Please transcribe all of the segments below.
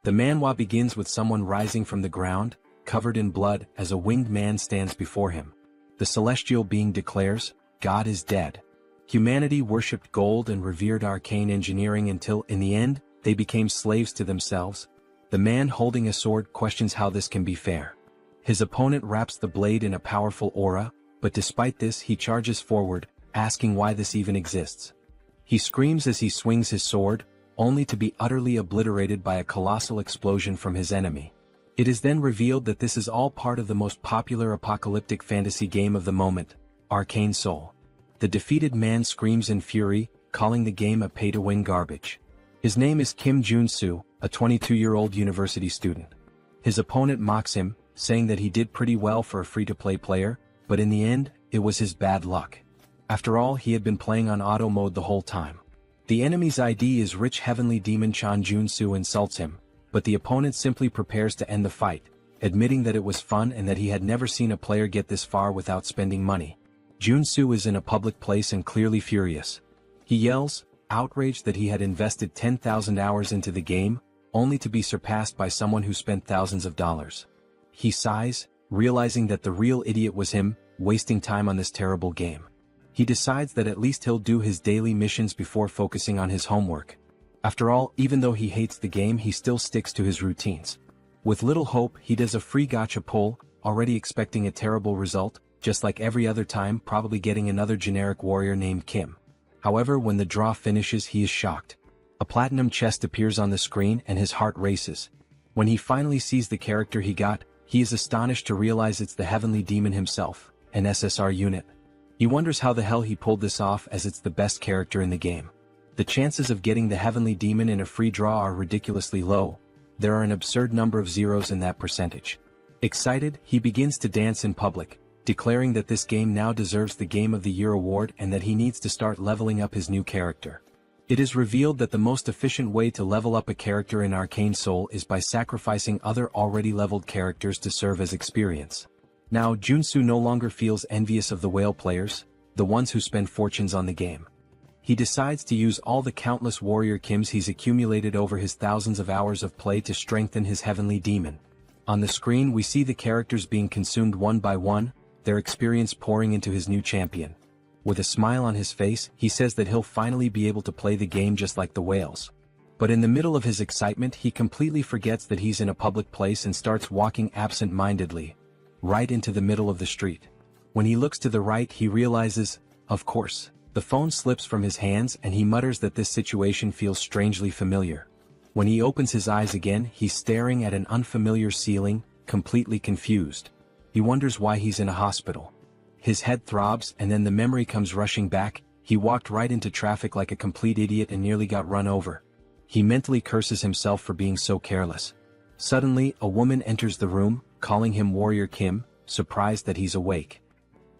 The manhwa begins with someone rising from the ground, covered in blood, as a winged man stands before him. The celestial being declares, "God is dead." Humanity worshipped gold and revered arcane engineering until, in the end, they became slaves to themselves. The man holding a sword questions how this can be fair. His opponent wraps the blade in a powerful aura, but despite this he charges forward, asking why this even exists. He screams as he swings his sword, only to be utterly obliterated by a colossal explosion from his enemy. It is then revealed that this is all part of the most popular apocalyptic fantasy game of the moment, Arcane Seoul. The defeated man screams in fury, calling the game a pay-to-win garbage. His name is Joonsoo, a 22-year-old university student. His opponent mocks him, saying that he did pretty well for a free-to-play player, but in the end, it was his bad luck. After all, he had been playing on auto mode the whole time. The enemy's ID is rich heavenly demon Joonsoo insults him, but the opponent simply prepares to end the fight, admitting that it was fun and that he had never seen a player get this far without spending money. Joonsoo is in a public place and clearly furious. He yells, outraged that he had invested 10,000 hours into the game, only to be surpassed by someone who spent thousands of dollars. He sighs, realizing that the real idiot was him, wasting time on this terrible game. He decides that at least he'll do his daily missions before focusing on his homework. After all, even though he hates the game, he still sticks to his routines. With little hope, he does a free gacha pull, already expecting a terrible result, just like every other time, probably getting another generic warrior named Kim. However, when the draw finishes, he is shocked. A platinum chest appears on the screen and his heart races. When he finally sees the character he got, he is astonished to realize it's the heavenly demon himself, an SSR unit. He wonders how the hell he pulled this off, as it's the best character in the game. The chances of getting the heavenly demon in a free draw are ridiculously low. There are an absurd number of zeros in that percentage. Excited, he begins to dance in public, declaring that this game now deserves the Game of the Year award and that he needs to start leveling up his new character. It is revealed that the most efficient way to level up a character in Arcane Seoul is by sacrificing other already leveled characters to serve as experience. Now Joonsoo no longer feels envious of the whale players, the ones who spend fortunes on the game. He decides to use all the countless Warrior Kimâs he's accumulated over his thousands of hours of play to strengthen his heavenly demon. On the screen we see the characters being consumed one by one, their experience pouring into his new champion. With a smile on his face, he says that he'll finally be able to play the game just like the whales. But in the middle of his excitement, he completely forgets that he's in a public place and starts walking absent-mindedly, right into the middle of the street. When he looks to the right, he realizes, of course, the phone slips from his hands and he mutters that this situation feels strangely familiar. When he opens his eyes again, he's staring at an unfamiliar ceiling, completely confused. He wonders why he's in a hospital. His head throbs and then the memory comes rushing back. He walked right into traffic like a complete idiot and nearly got run over. He mentally curses himself for being so careless. Suddenly, a woman enters the room, calling him Warrior Kimâ, surprised that he's awake.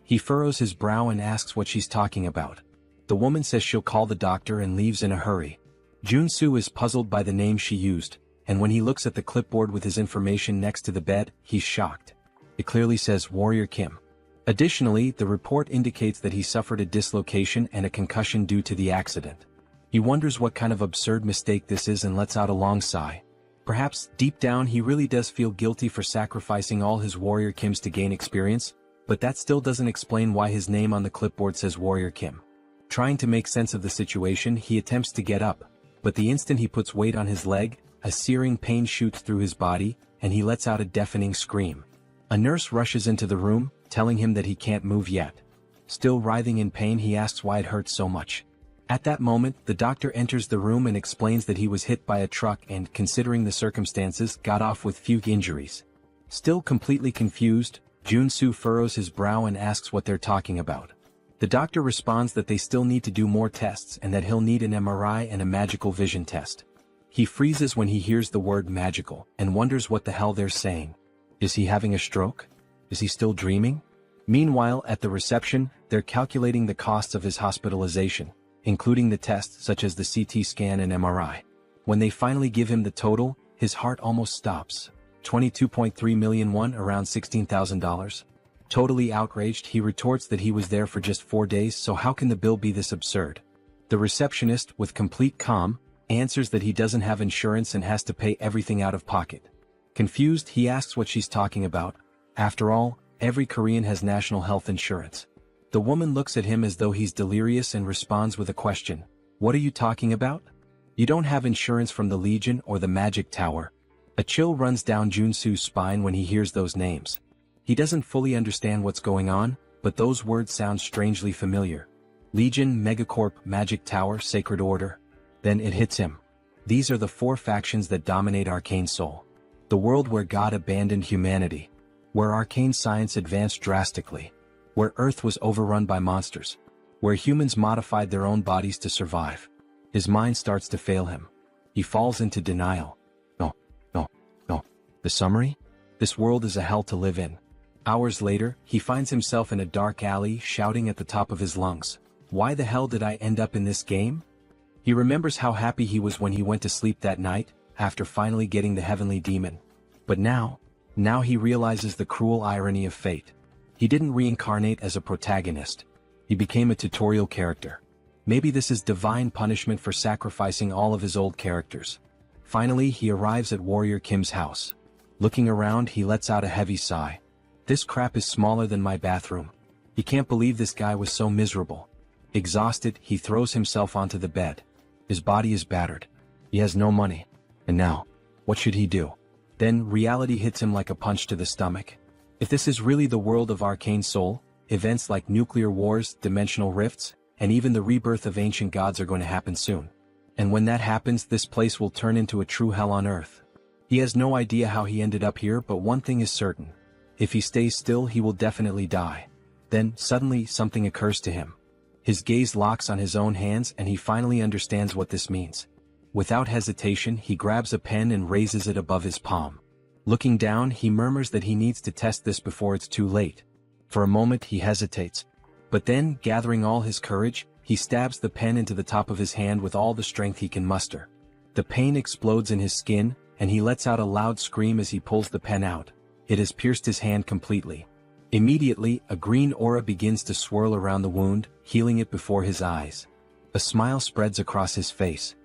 He furrows his brow and asks what she's talking about. The woman says she'll call the doctor and leaves in a hurry. Joonsoo is puzzled by the name she used, and when he looks at the clipboard with his information next to the bed, he's shocked. It clearly says Warrior Kimâ. Additionally, the report indicates that he suffered a dislocation and a concussion due to the accident. He wonders what kind of absurd mistake this is and lets out a long sigh. Perhaps, deep down, he really does feel guilty for sacrificing all his Warrior Kimâs to gain experience, but that still doesn't explain why his name on the clipboard says Warrior Kimâ. Trying to make sense of the situation, he attempts to get up, but the instant he puts weight on his leg, a searing pain shoots through his body, and he lets out a deafening scream. A nurse rushes into the room, telling him that he can't move yet. Still writhing in pain, he asks why it hurts so much. At that moment, the doctor enters the room and explains that he was hit by a truck and, considering the circumstances, got off with few injuries. Still completely confused, Joonsoo furrows his brow and asks what they're talking about. The doctor responds that they still need to do more tests and that he'll need an MRI and a magical vision test. He freezes when he hears the word magical and wonders what the hell they're saying. Is he having a stroke? Is he still dreaming? Meanwhile, at the reception, they're calculating the costs of his hospitalization, including the tests such as the CT scan and MRI. When they finally give him the total, his heart almost stops. 22.3 million won, around $16,000. Totally outraged, he retorts that he was there for just 4 days, so how can the bill be this absurd? The receptionist, with complete calm, answers that he doesn't have insurance and has to pay everything out of pocket. Confused, he asks what she's talking about. After all, every Korean has national health insurance. The woman looks at him as though he's delirious and responds with a question. What are you talking about? You don't have insurance from the Legion or the Magic Tower. A chill runs down Joonsoo's spine when he hears those names. He doesn't fully understand what's going on, but those words sound strangely familiar. Legion, Megacorp, Magic Tower, Sacred Order. Then it hits him. These are the 4 factions that dominate Arcane Seoul. The world where God abandoned humanity. Where arcane science advanced drastically. Where Earth was overrun by monsters. Where humans modified their own bodies to survive. His mind starts to fail him. He falls into denial. No. The summary? This world is a hell to live in. Hours later, he finds himself in a dark alley shouting at the top of his lungs. Why the hell did I end up in this game? He remembers how happy he was when he went to sleep that night, after finally getting the heavenly demon. But now he realizes the cruel irony of fate. He didn't reincarnate as a protagonist. He became a tutorial character. Maybe this is divine punishment for sacrificing all of his old characters. Finally, he arrives at Warrior Kim's house. Looking around, he lets out a heavy sigh. This crap is smaller than my bathroom. He can't believe this guy was so miserable. Exhausted, he throws himself onto the bed. His body is battered. He has no money. And now, what should he do? Then reality hits him like a punch to the stomach. If this is really the world of Arcane Seoul, events like nuclear wars, dimensional rifts, and even the rebirth of ancient gods are going to happen soon. And when that happens, this place will turn into a true hell on earth. He has no idea how he ended up here, but one thing is certain. If he stays still, he will definitely die. Then, suddenly, something occurs to him. His gaze locks on his own hands and he finally understands what this means. Without hesitation, he grabs a pen and raises it above his palm. Looking down, he murmurs that he needs to test this before it's too late. For a moment, he hesitates. But then, gathering all his courage, he stabs the pen into the top of his hand with all the strength he can muster. The pain explodes in his skin, and he lets out a loud scream as he pulls the pen out. It has pierced his hand completely. Immediately, a green aura begins to swirl around the wound, healing it before his eyes. A smile spreads across his face.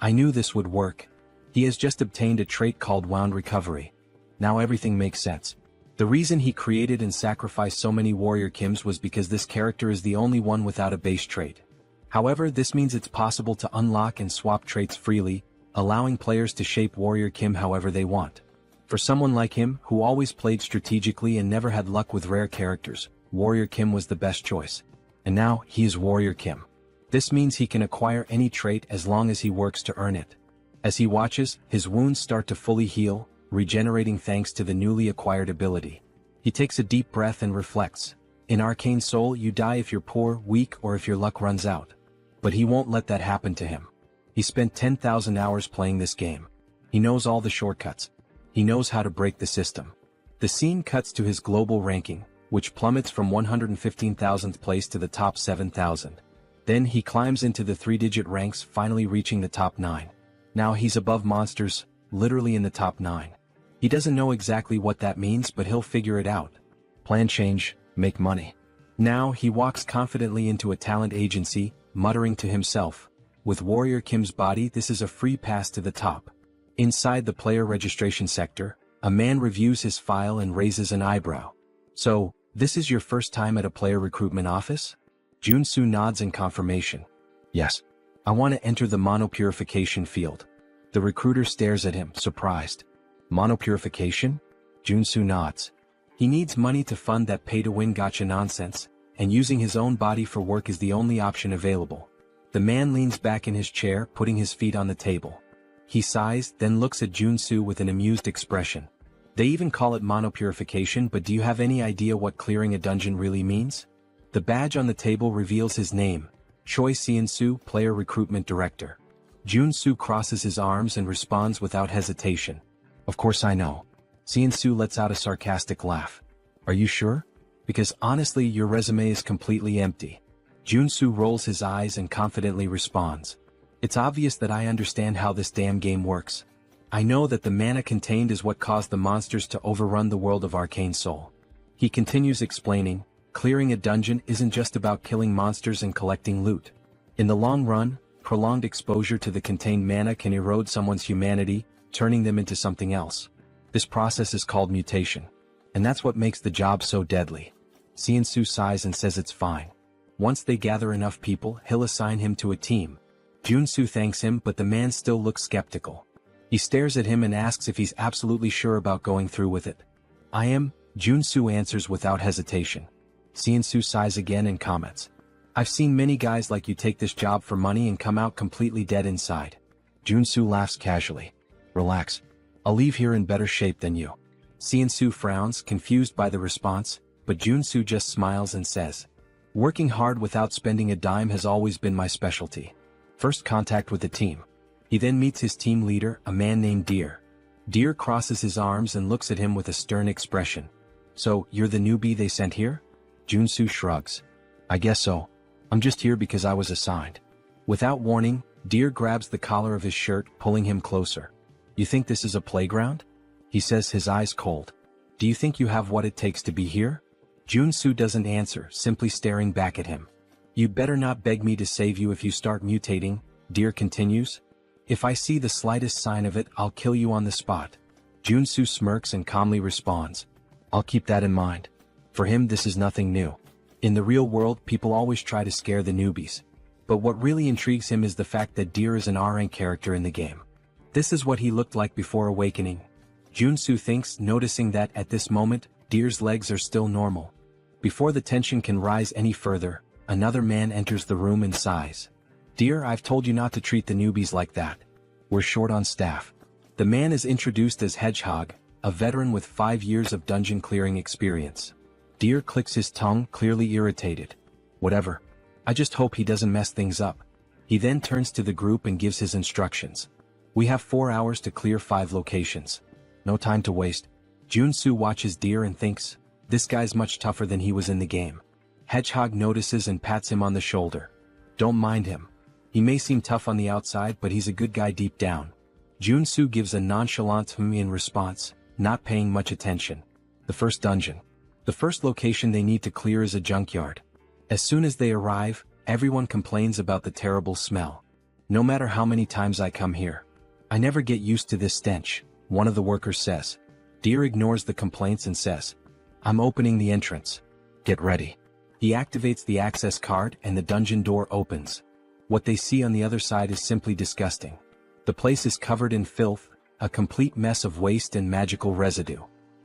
I knew this would work. He has just obtained a trait called Wound Recovery. Now everything makes sense. The reason he created and sacrificed so many Warrior Kims was because this character is the only one without a base trait. However, this means it's possible to unlock and swap traits freely, allowing players to shape Warrior Kim however they want. For someone like him, who always played strategically and never had luck with rare characters, Warrior Kim was the best choice. And now, he is Warrior Kim. This means he can acquire any trait as long as he works to earn it. As he watches, his wounds start to fully heal, regenerating thanks to the newly acquired ability. He takes a deep breath and reflects. In Arcane Seoul, you die if you're poor, weak, or if your luck runs out. But he won't let that happen to him. He spent 10,000 hours playing this game. He knows all the shortcuts. He knows how to break the system. The scene cuts to his global ranking, which plummets from 115,000th place to the top 7,000. Then he climbs into the 3-digit ranks, finally reaching the top 9. Now he's above monsters, literally in the top 9. He doesn't know exactly what that means, but he'll figure it out. Plan change, make money. Now he walks confidently into a talent agency, muttering to himself. With Warrior Kim's body, this is a free pass to the top. Inside the player registration sector, a man reviews his file and raises an eyebrow. So, this is your first time at a player recruitment office? Joonsoo nods in confirmation. Yes. I want to enter the monopurification field. The recruiter stares at him, surprised. Monopurification? Joonsoo nods. He needs money to fund that pay-to-win gacha nonsense, and using his own body for work is the only option available. The man leans back in his chair, putting his feet on the table. He sighs, then looks at Joonsoo with an amused expression. They even call it monopurification, but do you have any idea what clearing a dungeon really means? The badge on the table reveals his name, Choi Seon-soo, Player Recruitment Director. Joonsoo crosses his arms and responds without hesitation. Of course I know. Seon-soo lets out a sarcastic laugh. Are you sure? Because honestly, your resume is completely empty. Joonsoo rolls his eyes and confidently responds. It's obvious that I understand how this damn game works. I know that the mana contained is what caused the monsters to overrun the world of Arcane Seoul. He continues explaining, clearing a dungeon isn't just about killing monsters and collecting loot. In the long run, prolonged exposure to the contained mana can erode someone's humanity, turning them into something else. This process is called mutation. And that's what makes the job so deadly. Joonsoo sighs and says it's fine. Once they gather enough people, he'll assign him to a team. Joonsoo thanks him, but the man still looks skeptical. He stares at him and asks if he's absolutely sure about going through with it. I am, Joonsoo answers without hesitation. Joonsoo sighs again and comments. I've seen many guys like you take this job for money and come out completely dead inside. Joonsoo laughs casually. Relax. I'll leave here in better shape than you. Joonsoo frowns, confused by the response, but Joonsoo just smiles and says, working hard without spending a dime has always been my specialty. First contact with the team. He then meets his team leader, a man named Deer. Deer crosses his arms and looks at him with a stern expression. So, you're the newbie they sent here? Joonsoo shrugs. I guess so. I'm just here because I was assigned. Without warning, Deer grabs the collar of his shirt, pulling him closer. You think this is a playground? He says, his eyes cold. Do you think you have what it takes to be here? Joonsoo doesn't answer, simply staring back at him. You better not beg me to save you if you start mutating, Deer continues. If I see the slightest sign of it, I'll kill you on the spot. Joonsoo smirks and calmly responds. I'll keep that in mind. For him, this is nothing new. In the real world, people always try to scare the newbies. But what really intrigues him is the fact that Deer is an R-rank character in the game. This is what he looked like before awakening. Joonsoo thinks, noticing that at this moment, Deer's legs are still normal. Before the tension can rise any further, another man enters the room and sighs. Deer, I've told you not to treat the newbies like that. We're short on staff. The man is introduced as Hedgehog, a veteran with 5 years of dungeon clearing experience. Deer clicks his tongue, clearly irritated. Whatever. I just hope he doesn't mess things up. He then turns to the group and gives his instructions. We have 4 hours to clear 5 locations. No time to waste. Joonsoo watches Deer and thinks, this guy's much tougher than he was in the game. Hedgehog notices and pats him on the shoulder. Don't mind him. He may seem tough on the outside, but he's a good guy deep down. Joonsoo gives a nonchalant in response, not paying much attention. The first dungeon. The first location they need to clear is a junkyard. As soon as they arrive, everyone complains about the terrible smell. No matter how many times I come here, I never get used to this stench, one of the workers says. Deer ignores the complaints and says, I'm opening the entrance. Get ready. He activates the access card and the dungeon door opens. What they see on the other side is simply disgusting. The place is covered in filth, a complete mess of waste and magical residue.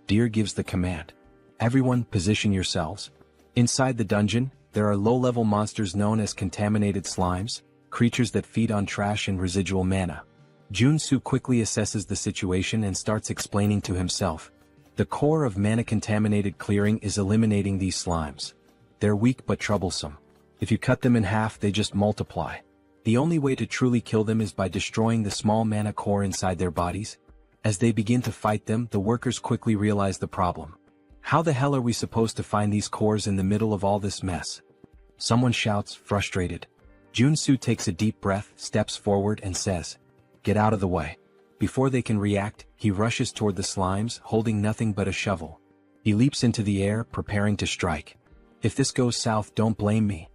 Deer gives the command. Everyone, position yourselves. Inside the dungeon, there are low-level monsters known as contaminated slimes, creatures that feed on trash and residual mana. Joonsoo quickly assesses the situation and starts explaining to himself. The core of mana-contaminated clearing is eliminating these slimes. They're weak but troublesome. If you cut them in half, they just multiply. The only way to truly kill them is by destroying the small mana core inside their bodies. As they begin to fight them, the workers quickly realize the problem. How the hell are we supposed to find these cores in the middle of all this mess? Someone shouts, frustrated. Joonsoo takes a deep breath, steps forward and says, get out of the way. Before they can react, he rushes toward the slimes, holding nothing but a shovel. He leaps into the air, preparing to strike. If this goes south, don't blame me,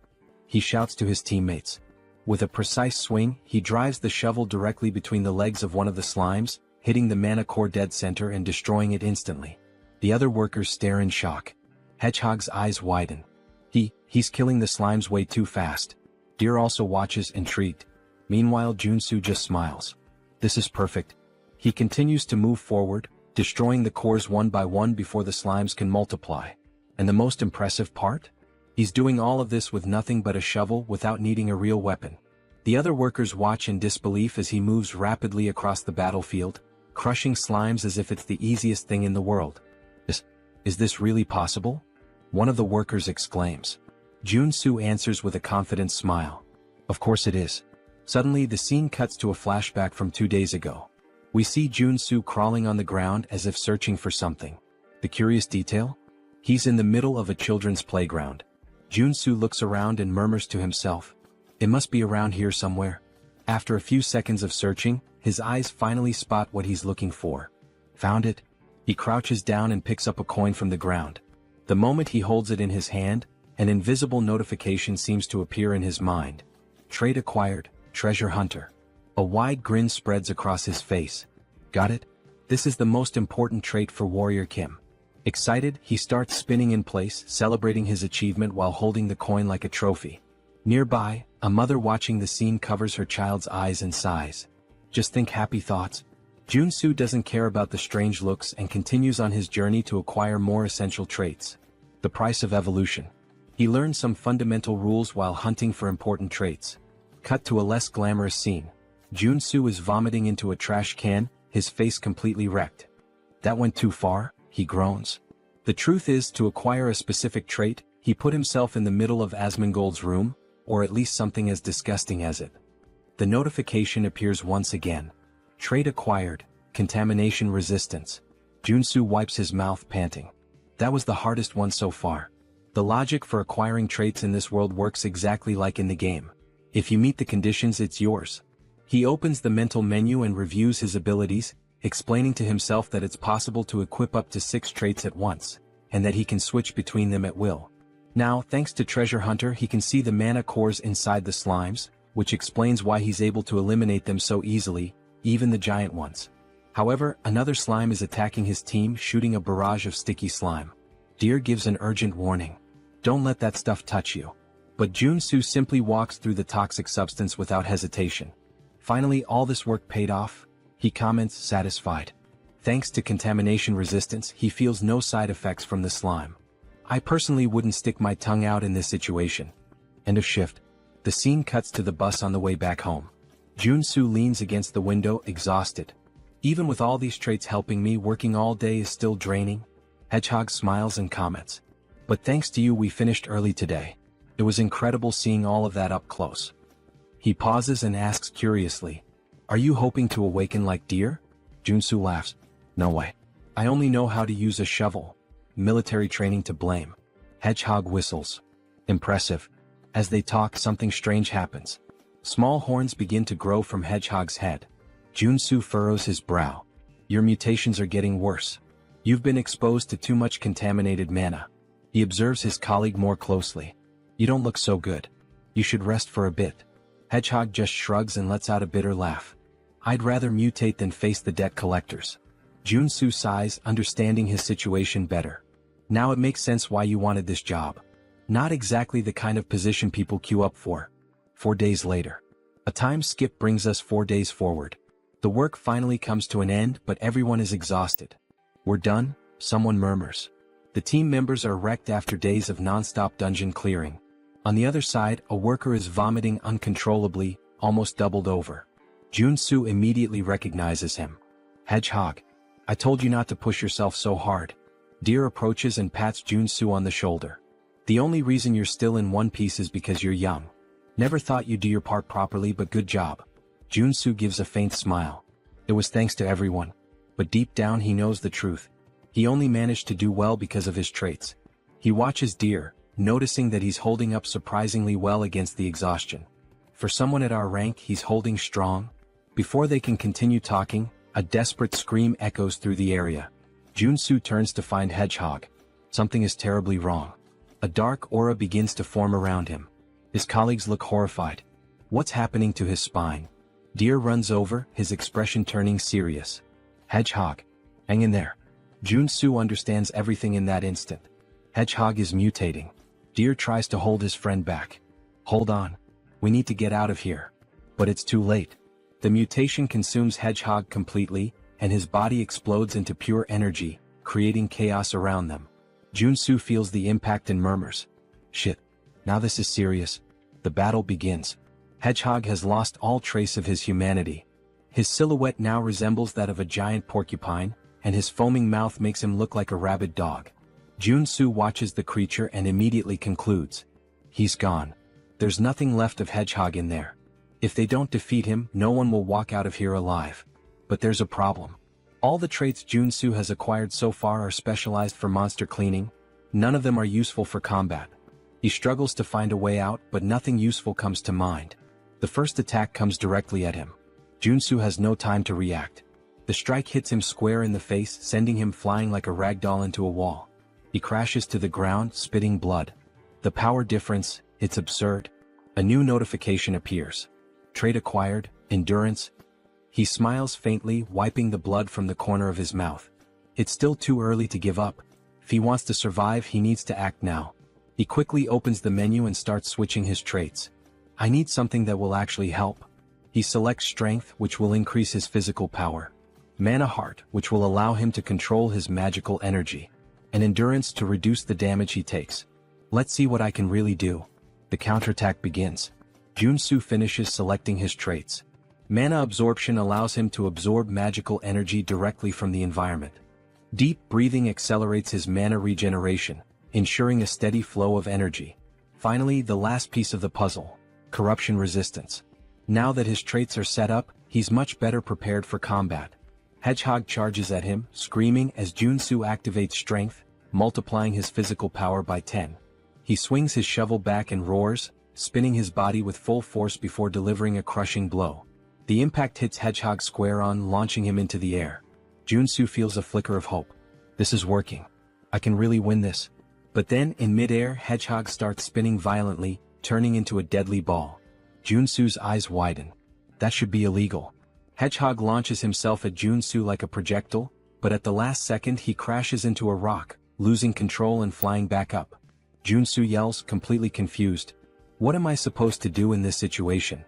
he shouts to his teammates. With a precise swing, he drives the shovel directly between the legs of one of the slimes, hitting the mana core dead center and destroying it instantly. The other workers stare in shock. Hedgehog's eyes widen. He's killing the slimes way too fast. Deer also watches, intrigued. Meanwhile, Joonsoo just smiles. This is perfect. He continues to move forward, destroying the cores one by one before the slimes can multiply. And the most impressive part? He's doing all of this with nothing but a shovel, without needing a real weapon. The other workers watch in disbelief as he moves rapidly across the battlefield, crushing slimes as if it's the easiest thing in the world. Is this really possible? One of the workers exclaims. Joonsoo answers with a confident smile. Of course it is. Suddenly the scene cuts to a flashback from 2 days ago. We see Joonsoo crawling on the ground as if searching for something. The curious detail? He's in the middle of a children's playground. Joonsoo looks around and murmurs to himself. It must be around here somewhere. After a few seconds of searching, his eyes finally spot what he's looking for. Found it. He crouches down and picks up a coin from the ground. The moment he holds it in his hand, an invisible notification seems to appear in his mind. Trade acquired. treasure hunter. A wide grin spreads across his face. Got it? This is the most important trait for Warrior Kimâ. Excited, he starts spinning in place, celebrating his achievement while holding the coin like a trophy. Nearby, a mother watching the scene covers her child's eyes and sighs. Just think happy thoughts. Joonsoo doesn't care about the strange looks and continues on his journey to acquire more essential traits. The price of evolution. He learns some fundamental rules while hunting for important traits. Cut to a less glamorous scene. Joonsoo is vomiting into a trash can, his face completely wrecked. That went too far, he groans. The truth is, to acquire a specific trait, he put himself in the middle of Asmongold's room, or at least something as disgusting as it. The notification appears once again. Trait acquired, contamination resistance. Joonsoo wipes his mouth, panting. That was the hardest one so far. The logic for acquiring traits in this world works exactly like in the game. If you meet the conditions, it's yours. He opens the mental menu and reviews his abilities, explaining to himself that it's possible to equip up to 6 traits at once, and that he can switch between them at will. Now, thanks to Treasure Hunter, he can see the mana cores inside the slimes, which explains why he's able to eliminate them so easily, even the giant ones. However, another slime is attacking his team, shooting a barrage of sticky slime. Deer gives an urgent warning. Don't let that stuff touch you. But Joonsoo simply walks through the toxic substance without hesitation. Finally, all this work paid off, he comments, satisfied. Thanks to contamination resistance, he feels no side effects from the slime. I personally wouldn't stick my tongue out in this situation. End of shift. The scene cuts to the bus on the way back home. Joonsoo leans against the window, exhausted. Even with all these traits helping me, working all day is still draining. Hedgehog smiles and comments. But thanks to you, we finished early today. It was incredible seeing all of that up close. He pauses and asks curiously, "Are you hoping to awaken like Deer?" Joonsoo laughs. "No way. I only know how to use a shovel. Military training to blame." Hedgehog whistles. Impressive. As they talk, something strange happens. Small horns begin to grow from Hedgehog's head. Joonsoo furrows his brow. "Your mutations are getting worse. You've been exposed to too much contaminated mana." He observes his colleague more closely. "You don't look so good. You should rest for a bit." Hedgehog just shrugs and lets out a bitter laugh. "I'd rather mutate than face the debt collectors." Joonsoo sighs, understanding his situation better. "Now it makes sense why you wanted this job. Not exactly the kind of position people queue up for." 4 days later. A time skip brings us 4 days forward. The work finally comes to an end, but everyone is exhausted. "We're done," someone murmurs. The team members are wrecked after days of non-stop dungeon clearing. On the other side, a worker is vomiting uncontrollably, almost doubled over. Joonsoo immediately recognizes him. "Hedgehog. I told you not to push yourself so hard." Deer approaches and pats Joonsoo on the shoulder. "The only reason you're still in one piece is because you're young. Never thought you'd do your part properly, but good job." Joonsoo gives a faint smile. It was thanks to everyone. But deep down he knows the truth. He only managed to do well because of his traits. He watches Deer, noticing that he's holding up surprisingly well against the exhaustion. For someone at our rank, he's holding strong. Before they can continue talking, a desperate scream echoes through the area. Joonsoo turns to find Hedgehog. Something is terribly wrong. A dark aura begins to form around him. His colleagues look horrified. What's happening to his spine? Deer runs over, his expression turning serious. "Hedgehog. Hang in there." Joonsoo understands everything in that instant. Hedgehog is mutating. Deer tries to hold his friend back. "Hold on. We need to get out of here." But it's too late. The mutation consumes Hedgehog completely, and his body explodes into pure energy, creating chaos around them. Joonsoo feels the impact and murmurs. "Shit. Now this is serious." The battle begins. Hedgehog has lost all trace of his humanity. His silhouette now resembles that of a giant porcupine, and his foaming mouth makes him look like a rabid dog. Joonsoo watches the creature and immediately concludes. He's gone. There's nothing left of Hedgehog in there. If they don't defeat him, no one will walk out of here alive. But there's a problem. All the traits Joonsoo has acquired so far are specialized for monster cleaning. None of them are useful for combat. He struggles to find a way out, but nothing useful comes to mind. The first attack comes directly at him. Joonsoo has no time to react. The strike hits him square in the face, sending him flying like a ragdoll into a wall. He crashes to the ground, spitting blood. The power difference, it's absurd. A new notification appears. Trait acquired, endurance. He smiles faintly, wiping the blood from the corner of his mouth. It's still too early to give up. If he wants to survive, he needs to act now. He quickly opens the menu and starts switching his traits. I need something that will actually help. He selects strength, which will increase his physical power. Mana heart, which will allow him to control his magical energy. And endurance to reduce the damage he takes. Let's see what I can really do. The counterattack begins. Joonsoo finishes selecting his traits. Mana absorption allows him to absorb magical energy directly from the environment. Deep breathing accelerates his mana regeneration, ensuring a steady flow of energy. Finally, the last piece of the puzzle. Corruption resistance. Now that his traits are set up, he's much better prepared for combat. Hedgehog charges at him, screaming as Joonsoo activates strength, multiplying his physical power by 10. He swings his shovel back and roars, spinning his body with full force before delivering a crushing blow. The impact hits Hedgehog square on, launching him into the air. Joonsoo feels a flicker of hope. This is working. I can really win this. But then, in midair, Hedgehog starts spinning violently, turning into a deadly ball. Joonsoo's eyes widen. That should be illegal. Hedgehog launches himself at Joonsoo like a projectile, but at the last second he crashes into a rock, losing control and flying back up. Joonsoo yells, completely confused. What am I supposed to do in this situation?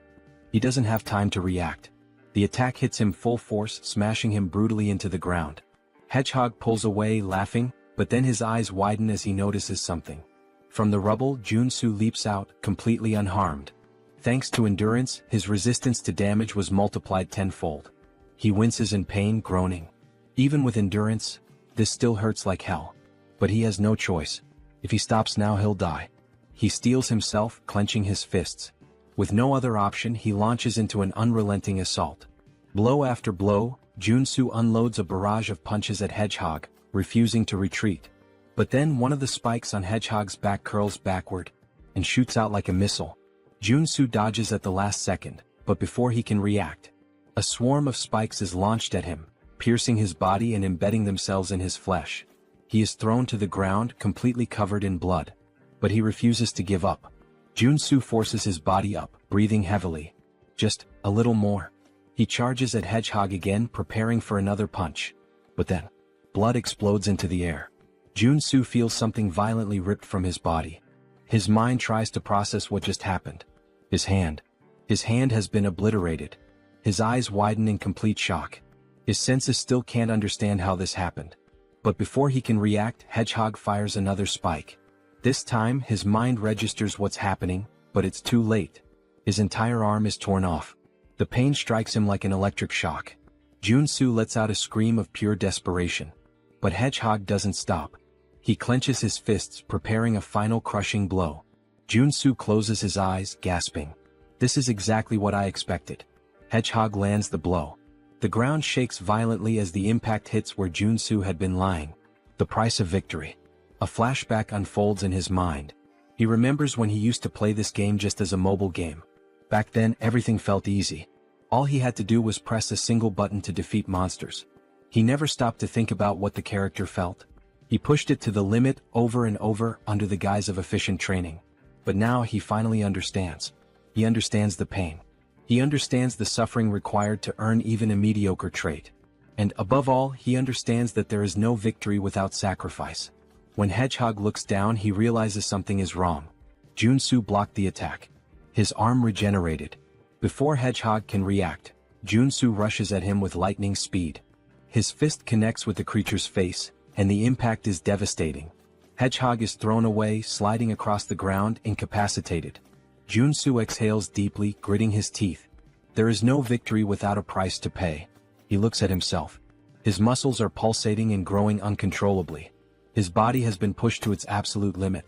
He doesn't have time to react. The attack hits him full force, smashing him brutally into the ground. Hedgehog pulls away, laughing, but then his eyes widen as he notices something. From the rubble, Joonsoo leaps out, completely unharmed. Thanks to endurance, his resistance to damage was multiplied tenfold. He winces in pain, groaning. Even with endurance, this still hurts like hell. But he has no choice. If he stops now, he'll die. He steels himself, clenching his fists. With no other option, he launches into an unrelenting assault. Blow after blow, Joonsoo unloads a barrage of punches at Hedgehog, refusing to retreat. But then one of the spikes on Hedgehog's back curls backward and shoots out like a missile. Joonsoo dodges at the last second, but before he can react, a swarm of spikes is launched at him, piercing his body and embedding themselves in his flesh. He is thrown to the ground, completely covered in blood. But he refuses to give up. Joonsoo forces his body up, breathing heavily. Just a little more. He charges at Hedgehog again, preparing for another punch. But then, blood explodes into the air. Joonsoo feels something violently ripped from his body. His mind tries to process what just happened. His hand has been obliterated. His eyes widen in complete shock. His senses still can't understand how this happened. But before he can react, Hedgehog fires another spike. This time, his mind registers what's happening, but it's too late. His entire arm is torn off. The pain strikes him like an electric shock. Joonsoo lets out a scream of pure desperation. But Hedgehog doesn't stop. He clenches his fists, preparing a final crushing blow. Joonsoo closes his eyes, gasping. This is exactly what I expected. Hedgehog lands the blow. The ground shakes violently as the impact hits where Joonsoo had been lying. The price of victory. A flashback unfolds in his mind. He remembers when he used to play this game just as a mobile game. Back then, everything felt easy. All he had to do was press a single button to defeat monsters. He never stopped to think about what the character felt. He pushed it to the limit over and over under the guise of efficient training. But now he finally understands. He understands the pain. He understands the suffering required to earn even a mediocre trait. And above all, he understands that there is no victory without sacrifice. When Hedgehog looks down, he realizes something is wrong. Joonsoo blocked the attack. His arm regenerated. Before Hedgehog can react, Joonsoo rushes at him with lightning speed. His fist connects with the creature's face, and the impact is devastating. Hedgehog is thrown away, sliding across the ground, incapacitated. Joonsoo exhales deeply, gritting his teeth. There is no victory without a price to pay. He looks at himself. His muscles are pulsating and growing uncontrollably. His body has been pushed to its absolute limit.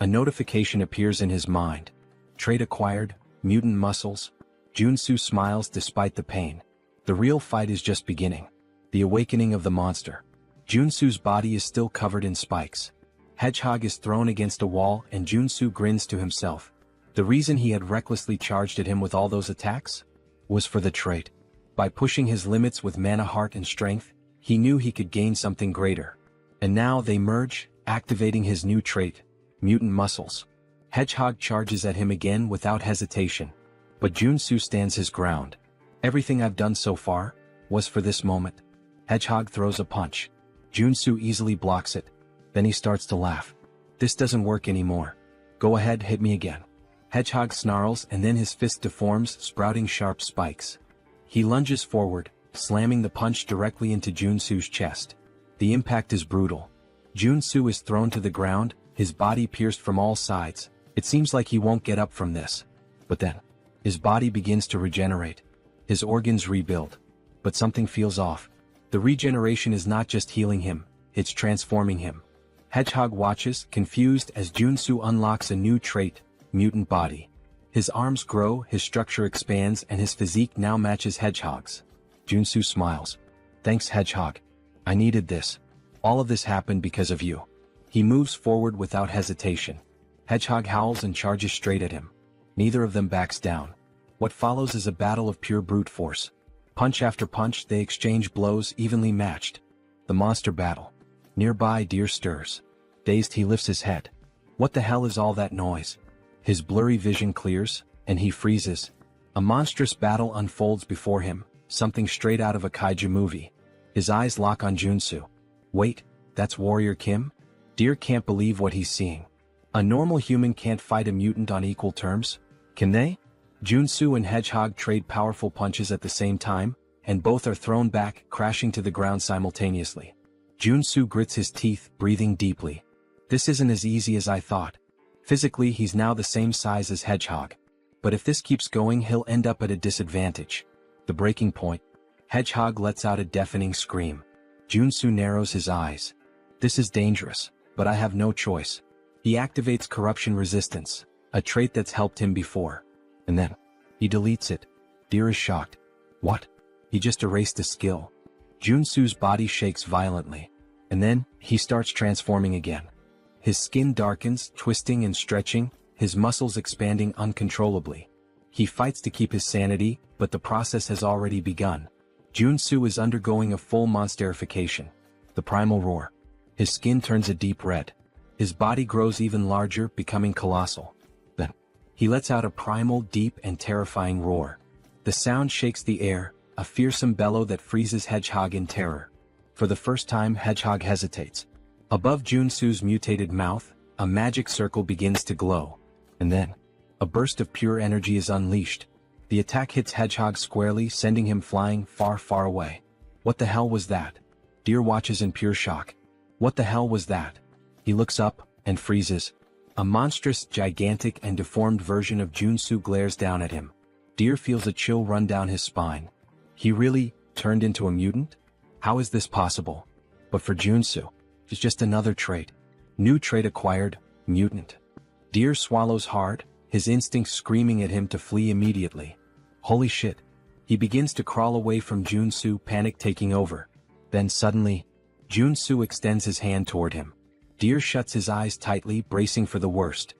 A notification appears in his mind. Trait acquired, mutant muscles. Joonsoo smiles despite the pain. The real fight is just beginning. The awakening of the monster. Joonsoo's body is still covered in spikes. Hedgehog is thrown against a wall and Joonsoo grins to himself. The reason he had recklessly charged at him with all those attacks was for the trait. By pushing his limits with mana heart and strength, he knew he could gain something greater. And now they merge, activating his new trait, mutant muscles. Hedgehog charges at him again without hesitation. But Joonsoo stands his ground. Everything I've done so far was for this moment. Hedgehog throws a punch. Joonsoo easily blocks it. Then he starts to laugh. This doesn't work anymore. Go ahead, hit me again. Hedgehog snarls and then his fist deforms, sprouting sharp spikes. He lunges forward, slamming the punch directly into Joonsoo's chest. The impact is brutal. Joonsoo is thrown to the ground, his body pierced from all sides. It seems like he won't get up from this. But then, his body begins to regenerate. His organs rebuild. But something feels off. The regeneration is not just healing him, it's transforming him. Hedgehog watches, confused, as Joonsoo unlocks a new trait, Mutant Body. His arms grow, his structure expands, and his physique now matches Hedgehog's. Joonsoo smiles. Thanks, Hedgehog. I needed this. All of this happened because of you. He moves forward without hesitation. Hedgehog howls and charges straight at him. Neither of them backs down. What follows is a battle of pure brute force. Punch after punch, they exchange blows evenly matched. The monster battle. Nearby, Deer stirs. Dazed, he lifts his head. What the hell is all that noise? His blurry vision clears, and he freezes. A monstrous battle unfolds before him, something straight out of a kaiju movie. His eyes lock on Joonsoo. Wait, that's Warrior Kimâ? Deer can't believe what he's seeing. A normal human can't fight a mutant on equal terms, can they? Joonsoo and Hedgehog trade powerful punches at the same time, and both are thrown back, crashing to the ground simultaneously. Joonsoo grits his teeth, breathing deeply. This isn't as easy as I thought. Physically, he's now the same size as Hedgehog. But if this keeps going, he'll end up at a disadvantage. The breaking point. Hedgehog lets out a deafening scream. Joonsoo narrows his eyes. This is dangerous, but I have no choice. He activates corruption resistance, a trait that's helped him before. And then, he deletes it. Deer is shocked. What? He just erased a skill. Joonsoo's body shakes violently. And then, he starts transforming again. His skin darkens, twisting and stretching, his muscles expanding uncontrollably. He fights to keep his sanity, but the process has already begun. Joonsoo is undergoing a full monsterification. The primal roar. His skin turns a deep red. His body grows even larger, becoming colossal. Then, he lets out a primal, deep and terrifying roar. The sound shakes the air, a fearsome bellow that freezes Hedgehog in terror. For the first time, Hedgehog hesitates. Above Joonsoo's mutated mouth, a magic circle begins to glow. And then, a burst of pure energy is unleashed. The attack hits Hedgehog squarely, sending him flying far, far away. What the hell was that? Deer watches in pure shock. What the hell was that? He looks up, and freezes. A monstrous, gigantic, and deformed version of Joonsoo glares down at him. Deer feels a chill run down his spine. He really turned into a mutant? How is this possible? But for Joonsoo, it's just another trait. New trait acquired, mutant. Deer swallows hard, his instincts screaming at him to flee immediately. Holy shit. He begins to crawl away from Joonsoo, panic taking over. Then suddenly, Joonsoo extends his hand toward him. Deer shuts his eyes tightly, bracing for the worst.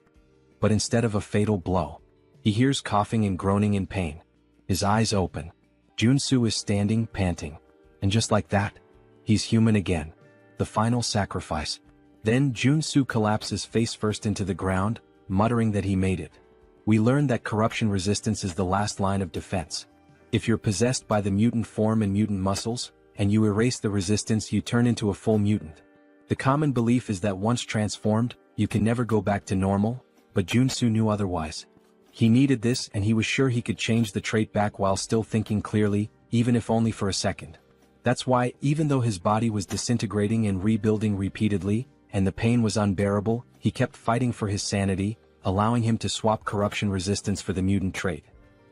But instead of a fatal blow, he hears coughing and groaning in pain. His eyes open. Joonsoo is standing, panting. And just like that, he's human again. The final sacrifice. Then Joonsoo collapses face first into the ground, muttering that he made it. We learn that corruption resistance is the last line of defense. If you're possessed by the mutant form and mutant muscles, and you erase the resistance, you turn into a full mutant. The common belief is that once transformed, you can never go back to normal, but Joonsoo knew otherwise. He needed this, and he was sure he could change the trait back while still thinking clearly, even if only for a second. That's why, even though his body was disintegrating and rebuilding repeatedly, and the pain was unbearable, he kept fighting for his sanity, allowing him to swap corruption resistance for the mutant trait.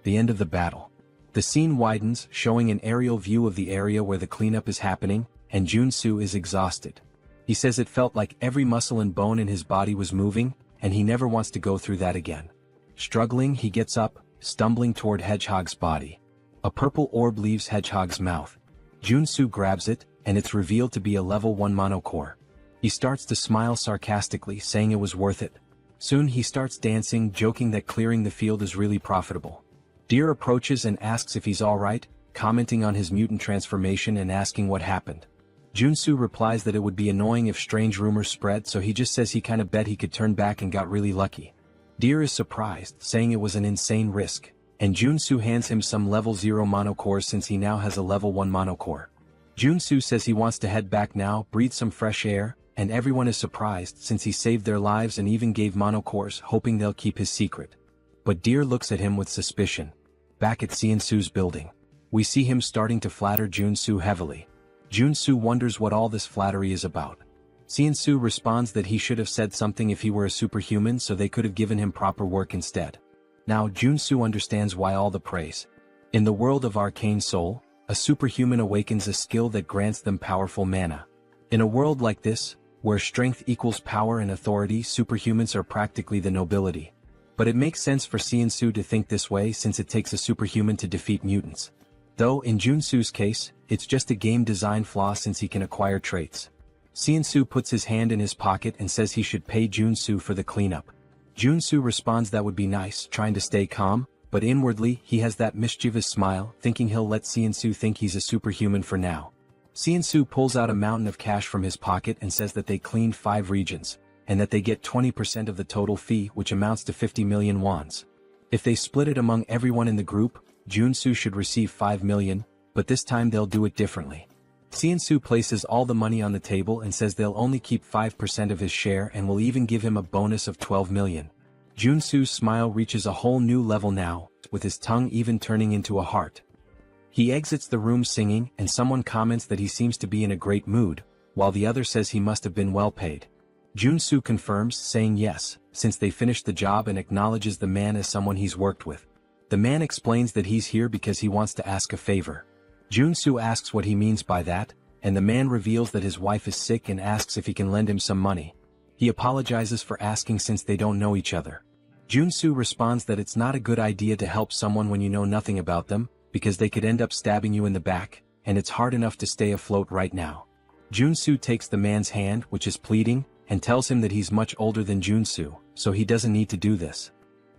The end of the battle. The scene widens, showing an aerial view of the area where the cleanup is happening, and Joonsoo is exhausted. He says it felt like every muscle and bone in his body was moving, and he never wants to go through that again. Struggling, he gets up, stumbling toward Hedgehog's body. A purple orb leaves Hedgehog's mouth. Joonsoo grabs it, and it's revealed to be a level 1 monocore. He starts to smile sarcastically, saying it was worth it. Soon he starts dancing, joking that clearing the field is really profitable. Deer approaches and asks if he's alright, commenting on his mutant transformation and asking what happened. Joonsoo replies that it would be annoying if strange rumors spread, so he just says he kinda bet he could turn back and got really lucky. Deer is surprised, saying it was an insane risk. and Joonsoo hands him some level 0 mono cores since he now has a level 1 mono core. Joonsoo says he wants to head back now, breathe some fresh air, and everyone is surprised since he saved their lives and even gave mono cores, hoping they'll keep his secret. But Deer looks at him with suspicion. Back at Seonsoo's building, we see him starting to flatter Joonsoo heavily. Joonsoo wonders what all this flattery is about. Seonsoo responds that he should have said something if he were a superhuman, so they could have given him proper work instead. Now Joonsoo understands why all the praise. In the world of Arcane Seoul, a superhuman awakens a skill that grants them powerful mana. In a world like this, where strength equals power and authority, superhumans are practically the nobility. But it makes sense for Seonsoo to think this way since it takes a superhuman to defeat mutants. Though in Joonsoo's case, it's just a game design flaw since he can acquire traits. Seonsoo puts his hand in his pocket and says he should pay Joonsoo for the cleanup. Joonsoo responds that would be nice, trying to stay calm, but inwardly he has that mischievous smile, thinking he'll let Seonsoo think he's a superhuman for now. Seonsoo pulls out a mountain of cash from his pocket and says that they cleaned 5 regions, and that they get 20% of the total fee, which amounts to 50 million wons. If they split it among everyone in the group, Joonsoo should receive 5 million, but this time they'll do it differently. Seonsoo places all the money on the table and says they'll only keep 5% of his share and will even give him a bonus of 12 million. Joonsoo's smile reaches a whole new level now, with his tongue even turning into a heart. He exits the room singing, and someone comments that he seems to be in a great mood, while the other says he must have been well paid. Joonsoo confirms, saying yes, since they finished the job, and acknowledges the man as someone he's worked with. The man explains that he's here because he wants to ask a favor. Joonsoo asks what he means by that, and the man reveals that his wife is sick and asks if he can lend him some money. He apologizes for asking since they don't know each other. Joonsoo responds that it's not a good idea to help someone when you know nothing about them, because they could end up stabbing you in the back, and it's hard enough to stay afloat right now. Joonsoo takes the man's hand, which is pleading, and tells him that he's much older than Joonsoo, so he doesn't need to do this.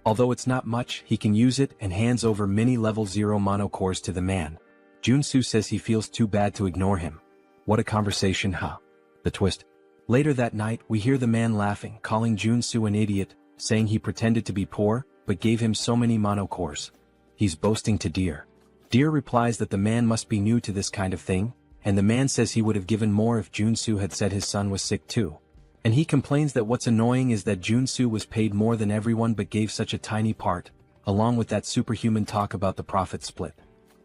Although it's not much, he can use it, and hands over many level 0 mono cores to the man. Joonsoo says he feels too bad to ignore him. What a conversation, huh? The twist. Later that night, we hear the man laughing, calling Joonsoo an idiot, saying he pretended to be poor, but gave him so many mono cores. He's boasting to Deer. Deer replies that the man must be new to this kind of thing, and the man says he would have given more if Joonsoo had said his son was sick too. And he complains that what's annoying is that Joonsoo was paid more than everyone but gave such a tiny part, along with that superhuman talk about the profit split.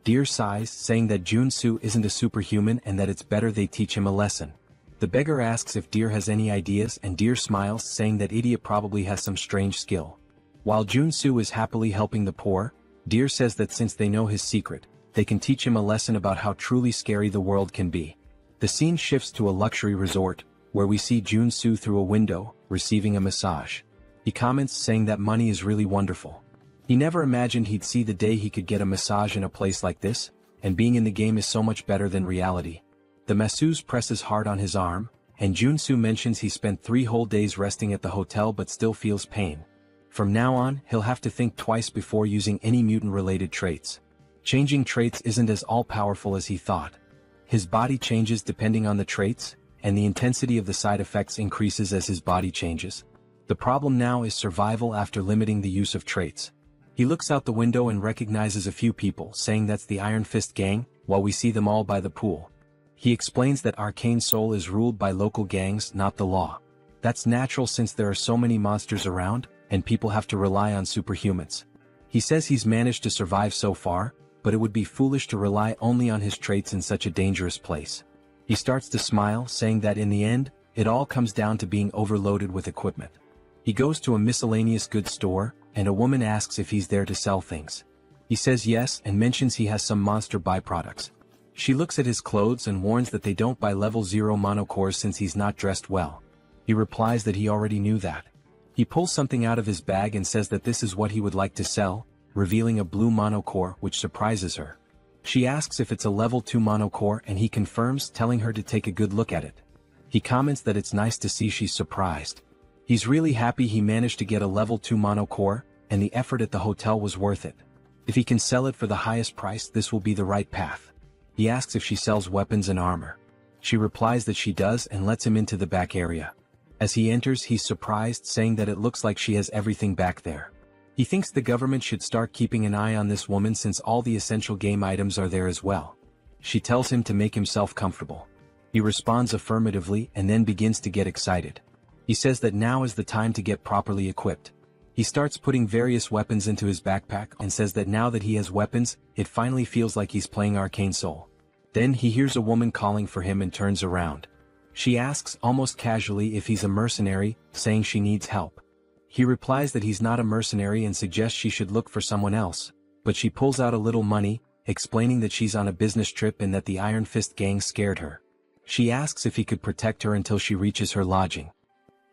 Deer sighs, saying that Joonsoo isn't a superhuman and that it's better they teach him a lesson. The beggar asks if Deer has any ideas, and Deer smiles, saying that idiot probably has some strange skill. While Joonsoo is happily helping the poor, Deer says that since they know his secret, they can teach him a lesson about how truly scary the world can be. The scene shifts to a luxury resort, where we see Joonsoo through a window, receiving a massage. He comments, saying that money is really wonderful. He never imagined he'd see the day he could get a massage in a place like this, and being in the game is so much better than reality. The masseuse presses hard on his arm, and Joonsoo mentions he spent 3 whole days resting at the hotel but still feels pain. From now on, he'll have to think twice before using any mutant-related traits. Changing traits isn't as all-powerful as he thought. His body changes depending on the traits, and the intensity of the side effects increases as his body changes. The problem now is survival after limiting the use of traits. He looks out the window and recognizes a few people, saying that's the Iron Fist gang, while we see them all by the pool. He explains that Arcane Seoul is ruled by local gangs, not the law. That's natural since there are so many monsters around, and people have to rely on superhumans. He says he's managed to survive so far, but it would be foolish to rely only on his traits in such a dangerous place. He starts to smile, saying that in the end, it all comes down to being overloaded with equipment. He goes to a miscellaneous goods store, and a woman asks if he's there to sell things. He says yes and mentions he has some monster byproducts. She looks at his clothes and warns that they don't buy level 0 mono cores since he's not dressed well. He replies that he already knew that. He pulls something out of his bag and says that this is what he would like to sell, revealing a blue mono core, which surprises her. She asks if it's a level 2 mono core, and he confirms, telling her to take a good look at it. He comments that it's nice to see she's surprised. He's really happy he managed to get a level 2 mono core, and the effort at the hotel was worth it. If he can sell it for the highest price, this will be the right path. He asks if she sells weapons and armor. She replies that she does and lets him into the back area. As he enters, he's surprised, saying that it looks like she has everything back there. He thinks the government should start keeping an eye on this woman since all the essential game items are there as well. She tells him to make himself comfortable. He responds affirmatively and then begins to get excited. He says that now is the time to get properly equipped. He starts putting various weapons into his backpack and says that now that he has weapons, it finally feels like he's playing Arcane Seoul. Then he hears a woman calling for him and turns around. She asks almost casually if he's a mercenary, saying she needs help. He replies that he's not a mercenary and suggests she should look for someone else, but she pulls out a little money, explaining that she's on a business trip and that the Iron Fist gang scared her. She asks if he could protect her until she reaches her lodging.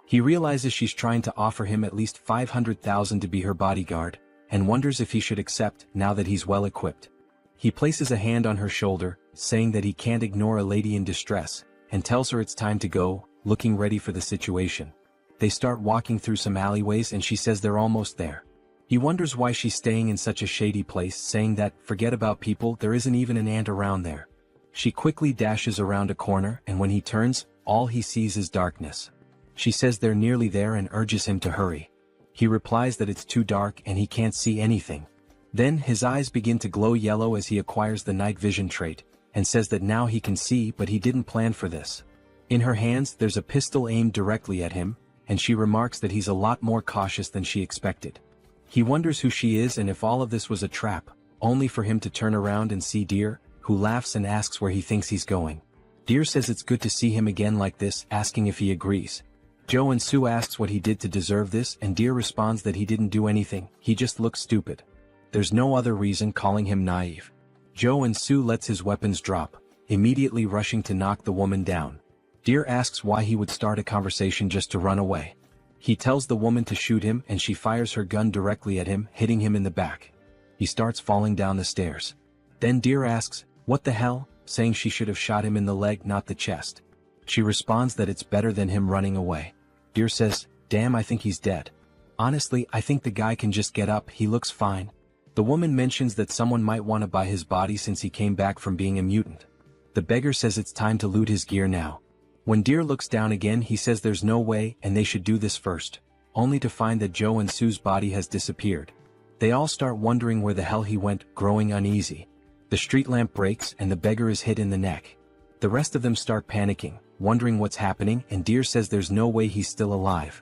He realizes she's trying to offer him at least 500,000 to be her bodyguard, and wonders if he should accept now that he's well equipped. He places a hand on her shoulder, saying that he can't ignore a lady in distress, and tells her it's time to go, looking ready for the situation. They start walking through some alleyways and she says they're almost there. He wonders why she's staying in such a shady place, saying that, forget about people, there isn't even an ant around there. She quickly dashes around a corner and when he turns, all he sees is darkness. She says they're nearly there and urges him to hurry. He replies that it's too dark and he can't see anything. Then his eyes begin to glow yellow as he acquires the night vision trait, and says that now he can see but he didn't plan for this. In her hands there's a pistol aimed directly at him, and she remarks that he's a lot more cautious than she expected. He wonders who she is and if all of this was a trap, only for him to turn around and see Deer, who laughs and asks where he thinks he's going. Deer says it's good to see him again like this, asking if he agrees. Joonsoo asks what he did to deserve this and Deer responds that he didn't do anything, he just looks stupid. There's no other reason, calling him naive. Joonsoo lets his weapons drop, immediately rushing to knock the woman down. Deer asks why he would start a conversation just to run away. He tells the woman to shoot him and she fires her gun directly at him, hitting him in the back. He starts falling down the stairs. Then Deer asks, "What the hell?" saying she should have shot him in the leg, not the chest. She responds that it's better than him running away. Deer says, "Damn, I think he's dead. Honestly, I think the guy can just get up, he looks fine." The woman mentions that someone might want to buy his body since he came back from being a mutant. The beggar says it's time to loot his gear now. When Deer looks down again he says there's no way and they should do this first, only to find that Joonsoo's body has disappeared. They all start wondering where the hell he went, growing uneasy. The street lamp breaks and the beggar is hit in the neck. The rest of them start panicking, wondering what's happening, and Deer says there's no way he's still alive.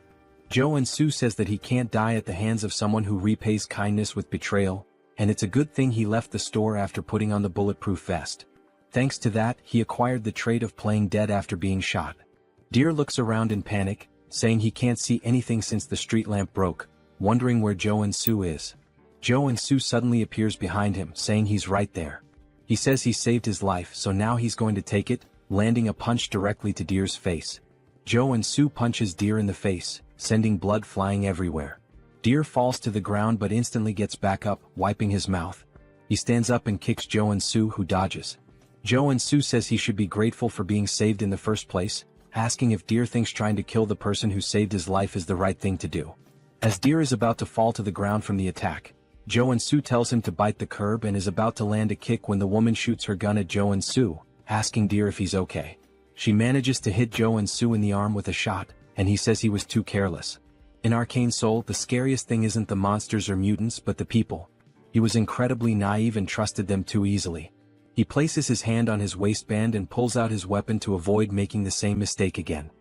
Joonsoo says that he can't die at the hands of someone who repays kindness with betrayal, and it's a good thing he left the store after putting on the bulletproof vest. Thanks to that, he acquired the trait of playing dead after being shot. Deer looks around in panic, saying he can't see anything since the street lamp broke, wondering where Joonsoo is. Joonsoo suddenly appears behind him, saying he's right there. He says he saved his life, so now he's going to take it, landing a punch directly to Deer's face. Joonsoo punches Deer in the face, sending blood flying everywhere. Deer falls to the ground but instantly gets back up, wiping his mouth. He stands up and kicks Joonsoo, who dodges. Joonsoo says he should be grateful for being saved in the first place, asking if Deer thinks trying to kill the person who saved his life is the right thing to do. As Deer is about to fall to the ground from the attack, Joonsoo tells him to bite the curb and is about to land a kick when the woman shoots her gun at Joonsoo, asking Deer if he's okay. She manages to hit Joonsoo in the arm with a shot, and he says he was too careless. In Arcane Seoul, the scariest thing isn't the monsters or mutants but the people. He was incredibly naive and trusted them too easily. He places his hand on his waistband and pulls out his weapon to avoid making the same mistake again.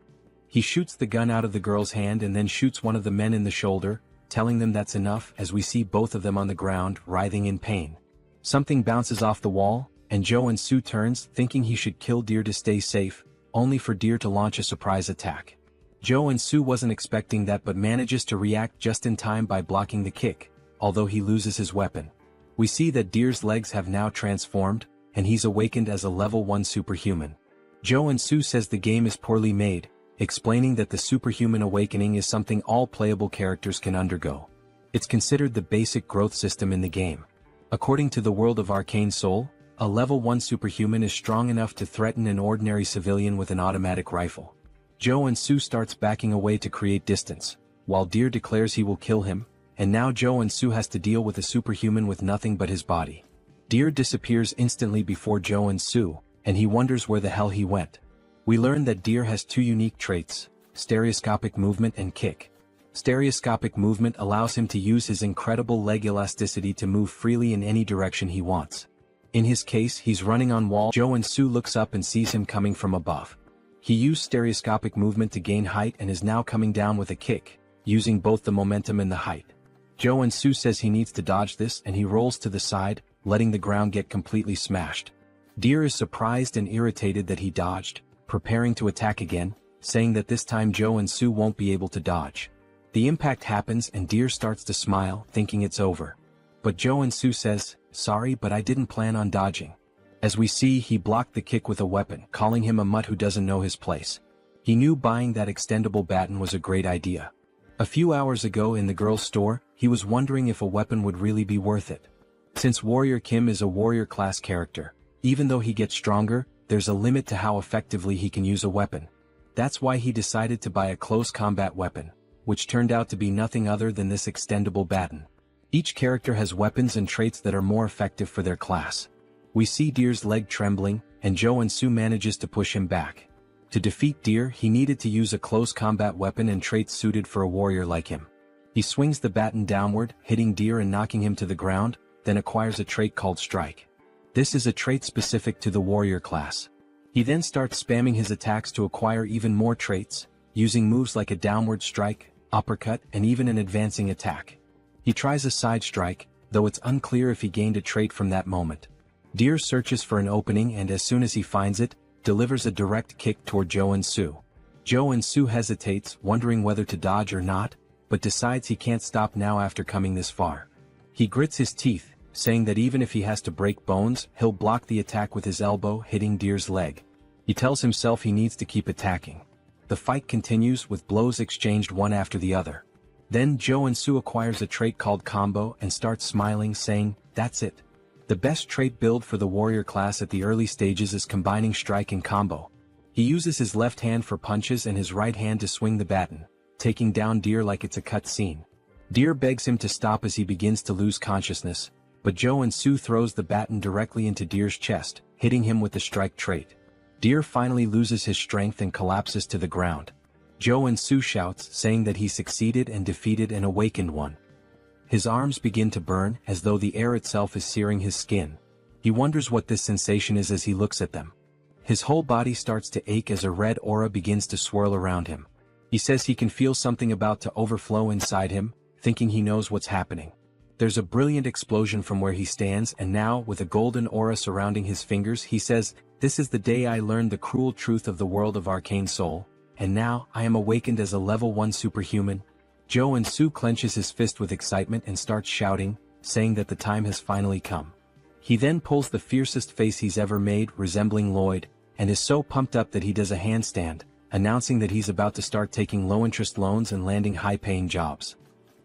He shoots the gun out of the girl's hand and then shoots one of the men in the shoulder, telling them that's enough, as we see both of them on the ground, writhing in pain. Something bounces off the wall, and Joonsoo turns, thinking he should kill Deer to stay safe, only for Deer to launch a surprise attack. Joonsoo wasn't expecting that but manages to react just in time by blocking the kick, although he loses his weapon. We see that Deer's legs have now transformed, and he's awakened as a level 1 superhuman. Joonsoo says the game is poorly made, explaining that the superhuman awakening is something all playable characters can undergo. It's considered the basic growth system in the game. According to the world of Arcane Seoul, a level 1 superhuman is strong enough to threaten an ordinary civilian with an automatic rifle. Joonsoo starts backing away to create distance, while Deer declares he will kill him, and now Joonsoo has to deal with a superhuman with nothing but his body. Deer disappears instantly before Joonsoo, and he wonders where the hell he went. We learn that Deer has 2 unique traits, stereoscopic movement and kick. Stereoscopic movement allows him to use his incredible leg elasticity to move freely in any direction he wants. In his case, he's running on wall. Joonsoo looks up and sees him coming from above. He used stereoscopic movement to gain height and is now coming down with a kick, using both the momentum and the height. Joonsoo says he needs to dodge this and he rolls to the side, letting the ground get completely smashed. Deer is surprised and irritated that he dodged, preparing to attack again, saying that this time Joonsoo won't be able to dodge. The impact happens and Deer starts to smile, thinking it's over. But Joonsoo says, "Sorry, but I didn't plan on dodging." As we see, he blocked the kick with a weapon, calling him a mutt who doesn't know his place. He knew buying that extendable baton was a great idea. A few hours ago in the girl's store, he was wondering if a weapon would really be worth it. Since Warrior Kimâ is a warrior class character, even though he gets stronger, there's a limit to how effectively he can use a weapon. That's why he decided to buy a close combat weapon, which turned out to be nothing other than this extendable baton. Each character has weapons and traits that are more effective for their class. We see Deer's leg trembling, and Joonsoo manages to push him back. To defeat Deer, he needed to use a close combat weapon and traits suited for a warrior like him. He swings the baton downward, hitting Deer and knocking him to the ground, then acquires a trait called Strike. This is a trait specific to the warrior class. He then starts spamming his attacks to acquire even more traits, using moves like a downward strike, uppercut, and even an advancing attack. He tries a side strike, though it's unclear if he gained a trait from that moment. Deer searches for an opening and as soon as he finds it, delivers a direct kick toward Joonsoo. Joonsoo hesitates, wondering whether to dodge or not, but decides he can't stop now after coming this far. He grits his teeth, saying that even if he has to break bones, he'll block the attack with his elbow, hitting Deer's leg. He tells himself he needs to keep attacking. The fight continues with blows exchanged one after the other. Then Joonsoo acquires a trait called Combo and starts smiling, saying, "That's it. The best trait build for the warrior class at the early stages is combining strike and combo." He uses his left hand for punches and his right hand to swing the baton, taking down Deer like it's a cut scene. Deer begs him to stop as he begins to lose consciousness, but Joonsoo throws the baton directly into Deer's chest, hitting him with the strike trait. Deer finally loses his strength and collapses to the ground. Joonsoo shouts, saying that he succeeded and defeated an awakened one. His arms begin to burn, as though the air itself is searing his skin. He wonders what this sensation is as he looks at them. His whole body starts to ache as a red aura begins to swirl around him. He says he can feel something about to overflow inside him, thinking he knows what's happening. There's a brilliant explosion from where he stands and now, with a golden aura surrounding his fingers, he says, "This is the day I learned the cruel truth of the world of Arcane Seoul, and now I am awakened as a level 1 superhuman." Joonsoo clenches his fist with excitement and starts shouting, saying that the time has finally come. He then pulls the fiercest face he's ever made, resembling Lloyd, and is so pumped up that he does a handstand, announcing that he's about to start taking low-interest loans and landing high-paying jobs.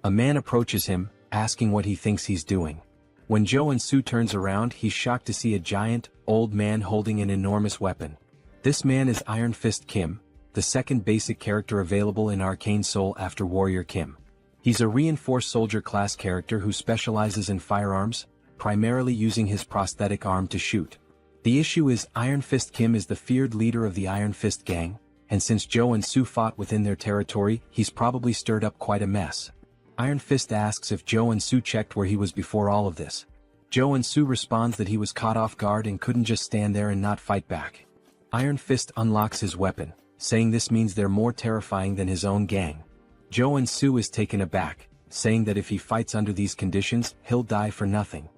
A man approaches him, asking what he thinks he's doing. When Joonsoo turns around, he's shocked to see a giant, old man holding an enormous weapon. This man is Iron Fist Kim, the second basic character available in Arcane Seoul after Warrior Kimâ. He's a reinforced soldier class character who specializes in firearms, primarily using his prosthetic arm to shoot. The issue is Iron Fist Kim is the feared leader of the Iron Fist gang, and since Joonsoo fought within their territory, he's probably stirred up quite a mess. Iron Fist asks if Joonsoo checked where he was before all of this. Joonsoo responds that he was caught off guard and couldn't just stand there and not fight back. Iron Fist unlocks his weapon, saying this means they're more terrifying than his own gang. Joonsoo is taken aback, saying that if he fights under these conditions, he'll die for nothing.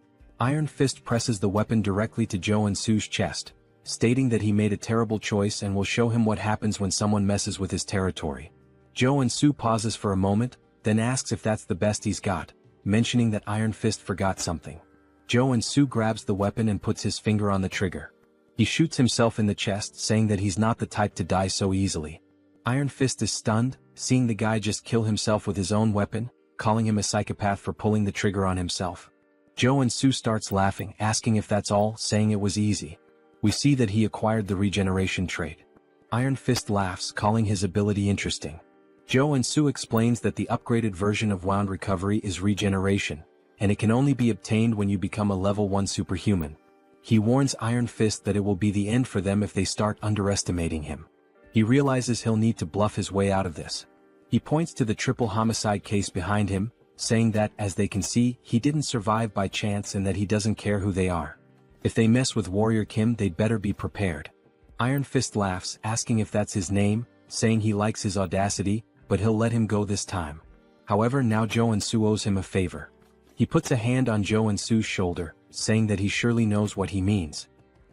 Iron Fist presses the weapon directly to Joonsoo's chest, stating that he made a terrible choice and will show him what happens when someone messes with his territory. Joonsoo pauses for a moment, then asks if that's the best he's got, mentioning that Iron Fist forgot something. Joonsoo grabs the weapon and puts his finger on the trigger. He shoots himself in the chest, saying that he's not the type to die so easily. Iron Fist is stunned, seeing the guy just kill himself with his own weapon, calling him a psychopath for pulling the trigger on himself. Joonsoo starts laughing, asking if that's all, saying it was easy. We see that he acquired the regeneration trait. Iron Fist laughs, calling his ability interesting. Joonsoo explains that the upgraded version of Wound Recovery is regeneration, and it can only be obtained when you become a level 1 superhuman. He warns Iron Fist that it will be the end for them if they start underestimating him. He realizes he'll need to bluff his way out of this. He points to the triple homicide case behind him, saying that, as they can see, he didn't survive by chance and that he doesn't care who they are. If they mess with Warrior Kim, they'd better be prepared. Iron Fist laughs, asking if that's his name, saying he likes his audacity, but he'll let him go this time. However, now Joonsoo owes him a favor. He puts a hand on Joonsoo's shoulder, saying that he surely knows what he means.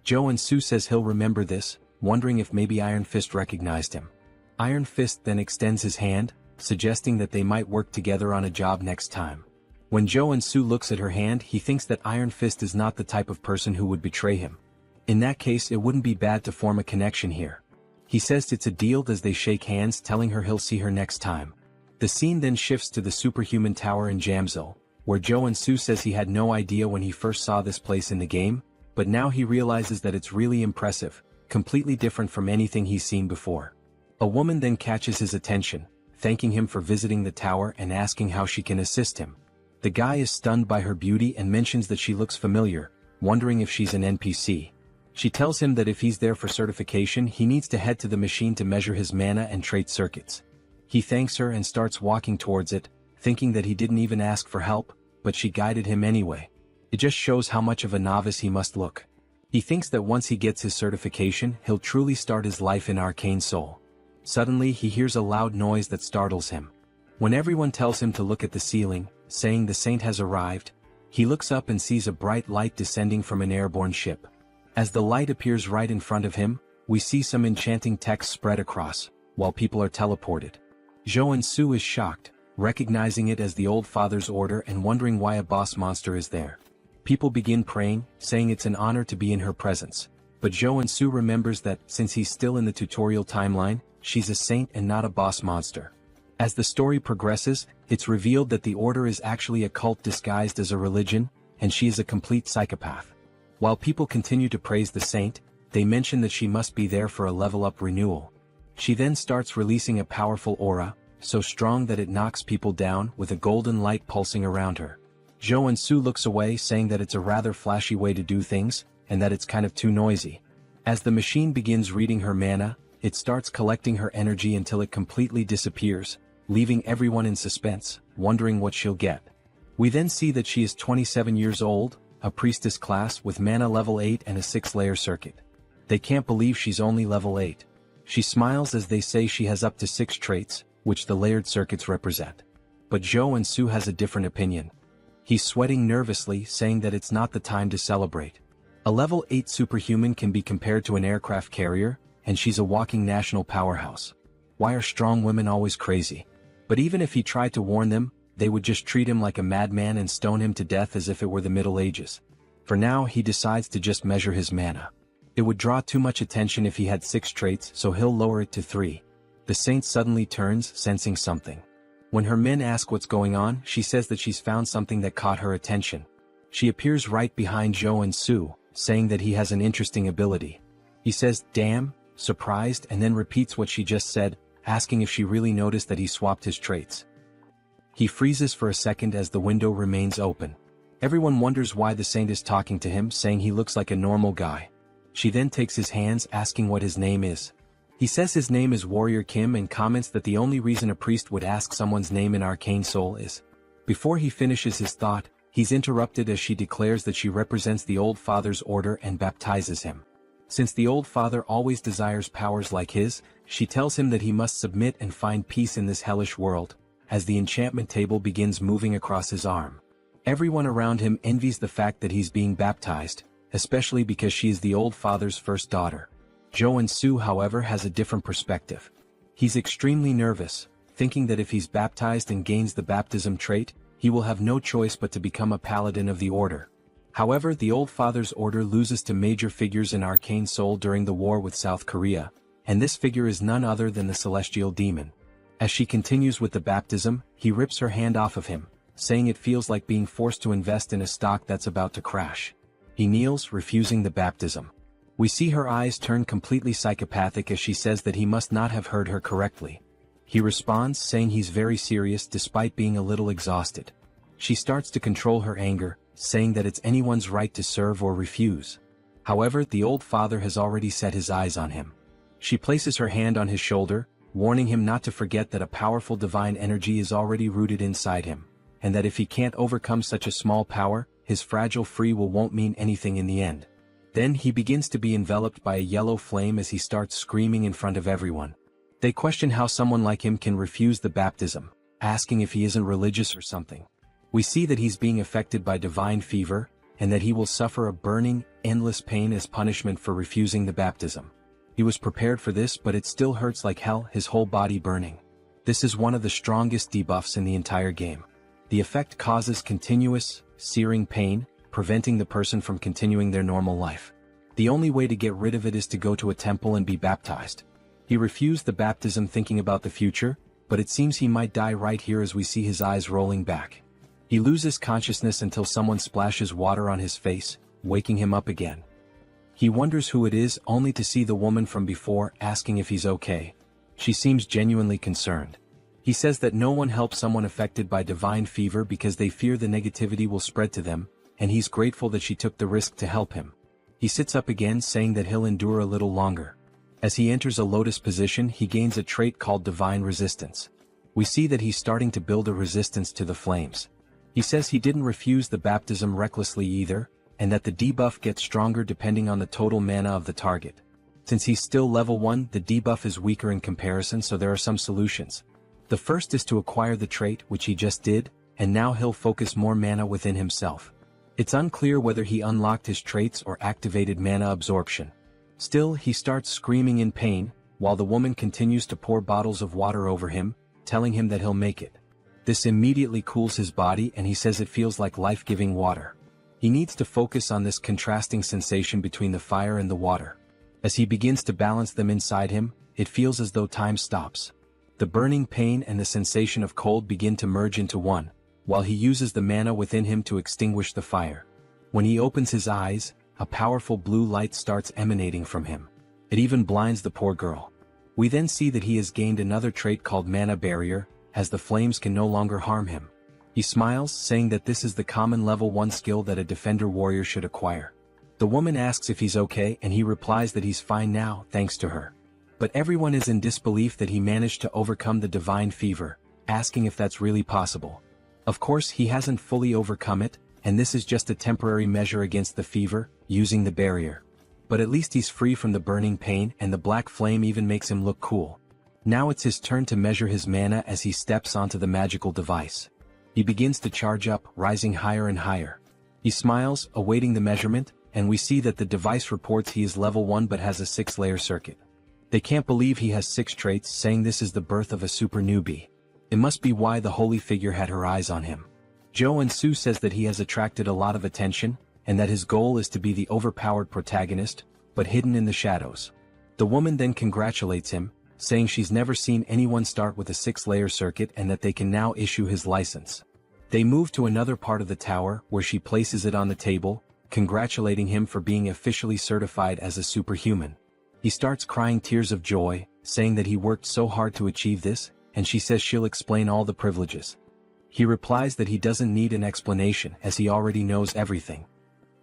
Joonsoo says he'll remember this, wondering if maybe Iron Fist recognized him. Iron Fist then extends his hand, suggesting that they might work together on a job next time. When Joonsoo looks at her hand, he thinks that Iron Fist is not the type of person who would betray him. In that case, it wouldn't be bad to form a connection here. He says it's a deal as they shake hands, telling her he'll see her next time. The scene then shifts to the superhuman tower in Jamsil, where Joonsoo says he had no idea when he first saw this place in the game, but now he realizes that it's really impressive, completely different from anything he's seen before. A woman then catches his attention, thanking him for visiting the tower and asking how she can assist him. The guy is stunned by her beauty and mentions that she looks familiar, wondering if she's an NPC. She tells him that if he's there for certification, he needs to head to the machine to measure his mana and trait circuits. He thanks her and starts walking towards it, thinking that he didn't even ask for help, but she guided him anyway. It just shows how much of a novice he must look. He thinks that once he gets his certification, he'll truly start his life in Arcane Seoul. Suddenly he hears a loud noise that startles him. When everyone tells him to look at the ceiling, saying the saint has arrived, he looks up and sees a bright light descending from an airborne ship. As the light appears right in front of him, we see some enchanting text spread across, while people are teleported. Joonsoo is shocked, recognizing it as the old father's order and wondering why a boss monster is there. People begin praying, saying it's an honor to be in her presence, but Joonsoo remembers that, since he's still in the tutorial timeline, she's a saint and not a boss monster. As the story progresses, it's revealed that the order is actually a cult disguised as a religion, and she is a complete psychopath. While people continue to praise the saint, they mention that she must be there for a level-up renewal. She then starts releasing a powerful aura, so strong that it knocks people down, with a golden light pulsing around her. Joonsoo looks away, saying that it's a rather flashy way to do things, and that it's kind of too noisy. As the machine begins reading her mana, it starts collecting her energy until it completely disappears, leaving everyone in suspense, wondering what she'll get. We then see that she is 27 years old, a priestess class with mana level 8 and a 6-layer circuit. They can't believe she's only level 8. She smiles as they say she has up to 6 traits, which the layered circuits represent. But Joonsoo has a different opinion. He's sweating nervously, saying that it's not the time to celebrate. A level 8 superhuman can be compared to an aircraft carrier, and she's a walking national powerhouse. Why are strong women always crazy? But even if he tried to warn them, they would just treat him like a madman and stone him to death as if it were the Middle Ages. For now, he decides to just measure his mana. It would draw too much attention if he had 6 traits, so he'll lower it to 3. The saint suddenly turns, sensing something. When her men ask what's going on, she says that she's found something that caught her attention. She appears right behind Joonsoo, saying that he has an interesting ability. He says, "Damn," surprised, and then repeats what she just said, asking if she really noticed that he swapped his traits. He freezes for a second as the window remains open. Everyone wonders why the saint is talking to him, saying he looks like a normal guy. She then takes his hands, asking what his name is. He says his name is Warrior Kimâ and comments that the only reason a priest would ask someone's name in Arcane Seoul is. Before he finishes his thought, he's interrupted as she declares that she represents the Old Father's order and baptizes him. Since the Old Father always desires powers like his, she tells him that he must submit and find peace in this hellish world, as the enchantment table begins moving across his arm. Everyone around him envies the fact that he's being baptized, especially because she is the Old Father's first daughter. Joonsoo, however, has a different perspective. He's extremely nervous, thinking that if he's baptized and gains the baptism trait, he will have no choice but to become a paladin of the order. However, the Old Father's order loses to major figures in Arcane Seoul during the war with South Korea, and this figure is none other than the Celestial Demon. As she continues with the baptism, he rips her hand off of him, saying it feels like being forced to invest in a stock that's about to crash. He kneels, refusing the baptism. We see her eyes turn completely psychopathic as she says that he must not have heard her correctly. He responds, saying he's very serious despite being a little exhausted. She starts to control her anger, saying that it's anyone's right to serve or refuse. However, the Old Father has already set his eyes on him. She places her hand on his shoulder, warning him not to forget that a powerful divine energy is already rooted inside him, and that if he can't overcome such a small power, his fragile free will won't mean anything in the end. Then he begins to be enveloped by a yellow flame as he starts screaming in front of everyone. They question how someone like him can refuse the baptism, asking if he isn't religious or something. We see that he's being affected by divine fever, and that he will suffer a burning, endless pain as punishment for refusing the baptism. He was prepared for this, but it still hurts like hell, his whole body burning. This is one of the strongest debuffs in the entire game. The effect causes continuous, searing pain, preventing the person from continuing their normal life. The only way to get rid of it is to go to a temple and be baptized. He refused the baptism thinking about the future, but it seems he might die right here as we see his eyes rolling back. He loses consciousness until someone splashes water on his face, waking him up again. He wonders who it is, only to see the woman from before asking if he's okay. She seems genuinely concerned. He says that no one helps someone affected by divine fever because they fear the negativity will spread to them, and he's grateful that she took the risk to help him. He sits up again, saying that he'll endure a little longer. As he enters a lotus position, he gains a trait called divine resistance. We see that he's starting to build a resistance to the flames. He says he didn't refuse the baptism recklessly either, and that the debuff gets stronger depending on the total mana of the target. Since he's still level 1, the debuff is weaker in comparison, so there are some solutions. The first is to acquire the trait, which he just did, and now he'll focus more mana within himself. It's unclear whether he unlocked his traits or activated mana absorption. Still, he starts screaming in pain, while the woman continues to pour bottles of water over him, telling him that he'll make it. This immediately cools his body, and he says it feels like life-giving water. He needs to focus on this contrasting sensation between the fire and the water. As he begins to balance them inside him, it feels as though time stops. The burning pain and the sensation of cold begin to merge into one, while he uses the mana within him to extinguish the fire. When he opens his eyes, a powerful blue light starts emanating from him. It even blinds the poor girl. We then see that he has gained another trait called Mana Barrier, as the flames can no longer harm him. He smiles, saying that this is the common level 1 skill that a defender warrior should acquire. The woman asks if he's okay, and he replies that he's fine now, thanks to her. But everyone is in disbelief that he managed to overcome the divine fever, asking if that's really possible. Of course, he hasn't fully overcome it, and this is just a temporary measure against the fever, using the barrier. But at least he's free from the burning pain, and the black flame even makes him look cool. Now it's his turn to measure his mana as he steps onto the magical device. He begins to charge up, rising higher and higher. He smiles, awaiting the measurement, and we see that the device reports he is level 1 but has a 6-layer circuit. They can't believe he has 6 traits, saying this is the birth of a super newbie. It must be why the holy figure had her eyes on him. Joonsoo says that he has attracted a lot of attention, and that his goal is to be the overpowered protagonist, but hidden in the shadows. The woman then congratulates him, saying she's never seen anyone start with a 6-layer circuit and that they can now issue his license. They move to another part of the tower, where she places it on the table, congratulating him for being officially certified as a superhuman. He starts crying tears of joy, saying that he worked so hard to achieve this, and she says she'll explain all the privileges. He replies that he doesn't need an explanation as he already knows everything.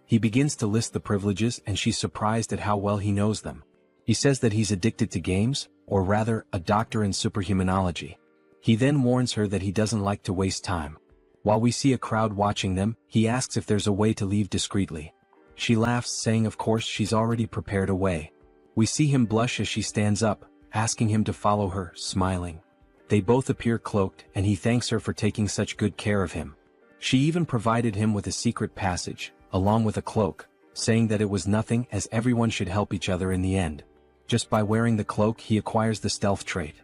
He begins to list the privileges, and she's surprised at how well he knows them. He says that he's addicted to games, or rather, a doctor in superhumanology. He then warns her that he doesn't like to waste time. While we see a crowd watching them, he asks if there's a way to leave discreetly. She laughs, saying of course she's already prepared a way. We see him blush as she stands up, asking him to follow her, smiling. They both appear cloaked, and he thanks her for taking such good care of him. She even provided him with a secret passage, along with a cloak, saying that it was nothing as everyone should help each other in the end. Just by wearing the cloak he acquires the stealth trait.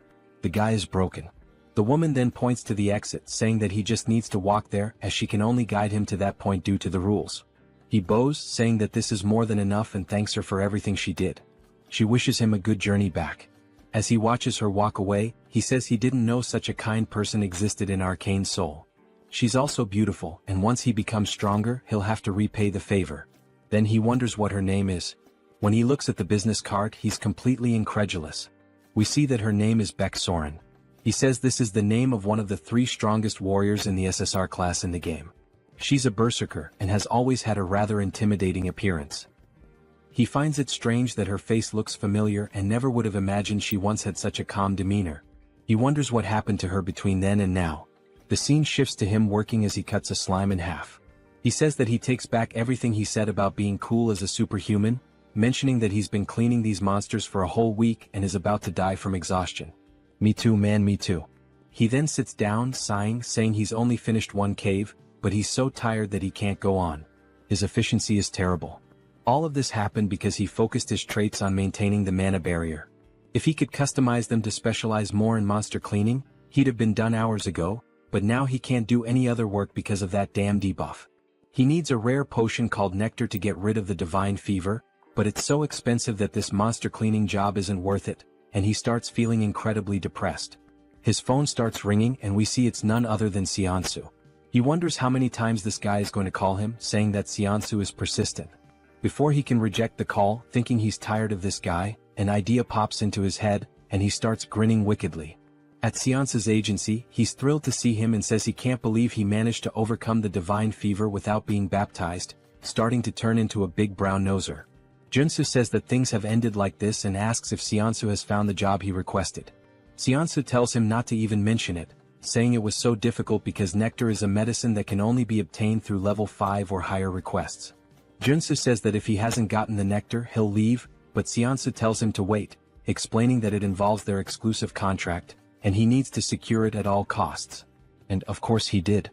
The guy is broken. The woman then points to the exit, saying that he just needs to walk there as she can only guide him to that point due to the rules. He bows, saying that this is more than enough and thanks her for everything she did. She wishes him a good journey back. As he watches her walk away, he says he didn't know such a kind person existed in Arcane Seoul. She's also beautiful, and once he becomes stronger, he'll have to repay the favor. Then he wonders what her name is. When he looks at the business card, he's completely incredulous. We see that her name is Baek Soren. He says this is the name of one of the 3 strongest warriors in the SSR class in the game. She's a berserker and has always had a rather intimidating appearance. He finds it strange that her face looks familiar and never would have imagined she once had such a calm demeanor. He wonders what happened to her between then and now. The scene shifts to him working as he cuts a slime in half. He says that he takes back everything he said about being cool as a superhuman, mentioning that he's been cleaning these monsters for a whole week and is about to die from exhaustion. Me too, man, me too. He then sits down, sighing, saying he's only finished one cave, but he's so tired that he can't go on. His efficiency is terrible. All of this happened because he focused his traits on maintaining the mana barrier. If he could customize them to specialize more in monster cleaning, he'd have been done hours ago, but now he can't do any other work because of that damn debuff. He needs a rare potion called Nectar to get rid of the divine fever, but it's so expensive that this monster cleaning job isn't worth it, and he starts feeling incredibly depressed. His phone starts ringing and we see it's none other than Seonsu. He wonders how many times this guy is going to call him, saying that Seonsu is persistent. Before he can reject the call, thinking he's tired of this guy, an idea pops into his head, and he starts grinning wickedly. At Seonsu's agency, he's thrilled to see him and says he can't believe he managed to overcome the divine fever without being baptized, starting to turn into a big brown noser. Joonsoo says that things have ended like this and asks if Seonsu has found the job he requested. Seonsu tells him not to even mention it, saying it was so difficult because nectar is a medicine that can only be obtained through level 5 or higher requests. Joonsoo says that if he hasn't gotten the nectar, he'll leave, but Seonsu tells him to wait, explaining that it involves their exclusive contract, and he needs to secure it at all costs. And of course he did.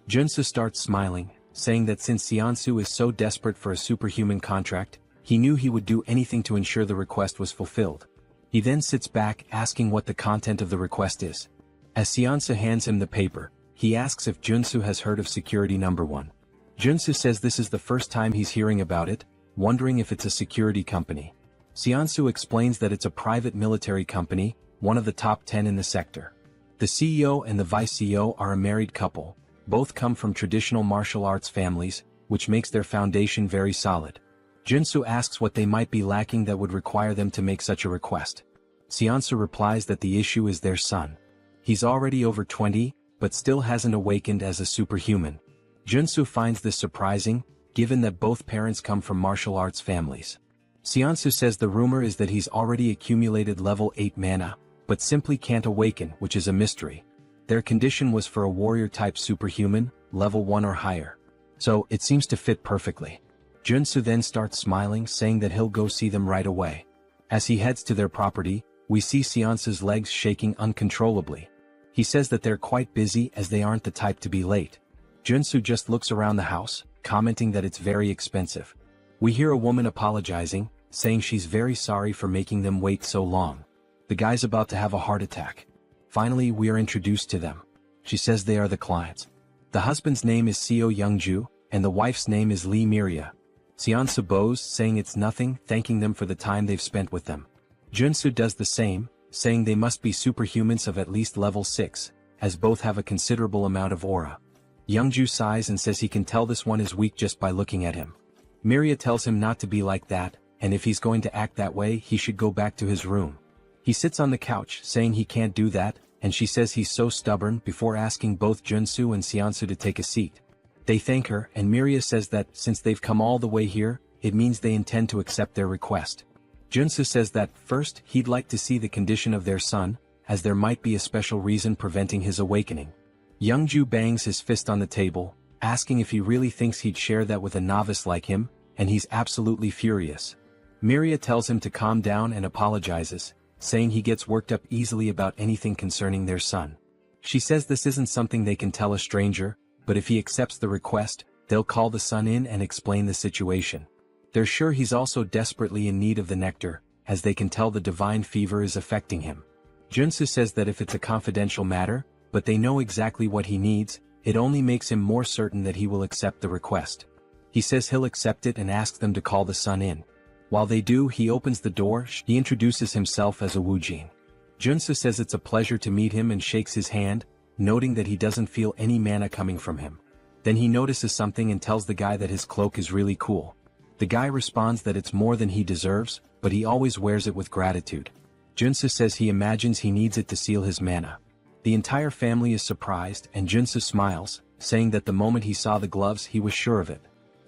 Joonsoo starts smiling, saying that since Seonsu is so desperate for a superhuman contract, he knew he would do anything to ensure the request was fulfilled. He then sits back asking what the content of the request is. As Seonsu hands him the paper, he asks if Joonsoo has heard of Security Number 1. Joonsoo says this is the first time he's hearing about it, wondering if it's a security company. Seonsu explains that it's a private military company, one of the top 10 in the sector. The CEO and the vice CEO are a married couple, both come from traditional martial arts families, which makes their foundation very solid. Joonsoo asks what they might be lacking that would require them to make such a request. Seonsu replies that the issue is their son. He's already over 20, but still hasn't awakened as a superhuman. Joonsoo finds this surprising, given that both parents come from martial arts families. Seonsu says the rumor is that he's already accumulated level 8 mana, but simply can't awaken, which is a mystery. Their condition was for a warrior-type superhuman, level 1 or higher. So, it seems to fit perfectly. Joonsoo then starts smiling, saying that he'll go see them right away. As he heads to their property, we see Seonsu's legs shaking uncontrollably. He says that they're quite busy as they aren't the type to be late. Joonsoo just looks around the house, commenting that it's very expensive. We hear a woman apologizing, saying she's very sorry for making them wait so long. The guy's about to have a heart attack. Finally, we are introduced to them. She says they are the clients. The husband's name is Seo Youngju, and the wife's name is Lee Miria. Seonsu bows, saying it's nothing, thanking them for the time they've spent with them. Joonsoo does the same, saying they must be superhumans of at least level 6, as both have a considerable amount of aura. Youngju sighs and says he can tell this one is weak just by looking at him. Miria tells him not to be like that, and if he's going to act that way he should go back to his room. He sits on the couch, saying he can't do that, and she says he's so stubborn before asking both Joonsoo and Seonsu to take a seat. They thank her, and Miria says that since they've come all the way here, it means they intend to accept their request. Joonsoo says that, first, he'd like to see the condition of their son, as there might be a special reason preventing his awakening. Youngju bangs his fist on the table, asking if he really thinks he'd share that with a novice like him, and he's absolutely furious. Miria tells him to calm down and apologizes, saying he gets worked up easily about anything concerning their son. She says this isn't something they can tell a stranger, but if he accepts the request, they'll call the son in and explain the situation. They're sure he's also desperately in need of the nectar, as they can tell the divine fever is affecting him. Joonsoo says that if it's a confidential matter, but they know exactly what he needs, it only makes him more certain that he will accept the request. He says he'll accept it and asks them to call the son in. While they do, he opens the door. He introduces himself as a Woojin. Joonsoo says it's a pleasure to meet him and shakes his hand, noting that he doesn't feel any mana coming from him. Then he notices something and tells the guy that his cloak is really cool. The guy responds that it's more than he deserves, but he always wears it with gratitude. Joonsoo says he imagines he needs it to seal his mana. The entire family is surprised, and Joonsoo smiles, saying that the moment he saw the gloves he was sure of it.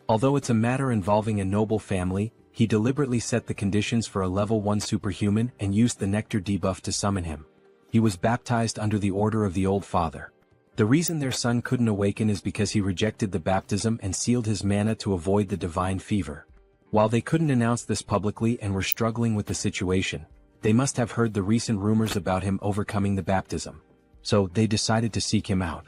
Although it's a matter involving a noble family, he deliberately set the conditions for a level 1 superhuman and used the nectar debuff to summon him. He was baptized under the order of the Old Father. The reason their son couldn't awaken is because he rejected the baptism and sealed his mana to avoid the divine fever. While they couldn't announce this publicly and were struggling with the situation, they must have heard the recent rumors about him overcoming the baptism. So they decided to seek him out.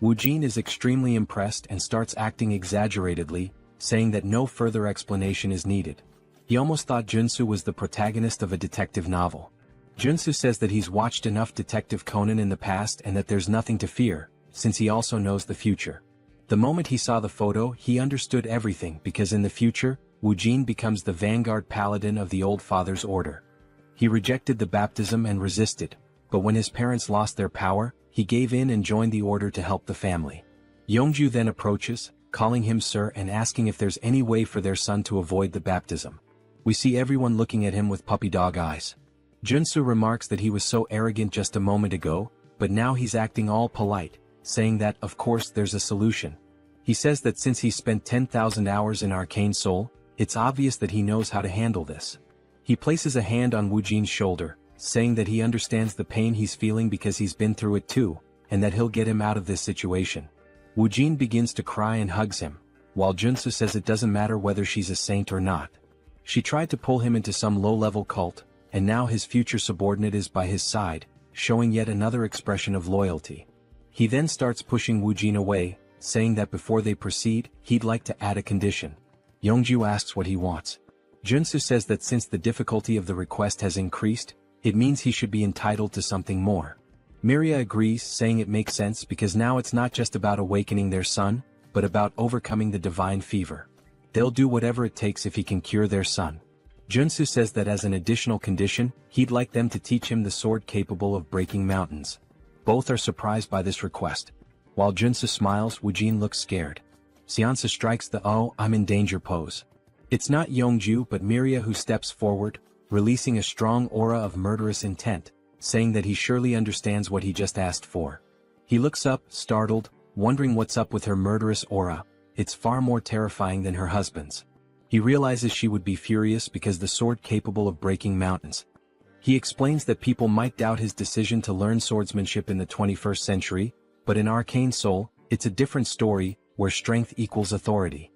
Woojin is extremely impressed and starts acting exaggeratedly, saying that no further explanation is needed. He almost thought Joonsoo was the protagonist of a detective novel. Joonsoo says that he's watched enough Detective Conan in the past and that there's nothing to fear, since he also knows the future. The moment he saw the photo, he understood everything because in the future, Woojin becomes the vanguard paladin of the Old Father's order. He rejected the baptism and resisted, but when his parents lost their power, he gave in and joined the order to help the family. Youngju then approaches, calling him sir and asking if there's any way for their son to avoid the baptism. We see everyone looking at him with puppy dog eyes. Joonsoo remarks that he was so arrogant just a moment ago, but now he's acting all polite, saying that of course there's a solution. He says that since he spent 10,000 hours in Arcane Seoul, it's obvious that he knows how to handle this. He places a hand on Woojin's shoulder, saying that he understands the pain he's feeling because he's been through it too, and that he'll get him out of this situation. Woojin begins to cry and hugs him, while Joonsoo says it doesn't matter whether she's a saint or not. She tried to pull him into some low-level cult, and now his future subordinate is by his side, showing yet another expression of loyalty. He then starts pushing Woojin away, saying that before they proceed, he'd like to add a condition. Youngju asks what he wants. Joonsoo says that since the difficulty of the request has increased, it means he should be entitled to something more. Miria agrees, saying it makes sense because now it's not just about awakening their son, but about overcoming the divine fever. They'll do whatever it takes if he can cure their son. Joonsoo says that as an additional condition, he'd like them to teach him the sword capable of breaking mountains. Both are surprised by this request. While Joonsoo smiles, Woojin looks scared. Seonsa strikes the "oh, I'm in danger" pose. It's not Youngju but Miria who steps forward, releasing a strong aura of murderous intent, saying that he surely understands what he just asked for. He looks up, startled, wondering what's up with her murderous aura. It's far more terrifying than her husband's. He realizes she would be furious because the sword capable of breaking mountains. He explains that people might doubt his decision to learn swordsmanship in the 21st century, but in Arcane Seoul, it's a different story, where strength equals authority.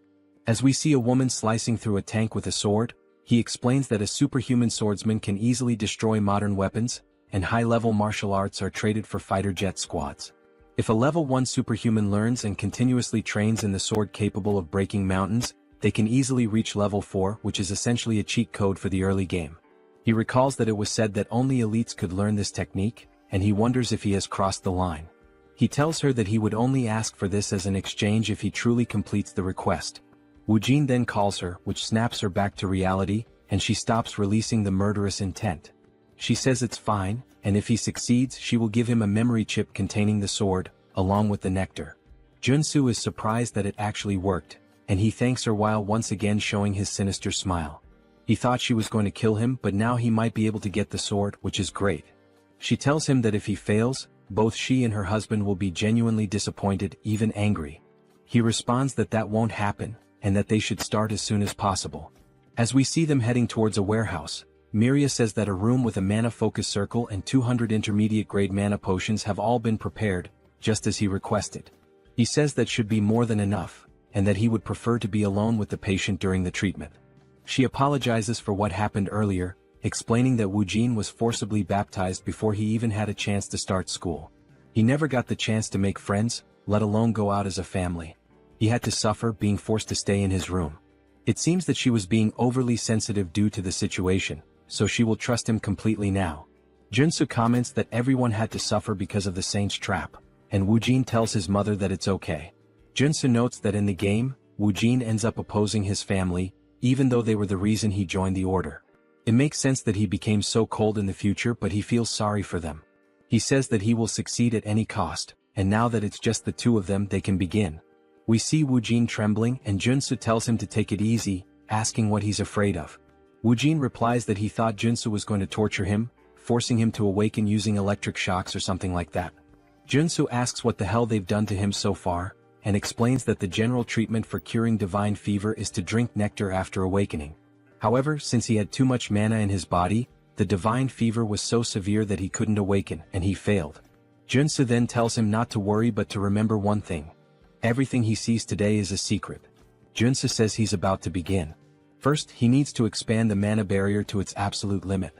As we see a woman slicing through a tank with a sword, he explains that a superhuman swordsman can easily destroy modern weapons, and high-level martial arts are traded for fighter jet squads. If a level 1 superhuman learns and continuously trains in the sword capable of breaking mountains, they can easily reach level 4, which is essentially a cheat code for the early game. He recalls that it was said that only elites could learn this technique, and he wonders if he has crossed the line. He tells her that he would only ask for this as an exchange if he truly completes the request. Woojin then calls her, which snaps her back to reality, and she stops releasing the murderous intent. She says it's fine, and if he succeeds she will give him a memory chip containing the sword, along with the nectar. Joonsoo is surprised that it actually worked, and he thanks her while once again showing his sinister smile. He thought she was going to kill him, but now he might be able to get the sword, which is great. She tells him that if he fails, both she and her husband will be genuinely disappointed, even angry. He responds that that won't happen, and that they should start as soon as possible. As we see them heading towards a warehouse, Miria says that a room with a mana focus circle and 200 intermediate grade mana potions have all been prepared, just as he requested. He says that should be more than enough, and that he would prefer to be alone with the patient during the treatment. She apologizes for what happened earlier, explaining that Woojin was forcibly baptized before he even had a chance to start school. He never got the chance to make friends, let alone go out as a family. He had to suffer being forced to stay in his room. It seems that she was being overly sensitive due to the situation, so she will trust him completely now. Joonsoo comments that everyone had to suffer because of the saint's trap, and Woojin tells his mother that it's okay. Joonsoo notes that in the game, Woojin ends up opposing his family, even though they were the reason he joined the order. It makes sense that he became so cold in the future, but he feels sorry for them. He says that he will succeed at any cost, and now that it's just the two of them they can begin. We see Woojin trembling and Joonsoo tells him to take it easy, asking what he's afraid of. Woojin replies that he thought Joonsoo was going to torture him, forcing him to awaken using electric shocks or something like that. Joonsoo asks what the hell they've done to him so far, and explains that the general treatment for curing divine fever is to drink nectar after awakening. However, since he had too much mana in his body, the divine fever was so severe that he couldn't awaken, and he failed. Joonsoo then tells him not to worry but to remember one thing. Everything he sees today is a secret. Joonsoo says he's about to begin. First, he needs to expand the mana barrier to its absolute limit.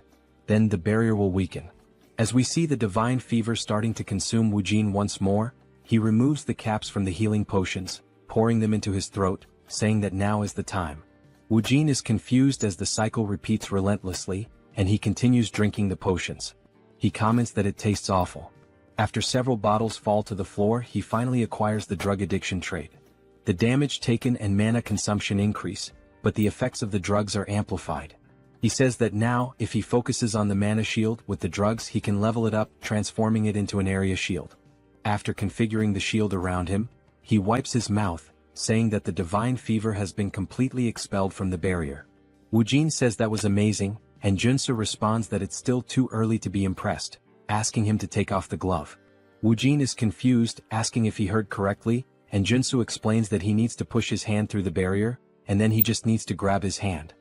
Then the barrier will weaken. As we see the divine fever starting to consume Woojin once more, he removes the caps from the healing potions, pouring them into his throat, saying that now is the time. Woojin is confused as the cycle repeats relentlessly, and he continues drinking the potions. He comments that it tastes awful. After several bottles fall to the floor, he finally acquires the drug addiction trait. The damage taken and mana consumption increase, but the effects of the drugs are amplified. He says that now, if he focuses on the mana shield with the drugs, he can level it up, transforming it into an area shield. After configuring the shield around him, he wipes his mouth, saying that the divine fever has been completely expelled from the barrier. Woojin says that was amazing, and Joonsoo responds that it's still too early to be impressed, asking him to take off the glove. Woojin is confused, asking if he heard correctly, and Joonsoo explains that he needs to push his hand through the barrier, and then he just needs to grab his hand.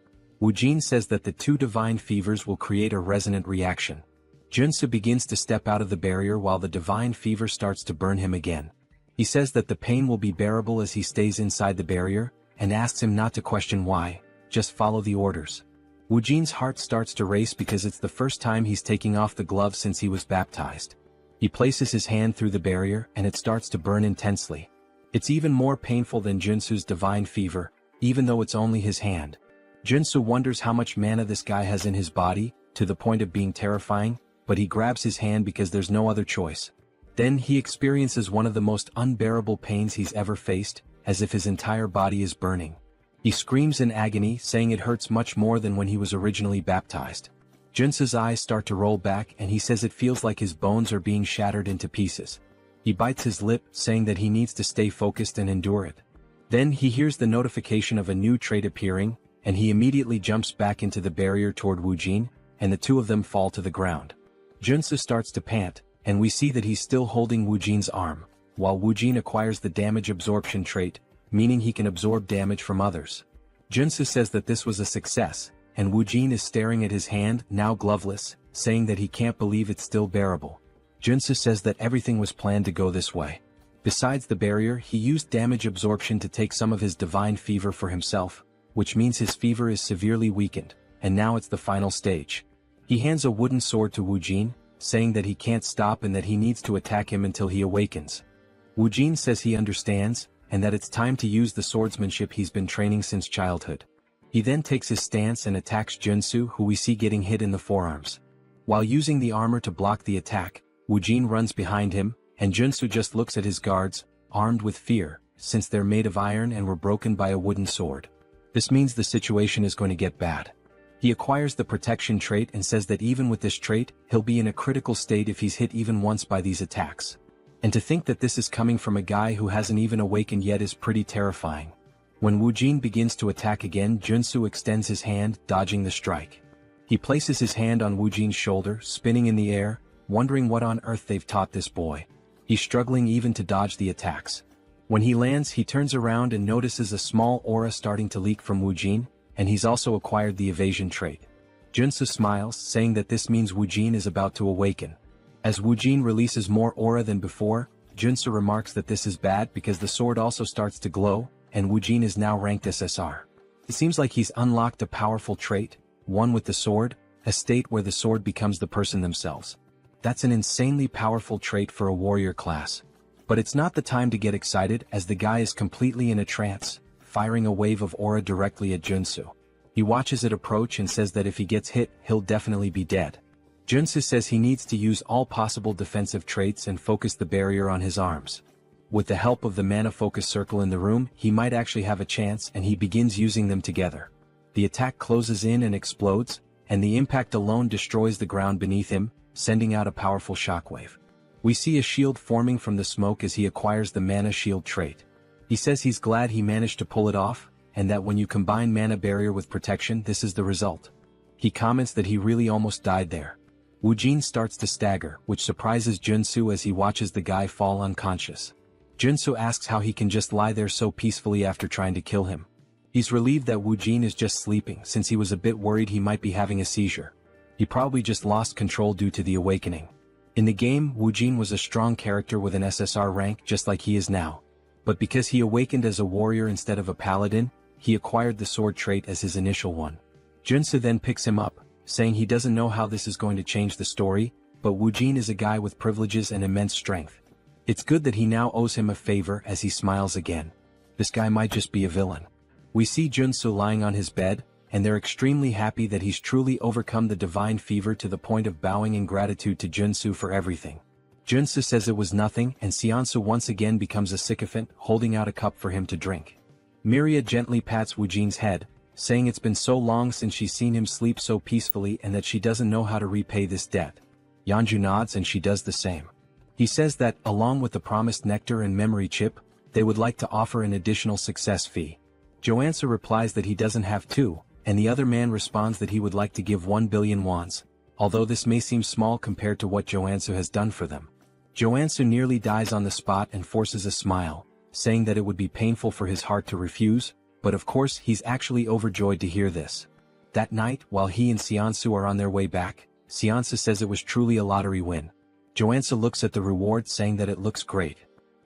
Woojin says that the two divine fevers will create a resonant reaction. Joonsoo begins to step out of the barrier while the divine fever starts to burn him again. He says that the pain will be bearable as he stays inside the barrier, and asks him not to question why, just follow the orders. Woojin's heart starts to race because it's the first time he's taking off the glove since he was baptized. He places his hand through the barrier and it starts to burn intensely. It's even more painful than Joonsoo's divine fever, even though it's only his hand. Joonsoo wonders how much mana this guy has in his body, to the point of being terrifying, but he grabs his hand because there's no other choice. Then he experiences one of the most unbearable pains he's ever faced, as if his entire body is burning. He screams in agony, saying it hurts much more than when he was originally baptized. Joonsoo's eyes start to roll back and he says it feels like his bones are being shattered into pieces. He bites his lip, saying that he needs to stay focused and endure it. Then he hears the notification of a new trait appearing, and he immediately jumps back into the barrier toward Woojin, and the two of them fall to the ground. Joonsoo starts to pant, and we see that he's still holding Woojin's arm, while Woojin acquires the damage absorption trait, meaning he can absorb damage from others. Joonsoo says that this was a success, and Woojin is staring at his hand, now gloveless, saying that he can't believe it's still bearable. Joonsoo says that everything was planned to go this way. Besides the barrier, he used damage absorption to take some of his divine fever for himself, which means his fever is severely weakened, and now it's the final stage. He hands a wooden sword to Woojin, saying that he can't stop and that he needs to attack him until he awakens. Woojin says he understands, and that it's time to use the swordsmanship he's been training since childhood. He then takes his stance and attacks Joonsoo, who we see getting hit in the forearms. While using the armor to block the attack, Woojin runs behind him, and Joonsoo just looks at his guards, armed with fear, since they're made of iron and were broken by a wooden sword. This means the situation is going to get bad. He acquires the protection trait and says that even with this trait, he'll be in a critical state if he's hit even once by these attacks. And to think that this is coming from a guy who hasn't even awakened yet is pretty terrifying. When Woojin begins to attack again, Joonsoo extends his hand, dodging the strike. He places his hand on Woojin's shoulder, spinning in the air, wondering what on earth they've taught this boy. He's struggling even to dodge the attacks. When he lands, he turns around and notices a small aura starting to leak from Woojin, and he's also acquired the evasion trait. Joonsoo smiles, saying that this means Woojin is about to awaken. As Woojin releases more aura than before, Joonsoo remarks that this is bad because the sword also starts to glow, and Woojin is now ranked SSR. It seems like he's unlocked a powerful trait, one with the sword, a state where the sword becomes the person themselves. That's an insanely powerful trait for a warrior class. But it's not the time to get excited, as the guy is completely in a trance, firing a wave of aura directly at Joonsoo. He watches it approach and says that if he gets hit, he'll definitely be dead. Joonsoo says he needs to use all possible defensive traits and focus the barrier on his arms. With the help of the mana focus circle in the room, he might actually have a chance, and he begins using them together. The attack closes in and explodes, and the impact alone destroys the ground beneath him, sending out a powerful shockwave. We see a shield forming from the smoke as he acquires the mana shield trait. He says he's glad he managed to pull it off, and that when you combine mana barrier with protection, this is the result. He comments that he really almost died there. Woojin starts to stagger, which surprises Joonsoo as he watches the guy fall unconscious. Joonsoo asks how he can just lie there so peacefully after trying to kill him. He's relieved that Wu Jin is just sleeping since he was a bit worried he might be having a seizure. He probably just lost control due to the awakening. In the game, Wu Jin was a strong character with an SSR rank just like he is now. But because he awakened as a warrior instead of a paladin, he acquired the sword trait as his initial one. Joonsoo then picks him up, saying he doesn't know how this is going to change the story, but Wu Jin is a guy with privileges and immense strength. It's good that he now owes him a favor as he smiles again. This guy might just be a villain. We see Joonsoo lying on his bed, and they're extremely happy that he's truly overcome the divine fever to the point of bowing in gratitude to Joonsoo for everything. Joonsoo says it was nothing, and Seonsu once again becomes a sycophant, holding out a cup for him to drink. Miria gently pats Wu Jin's head, saying it's been so long since she's seen him sleep so peacefully and that she doesn't know how to repay this debt. Yeonju nods and she does the same. He says that, along with the promised nectar and memory chip, they would like to offer an additional success fee. Joansoo replies that he doesn't have to, and the other man responds that he would like to give 1 billion wons, although this may seem small compared to what Joansoo has done for them. Joansoo nearly dies on the spot and forces a smile, saying that it would be painful for his heart to refuse, but of course he's actually overjoyed to hear this. That night, while he and Seonsu are on their way back, Seonsu says it was truly a lottery win. Joansu looks at the reward saying that it looks great.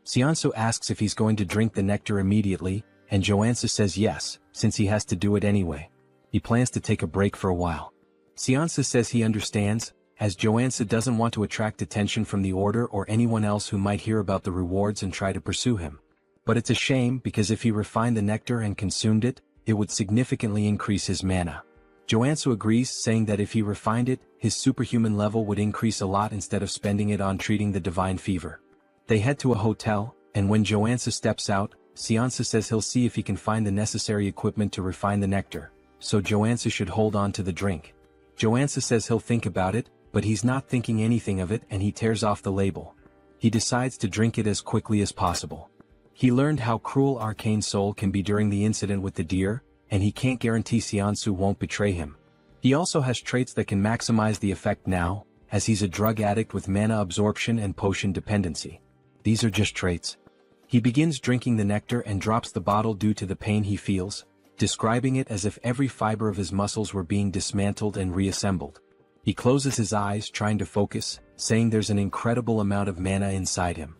Seonsu asks if he's going to drink the nectar immediately, and Joansu says yes, since he has to do it anyway. He plans to take a break for a while. Seonsu says he understands, as Joansu doesn't want to attract attention from the order or anyone else who might hear about the rewards and try to pursue him. But it's a shame because if he refined the nectar and consumed it, it would significantly increase his mana. Joansu agrees, saying that if he refined it, his superhuman level would increase a lot instead of spending it on treating the divine fever. They head to a hotel, and when Joansu steps out, Seonsu says he'll see if he can find the necessary equipment to refine the nectar, so Joansu should hold on to the drink. Joansu says he'll think about it, but he's not thinking anything of it and he tears off the label. He decides to drink it as quickly as possible. He learned how cruel Arcane Seoul can be during the incident with the deer, and he can't guarantee Seonsu won't betray him. He also has traits that can maximize the effect now, as he's a drug addict with mana absorption and potion dependency. These are just traits. He begins drinking the nectar and drops the bottle due to the pain he feels, describing it as if every fiber of his muscles were being dismantled and reassembled. He closes his eyes trying to focus, saying there's an incredible amount of mana inside him.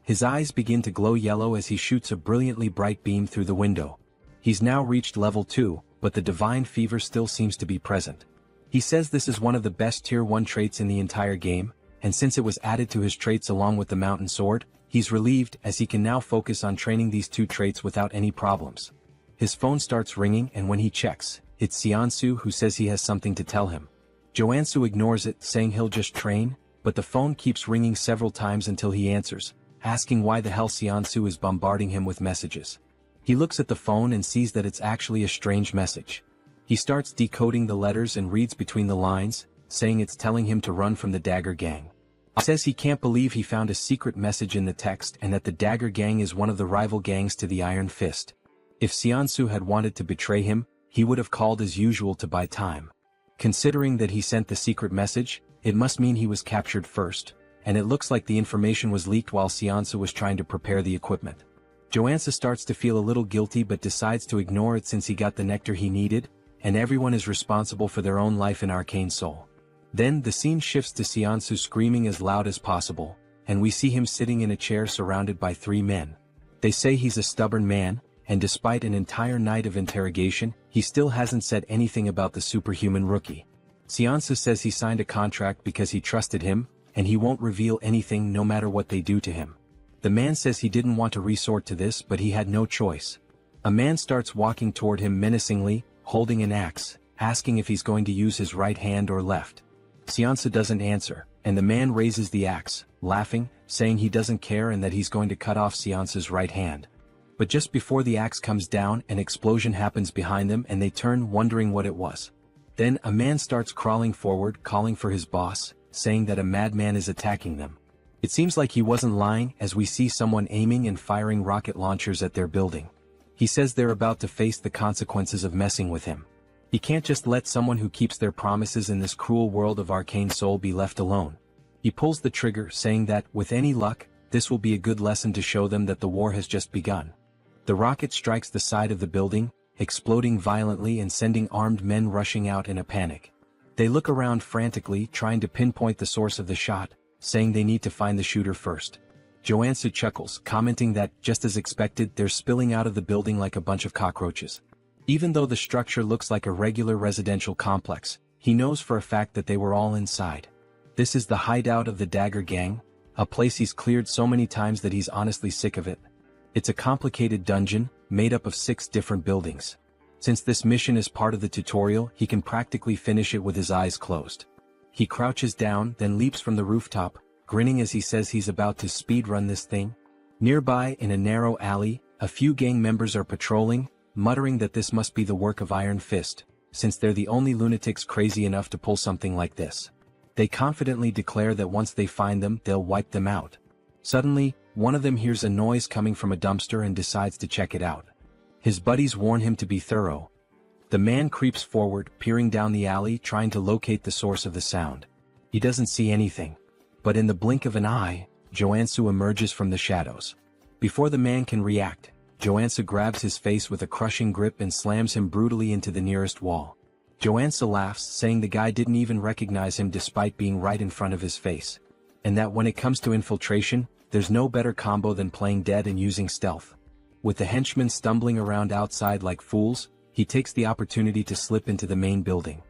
His eyes begin to glow yellow as he shoots a brilliantly bright beam through the window. He's now reached level 2, but the divine fever still seems to be present. He says this is one of the best tier 1 traits in the entire game, and since it was added to his traits along with the mountain sword, he's relieved as he can now focus on training these two traits without any problems. His phone starts ringing and when he checks, it's Seonsu who says he has something to tell him. Joansu ignores it, saying he'll just train, but the phone keeps ringing several times until he answers, asking why the hell Seonsu is bombarding him with messages. He looks at the phone and sees that it's actually a strange message. He starts decoding the letters and reads between the lines, saying it's telling him to run from the Dagger Gang. He says he can't believe he found a secret message in the text and that the Dagger Gang is one of the rival gangs to the Iron Fist. If Seonsu had wanted to betray him, he would have called as usual to buy time. Considering that he sent the secret message, it must mean he was captured first, and it looks like the information was leaked while Seonsu was trying to prepare the equipment. Joansu starts to feel a little guilty but decides to ignore it since he got the nectar he needed, and everyone is responsible for their own life in Arcane Seoul. Then the scene shifts to Seonsu screaming as loud as possible, and we see him sitting in a chair surrounded by 3 men. They say he's a stubborn man, and despite an entire night of interrogation, he still hasn't said anything about the superhuman rookie. Seonsu says he signed a contract because he trusted him, and he won't reveal anything no matter what they do to him. The man says he didn't want to resort to this but he had no choice. A man starts walking toward him menacingly, holding an axe, asking if he's going to use his right hand or left. Seonsu doesn't answer, and the man raises the axe, laughing, saying he doesn't care and that he's going to cut off Seonsu's right hand. But just before the axe comes down, an explosion happens behind them and they turn, wondering what it was. Then a man starts crawling forward, calling for his boss, saying that a madman is attacking them. It seems like he wasn't lying as we see someone aiming and firing rocket launchers at their building. He says they're about to face the consequences of messing with him. He can't just let someone who keeps their promises in this cruel world of Arcane Seoul be left alone. He pulls the trigger, saying that, with any luck, this will be a good lesson to show them that the war has just begun. The rocket strikes the side of the building, exploding violently and sending armed men rushing out in a panic. They look around frantically, trying to pinpoint the source of the shot, saying they need to find the shooter first. Joonsoo chuckles, commenting that, just as expected, they're spilling out of the building like a bunch of cockroaches. Even though the structure looks like a regular residential complex, he knows for a fact that they were all inside. This is the hideout of the Dagger Gang, a place he's cleared so many times that he's honestly sick of it. It's a complicated dungeon, made up of 6 different buildings. Since this mission is part of the tutorial, he can practically finish it with his eyes closed. He crouches down, then leaps from the rooftop, grinning as he says he's about to speedrun this thing. Nearby, in a narrow alley, a few gang members are patrolling, muttering that this must be the work of Iron Fist, since they're the only lunatics crazy enough to pull something like this. They confidently declare that once they find them, they'll wipe them out. Suddenly, one of them hears a noise coming from a dumpster and decides to check it out. His buddies warn him to be thorough. The man creeps forward, peering down the alley, trying to locate the source of the sound. He doesn't see anything. But in the blink of an eye, Joonsoo emerges from the shadows. Before the man can react, Joonsoo grabs his face with a crushing grip and slams him brutally into the nearest wall. Joonsoo laughs, saying the guy didn't even recognize him despite being right in front of his face. And that when it comes to infiltration, there's no better combo than playing dead and using stealth. With the henchmen stumbling around outside like fools, he takes the opportunity to slip into the main building.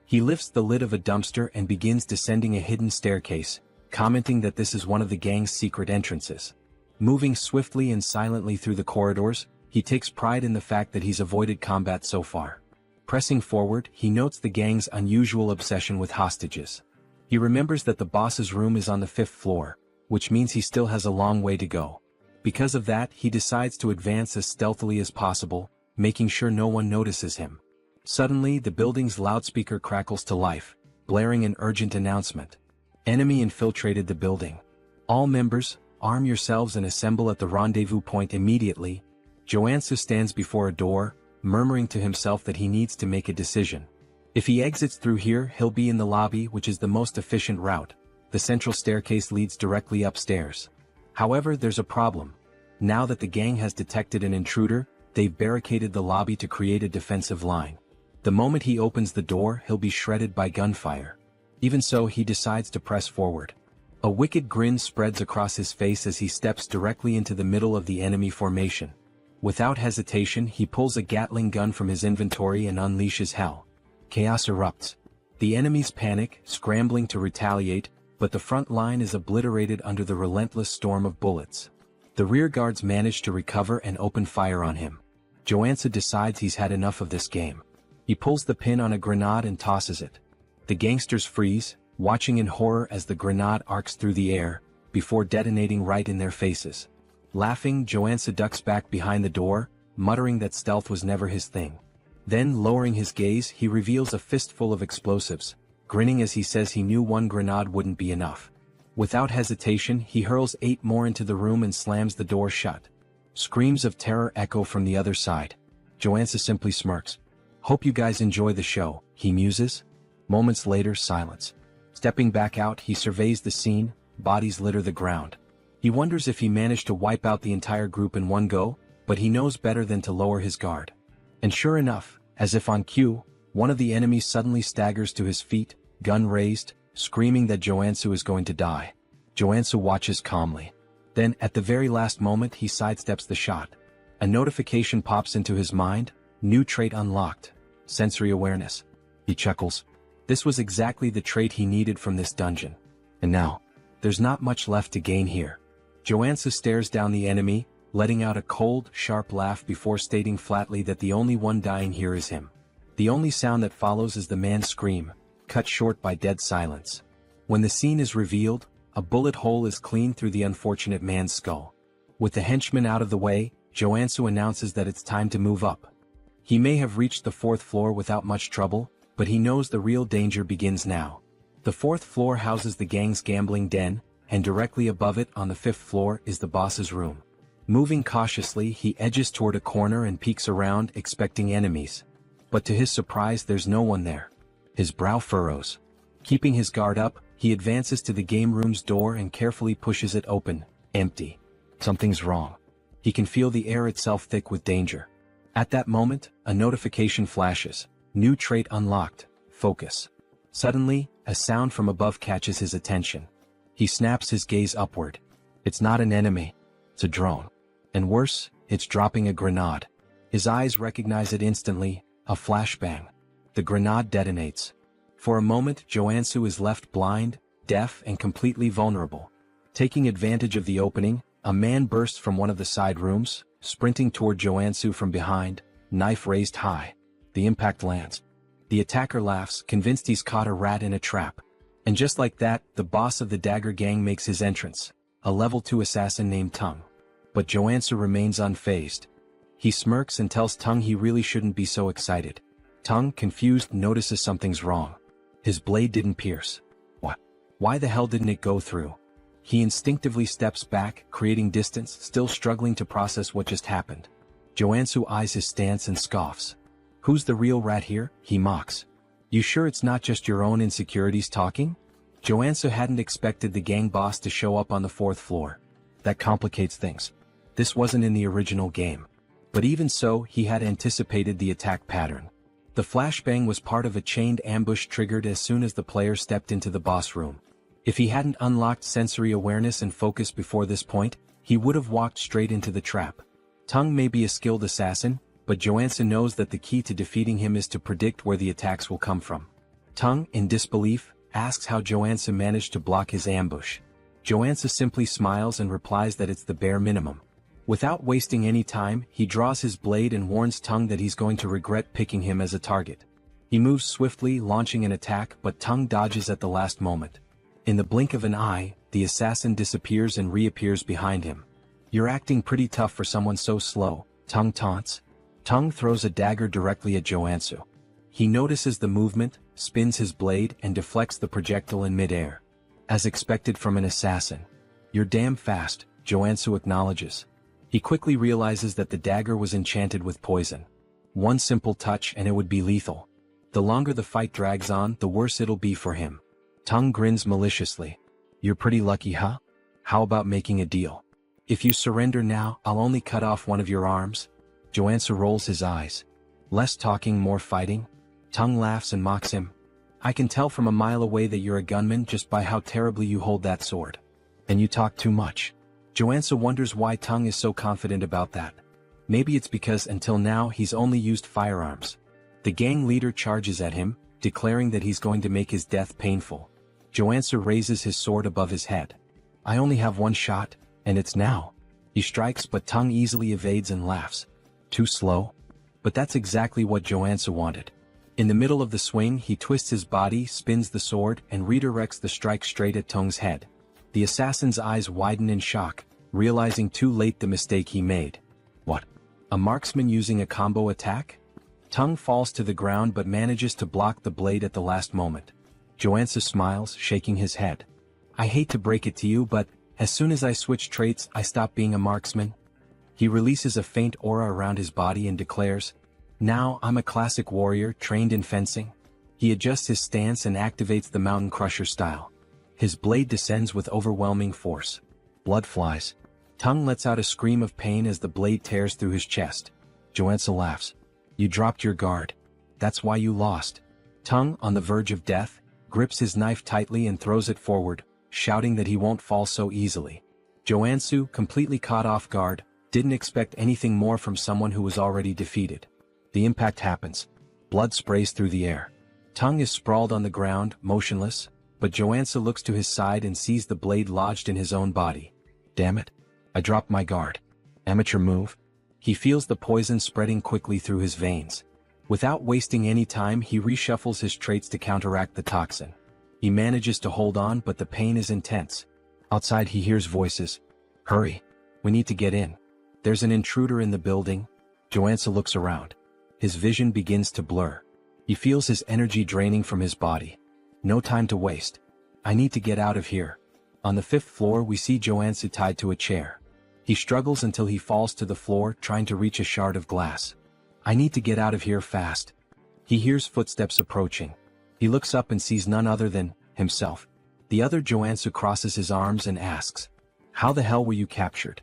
He lifts the lid of a dumpster and begins descending a hidden staircase, commenting that this is one of the gang's secret entrances. Moving swiftly and silently through the corridors, he takes pride in the fact that he's avoided combat so far. Pressing forward, he notes the gang's unusual obsession with hostages. He remembers that the boss's room is on the 5th floor, which means he still has a long way to go. Because of that, he decides to advance as stealthily as possible, making sure no one notices him. Suddenly, the building's loudspeaker crackles to life, blaring an urgent announcement. Enemy infiltrated the building. All members, arm yourselves and assemble at the rendezvous point immediately. Joonsoo stands before a door, murmuring to himself that he needs to make a decision. If he exits through here, he'll be in the lobby, which is the most efficient route. The central staircase leads directly upstairs. However, there's a problem. Now that the gang has detected an intruder, they've barricaded the lobby to create a defensive line. The moment he opens the door, he'll be shredded by gunfire. Even so, he decides to press forward. A wicked grin spreads across his face as he steps directly into the middle of the enemy formation. Without hesitation, he pulls a Gatling gun from his inventory and unleashes hell. Chaos erupts. The enemies panic, scrambling to retaliate, but the front line is obliterated under the relentless storm of bullets. The rear guards manage to recover and open fire on him. Joonsoo decides he's had enough of this game. He pulls the pin on a grenade and tosses it. The gangsters freeze, watching in horror as the grenade arcs through the air, before detonating right in their faces. Laughing, Joonsoo ducks back behind the door, muttering that stealth was never his thing. Then, lowering his gaze, he reveals a fistful of explosives, grinning as he says he knew one grenade wouldn't be enough. Without hesitation, he hurls 8 more into the room and slams the door shut. Screams of terror echo from the other side. Joonsoo simply smirks. "Hope you guys enjoy the show," he muses. Moments later, silence. Stepping back out, he surveys the scene. Bodies litter the ground. He wonders if he managed to wipe out the entire group in one go, but he knows better than to lower his guard. And sure enough, as if on cue, one of the enemies suddenly staggers to his feet, gun raised, screaming that Joonsoo is going to die. Joonsoo watches calmly. Then, at the very last moment, he sidesteps the shot. A notification pops into his mind. New trait unlocked. Sensory awareness. He chuckles. This was exactly the trait he needed from this dungeon. And now, there's not much left to gain here. Joonsoo stares down the enemy, letting out a cold, sharp laugh before stating flatly that the only one dying here is him. The only sound that follows is the man's scream, cut short by dead silence. When the scene is revealed, a bullet hole is clean through the unfortunate man's skull. With the henchman out of the way, Joonsoo announces that it's time to move up. He may have reached the 4th floor without much trouble, but he knows the real danger begins now. The 4th floor houses the gang's gambling den, and directly above it on the 5th floor is the boss's room. Moving cautiously, he edges toward a corner and peeks around, expecting enemies. But to his surprise, there's no one there. His brow furrows. Keeping his guard up, he advances to the game room's door and carefully pushes it open. Empty. Something's wrong. He can feel the air itself thick with danger. At that moment, a notification flashes. New trait unlocked. Focus. Suddenly, a sound from above catches his attention. He snaps his gaze upward. It's not an enemy. It's a drone. And worse, it's dropping a grenade. His eyes recognize it instantly, a flashbang. The grenade detonates. For a moment, Joonsoo is left blind, deaf, and completely vulnerable. Taking advantage of the opening, a man bursts from one of the side rooms, sprinting toward Joonsoo from behind, knife raised high. The impact lands. The attacker laughs, convinced he's caught a rat in a trap. And just like that, the boss of the Dagger Gang makes his entrance, a level 2 assassin named Tung. But Joonsoo remains unfazed. He smirks and tells Tung he really shouldn't be so excited. Tung, confused, notices something's wrong. His blade didn't pierce. What? Why the hell didn't it go through? He instinctively steps back, creating distance, still struggling to process what just happened. Joonsoo eyes his stance and scoffs. Who's the real rat here? He mocks. You sure it's not just your own insecurities talking? Joonsoo hadn't expected the gang boss to show up on the 4th floor. That complicates things. This wasn't in the original game. But even so, he had anticipated the attack pattern. The flashbang was part of a chained ambush triggered as soon as the player stepped into the boss room. If he hadn't unlocked sensory awareness and focus before this point, he would have walked straight into the trap. Tung may be a skilled assassin, but Joonsoo knows that the key to defeating him is to predict where the attacks will come from. Tung, in disbelief, asks how Joonsoo managed to block his ambush. Joonsoo simply smiles and replies that it's the bare minimum. Without wasting any time, he draws his blade and warns Tung that he's going to regret picking him as a target. He moves swiftly, launching an attack, but Tung dodges at the last moment. In the blink of an eye, the assassin disappears and reappears behind him. You're acting pretty tough for someone so slow, Tung taunts. Tung throws a dagger directly at Joonsoo. He notices the movement, spins his blade, and deflects the projectile in midair. As expected from an assassin. You're damn fast, Joonsoo acknowledges. He quickly realizes that the dagger was enchanted with poison. One simple touch and it would be lethal. The longer the fight drags on, the worse it'll be for him. Tung grins maliciously. You're pretty lucky, huh? How about making a deal? If you surrender now, I'll only cut off one of your arms. Joonsoo rolls his eyes. Less talking, more fighting? Tung laughs and mocks him. I can tell from a mile away that you're a gunman just by how terribly you hold that sword. And you talk too much. Joonsoo wonders why Tung is so confident about that. Maybe it's because until now he's only used firearms. The gang leader charges at him, declaring that he's going to make his death painful. Joonsoo raises his sword above his head. I only have one shot, and it's now. He strikes, but Tung easily evades and laughs. Too slow? But that's exactly what Joonsoo wanted. In the middle of the swing, he twists his body, spins the sword, and redirects the strike straight at Tung's head. The assassin's eyes widen in shock, realizing too late the mistake he made. What? A marksman using a combo attack? Tung falls to the ground but manages to block the blade at the last moment. Joonsoo smiles, shaking his head. I hate to break it to you, but as soon as I switch traits, I stop being a marksman. He releases a faint aura around his body and declares, Now I'm a classic warrior trained in fencing. He adjusts his stance and activates the Mountain Crusher style. His blade descends with overwhelming force. Blood flies. Tung lets out a scream of pain as the blade tears through his chest. Joonsoo laughs. You dropped your guard. That's why you lost. Tung, on the verge of death, grips his knife tightly and throws it forward, shouting that he won't fall so easily. Joonsoo, completely caught off guard, didn't expect anything more from someone who was already defeated. The impact happens. Blood sprays through the air. Tung is sprawled on the ground, motionless, but Joonsoo looks to his side and sees the blade lodged in his own body. Damn it. I dropped my guard. Amateur move. He feels the poison spreading quickly through his veins. Without wasting any time, he reshuffles his traits to counteract the toxin. He manages to hold on, but the pain is intense. Outside he hears voices. Hurry. We need to get in. There's an intruder in the building. Joonsoo looks around. His vision begins to blur. He feels his energy draining from his body. No time to waste. I need to get out of here. On the 5th floor we see Joonsoo tied to a chair. He struggles until he falls to the floor, trying to reach a shard of glass. I need to get out of here fast. He hears footsteps approaching. He looks up and sees none other than himself. The other Joonsoo crosses his arms and asks, How the hell were you captured?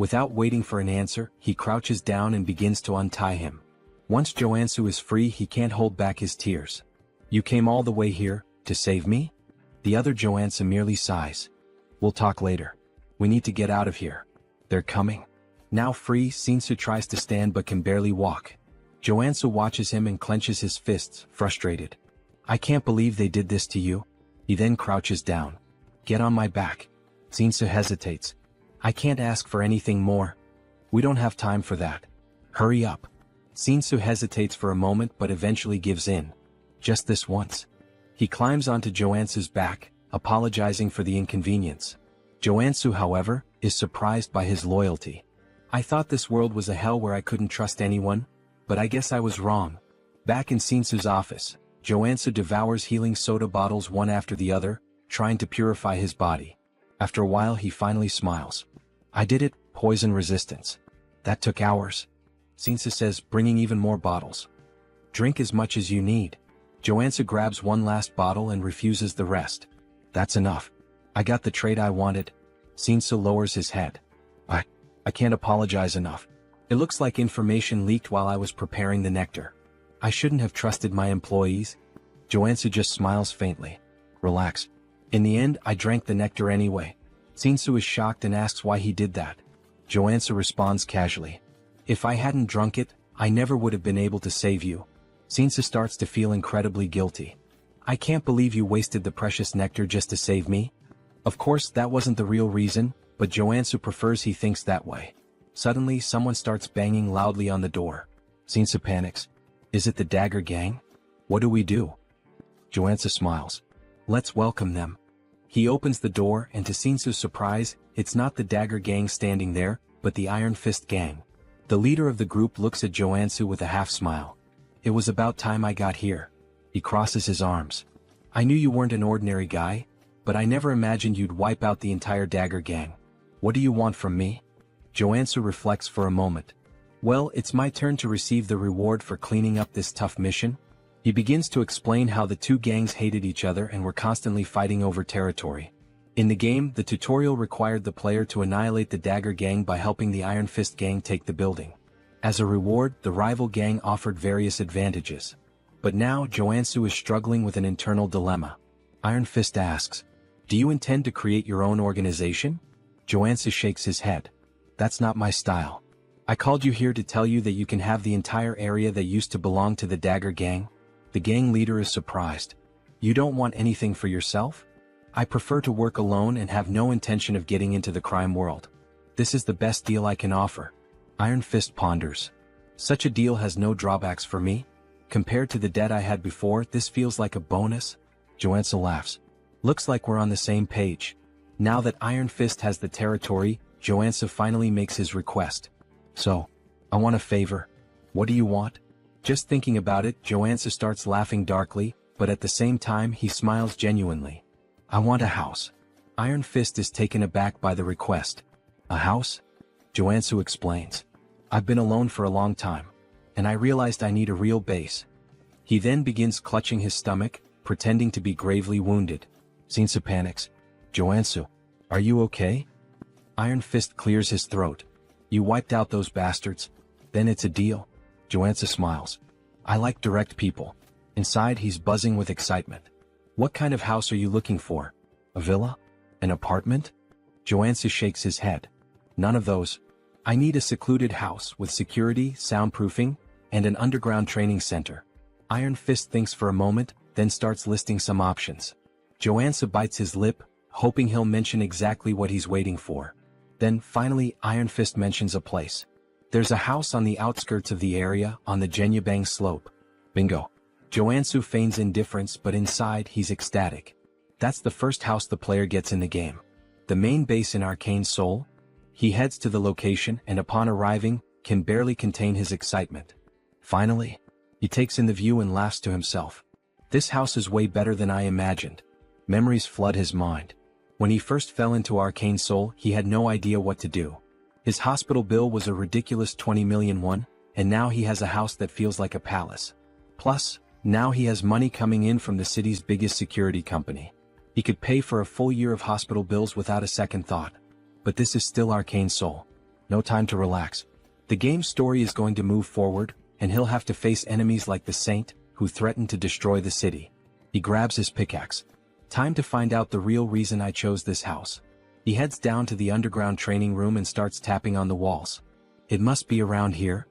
Without waiting for an answer, he crouches down and begins to untie him. Once Joonsoo is free, he can't hold back his tears. "You came all the way here, to save me?" The other Joonsoo merely sighs. "We'll talk later. We need to get out of here. They're coming." Now free, Joonsoo tries to stand but can barely walk. Joonsoo watches him and clenches his fists, frustrated. "I can't believe they did this to you." He then crouches down. "Get on my back." Joonsoo hesitates. "I can't ask for anything more. We don't have time for that. Hurry up." Joonsoo hesitates for a moment but eventually gives in. "Just this once." He climbs onto Joonsoo's back, apologizing for the inconvenience. Joonsoo, however, is surprised by his loyalty. "I thought this world was a hell where I couldn't trust anyone, but I guess I was wrong." Back in Joonsoo's office, Joonsoo devours healing soda bottles one after the other, trying to purify his body. After a while he finally smiles. "I did it, poison resistance. That took hours." Joonsoo says, bringing even more bottles. "Drink as much as you need." Joonsoo grabs one last bottle and refuses the rest. "That's enough. I got the trade I wanted." Joonsoo lowers his head. I can't apologize enough. It looks like information leaked while I was preparing the nectar. I shouldn't have trusted my employees." Joonsoo just smiles faintly. "Relax. In the end, I drank the nectar anyway." Joonsoo is shocked and asks why he did that. Joonsoo responds casually. "If I hadn't drunk it, I never would have been able to save you." Joonsoo starts to feel incredibly guilty. "I can't believe you wasted the precious nectar just to save me." Of course, that wasn't the real reason, but Joonsoo prefers he thinks that way. Suddenly, someone starts banging loudly on the door. Joonsoo panics. "Is it the Dagger Gang? What do we do?" Joonsoo smiles. "Let's welcome them." He opens the door and to Joonsoo's surprise, it's not the Dagger Gang standing there, but the Iron Fist Gang. The leader of the group looks at Joonsoo with a half-smile. "It was about time I got here." He crosses his arms. "I knew you weren't an ordinary guy, but I never imagined you'd wipe out the entire Dagger Gang. What do you want from me?" Joonsoo reflects for a moment. "Well, it's my turn to receive the reward for cleaning up this tough mission." He begins to explain how the two gangs hated each other and were constantly fighting over territory. In the game, the tutorial required the player to annihilate the Dagger Gang by helping the Iron Fist Gang take the building. As a reward, the rival gang offered various advantages. But now, Joonsoo is struggling with an internal dilemma. Iron Fist asks, "Do you intend to create your own organization?" Joonsoo shakes his head. "That's not my style. I called you here to tell you that you can have the entire area that used to belong to the Dagger Gang." The gang leader is surprised. "You don't want anything for yourself?" "I prefer to work alone and have no intention of getting into the crime world. This is the best deal I can offer." Iron Fist ponders. "Such a deal has no drawbacks for me. Compared to the debt I had before, this feels like a bonus." Joonsoo laughs. "Looks like we're on the same page." Now that Iron Fist has the territory, Joonsoo finally makes his request. "So, I want a favor. What do you want?" Just thinking about it, Joonsoo starts laughing darkly, but at the same time he smiles genuinely. "I want a house." Iron Fist is taken aback by the request. "A house?" Joonsoo explains. "I've been alone for a long time, and I realized I need a real base." He then begins clutching his stomach, pretending to be gravely wounded. Joonsoo panics. "Joonsoo, are you okay?" Iron Fist clears his throat. "You wiped out those bastards? Then it's a deal." Joonsoo smiles. "I like direct people." Inside he's buzzing with excitement. "What kind of house are you looking for? A villa? An apartment?" Joonsoo shakes his head. "None of those. I need a secluded house with security, soundproofing, and an underground training center." Iron Fist thinks for a moment, then starts listing some options. Joonsoo bites his lip, hoping he'll mention exactly what he's waiting for. Then, finally, Iron Fist mentions a place. "There's a house on the outskirts of the area, on the Jenyabang slope." Bingo. Joonsoo feigns indifference, but inside he's ecstatic. That's the first house the player gets in the game. The main base in Arcane Seoul? He heads to the location and upon arriving, can barely contain his excitement. Finally, he takes in the view and laughs to himself. This house is way better than I imagined. Memories flood his mind. When he first fell into Arcane Seoul, he had no idea what to do. His hospital bill was a ridiculous 20 million won, and now he has a house that feels like a palace. Plus, now he has money coming in from the city's biggest security company. He could pay for a full year of hospital bills without a second thought. But this is still Arcane Seoul. No time to relax. The game's story is going to move forward, and he'll have to face enemies like the Saint, who threaten to destroy the city. He grabs his pickaxe. Time to find out the real reason I chose this house. He heads down to the underground training room and starts tapping on the walls. It must be around here.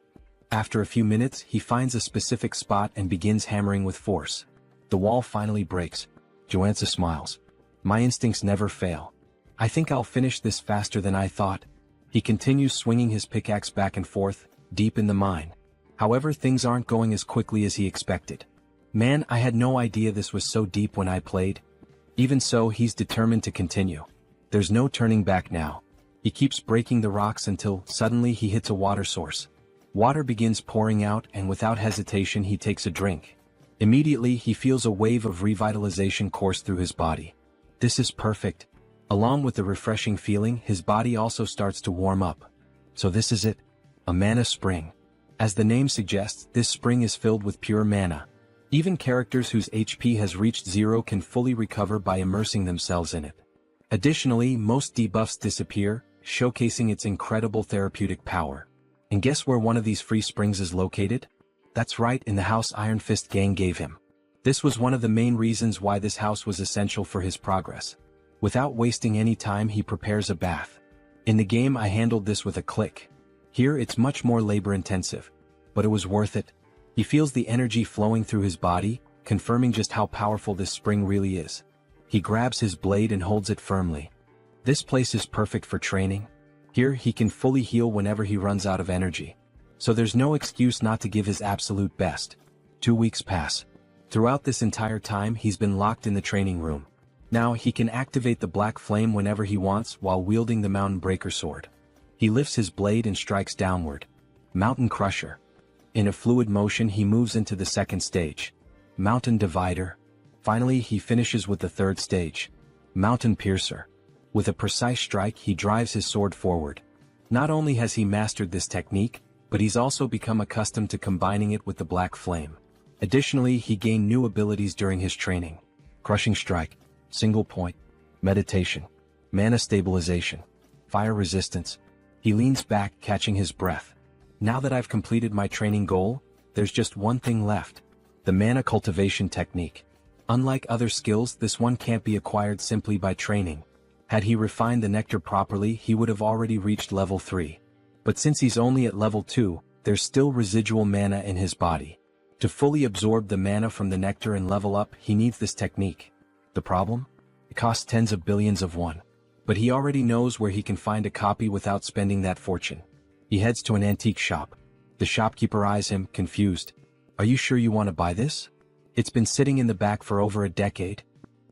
After a few minutes, he finds a specific spot and begins hammering with force. The wall finally breaks. Joonsoo smiles. My instincts never fail. I think I'll finish this faster than I thought. He continues swinging his pickaxe back and forth, deep in the mine. However, things aren't going as quickly as he expected. Man, I had no idea this was so deep when I played. Even so, he's determined to continue. There's no turning back now. He keeps breaking the rocks until, suddenly he hits a water source. Water begins pouring out, and without hesitation he takes a drink. Immediately he feels a wave of revitalization course through his body. This is perfect. Along with the refreshing feeling, his body also starts to warm up. So this is it. A mana spring. As the name suggests, this spring is filled with pure mana. Even characters whose HP has reached 0 can fully recover by immersing themselves in it. Additionally, most debuffs disappear, showcasing its incredible therapeutic power. And guess where one of these free springs is located? That's right, in the house Iron Fist Gang gave him. This was one of the main reasons why this house was essential for his progress. Without wasting any time, he prepares a bath. In the game I handled this with a click. Here it's much more labor-intensive. But it was worth it. He feels the energy flowing through his body, confirming just how powerful this spring really is. He grabs his blade and holds it firmly. This place is perfect for training. Here he can fully heal whenever he runs out of energy. So there's no excuse not to give his absolute best. 2 weeks pass. Throughout this entire time he's been locked in the training room. Now he can activate the black flame whenever he wants while wielding the Mountain Breaker sword. He lifts his blade and strikes downward. Mountain Crusher. In a fluid motion he moves into the second stage. Mountain Divider. Finally he finishes with the third stage. Mountain Piercer. With a precise strike he drives his sword forward. Not only has he mastered this technique, but he's also become accustomed to combining it with the black flame. Additionally, he gained new abilities during his training. Crushing Strike. Single Point. Meditation. Mana Stabilization. Fire Resistance. He leans back, catching his breath. Now that I've completed my training goal, there's just one thing left. The Mana Cultivation Technique. Unlike other skills, this one can't be acquired simply by training. Had he refined the nectar properly, he would have already reached level 3. But since he's only at level 2, there's still residual mana in his body. To fully absorb the mana from the nectar and level up, he needs this technique. The problem? It costs tens of billions of won. But he already knows where he can find a copy without spending that fortune. He heads to an antique shop. The shopkeeper eyes him, confused. Are you sure you want to buy this? It's been sitting in the back for over a decade.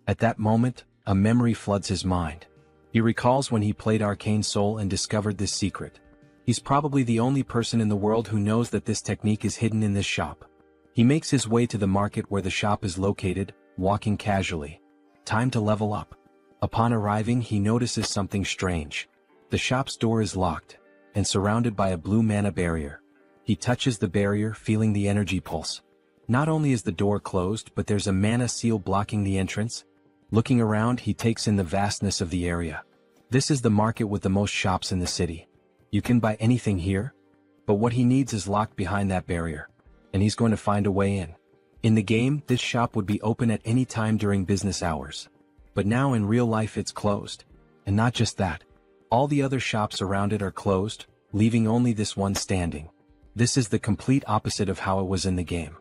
At that moment, a memory floods his mind. He recalls when he played Arcane Seoul and discovered this secret. He's probably the only person in the world who knows that this technique is hidden in this shop. He makes his way to the market where the shop is located, walking casually. Time to level up. Upon arriving, he notices something strange. The shop's door is locked, and surrounded by a blue mana barrier. He touches the barrier, feeling the energy pulse. Not only is the door closed, but there's a mana seal blocking the entrance. Looking around, he takes in the vastness of the area. This is the market with the most shops in the city. You can buy anything here, but what he needs is locked behind that barrier, and he's going to find a way in. In the game, this shop would be open at any time during business hours. But now in real life it's closed. And not just that. All the other shops around it are closed, leaving only this one standing. This is the complete opposite of how it was in the game.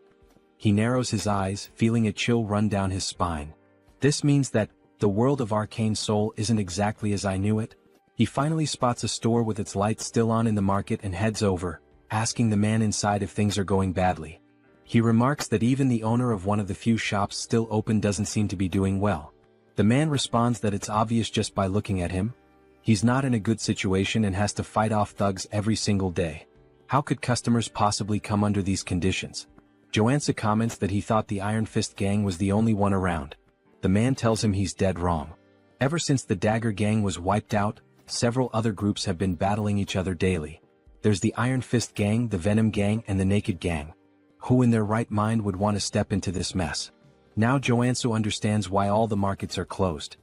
He narrows his eyes, feeling a chill run down his spine. This means that the world of Arcane Seoul isn't exactly as I knew it. He finally spots a store with its lights still on in the market and heads over, asking the man inside if things are going badly. He remarks that even the owner of one of the few shops still open doesn't seem to be doing well. The man responds that it's obvious just by looking at him. He's not in a good situation and has to fight off thugs every single day. How could customers possibly come under these conditions? Joonsoo comments that he thought the Iron Fist Gang was the only one around. The man tells him he's dead wrong. Ever since the Dagger Gang was wiped out, several other groups have been battling each other daily. There's the Iron Fist Gang, the Venom Gang, and the Naked Gang. Who in their right mind would want to step into this mess? Now Joonsoo understands why all the markets are closed.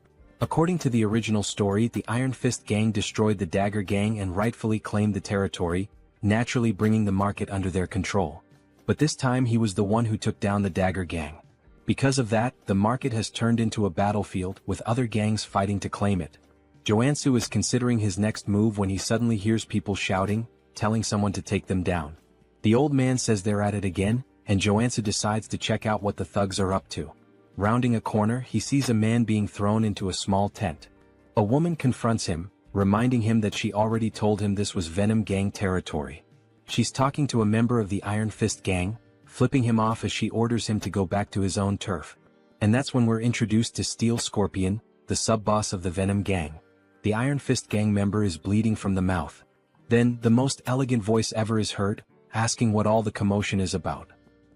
According to the original story, the Iron Fist gang destroyed the Dagger gang and rightfully claimed the territory, naturally bringing the market under their control. But this time he was the one who took down the Dagger gang. Because of that, the market has turned into a battlefield with other gangs fighting to claim it. Joonsoo is considering his next move when he suddenly hears people shouting, telling someone to take them down. The old man says they're at it again, and Joonsoo decides to check out what the thugs are up to. Rounding a corner, he sees a man being thrown into a small tent. A woman confronts him, reminding him that she already told him this was Venom gang territory. She's talking to a member of the Iron Fist gang, flipping him off as she orders him to go back to his own turf. And that's when we're introduced to Steel Scorpion, the sub-boss of the Venom gang. The Iron Fist gang member is bleeding from the mouth. Then, the most elegant voice ever is heard, asking what all the commotion is about.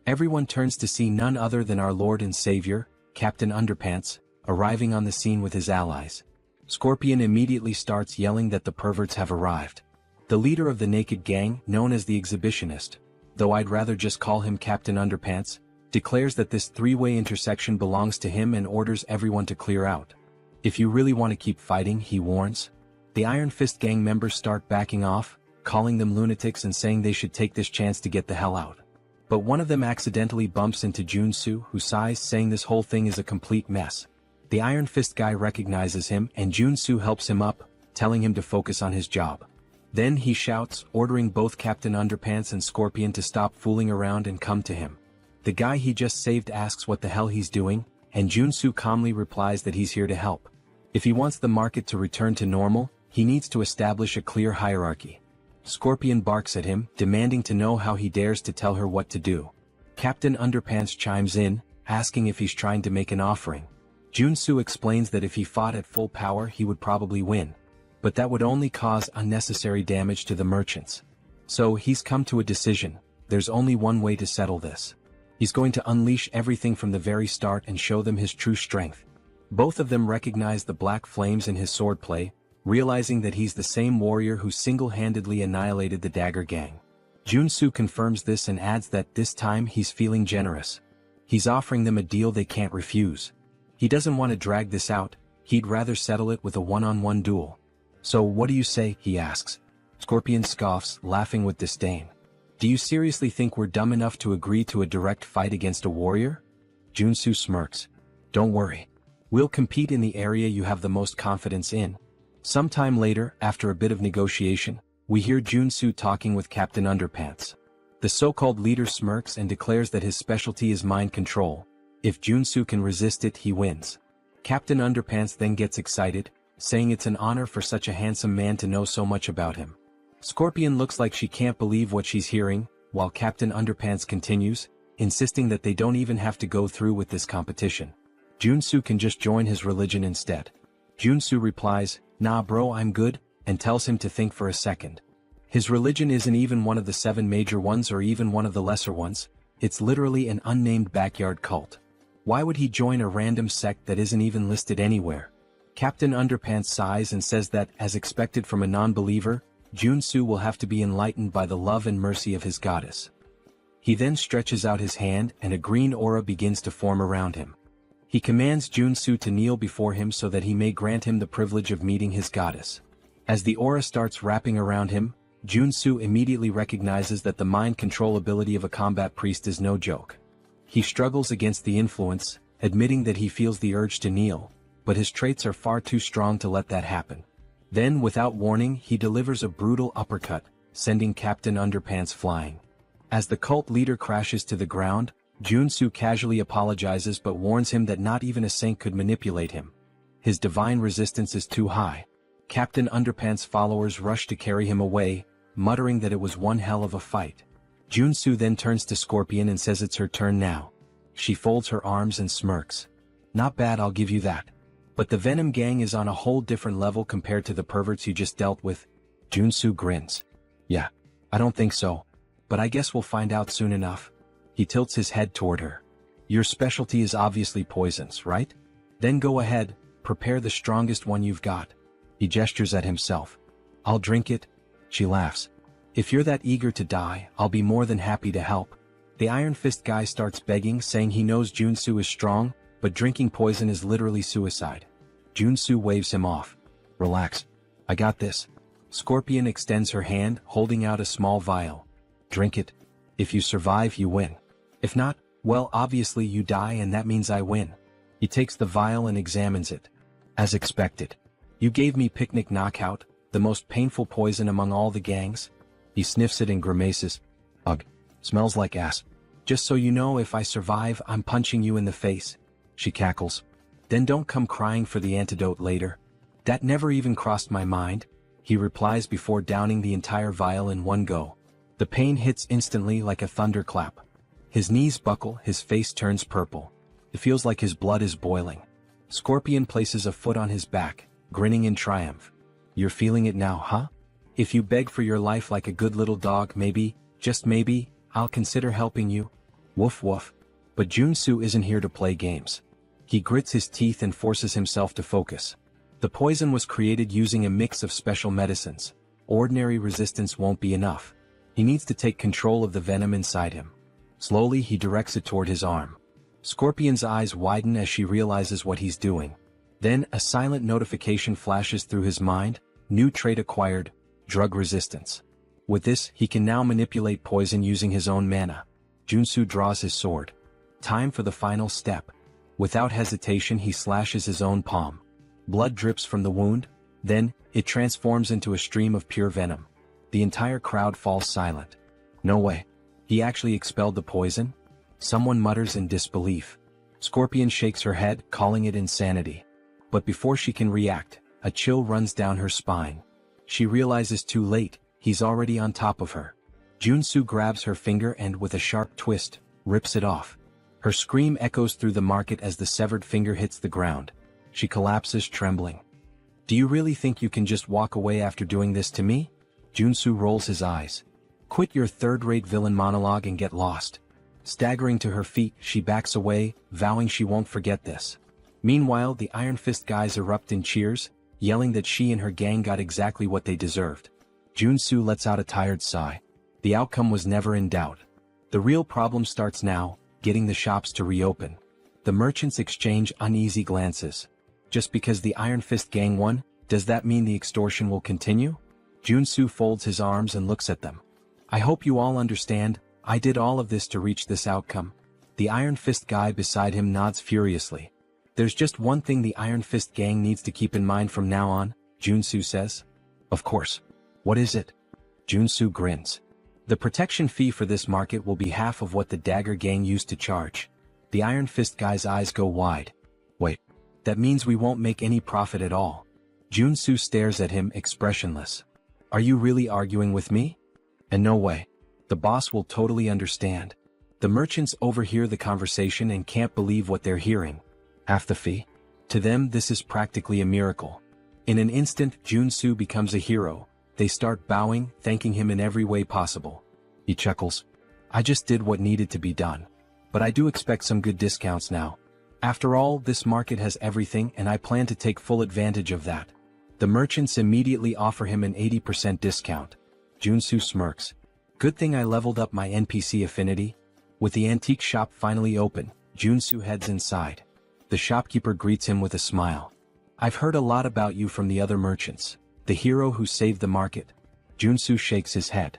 Everyone turns to see none other than our Lord and Savior, Captain Underpants, arriving on the scene with his allies. Scorpion immediately starts yelling that the perverts have arrived. The leader of the naked gang, known as the Exhibitionist, though I'd rather just call him Captain Underpants, declares that this three-way intersection belongs to him and orders everyone to clear out. If you really want to keep fighting, he warns. The Iron Fist gang members start backing off, calling them lunatics and saying they should take this chance to get the hell out. But one of them accidentally bumps into Joonsoo, who sighs, saying this whole thing is a complete mess. The Iron Fist guy recognizes him and Joonsoo helps him up, telling him to focus on his job. Then he shouts, ordering both Captain Underpants and Scorpion to stop fooling around and come to him. The guy he just saved asks what the hell he's doing, and Joonsoo calmly replies that he's here to help. If he wants the market to return to normal, he needs to establish a clear hierarchy. Scorpion barks at him, demanding to know how he dares to tell her what to do. Captain Underpants chimes in, asking if he's trying to make an offering. Joonsoo explains that if he fought at full power he would probably win. But that would only cause unnecessary damage to the merchants. So he's come to a decision. There's only one way to settle this. He's going to unleash everything from the very start and show them his true strength. Both of them recognize the black flames in his swordplay, realizing that he's the same warrior who single-handedly annihilated the Dagger gang. Joonsoo confirms this and adds that this time he's feeling generous. He's offering them a deal they can't refuse. He doesn't want to drag this out, he'd rather settle it with a one-on-one duel. So what do you say, he asks. Scorpion scoffs, laughing with disdain. Do you seriously think we're dumb enough to agree to a direct fight against a warrior? Joonsoo smirks. Don't worry. We'll compete in the area you have the most confidence in. Sometime later, after a bit of negotiation, we hear Joonsoo talking with Captain Underpants. The so-called leader smirks and declares that his specialty is mind control. If Joonsoo can resist it, he wins. Captain Underpants then gets excited, saying it's an honor for such a handsome man to know so much about him. Scorpion looks like she can't believe what she's hearing, while Captain Underpants continues, insisting that they don't even have to go through with this competition. Joonsoo can just join his religion instead. Joonsoo replies, "Nah bro, I'm good," and tells him to think for a second. His religion isn't even one of the 7 major ones or even one of the lesser ones, it's literally an unnamed backyard cult. Why would he join a random sect that isn't even listed anywhere? Captain Underpants sighs and says that, as expected from a non-believer, Joonsoo will have to be enlightened by the love and mercy of his goddess. He then stretches out his hand and a green aura begins to form around him. He commands Joonsoo to kneel before him so that he may grant him the privilege of meeting his goddess. As the aura starts wrapping around him, Joonsoo immediately recognizes that the mind control ability of a combat priest is no joke. He struggles against the influence, admitting that he feels the urge to kneel, but his traits are far too strong to let that happen. Then, without warning, he delivers a brutal uppercut, sending Captain Underpants flying. As the cult leader crashes to the ground, Joonsoo casually apologizes but warns him that not even a saint could manipulate him. His divine resistance is too high. Captain Underpants' followers rush to carry him away, muttering that it was one hell of a fight. Joonsoo then turns to Scorpion and says it's her turn now. She folds her arms and smirks. Not bad, I'll give you that. But the Venom gang is on a whole different level compared to the perverts you just dealt with. Joonsoo grins. Yeah, I don't think so. But I guess we'll find out soon enough. He tilts his head toward her. Your specialty is obviously poisons, right? Then go ahead, prepare the strongest one you've got. He gestures at himself. I'll drink it. She laughs. If you're that eager to die, I'll be more than happy to help. The Iron Fist guy starts begging, saying he knows Joonsoo is strong, but drinking poison is literally suicide. Joonsoo waves him off. Relax. I got this. Scorpion extends her hand, holding out a small vial. Drink it. If you survive, you win. If not, well, obviously you die and that means I win. He takes the vial and examines it. As expected. You gave me picnic knockout, the most painful poison among all the gangs. He sniffs it and grimaces. Ugh. Smells like ass. Just so you know, if I survive, I'm punching you in the face. She cackles. Then don't come crying for the antidote later. That never even crossed my mind, he replies before downing the entire vial in one go. The pain hits instantly like a thunderclap. His knees buckle, his face turns purple. It feels like his blood is boiling. Scorpion places a foot on his back, grinning in triumph. You're feeling it now, huh? If you beg for your life like a good little dog, maybe, just maybe, I'll consider helping you. Woof woof. But Joonsoo isn't here to play games. He grits his teeth and forces himself to focus. The poison was created using a mix of special medicines. Ordinary resistance won't be enough. He needs to take control of the venom inside him. Slowly he directs it toward his arm. Scorpion's eyes widen as she realizes what he's doing. Then a silent notification flashes through his mind. New trait acquired, drug resistance. With this, he can now manipulate poison using his own mana. Joonsoo draws his sword. Time for the final step. Without hesitation he slashes his own palm. Blood drips from the wound, then, it transforms into a stream of pure venom. The entire crowd falls silent. No way. He actually expelled the poison? Someone mutters in disbelief. Scorpion shakes her head, calling it insanity. But before she can react, a chill runs down her spine. She realizes too late, he's already on top of her. Joonsoo grabs her finger and with a sharp twist, rips it off. Her scream echoes through the market as the severed finger hits the ground. She collapses trembling. Do you really think you can just walk away after doing this to me? Joonsoo rolls his eyes. Quit your third-rate villain monologue and get lost. Staggering to her feet, she backs away, vowing she won't forget this. Meanwhile, the Iron Fist guys erupt in cheers, yelling that she and her gang got exactly what they deserved. Joonsoo lets out a tired sigh. The outcome was never in doubt. The real problem starts now, getting the shops to reopen. The merchants exchange uneasy glances. Just because the Iron Fist gang won, does that mean the extortion will continue? Joonsoo folds his arms and looks at them. I hope you all understand, I did all of this to reach this outcome. The Iron Fist guy beside him nods furiously. There's just one thing the Iron Fist gang needs to keep in mind from now on, Joonsoo says. Of course. What is it? Joonsoo grins. The protection fee for this market will be half of what the Dagger gang used to charge. The Iron Fist guy's eyes go wide. Wait. That means we won't make any profit at all. Joonsoo stares at him expressionless. Are you really arguing with me? And no way. The boss will totally understand. The merchants overhear the conversation and can't believe what they're hearing. Half the fee? To them this is practically a miracle. In an instant Joonsoo becomes a hero. They start bowing, thanking him in every way possible. He chuckles. I just did what needed to be done. But I do expect some good discounts now. After all, this market has everything and I plan to take full advantage of that. The merchants immediately offer him an 80% discount. Joonsoo smirks. Good thing I leveled up my NPC affinity. With the antique shop finally open, Joonsoo heads inside. The shopkeeper greets him with a smile. I've heard a lot about you from the other merchants. The hero who saved the market. Joonsoo shakes his head.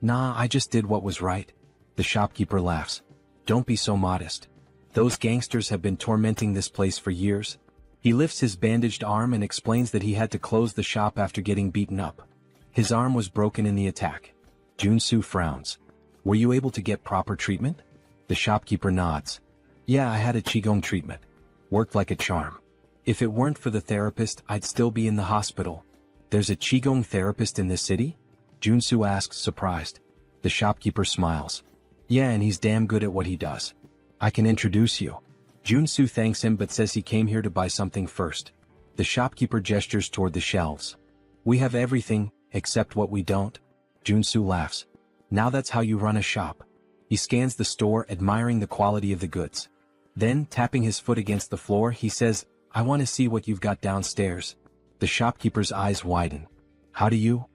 Nah, I just did what was right. The shopkeeper laughs. Don't be so modest. Those gangsters have been tormenting this place for years. He lifts his bandaged arm and explains that he had to close the shop after getting beaten up. His arm was broken in the attack. Joonsoo frowns. Were you able to get proper treatment? The shopkeeper nods. Yeah, I had a Qigong treatment. Worked like a charm. If it weren't for the therapist, I'd still be in the hospital. There's a Qigong therapist in this city? Joonsoo asks, surprised. The shopkeeper smiles. Yeah, and he's damn good at what he does. I can introduce you. Joonsoo thanks him but says he came here to buy something first. The shopkeeper gestures toward the shelves. We have everything, except what we don't. Joonsoo laughs. Now that's how you run a shop. He scans the store, admiring the quality of the goods. Then, tapping his foot against the floor, he says, I want to see what you've got downstairs. The shopkeeper's eyes widen. How do you?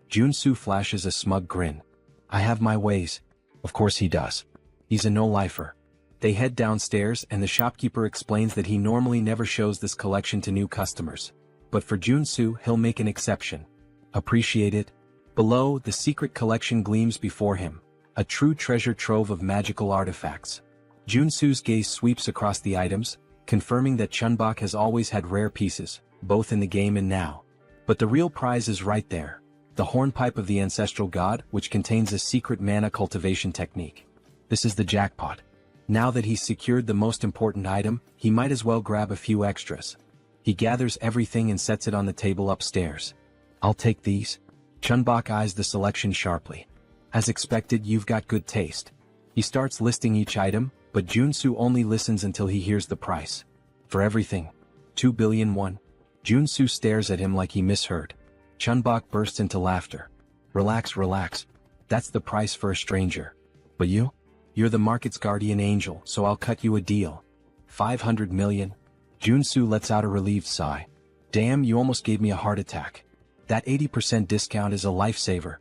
Joonsoo flashes a smug grin. I have my ways. Of course he does. He's a no-lifer. They head downstairs and the shopkeeper explains that he normally never shows this collection to new customers. But for Joonsoo, he'll make an exception. Appreciate it? Below, the secret collection gleams before him, a true treasure trove of magical artifacts. Joonsoo's gaze sweeps across the items, confirming that Chunbok has always had rare pieces, both in the game and now. But the real prize is right there. The hornpipe of the ancestral god, which contains a secret mana cultivation technique. This is the jackpot. Now that he's secured the most important item, he might as well grab a few extras. He gathers everything and sets it on the table upstairs. I'll take these. Chunbok eyes the selection sharply. As expected, you've got good taste. He starts listing each item, but Joonsoo only listens until he hears the price. For everything. 2 billion won. Joonsoo stares at him like he misheard. Chunbok bursts into laughter. Relax, relax. That's the price for a stranger. But you? You're the market's guardian angel, so I'll cut you a deal. 500 million. Joonsoo lets out a relieved sigh. Damn, you almost gave me a heart attack. That 80% discount is a lifesaver.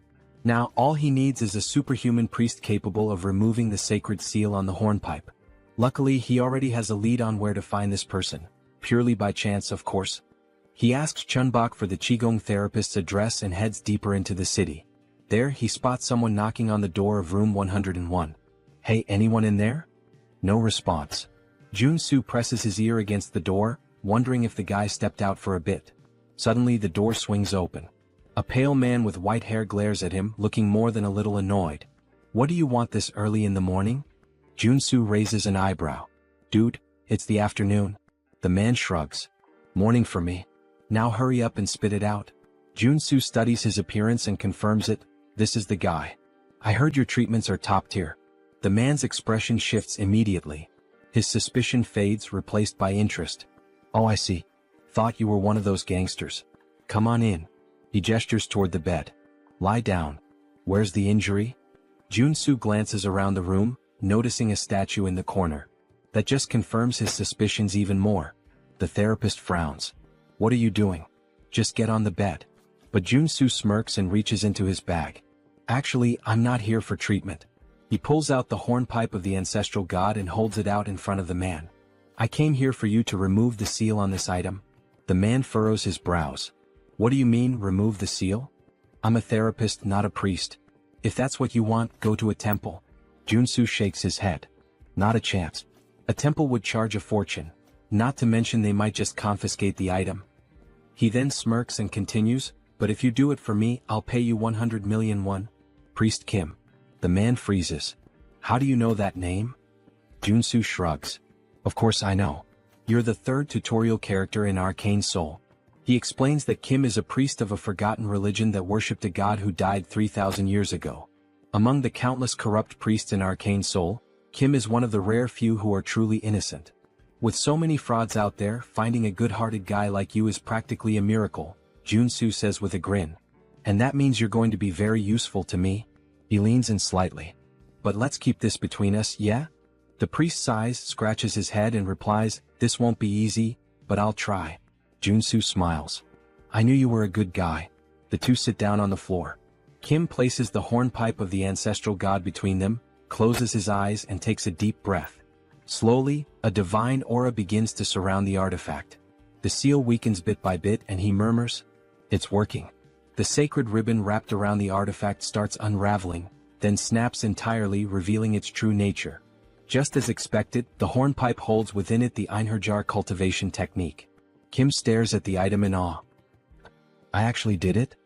Now, all he needs is a superhuman priest capable of removing the sacred seal on the hornpipe. Luckily, he already has a lead on where to find this person. Purely by chance, of course. He asks Chunbok for the Qigong therapist's address and heads deeper into the city. There, he spots someone knocking on the door of room 101. Hey, anyone in there? No response. Joonsoo presses his ear against the door, wondering if the guy stepped out for a bit. Suddenly the door swings open. A pale man with white hair glares at him, looking more than a little annoyed. What do you want this early in the morning? Joonsoo raises an eyebrow. Dude, it's the afternoon. The man shrugs. Morning for me. Now hurry up and spit it out. Joonsoo studies his appearance and confirms it. This is the guy. I heard your treatments are top tier. The man's expression shifts immediately. His suspicion fades, replaced by interest. Oh, I see. Thought you were one of those gangsters. Come on in. He gestures toward the bed. Lie down. Where's the injury? Joonsoo glances around the room, noticing a statue in the corner. That just confirms his suspicions even more. The therapist frowns. What are you doing? Just get on the bed. But Joonsoo smirks and reaches into his bag. Actually, I'm not here for treatment. He pulls out the hornpipe of the ancestral god and holds it out in front of the man. I came here for you to remove the seal on this item. The man furrows his brows. What do you mean, remove the seal? I'm a therapist, not a priest. If that's what you want, go to a temple. Joonsoo shakes his head. Not a chance. A temple would charge a fortune. Not to mention they might just confiscate the item. He then smirks and continues, but if you do it for me, I'll pay you 100 million won. Priest Kim. The man freezes. How do you know that name? Joonsoo shrugs. Of course I know. You're the third tutorial character in Arcane Seoul. He explains that Kim is a priest of a forgotten religion that worshipped a god who died 3,000 years ago. Among the countless corrupt priests in Arcane Seoul, Kim is one of the rare few who are truly innocent. With so many frauds out there, finding a good-hearted guy like you is practically a miracle, Joonsoo says with a grin. And that means you're going to be very useful to me? He leans in slightly. But let's keep this between us, yeah? The priest sighs, scratches his head and replies, this won't be easy, but I'll try. Joonsoo smiles. I knew you were a good guy. The two sit down on the floor. Kim places the hornpipe of the ancestral god between them, closes his eyes and takes a deep breath. Slowly, a divine aura begins to surround the artifact. The seal weakens bit by bit and he murmurs, it's working. The sacred ribbon wrapped around the artifact starts unraveling, then snaps entirely, revealing its true nature. Just as expected, the hornpipe holds within it the Einherjar cultivation technique. Kim stares at the item in awe. I actually did it?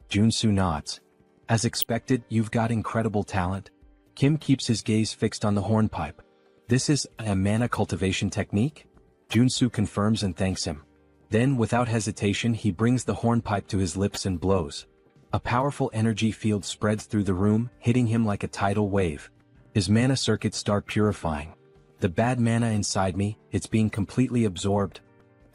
Joonsoo nods. As expected, you've got incredible talent. Kim keeps his gaze fixed on the hornpipe. This is a mana cultivation technique? Joonsoo confirms and thanks him. Then, without hesitation, he brings the hornpipe to his lips and blows. A powerful energy field spreads through the room, hitting him like a tidal wave. His mana circuits start purifying. The bad mana inside me, it's being completely absorbed.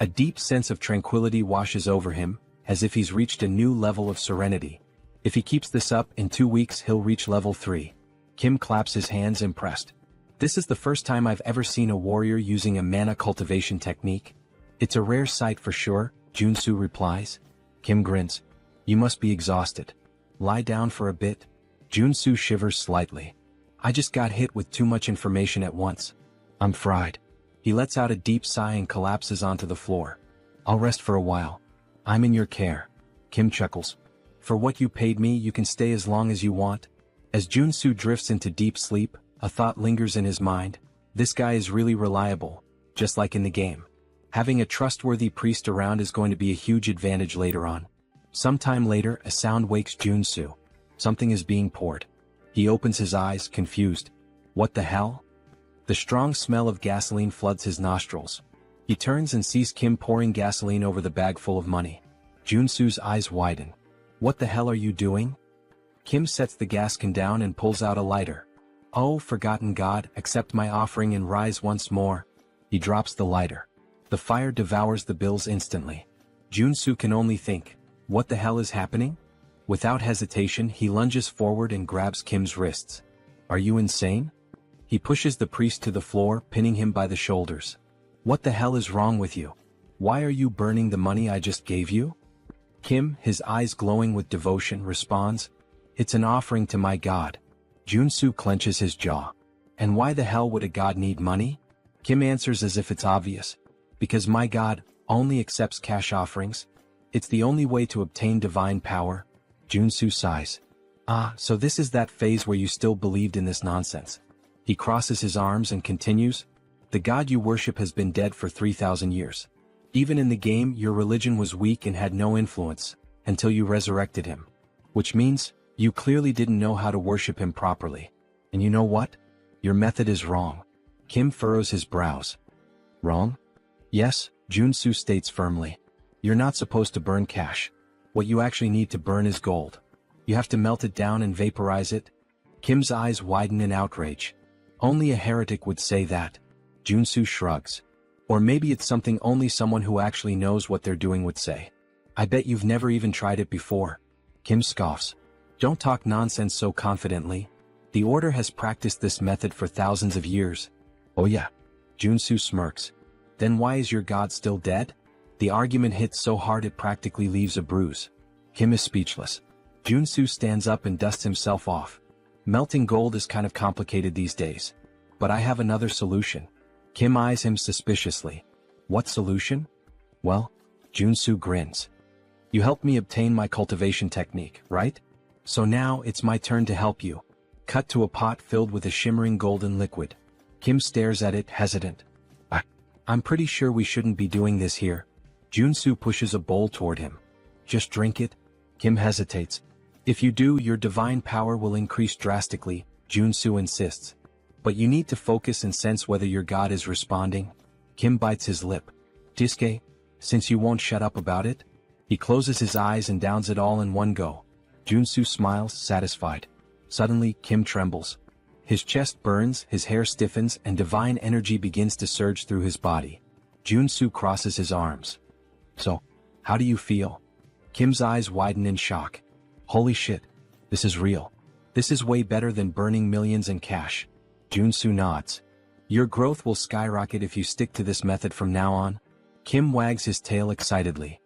A deep sense of tranquility washes over him, as if he's reached a new level of serenity. If he keeps this up, in 2 weeks he'll reach level 3. Kim claps his hands impressed. This is the first time I've ever seen a warrior using a mana cultivation technique. It's a rare sight for sure, Joonsoo replies. Kim grins. You must be exhausted. Lie down for a bit. Joonsoo shivers slightly. I just got hit with too much information at once. I'm fried. He lets out a deep sigh and collapses onto the floor. I'll rest for a while. I'm in your care. Kim chuckles. For what you paid me, you can stay as long as you want. As Joonsoo drifts into deep sleep, a thought lingers in his mind. This guy is really reliable, just like in the game. Having a trustworthy priest around is going to be a huge advantage later on. Sometime later, a sound wakes Joonsoo. Something is being poured. He opens his eyes, confused. What the hell? The strong smell of gasoline floods his nostrils. He turns and sees Kim pouring gasoline over the bag full of money. Joonsoo's eyes widen. What the hell are you doing? Kim sets the gas can down and pulls out a lighter. Oh, forgotten god, accept my offering and rise once more. He drops the lighter. The fire devours the bills instantly. Joonsoo can only think, what the hell is happening? Without hesitation, he lunges forward and grabs Kim's wrists. Are you insane? He pushes the priest to the floor, pinning him by the shoulders. What the hell is wrong with you? Why are you burning the money I just gave you? Kim, his eyes glowing with devotion, responds, it's an offering to my god. Joonsoo clenches his jaw. And why the hell would a god need money? Kim answers as if it's obvious. Because my god only accepts cash offerings. It's the only way to obtain divine power. Joonsoo sighs. Ah, so this is that phase where you still believed in this nonsense. He crosses his arms and continues, the god you worship has been dead for 3,000 years. Even in the game, your religion was weak and had no influence, until you resurrected him. Which means, you clearly didn't know how to worship him properly. And you know what? Your method is wrong. Kim furrows his brows. Wrong? Yes, Joonsoo states firmly. You're not supposed to burn cash. What you actually need to burn is gold. You have to melt it down and vaporize it. Kim's eyes widen in outrage. Only a heretic would say that. Joonsoo shrugs. Or maybe it's something only someone who actually knows what they're doing would say. I bet you've never even tried it before. Kim scoffs. Don't talk nonsense so confidently. The order has practiced this method for thousands of years. Oh yeah. Joonsoo smirks. Then why is your god still dead? The argument hits so hard it practically leaves a bruise. Kim is speechless. Joonsoo stands up and dusts himself off. Melting gold is kind of complicated these days. But I have another solution. Kim eyes him suspiciously. What solution? Well, Joonsoo grins. You helped me obtain my cultivation technique, right? So now it's my turn to help you. Cut to a pot filled with a shimmering golden liquid. Kim stares at it, hesitant. I'm pretty sure we shouldn't be doing this here. Joonsoo pushes a bowl toward him. Just drink it. Kim hesitates. If you do, your divine power will increase drastically, Joonsoo insists. But you need to focus and sense whether your god is responding. Kim bites his lip. Diske, since you won't shut up about it? He closes his eyes and downs it all in one go. Joonsoo smiles, satisfied. Suddenly, Kim trembles. His chest burns, his hair stiffens, and divine energy begins to surge through his body. Joonsoo crosses his arms. So, how do you feel? Kim's eyes widen in shock. Holy shit. This is real. This is way better than burning millions in cash. Joonsoo nods. Your growth will skyrocket if you stick to this method from now on. Kim wags his tail excitedly.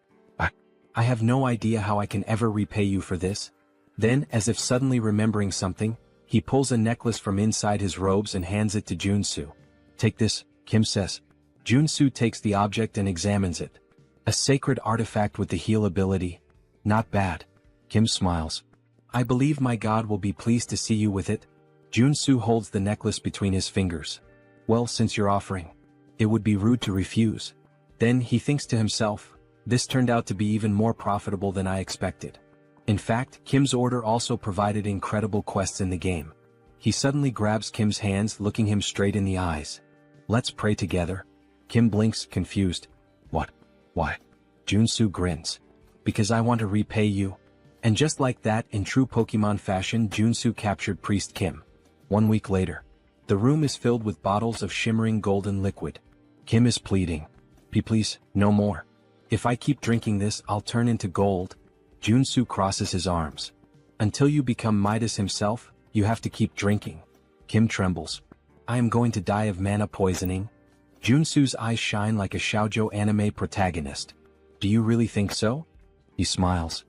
I have no idea how I can ever repay you for this. Then, as if suddenly remembering something, he pulls a necklace from inside his robes and hands it to Joonsoo. Take this, Kim says. Joonsoo takes the object and examines it. A sacred artifact with the heal ability. Not bad. Kim smiles. I believe my god will be pleased to see you with it. Joonsoo holds the necklace between his fingers. Well, since you're offering, it would be rude to refuse. Then he thinks to himself, this turned out to be even more profitable than I expected. In fact, Kim's order also provided incredible quests in the game. He suddenly grabs Kim's hands, looking him straight in the eyes. Let's pray together. Kim blinks, confused. What? Why? Joonsoo grins. Because I want to repay you. And just like that, in true Pokemon fashion, Joonsoo captured Priest Kim. 1 week later. The room is filled with bottles of shimmering golden liquid. Kim is pleading. Please, no more. If I keep drinking this, I'll turn into gold. Joonsoo crosses his arms. Until you become Midas himself, you have to keep drinking. Kim trembles. I am going to die of mana poisoning. Joonsoo's eyes shine like a shoujo anime protagonist. Do you really think so? He smiles.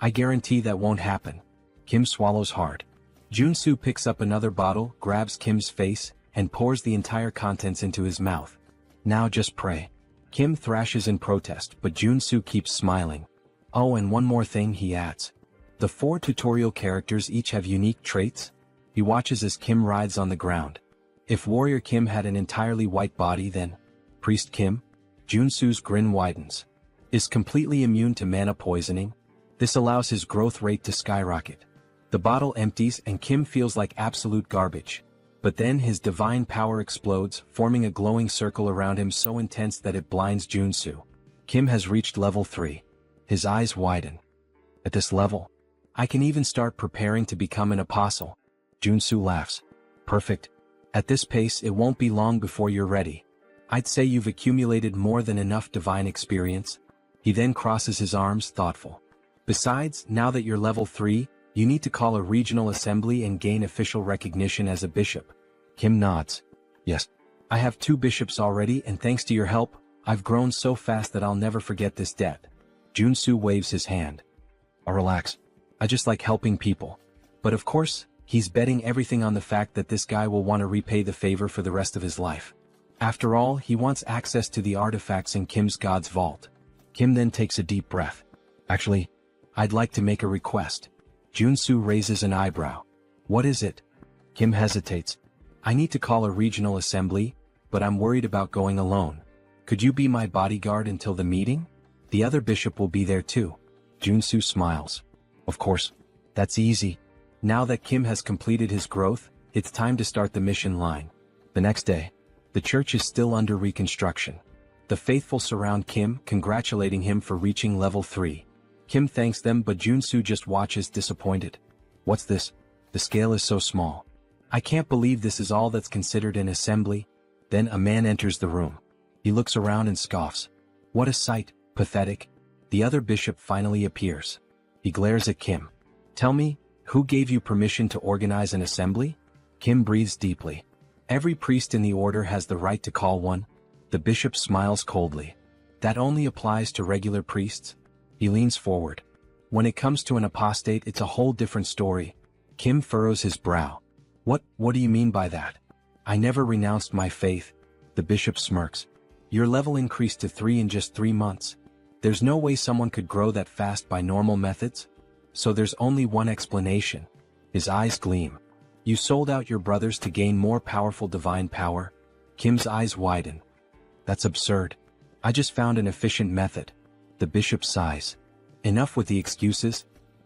I guarantee that won't happen. Kim swallows hard. Joonsoo picks up another bottle, grabs Kim's face, and pours the entire contents into his mouth. Now just pray. Kim thrashes in protest, but Joonsoo keeps smiling. Oh, and one more thing, he adds. The 4 tutorial characters each have unique traits. He watches as Kim writhes on the ground. If Warrior Kim had an entirely white body, then Priest Kim? Joonsoo's grin widens. Is completely immune to mana poisoning. This allows his growth rate to skyrocket. The bottle empties and Kim feels like absolute garbage. But then his divine power explodes, forming a glowing circle around him so intense that it blinds Joonsoo. Kim has reached level 3. His eyes widen. At this level, I can even start preparing to become an apostle. Joonsoo laughs. Perfect. At this pace, it won't be long before you're ready. I'd say you've accumulated more than enough divine experience. He then crosses his arms, thoughtful. Besides, now that you're level 3, you need to call a regional assembly and gain official recognition as a bishop. Kim nods. Yes. I have 2 bishops already, and thanks to your help, I've grown so fast that I'll never forget this debt. Joonsoo waves his hand. Oh, relax. I just like helping people. But of course, he's betting everything on the fact that this guy will want to repay the favor for the rest of his life. After all, he wants access to the artifacts in Kim's God's vault. Kim then takes a deep breath. Actually, I'd like to make a request. Joonsoo raises an eyebrow. What is it? Kim hesitates. I need to call a regional assembly, but I'm worried about going alone. Could you be my bodyguard until the meeting? The other bishop will be there too. Joonsoo smiles. Of course. That's easy. Now that Kim has completed his growth, it's time to start the mission line. The next day, the church is still under reconstruction. The faithful surround Kim, congratulating him for reaching level 3. Kim thanks them, but Joonsoo just watches disappointed. What's this? The scale is so small. I can't believe this is all that's considered an assembly. Then a man enters the room. He looks around and scoffs. What a sight, pathetic. The other bishop finally appears. He glares at Kim. Tell me, who gave you permission to organize an assembly? Kim breathes deeply. Every priest in the order has the right to call one. The bishop smiles coldly. That only applies to regular priests? He leans forward. When it comes to an apostate, it's a whole different story. Kim furrows his brow. What do you mean by that? I never renounced my faith. The bishop smirks. Your level increased to 3 in just 3 months. There's no way someone could grow that fast by normal methods. So there's only one explanation. His eyes gleam. You sold out your brothers to gain more powerful divine power? Kim's eyes widen. That's absurd. I just found an efficient method. The bishop sighs. Enough with the excuses.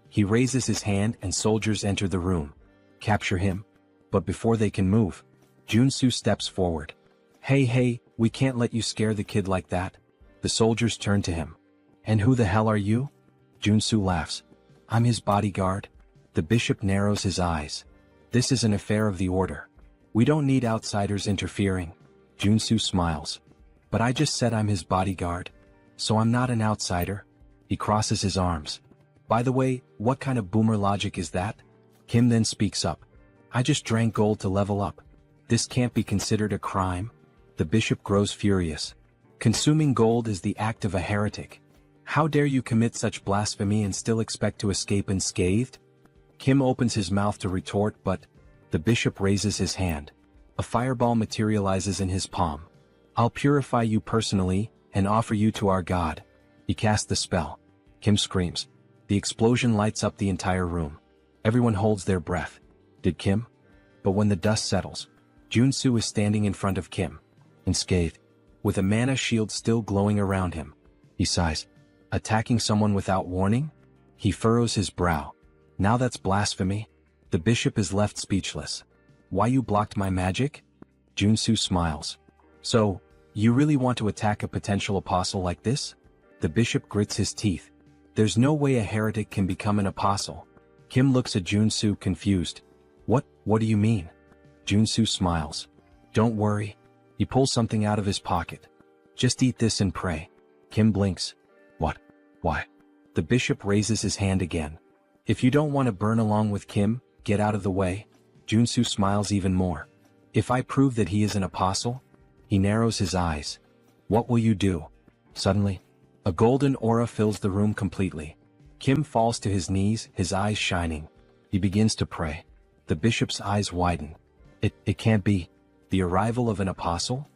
He raises his hand and soldiers enter the room. Capture him. But before they can move, Joonsoo steps forward. Hey, we can't let you scare the kid like that. The soldiers turn to him. And who the hell are you? Joonsoo laughs. I'm his bodyguard. The bishop narrows his eyes. This is an affair of the order. We don't need outsiders interfering. Joonsoo smiles. But I just said I'm his bodyguard. So I'm not an outsider. He crosses his arms. By the way, what kind of boomer logic is that? Kim then speaks up. I just drank gold to level up. This can't be considered a crime. The bishop grows furious. Consuming gold is the act of a heretic. How dare you commit such blasphemy and still expect to escape unscathed? Kim opens his mouth to retort, but the bishop raises his hand. A fireball materializes in his palm. I'll purify you personally and offer you to our God. He casts the spell. Kim screams. The explosion lights up the entire room. Everyone holds their breath. Did Kim? But when the dust settles, Joonsoo is standing in front of Kim, unscathed, with a mana shield still glowing around him. He sighs. Attacking someone without warning? He furrows his brow. Now that's blasphemy. The bishop is left speechless. Why you blocked my magic? Joonsoo smiles. So, you really want to attack a potential apostle like this? The bishop grits his teeth. There's no way a heretic can become an apostle. Kim looks at Joonsoo confused. What do you mean? Joonsoo smiles. Don't worry. He pulls something out of his pocket. Just eat this and pray. Kim blinks. What? Why? The bishop raises his hand again. If you don't want to burn along with Kim, get out of the way. Joonsoo smiles even more. If I prove that he is an apostle? He narrows his eyes. What will you do? Suddenly, a golden aura fills the room completely. Kim falls to his knees, his eyes shining. He begins to pray. The bishop's eyes widen. It can't be. The arrival of an apostle?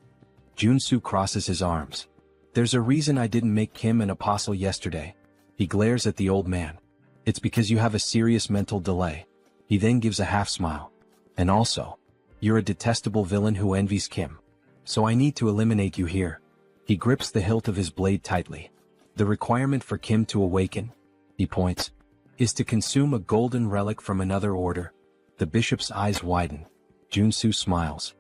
Joonsoo crosses his arms. There's a reason I didn't make Kim an apostle yesterday. He glares at the old man. It's because you have a serious mental delay. He then gives a half smile. And also, you're a detestable villain who envies Kim. So I need to eliminate you here. He grips the hilt of his blade tightly. The requirement for Kim to awaken, he points, is to consume a golden relic from another order. The bishop's eyes widen. Joonsoo smiles.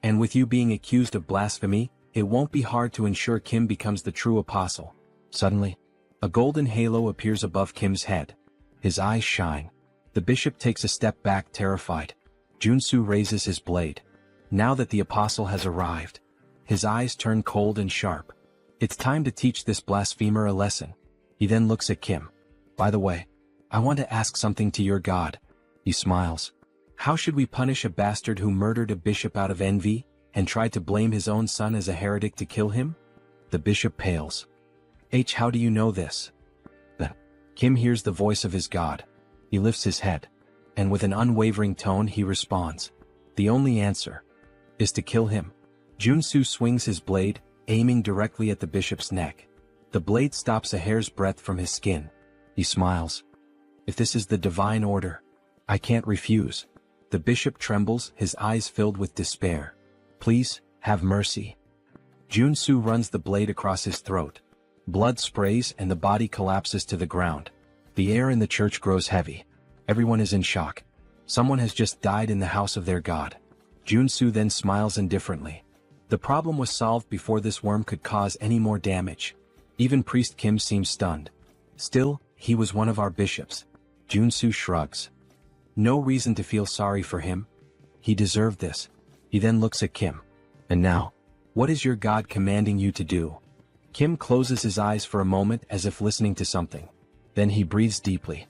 And with you being accused of blasphemy, it won't be hard to ensure Kim becomes the true apostle. Suddenly, a golden halo appears above Kim's head. His eyes shine. The bishop takes a step back, terrified. Joonsoo raises his blade. Now that the apostle has arrived, his eyes turn cold and sharp. It's time to teach this blasphemer a lesson. He then looks at Kim. By the way, I want to ask something to your god. He smiles. How should we punish a bastard who murdered a bishop out of envy, and tried to blame his own son as a heretic to kill him? The bishop pales. How do you know this? Then, Kim hears the voice of his god. He lifts his head, and with an unwavering tone he responds. The only answer is to kill him. Joonsoo swings his blade, aiming directly at the bishop's neck. The blade stops a hair's breadth from his skin. He smiles. If this is the divine order, I can't refuse. The bishop trembles, his eyes filled with despair. Please, have mercy. Joonsoo runs the blade across his throat. Blood sprays and the body collapses to the ground. The air in the church grows heavy. Everyone is in shock. Someone has just died in the house of their god. Joonsoo then smiles indifferently. The problem was solved before this worm could cause any more damage. Even Priest Kim seems stunned. Still, he was one of our bishops. Joonsoo shrugs. No reason to feel sorry for him. He deserved this. He then looks at Kim. And now, what is your god commanding you to do? Kim closes his eyes for a moment as if listening to something. Then he breathes deeply.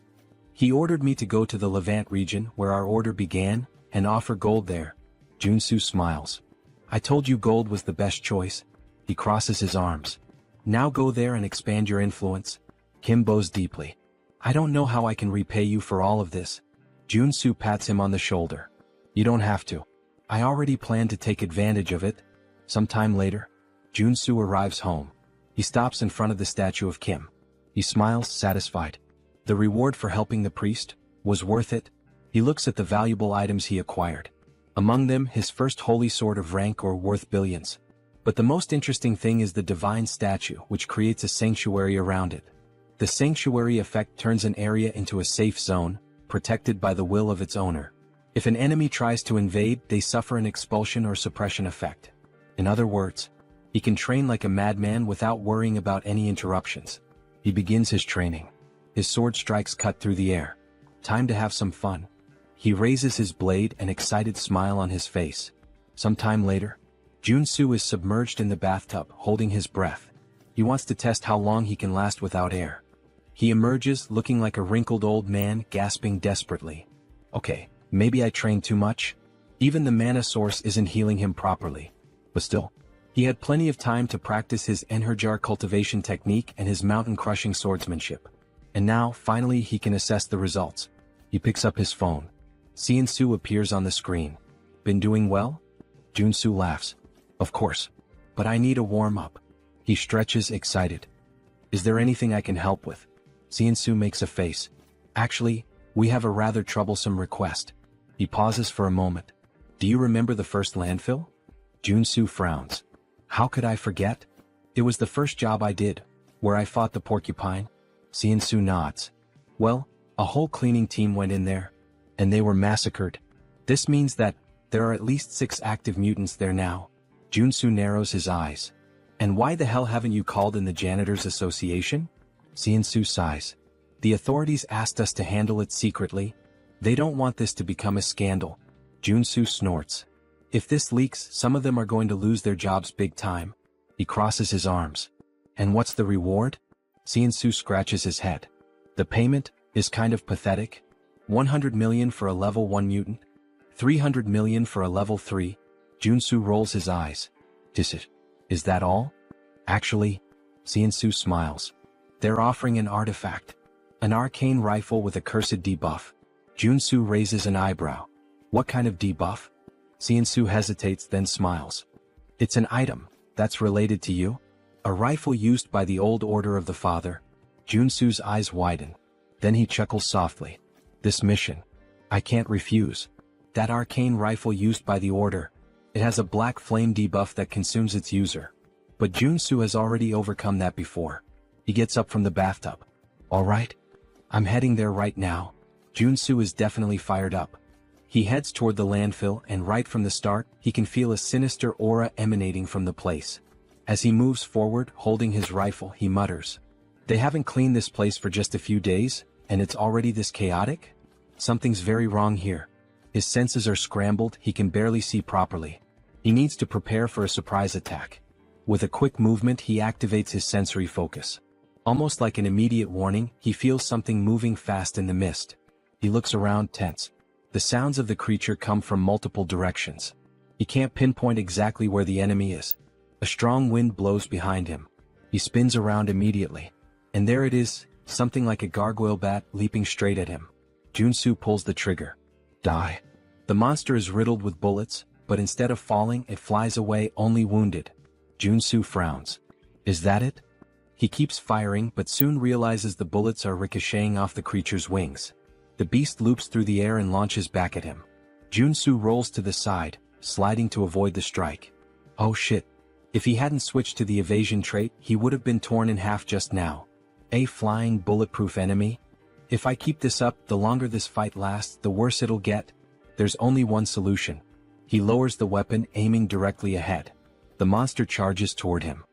He ordered me to go to the Levant region where our order began, and offer gold there. Joonsoo smiles. I told you gold was the best choice. He crosses his arms. Now go there and expand your influence. Kim bows deeply. I don't know how I can repay you for all of this. Joonsoo pats him on the shoulder. You don't have to. I already planned to take advantage of it. Sometime later, Joonsoo arrives home. He stops in front of the statue of Kim. He smiles, satisfied. The reward for helping the priest was worth it. He looks at the valuable items he acquired. Among them, his first holy sword of rank or worth billions. But the most interesting thing is the divine statue, which creates a sanctuary around it. The sanctuary effect turns an area into a safe zone, protected by the will of its owner. If an enemy tries to invade, they suffer an expulsion or suppression effect. In other words, he can train like a madman without worrying about any interruptions. He begins his training. His sword strikes cut through the air. Time to have some fun. He raises his blade, an excited smile on his face. Sometime later, Joonsoo is submerged in the bathtub, holding his breath. He wants to test how long he can last without air. He emerges, looking like a wrinkled old man, gasping desperately. Okay, maybe I trained too much. Even the mana source isn't healing him properly. But still, he had plenty of time to practice his Enherjar cultivation technique and his mountain-crushing swordsmanship. And now, finally, he can assess the results. He picks up his phone. Joonsoo appears on the screen. Been doing well? Joonsoo laughs. Of course. But I need a warm-up. He stretches, excited. Is there anything I can help with? Joonsoo makes a face. Actually, we have a rather troublesome request. He pauses for a moment. Do you remember the first landfill? Joonsoo frowns. How could I forget? It was the first job I did, where I fought the porcupine. Joonsoo nods. Well, a whole cleaning team went in there, and they were massacred. This means that there are at least 6 active mutants there now. Joonsoo narrows his eyes. And why the hell haven't you called in the Janitors Association? Joonsoo sighs. The authorities asked us to handle it secretly. They don't want this to become a scandal. Joonsoo snorts. If this leaks, some of them are going to lose their jobs big time. He crosses his arms. And what's the reward? Joonsoo scratches his head. The payment is kind of pathetic. 100 million for a level 1 mutant. 300 million for a level 3. Joonsoo rolls his eyes. Is that all? Actually, Joonsoo smiles. They're offering an artifact. An arcane rifle with a cursed debuff. Joonsoo raises an eyebrow. What kind of debuff? Joonsoo hesitates then smiles. It's an item, that's related to you? A rifle used by the old order of the father? Joonsoo's eyes widen. Then he chuckles softly. This mission. I can't refuse. That arcane rifle used by the order. It has a black flame debuff that consumes its user. But Joonsoo has already overcome that before. He gets up from the bathtub. Alright. I'm heading there right now. Joonsoo is definitely fired up. He heads toward the landfill and right from the start, he can feel a sinister aura emanating from the place. As he moves forward, holding his rifle, he mutters. They haven't cleaned this place for just a few days, and it's already this chaotic? Something's very wrong here. His senses are scrambled, he can barely see properly. He needs to prepare for a surprise attack. With a quick movement, he activates his sensory focus. Almost like an immediate warning, he feels something moving fast in the mist. He looks around, tense. The sounds of the creature come from multiple directions. He can't pinpoint exactly where the enemy is. A strong wind blows behind him. He spins around immediately. And there it is, something like a gargoyle bat leaping straight at him. Joonsoo pulls the trigger. Die. The monster is riddled with bullets, but instead of falling, it flies away only wounded. Joonsoo frowns. Is that it? He keeps firing but soon realizes the bullets are ricocheting off the creature's wings. The beast loops through the air and launches back at him. Joonsoo rolls to the side, sliding to avoid the strike. Oh shit. If he hadn't switched to the evasion trait, he would have been torn in half just now. A flying bulletproof enemy? If I keep this up, the longer this fight lasts, the worse it'll get. There's only one solution. He lowers the weapon, aiming directly ahead. The monster charges toward him.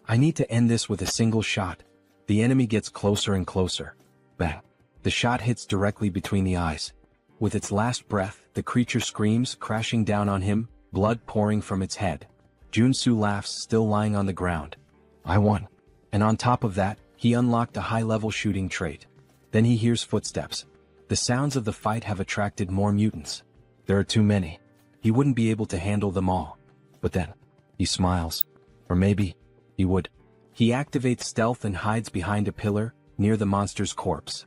I need to end this with a single shot. The enemy gets closer and closer. Bang. The shot hits directly between the eyes. With its last breath, the creature screams, crashing down on him, blood pouring from its head. Joonsoo laughs, still lying on the ground. I won. And on top of that, he unlocked a high-level shooting trait. Then he hears footsteps. The sounds of the fight have attracted more mutants. There are too many. He wouldn't be able to handle them all. But then, he smiles. Or maybe, he would. He activates stealth and hides behind a pillar, near the monster's corpse.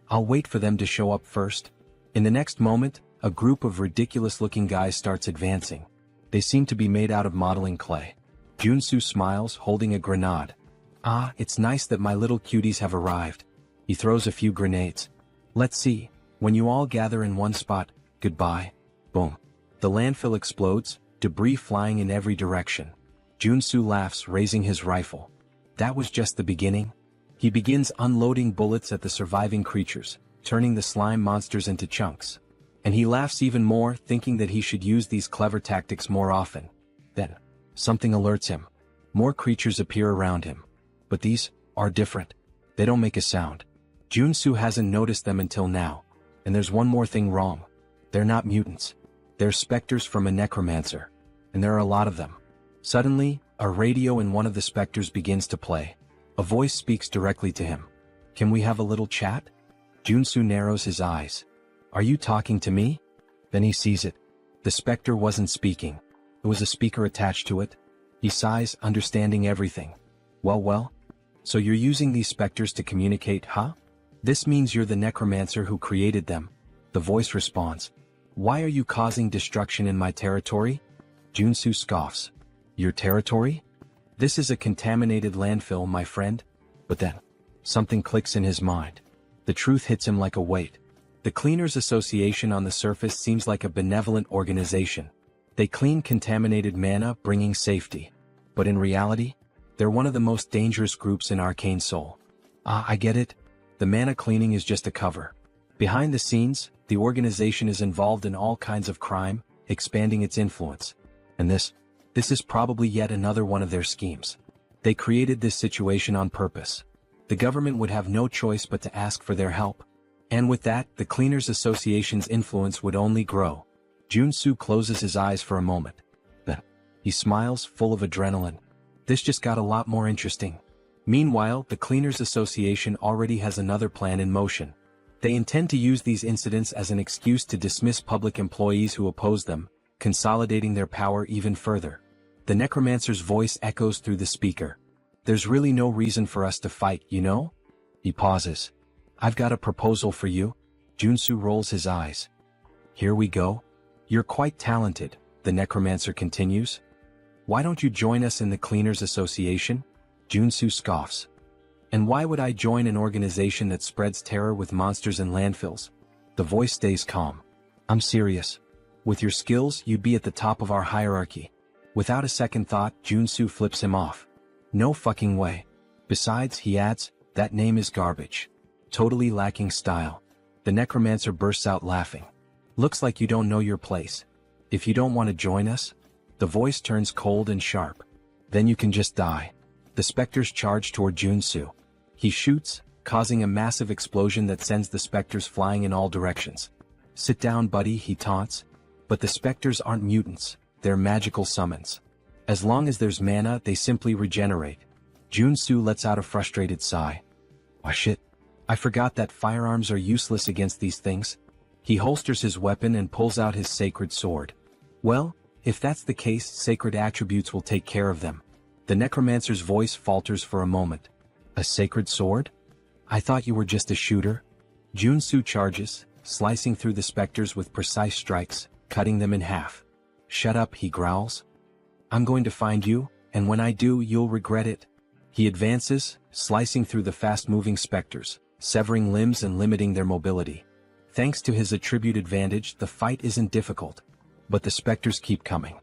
I'll wait for them to show up first. In the next moment, a group of ridiculous-looking guys starts advancing. They seem to be made out of modeling clay. Joonsoo smiles, holding a grenade. Ah, it's nice that my little cuties have arrived. He throws a few grenades. Let's see, when you all gather in one spot, goodbye. Boom. The landfill explodes, debris flying in every direction. Joonsoo laughs, raising his rifle. That was just the beginning. He begins unloading bullets at the surviving creatures, turning the slime monsters into chunks. And he laughs even more, thinking that he should use these clever tactics more often. Then, something alerts him. More creatures appear around him. But these are different. They don't make a sound. Joonsoo hasn't noticed them until now. And there's one more thing wrong. They're not mutants. They're specters from a necromancer. And there are a lot of them. Suddenly, a radio in one of the specters begins to play. A voice speaks directly to him. Can we have a little chat? Joonsoo narrows his eyes. Are you talking to me? Then he sees it. The specter wasn't speaking. There was a speaker attached to it. He sighs, understanding everything. Well. So you're using these specters to communicate, huh? This means you're the necromancer who created them. The voice responds. Why are you causing destruction in my territory? Joonsoo scoffs. Your territory? This is a contaminated landfill, my friend. But then, something clicks in his mind. The truth hits him like a weight. The Cleaners Association on the surface seems like a benevolent organization. They clean contaminated mana, bringing safety. But in reality, they're one of the most dangerous groups in Arcane Seoul. Ah, I get it. The mana cleaning is just a cover. Behind the scenes, the organization is involved in all kinds of crime, expanding its influence. And this is probably yet another one of their schemes. They created this situation on purpose. The government would have no choice but to ask for their help. And with that, the Cleaners Association's influence would only grow. Joonsoo closes his eyes for a moment. Then, he smiles, full of adrenaline. This just got a lot more interesting. Meanwhile, the Cleaners Association already has another plan in motion. They intend to use these incidents as an excuse to dismiss public employees who oppose them, consolidating their power even further. The necromancer's voice echoes through the speaker. There's really no reason for us to fight, you know? He pauses. I've got a proposal for you. Joonsoo rolls his eyes. Here we go. You're quite talented, The necromancer continues. Why don't you join us in the Cleaners Association? Joonsoo scoffs. And why would I join an organization that spreads terror with monsters and landfills? The voice stays calm. I'm serious. With your skills, you'd be at the top of our hierarchy. Without a second thought, Joonsoo flips him off. No fucking way. Besides, he adds, that name is garbage. Totally lacking style. The necromancer bursts out laughing. Looks like you don't know your place. If you don't want to join us, the voice turns cold and sharp. Then you can just die. The specters charge toward Joonsoo. He shoots, causing a massive explosion that sends the specters flying in all directions. Sit down, buddy, he taunts. But the specters aren't mutants, they're magical summons. As long as there's mana, they simply regenerate. Joonsoo lets out a frustrated sigh. Oh shit. I forgot that firearms are useless against these things. He holsters his weapon and pulls out his sacred sword. Well, if that's the case, sacred attributes will take care of them. The necromancer's voice falters for a moment. A sacred sword? I thought you were just a shooter. Joonsoo charges, slicing through the specters with precise strikes, cutting them in half. Shut up, he growls. I'm going to find you, and when I do, you'll regret it. He advances, slicing through the fast-moving specters, severing limbs and limiting their mobility. Thanks to his attribute advantage, the fight isn't difficult. But the specters keep coming.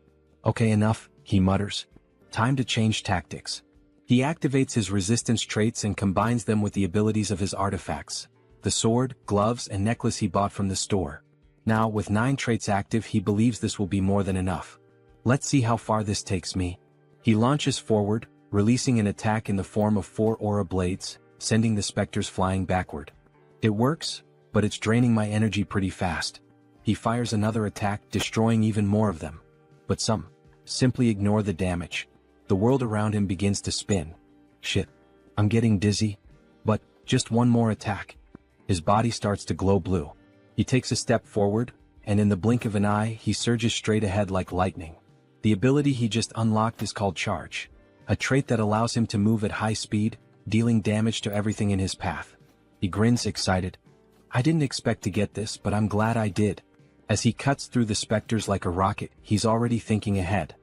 Okay, enough, he mutters. Time to change tactics. He activates his resistance traits and combines them with the abilities of his artifacts. The sword, gloves, and necklace he bought from the store. Now, with 9 traits active, he believes this will be more than enough. Let's see how far this takes me. He launches forward, releasing an attack in the form of 4 aura blades, sending the specters flying backward. It works, but it's draining my energy pretty fast. He fires another attack, destroying even more of them. But some simply ignore the damage. The world around him begins to spin. Shit. I'm getting dizzy. But, just one more attack. His body starts to glow blue. He takes a step forward, and in the blink of an eye, he surges straight ahead like lightning. The ability he just unlocked is called Charge. A trait that allows him to move at high speed, dealing damage to everything in his path. He grins excited. I didn't expect to get this, but I'm glad I did. As he cuts through the specters like a rocket, he's already thinking ahead.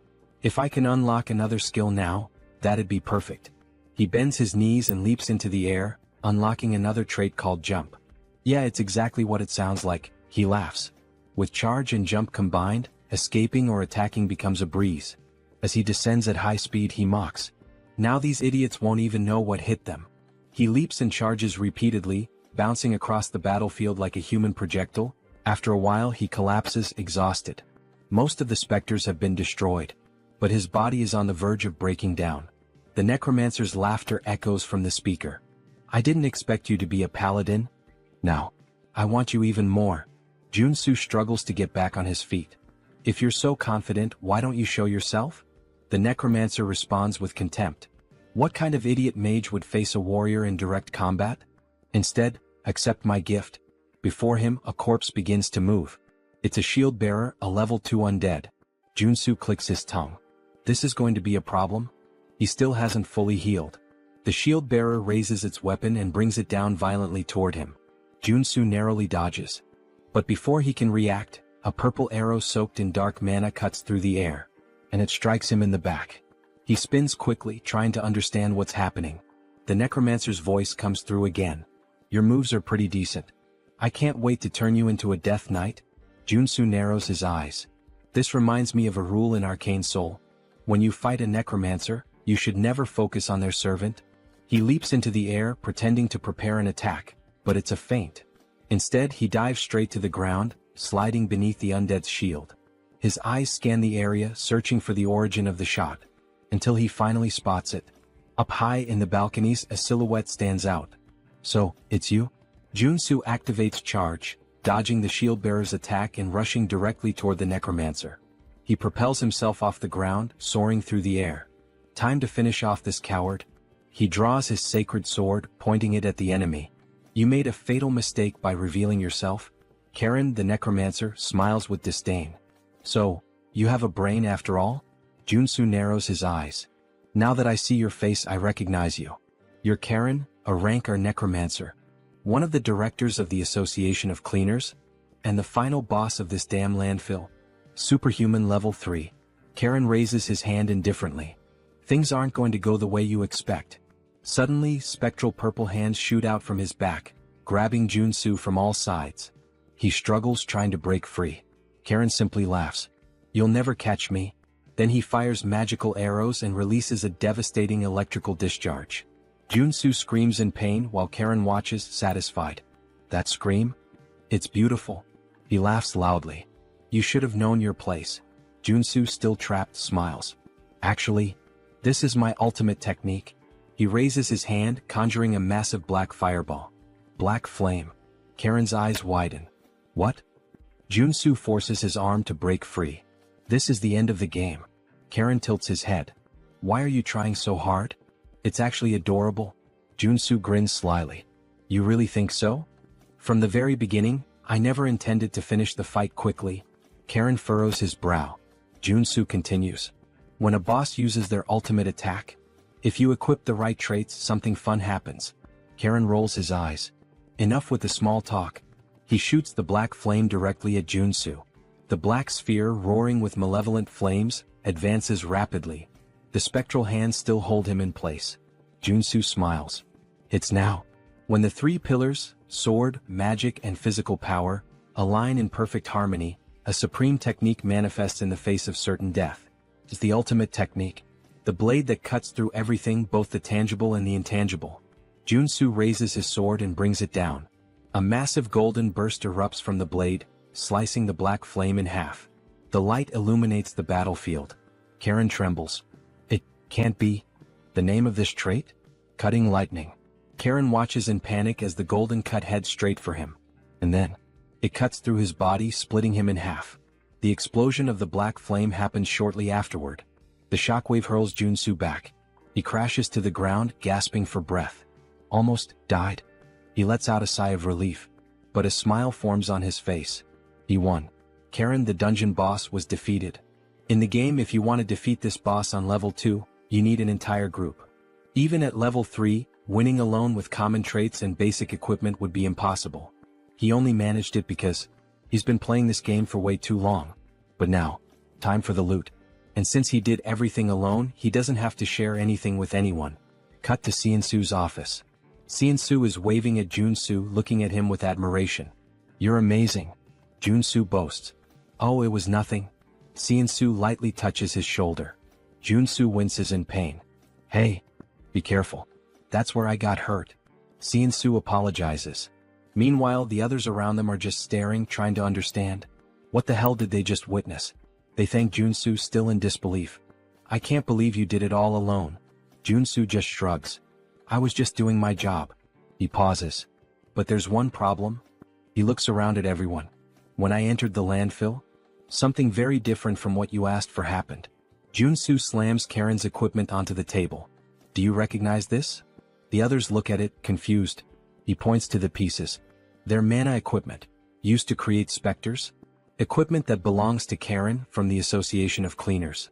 If I can unlock another skill now, that'd be perfect. He bends his knees and leaps into the air, unlocking another trait called Jump. Yeah, it's exactly what it sounds like, he laughs. With Charge and Jump combined, escaping or attacking becomes a breeze. As he descends at high speed, he mocks. Now these idiots won't even know what hit them. He leaps and charges repeatedly, bouncing across the battlefield like a human projectile. After a while, he collapses, exhausted. Most of the specters have been destroyed. But his body is on the verge of breaking down. The necromancer's laughter echoes from the speaker. I didn't expect you to be a paladin. Now, I want you even more. Joonsoo struggles to get back on his feet. If you're so confident, why don't you show yourself? The necromancer responds with contempt. What kind of idiot mage would face a warrior in direct combat? Instead, accept my gift. Before him, a corpse begins to move. It's a shield bearer, a level 2 undead. Joonsoo clicks his tongue. This is going to be a problem. He still hasn't fully healed. The shield bearer raises its weapon and brings it down violently toward him. Joonsoo narrowly dodges. But before he can react, a purple arrow soaked in dark mana cuts through the air, and it strikes him in the back. He spins quickly, trying to understand what's happening. The necromancer's voice comes through again. Your moves are pretty decent. I can't wait to turn you into a death knight. Joonsoo narrows his eyes. This reminds me of a rule in Arcane Seoul. When you fight a necromancer, you should never focus on their servant. He leaps into the air, pretending to prepare an attack, but it's a feint. Instead, he dives straight to the ground, sliding beneath the undead's shield. His eyes scan the area, searching for the origin of the shot, until he finally spots it. Up high in the balconies, a silhouette stands out. So, it's you? Joonsoo activates Charge, dodging the shield bearer's attack and rushing directly toward the necromancer. He propels himself off the ground, soaring through the air. Time to finish off this coward. He draws his sacred sword, pointing it at the enemy. You made a fatal mistake by revealing yourself. Karen, the necromancer, smiles with disdain. So, you have a brain after all? Joonsoo narrows his eyes. Now that I see your face, I recognize you. You're Karen, a Rankar necromancer. One of the directors of the Association of Cleaners, and the final boss of this damn landfill. Superhuman level 3. Karen raises his hand indifferently. Things aren't going to go the way you expect. Suddenly, spectral purple hands shoot out from his back, grabbing Joonsoo from all sides. He struggles trying to break free. Karen simply laughs. You'll never catch me. Then he fires magical arrows and releases a devastating electrical discharge. Joonsoo screams in pain while Karen watches, satisfied. That scream? It's beautiful. He laughs loudly. You should have known your place. Joonsoo, still trapped, smiles. Actually, this is my ultimate technique. He raises his hand, conjuring a massive black fireball. Black flame. Karen's eyes widen. What? Joonsoo forces his arm to break free. This is the end of the game. Karen tilts his head. Why are you trying so hard? It's actually adorable. Joonsoo grins slyly. You really think so? From the very beginning, I never intended to finish the fight quickly. Karen furrows his brow. Joonsoo continues. When a boss uses their ultimate attack, if you equip the right traits, something fun happens. Karen rolls his eyes. Enough with the small talk. He shoots the black flame directly at Joonsoo. The black sphere, roaring with malevolent flames, advances rapidly. The spectral hands still hold him in place. Joonsoo smiles. It's now. When the three pillars, sword, magic, and physical power, align in perfect harmony, a supreme technique manifests in the face of certain death. It's the ultimate technique. The blade that cuts through everything, both the tangible and the intangible. Joonsoo raises his sword and brings it down. A massive golden burst erupts from the blade, slicing the black flame in half. The light illuminates the battlefield. Karen trembles. It can't be. The name of this trait? Cutting lightning. Karen watches in panic as the golden cut heads straight for him. And then, it cuts through his body, splitting him in half. The explosion of the black flame happens shortly afterward. The shockwave hurls Joonsoo back. He crashes to the ground, gasping for breath. Almost died. He lets out a sigh of relief, but a smile forms on his face. He won. Karen, the dungeon boss, was defeated. In the game, if you want to defeat this boss on level 2, you need an entire group. Even at level 3, winning alone with common traits and basic equipment would be impossible. He only managed it because he's been playing this game for way too long. But now, time for the loot. And since he did everything alone, he doesn't have to share anything with anyone. Cut to Seonsoo's office. Seonsoo is waving at Joonsoo, looking at him with admiration. You're amazing. Joonsoo boasts. Oh, it was nothing. Seonsoo lightly touches his shoulder. Joonsoo winces in pain. Hey, be careful. That's where I got hurt. Seonsoo apologizes. Meanwhile, the others around them are just staring, trying to understand. What the hell did they just witness? They thank Joonsoo, still in disbelief. I can't believe you did it all alone. Joonsoo just shrugs. I was just doing my job. He pauses. But there's one problem. He looks around at everyone. When I entered the landfill, something very different from what you asked for happened. Joonsoo slams Karen's equipment onto the table. Do you recognize this? The others look at it, confused. He points to the pieces. They're mana equipment, used to create specters. Equipment that belongs to Karen from the Association of Cleaners.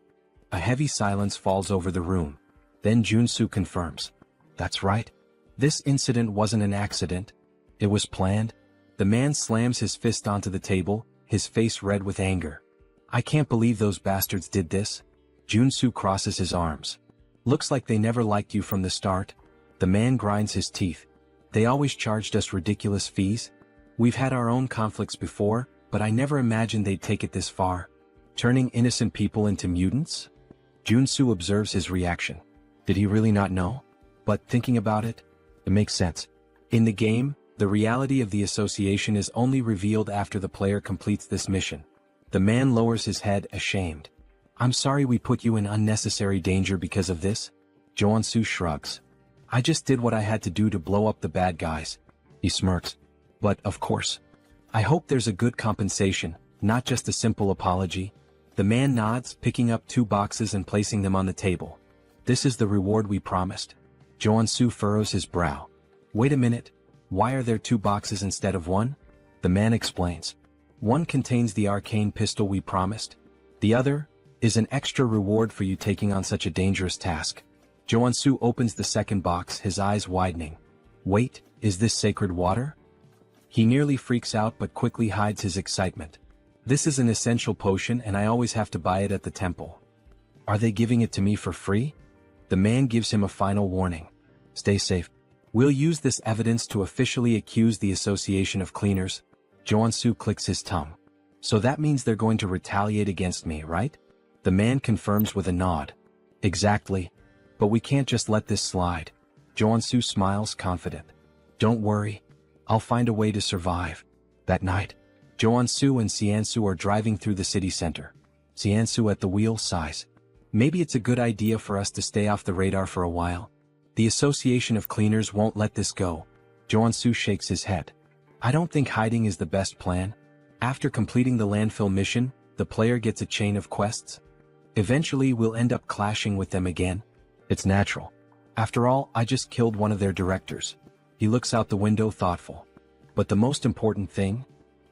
A heavy silence falls over the room. Then Joonsoo confirms. That's right. This incident wasn't an accident. It was planned. The man slams his fist onto the table, his face red with anger. I can't believe those bastards did this. Joonsoo crosses his arms. Looks like they never liked you from the start. The man grinds his teeth. They always charged us ridiculous fees. We've had our own conflicts before, but I never imagined they'd take it this far. Turning innocent people into mutants? Joonsoo observes his reaction. Did he really not know? But thinking about it, it makes sense. In the game, the reality of the association is only revealed after the player completes this mission. The man lowers his head, ashamed. I'm sorry we put you in unnecessary danger because of this. Joonsoo shrugs. I just did what I had to do to blow up the bad guys. He smirks. But, of course. I hope there's a good compensation, not just a simple apology. The man nods, picking up 2 boxes and placing them on the table. This is the reward we promised. Joonsoo furrows his brow. Wait a minute. Why are there 2 boxes instead of 1? The man explains. One contains the arcane pistol we promised. The other is an extra reward for you taking on such a dangerous task. Joonsoo opens the second box, his eyes widening. Wait, is this sacred water? He nearly freaks out but quickly hides his excitement. This is an essential potion and I always have to buy it at the temple. Are they giving it to me for free? The man gives him a final warning. Stay safe. We'll use this evidence to officially accuse the Association of Cleaners. Joonsoo clicks his tongue. So that means they're going to retaliate against me, right? The man confirms with a nod. Exactly. But we can't just let this slide. Joonsoo smiles confident. Don't worry. I'll find a way to survive. That night, Joonsoo and Siansu are driving through the city center. Siansu at the wheel sighs. Maybe it's a good idea for us to stay off the radar for a while. The Association of Cleaners won't let this go. Joonsoo shakes his head. I don't think hiding is the best plan. After completing the landfill mission, the player gets a chain of quests. Eventually we'll end up clashing with them again. It's natural. After all, I just killed one of their directors. He looks out the window thoughtful. But the most important thing?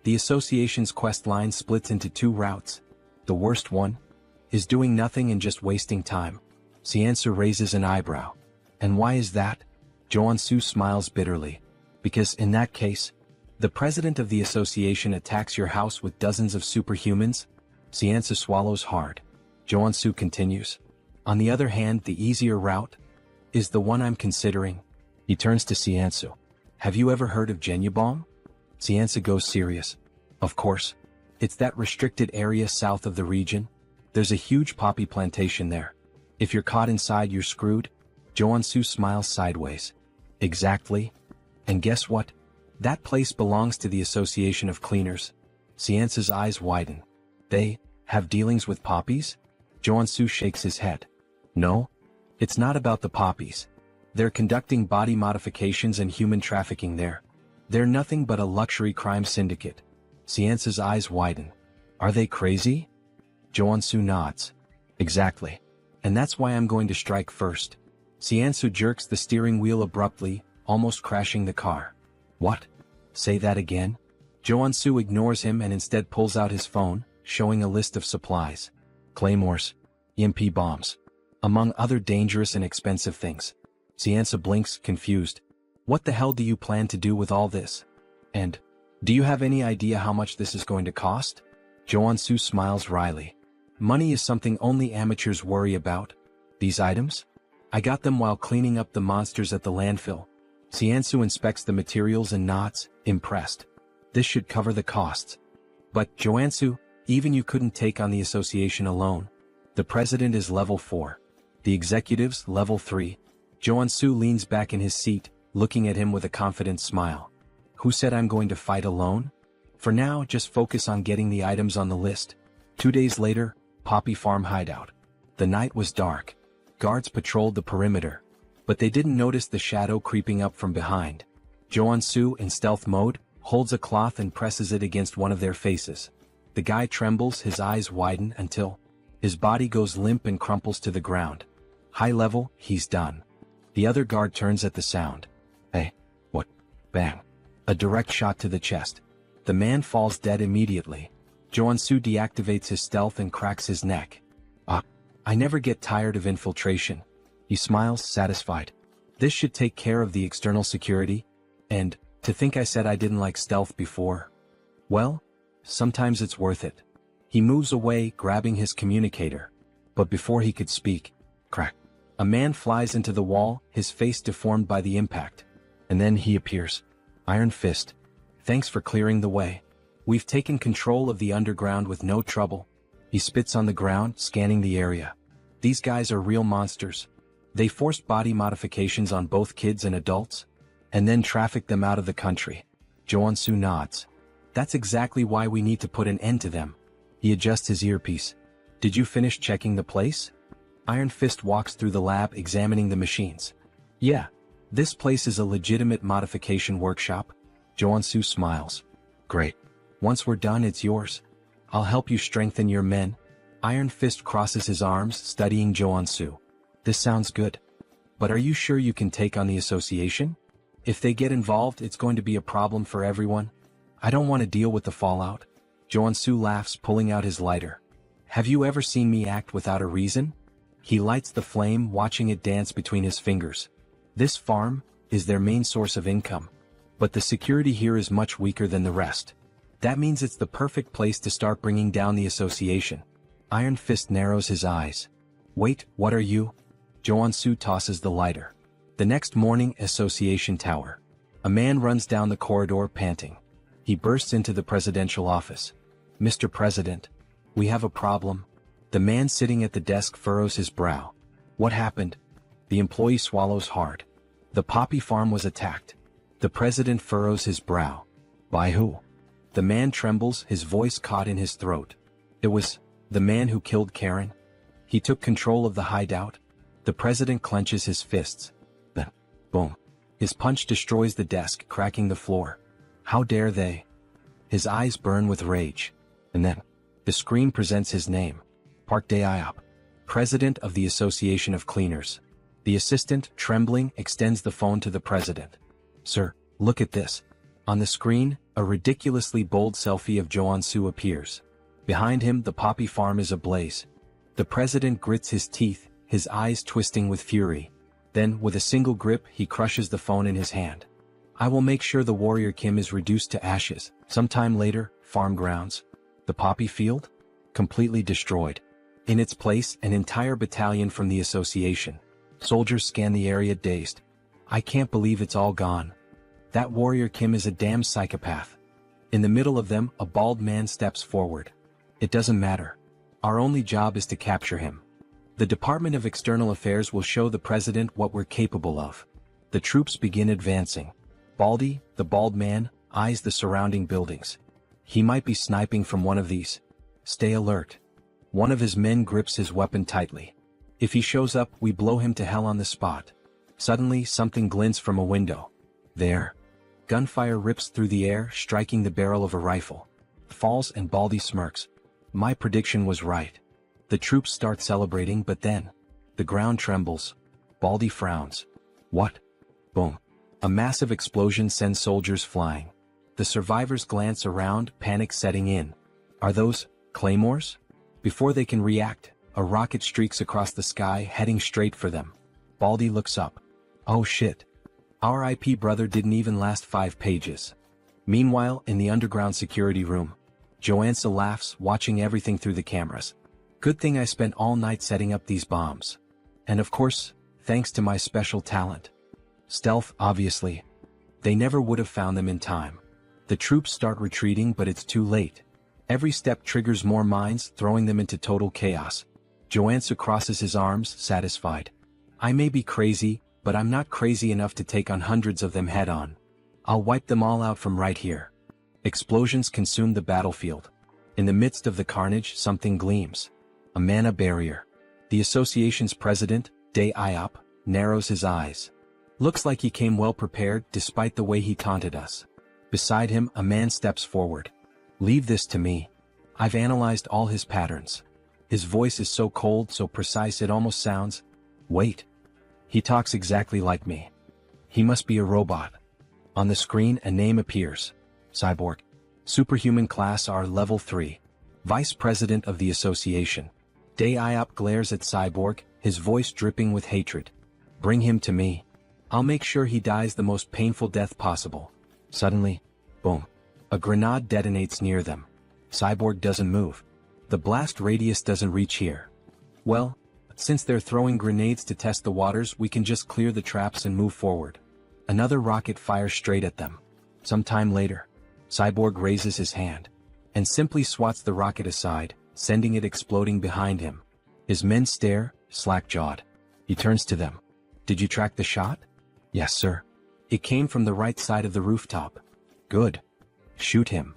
The association's quest line splits into two routes. The worst one is doing nothing and just wasting time. Siansu raises an eyebrow. And why is that? Joonsoo smiles bitterly. Because in that case, the president of the association attacks your house with dozens of superhumans? Siansu swallows hard. Joonsoo continues. On the other hand, the easier route is the one I'm considering. He turns to Siansu. Have you ever heard of Jenyabong? Siansu goes serious. Of course. It's that restricted area south of the region. There's a huge poppy plantation there. If you're caught inside, you're screwed. Joonsoo smiles sideways. Exactly. And guess what? That place belongs to the Association of Cleaners. Siansu's eyes widen. They have dealings with poppies? Joonsoo shakes his head. No. It's not about the poppies. They're conducting body modifications and human trafficking there. They're nothing but a luxury crime syndicate. Siansu's eyes widen. Are they crazy? Joonsoo nods. Exactly. And that's why I'm going to strike first. Siansu jerks the steering wheel abruptly, almost crashing the car. What? Say that again? Joonsoo ignores him and instead pulls out his phone, showing a list of supplies. Claymores. EMP bombs. Among other dangerous and expensive things. Siansu blinks, confused. What the hell do you plan to do with all this? And, do you have any idea how much this is going to cost? Joonsoo smiles wryly. Money is something only amateurs worry about. These items? I got them while cleaning up the monsters at the landfill. Siansu inspects the materials and nods, impressed. This should cover the costs. But, Joonsoo, even you couldn't take on the association alone. The president is level 4. The executives, level 3. Joonsoo leans back in his seat, looking at him with a confident smile. Who said I'm going to fight alone? For now, just focus on getting the items on the list. 2 days later, Poppy Farm hideout. The night was dark. Guards patrolled the perimeter. But they didn't notice the shadow creeping up from behind. Joonsoo, in stealth mode, holds a cloth and presses it against one of their faces. The guy trembles, his eyes widen until his body goes limp and crumples to the ground. High level, he's done. The other guard turns at the sound. Hey, what? Bang. A direct shot to the chest. The man falls dead immediately. Joonsoo deactivates his stealth and cracks his neck. I never get tired of infiltration. He smiles, satisfied. This should take care of the external security. And, to think I said I didn't like stealth before. Well, sometimes it's worth it. He moves away, grabbing his communicator. But before he could speak, crack. A man flies into the wall, his face deformed by the impact. And then he appears. Iron Fist. Thanks for clearing the way. We've taken control of the underground with no trouble. He spits on the ground, scanning the area. These guys are real monsters. They forced body modifications on both kids and adults, and then trafficked them out of the country. Joonsoo nods. That's exactly why we need to put an end to them. He adjusts his earpiece. Did you finish checking the place? Iron Fist walks through the lab, examining the machines. Yeah. This place is a legitimate modification workshop. Joonsoo smiles. Great. Once we're done, it's yours. I'll help you strengthen your men. Iron Fist crosses his arms, studying Joonsoo. This sounds good. But are you sure you can take on the association? If they get involved, it's going to be a problem for everyone. I don't want to deal with the fallout. Joonsoo laughs, pulling out his lighter. Have you ever seen me act without a reason? He lights the flame, watching it dance between his fingers. This farm is their main source of income. But the security here is much weaker than the rest. That means it's the perfect place to start bringing down the association. Iron Fist narrows his eyes. Wait, what are you? Joonsoo tosses the lighter. The next morning, Association Tower. A man runs down the corridor panting. He bursts into the presidential office. Mr. President, we have a problem. The man sitting at the desk furrows his brow. What happened? The employee swallows hard. The poppy farm was attacked. The president furrows his brow. By who? The man trembles, his voice caught in his throat. It was the man who killed Karen. He took control of the hideout. The president clenches his fists. Then, boom. His punch destroys the desk, cracking the floor. How dare they? His eyes burn with rage. And then, the screen presents his name. Park Dae-iop, president of the Association of Cleaners. The assistant, trembling, extends the phone to the president. Sir, look at this. On the screen, a ridiculously bold selfie of Joonsoo appears. Behind him, the poppy farm is ablaze. The president grits his teeth, his eyes twisting with fury. Then, with a single grip, he crushes the phone in his hand. I will make sure the Warrior Kimâ is reduced to ashes. Sometime later, farm grounds. The poppy field? Completely destroyed. In its place, an entire battalion from the association. Soldiers scan the area dazed. I can't believe it's all gone. That Warrior Kimâ is a damn psychopath. In the middle of them, a bald man steps forward. It doesn't matter. Our only job is to capture him. The Department of External Affairs will show the president what we're capable of. The troops begin advancing. Baldy, the bald man, eyes the surrounding buildings. He might be sniping from one of these. Stay alert. One of his men grips his weapon tightly. If he shows up, we blow him to hell on the spot. Suddenly, something glints from a window. There. Gunfire rips through the air, striking the barrel of a rifle. Falls and Baldy smirks. My prediction was right. The troops start celebrating, but then, the ground trembles. Baldy frowns. What? Boom. A massive explosion sends soldiers flying. The survivors glance around, panic setting in. Are those claymores? Before they can react, a rocket streaks across the sky, heading straight for them. Baldy looks up. Oh shit. Our IP brother didn't even last 5 pages. Meanwhile, in the underground security room, Joonsoo laughs, watching everything through the cameras. Good thing I spent all night setting up these bombs. And of course, thanks to my special talent. Stealth, obviously. They never would have found them in time. The troops start retreating, but it's too late. Every step triggers more mines, throwing them into total chaos. Joonsoo crosses his arms, satisfied. I may be crazy, but I'm not crazy enough to take on hundreds of them head-on. I'll wipe them all out from right here. Explosions consume the battlefield. In the midst of the carnage, something gleams. A mana barrier. The association's president, Dae-iop, narrows his eyes. Looks like he came well prepared, despite the way he taunted us. Beside him, a man steps forward. Leave this to me. I've analyzed all his patterns. His voice is so cold, so precise it almost sounds... Wait. He talks exactly like me. He must be a robot. On the screen, a name appears. Cyborg. Superhuman class R level 3. Vice President of the Association. Dae-iop glares at Cyborg, his voice dripping with hatred. Bring him to me. I'll make sure he dies the most painful death possible. Suddenly, boom. A grenade detonates near them. Cyborg doesn't move. The blast radius doesn't reach here. Well, since they're throwing grenades to test the waters, we can just clear the traps and move forward. Another rocket fires straight at them. Some time later, Cyborg raises his hand and simply swats the rocket aside, sending it exploding behind him. His men stare, slack-jawed. He turns to them. Did you track the shot? Yes, sir. It came from the right side of the rooftop. Good. Shoot him.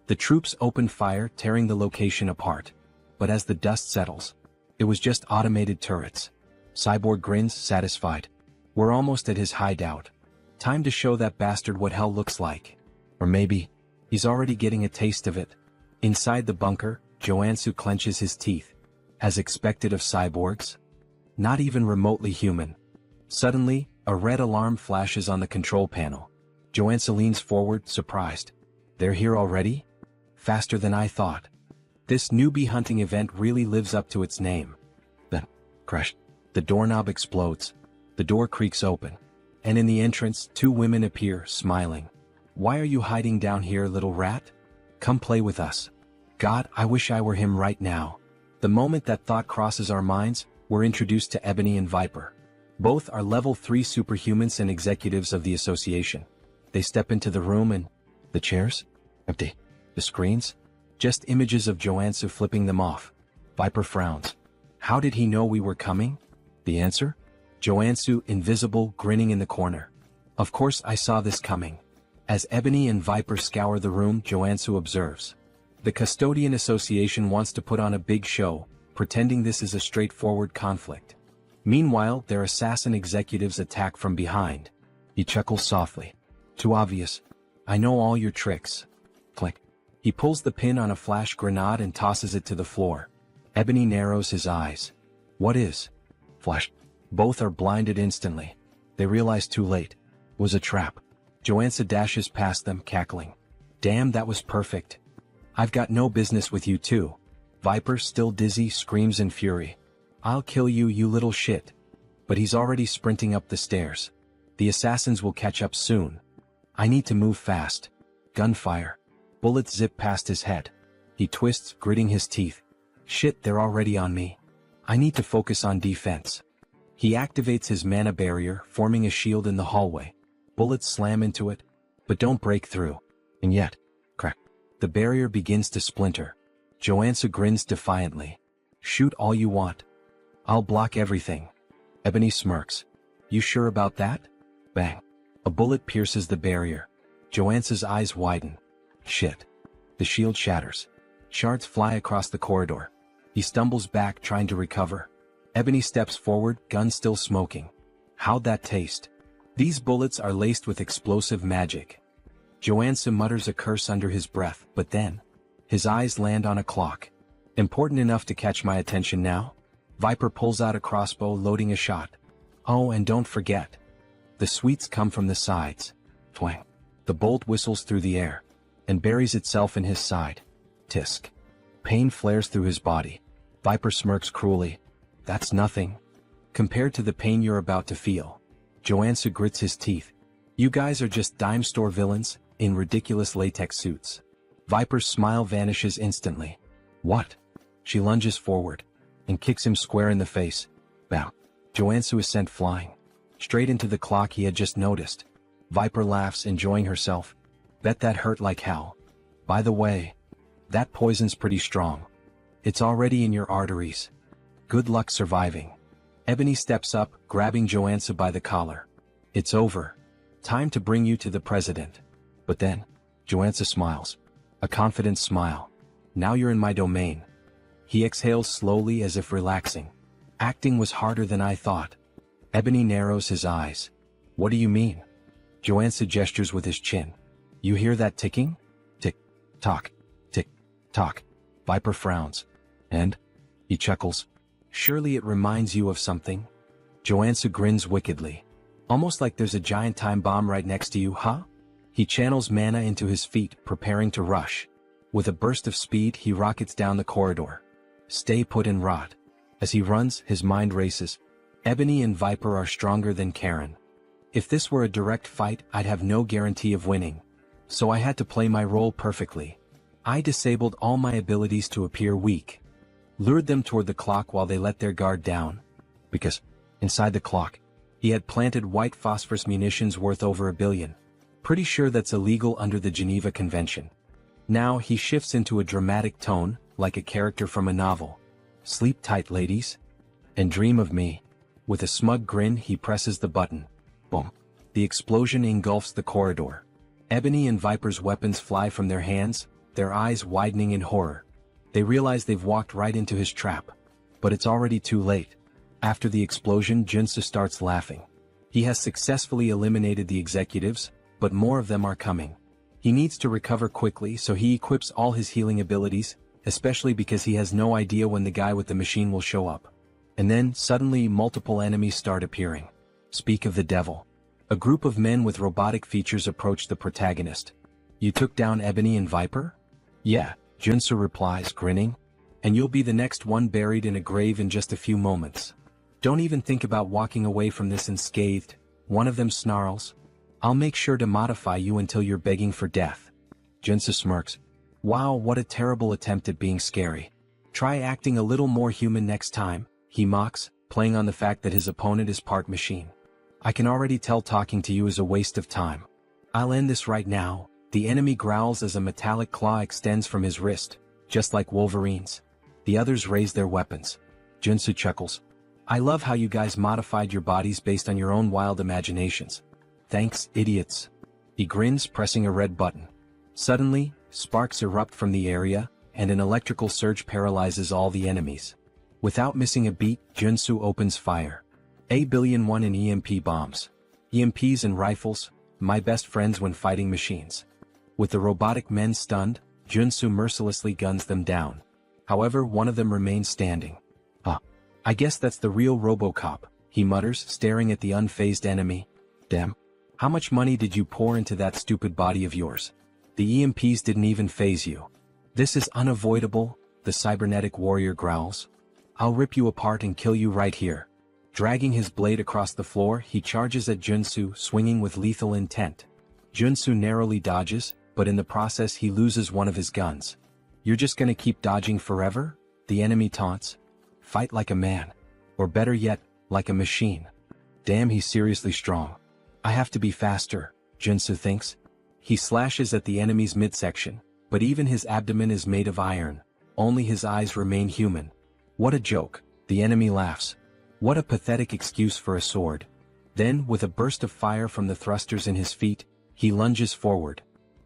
The troops open fire, tearing the location apart. But as the dust settles, it was just automated turrets. Cyborg grins, satisfied. We're almost at his hideout. Time to show that bastard what hell looks like. Or maybe, he's already getting a taste of it. Inside the bunker, Joonsoo clenches his teeth. As expected of cyborgs? Not even remotely human. Suddenly, a red alarm flashes on the control panel. Joonsoo leans forward, surprised. They're here already? Faster than I thought. This newbie hunting event really lives up to its name. Then, crash. The doorknob explodes. The door creaks open. And in the entrance, 2 women appear, smiling. Why are you hiding down here, little rat? Come play with us. God, I wish I were him right now. The moment that thought crosses our minds, we're introduced to Ebony and Viper. Both are level 3 superhumans and executives of the association. They step into the room and... the chairs? Empty. The screens? Just images of Joonsoo flipping them off. Viper frowns. How did he know we were coming? The answer? Joonsoo, invisible, grinning in the corner. Of course I saw this coming. As Ebony and Viper scour the room, Joonsoo observes. The Custodian Association wants to put on a big show, pretending this is a straightforward conflict. Meanwhile, their assassin executives attack from behind. He chuckles softly. Too obvious. I know all your tricks. Click. He pulls the pin on a flash grenade and tosses it to the floor. Ebony narrows his eyes. What is? Flash. Both are blinded instantly. They realize too late. It was a trap. Joonsoo dashes past them, cackling. Damn, that was perfect. I've got no business with you too. Viper, still dizzy, screams in fury. I'll kill you, you little shit. But he's already sprinting up the stairs. The assassins will catch up soon. I need to move fast. Gunfire. Bullets zip past his head. He twists, gritting his teeth. Shit, they're already on me. I need to focus on defense. He activates his mana barrier, forming a shield in the hallway. Bullets slam into it, but don't break through. And yet, crack. The barrier begins to splinter. Joonsoo grins defiantly. Shoot all you want. I'll block everything. Ebony smirks. You sure about that? Bang. A bullet pierces the barrier. Joonsoo's eyes widen. Shit. The shield shatters. Shards fly across the corridor. He stumbles back, trying to recover. Ebony steps forward, gun still smoking. How'd that taste? These bullets are laced with explosive magic. Joonsoo mutters a curse under his breath, but then, his eyes land on a clock. Important enough to catch my attention now? Viper pulls out a crossbow, loading a shot. Oh, and don't forget. The sweets come from the sides. Twang. The bolt whistles through the air, and buries itself in his side. Tisk. Pain flares through his body. Viper smirks cruelly. That's nothing compared to the pain you're about to feel. Joonsoo grits his teeth. You guys are just dime store villains, in ridiculous latex suits. Viper's smile vanishes instantly. What? She lunges forward, and kicks him square in the face. Bow. Joonsoo is sent flying. Straight into the clock he had just noticed. Viper laughs, enjoying herself. Bet that hurt like hell. By the way, that poison's pretty strong. It's already in your arteries. Good luck surviving. Ebony steps up, grabbing Joonsoo by the collar. It's over. Time to bring you to the president. But then, Joonsoo smiles. A confident smile. Now you're in my domain. He exhales slowly as if relaxing. Acting was harder than I thought. Ebony narrows his eyes. What do you mean? Joonsoo gestures with his chin. You hear that ticking? Tick, tock, tick, tock. Viper frowns. And? He chuckles. Surely it reminds you of something? Joonsoo grins wickedly. Almost like there's a giant time bomb right next to you, huh? He channels mana into his feet, preparing to rush. With a burst of speed, he rockets down the corridor. Stay put and rot. As he runs, his mind races. Ebony and Viper are stronger than Karen. If this were a direct fight, I'd have no guarantee of winning. So I had to play my role perfectly. I disabled all my abilities to appear weak. Lured them toward the clock while they let their guard down. Because, inside the clock, he had planted white phosphorus munitions worth over $1 billion. Pretty sure that's illegal under the Geneva Convention. Now he shifts into a dramatic tone, like a character from a novel. Sleep tight, ladies. And dream of me. With a smug grin, he presses the button. Boom. The explosion engulfs the corridor. Ebony and Viper's weapons fly from their hands, their eyes widening in horror. They realize they've walked right into his trap. But it's already too late. After the explosion, Joonsoo starts laughing. He has successfully eliminated the executives, but more of them are coming. He needs to recover quickly, so he equips all his healing abilities, especially because he has no idea when the guy with the machine will show up. And then, suddenly, multiple enemies start appearing. Speak of the devil. A group of men with robotic features approach the protagonist. You took down Ebony and Viper? Yeah, Joonsoo replies, grinning. And you'll be the next one buried in a grave in just a few moments. Don't even think about walking away from this unscathed, one of them snarls. I'll make sure to modify you until you're begging for death. Joonsoo smirks. Wow, what a terrible attempt at being scary. Try acting a little more human next time, he mocks, playing on the fact that his opponent is part machine. I can already tell talking to you is a waste of time. I'll end this right now. The enemy growls as a metallic claw extends from his wrist, just like Wolverine's. The others raise their weapons. Joonsoo chuckles. I love how you guys modified your bodies based on your own wild imaginations. Thanks, idiots. He grins, pressing a red button. Suddenly, sparks erupt from the area, and an electrical surge paralyzes all the enemies. Without missing a beat, Joonsoo opens fire. A-1 in EMP bombs. EMPs and rifles, my best friends when fighting machines. With the robotic men stunned, Joonsoo mercilessly guns them down. However, one of them remains standing. I guess that's the real RoboCop, he mutters, staring at the unfazed enemy. Damn. How much money did you pour into that stupid body of yours? The EMPs didn't even faze you. This is unavoidable, the cybernetic warrior growls. I'll rip you apart and kill you right here. Dragging his blade across the floor, he charges at Joonsoo, swinging with lethal intent. Joonsoo narrowly dodges, but in the process he loses one of his guns. You're just gonna keep dodging forever? The enemy taunts. Fight like a man. Or better yet, like a machine. Damn, he's seriously strong. I have to be faster, Joonsoo thinks. He slashes at the enemy's midsection, but even his abdomen is made of iron. Only his eyes remain human. What a joke, the enemy laughs. What a pathetic excuse for a sword. Then, with a burst of fire from the thrusters in his feet, he lunges forward.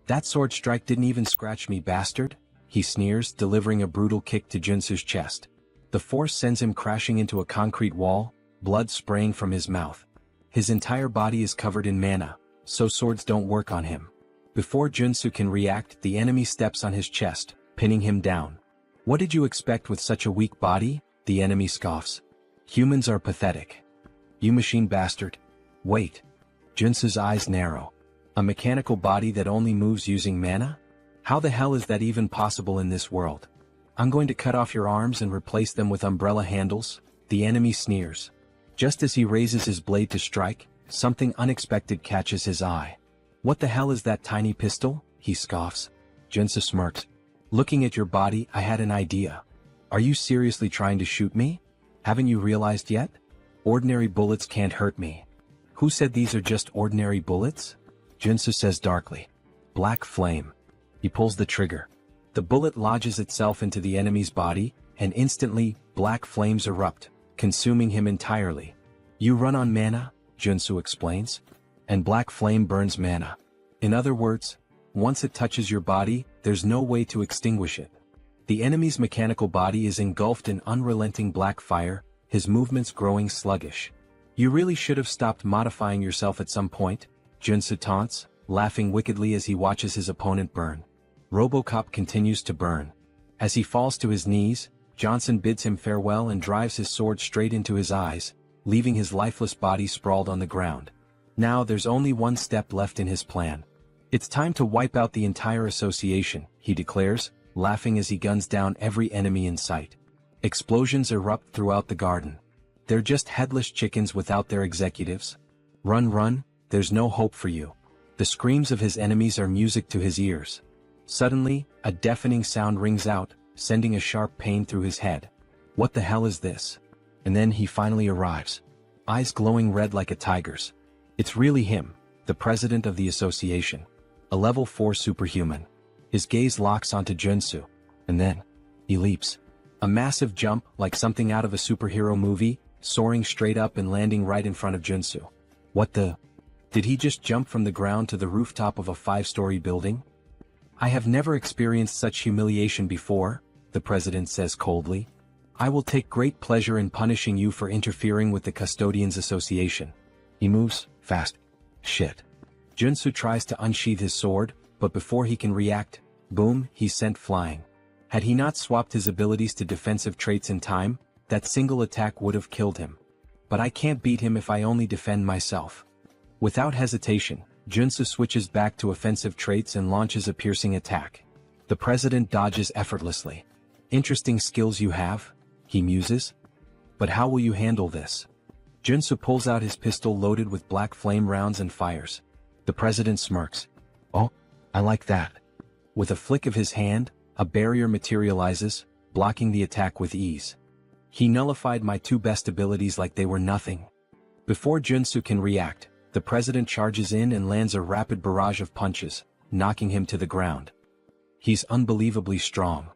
That sword strike didn't even scratch me, bastard, he sneers, delivering a brutal kick to Joonsoo's chest. The force sends him crashing into a concrete wall, blood spraying from his mouth. His entire body is covered in mana, so swords don't work on him. Before Joonsoo can react, the enemy steps on his chest, pinning him down. What did you expect with such a weak body? The enemy scoffs. Humans are pathetic. You machine bastard. Wait. Joonsoo's eyes narrow. A mechanical body that only moves using mana? How the hell is that even possible in this world? I'm going to cut off your arms and replace them with umbrella handles, the enemy sneers. Just as he raises his blade to strike, something unexpected catches his eye. What the hell is that tiny pistol? He scoffs. Joonsoo smirks. Looking at your body, I had an idea. Are you seriously trying to shoot me? Haven't you realized yet? Ordinary bullets can't hurt me. Who said these are just ordinary bullets? Joonsoo says darkly. Black flame. He pulls the trigger. The bullet lodges itself into the enemy's body, and instantly, black flames erupt, consuming him entirely. You run on mana, Joonsoo explains. And black flame burns mana. In other words, once it touches your body, there's no way to extinguish it. The enemy's mechanical body is engulfed in unrelenting black fire, his movements growing sluggish. You really should have stopped modifying yourself at some point, Joonsoo taunts, laughing wickedly as he watches his opponent burn. RoboCop continues to burn. As he falls to his knees, Johnson bids him farewell and drives his sword straight into his eyes, leaving his lifeless body sprawled on the ground. Now there's only one step left in his plan. It's time to wipe out the entire association, he declares, laughing as he guns down every enemy in sight. Explosions erupt throughout the garden. They're just headless chickens without their executives. Run, run, there's no hope for you. The screams of his enemies are music to his ears. Suddenly, a deafening sound rings out, sending a sharp pain through his head. What the hell is this? And then he finally arrives. Eyes glowing red like a tiger's. It's really him, the president of the association. A level 4 superhuman. His gaze locks onto Joonsoo. And then, he leaps. A massive jump, like something out of a superhero movie, soaring straight up and landing right in front of Joonsoo. What the? Did he just jump from the ground to the rooftop of a 5-story building? I have never experienced such humiliation before, the president says coldly. I will take great pleasure in punishing you for interfering with the Custodians Association. He moves fast. Shit. Joonsoo tries to unsheath his sword, but before he can react, boom, he's sent flying. Had he not swapped his abilities to defensive traits in time, that single attack would have killed him. But I can't beat him if I only defend myself. Without hesitation, Joonsoo switches back to offensive traits and launches a piercing attack. The president dodges effortlessly. Interesting skills you have, he muses. But how will you handle this? Joonsoo pulls out his pistol loaded with black flame rounds and fires. The president smirks. Oh, I like that. With a flick of his hand, a barrier materializes, blocking the attack with ease. He nullified my two best abilities like they were nothing. Before Joonsoo can react, the president charges in and lands a rapid barrage of punches, knocking him to the ground. He's unbelievably strong.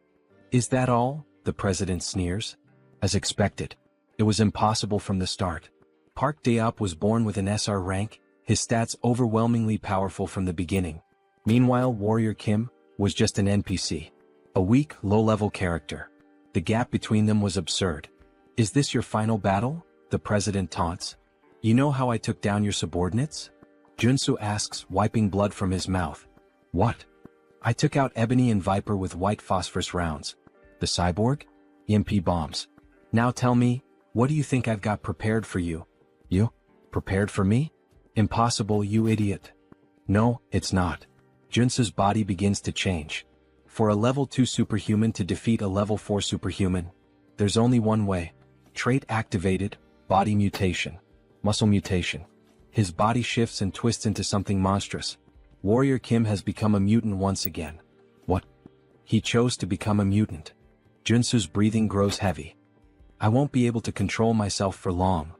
Is that all? The president sneers. As expected. It was impossible from the start. Park Daop was born with an SR rank, his stats overwhelmingly powerful from the beginning. Meanwhile, Warrior Kimâ was just an NPC. A weak, low-level character. The gap between them was absurd. Is this your final battle? The president taunts. You know how I took down your subordinates? Joonsoo asks, wiping blood from his mouth. What? I took out Ebony and Viper with white phosphorus rounds. The cyborg? EMP bombs. Now tell me, what do you think I've got prepared for you? You? Prepared for me? Impossible, you idiot. No, it's not. Joonsoo's body begins to change. For a level 2 superhuman to defeat a level 4 superhuman, there's only one way. Trait activated, body mutation. Muscle mutation. His body shifts and twists into something monstrous. Warrior Kimâ has become a mutant once again. What? He chose to become a mutant. Joonsoo's breathing grows heavy. I won't be able to control myself for long.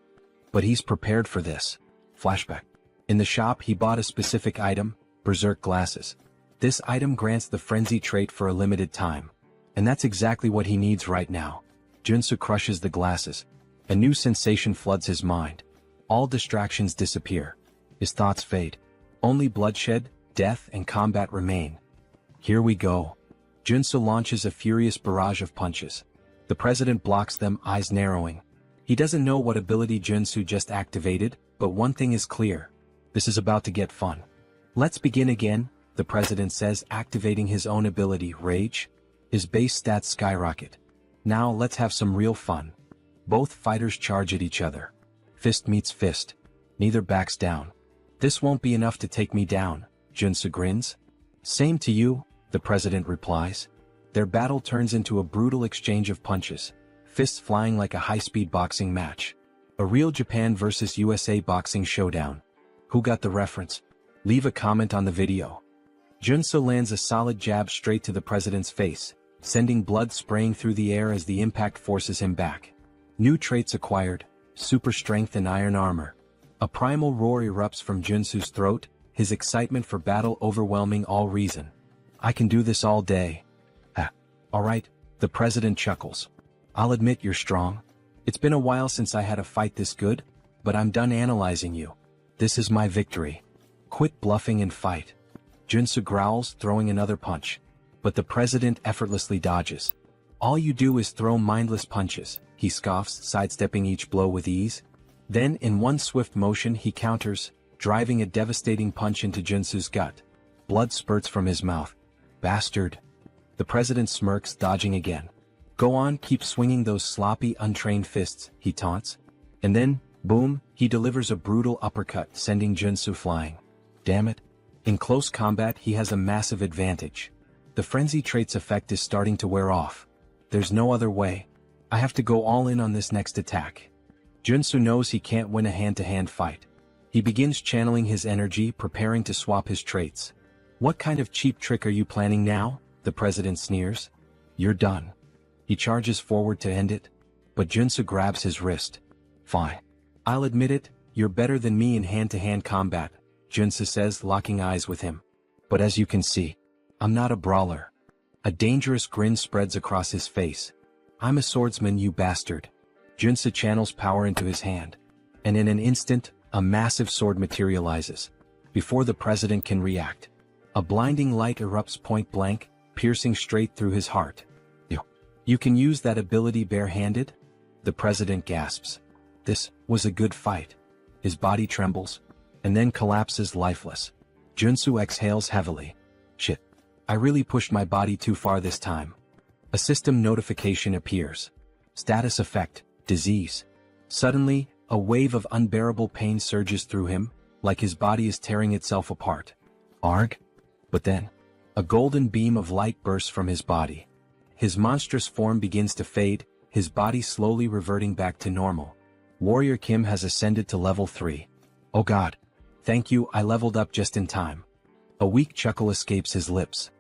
But he's prepared for this. Flashback. In the shop he bought a specific item, Berserk glasses. This item grants the frenzy trait for a limited time. And that's exactly what he needs right now. Joonsoo crushes the glasses. A new sensation floods his mind. All distractions disappear. His thoughts fade. Only bloodshed, death, and combat remain. Here we go. Joonsoo launches a furious barrage of punches. The president blocks them, eyes narrowing. He doesn't know what ability Joonsoo just activated, but one thing is clear. This is about to get fun. Let's begin again, the president says, activating his own ability, Rage. His base stats skyrocket. Now let's have some real fun. Both fighters charge at each other. Fist meets fist. Neither backs down. This won't be enough to take me down, Joonsoo grins. Same to you, the president replies. Their battle turns into a brutal exchange of punches, fists flying like a high-speed boxing match. A real Japan versus USA boxing showdown. Who got the reference? Leave a comment on the video. Joonsoo lands a solid jab straight to the president's face, sending blood spraying through the air as the impact forces him back. New traits acquired, super strength and iron armor. A primal roar erupts from Joonsoo's throat, his excitement for battle overwhelming all reason. I can do this all day. Alright, the president chuckles. I'll admit you're strong. It's been a while since I had a fight this good, but I'm done analyzing you. This is my victory. Quit bluffing and fight. Joonsoo growls, throwing another punch. But the president effortlessly dodges. All you do is throw mindless punches, he scoffs, sidestepping each blow with ease. Then in one swift motion he counters, driving a devastating punch into Joonsoo's gut. Blood spurts from his mouth. Bastard. The president smirks, dodging again. Go on, keep swinging those sloppy, untrained fists, he taunts. And then, boom, he delivers a brutal uppercut, sending Joonsoo flying. Damn it. In close combat he has a massive advantage. The frenzy trait's effect is starting to wear off. There's no other way. I have to go all in on this next attack. Joonsoo knows he can't win a hand-to-hand fight. He begins channeling his energy, preparing to swap his traits. What kind of cheap trick are you planning now? The president sneers. You're done. He charges forward to end it, but Joonsoo grabs his wrist. Fine. I'll admit it, you're better than me in hand-to-hand combat, Joonsoo says, locking eyes with him. But as you can see, I'm not a brawler. A dangerous grin spreads across his face. I'm a swordsman, you bastard. Joonsoo channels power into his hand. And in an instant, a massive sword materializes. Before the president can react, a blinding light erupts point blank, piercing straight through his heart. You can use that ability bare-handed? The president gasps. This was a good fight. His body trembles, and then collapses lifeless. Joonsoo exhales heavily. Shit. I really pushed my body too far this time. A system notification appears. Status effect, disease. Suddenly, a wave of unbearable pain surges through him, like his body is tearing itself apart. Arg? But then, a golden beam of light bursts from his body. His monstrous form begins to fade, his body slowly reverting back to normal. Warrior Kimâ has ascended to level 3. Oh god. Thank you, I leveled up just in time. A weak chuckle escapes his lips.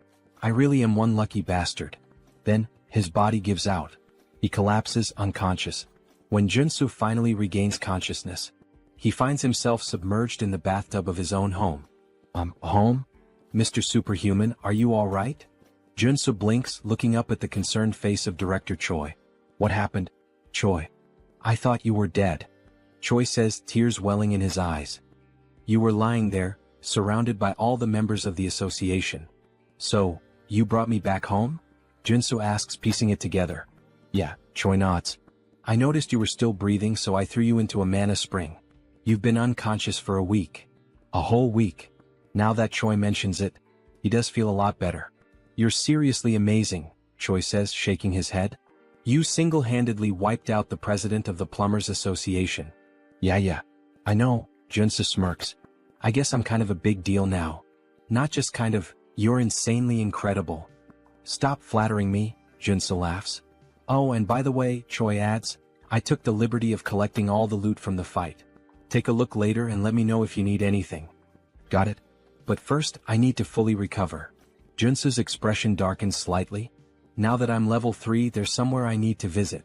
I really am one lucky bastard. Then, his body gives out. He collapses unconscious. When Joonsoo finally regains consciousness, he finds himself submerged in the bathtub of his own home. Home? Mr. Superhuman, are you alright? Joonsoo blinks, looking up at the concerned face of Director Choi. What happened? Choi. I thought you were dead. Choi says, tears welling in his eyes. You were lying there, surrounded by all the members of the association. So, you brought me back home? Joonsoo asks, piecing it together. Yeah, Choi nods. I noticed you were still breathing, so I threw you into a mana spring. You've been unconscious for a week. A whole week. Now that Choi mentions it, he does feel a lot better. You're seriously amazing, Choi says, shaking his head. You single-handedly wiped out the president of the Plumbers Association. Yeah. I know, Joonsoo smirks. I guess I'm kind of a big deal now. Not just kind of, you're insanely incredible. Stop flattering me, Joonsoo laughs. Oh, and by the way, Choi adds, I took the liberty of collecting all the loot from the fight. Take a look later and let me know if you need anything. Got it? But first, I need to fully recover. Joonsoo's expression darkens slightly. Now that I'm level 3, there's somewhere I need to visit.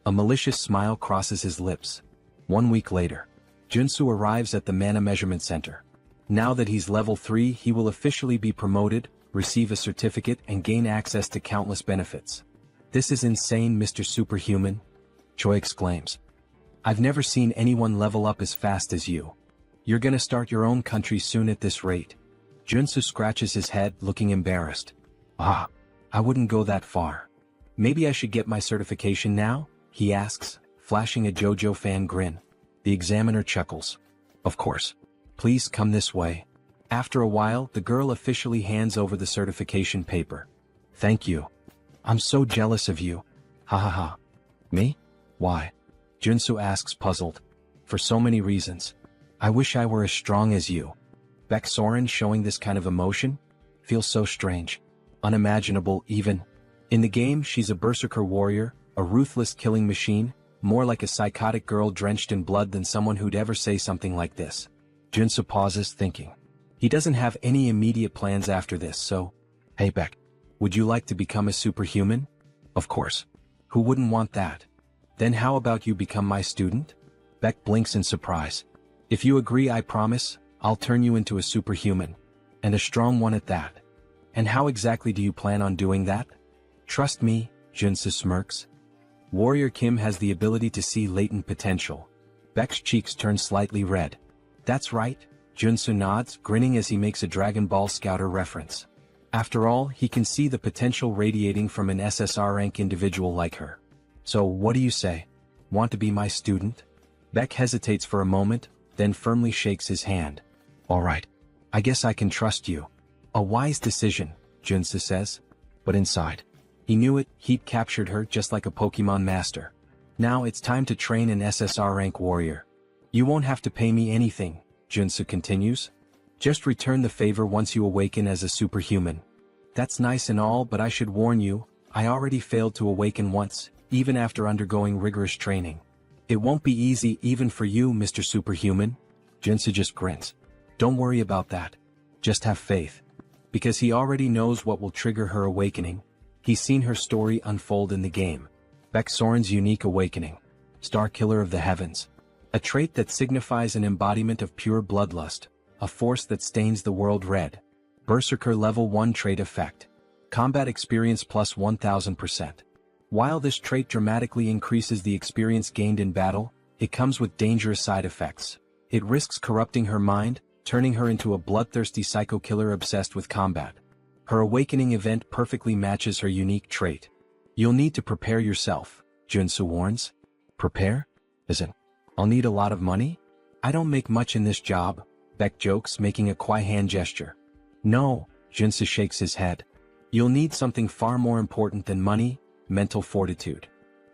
A malicious smile crosses his lips. 1 week later, Joonsoo arrives at the Mana Measurement Center. Now that he's level 3, he will officially be promoted, receive a certificate, and gain access to countless benefits. This is insane, Mr. Superhuman, Choi exclaims. I've never seen anyone level up as fast as you. You're gonna start your own country soon at this rate. Joonsoo scratches his head, looking embarrassed. I wouldn't go that far. Maybe I should get my certification now? He asks, flashing a JoJo fan grin. The examiner chuckles. Of course. Please come this way. After a while, the girl officially hands over the certification paper. Thank you. I'm so jealous of you. Ha. Me? Why? Joonsoo asks, puzzled. For so many reasons. I wish I were as strong as you. Baek Soren showing this kind of emotion? Feels so strange. Unimaginable even. In the game, she's a berserker warrior, a ruthless killing machine, more like a psychotic girl drenched in blood than someone who'd ever say something like this. Joonsoo pauses, thinking. He doesn't have any immediate plans after this, so... Hey Baek, would you like to become a superhuman? Of course. Who wouldn't want that? Then how about you become my student? Baek blinks in surprise. If you agree, I promise, I'll turn you into a superhuman. And a strong one at that. And how exactly do you plan on doing that? Trust me, Joonsoo smirks. Warrior Kimâ has the ability to see latent potential. Baek's cheeks turn slightly red. That's right, Joonsoo nods, grinning as he makes a Dragon Ball Scouter reference. After all, he can see the potential radiating from an SSR rank individual like her. So what do you say? Want to be my student? Baek hesitates for a moment, then firmly shakes his hand. Alright. I guess I can trust you. A wise decision, Joonsoo says. But inside, he knew it, he'd captured her just like a Pokemon master. Now it's time to train an SSR rank warrior. You won't have to pay me anything, Joonsoo continues. Just return the favor once you awaken as a superhuman. That's nice and all, but I should warn you, I already failed to awaken once, even after undergoing rigorous training. It won't be easy even for you, Mr. Superhuman. Joonsoo just grins. Don't worry about that. Just have faith. Because he already knows what will trigger her awakening. He's seen her story unfold in the game. Baek Soren's unique awakening. Star Killer of the Heavens. A trait that signifies an embodiment of pure bloodlust. A force that stains the world red. Berserker level 1 trait effect. Combat experience plus 1000%. While this trait dramatically increases the experience gained in battle, it comes with dangerous side effects. It risks corrupting her mind, turning her into a bloodthirsty psycho killer obsessed with combat. Her awakening event perfectly matches her unique trait. You'll need to prepare yourself, Joonsoo warns. Prepare? I'll need a lot of money? I don't make much in this job, Baek jokes, making a quiet hand gesture. No, Joonsoo shakes his head. You'll need something far more important than money, mental fortitude.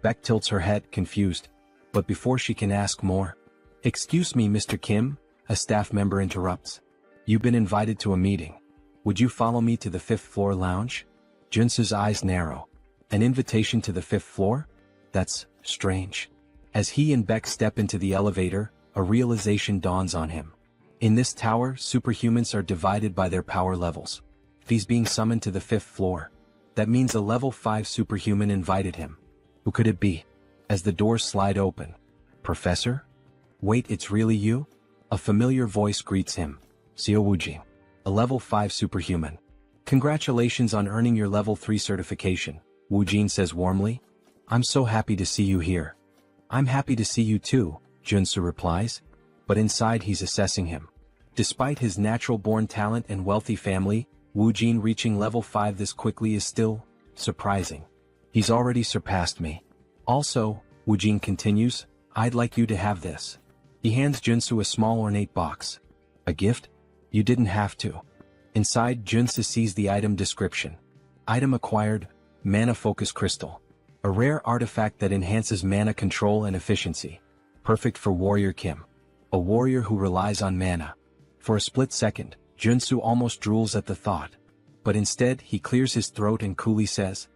Baek tilts her head, confused. But before she can ask more, Excuse me, Mr. Kim, a staff member interrupts. You've been invited to a meeting. Would you follow me to the 5th floor lounge? Joonsoo's eyes narrow. An invitation to the 5th floor? That's strange. As he and Baek step into the elevator, a realization dawns on him. In this tower, superhumans are divided by their power levels. He's being summoned to the 5th floor. That means a level 5 superhuman invited him. Who could it be? As the doors slide open. Professor? Wait, it's really you? A familiar voice greets him. Seo Woojin. A level 5 superhuman. Congratulations on earning your level 3 certification, Woojin says warmly. I'm so happy to see you here. I'm happy to see you too, Joonsoo replies. But inside he's assessing him. Despite his natural-born talent and wealthy family, Woojin reaching level 5 this quickly is still surprising. He's already surpassed me. Also, Woojin continues, I'd like you to have this. He hands Joonsoo a small ornate box. A gift? You didn't have to. Inside, Joonsoo sees the item description. Item acquired, Mana Focus Crystal. A rare artifact that enhances mana control and efficiency. Perfect for Warrior Kimâ. A warrior who relies on mana. For a split second, Joonsoo almost drools at the thought. But instead, he clears his throat and coolly says,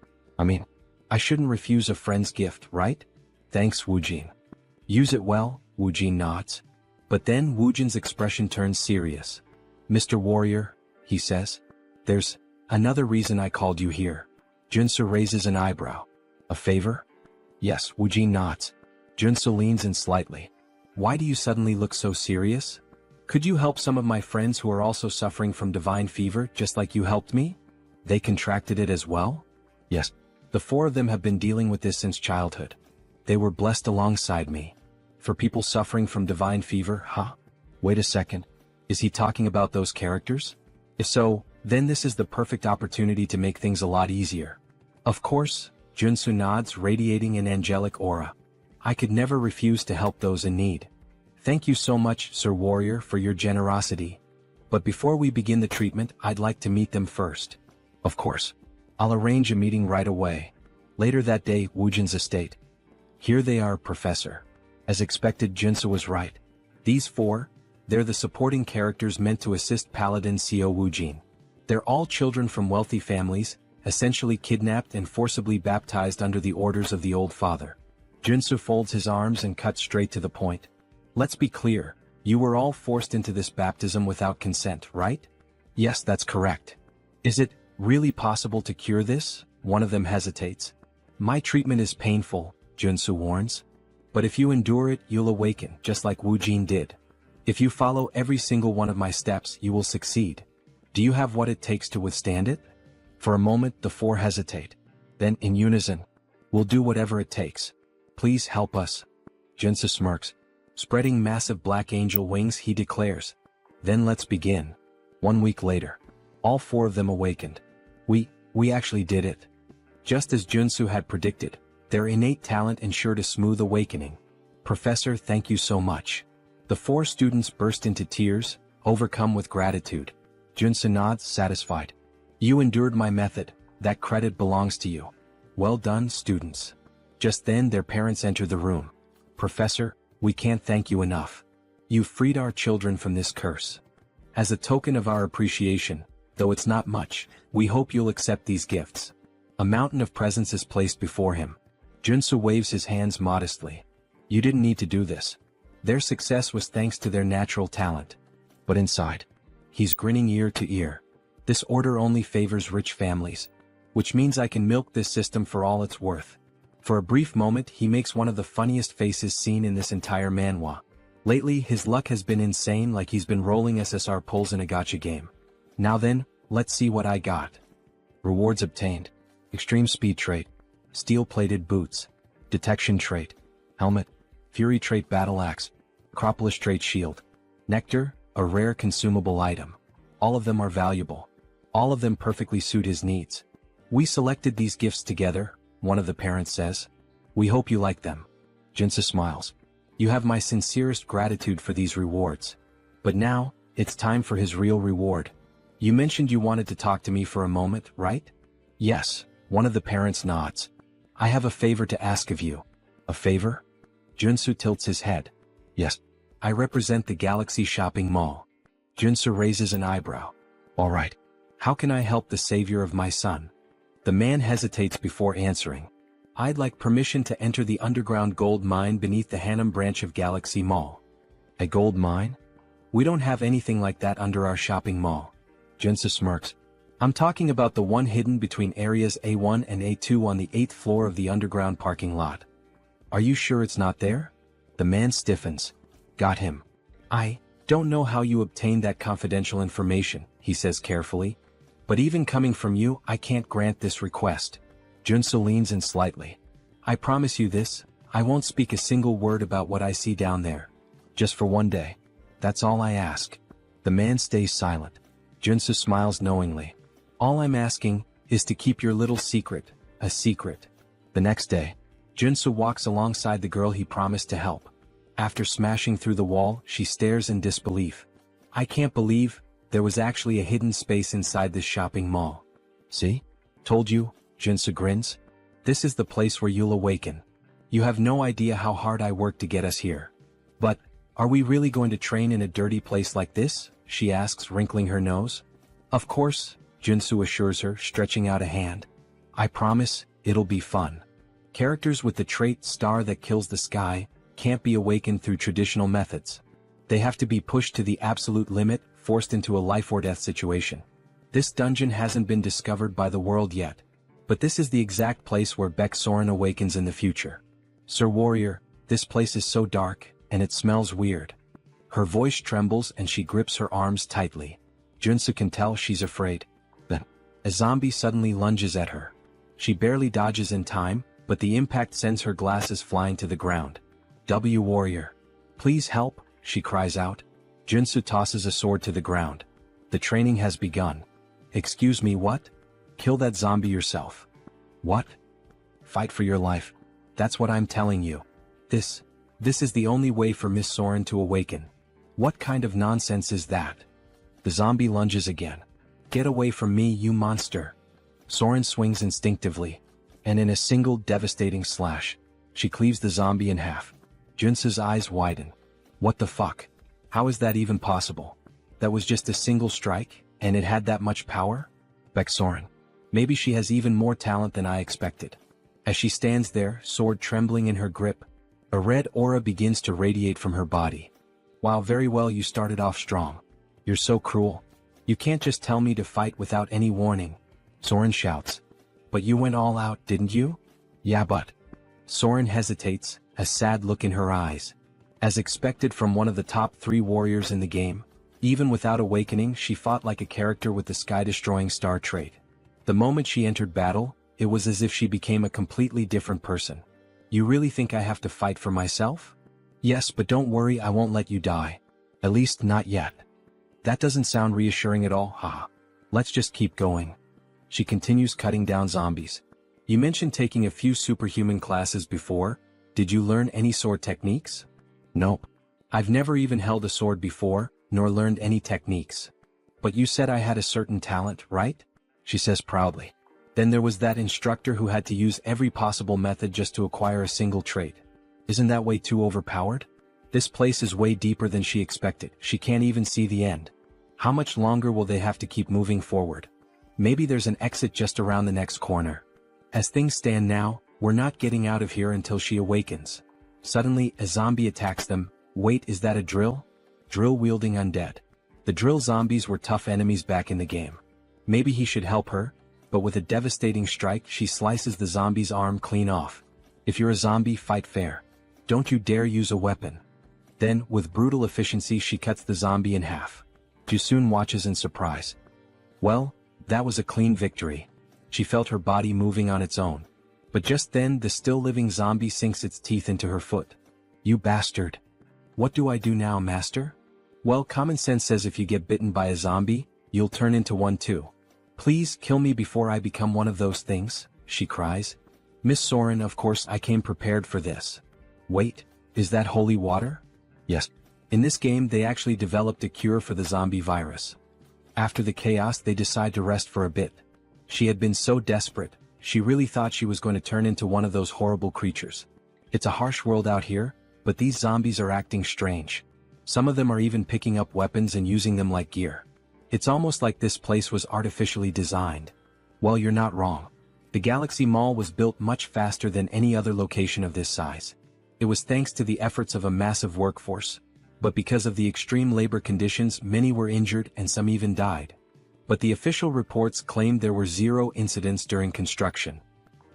I shouldn't refuse a friend's gift, right? Thanks, Woojin. Use it well, Woojin nods. But then Woojin's expression turns serious. Mr. Warrior, he says. There's another reason I called you here. Joonsoo raises an eyebrow. A favor? Yes, Woojin nods. Joonsoo leans in slightly. Why do you suddenly look so serious? Could you help some of my friends who are also suffering from divine fever just like you helped me? They contracted it as well? Yes. The 4 of them have been dealing with this since childhood. They were blessed alongside me. For people suffering from divine fever, huh? Wait a second. Is he talking about those characters? If so, then this is the perfect opportunity to make things a lot easier. Of course, Joonsoo nods, radiating an angelic aura. I could never refuse to help those in need. Thank you so much, Sir Warrior, for your generosity. But before we begin the treatment, I'd like to meet them first. Of course. I'll arrange a meeting right away. Later that day, Woojin's estate. Here they are, Professor. As expected, Joonsoo was right. These 4, they're the supporting characters meant to assist Paladin Seo Woojin. They're all children from wealthy families, essentially kidnapped and forcibly baptized under the orders of the Old Father. Joonsoo folds his arms and cuts straight to the point. Let's be clear, you were all forced into this baptism without consent, right? Yes, that's correct. Is it really possible to cure this? One of them hesitates. My treatment is painful, Joonsoo warns. But if you endure it, you'll awaken, just like Woojin did. If you follow every single one of my steps, you will succeed. Do you have what it takes to withstand it? For a moment, the 4 hesitate. Then, in unison, we'll do whatever it takes. Please help us. Joonsoo smirks. Spreading massive black angel wings, he declares. Then let's begin. 1 week later. All 4 of them awakened. We actually did it. Just as Joonsoo had predicted, their innate talent ensured a smooth awakening. Professor, thank you so much. The 4 students burst into tears, overcome with gratitude. Joonsoo nods, satisfied. You endured my method, that credit belongs to you. Well done, students. Just then their parents enter the room. Professor, we can't thank you enough. You freed our children from this curse. As a token of our appreciation, though it's not much, we hope you'll accept these gifts. A mountain of presents is placed before him. Joonsoo waves his hands modestly. You didn't need to do this. Their success was thanks to their natural talent. But inside, he's grinning ear to ear. This order only favors rich families, which means I can milk this system for all it's worth. For a brief moment, he makes one of the funniest faces seen in this entire manhwa. Lately, his luck has been insane, like he's been rolling SSR pulls in a gacha game. Now then, let's see what I got. Rewards obtained. Extreme speed trait. Steel-plated boots. Detection trait. Helmet. Fury trait battle axe. Acropolis trait shield. Nectar, a rare consumable item. All of them are valuable. All of them perfectly suit his needs. We selected these gifts together, one of the parents says. We hope you like them. Joonsoo smiles. You have my sincerest gratitude for these rewards. But now, it's time for his real reward. You mentioned you wanted to talk to me for a moment, right? Yes, one of the parents nods. I have a favor to ask of you. A favor? Joonsoo tilts his head. Yes. I represent the Galaxy Shopping Mall. Joonsoo raises an eyebrow. All right. How can I help the savior of my son? The man hesitates before answering. I'd like permission to enter the underground gold mine beneath the Harem branch of Galaxy Mall. A gold mine? We don't have anything like that under our shopping mall. Joonsoo smirks. I'm talking about the one hidden between areas A1 and A2 on the 8th floor of the underground parking lot. Are you sure it's not there? The man stiffens. Got him. I don't know how you obtained that confidential information, he says carefully. But even coming from you, I can't grant this request. Joonsoo leans in slightly. I promise you this, I won't speak a single word about what I see down there. Just for one day. That's all I ask. The man stays silent. Joonsoo smiles knowingly. All I'm asking is to keep your little secret, a secret. The next day, Joonsoo walks alongside the girl he promised to help. After smashing through the wall, she stares in disbelief. I can't believe there was actually a hidden space inside this shopping mall. See? Told you, Joonsoo grins. This is the place where you'll awaken. You have no idea how hard I worked to get us here. But, are we really going to train in a dirty place like this? She asks, wrinkling her nose. Of course, Joonsoo assures her, stretching out a hand. I promise, it'll be fun. Characters with the trait star that kills the sky can't be awakened through traditional methods. They have to be pushed to the absolute limit, forced into a life-or-death situation. This dungeon hasn't been discovered by the world yet, but this is the exact place where Baek-soren awakens in the future. Sir Warrior, this place is so dark, and it smells weird. Her voice trembles and she grips her arms tightly. Joonsoo can tell she's afraid. Then, a zombie suddenly lunges at her. She barely dodges in time, but the impact sends her glasses flying to the ground. Warrior. Please help, she cries out. Joonsoo tosses a sword to the ground. The training has begun. Excuse me, what? Kill that zombie yourself. What? Fight for your life. That's what I'm telling you. This is the only way for Miss Soren to awaken. What kind of nonsense is that? The zombie lunges again. Get away from me, you monster. Soren swings instinctively, and in a single devastating slash, she cleaves the zombie in half. Joonsoo's eyes widen. What the fuck? How is that even possible? That was just a single strike, and it had that much power? Baek-soren. Maybe she has even more talent than I expected. As she stands there, sword trembling in her grip, a red aura begins to radiate from her body. Wow, very well, you started off strong. You're so cruel. You can't just tell me to fight without any warning. Soren shouts. But you went all out, didn't you? Yeah, but... Soren hesitates, a sad look in her eyes. As expected from one of the top 3 warriors in the game, even without awakening, she fought like a character with the sky-destroying star trait. The moment she entered battle, it was as if she became a completely different person. You really think I have to fight for myself? Yes, but don't worry, I won't let you die. At least not yet. That doesn't sound reassuring at all, haha. Let's just keep going. She continues cutting down zombies. You mentioned taking a few superhuman classes before. Did you learn any sword techniques? Nope. I've never even held a sword before, nor learned any techniques. But you said I had a certain talent, right? She says proudly. Then there was that instructor who had to use every possible method just to acquire a single trait. Isn't that way too overpowered? This place is way deeper than she expected. She can't even see the end. How much longer will they have to keep moving forward? Maybe there's an exit just around the next corner. As things stand now, we're not getting out of here until she awakens. Suddenly, a zombie attacks them. Wait, is that a drill? Drill-wielding undead. The drill zombies were tough enemies back in the game. Maybe he should help her, but with a devastating strike, she slices the zombie's arm clean off. If you're a zombie, fight fair. Don't you dare use a weapon. Then, with brutal efficiency, she cuts the zombie in half. Joonsoo watches in surprise. Well, that was a clean victory. She felt her body moving on its own. But just then, the still-living zombie sinks its teeth into her foot. You bastard. What do I do now, master? Well, common sense says if you get bitten by a zombie, you'll turn into one too. Please kill me before I become one of those things, she cries. Miss Soren, of course I came prepared for this. Wait, is that holy water? Yes. In this game they actually developed a cure for the zombie virus. After the chaos they decide to rest for a bit. She had been so desperate, she really thought she was going to turn into one of those horrible creatures. It's a harsh world out here, but these zombies are acting strange. Some of them are even picking up weapons and using them like gear. It's almost like this place was artificially designed. Well, you're not wrong. The Galaxy Mall was built much faster than any other location of this size. It was thanks to the efforts of a massive workforce, but because of the extreme labor conditions many were injured and some even died. but the official reports claimed there were 0 incidents during construction.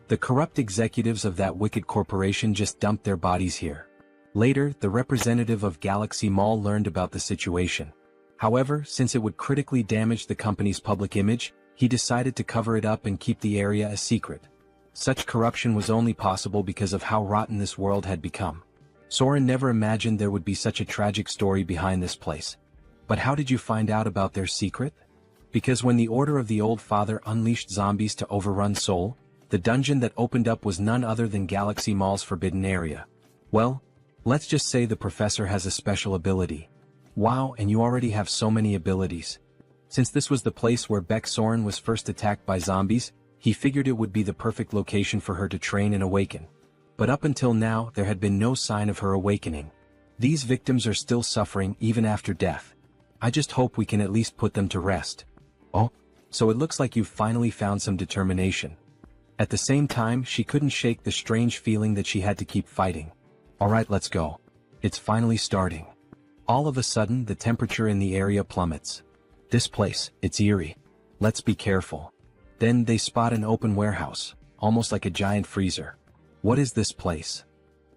The corrupt executives of that wicked corporation just dumped their bodies here. Later, the representative of Galaxy Mall learned about the situation. However, since it would critically damage the company's public image, he decided to cover it up and keep the area a secret. Such corruption was only possible because of how rotten this world had become. Soren never imagined there would be such a tragic story behind this place. But how did you find out about their secret? Because when the Order of the Old Father unleashed zombies to overrun Seoul, the dungeon that opened up was none other than Galaxy Mall's forbidden area. Well, let's just say the professor has a special ability. Wow, and you already have so many abilities. Since this was the place where Beck Soren was first attacked by zombies, he figured it would be the perfect location for her to train and awaken. But up until now, there had been no sign of her awakening. These victims are still suffering even after death. I just hope we can at least put them to rest. Oh, so it looks like you've finally found some determination. At the same time, she couldn't shake the strange feeling that she had to keep fighting. Alright, let's go. It's finally starting. All of a sudden, the temperature in the area plummets. This place, it's eerie. Let's be careful. Then they spot an open warehouse, almost like a giant freezer. What is this place?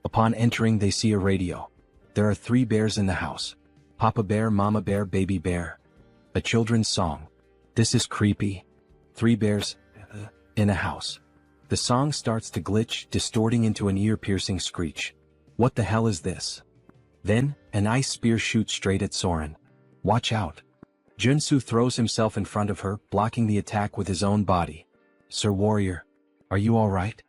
Upon entering, they see a radio. There are 3 bears in the house. Papa bear, mama bear, baby bear. A children's song. This is creepy. 3 bears in a house. The song starts to glitch, distorting into an ear-piercing screech. What the hell is this? Then, an ice spear shoots straight at Soren. Watch out. Joonsoo throws himself in front of her, blocking the attack with his own body. Sir Warrior, are you alright?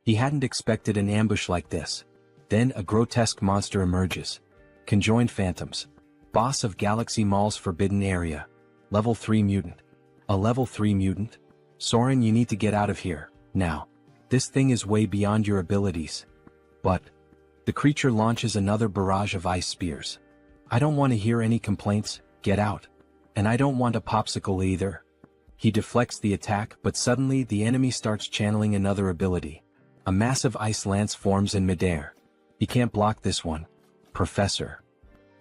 He hadn't expected an ambush like this. Then a grotesque monster emerges. Conjoined Phantoms. Boss of Galaxy Mall's forbidden area. Level 3 mutant. A level 3 mutant? Soren, you need to get out of here, now. This thing is way beyond your abilities. But the creature launches another barrage of ice spears. I don't want to hear any complaints, get out. And I don't want a popsicle either. He deflects the attack, but suddenly the enemy starts channeling another ability. A massive ice lance forms in midair. He can't block this one. Professor.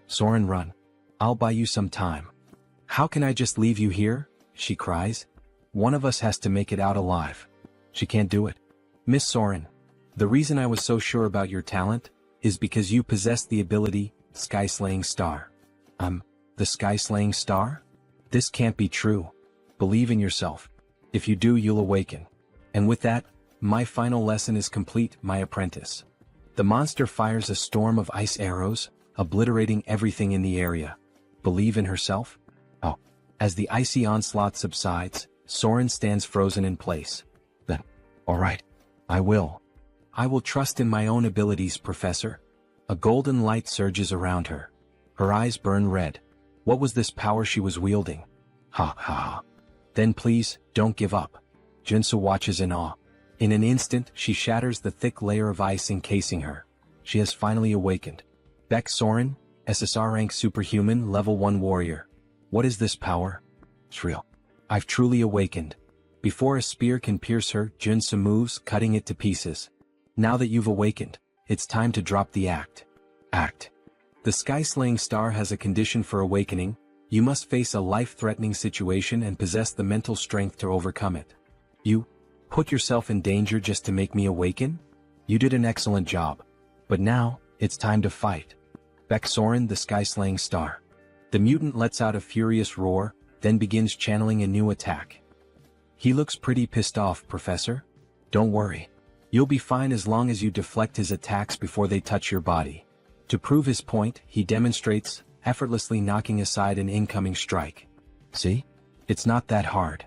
Soren, run. I'll buy you some time. How can I just leave you here? She cries. One of us has to make it out alive. She can't do it. Miss Soren, the reason I was so sure about your talent is because you possess the ability, Sky-Slaying Star. The Sky-Slaying Star? This can't be true. Believe in yourself. If you do, you'll awaken. And with that, my final lesson is complete, my apprentice. The monster fires a storm of ice arrows, obliterating everything in the area. Believe in herself? Oh. As the icy onslaught subsides, Soren stands frozen in place. Then, alright. I will. I will trust in my own abilities, Professor. A golden light surges around her. Her eyes burn red. What was this power she was wielding? Ha ha. Then please, don't give up. Joonsoo watches in awe. In an instant, she shatters the thick layer of ice encasing her. She has finally awakened. Beck Soren, SSR rank superhuman, level 1 warrior. What is this power? It's real. I've truly awakened. Before a spear can pierce her, Joonsoo moves, cutting it to pieces. Now that you've awakened, it's time to drop the act. The Sky-Slaying Star has a condition for awakening. You must face a life-threatening situation and possess the mental strength to overcome it. You put yourself in danger just to make me awaken? You did an excellent job. But now, it's time to fight. Beck Soren, the Sky-Slaying Star. The mutant lets out a furious roar, then begins channeling a new attack. He looks pretty pissed off, Professor. Don't worry. You'll be fine as long as you deflect his attacks before they touch your body. To prove his point, he demonstrates, effortlessly knocking aside an incoming strike. See? It's not that hard.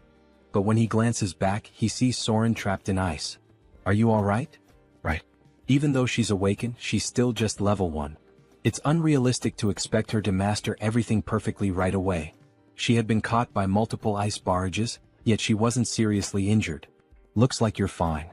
But when he glances back, he sees Soren trapped in ice. Are you alright? Right. Even though she's awakened, she's still just level 1. It's unrealistic to expect her to master everything perfectly right away. She had been caught by multiple ice barrages, yet she wasn't seriously injured. Looks like you're fine.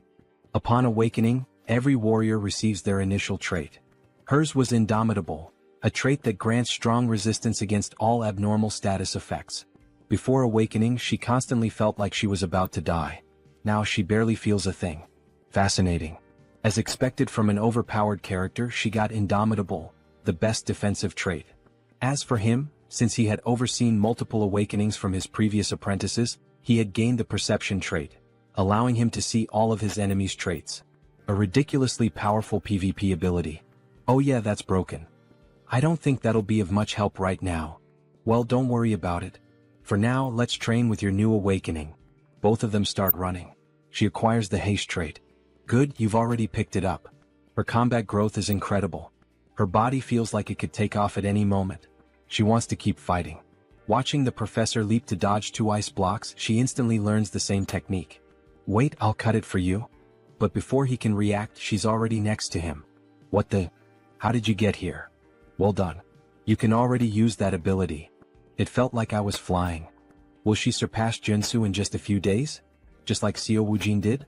Upon awakening, every warrior receives their initial trait. Hers was Indomitable, a trait that grants strong resistance against all abnormal status effects. Before awakening, she constantly felt like she was about to die. Now she barely feels a thing. Fascinating. As expected from an overpowered character, she got Indomitable, the best defensive trait. As for him, Since he had overseen multiple awakenings from his previous apprentices, he had gained the perception trait, allowing him to see all of his enemies' traits. A ridiculously powerful PvP ability. Oh yeah, that's broken. I don't think that'll be of much help right now. Well, don't worry about it. For now, let's train with your new awakening. Both of them start running. She acquires the haste trait. Good, you've already picked it up. Her combat growth is incredible. Her body feels like it could take off at any moment. She wants to keep fighting. Watching the professor leap to dodge 2 ice blocks, she instantly learns the same technique. Wait, I'll cut it for you. But before he can react, she's already next to him. What the? How did you get here? Well done. You can already use that ability. It felt like I was flying. Will she surpass Joonsoo in just a few days? Just like Seo Woojin did?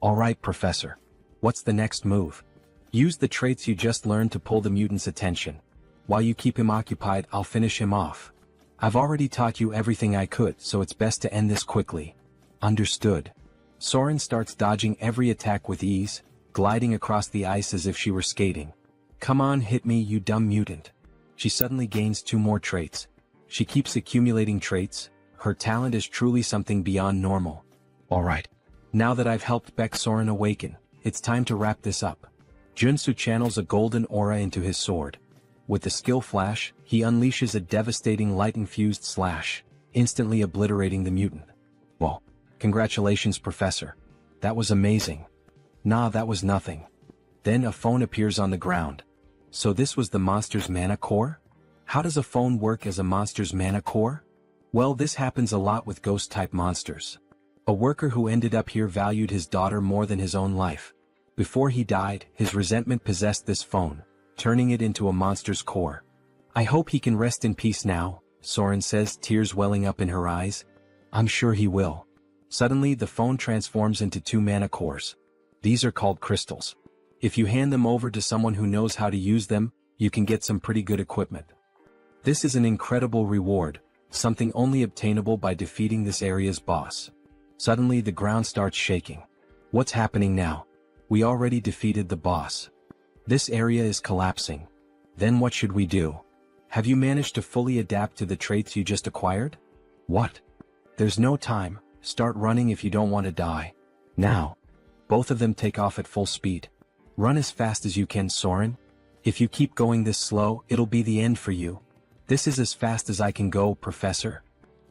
Alright, Professor. What's the next move? Use the traits you just learned to pull the mutant's attention. While you keep him occupied, I'll finish him off. I've already taught you everything I could, so it's best to end this quickly. Understood. Soren starts dodging every attack with ease, gliding across the ice as if she were skating. Come on, hit me, you dumb mutant. She suddenly gains 2 more traits. She keeps accumulating traits. Her talent is truly something beyond normal. Alright. Now that I've helped Beck Soren awaken, it's time to wrap this up. Joonsoo channels a golden aura into his sword. With the skill flash, he unleashes a devastating light-infused slash, instantly obliterating the mutant. Whoa. Congratulations, Professor. That was amazing. Nah, that was nothing. Then a phone appears on the ground. So this was the monster's mana core? How does a phone work as a monster's mana core? Well, this happens a lot with ghost-type monsters. A worker who ended up here valued his daughter more than his own life. Before he died, his resentment possessed this phone, turning it into a monster's core. I hope he can rest in peace now, Soren says, tears welling up in her eyes. I'm sure he will. Suddenly, the phone transforms into 2 mana cores. These are called crystals. If you hand them over to someone who knows how to use them, you can get some pretty good equipment. This is an incredible reward, something only obtainable by defeating this area's boss. Suddenly, the ground starts shaking. What's happening now? We already defeated the boss. This area is collapsing. Then what should we do? Have you managed to fully adapt to the traits you just acquired? What? There's no time. Start running if you don't want to die. Now. Both of them take off at full speed. Run as fast as you can, Soren. If you keep going this slow, it'll be the end for you. This is as fast as I can go, Professor.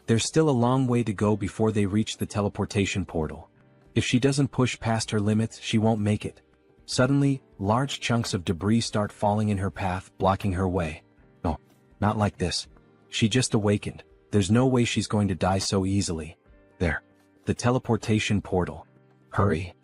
There's still a long way to go before they reach the teleportation portal. If she doesn't push past her limits, she won't make it. Suddenly, large chunks of debris start falling in her path, blocking her way. No, not like this. She just awakened. There's no way she's going to die so easily. There. The teleportation portal. Hurry.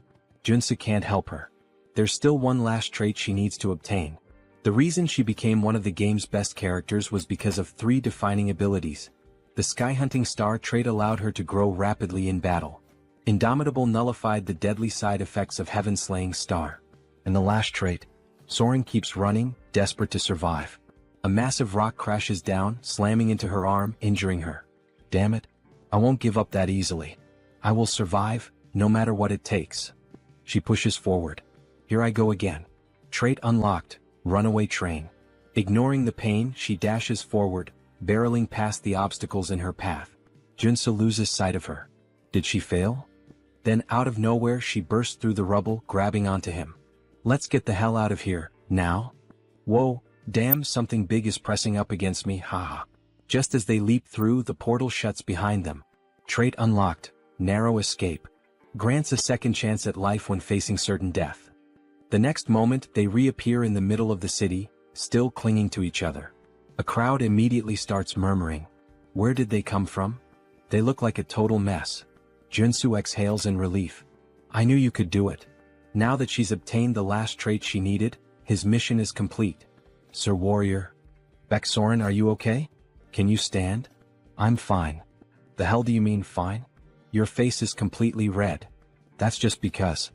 Joonsoo can't help her. There's still one last trait she needs to obtain. The reason she became one of the game's best characters was because of 3 defining abilities. The Skyhunting Star trait allowed her to grow rapidly in battle. Indomitable nullified the deadly side effects of Heaven-Slaying Star. And the last trait. Soren keeps running, desperate to survive. A massive rock crashes down, slamming into her arm, injuring her. Damn it. I won't give up that easily. I will survive, no matter what it takes. She pushes forward. Here I go again. Trait unlocked, runaway train. Ignoring the pain, she dashes forward, barreling past the obstacles in her path. Joonsoo loses sight of her. Did she fail? Then out of nowhere she bursts through the rubble, grabbing onto him. Let's get the hell out of here, now. Whoa, damn, something big is pressing up against me, haha. Just as they leap through, the portal shuts behind them. Trait unlocked, narrow escape. Grants a second chance at life when facing certain death. The next moment, they reappear in the middle of the city, still clinging to each other. A crowd immediately starts murmuring. Where did they come from? They look like a total mess. Joonsoo exhales in relief. I knew you could do it. Now that she's obtained the last trait she needed, his mission is complete. Sir Warrior. Beck Soren, are you okay? Can you stand? I'm fine. The hell do you mean fine? Your face is completely red. That's just because.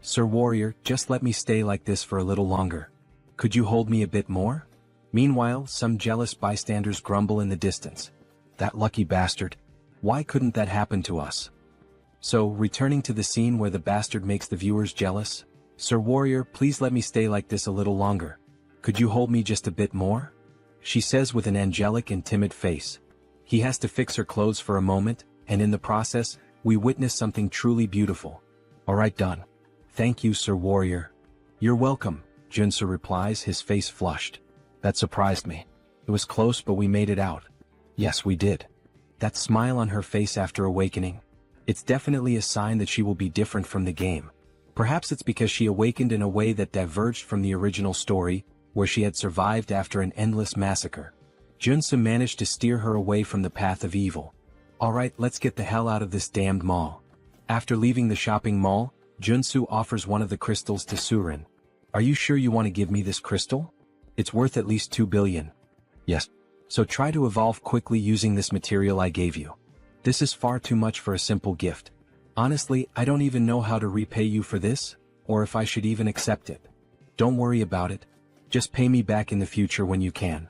Sir Warrior, just let me stay like this for a little longer. Could you hold me a bit more? Meanwhile, some jealous bystanders grumble in the distance. That lucky bastard. Why couldn't that happen to us? So, returning to the scene where the bastard makes the viewers jealous. Sir Warrior, please let me stay like this a little longer. Could you hold me just a bit more? she says with an angelic and timid face. He has to fix her clothes for a moment, and in the process, we witness something truly beautiful. Alright, done. Thank you, Sir Warrior. You're welcome, Joonsoo replies, his face flushed. That surprised me. It was close, but we made it out. Yes, we did. That smile on her face after awakening. It's definitely a sign that she will be different from the game. Perhaps it's because she awakened in a way that diverged from the original story, where she had survived after an endless massacre. Joonsoo managed to steer her away from the path of evil. Alright, let's get the hell out of this damned mall. After leaving the shopping mall, Joonsoo offers one of the crystals to Surin. Are you sure you want to give me this crystal? It's worth at least 2 billion. Yes. So try to evolve quickly using this material I gave you. This is far too much for a simple gift. Honestly, I don't even know how to repay you for this, or if I should even accept it. Don't worry about it. Just pay me back in the future when you can.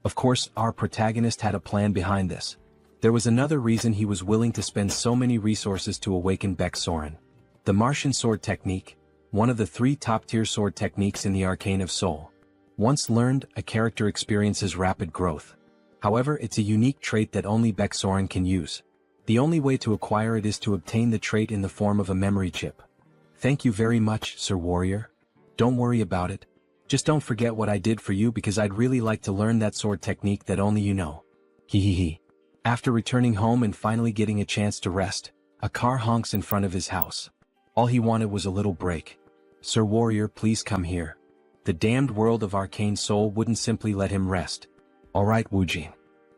Of course, our protagonist had a plan behind this. There was another reason he was willing to spend so many resources to awaken Baek Soren. The Martian sword technique, one of the 3 top-tier sword techniques in the Arcane of Seoul. Once learned, a character experiences rapid growth. However, it's a unique trait that only Baek Soren can use. The only way to acquire it is to obtain the trait in the form of a memory chip. Thank you very much, Sir Warrior. Don't worry about it. Just don't forget what I did for you, because I'd really like to learn that sword technique that only you know. Hehehe. After returning home and finally getting a chance to rest, a car honks in front of his house. All he wanted was a little break. Sir Warrior, please come here. The damned world of Arcane Seoul wouldn't simply let him rest. Alright, Woojin.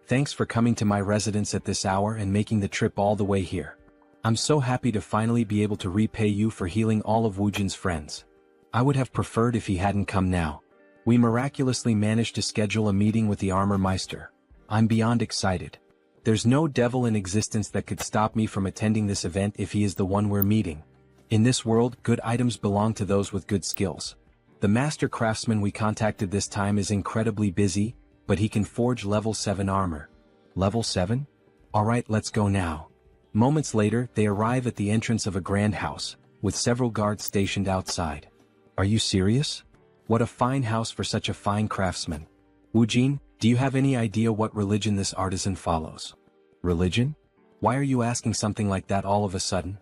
Thanks for coming to my residence at this hour and making the trip all the way here. I'm so happy to finally be able to repay you for healing all of Woojin's friends. I would have preferred if he hadn't come now. We miraculously managed to schedule a meeting with the Armor Meister. I'm beyond excited. There's no devil in existence that could stop me from attending this event if he is the one we're meeting. In this world, good items belong to those with good skills. The master craftsman we contacted this time is incredibly busy, but he can forge level 7 armor. Level 7? Alright, let's go now. Moments later, they arrive at the entrance of a grand house, with several guards stationed outside. Are you serious? What a fine house for such a fine craftsman. Woojin, do you have any idea what religion this artisan follows? Religion? Why are you asking something like that all of a sudden?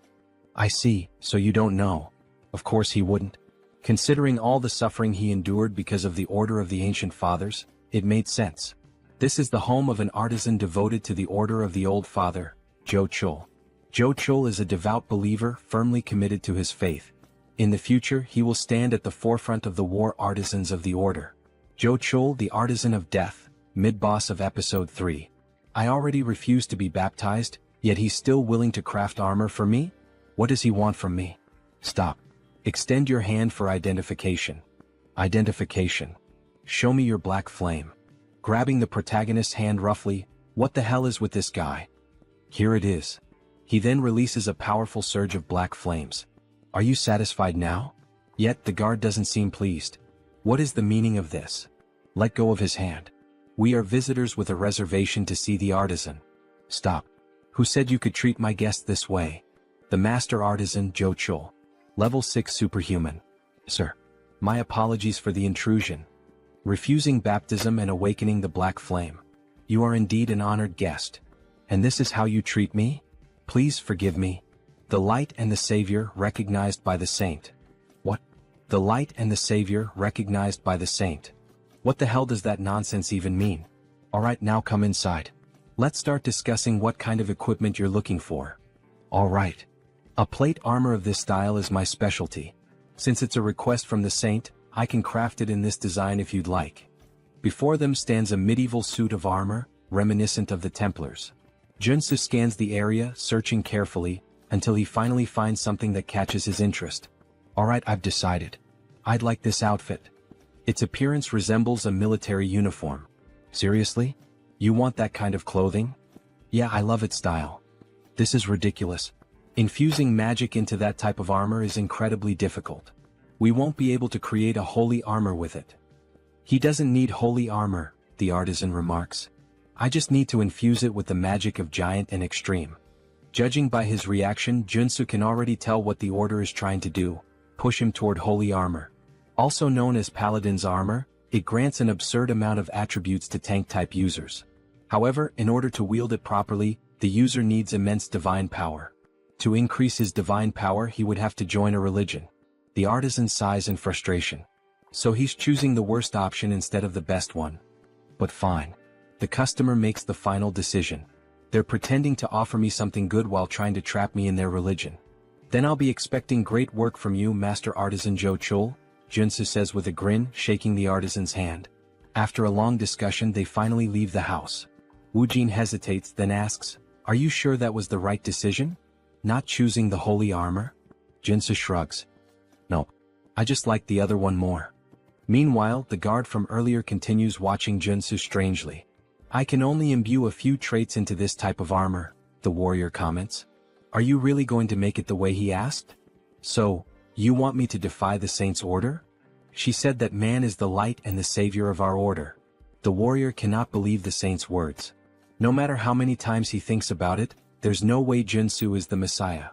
I see, so you don't know. Of course he wouldn't. Considering all the suffering he endured because of the Order of the Ancient Fathers, it made sense. This is the home of an artisan devoted to the Order of the Old Father, Joonsoo. Joonsoo is a devout believer firmly committed to his faith. In the future, he will stand at the forefront of the war artisans of the Order. Joonsoo, the Artisan of Death, mid-boss of Episode 3. I already refused to be baptized, yet he's still willing to craft armor for me? What does he want from me? Stop. Extend your hand for identification. Identification. Show me your black flame. Grabbing the protagonist's hand roughly, what the hell is with this guy? Here it is. He then releases a powerful surge of black flames. Are you satisfied now? Yet the guard doesn't seem pleased. What is the meaning of this? Let go of his hand. We are visitors with a reservation to see the artisan. Stop. Who said you could treat my guest this way? The master artisan, Joonsoo. Level 6 superhuman. Sir. My apologies for the intrusion. Refusing baptism and awakening the black flame. You are indeed an honored guest. And this is how you treat me? Please forgive me. The light and the savior recognized by the saint. What? The light and the savior recognized by the saint. What the hell does that nonsense even mean? Alright, now come inside. Let's start discussing what kind of equipment you're looking for. Alright. A plate armor of this style is my specialty. Since it's a request from the saint, I can craft it in this design if you'd like. Before them stands a medieval suit of armor, reminiscent of the Templars. Joonsoo scans the area, searching carefully, until he finally finds something that catches his interest. Alright, I've decided. I'd like this outfit. Its appearance resembles a military uniform. Seriously? You want that kind of clothing? Yeah, I love its style. This is ridiculous. Infusing magic into that type of armor is incredibly difficult. We won't be able to create a holy armor with it. He doesn't need holy armor, the artisan remarks. I just need to infuse it with the magic of giant and extreme. Judging by his reaction, Joonsoo can already tell what the order is trying to do, push him toward holy armor. Also known as paladin's armor, It grants an absurd amount of attributes to tank-type users. However, in order to wield it properly, the user needs immense divine power. To increase his divine power, he would have to join a religion. The artisan's sighs and frustration. So he's choosing the worst option instead of the best one. But fine. The customer makes the final decision. They're pretending to offer me something good while trying to trap me in their religion. Then I'll be expecting great work from you, Master Artisan Joonsoo, Joonsoo says with a grin, shaking the artisan's hand. After a long discussion, they finally leave the house. Woojin hesitates, then asks, "Are you sure that was the right decision? Not choosing the holy armor?" Joonsoo shrugs. "No. I just like the other one more." Meanwhile, the guard from earlier continues watching Joonsoo strangely. "I can only imbue a few traits into this type of armor," the warrior comments. "Are you really going to make it the way he asked? So, you want me to defy the saint's order? She said that man is the light and the savior of our order." The warrior cannot believe the saint's words. No matter how many times he thinks about it, there's no way Joonsoo is the Messiah.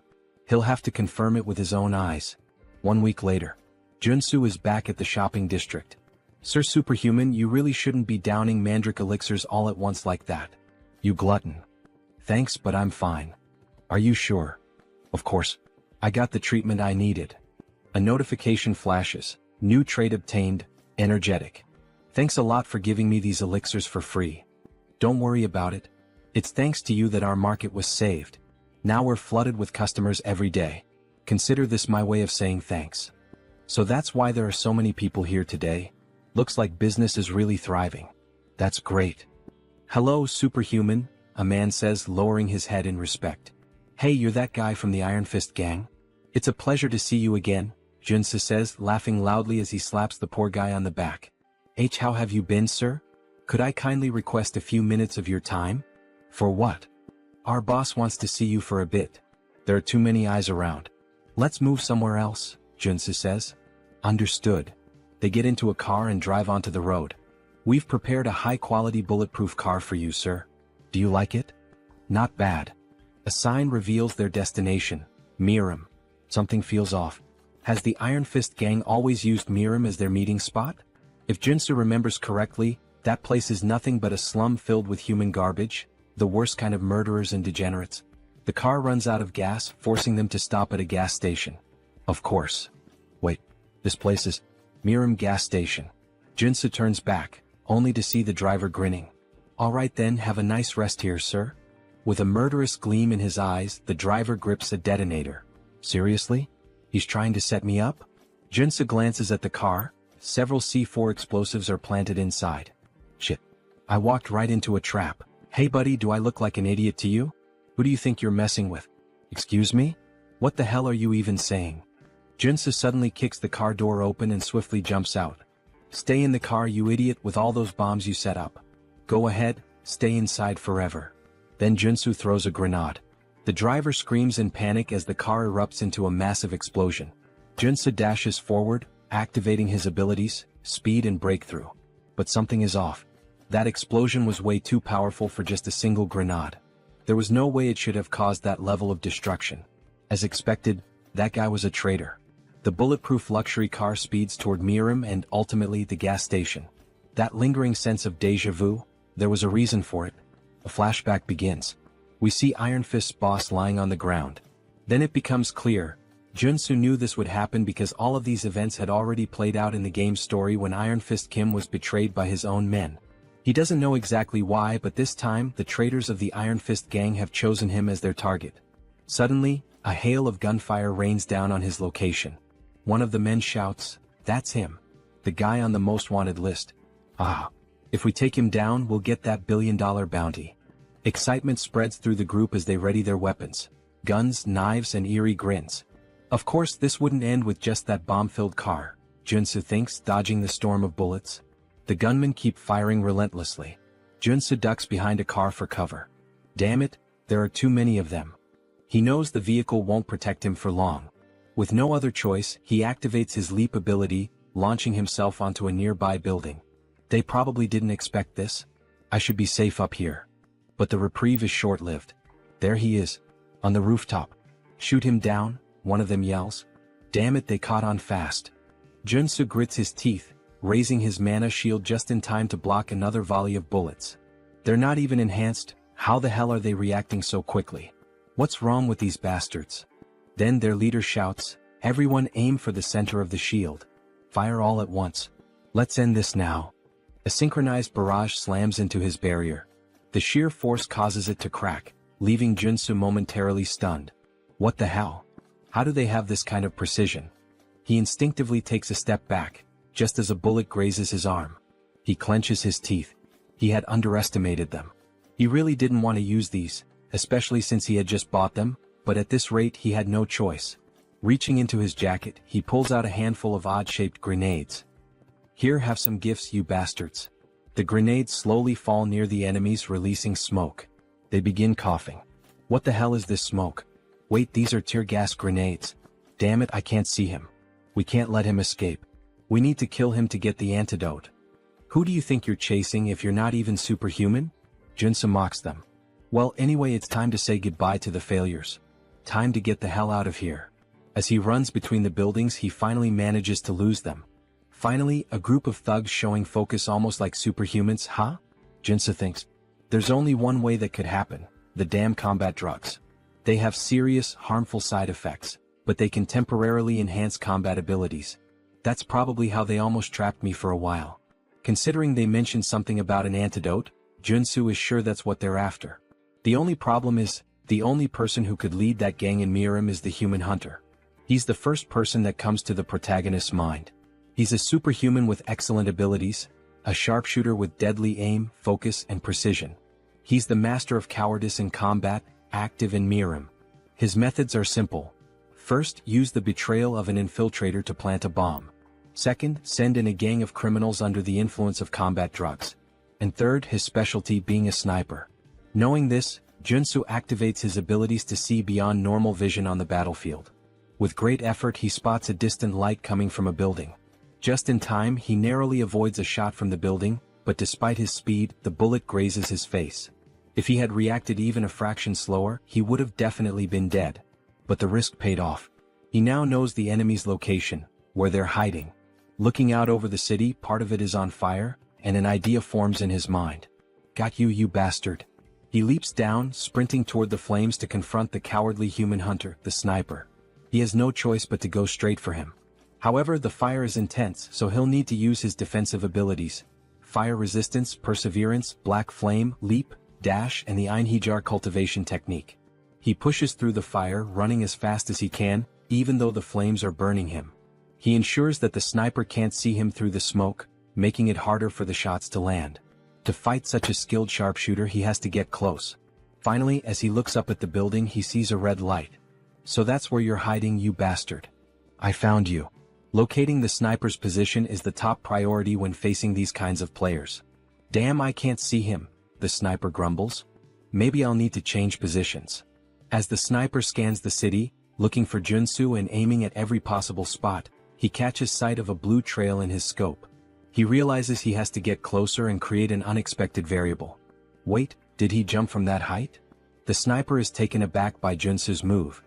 He'll have to confirm it with his own eyes. 1 week later. Joonsoo is back at the shopping district. "Sir Superhuman, you really shouldn't be downing mandrake elixirs all at once like that. You glutton." "Thanks, but I'm fine." "Are you sure?" "Of course. I got the treatment I needed." A notification flashes. "New trait obtained, energetic. Thanks a lot for giving me these elixirs for free." "Don't worry about it. It's thanks to you that our market was saved. Now we're flooded with customers every day. Consider this my way of saying thanks." "So that's why there are so many people here today? Looks like business is really thriving." "That's great." "Hello, Superhuman," a man says, lowering his head in respect. "Hey, you're that guy from the Iron Fist gang? It's a pleasure to see you again," Joonsoo says, laughing loudly as he slaps the poor guy on the back. How have you been, sir? Could I kindly request a few minutes of your time?" "For what?" "Our boss wants to see you for a bit. There are too many eyes around." "Let's move somewhere else," Joonsoo says. "Understood." They get into a car and drive onto the road. "We've prepared a high-quality bulletproof car for you, sir. Do you like it?" "Not bad." A sign reveals their destination, Miram. Something feels off. Has the Iron Fist gang always used Miram as their meeting spot? If Joonsoo remembers correctly, that place is nothing but a slum filled with human garbage, the worst kind of murderers and degenerates. The car runs out of gas, forcing them to stop at a gas station. Of course. Wait, this place is Miram gas station. Joonsoo turns back, only to see the driver grinning. "All right then, have a nice rest here, sir." With a murderous gleam in his eyes, the driver grips a detonator. "Seriously? He's trying to set me up?" Joonsoo glances at the car. Several C4 explosives are planted inside. "Shit. I walked right into a trap. Hey buddy, do I look like an idiot to you? Who do you think you're messing with?" "Excuse me? What the hell are you even saying?" Joonsoo suddenly kicks the car door open and swiftly jumps out. "Stay in the car, you idiot, with all those bombs you set up. Go ahead, stay inside forever." Then Joonsoo throws a grenade. The driver screams in panic as the car erupts into a massive explosion. Joonsoo dashes forward, activating his abilities, speed and breakthrough. But something is off. That explosion was way too powerful for just a single grenade. There was no way it should have caused that level of destruction. As expected, that guy was a traitor. The bulletproof luxury car speeds toward Miram and ultimately the gas station. That lingering sense of déjà vu, there was a reason for it. A flashback begins. We see Iron Fist's boss lying on the ground. Then it becomes clear. Joonsoo knew this would happen because all of these events had already played out in the game's story when Iron Fist Kim was betrayed by his own men. He doesn't know exactly why, but this time the traitors of the Iron Fist gang have chosen him as their target. Suddenly, a hail of gunfire rains down on his location. One of the men shouts, "That's him. The guy on the most wanted list. Ah. If we take him down, we'll get that billion-dollar bounty." Excitement spreads through the group as they ready their weapons. Guns, knives and eerie grins. Of course this wouldn't end with just that bomb-filled car, Joonsoo thinks, dodging the storm of bullets. The gunmen keep firing relentlessly. Joonsoo ducks behind a car for cover. Damn it, there are too many of them. He knows the vehicle won't protect him for long. With no other choice, he activates his leap ability, launching himself onto a nearby building. They probably didn't expect this. I should be safe up here. But the reprieve is short-lived. There he is, on the rooftop. "Shoot him down," one of them yells. Damn it, they caught on fast. Joonsoo grits his teeth. raising his mana shield just in time to block another volley of bullets. They're not even enhanced. How the hell are they reacting so quickly? What's wrong with these bastards? Then their leader shouts, "Everyone aim for the center of the shield. Fire all at once. Let's end this now." A synchronized barrage slams into his barrier. The sheer force causes it to crack, leaving Joonsoo momentarily stunned. What the hell? How do they have this kind of precision? He instinctively takes a step back, just as a bullet grazes his arm. He clenches his teeth. He had underestimated them. He really didn't want to use these, especially since he had just bought them, but at this rate he had no choice. Reaching into his jacket, he pulls out a handful of odd-shaped grenades. "Here, have some gifts, you bastards." The grenades slowly fall near the enemies, releasing smoke. They begin coughing. What the hell is this smoke? Wait, these are tear gas grenades. Damn it, I can't see him. We can't let him escape. We need to kill him to get the antidote. Who do you think you're chasing if you're not even superhuman? Joonsoo mocks them. Well, anyway, it's time to say goodbye to the failures. Time to get the hell out of here. As he runs between the buildings, he finally manages to lose them. Finally, a group of thugs showing focus almost like superhumans, huh? Joonsoo thinks. There's only one way that could happen: the damn combat drugs. They have serious, harmful side effects, but they can temporarily enhance combat abilities. That's probably how they almost trapped me for a while. Considering they mentioned something about an antidote, Joonsoo is sure that's what they're after. The only problem is, the only person who could lead that gang in Harem is the human hunter. He's the first person that comes to the protagonist's mind. He's a superhuman with excellent abilities, a sharpshooter with deadly aim, focus, and precision. He's the master of cowardice in combat, active in Harem. His methods are simple. First, use the betrayal of an infiltrator to plant a bomb. Second, send in a gang of criminals under the influence of combat drugs. And third, his specialty being a sniper. Knowing this, Joonsoo activates his abilities to see beyond normal vision on the battlefield. With great effort, he spots a distant light coming from a building. Just in time, he narrowly avoids a shot from the building, but despite his speed, the bullet grazes his face. If he had reacted even a fraction slower, he would have definitely been dead. But the risk paid off. He now knows the enemy's location, where they're hiding. Looking out over the city, part of it is on fire, and an idea forms in his mind. Got you, you bastard. He leaps down, sprinting toward the flames to confront the cowardly human hunter, the sniper. He has no choice but to go straight for him. However, the fire is intense, so he'll need to use his defensive abilities. Fire resistance, perseverance, black flame, leap, dash, and the Einhejar cultivation technique. He pushes through the fire, running as fast as he can, even though the flames are burning him. He ensures that the sniper can't see him through the smoke, making it harder for the shots to land. To fight such a skilled sharpshooter, he has to get close. Finally, as he looks up at the building, he sees a red light. So that's where you're hiding, you bastard. I found you. Locating the sniper's position is the top priority when facing these kinds of players. Damn, I can't see him, the sniper grumbles. Maybe I'll need to change positions. As the sniper scans the city, looking for Joonsoo and aiming at every possible spot, he catches sight of a blue trail in his scope. He realizes he has to get closer and create an unexpected variable. Wait, did he jump from that height? The sniper is taken aback by Joonsoo's move.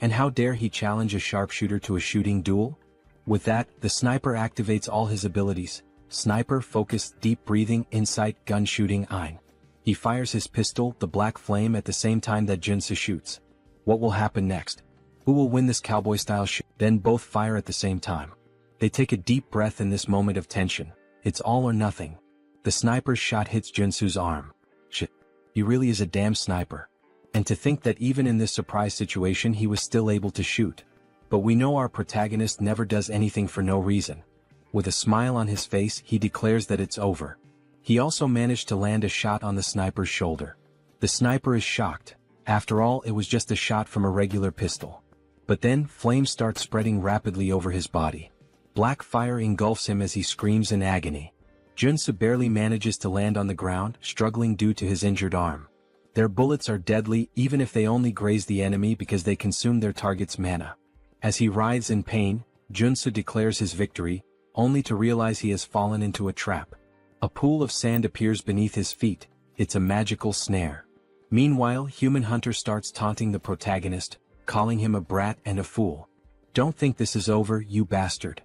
And how dare he challenge a sharpshooter to a shooting duel? With that, the sniper activates all his abilities: sniper, focus, deep breathing, insight, gun shooting, Ein. He fires his pistol, the black flame, at the same time that Joonsoo shoots. What will happen next? Who will win this cowboy-style shoot? Then both fire at the same time. They take a deep breath in this moment of tension. It's all or nothing. The sniper's shot hits Joonsoo's arm. Shit. He really is a damn sniper. And to think that even in this surprise situation he was still able to shoot. But we know our protagonist never does anything for no reason. With a smile on his face, he declares that it's over. He also managed to land a shot on the sniper's shoulder. The sniper is shocked. After all, it was just a shot from a regular pistol. But then, flames start spreading rapidly over his body. Black fire engulfs him as he screams in agony. Joonsoo barely manages to land on the ground, struggling due to his injured arm. Their bullets are deadly, even if they only graze the enemy, because they consume their target's mana. As he writhes in pain, Joonsoo declares his victory, only to realize he has fallen into a trap. A pool of sand appears beneath his feet. It's a magical snare. Meanwhile, Human Hunter starts taunting the protagonist, calling him a brat and a fool. Don't think this is over, you bastard.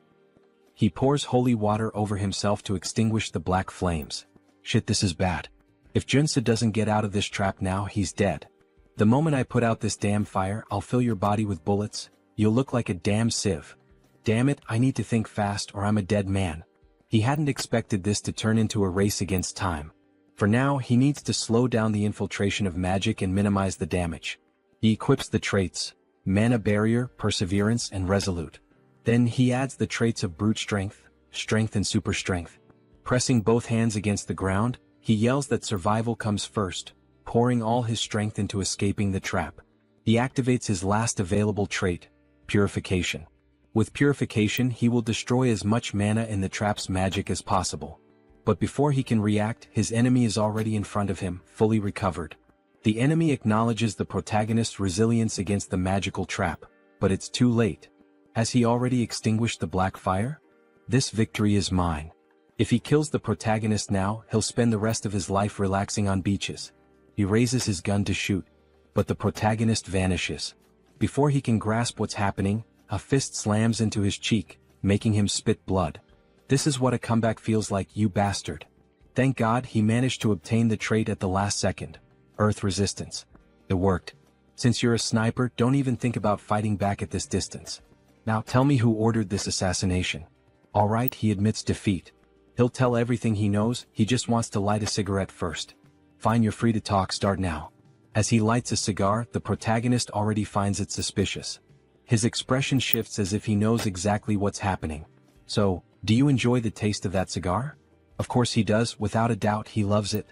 He pours holy water over himself to extinguish the black flames. Shit, this is bad. If Joonsoo doesn't get out of this trap now, he's dead. The moment I put out this damn fire, I'll fill your body with bullets. You'll look like a damn sieve. Damn it, I need to think fast or I'm a dead man. He hadn't expected this to turn into a race against time. For now, he needs to slow down the infiltration of magic and minimize the damage. He equips the traits: Mana Barrier, Perseverance, and Resolute. Then he adds the traits of Brute Strength, Strength and Super Strength. Pressing both hands against the ground, he yells that survival comes first, pouring all his strength into escaping the trap. He activates his last available trait, Purification. With Purification, he will destroy as much mana in the trap's magic as possible. But before he can react, his enemy is already in front of him, fully recovered. The enemy acknowledges the protagonist's resilience against the magical trap, but it's too late. Has he already extinguished the black fire? This victory is mine. If he kills the protagonist now, he'll spend the rest of his life relaxing on beaches. He raises his gun to shoot, but the protagonist vanishes. Before he can grasp what's happening, a fist slams into his cheek, making him spit blood. This is what a comeback feels like, you bastard. Thank God he managed to obtain the trait at the last second. Earth Resistance. It worked. Since you're a sniper, don't even think about fighting back at this distance. Now tell me who ordered this assassination. Alright, he admits defeat. He'll tell everything he knows, he just wants to light a cigarette first. Fine, you're free to talk, start now. As he lights a cigar, the protagonist already finds it suspicious. His expression shifts as if he knows exactly what's happening. So, do you enjoy the taste of that cigar? Of course he does, without a doubt he loves it.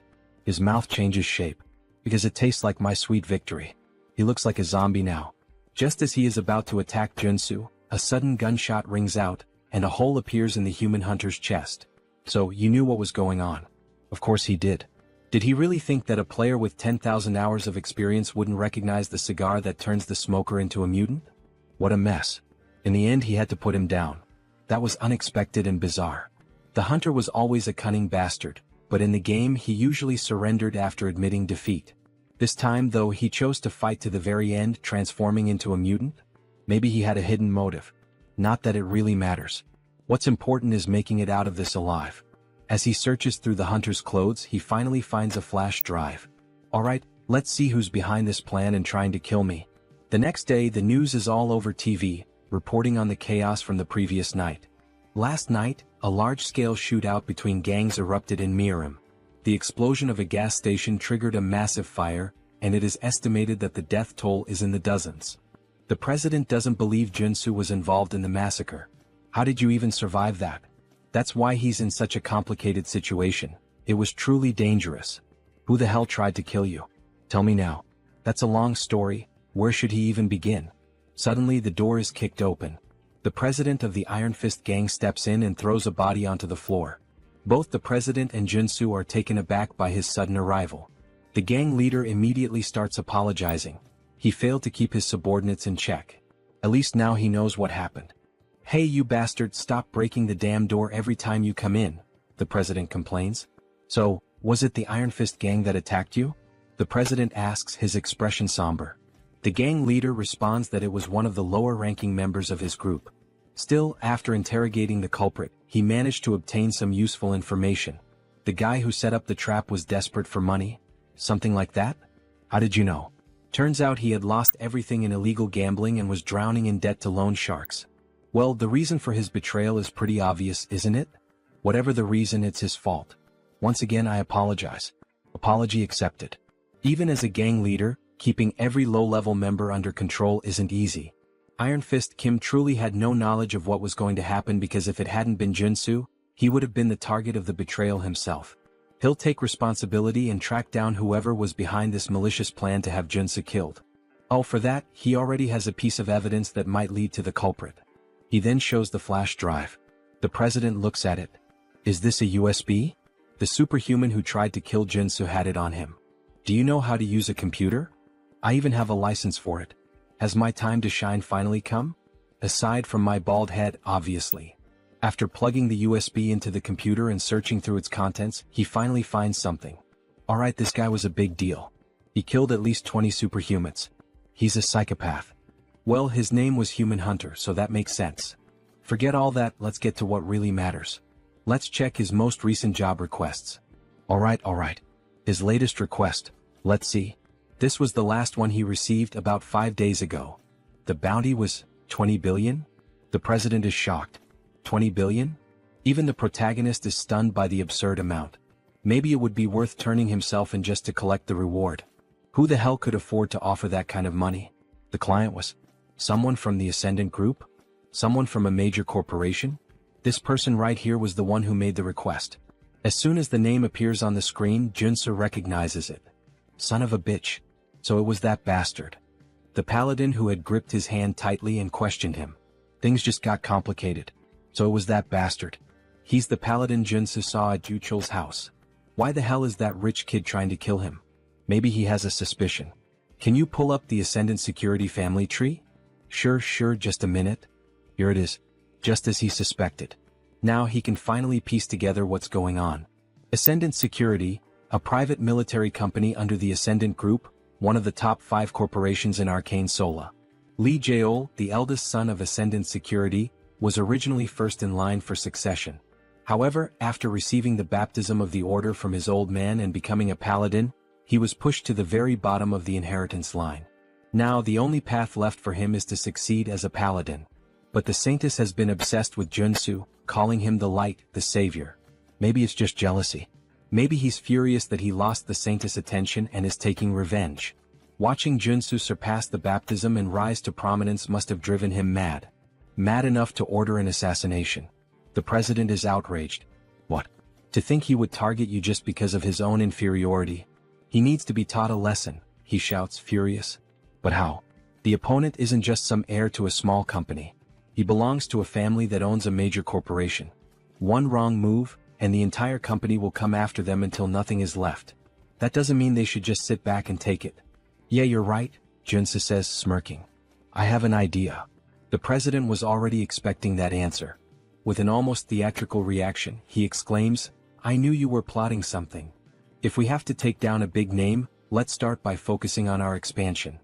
His mouth changes shape. Because it tastes like my sweet victory. He looks like a zombie now. Just as he is about to attack Joonsoo, a sudden gunshot rings out, and a hole appears in the human hunter's chest. So, you knew what was going on. Of course he did. Did he really think that a player with 10,000 hours of experience wouldn't recognize the cigar that turns the smoker into a mutant? What a mess. In the end he had to put him down. That was unexpected and bizarre. The hunter was always a cunning bastard, but in the game he usually surrendered after admitting defeat. This time though he chose to fight to the very end, transforming into a mutant? Maybe he had a hidden motive. Not that it really matters. What's important is making it out of this alive. As he searches through the hunter's clothes, he finally finds a flash drive. Alright, let's see who's behind this plan and trying to kill me. The next day the news is all over TV, reporting on the chaos from the previous night. Last night, a large-scale shootout between gangs erupted in Harem. The explosion of a gas station triggered a massive fire, and it is estimated that the death toll is in the dozens. The president doesn't believe Joonsoo was involved in the massacre. How did you even survive that? That's why he's in such a complicated situation. It was truly dangerous. Who the hell tried to kill you? Tell me now. That's a long story. Where should he even begin? Suddenly the door is kicked open. The president of the Iron Fist gang steps in and throws a body onto the floor. Both the president and Joonsoo are taken aback by his sudden arrival. The gang leader immediately starts apologizing. He failed to keep his subordinates in check. At least now he knows what happened. Hey you bastard, stop breaking the damn door every time you come in, the president complains. So, was it the Iron Fist gang that attacked you? The president asks, his expression somber. The gang leader responds that it was one of the lower-ranking members of his group. Still, after interrogating the culprit, he managed to obtain some useful information. The guy who set up the trap was desperate for money? Something like that? How did you know? Turns out he had lost everything in illegal gambling and was drowning in debt to loan sharks. Well, the reason for his betrayal is pretty obvious, isn't it? Whatever the reason, it's his fault. Once again I apologize. Apology accepted. Even as a gang leader, keeping every low-level member under control isn't easy. Iron Fist Kim truly had no knowledge of what was going to happen because if it hadn't been Joonsoo, he would have been the target of the betrayal himself. He'll take responsibility and track down whoever was behind this malicious plan to have Joonsoo killed. Oh, for that, he already has a piece of evidence that might lead to the culprit. He then shows the flash drive. The president looks at it. Is this a USB? The superhuman who tried to kill Joonsoo had it on him. Do you know how to use a computer? I even have a license for it. Has my time to shine finally come? Aside from my bald head, obviously. After plugging the USB into the computer and searching through its contents, he finally finds something. Alright, this guy was a big deal. He killed at least 20 superhumans. He's a psychopath. Well, his name was Human Hunter, so that makes sense. Forget all that, let's get to what really matters. Let's check his most recent job requests. Alright. His latest request, let's see. This was the last one he received about 5 days ago. The bounty was 20 billion? The president is shocked. 20 billion? Even the protagonist is stunned by the absurd amount. Maybe it would be worth turning himself in just to collect the reward. Who the hell could afford to offer that kind of money? The client was someone from the Ascendant Group? Someone from a major corporation? This person right here was the one who made the request. As soon as the name appears on the screen, Joonsoo recognizes it. Son of a bitch. So it was that bastard. The paladin who had gripped his hand tightly and questioned him. Things just got complicated. So it was that bastard. He's the paladin Joonsoo saw at Juchol's house. Why the hell is that rich kid trying to kill him? Maybe he has a suspicion. Can you pull up the Ascendant Security family tree? Sure, just a minute. Here it is. Just as he suspected. Now he can finally piece together what's going on. Ascendant Security, a private military company under the Ascendant Group, one of the top 5 corporations in Arcane Seoul. Lee Jae-ol, the eldest son of Ascendant Security, was originally first in line for succession. However, after receiving the baptism of the order from his old man and becoming a paladin, he was pushed to the very bottom of the inheritance line. Now the only path left for him is to succeed as a paladin. But the Saintess has been obsessed with Joonsoo, calling him the light, the savior. Maybe it's just jealousy. Maybe he's furious that he lost the Saintess' attention and is taking revenge. Watching Joonsoo surpass the baptism and rise to prominence must have driven him mad. Mad enough to order an assassination. The president is outraged. What? To think he would target you just because of his own inferiority? He needs to be taught a lesson, he shouts, furious. But how? The opponent isn't just some heir to a small company. He belongs to a family that owns a major corporation. One wrong move, and the entire company will come after them until nothing is left. That doesn't mean they should just sit back and take it. Yeah, you're right, Joonsoo says, smirking. I have an idea. The president was already expecting that answer. With an almost theatrical reaction, he exclaims, I knew you were plotting something. If we have to take down a big name, let's start by focusing on our expansion.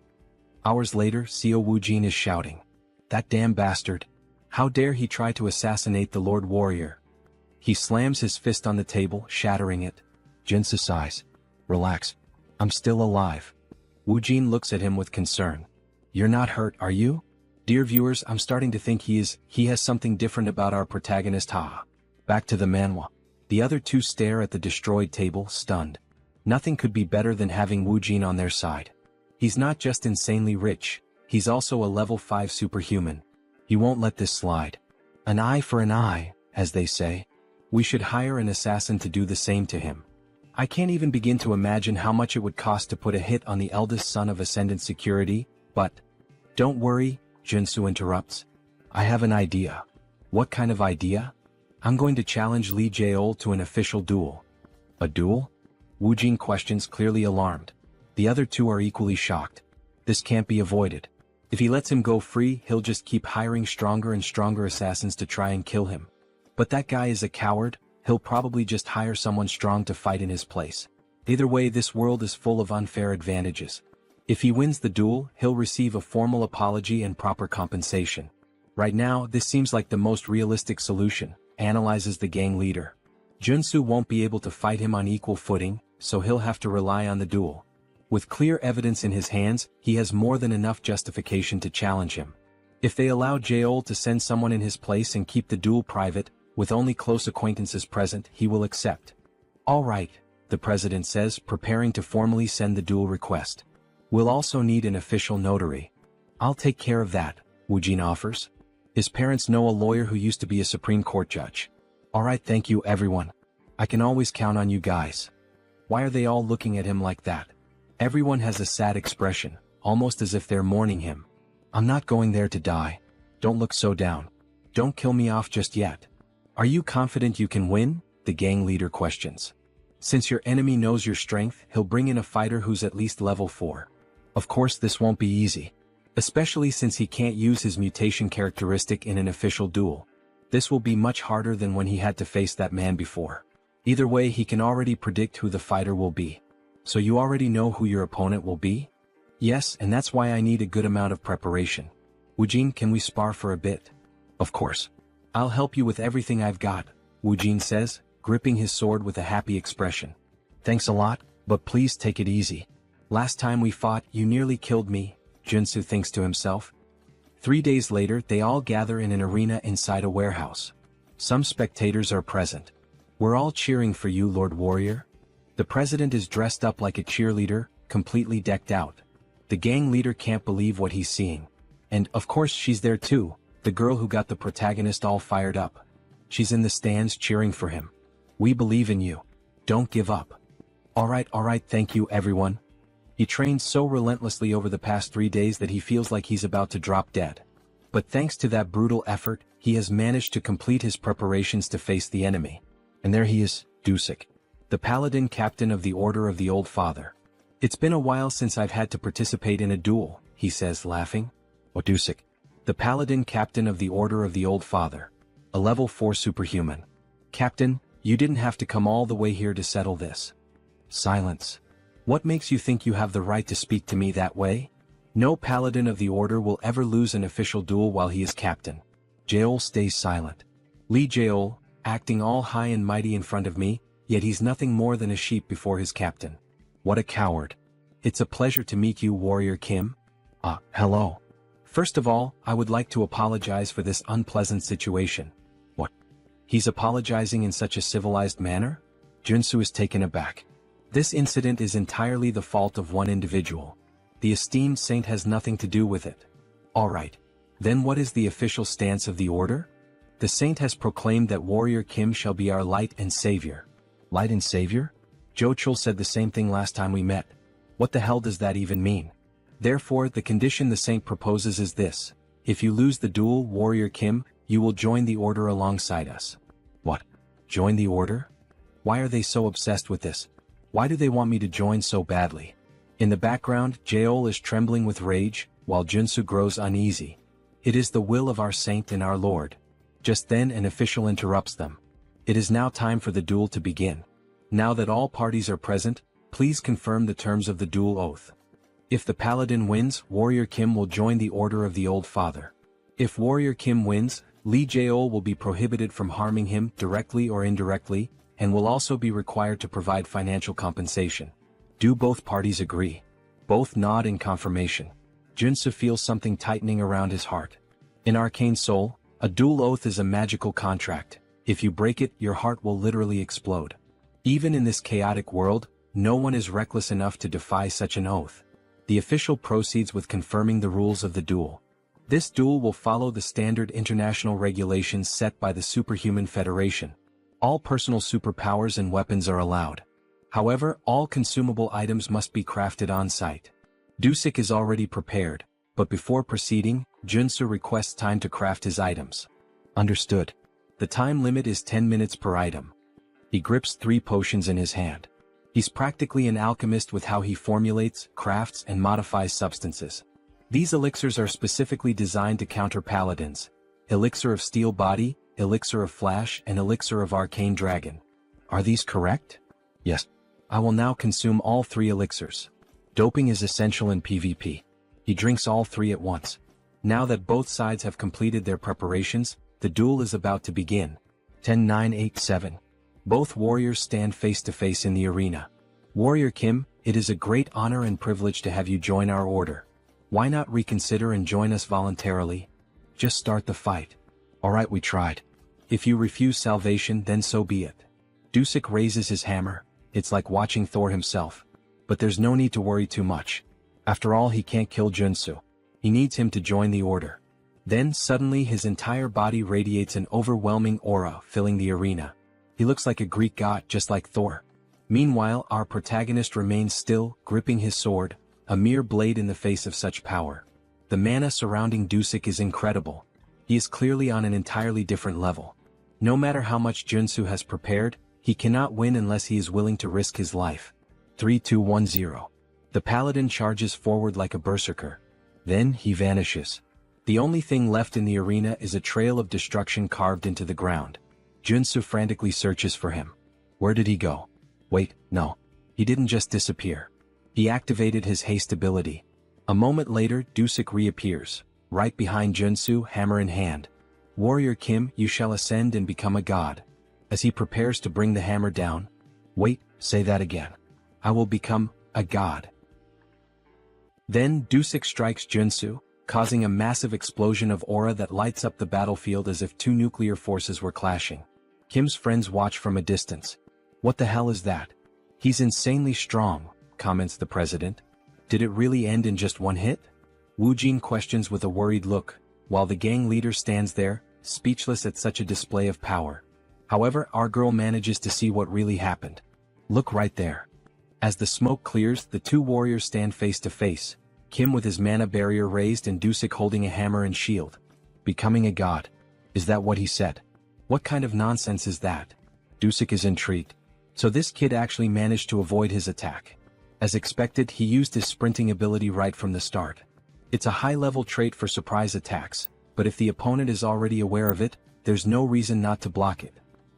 Hours later, Seo Woojin is shouting. That damn bastard. How dare he try to assassinate the Lord Warrior? He slams his fist on the table, shattering it. Joonsoo sighs. Relax. I'm still alive. Woojin looks at him with concern. You're not hurt, are you? Dear viewers, I'm starting to think he has something different about our protagonist, haha. Back to the Manhwa. The other two stare at the destroyed table, stunned. Nothing could be better than having Woojin on their side. He's not just insanely rich, he's also a level 5 superhuman. He won't let this slide. An eye for an eye, as they say. We should hire an assassin to do the same to him. I can't even begin to imagine how much it would cost to put a hit on the eldest son of Ascendant Security, but... Don't worry, Joonsoo interrupts. I have an idea. What kind of idea? I'm going to challenge Lee Jae-ol to an official duel. A duel? Woojin questions, clearly alarmed. The other two are equally shocked. This can't be avoided. If he lets him go free, he'll just keep hiring stronger and stronger assassins to try and kill him. But that guy is a coward, he'll probably just hire someone strong to fight in his place. Either way, this world is full of unfair advantages. If he wins the duel, he'll receive a formal apology and proper compensation. Right now, this seems like the most realistic solution, analyzes the gang leader. Joonsoo won't be able to fight him on equal footing, so he'll have to rely on the duel. With clear evidence in his hands, he has more than enough justification to challenge him. If they allow Jae-ol to send someone in his place and keep the duel private, with only close acquaintances present, he will accept. All right, the president says, preparing to formally send the duel request. We'll also need an official notary. I'll take care of that, Woojin offers. His parents know a lawyer who used to be a Supreme Court judge. All right, thank you everyone. I can always count on you guys. Why are they all looking at him like that? Everyone has a sad expression, almost as if they're mourning him. I'm not going there to die. Don't look so down. Don't kill me off just yet. Are you confident you can win? The gang leader questions. Since your enemy knows your strength, he'll bring in a fighter who's at least level 4. Of course this won't be easy. Especially since he can't use his mutation characteristic in an official duel. This will be much harder than when he had to face that man before. Either way, he can already predict who the fighter will be. So you already know who your opponent will be? Yes, and that's why I need a good amount of preparation. Woojin, can we spar for a bit? Of course. I'll help you with everything I've got, Woojin says, gripping his sword with a happy expression. Thanks a lot, but please take it easy. Last time we fought, you nearly killed me, Joonsoo thinks to himself. 3 days later, they all gather in an arena inside a warehouse. Some spectators are present. We're all cheering for you, Lord Warrior. The president is dressed up like a cheerleader, completely decked out. The gang leader can't believe what he's seeing. And, of course, she's there too, the girl who got the protagonist all fired up. She's in the stands cheering for him. We believe in you. Don't give up. Alright, thank you everyone. He trained so relentlessly over the past 3 days that he feels like he's about to drop dead. But thanks to that brutal effort, he has managed to complete his preparations to face the enemy. And there he is, Joonsoo, the paladin captain of the Order of the Old Father. It's been a while since I've had to participate in a duel, he says, laughing. Oh, Joonsoo, the paladin captain of the Order of the Old Father. A level 4 superhuman. Captain, you didn't have to come all the way here to settle this. Silence. What makes you think you have the right to speak to me that way? No paladin of the Order will ever lose an official duel while he is captain. Seoul stays silent. Lee Seoul, acting all high and mighty in front of me, yet he's nothing more than a sheep before his captain. What a coward. It's a pleasure to meet you, Warrior Kim. Hello. First of all, I would like to apologize for this unpleasant situation. What? He's apologizing in such a civilized manner? Joonsoo is taken aback. This incident is entirely the fault of one individual. The esteemed saint has nothing to do with it. Alright. Then what is the official stance of the order? The saint has proclaimed that Warrior Kim shall be our light and savior. Light and savior? Jochul said the same thing last time we met. What the hell does that even mean? Therefore, the condition the saint proposes is this. If you lose the duel, Warrior Kim, you will join the order alongside us. What? Join the order? Why are they so obsessed with this? Why do they want me to join so badly? In the background, Seoul is trembling with rage, while Joonsoo grows uneasy. It is the will of our saint and our lord. Just then an official interrupts them. It is now time for the duel to begin. Now that all parties are present, please confirm the terms of the duel oath. If the paladin wins, Warrior Kim will join the Order of the Old Father. If Warrior Kim wins, Lee Seoul will be prohibited from harming him directly or indirectly, and will also be required to provide financial compensation. Do both parties agree? Both nod in confirmation. Joonsoo feels something tightening around his heart. In Arcane Seoul, a duel oath is a magical contract. If you break it, your heart will literally explode. Even in this chaotic world, no one is reckless enough to defy such an oath. The official proceeds with confirming the rules of the duel. This duel will follow the standard international regulations set by the Superhuman Federation. All personal superpowers and weapons are allowed. However, all consumable items must be crafted on-site. Joonsoo is already prepared, but before proceeding, Joonsoo requests time to craft his items. Understood. The time limit is 10 minutes per item. He grips 3 potions in his hand. He's practically an alchemist with how he formulates, crafts, and modifies substances. These elixirs are specifically designed to counter paladins. Elixir of Steel Body, Elixir of Flash, and Elixir of Arcane Dragon. Are these correct? Yes. I will now consume all 3 elixirs. Doping is essential in PvP. He drinks all 3 at once. Now that both sides have completed their preparations, the duel is about to begin. 10-9-8-7. Both warriors stand face to face in the arena. Warrior Kim, it is a great honor and privilege to have you join our order. Why not reconsider and join us voluntarily? Just start the fight. Alright, we tried. If you refuse salvation, then so be it. Joonsoo raises his hammer. It's like watching Thor himself. But there's no need to worry too much. After all, he can't kill Joonsoo. He needs him to join the order. Then suddenly his entire body radiates an overwhelming aura, filling the arena. He looks like a Greek god, just like Thor. Meanwhile, our protagonist remains still, gripping his sword, a mere blade in the face of such power. The mana surrounding Joonsoo is incredible. He is clearly on an entirely different level. No matter how much Joonsoo has prepared, he cannot win unless he is willing to risk his life. 3-2-1-0. The paladin charges forward like a berserker. Then he vanishes. The only thing left in the arena is a trail of destruction carved into the ground. Joonsoo frantically searches for him. Where did he go? Wait, no. He didn't just disappear. He activated his haste ability. A moment later, Joonsoo reappears, right behind Joonsoo, hammer in hand. Warrior Kim, you shall ascend and become a god. As he prepares to bring the hammer down. Wait, say that again. I will become a god. Then Dusik strikes Joonsoo, causing a massive explosion of aura that lights up the battlefield as if two nuclear forces were clashing. Kim's friends watch from a distance. What the hell is that? He's insanely strong, comments the president. Did it really end in just one hit? Woojin questions with a worried look, while the gang leader stands there, speechless at such a display of power. However, our girl manages to see what really happened. Look right there. As the smoke clears, the two warriors stand face to face, Kim with his mana barrier raised and Dusik holding a hammer and shield. Becoming a god. Is that what he said? What kind of nonsense is that? Dusik is intrigued. So this kid actually managed to avoid his attack. As expected, he used his sprinting ability right from the start. It's a high-level trait for surprise attacks, but if the opponent is already aware of it, there's no reason not to block it.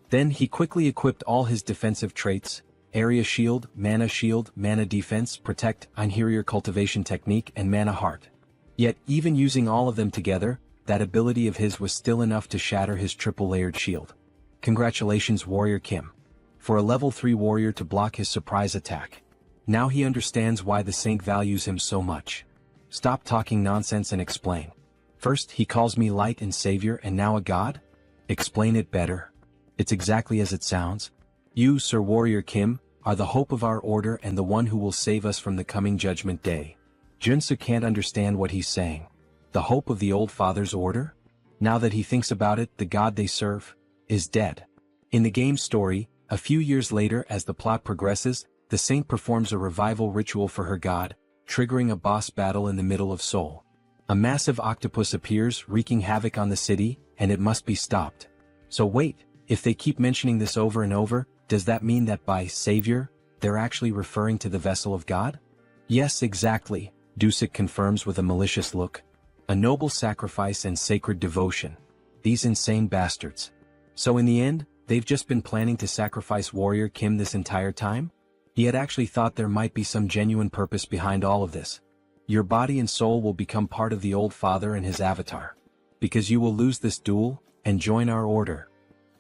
Then he quickly equipped all his defensive traits: Area Shield, Mana Defense, Protect, Interior Cultivation Technique and Mana Heart. Yet, even using all of them together, that ability of his was still enough to shatter his triple-layered shield. Congratulations, Warrior Kim. For a level 3 warrior to block his surprise attack. Now he understands why the saint values him so much. Stop talking nonsense and explain. First he calls me light and savior and now a god? Explain it better. It's exactly as it sounds. You, Sir Warrior Kim, are the hope of our order and the one who will save us from the coming judgment day. Joonsoo can't understand what he's saying. The hope of the old father's order? Now that he thinks about it, the god they serve is dead. In the game's story, a few years later as the plot progresses, the saint performs a revival ritual for her god, triggering a boss battle in the middle of Seoul. A massive octopus appears, wreaking havoc on the city, and it must be stopped. So wait, if they keep mentioning this over and over, does that mean that by savior, they're actually referring to the vessel of God? Yes, exactly, Dusik confirms with a malicious look. A noble sacrifice and sacred devotion. These insane bastards. So in the end, they've just been planning to sacrifice Warrior Kim this entire time? He had actually thought there might be some genuine purpose behind all of this. Your body and soul will become part of the old father and his avatar. Because you will lose this duel, and join our order.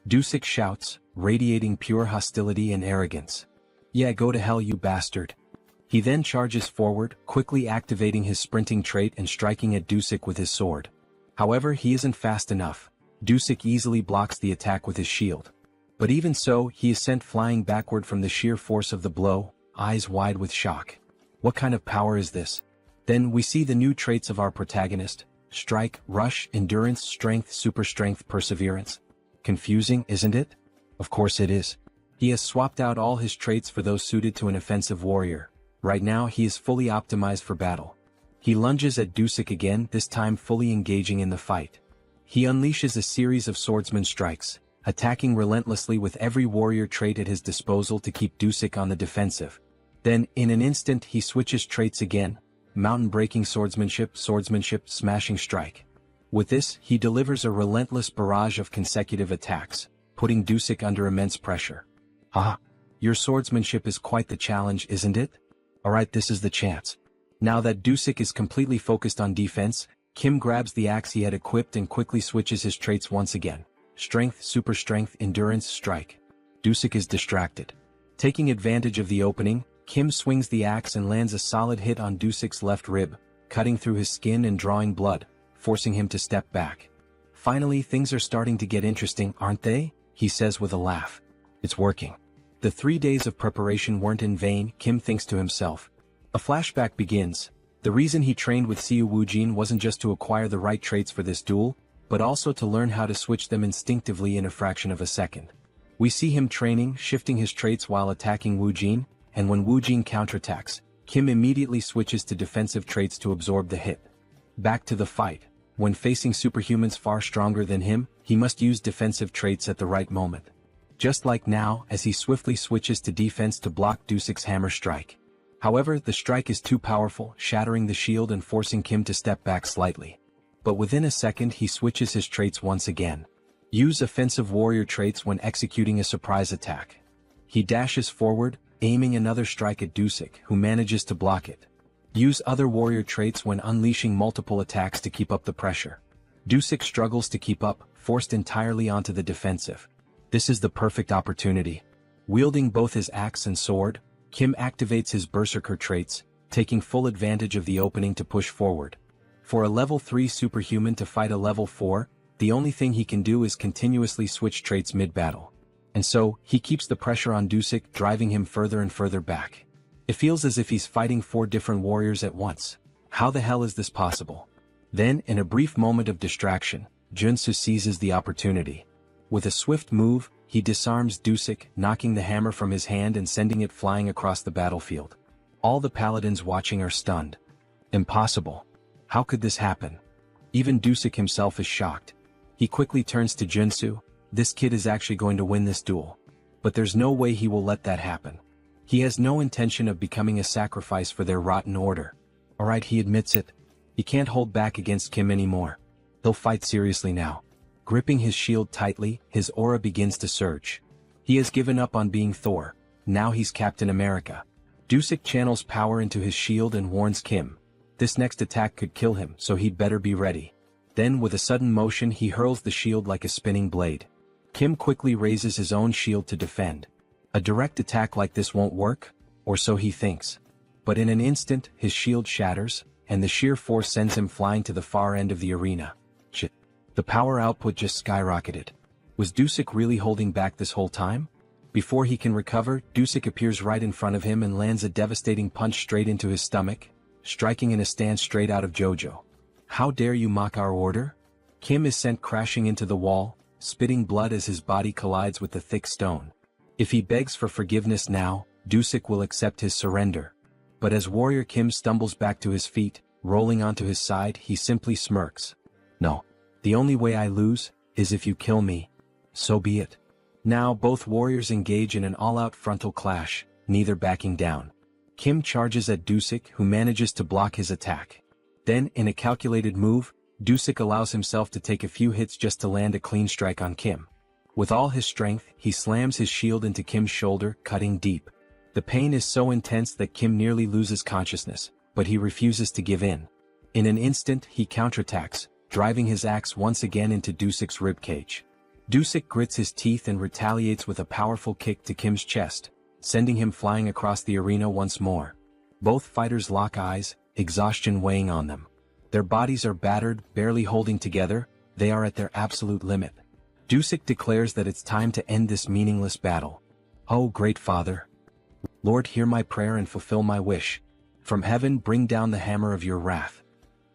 Dusik shouts, radiating pure hostility and arrogance. Yeah, go to hell, you bastard. He then charges forward, quickly activating his sprinting trait and striking at Dusik with his sword. However, he isn't fast enough. Dusik easily blocks the attack with his shield. But even so, he is sent flying backward from the sheer force of the blow, eyes wide with shock. What kind of power is this? Then we see the new traits of our protagonist: strike, rush, endurance, strength, super strength, perseverance. Confusing, isn't it? Of course it is. He has swapped out all his traits for those suited to an offensive warrior. Right now he is fully optimized for battle. He lunges at Dusik again, this time fully engaging in the fight. He unleashes a series of swordsman strikes, attacking relentlessly with every warrior trait at his disposal to keep Dusik on the defensive. Then, in an instant, he switches traits again: mountain-breaking swordsmanship, smashing strike. With this, he delivers a relentless barrage of consecutive attacks, putting Dusik under immense pressure. Haha, your swordsmanship is quite the challenge, isn't it? Alright, this is the chance. Now that Dusik is completely focused on defense, Kim grabs the axe he had equipped and quickly switches his traits once again. Strength, super strength, endurance, strike. Dusik is distracted. Taking advantage of the opening, Kim swings the axe and lands a solid hit on Dusik's left rib, cutting through his skin and drawing blood, forcing him to step back. Finally, things are starting to get interesting, aren't they? He says with a laugh. It's working. The 3 days of preparation weren't in vain, Kim thinks to himself. A flashback begins. The reason he trained with Siu Woojin wasn't just to acquire the right traits for this duel, but also to learn how to switch them instinctively in a fraction of a second. We see him training, shifting his traits while attacking Woojin, and when Woojin counterattacks, Kim immediately switches to defensive traits to absorb the hit. Back to the fight. When facing superhumans far stronger than him, he must use defensive traits at the right moment. Just like now, as he swiftly switches to defense to block Dusik's hammer strike. However, the strike is too powerful, shattering the shield and forcing Kim to step back slightly. But within a second he switches his traits once again. Use offensive warrior traits when executing a surprise attack. He dashes forward, aiming another strike at Dusik, who manages to block it. Use other warrior traits when unleashing multiple attacks to keep up the pressure. Dusik struggles to keep up, forced entirely onto the defensive. This is the perfect opportunity. Wielding both his axe and sword, Kim activates his berserker traits, taking full advantage of the opening to push forward. For a level 3 superhuman to fight a level 4, the only thing he can do is continuously switch traits mid-battle. And so, he keeps the pressure on Joonsoo, driving him further and further back. It feels as if he's fighting 4 different warriors at once. How the hell is this possible? Then, in a brief moment of distraction, Joonsoo seizes the opportunity. With a swift move, he disarms Joonsoo, knocking the hammer from his hand and sending it flying across the battlefield. All the paladins watching are stunned. Impossible. How could this happen? Even Joonsoo himself is shocked. He quickly turns to Joonsoo. This kid is actually going to win this duel. But there's no way he will let that happen. He has no intention of becoming a sacrifice for their rotten order. Alright, he admits it. He can't hold back against Kim anymore. He'll fight seriously now. Gripping his shield tightly, his aura begins to surge. He has given up on being Thor. Now he's Captain America. Joonsoo channels power into his shield and warns Kim. This next attack could kill him, so he'd better be ready. Then with a sudden motion he hurls the shield like a spinning blade. Kim quickly raises his own shield to defend. A direct attack like this won't work, or so he thinks. But in an instant, his shield shatters, and the sheer force sends him flying to the far end of the arena. Shit. The power output just skyrocketed. Was Joonsoo really holding back this whole time? Before he can recover, Joonsoo appears right in front of him and lands a devastating punch straight into his stomach, striking in a stance straight out of JoJo. How dare you mock our order? Kim is sent crashing into the wall, spitting blood as his body collides with the thick stone. If he begs for forgiveness now, Joonsoo will accept his surrender. But as Warrior Kim stumbles back to his feet, rolling onto his side, he simply smirks. No. The only way I lose is if you kill me. So be it. Now both warriors engage in an all-out frontal clash, neither backing down. Kim charges at Joonsoo, who manages to block his attack. Then, in a calculated move, Joonsoo allows himself to take a few hits just to land a clean strike on Kim. With all his strength, he slams his shield into Kim's shoulder, cutting deep. The pain is so intense that Kim nearly loses consciousness, but he refuses to give in. In an instant, he counterattacks, driving his axe once again into Joonsoo's ribcage. Joonsoo grits his teeth and retaliates with a powerful kick to Kim's chest, sending him flying across the arena once more. Both fighters lock eyes, exhaustion weighing on them. Their bodies are battered, barely holding together, they are at their absolute limit. Joonsoo declares that it's time to end this meaningless battle. Oh great Father! Lord, hear my prayer and fulfill my wish. From heaven bring down the hammer of your wrath.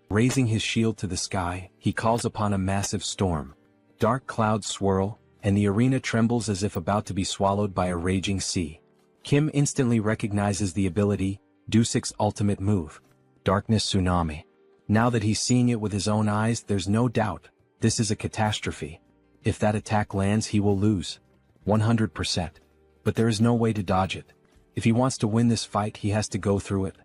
Raising his shield to the sky, he calls upon a massive storm. Dark clouds swirl, and the arena trembles as if about to be swallowed by a raging sea. Kim instantly recognizes the ability, Joonsoo's ultimate move. Darkness Tsunami. Now that he's seeing it with his own eyes, there's no doubt, this is a catastrophe. If that attack lands, he will lose. 100%. But there is no way to dodge it. If he wants to win this fight, he has to go through it.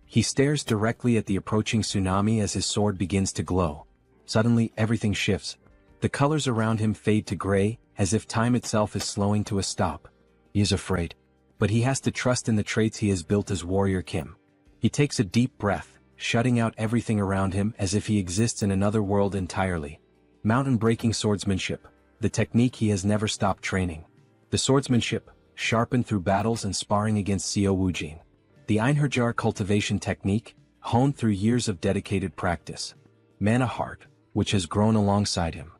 He stares directly at the approaching tsunami as his sword begins to glow. Suddenly, everything shifts. The colors around him fade to gray, as if time itself is slowing to a stop. He is afraid. But he has to trust in the traits he has built as Warrior Kim. He takes a deep breath, shutting out everything around him as if he exists in another world entirely. Mountain-breaking swordsmanship, the technique he has never stopped training. The swordsmanship, sharpened through battles and sparring against Seo Woojin. The Einherjar cultivation technique, honed through years of dedicated practice. Mana heart, which has grown alongside him.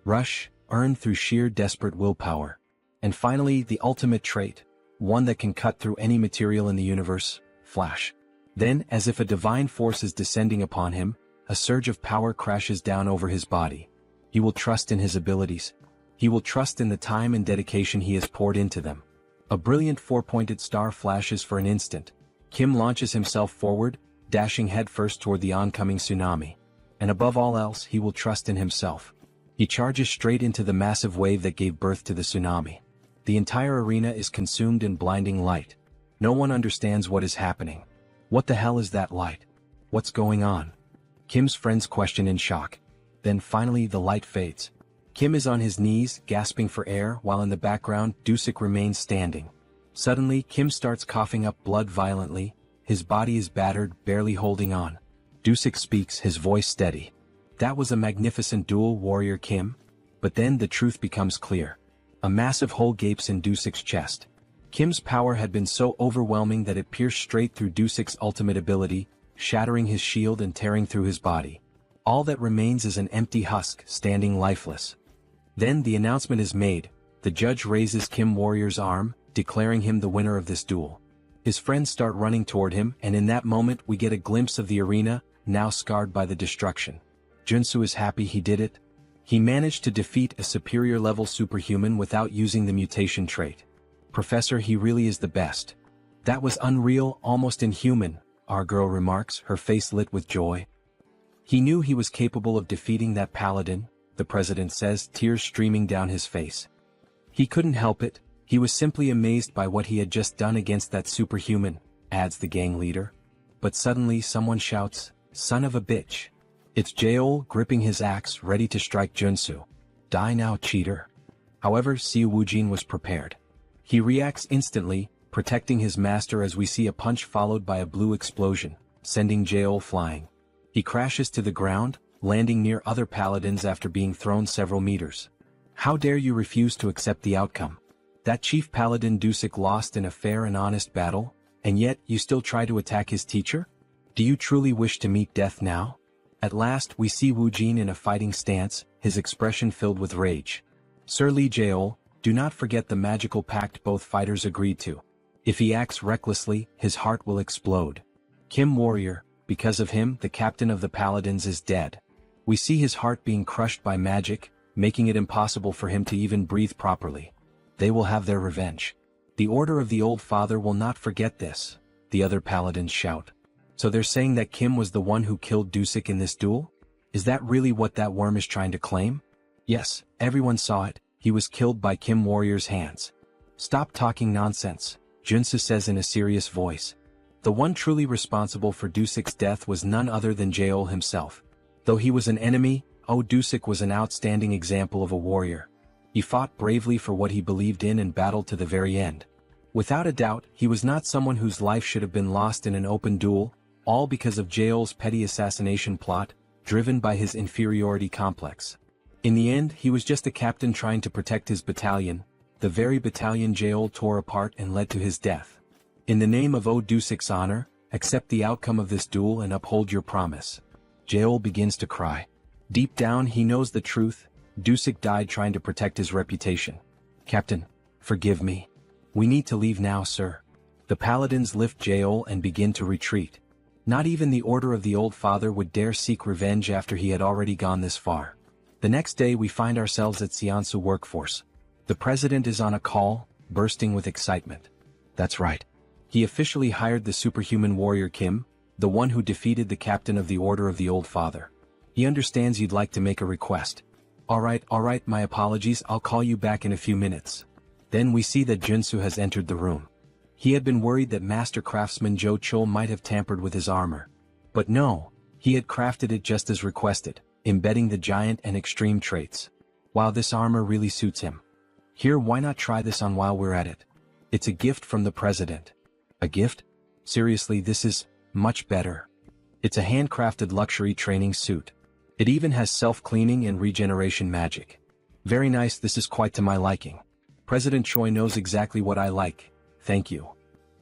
Rush, earned through sheer desperate willpower. And finally, the ultimate trait, one that can cut through any material in the universe, Flash. Then, as if a divine force is descending upon him, a surge of power crashes down over his body. He will trust in his abilities. He will trust in the time and dedication he has poured into them. A brilliant four-pointed star flashes for an instant. Kim launches himself forward, dashing headfirst toward the oncoming tsunami. And above all else, he will trust in himself. He charges straight into the massive wave that gave birth to the tsunami. The entire arena is consumed in blinding light. No one understands what is happening. What the hell is that light? What's going on? Kim's friends question in shock. Then finally the light fades. Kim is on his knees, gasping for air, while in the background, Joonsoo remains standing. Suddenly, Kim starts coughing up blood violently. His body is battered, barely holding on. Joonsoo speaks, his voice steady. That was a magnificent duel, Warrior Kim. But then the truth becomes clear. A massive hole gapes in Dusuk's chest. Kim's power had been so overwhelming that it pierced straight through Dusuk's ultimate ability, shattering his shield and tearing through his body. All that remains is an empty husk, standing lifeless. Then the announcement is made. The judge raises Kim Warrior's arm, declaring him the winner of this duel. His friends start running toward him, and in that moment we get a glimpse of the arena, now scarred by the destruction. Joonsoo is happy he did it. He managed to defeat a superior-level superhuman without using the mutation trait. Professor, he really is the best. That was unreal, almost inhuman, our girl remarks, her face lit with joy. He knew he was capable of defeating that paladin, the president says, tears streaming down his face. He couldn't help it, he was simply amazed by what he had just done against that superhuman, adds the gang leader. But suddenly someone shouts, "Son of a bitch." It's Jaeol gripping his axe, ready to strike Joonsoo. Die now, cheater. However, Siu Woojin was prepared. He reacts instantly, protecting his master as we see a punch followed by a blue explosion, sending Jaeol flying. He crashes to the ground, landing near other paladins after being thrown several meters. How dare you refuse to accept the outcome? That chief paladin Dusuk lost in a fair and honest battle, and yet you still try to attack his teacher? Do you truly wish to meet death now? At last we see Woojin in a fighting stance, his expression filled with rage. Sir Lee Jaeol, do not forget the magical pact both fighters agreed to. If he acts recklessly, his heart will explode. Kim Warrior, because of him the captain of the paladins is dead. We see his heart being crushed by magic, making it impossible for him to even breathe properly. They will have their revenge. The Order of the Old Father will not forget this, the other paladins shout. So they're saying that Kim was the one who killed Dusuk in this duel? Is that really what that worm is trying to claim? Yes, everyone saw it, he was killed by Kim Warrior's hands. Stop talking nonsense, Joonsoo says in a serious voice. The one truly responsible for Dusuk's death was none other than Jaeol himself. Though he was an enemy, Dusuk was an outstanding example of a warrior. He fought bravely for what he believed in and battled to the very end. Without a doubt, he was not someone whose life should have been lost in an open duel, all because of Jaeol's petty assassination plot, driven by his inferiority complex. In the end, he was just a captain trying to protect his battalion, the very battalion Jaeol tore apart and led to his death. In the name of Dusuk's honor, accept the outcome of this duel and uphold your promise. Jaeol begins to cry. Deep down he knows the truth, Dusuk died trying to protect his reputation. Captain, forgive me. We need to leave now, sir. The paladins lift Jaeol and begin to retreat. Not even the Order of the Old Father would dare seek revenge after he had already gone this far. The next day we find ourselves at Seongsoo workforce. The president is on a call, bursting with excitement. That's right. He officially hired the superhuman Warrior Kimâ, the one who defeated the captain of the Order of the Old Father. He understands you'd like to make a request. Alright, my apologies, I'll call you back in a few minutes. Then we see that Joonsoo has entered the room. He had been worried that master craftsman Jo Chul might have tampered with his armor. But no, he had crafted it just as requested, embedding the giant and extreme traits. Wow, this armor really suits him. Here, why not try this on while we're at it? It's a gift from the president. A gift? Seriously, this is much better. It's a handcrafted luxury training suit. It even has self-cleaning and regeneration magic. Very nice, this is quite to my liking. President Choi knows exactly what I like, thank you.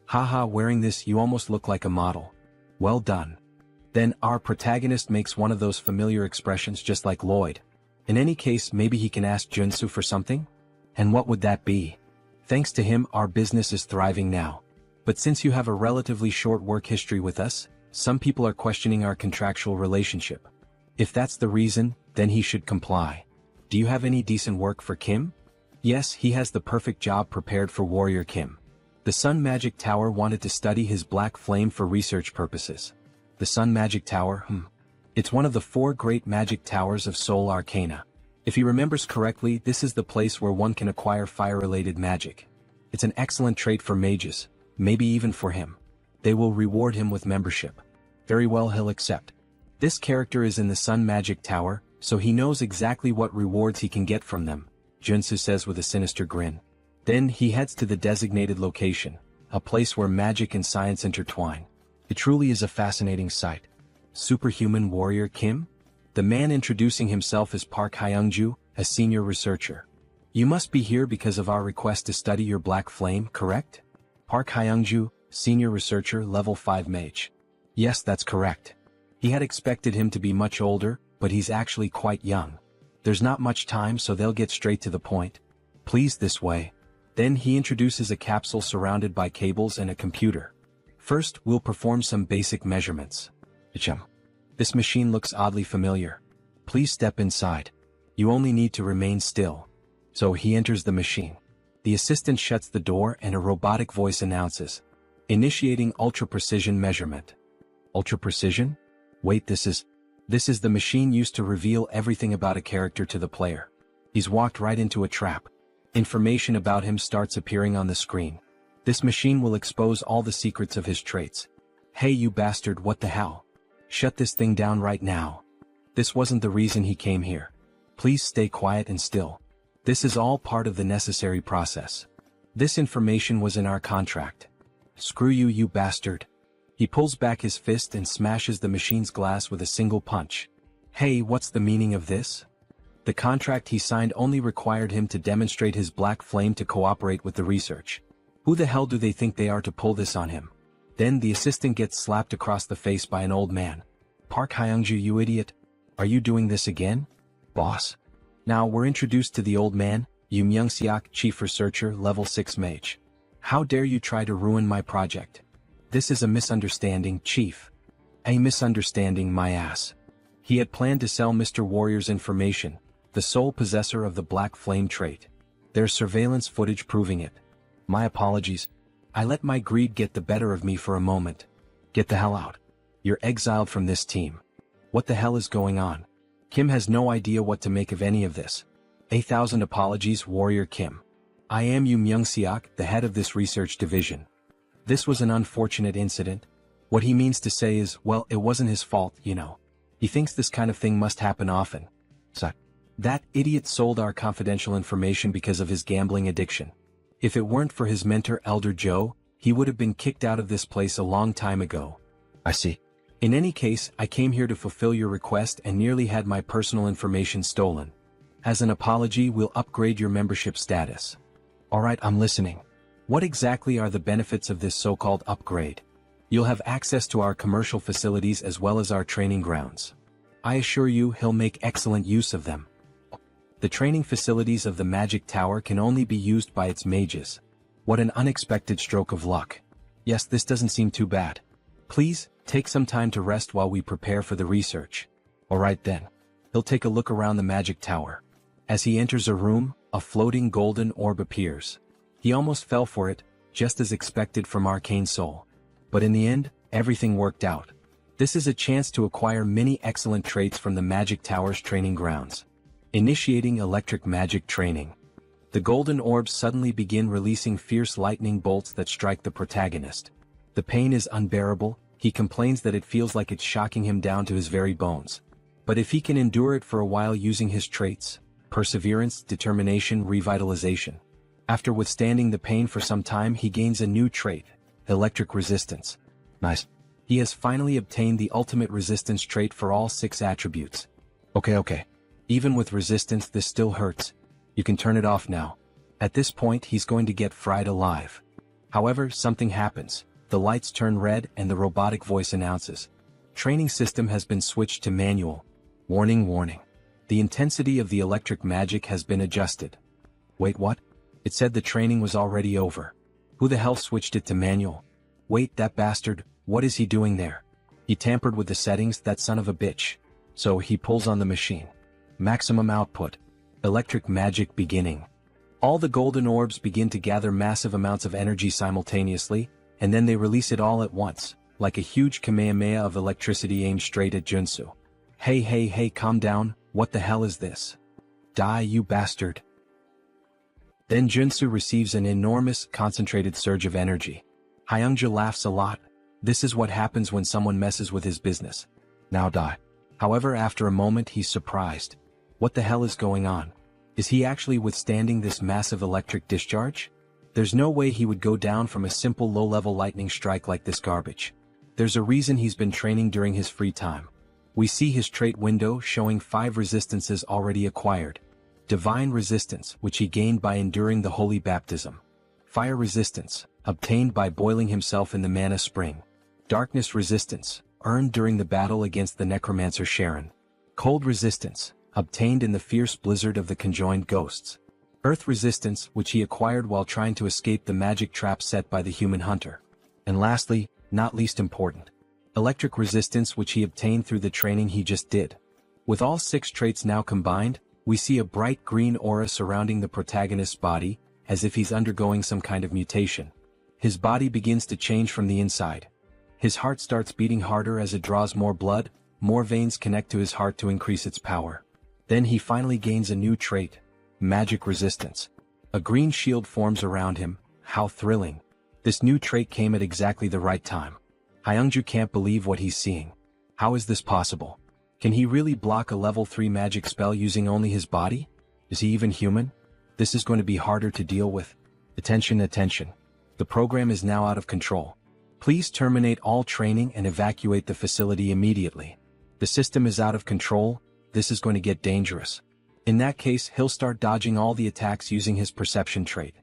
Haha, wearing this you almost look like a model. Well done. Then our protagonist makes one of those familiar expressions just like Lloyd. In any case, maybe he can ask Joonsoo for something? And what would that be? Thanks to him, our business is thriving now. But since you have a relatively short work history with us, some people are questioning our contractual relationship. If that's the reason, then he should comply. Do you have any decent work for Kim? Yes, he has the perfect job prepared for Warrior Kimâ. The Sun Magic Tower wanted to study his black flame for research purposes. The Sun Magic Tower, It's one of the 4 great magic towers of Seoul Arcana. If he remembers correctly, this is the place where one can acquire fire-related magic. It's an excellent trait for mages, maybe even for him. They will reward him with membership. Very well, he'll accept. This character is in the Sun Magic Tower, so he knows exactly what rewards he can get from them, Joonsoo says with a sinister grin. Then he heads to the designated location, a place where magic and science intertwine. It truly is a fascinating sight. Superhuman Warrior Kimâ? The man introducing himself as Park Hyungju, as senior researcher. You must be here because of our request to study your black flame, correct? Park Hyungju, senior researcher, level 5 mage. Yes, that's correct. He had expected him to be much older, but he's actually quite young. There's not much time, so they'll get straight to the point. Please, this way. Then he introduces a capsule surrounded by cables and a computer. First, we'll perform some basic measurements. This machine looks oddly familiar. Please step inside. You only need to remain still. So he enters the machine. The assistant shuts the door and a robotic voice announces, initiating ultra-precision measurement. Ultra-precision? Wait, this is the machine used to reveal everything about a character to the player. He's walked right into a trap. Information about him starts appearing on the screen. This machine will expose all the secrets of his traits. Hey you bastard, what the hell? Shut this thing down right now. This wasn't the reason he came here. Please stay quiet and still. This is all part of the necessary process. This information was in our contract. Screw you, you bastard. He pulls back his fist and smashes the machine's glass with a single punch. Hey, what's the meaning of this? The contract he signed only required him to demonstrate his black flame to cooperate with the research. Who the hell do they think they are to pull this on him? Then the assistant gets slapped across the face by an old man. Park Hyungju, you idiot. Are you doing this again? Boss. Now we're introduced to the old man, Yoon Myung-seok, chief researcher, level 6 mage. How dare you try to ruin my project? This is a misunderstanding, chief. A misunderstanding, my ass. He had planned to sell Mr. Warrior's information, the sole possessor of the black flame trait. There's surveillance footage proving it. My apologies. I let my greed get the better of me for a moment. Get the hell out. You're exiled from this team. What the hell is going on? Kim has no idea what to make of any of this. 1,000 apologies, Warrior Kim. I am Yoon Myung-seok, the head of this research division. This was an unfortunate incident. What he means to say is, well, it wasn't his fault, you know. He thinks this kind of thing must happen often. So, that idiot sold our confidential information because of his gambling addiction. If it weren't for his mentor Elder Joe, he would have been kicked out of this place a long time ago. I see. In any case, I came here to fulfill your request and nearly had my personal information stolen. As an apology, we'll upgrade your membership status. Alright, I'm listening. What exactly are the benefits of this so-called upgrade? You'll have access to our commercial facilities as well as our training grounds. I assure you he'll make excellent use of them. The training facilities of the Magic Tower can only be used by its mages. What an unexpected stroke of luck. Yes, this doesn't seem too bad. Please, take some time to rest while we prepare for the research. Alright then. He'll take a look around the Magic Tower. As he enters a room, a floating golden orb appears. He almost fell for it, just as expected from Arcane Seoul. But in the end, everything worked out. This is a chance to acquire many excellent traits from the Magic Tower's training grounds. Initiating electric magic training. The golden orbs suddenly begin releasing fierce lightning bolts that strike the protagonist. The pain is unbearable. He complains that it feels like it's shocking him down to his very bones. But if he can endure it for a while using his traits, perseverance, determination, revitalization. After withstanding the pain for some time, he gains a new trait, electric resistance. Nice. He has finally obtained the ultimate resistance trait for all 6 attributes. Okay. Even with resistance, this still hurts. You can turn it off now. At this point, he's going to get fried alive. However, something happens. The lights turn red and the robotic voice announces, training system has been switched to manual. Warning, warning. The intensity of the electric magic has been adjusted. Wait, what? It said the training was already over. Who the hell switched it to manual? Wait, that bastard, what is he doing there? He tampered with the settings, that son of a bitch. So he pulls on the machine. Maximum output. Electric magic beginning. All the golden orbs begin to gather massive amounts of energy simultaneously, and then they release it all at once, like a huge Kamehameha of electricity aimed straight at Joonsoo. Hey, calm down, what the hell is this? Die, you bastard. Then Joonsoo receives an enormous, concentrated surge of energy. Hyungja laughs a lot. This is what happens when someone messes with his business. Now die. However, after a moment he's surprised. What the hell is going on? Is he actually withstanding this massive electric discharge? There's no way he would go down from a simple low-level lightning strike like this garbage. There's a reason he's been training during his free time. We see his trait window showing 5 resistances already acquired. Divine resistance, which he gained by enduring the holy baptism. Fire resistance, obtained by boiling himself in the mana spring. Darkness resistance, earned during the battle against the necromancer Sharon. Cold resistance, obtained in the fierce blizzard of the conjoined ghosts. Earth resistance, which he acquired while trying to escape the magic trap set by the human hunter. And lastly, not least important, electric resistance, which he obtained through the training he just did. With all 6 traits now combined, we see a bright green aura surrounding the protagonist's body, as if he's undergoing some kind of mutation. His body begins to change from the inside. His heart starts beating harder as it draws more blood, more veins connect to his heart to increase its power. Then he finally gains a new trait, magic resistance. A green shield forms around him. How thrilling. This new trait came at exactly the right time. Hyungju can't believe what he's seeing. How is this possible? Can he really block a level 3 magic spell using only his body? Is he even human? This is going to be harder to deal with. Attention, attention. The program is now out of control. Please terminate all training and evacuate the facility immediately. The system is out of control. This is going to get dangerous. In that case, he'll start dodging all the attacks using his perception trait.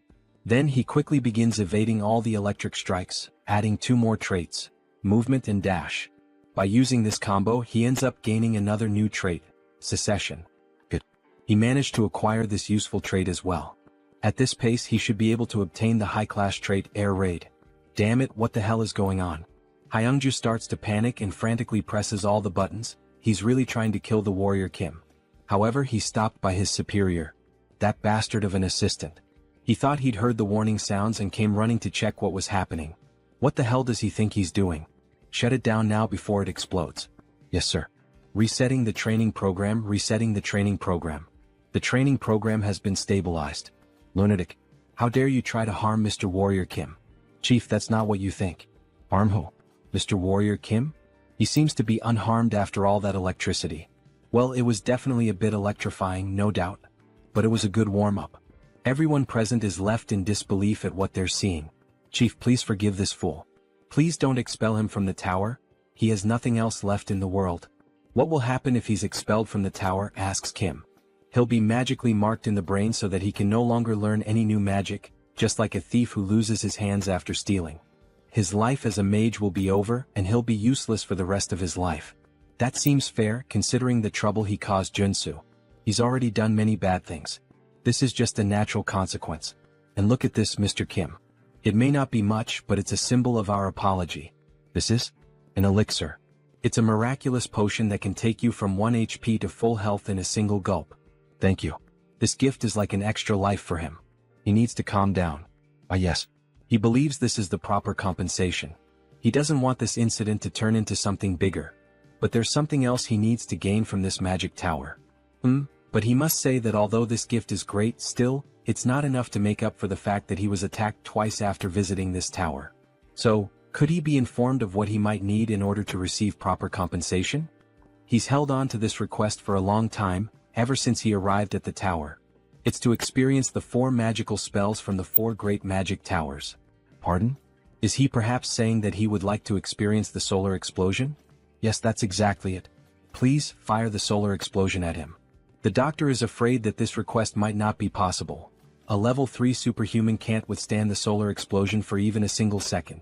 Then he quickly begins evading all the electric strikes, adding 2 more traits, movement and dash. By using this combo, he ends up gaining another new trait, secession. Good. He managed to acquire this useful trait as well. At this pace, he should be able to obtain the high-class trait Air Raid. Damn it, what the hell is going on? Hyungju starts to panic and frantically presses all the buttons. He's really trying to kill the Warrior Kimâ. However, he's stopped by his superior. That bastard of an assistant. He thought he'd heard the warning sounds and came running to check what was happening. What the hell does he think he's doing? Shut it down now before it explodes. Yes, sir. Resetting the training program, resetting the training program. The training program has been stabilized. Lunatic. How dare you try to harm Mr. Warrior Kimâ? Chief, that's not what you think. Harm who? Mr. Warrior Kimâ? He seems to be unharmed after all that electricity. Well, it was definitely a bit electrifying, no doubt. But it was a good warm-up. Everyone present is left in disbelief at what they're seeing. Chief, please forgive this fool. Please don't expel him from the tower. He has nothing else left in the world. What will happen if he's expelled from the tower, asks Kim. He'll be magically marked in the brain so that he can no longer learn any new magic, just like a thief who loses his hands after stealing. His life as a mage will be over, and he'll be useless for the rest of his life. That seems fair, considering the trouble he caused Joonsoo. He's already done many bad things. This is just a natural consequence. And look at this, Mr. Kim. It may not be much, but it's a symbol of our apology. This is an elixir. It's a miraculous potion that can take you from 1 HP to full health in a single gulp. Thank you. This gift is like an extra life for him. He needs to calm down. Ah yes. He believes this is the proper compensation. He doesn't want this incident to turn into something bigger. But there's something else he needs to gain from this magic tower. But he must say that although this gift is great, still, it's not enough to make up for the fact that he was attacked twice after visiting this tower. So, could he be informed of what he might need in order to receive proper compensation? He's held on to this request for a long time, ever since he arrived at the tower. It's to experience the 4 magical spells from the 4 great magic towers. Pardon? Is he perhaps saying that he would like to experience the solar explosion? Yes, that's exactly it. Please, fire the solar explosion at him. The doctor is afraid that this request might not be possible. A level 3 superhuman can't withstand the solar explosion for even a single second.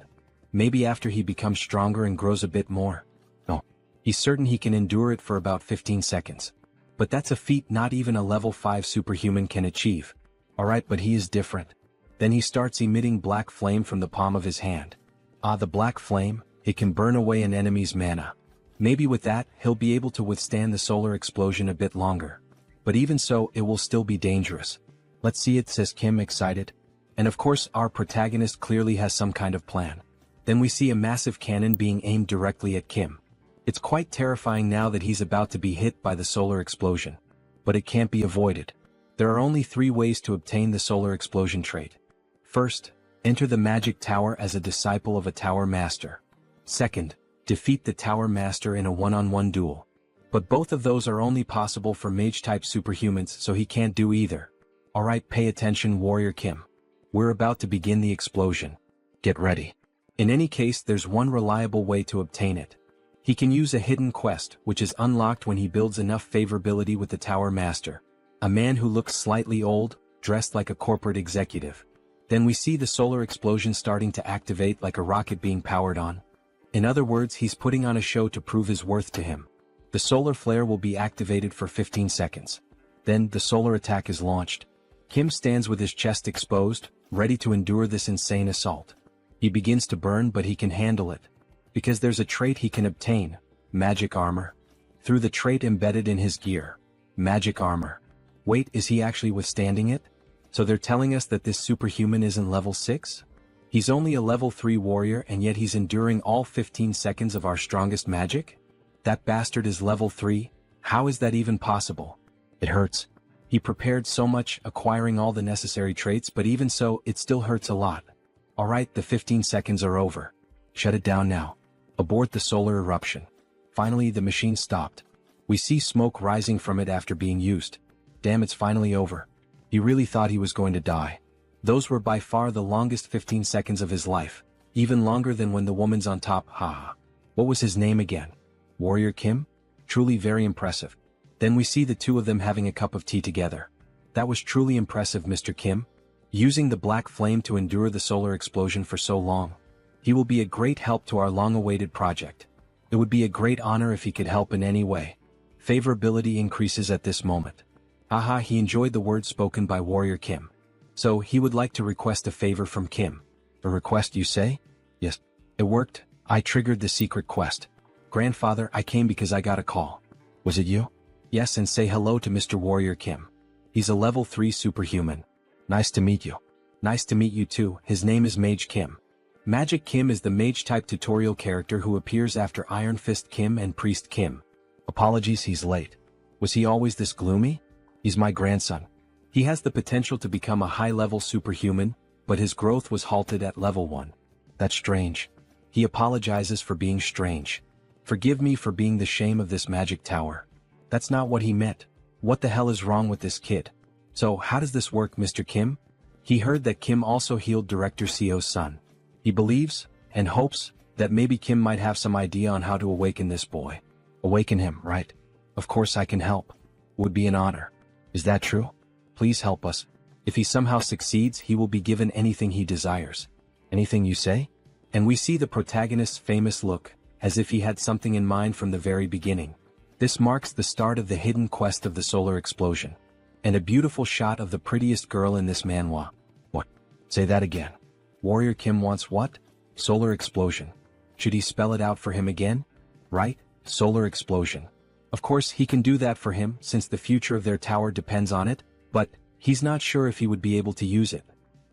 Maybe after he becomes stronger and grows a bit more. No. He's certain he can endure it for about 15 seconds. But that's a feat not even a level 5 superhuman can achieve. Alright, but he is different. Then he starts emitting black flame from the palm of his hand. Ah, the black flame, it can burn away an enemy's mana. Maybe with that, he'll be able to withstand the solar explosion a bit longer. But even so, it will still be dangerous. Let's see it, says Kim, excited. And of course, our protagonist clearly has some kind of plan. Then we see a massive cannon being aimed directly at Kim. It's quite terrifying now that he's about to be hit by the solar explosion. But it can't be avoided. There are only 3 ways to obtain the solar explosion trait. First, enter the magic tower as a disciple of a tower master. Second, defeat the tower master in a one-on-one duel. But both of those are only possible for mage-type superhumans, so he can't do either. Alright, pay attention, Warrior Kimâ. We're about to begin the explosion. Get ready. In any case, there's one reliable way to obtain it. He can use a hidden quest, which is unlocked when he builds enough favorability with the tower master. A man who looks slightly old, dressed like a corporate executive. Then we see the solar explosion starting to activate like a rocket being powered on. In other words, he's putting on a show to prove his worth to him. The solar flare will be activated for 15 seconds. Then the solar attack is launched. Kim stands with his chest exposed, ready to endure this insane assault. He begins to burn, but he can handle it. Because there's a trait he can obtain, magic armor. Through the trait embedded in his gear. Magic armor. Wait, is he actually withstanding it? So they're telling us that this superhuman isn't level 6? He's only a level 3 warrior and yet he's enduring all 15 seconds of our strongest magic? That bastard is level 3? How is that even possible? It hurts. He prepared so much, acquiring all the necessary traits, but even so, it still hurts a lot. Alright, the 15 seconds are over. Shut it down now. Abort the solar eruption. Finally, the machine stopped. We see smoke rising from it after being used. Damn, it's finally over. He really thought he was going to die. Those were by far the longest 15 seconds of his life. Even longer than when the woman's on top, haha. What was his name again? Warrior Kimâ? Truly very impressive. Then we see the two of them having a cup of tea together. That was truly impressive, Mr. Kimâ. Using the black flame to endure the solar explosion for so long. He will be a great help to our long-awaited project. It would be a great honor if he could help in any way. Favorability increases at this moment. Haha, he enjoyed the words spoken by Warrior Kimâ. So, he would like to request a favor from Kim. A request, you say? Yes. It worked. I triggered the secret quest. Grandfather, I came because I got a call. Was it you? Yes, and say hello to Mr. Warrior Kimâ. He's a level 3 superhuman. Nice to meet you. Nice to meet you too. His name is Mage Kimâ. Magic Kimâ is the mage-type tutorial character who appears after Iron Fist Kimâ and Priest Kimâ. Apologies, he's late. Was he always this gloomy? He's my grandson. He has the potential to become a high-level superhuman, but his growth was halted at level 1. That's strange. He apologizes for being strange. Forgive me for being the shame of this magic tower. That's not what he meant. What the hell is wrong with this kid? So, how does this work, Mr. Kimâ? He heard that Kim also healed Director Seo's son. He believes, and hopes, that maybe Kim might have some idea on how to awaken this boy. Awaken him, right? Of course I can help. Would be an honor. Is that true? Please help us. If he somehow succeeds, he will be given anything he desires. Anything you say? And we see the protagonist's famous look, as if he had something in mind from the very beginning. This marks the start of the hidden quest of the solar explosion. And a beautiful shot of the prettiest girl in this manhwa. What? Say that again. Warrior Kimâ wants what? Solar explosion. Should he spell it out for him again? Right? Solar explosion. Of course he can do that for him since the future of their tower depends on it, but he's not sure if he would be able to use it.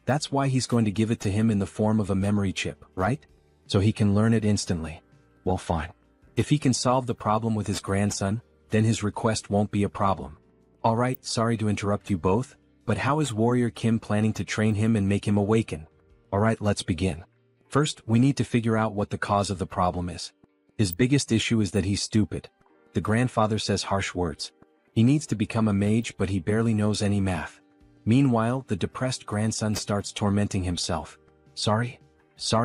That's why he's going to give it to him in the form of a memory chip, right? So he can learn it instantly. Well, fine. If he can solve the problem with his grandson, then his request won't be a problem. Alright, sorry to interrupt you both, but how is Warrior Kimâ planning to train him and make him awaken? Alright, let's begin. First, we need to figure out what the cause of the problem is. His biggest issue is that he's stupid. The grandfather says harsh words. He needs to become a mage, but he barely knows any math. Meanwhile, the depressed grandson starts tormenting himself. Sorry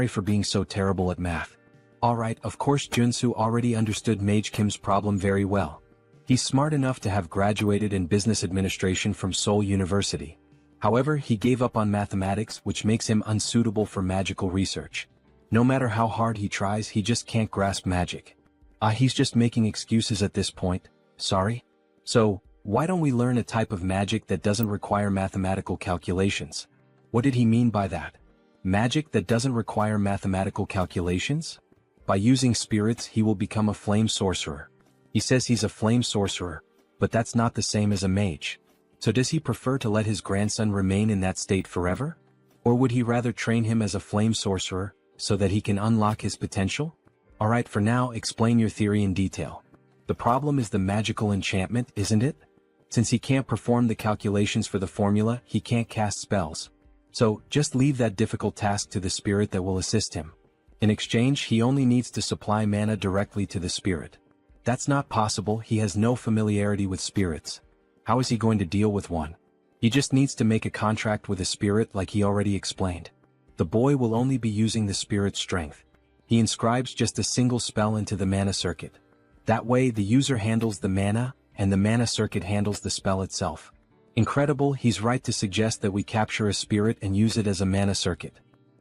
for being so terrible at math. Alright, of course Joonsoo already understood Mage Kim's problem very well. He's smart enough to have graduated in business administration from Seoul University. However, he gave up on mathematics, which makes him unsuitable for magical research. No matter how hard he tries, he just can't grasp magic. He's just making excuses at this point. Sorry? So, why don't we learn a type of magic that doesn't require mathematical calculations? What did he mean by that? Magic that doesn't require mathematical calculations? By using spirits, he will become a flame sorcerer. He says he's a flame sorcerer, but that's not the same as a mage. So does he prefer to let his grandson remain in that state forever? Or would he rather train him as a flame sorcerer, so that he can unlock his potential? Alright, for now, explain your theory in detail. The problem is the magical enchantment, isn't it? Since he can't perform the calculations for the formula, he can't cast spells. So, just leave that difficult task to the spirit that will assist him. In exchange, he only needs to supply mana directly to the spirit. That's not possible, he has no familiarity with spirits. How is he going to deal with one? He just needs to make a contract with a spirit like he already explained. The boy will only be using the spirit's strength. He inscribes just a single spell into the mana circuit. That way the user handles the mana, and the mana circuit handles the spell itself. Incredible, he's right to suggest that we capture a spirit and use it as a mana circuit.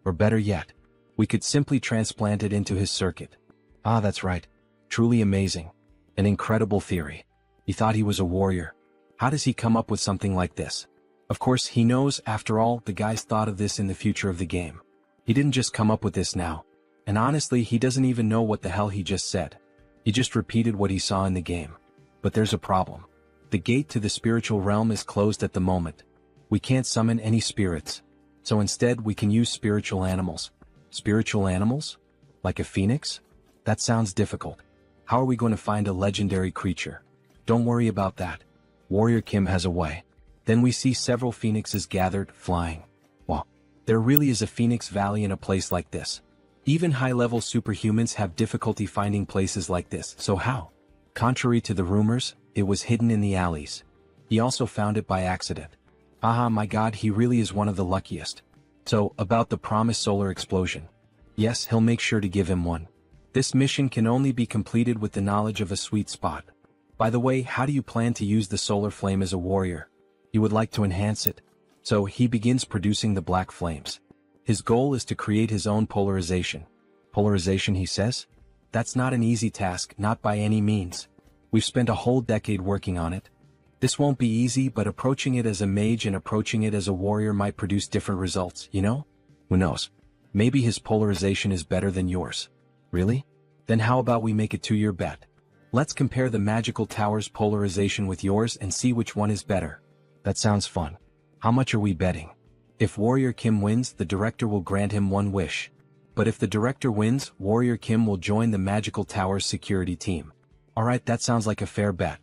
Or better yet, we could simply transplant it into his circuit. Ah, that's right. Truly amazing. An incredible theory. He thought he was a warrior. How does he come up with something like this? Of course, he knows, after all, the guys thought of this in the future of the game. He didn't just come up with this now. And honestly, he doesn't even know what the hell he just said. He just repeated what he saw in the game. But there's a problem. The gate to the spiritual realm is closed at the moment. We can't summon any spirits. So instead, we can use spiritual animals. Spiritual animals? Like a phoenix? That sounds difficult. How are we going to find a legendary creature? Don't worry about that. Warrior Kimâ has a way. Then we see several phoenixes gathered, flying. Wow. There really is a phoenix valley in a place like this. Even high-level superhumans have difficulty finding places like this, so how? Contrary to the rumors, it was hidden in the alleys. He also found it by accident. Aha, my god, he really is one of the luckiest. So, about the promised solar explosion. Yes, he'll make sure to give him one. This mission can only be completed with the knowledge of a sweet spot. By the way, how do you plan to use the solar flame as a warrior? You would like to enhance it. So he begins producing the black flames. His goal is to create his own polarization. Polarization, he says? That's not an easy task, not by any means. We've spent a whole decade working on it. This won't be easy, but approaching it as a mage and approaching it as a warrior might produce different results, you know? Who knows? Maybe his polarization is better than yours. Really? Then how about we make a 2-year bet? Let's compare the magical tower's polarization with yours and see which one is better. That sounds fun. How much are we betting? If Warrior Kimâ wins, the director will grant him one wish. But if the director wins, Warrior Kimâ will join the magical tower's security team. Alright, that sounds like a fair bet.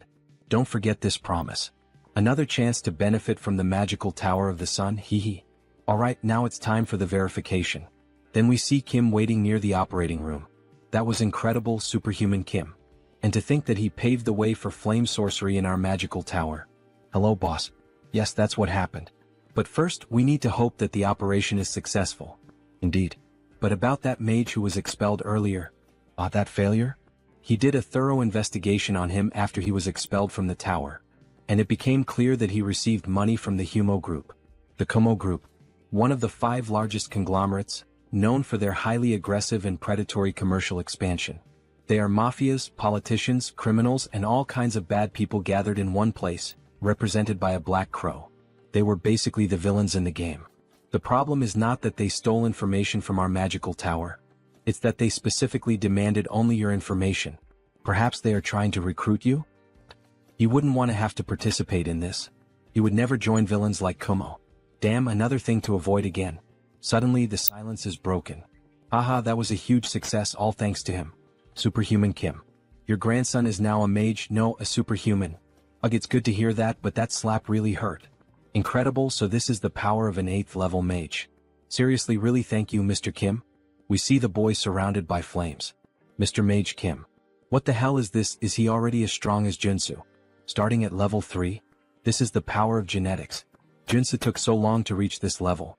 Don't forget this promise. Another chance to benefit from the magical tower of the sun, hehe. Alright, now it's time for the verification. Then we see Kim waiting near the operating room. That was incredible, superhuman Kim. And to think that he paved the way for flame sorcery in our magical tower. Hello, boss. Yes, that's what happened. But first, we need to hope that the operation is successful. Indeed. But about that mage who was expelled earlier. That failure? He did a thorough investigation on him after he was expelled from the tower. And it became clear that he received money from the Humo Group. The Kumo Group. One of the 5 largest conglomerates, known for their highly aggressive and predatory commercial expansion. They are mafias, politicians, criminals, and all kinds of bad people gathered in one place, represented by a black crow. They were basically the villains in the game. The problem is not that they stole information from our magical tower. It's that they specifically demanded only your information. Perhaps they are trying to recruit you? You wouldn't want to have to participate in this. You would never join villains like Kumo. Damn, another thing to avoid again. Suddenly the silence is broken. Haha, that was a huge success, all thanks to him. Superhuman Kim. Your grandson is now a mage, no, a superhuman. Ugh, it's good to hear that, but that slap really hurt. Incredible, so this is the power of an 8th level mage. Seriously, really thank you, Mr. Kim. We see the boy surrounded by flames. Mr. Mage Kim. What the hell is this? Is he already as strong as Joonsoo? Starting at level 3? This is the power of genetics. Joonsoo took so long to reach this level.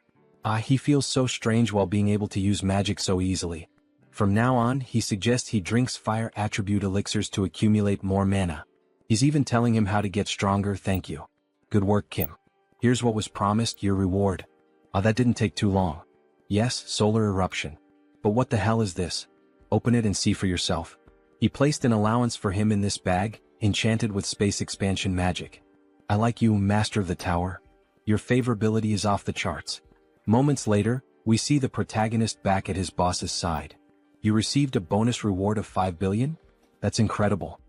He feels so strange while being able to use magic so easily. From now on, he suggests he drinks fire attribute elixirs to accumulate more mana. He's even telling him how to get stronger, thank you. Good work, Kim. Here's what was promised, your reward. That didn't take too long. Yes, solar eruption. But what the hell is this? Open it and see for yourself. He placed an allowance for him in this bag, enchanted with space expansion magic. I like you, master of the tower. Your favorability is off the charts. Moments later, we see the protagonist back at his boss's side. You received a bonus reward of 5 billion? That's incredible.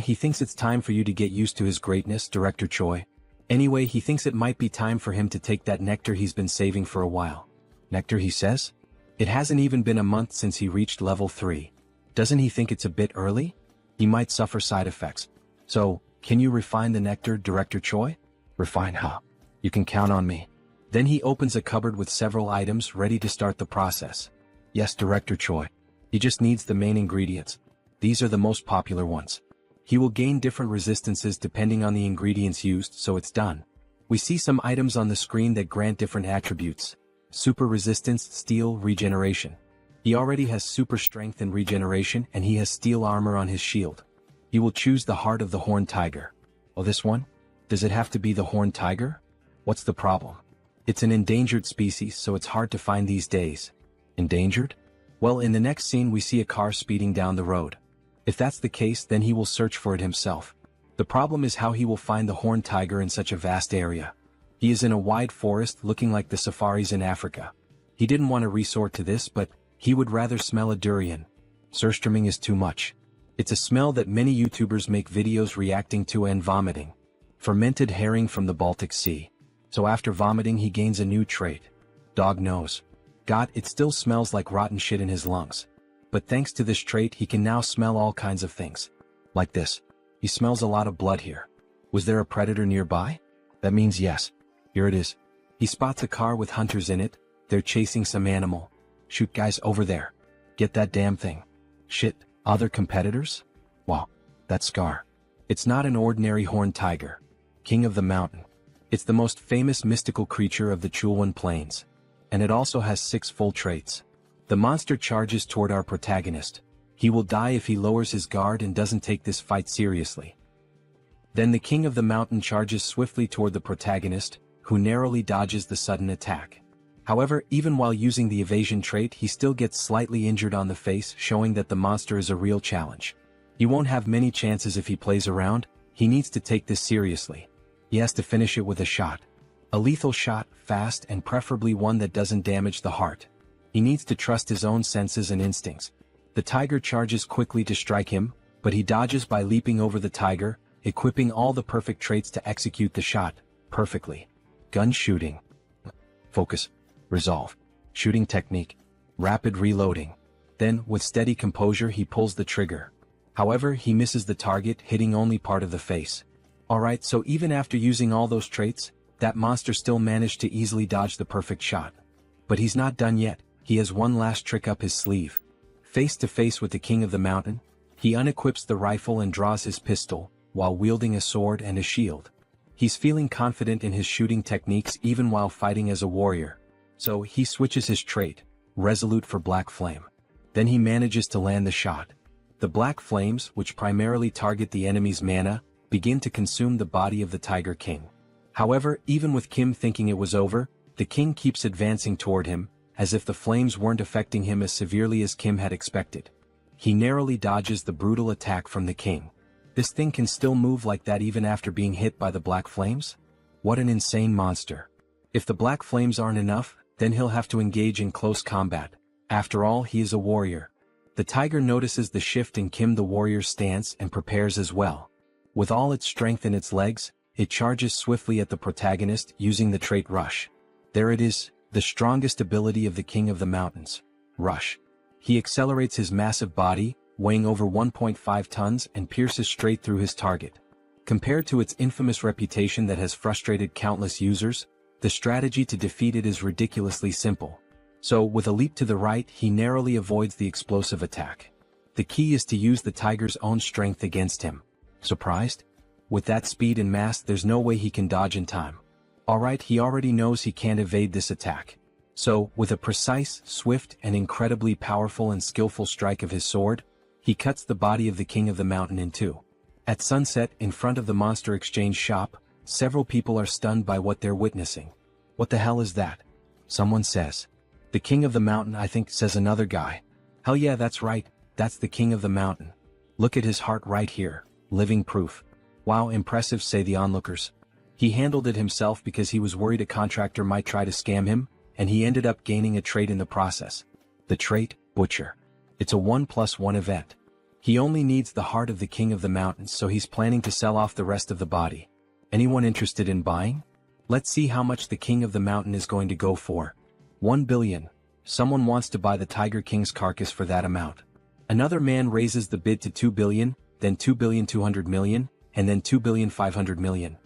He thinks it's time for you to get used to his greatness, Director Choi. Anyway, he thinks it might be time for him to take that nectar he's been saving for a while. Nectar, he says? It hasn't even been a month since he reached level 3. Doesn't he think it's a bit early? He might suffer side effects. So, can you refine the nectar, Director Choi? Refine, huh? You can count on me. Then he opens a cupboard with several items ready to start the process. Yes, Director Choi. He just needs the main ingredients. These are the most popular ones. He will gain different resistances depending on the ingredients used, so it's done. We see some items on the screen that grant different attributes. Super resistance, steel, regeneration. He already has super strength and regeneration, and he has steel armor on his shield. He will choose the heart of the horned tiger. Oh, this one? Does it have to be the horned tiger? What's the problem? It's an endangered species, so it's hard to find these days. Endangered? Well, in the next scene we see a car speeding down the road. If that's the case, then he will search for it himself. The problem is how he will find the horned tiger in such a vast area. He is in a wide forest looking like the safaris in Africa. He didn't want to resort to this, but he would rather smell a durian. Surströmming is too much. It's a smell that many YouTubers make videos reacting to and vomiting. Fermented herring from the Baltic Sea. So after vomiting he gains a new trait. Dog nose. God, it still smells like rotten shit in his lungs. But thanks to this trait he can now smell all kinds of things. Like this. He smells a lot of blood here. Was there a predator nearby? That means yes. Here it is. He spots a car with hunters in it. They're chasing some animal. Shoot, guys, over there. Get that damn thing. Shit, other competitors? Wow, that scar. It's not an ordinary horned tiger. King of the mountain. It's the most famous mystical creature of the Chulwan Plains. And it also has 6 full traits. The monster charges toward our protagonist. He will die if he lowers his guard and doesn't take this fight seriously. Then the king of the mountain charges swiftly toward the protagonist, who narrowly dodges the sudden attack. However, even while using the evasion trait, he still gets slightly injured on the face, showing that the monster is a real challenge. He won't have many chances if he plays around. He needs to take this seriously. He has to finish it with a shot. A lethal shot, fast, and preferably one that doesn't damage the heart. He needs to trust his own senses and instincts. The tiger charges quickly to strike him, but he dodges by leaping over the tiger, equipping all the perfect traits to execute the shot perfectly. Gun shooting. Focus. Resolve. Shooting technique. Rapid reloading. Then, with steady composure, he pulls the trigger. However, he misses the target, hitting only part of the face. Alright, so even after using all those traits, that monster still managed to easily dodge the perfect shot. But he's not done yet. He has one last trick up his sleeve. Face to face with the king of the mountain, he unequips the rifle and draws his pistol, while wielding a sword and a shield. He's feeling confident in his shooting techniques even while fighting as a warrior. So he switches his trait, resolute, for black flame. Then he manages to land the shot. The black flames, which primarily target the enemy's mana, begin to consume the body of the Tiger King. However, even with Kim thinking it was over, the king keeps advancing toward him, as if the flames weren't affecting him as severely as Kim had expected. He narrowly dodges the brutal attack from the king. This thing can still move like that even after being hit by the black flames? What an insane monster. If the black flames aren't enough, then he'll have to engage in close combat. After all, he is a warrior. The tiger notices the shift in Kim the warrior's stance and prepares as well. With all its strength in its legs, it charges swiftly at the protagonist using the trait Rush. There it is, the strongest ability of the King of the Mountains. Rush. He accelerates his massive body, weighing over 1.5 tons, and pierces straight through his target. Compared to its infamous reputation that has frustrated countless users, the strategy to defeat it is ridiculously simple. So, with a leap to the right, he narrowly avoids the explosive attack. The key is to use the tiger's own strength against him. Surprised? With that speed and mass, there's no way he can dodge in time. Alright, he already knows he can't evade this attack. So, with a precise, swift, and incredibly powerful and skillful strike of his sword, he cuts the body of the King of the Mountain in two. At sunset, in front of the Monster Exchange shop, several people are stunned by what they're witnessing. What the hell is that? Someone says. The King of the Mountain, I think, says another guy. Hell yeah, that's right, that's the King of the Mountain. Look at his heart right here, living proof. Wow, impressive, say the onlookers. He handled it himself because he was worried a contractor might try to scam him, and he ended up gaining a trait in the process. The trait, Butcher. It's a 1+1 event. He only needs the heart of the King of the Mountains, so he's planning to sell off the rest of the body. Anyone interested in buying? Let's see how much the King of the Mountain is going to go for. 1 billion. Someone wants to buy the Tiger King's carcass for that amount. Another man raises the bid to 2 billion, then 2,200 million, and then 2,500 million.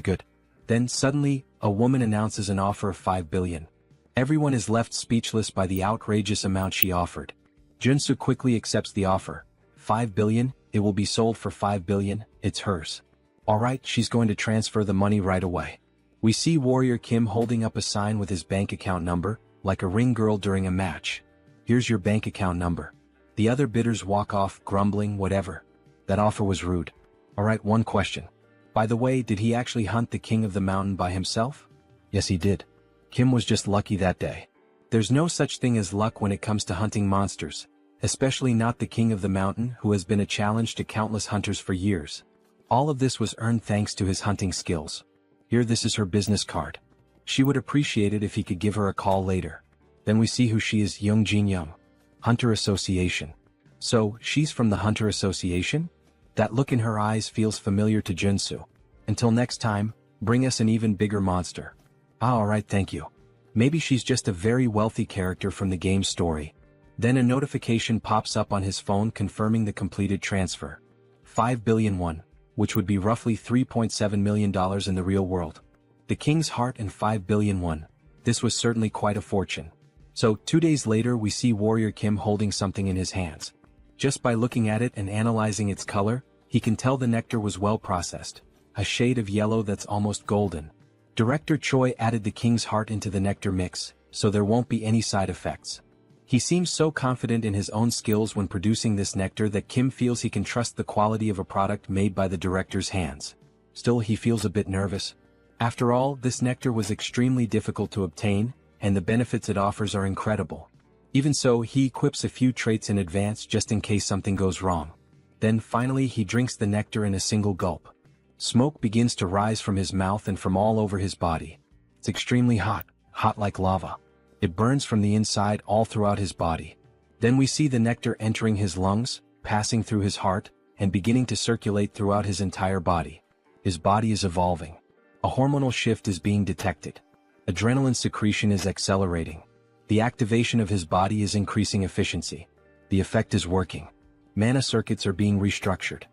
Good. Then suddenly, a woman announces an offer of 5 billion. Everyone is left speechless by the outrageous amount she offered. Joonsoo quickly accepts the offer. 5 billion, it will be sold for 5 billion, it's hers. Alright, she's going to transfer the money right away. We see Warrior Kim holding up a sign with his bank account number, like a ring girl during a match. Here's your bank account number. The other bidders walk off, grumbling, whatever. That offer was rude. Alright, one question. By the way, did he actually hunt the king of the mountain by himself? Yes, he did. Kim was just lucky that day. There's no such thing as luck when it comes to hunting monsters, especially not the king of the mountain who has been a challenge to countless hunters for years. All of this was earned thanks to his hunting skills. Here, this is her business card. She would appreciate it if he could give her a call later. Then we see who she is, Yoongjin Young. Hunter Association. So, she's from the Hunter Association? That look in her eyes feels familiar to Joonsoo. Until next time, bring us an even bigger monster. Ah, alright, thank you. Maybe she's just a very wealthy character from the game's story. Then a notification pops up on his phone confirming the completed transfer. 5 billion won, which would be roughly $3.7 million in the real world. The king's heart and 5 billion won. This was certainly quite a fortune. So, 2 days later we see Warrior Kim holding something in his hands. Just by looking at it and analyzing its color, he can tell the nectar was well processed. A shade of yellow that's almost golden. Director Choi added the king's heart into the nectar mix, so there won't be any side effects. He seems so confident in his own skills when producing this nectar that Kim feels he can trust the quality of a product made by the director's hands. Still, he feels a bit nervous. After all, this nectar was extremely difficult to obtain, and the benefits it offers are incredible. Even so, he equips a few traits in advance just in case something goes wrong. Then finally he drinks the nectar in a single gulp. Smoke begins to rise from his mouth and from all over his body. It's extremely hot, hot like lava. It burns from the inside all throughout his body. Then we see the nectar entering his lungs, passing through his heart, and beginning to circulate throughout his entire body. His body is evolving. A hormonal shift is being detected. Adrenaline secretion is accelerating. The activation of his body is increasing efficiency. The effect is working. Mana circuits are being restructured.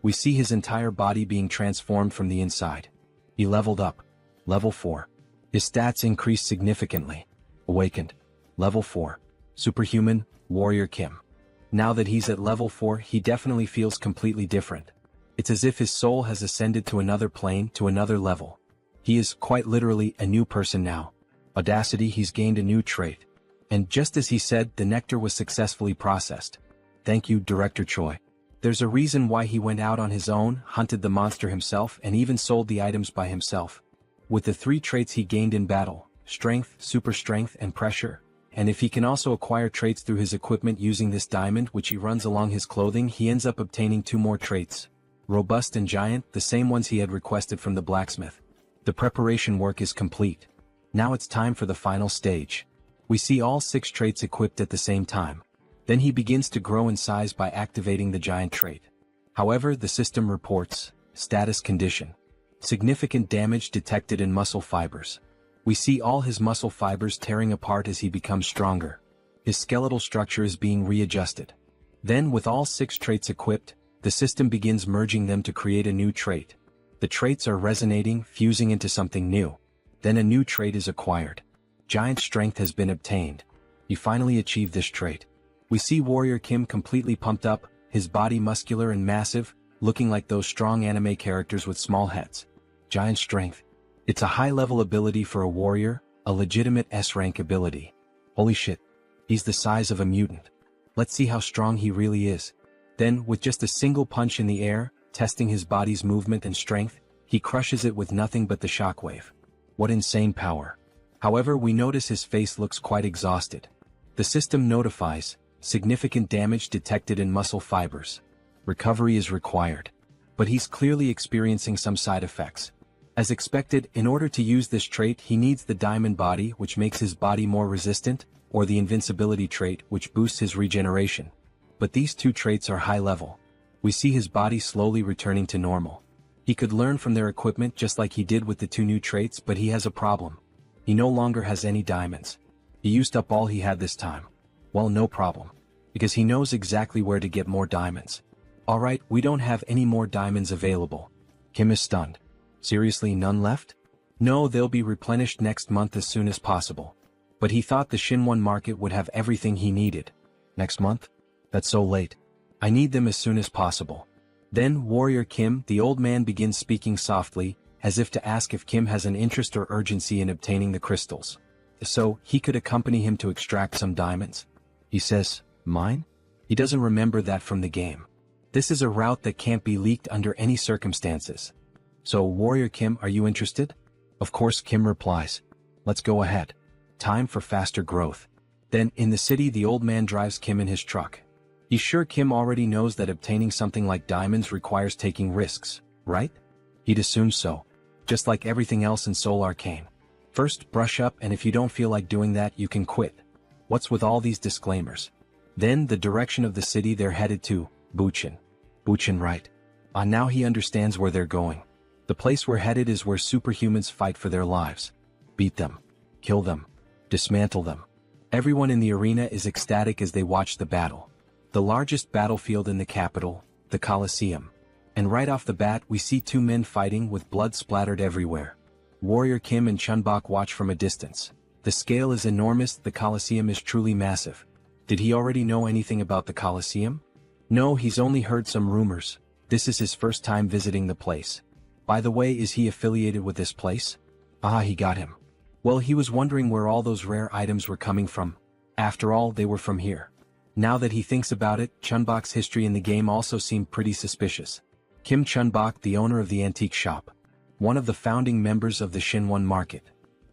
We see his entire body being transformed from the inside. He leveled up. Level 4. His stats increased significantly. Awakened. Level 4. Superhuman, Warrior Kim. Now that he's at level 4, he definitely feels completely different. It's as if his soul has ascended to another plane, to another level. He is, quite literally, a new person now. Audacity, he's gained a new trait. And just as he said, the nectar was successfully processed. Thank you, Director Choi. There's a reason why he went out on his own, hunted the monster himself, and even sold the items by himself. With the 3 traits he gained in battle, strength, super strength, and pressure, and if he can also acquire traits through his equipment using this diamond which he runs along his clothing, he ends up obtaining 2 more traits. Robust and giant, the same ones he had requested from the blacksmith. The preparation work is complete. Now it's time for the final stage. We see all 6 traits equipped at the same time. Then he begins to grow in size by activating the giant trait. However, the system reports, status condition. Significant damage detected in muscle fibers. We see all his muscle fibers tearing apart as he becomes stronger. His skeletal structure is being readjusted. Then, with all 6 traits equipped, the system begins merging them to create a new trait. The traits are resonating, fusing into something new. Then a new trait is acquired. Giant strength has been obtained. He finally achieved this trait. We see Warrior Kim completely pumped up, his body muscular and massive, looking like those strong anime characters with small heads. Giant strength. It's a high-level ability for a warrior, a legitimate S-rank ability. Holy shit. He's the size of a mutant. Let's see how strong he really is. Then, with just a single punch in the air, testing his body's movement and strength, he crushes it with nothing but the shockwave. What insane power. However, we notice his face looks quite exhausted. The system notifies, significant damage detected in muscle fibers. Recovery is required. But he's clearly experiencing some side effects. As expected, in order to use this trait he needs the diamond body which makes his body more resistant, or the invincibility trait which boosts his regeneration. But these 2 traits are high level. We see his body slowly returning to normal. He could learn from their equipment just like he did with the 2 new traits, but he has a problem. He no longer has any diamonds. He used up all he had this time. Well, no problem. Because he knows exactly where to get more diamonds. Alright, we don't have any more diamonds available. Kim is stunned. Seriously, none left? No, they'll be replenished next month as soon as possible. But he thought the Shinwon market would have everything he needed. Next month? That's so late. I need them as soon as possible. Then Warrior Kim, the old man, begins speaking softly, as if to ask if Kim has an interest or urgency in obtaining the crystals. So, he could accompany him to extract some diamonds. He says, mine? He doesn't remember that from the game. This is a route that can't be leaked under any circumstances. So Warrior Kim, are you interested? Of course, Kim replies. Let's go ahead. Time for faster growth. Then, in the city, the old man drives Kim in his truck. He's sure Kim already knows that obtaining something like diamonds requires taking risks, right? He'd assume so. Just like everything else in Seoul Arcane. First, brush up, and if you don't feel like doing that, you can quit. What's with all these disclaimers? Then, the direction of the city they're headed to, Buchin. Buchin, right. Now he understands where they're going. The place we're headed is where superhumans fight for their lives. Beat them. Kill them. Dismantle them. Everyone in the arena is ecstatic as they watch the battle. The largest battlefield in the capital, the Colosseum. And right off the bat we see two men fighting with blood splattered everywhere. Warrior Kim and Chunbok watch from a distance. The scale is enormous, the Colosseum is truly massive. Did he already know anything about the Colosseum? No, he's only heard some rumors. This is his first time visiting the place. By the way, is he affiliated with this place? He got him. Well, he was wondering where all those rare items were coming from. After all, they were from here. Now that he thinks about it, Chunbok's history in the game also seemed pretty suspicious. Kim Chunbok, the owner of the antique shop. One of the founding members of the Shinwon market.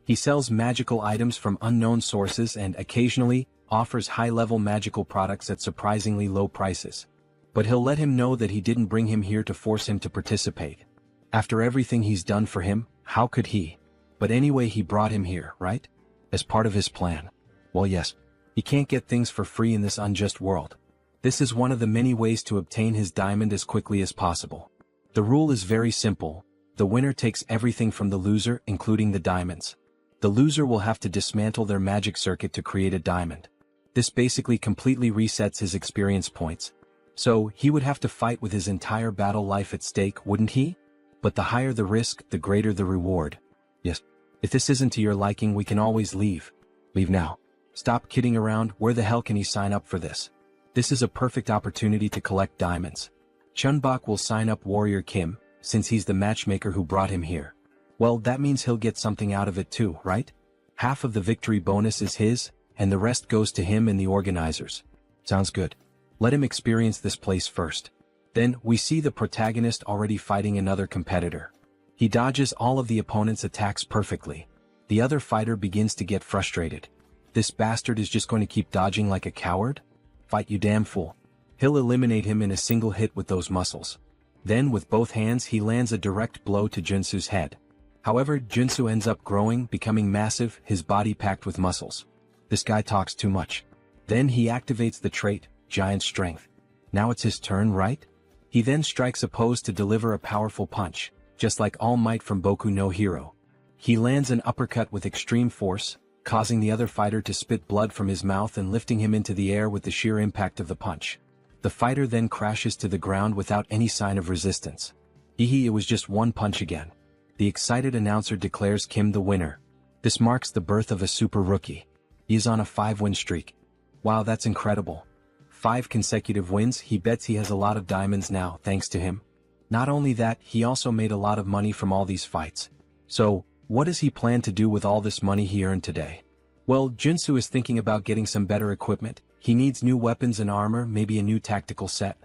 He sells magical items from unknown sources and occasionally offers high-level magical products at surprisingly low prices. But he'll let him know that he didn't bring him here to force him to participate. After everything he's done for him, how could he? But anyway, he brought him here, right? As part of his plan. Well, yes. He can't get things for free in this unjust world. This is one of the many ways to obtain his diamond as quickly as possible. The rule is very simple. The winner takes everything from the loser, including the diamonds. The loser will have to dismantle their magic circuit to create a diamond. This basically completely resets his experience points. So, he would have to fight with his entire battle life at stake, wouldn't he? But the higher the risk, the greater the reward. Yes. If this isn't to your liking, we can always leave. Leave now. Stop kidding around, where the hell can he sign up for this? This is a perfect opportunity to collect diamonds. Chunbok will sign up Warrior Kim, since he's the matchmaker who brought him here. Well, that means he'll get something out of it too, right? Half of the victory bonus is his, and the rest goes to him and the organizers. Sounds good. Let him experience this place first. Then, we see the protagonist already fighting another competitor. He dodges all of the opponent's attacks perfectly. The other fighter begins to get frustrated. This bastard is just going to keep dodging like a coward? Fight, you damn fool. He'll eliminate him in a single hit with those muscles. Then, with both hands, he lands a direct blow to Joonsoo's head. However, Joonsoo ends up growing, becoming massive, his body packed with muscles. This guy talks too much. Then he activates the trait, Giant Strength. Now it's his turn, right? He then strikes a pose to deliver a powerful punch, just like All Might from Boku no Hero. He lands an uppercut with extreme force, causing the other fighter to spit blood from his mouth and lifting him into the air with the sheer impact of the punch. The fighter then crashes to the ground without any sign of resistance. It was just one punch again. The excited announcer declares Kim the winner. This marks the birth of a super rookie. He is on a 5-win streak. Wow, that's incredible. 5 consecutive wins. He bets he has a lot of diamonds now, thanks to him. Not only that, he also made a lot of money from all these fights. So, what does he plan to do with all this money he earned today? Well, Joonsoo is thinking about getting some better equipment. He needs new weapons and armor, maybe a new tactical set.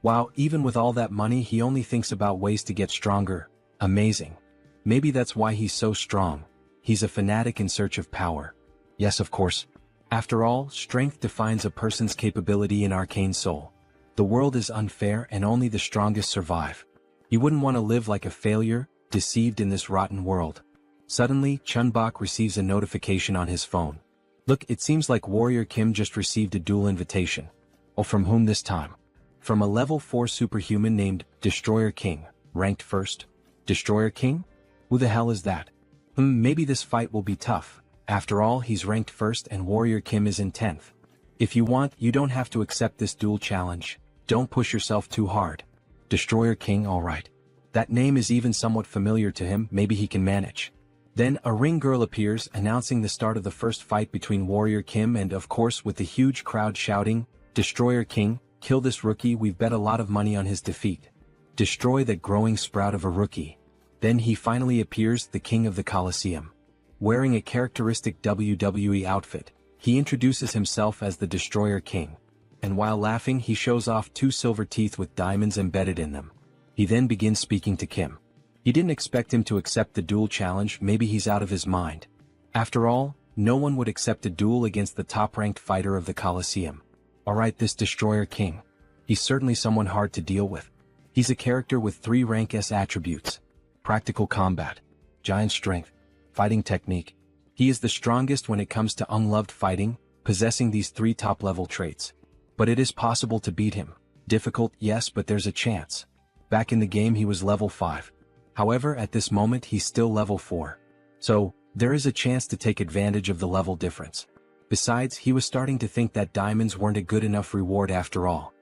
Wow, even with all that money, he only thinks about ways to get stronger. Amazing. Maybe that's why he's so strong. He's a fanatic in search of power. Yes, of course. After all, strength defines a person's capability in Arcane Seoul. The world is unfair and only the strongest survive. You wouldn't want to live like a failure, deceived in this rotten world. Suddenly, Chunbok receives a notification on his phone. Look, it seems like Warrior Kim just received a duel invitation. Oh, from whom this time? From a level 4 superhuman named Destroyer King, ranked first. Destroyer King? Who the hell is that? Maybe this fight will be tough. After all, he's ranked first and Warrior Kim is in 10th. If you want, you don't have to accept this duel challenge. Don't push yourself too hard. Destroyer King, alright. That name is even somewhat familiar to him, maybe he can manage. Then a ring girl appears, announcing the start of the first fight between Warrior Kim and, of course, with the huge crowd shouting, Destroyer King, kill this rookie, we've bet a lot of money on his defeat. Destroy that growing sprout of a rookie. Then he finally appears, the king of the Colosseum. Wearing a characteristic WWE outfit, he introduces himself as the Destroyer King. And while laughing, he shows off 2 silver teeth with diamonds embedded in them. He then begins speaking to Kim. He didn't expect him to accept the duel challenge. Maybe he's out of his mind. After all, no one would accept a duel against the top-ranked fighter of the Colosseum. Alright, this Destroyer King. He's certainly someone hard to deal with. He's a character with 3 rank S attributes. Practical combat, giant strength, fighting technique. He is the strongest when it comes to unloved fighting, possessing these 3 top-level traits. But it is possible to beat him. Difficult, yes, but there's a chance. Back in the game he was level 5. However, at this moment he's still level 4. So, there is a chance to take advantage of the level difference. Besides, he was starting to think that diamonds weren't a good enough reward after all.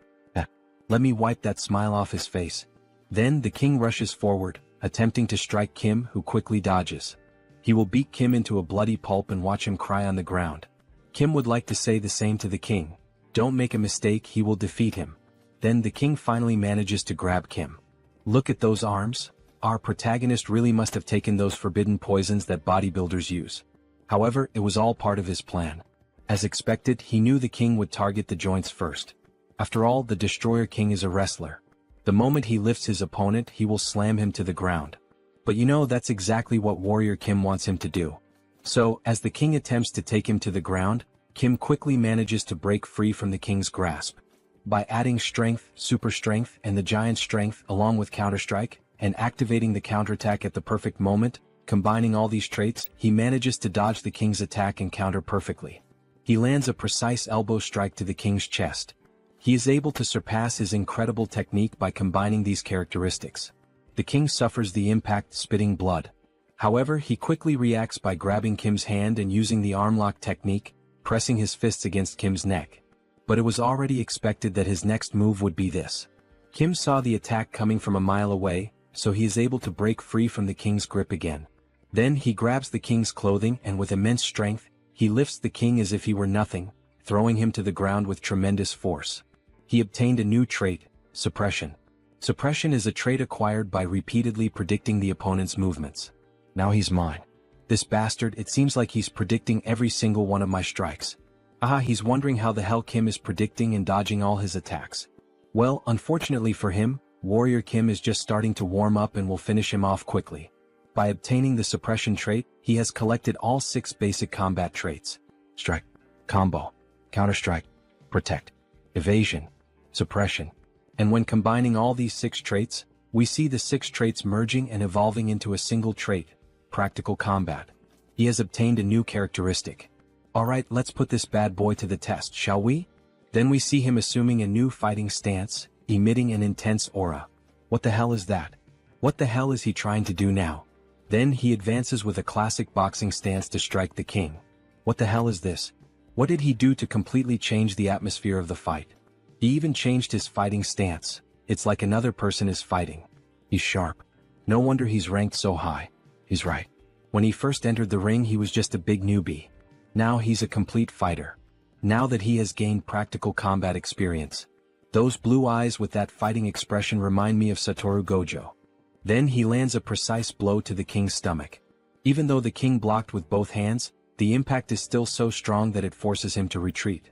Let me wipe that smile off his face. Then the king rushes forward, attempting to strike Kim, who quickly dodges. He will beat Kim into a bloody pulp and watch him cry on the ground. Kim would like to say the same to the king. Don't make a mistake, he will defeat him. Then the king finally manages to grab Kim. Look at those arms. Our protagonist really must have taken those forbidden poisons that bodybuilders use. However, it was all part of his plan. As expected, he knew the king would target the joints first. After all, the Destroyer King is a wrestler. The moment he lifts his opponent, he will slam him to the ground. But you know, that's exactly what Warrior Kimâ wants him to do. So, as the king attempts to take him to the ground, Kim quickly manages to break free from the king's grasp. By adding strength, super strength, and the giant strength along with counterstrike, and activating the counterattack at the perfect moment, combining all these traits, he manages to dodge the king's attack and counter perfectly. He lands a precise elbow strike to the king's chest. He is able to surpass his incredible technique by combining these characteristics. The king suffers the impact, spitting blood. However, he quickly reacts by grabbing Kim's hand and using the armlock technique, pressing his fists against Kim's neck. But it was already expected that his next move would be this. Kim saw the attack coming from a mile away, so he is able to break free from the king's grip again. Then he grabs the king's clothing and with immense strength, he lifts the king as if he were nothing, throwing him to the ground with tremendous force. He obtained a new trait, suppression. Suppression is a trait acquired by repeatedly predicting the opponent's movements. Now he's mine. This bastard, it seems like he's predicting every single one of my strikes. He's wondering how the hell Kim is predicting and dodging all his attacks. Well, unfortunately for him, Warrior Kimâ is just starting to warm up and will finish him off quickly. By obtaining the suppression trait, he has collected all 6 basic combat traits. Strike, combo, counterstrike, protect, evasion, suppression. And when combining all these 6 traits, we see the 6 traits merging and evolving into a single trait, practical combat. He has obtained a new characteristic. Alright, let's put this bad boy to the test, shall we? Then we see him assuming a new fighting stance, emitting an intense aura. What the hell is that? What the hell is he trying to do now? Then he advances with a classic boxing stance to strike the king. What the hell is this? What did he do to completely change the atmosphere of the fight? He even changed his fighting stance. It's like another person is fighting. He's sharp. No wonder he's ranked so high. He's right. When he first entered the ring he was just a big newbie. Now he's a complete fighter. Now that he has gained practical combat experience. Those blue eyes with that fighting expression remind me of Satoru Gojo. Then he lands a precise blow to the king's stomach. Even though the king blocked with both hands, the impact is still so strong that it forces him to retreat.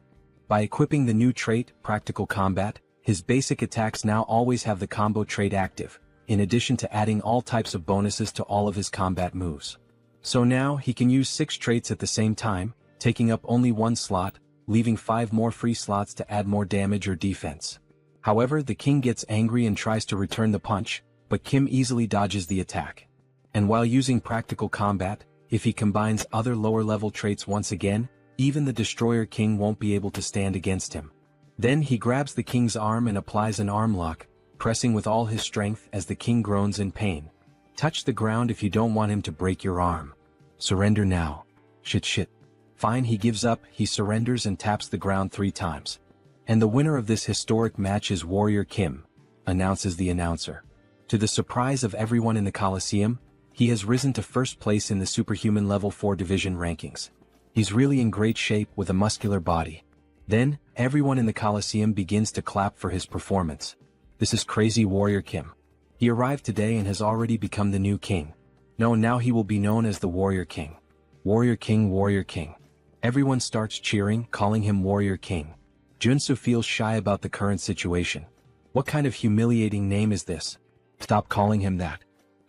By equipping the new trait, Practical Combat, his basic attacks now always have the combo trait active, in addition to adding all types of bonuses to all of his combat moves. So now he can use 6 traits at the same time, taking up only 1 slot, leaving 5 more free slots to add more damage or defense. However, the king gets angry and tries to return the punch, but Kim easily dodges the attack. And while using Practical Combat, if he combines other lower-level traits once again, even the Destroyer King won't be able to stand against him. Then he grabs the king's arm and applies an arm lock, pressing with all his strength as the king groans in pain. Touch the ground if you don't want him to break your arm. Surrender now. Shit. Fine, he gives up, he surrenders and taps the ground 3 times. And the winner of this historic match is Warrior Kimâ, announces the announcer. To the surprise of everyone in the Colosseum, he has risen to first place in the Superhuman Level 4 Division rankings. He's really in great shape with a muscular body. Then, everyone in the Colosseum begins to clap for his performance. This is crazy Warrior Kimâ. He arrived today and has already become the new king. No, now he will be known as the Warrior King. Warrior King, Warrior King. Everyone starts cheering, calling him Warrior King. Joonsoo feels shy about the current situation. What kind of humiliating name is this? Stop calling him that.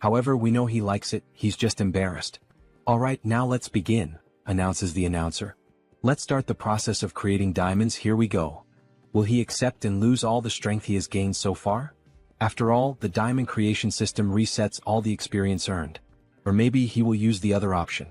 However, we know he likes it, he's just embarrassed. Alright, now let's begin, announces the announcer. Let's start the process of creating diamonds, here we go. Will he accept and lose all the strength he has gained so far? After all, the diamond creation system resets all the experience earned. Or maybe he will use the other option.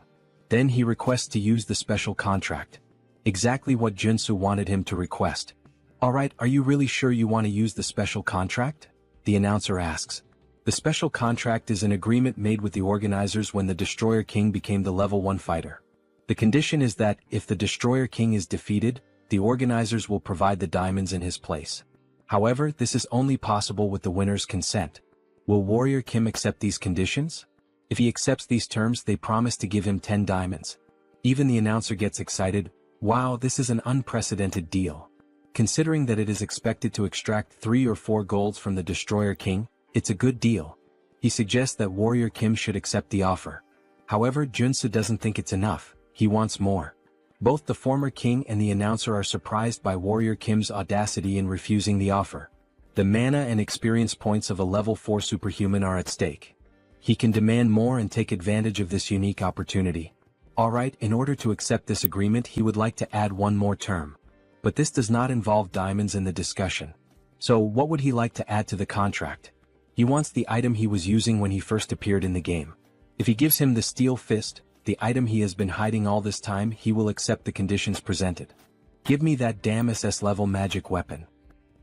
Then he requests to use the special contract. Exactly what Joonsoo wanted him to request. Alright, are you really sure you want to use the special contract? The announcer asks. The special contract is an agreement made with the organizers when the Destroyer King became the level 1 fighter. The condition is that, if the Destroyer King is defeated, the organizers will provide the diamonds in his place. However, this is only possible with the winner's consent. Will Warrior Kimâ accept these conditions? If he accepts these terms, they promise to give him 10 diamonds. Even the announcer gets excited. Wow, this is an unprecedented deal. Considering that it is expected to extract 3 or 4 golds from the Destroyer King, it's a good deal. He suggests that Warrior Kimâ should accept the offer. However, Joonsoo doesn't think it's enough, he wants more. Both the former king and the announcer are surprised by Warrior Kim's audacity in refusing the offer. The mana and experience points of a level 4 superhuman are at stake. He can demand more and take advantage of this unique opportunity. Alright, in order to accept this agreement, he would like to add one more term. But this does not involve diamonds in the discussion. So what would he like to add to the contract? He wants the item he was using when he first appeared in the game. If he gives him the steel fist, the item he has been hiding all this time, he will accept the conditions presented. Give me that damn SS level magic weapon.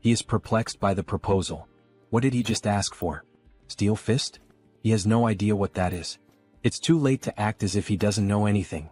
He is perplexed by the proposal. What did he just ask for? Steel fist? He has no idea what that is. It's too late to act as if he doesn't know anything.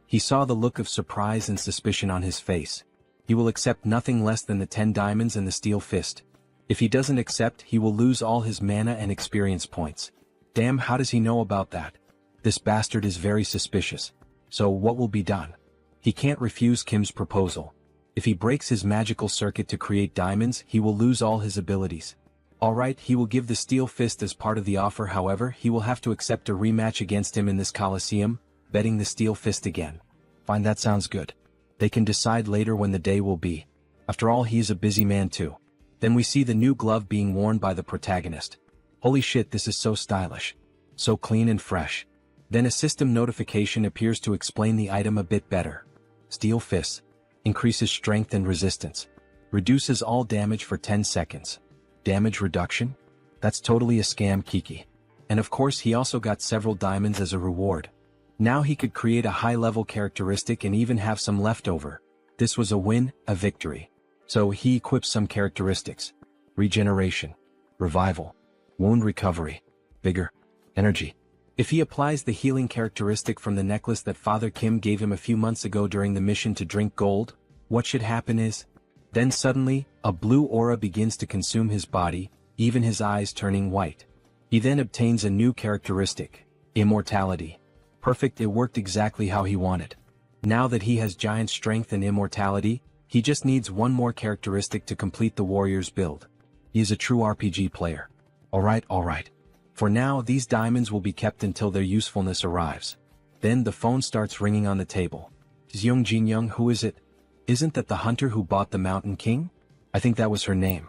He saw the look of surprise and suspicion on his face. He will accept nothing less than the 10 diamonds and the steel fist. If he doesn't accept, he will lose all his mana and experience points. Damn, how does he know about that? This bastard is very suspicious. So what will be done? He can't refuse Kim's proposal. If he breaks his magical circuit to create diamonds, he will lose all his abilities. Alright, he will give the steel fist as part of the offer, however, he will have to accept a rematch against him in this Colosseum, betting the steel fist again. Fine, that sounds good. They can decide later when the day will be. After all, he is a busy man too. Then we see the new glove being worn by the protagonist. Holy shit, this is so stylish. So clean and fresh. Then a system notification appears to explain the item a bit better. Steel Fist. Increases strength and resistance. Reduces all damage for 10 seconds. Damage reduction? That's totally a scam, Kiki. And of course he also got several diamonds as a reward. Now he could create a high-level characteristic and even have some leftover. This was a win, a victory. So he equips some characteristics. Regeneration. Revival. Wound recovery. Vigor. Energy. If he applies the healing characteristic from the necklace that Father Kim gave him a few months ago during the mission to drink gold, what should happen is, then suddenly, a blue aura begins to consume his body, even his eyes turning white. He then obtains a new characteristic, immortality. Perfect, it worked exactly how he wanted. Now that he has giant strength and immortality, he just needs one more characteristic to complete the warrior's build. He is a true RPG player. Alright. For now, these diamonds will be kept until their usefulness arrives. Then the phone starts ringing on the table. Jeong Jin-young, who is it? Isn't that the hunter who bought the Mountain King? I think that was her name.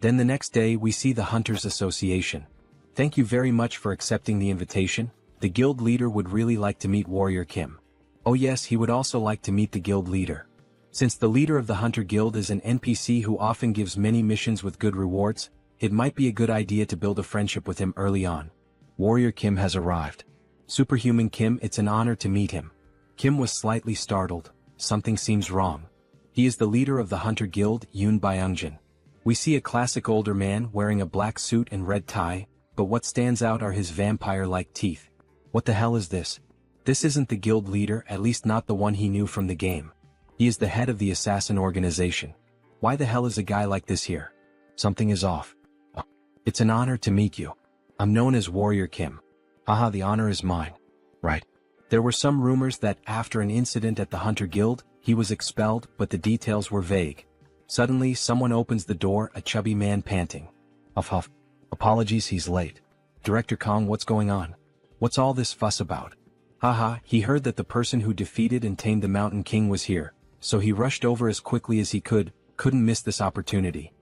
Then the next day we see the Hunters Association. Thank you very much for accepting the invitation. The guild leader would really like to meet Warrior Kimâ. Oh yes, he would also like to meet the guild leader. Since the leader of the Hunter Guild is an NPC who often gives many missions with good rewards, it might be a good idea to build a friendship with him early on. Warrior Kimâ has arrived. Superhuman Kim, it's an honor to meet him. Kim was slightly startled. Something seems wrong. He is the leader of the Hunter Guild, Yoon Byungjin. We see a classic older man wearing a black suit and red tie, but what stands out are his vampire-like teeth. What the hell is this? This isn't the guild leader, at least not the one he knew from the game. He is the head of the assassin organization. Why the hell is a guy like this here? Something is off. Oh, it's an honor to meet you. I'm known as Warrior Kimâ. Haha, the honor is mine. Right. There were some rumors that after an incident at the Hunter Guild, he was expelled, but the details were vague. Suddenly, someone opens the door, a chubby man panting. Huff. Apologies, he's late. Director Kong, what's going on? What's all this fuss about? Haha, he heard that the person who defeated and tamed the Mountain King was here, so he rushed over as quickly as he couldn't miss this opportunity.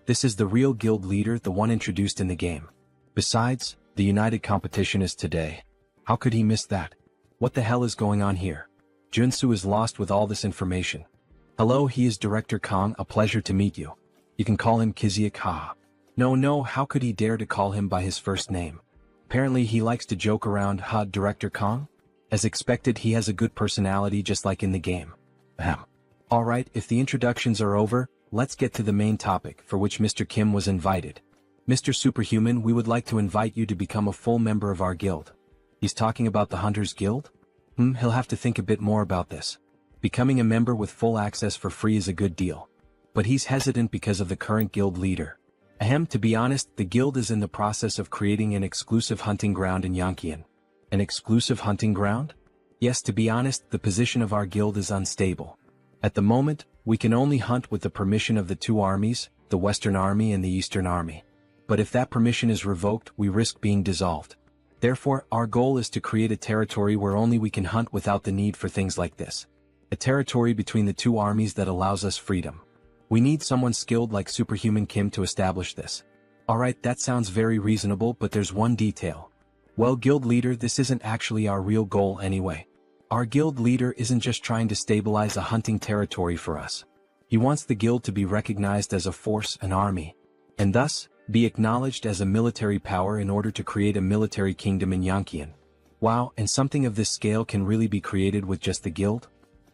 This is the real guild leader, the one introduced in the game. Besides, The United Competition is today. How could he miss that? What the hell is going on here? Joonsoo is lost with all this information. Hello, he is Director Kong, a pleasure to meet you. You can call him Kiziak, haha. No, how could he dare to call him by his first name? Apparently he likes to joke around, Director Kong? As expected, he has a good personality just like in the game. Ahem. Alright, if the introductions are over, let's get to the main topic for which Mr. Kim was invited. Mr. Superhuman, we would like to invite you to become a full member of our guild. He's talking about the Hunters Guild? He'll have to think a bit more about this. Becoming a member with full access for free is a good deal. But he's hesitant because of the current guild leader. Ahem, to be honest, the guild is in the process of creating an exclusive hunting ground in Yangqian. An exclusive hunting ground? Yes, to be honest, the position of our guild is unstable. At the moment, we can only hunt with the permission of the two armies, the Western Army and the Eastern Army. But if that permission is revoked, we risk being dissolved. Therefore, our goal is to create a territory where only we can hunt without the need for things like this. A territory between the two armies that allows us freedom. We need someone skilled like Superhuman Kim to establish this. Alright, that sounds very reasonable, but there's one detail. Well, guild leader, this isn't actually our real goal anyway. Our guild leader isn't just trying to stabilize a hunting territory for us. He wants the guild to be recognized as a force, an army, and thus, be acknowledged as a military power in order to create a military kingdom in Yangqian. Wow, and something of this scale can really be created with just the guild?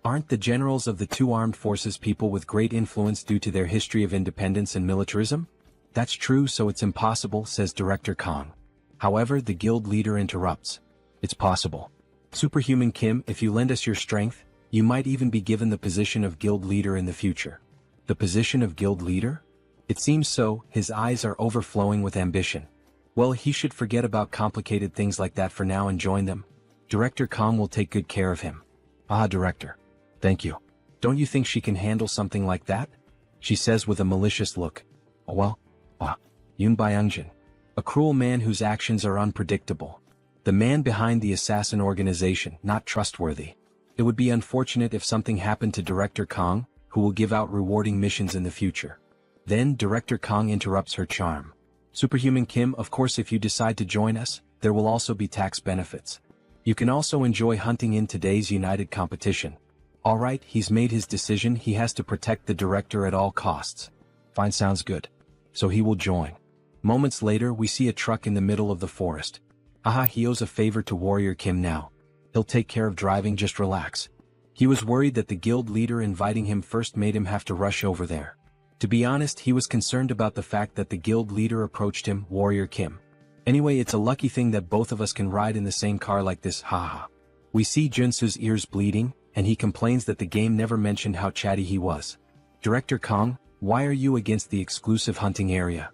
Aren't the generals of the two armed forces people with great influence due to their history of independence and militarism? That's true, so it's impossible, says Director Kong. However, the guild leader interrupts. It's possible. Superhuman Kim, if you lend us your strength, you might even be given the position of guild leader in the future. The position of guild leader? It seems so, his eyes are overflowing with ambition. Well, he should forget about complicated things like that for now and join them. Director Kong will take good care of him. Director. Thank you. Don't you think she can handle something like that? She says with a malicious look. Yoon Byung-jin. A cruel man whose actions are unpredictable. The man behind the assassin organization, not trustworthy. It would be unfortunate if something happened to Director Kong, who will give out rewarding missions in the future. Then Director Kong interrupts her charm. Superhuman Kim, of course if you decide to join us, there will also be tax benefits. You can also enjoy hunting in today's United Competition. Alright, he's made his decision, he has to protect the director at all costs. Fine, sounds good. So he will join. Moments later, we see a truck in the middle of the forest. He owes a favor to Warrior Kim now. He'll take care of driving, just relax. He was worried that the guild leader inviting him first made him have to rush over there. To be honest, he was concerned about the fact that the guild leader approached him, Warrior Kim. Anyway, it's a lucky thing that both of us can ride in the same car like this, haha. We see Joonsoo's ears bleeding, and he complains that the game never mentioned how chatty he was. Director Kong, why are you against the exclusive hunting area?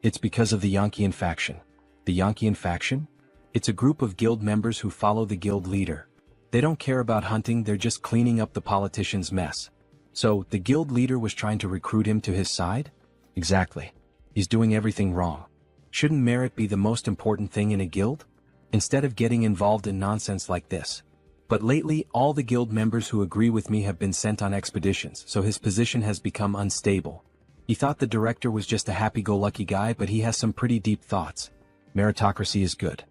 It's because of the Yangqian faction. The Yangqian faction? It's a group of guild members who follow the guild leader. They don't care about hunting, they're just cleaning up the politician's mess. So, the guild leader was trying to recruit him to his side? Exactly. He's doing everything wrong. Shouldn't merit be the most important thing in a guild? Instead of getting involved in nonsense like this. But lately, all the guild members who agree with me have been sent on expeditions, so his position has become unstable. He thought the director was just a happy-go-lucky guy, but he has some pretty deep thoughts. Meritocracy is good.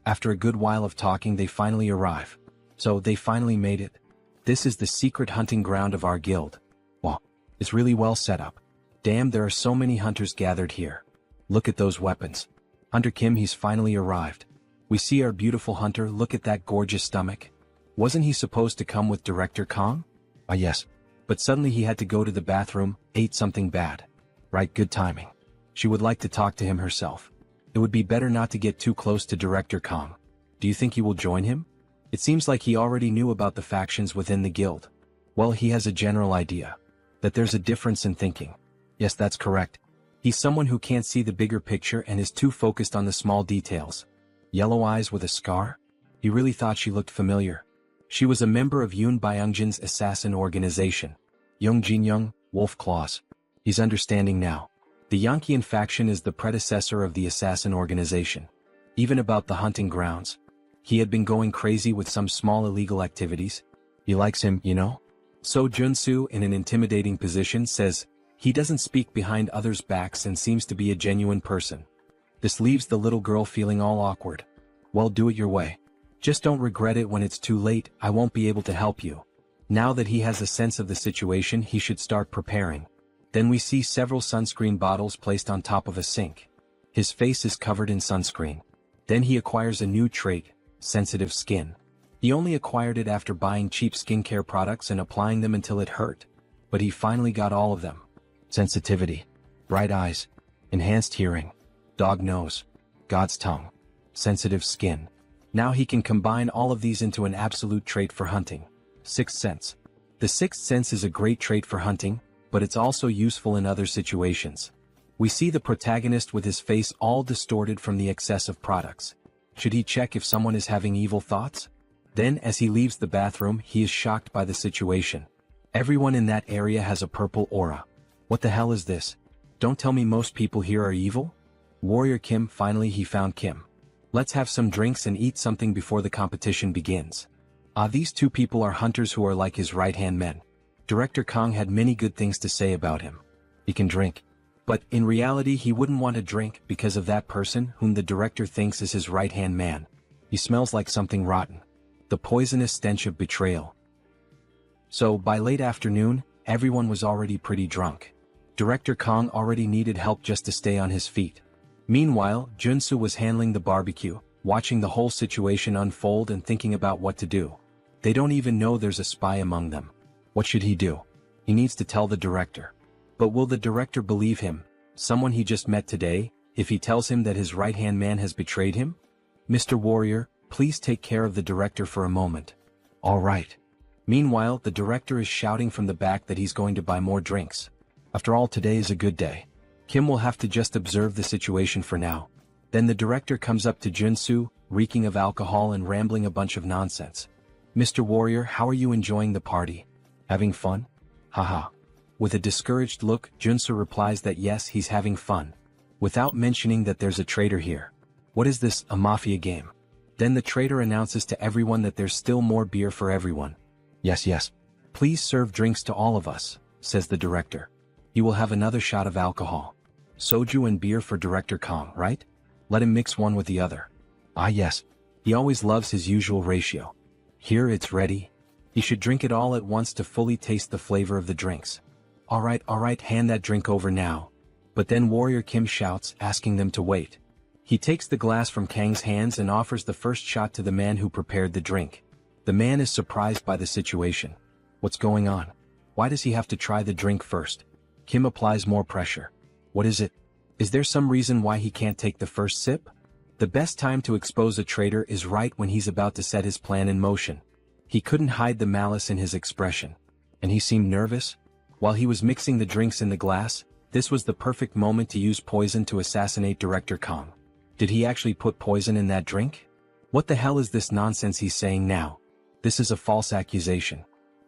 After a good while of talking, they finally arrive. So, they finally made it. This is the secret hunting ground of our guild. Wow, it's really well set up. Damn, there are so many hunters gathered here. Look at those weapons. Hunter Kim, he's finally arrived. We see our beautiful hunter, look at that gorgeous stomach. Wasn't he supposed to come with Director Kong? Yes. But suddenly he had to go to the bathroom, ate something bad. Right, good timing. She would like to talk to him herself. It would be better not to get too close to Director Kong. Do you think he will join him? It seems like he already knew about the factions within the guild. Well, he has a general idea. That there's a difference in thinking. Yes, that's correct. He's someone who can't see the bigger picture and is too focused on the small details. Yellow eyes with a scar? He really thought she looked familiar. She was a member of Yoon Byung-jin's assassin organization. Young Jin-young, Wolf Claws. He's understanding now. The Yangqian faction is the predecessor of the assassin organization. Even about the hunting grounds. He had been going crazy with some small illegal activities. He likes him, you know? So Joonsoo, in an intimidating position, says, he doesn't speak behind others' backs and seems to be a genuine person. This leaves the little girl feeling all awkward. Well, do it your way. Just don't regret it when it's too late. I won't be able to help you. Now that he has a sense of the situation, he should start preparing. Then we see several sunscreen bottles placed on top of a sink. His face is covered in sunscreen. Then he acquires a new trait, sensitive skin. He only acquired it after buying cheap skincare products and applying them until it hurt. But he finally got all of them. Sensitivity, bright eyes, enhanced hearing, dog nose, God's tongue, sensitive skin. Now he can combine all of these into an absolute trait for hunting. Sixth sense. The sixth sense is a great trait for hunting, but it's also useful in other situations. We see the protagonist with his face all distorted from the excess of products. Should he check if someone is having evil thoughts? Then, as he leaves the bathroom, he is shocked by the situation. Everyone in that area has a purple aura. What the hell is this? Don't tell me most people here are evil? Warrior Kim, finally he found Kim. Let's have some drinks and eat something before the competition begins. These two people are hunters who are like his right-hand men. Director Kang had many good things to say about him. He can drink. But in reality he wouldn't want to drink because of that person whom the director thinks is his right-hand man. He smells like something rotten. The poisonous stench of betrayal. So by late afternoon, everyone was already pretty drunk. Director Kang already needed help just to stay on his feet. Meanwhile, Joonsoo was handling the barbecue, watching the whole situation unfold and thinking about what to do. They don't even know there's a spy among them. What should he do? He needs to tell the director. But will the director believe him, someone he just met today, if he tells him that his right-hand man has betrayed him? Mr. Warrior, please take care of the director for a moment. All right. Meanwhile, the director is shouting from the back that he's going to buy more drinks. After all, today is a good day. Kim will have to just observe the situation for now. Then the director comes up to Joonsoo, reeking of alcohol and rambling a bunch of nonsense. Mr. Warrior, how are you enjoying the party? Having fun? Haha. With a discouraged look, Joonsoo replies that yes, he's having fun. Without mentioning that there's a traitor here. What is this, a mafia game? Then the traitor announces to everyone that there's still more beer for everyone. Yes. Please serve drinks to all of us, says the director. He will have another shot of alcohol. Soju and beer for Director Kang, right? Let him mix one with the other. Yes. He always loves his usual ratio. Here it's ready. He should drink it all at once to fully taste the flavor of the drinks. All right, hand that drink over now. But then Warrior Kim shouts, asking them to wait. He takes the glass from Kang's hands and offers the first shot to the man who prepared the drink. The man is surprised by the situation. What's going on? Why does he have to try the drink first? Kim applies more pressure. What is it? Is there some reason why he can't take the first sip? The best time to expose a traitor is right when he's about to set his plan in motion. He couldn't hide the malice in his expression. And he seemed nervous. While he was mixing the drinks in the glass, this was the perfect moment to use poison to assassinate Director Kang. Did he actually put poison in that drink? What the hell is this nonsense he's saying now? This is a false accusation.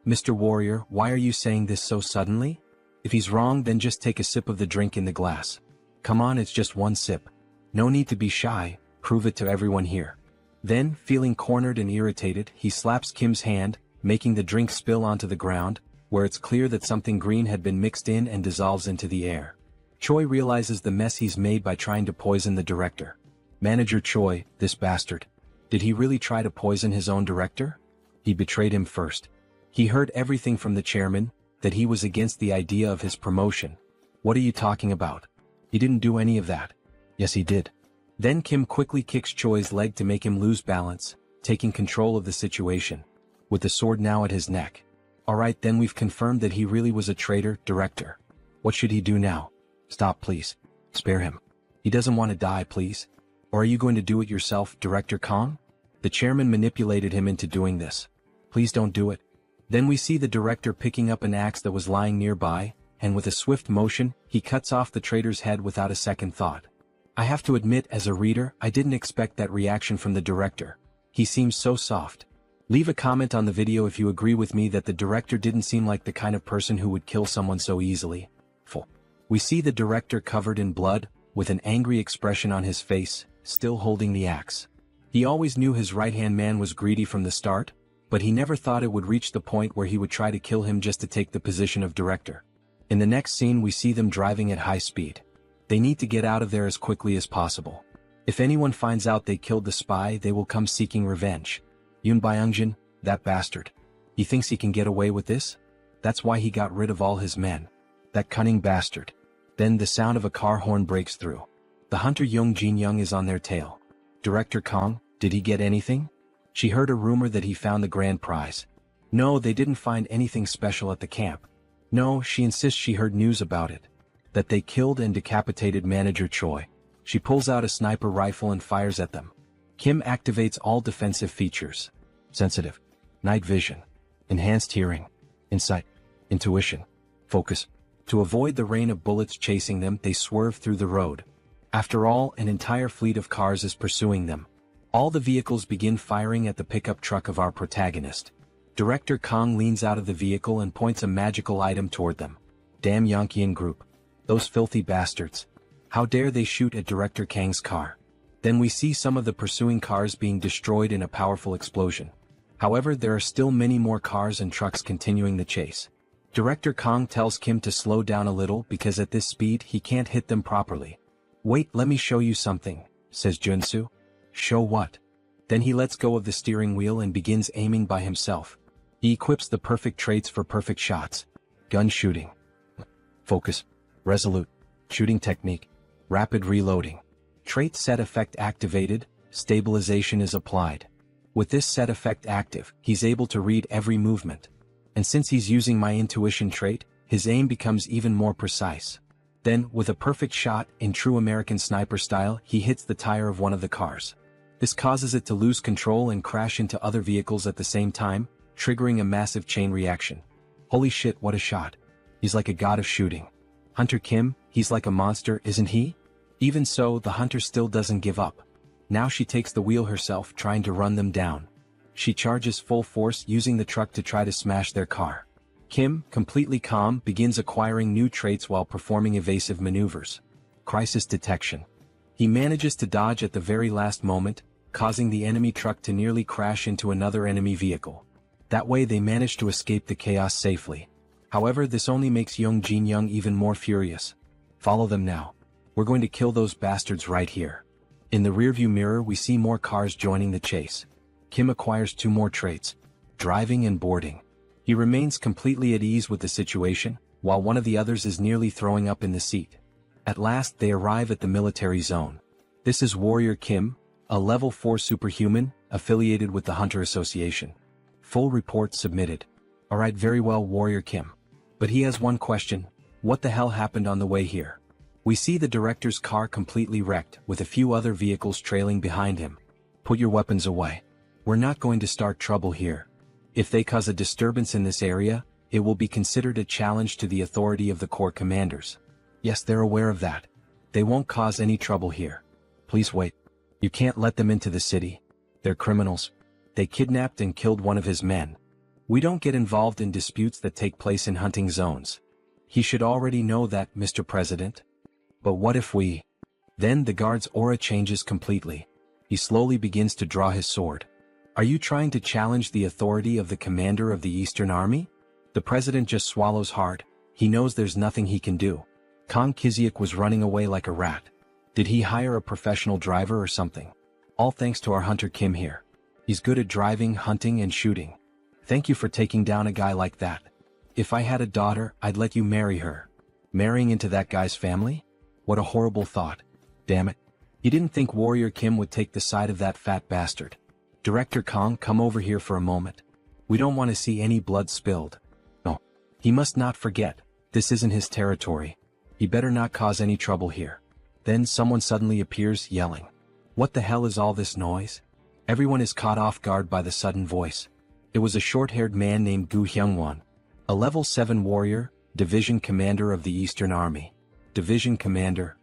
Mr. Warrior, why are you saying this so suddenly? If he's wrong, then just take a sip of the drink in the glass. Come on, it's just one sip. No need to be shy, prove it to everyone here. Then, feeling cornered and irritated, he slaps Kim's hand, making the drink spill onto the ground, where it's clear that something green had been mixed in and dissolves into the air. Choi realizes the mess he's made by trying to poison the director. Manager Choi, this bastard. Did he really try to poison his own director? He betrayed him first. He heard everything from the chairman, that he was against the idea of his promotion. What are you talking about? He didn't do any of that. Yes, he did. Then Kim quickly kicks Choi's leg to make him lose balance, taking control of the situation. With the sword now at his neck. Alright, then we've confirmed that he really was a traitor, director. What should he do now? Stop, please. Spare him. He doesn't want to die, please. Or are you going to do it yourself, Director Kang? The chairman manipulated him into doing this. Please don't do it. Then we see the director picking up an axe that was lying nearby, and with a swift motion, he cuts off the traitor's head without a second thought. I have to admit, as a reader, I didn't expect that reaction from the director. He seems so soft. Leave a comment on the video if you agree with me that the director didn't seem like the kind of person who would kill someone so easily. We see the director covered in blood, with an angry expression on his face, still holding the axe. He always knew his right-hand man was greedy from the start, but he never thought it would reach the point where he would try to kill him just to take the position of director. In the next scene we see them driving at high speed. They need to get out of there as quickly as possible. If anyone finds out they killed the spy, they will come seeking revenge. Yoon Byung-jin, that bastard. He thinks he can get away with this? That's why he got rid of all his men. That cunning bastard. Then the sound of a car horn breaks through. The hunter Young Jin-young is on their tail. Director Kong, did he get anything? She heard a rumor that he found the grand prize. No, they didn't find anything special at the camp. No, she insists she heard news about it. That they killed and decapitated Manager Choi. She pulls out a sniper rifle and fires at them. Kim activates all defensive features. Sensitive. Night vision. Enhanced hearing. Insight. Intuition. Focus. To avoid the rain of bullets chasing them, they swerve through the road. After all, an entire fleet of cars is pursuing them. All the vehicles begin firing at the pickup truck of our protagonist. Director Kong leans out of the vehicle and points a magical item toward them. Damn Yankeean group. Those filthy bastards. How dare they shoot at Director Kang's car? Then we see some of the pursuing cars being destroyed in a powerful explosion. However, there are still many more cars and trucks continuing the chase. Director Kong tells Kim to slow down a little because at this speed he can't hit them properly. Wait, let me show you something, says Joonsoo. Show what? Then he lets go of the steering wheel and begins aiming by himself. He equips the perfect traits for perfect shots. Gun shooting. Focus. Resolute. Shooting technique. Rapid reloading. Trait set effect activated, stabilization is applied. With this set effect active, he's able to read every movement. And since he's using my intuition trait, his aim becomes even more precise. Then, with a perfect shot, in true American sniper style, he hits the tire of one of the cars. This causes it to lose control and crash into other vehicles at the same time, triggering a massive chain reaction. Holy shit, what a shot. He's like a god of shooting. Hunter Kim, he's like a monster, isn't he? Even so, the hunter still doesn't give up. Now she takes the wheel herself, trying to run them down. She charges full force, using the truck to try to smash their car. Kim, completely calm, begins acquiring new traits while performing evasive maneuvers. Crisis detection. He manages to dodge at the very last moment, causing the enemy truck to nearly crash into another enemy vehicle. That way they manage to escape the chaos safely. However, this only makes Young Jin-young even more furious. Follow them now. We're going to kill those bastards right here. In the rearview mirror we see more cars joining the chase. Kim acquires 2 more traits. Driving and boarding. He remains completely at ease with the situation, while one of the others is nearly throwing up in the seat. At last they arrive at the military zone. This is Warrior Kimâ, a level 4 superhuman, affiliated with the Hunter Association. Full report submitted. Alright, very well, Warrior Kimâ. But he has one question. What the hell happened on the way here? We see the director's car completely wrecked, with a few other vehicles trailing behind him. Put your weapons away. We're not going to start trouble here. If they cause a disturbance in this area, it will be considered a challenge to the authority of the Corps commanders. Yes, they're aware of that. They won't cause any trouble here. Please wait. You can't let them into the city. They're criminals. They kidnapped and killed one of his men. We don't get involved in disputes that take place in hunting zones. He should already know that, Mr. President. But what if we... Then the guard's aura changes completely. He slowly begins to draw his sword. Are you trying to challenge the authority of the commander of the Eastern Army? The president just swallows hard. He knows there's nothing he can do. Kang Kiziak was running away like a rat. Did he hire a professional driver or something? All thanks to our Hunter Kim here. He's good at driving, hunting, and shooting. Thank you for taking down a guy like that. If I had a daughter, I'd let you marry her. Marrying into that guy's family? What a horrible thought. Damn it. You didn't think Warrior Kimâ would take the side of that fat bastard. Director Kong, come over here for a moment. We don't want to see any blood spilled. No. He must not forget, this isn't his territory. He better not cause any trouble here. Then someone suddenly appears, yelling. What the hell is all this noise? Everyone is caught off guard by the sudden voice. It was a short-haired man named Gu Hyungwon, a level 7 warrior, division commander of the Eastern Army. Division commander.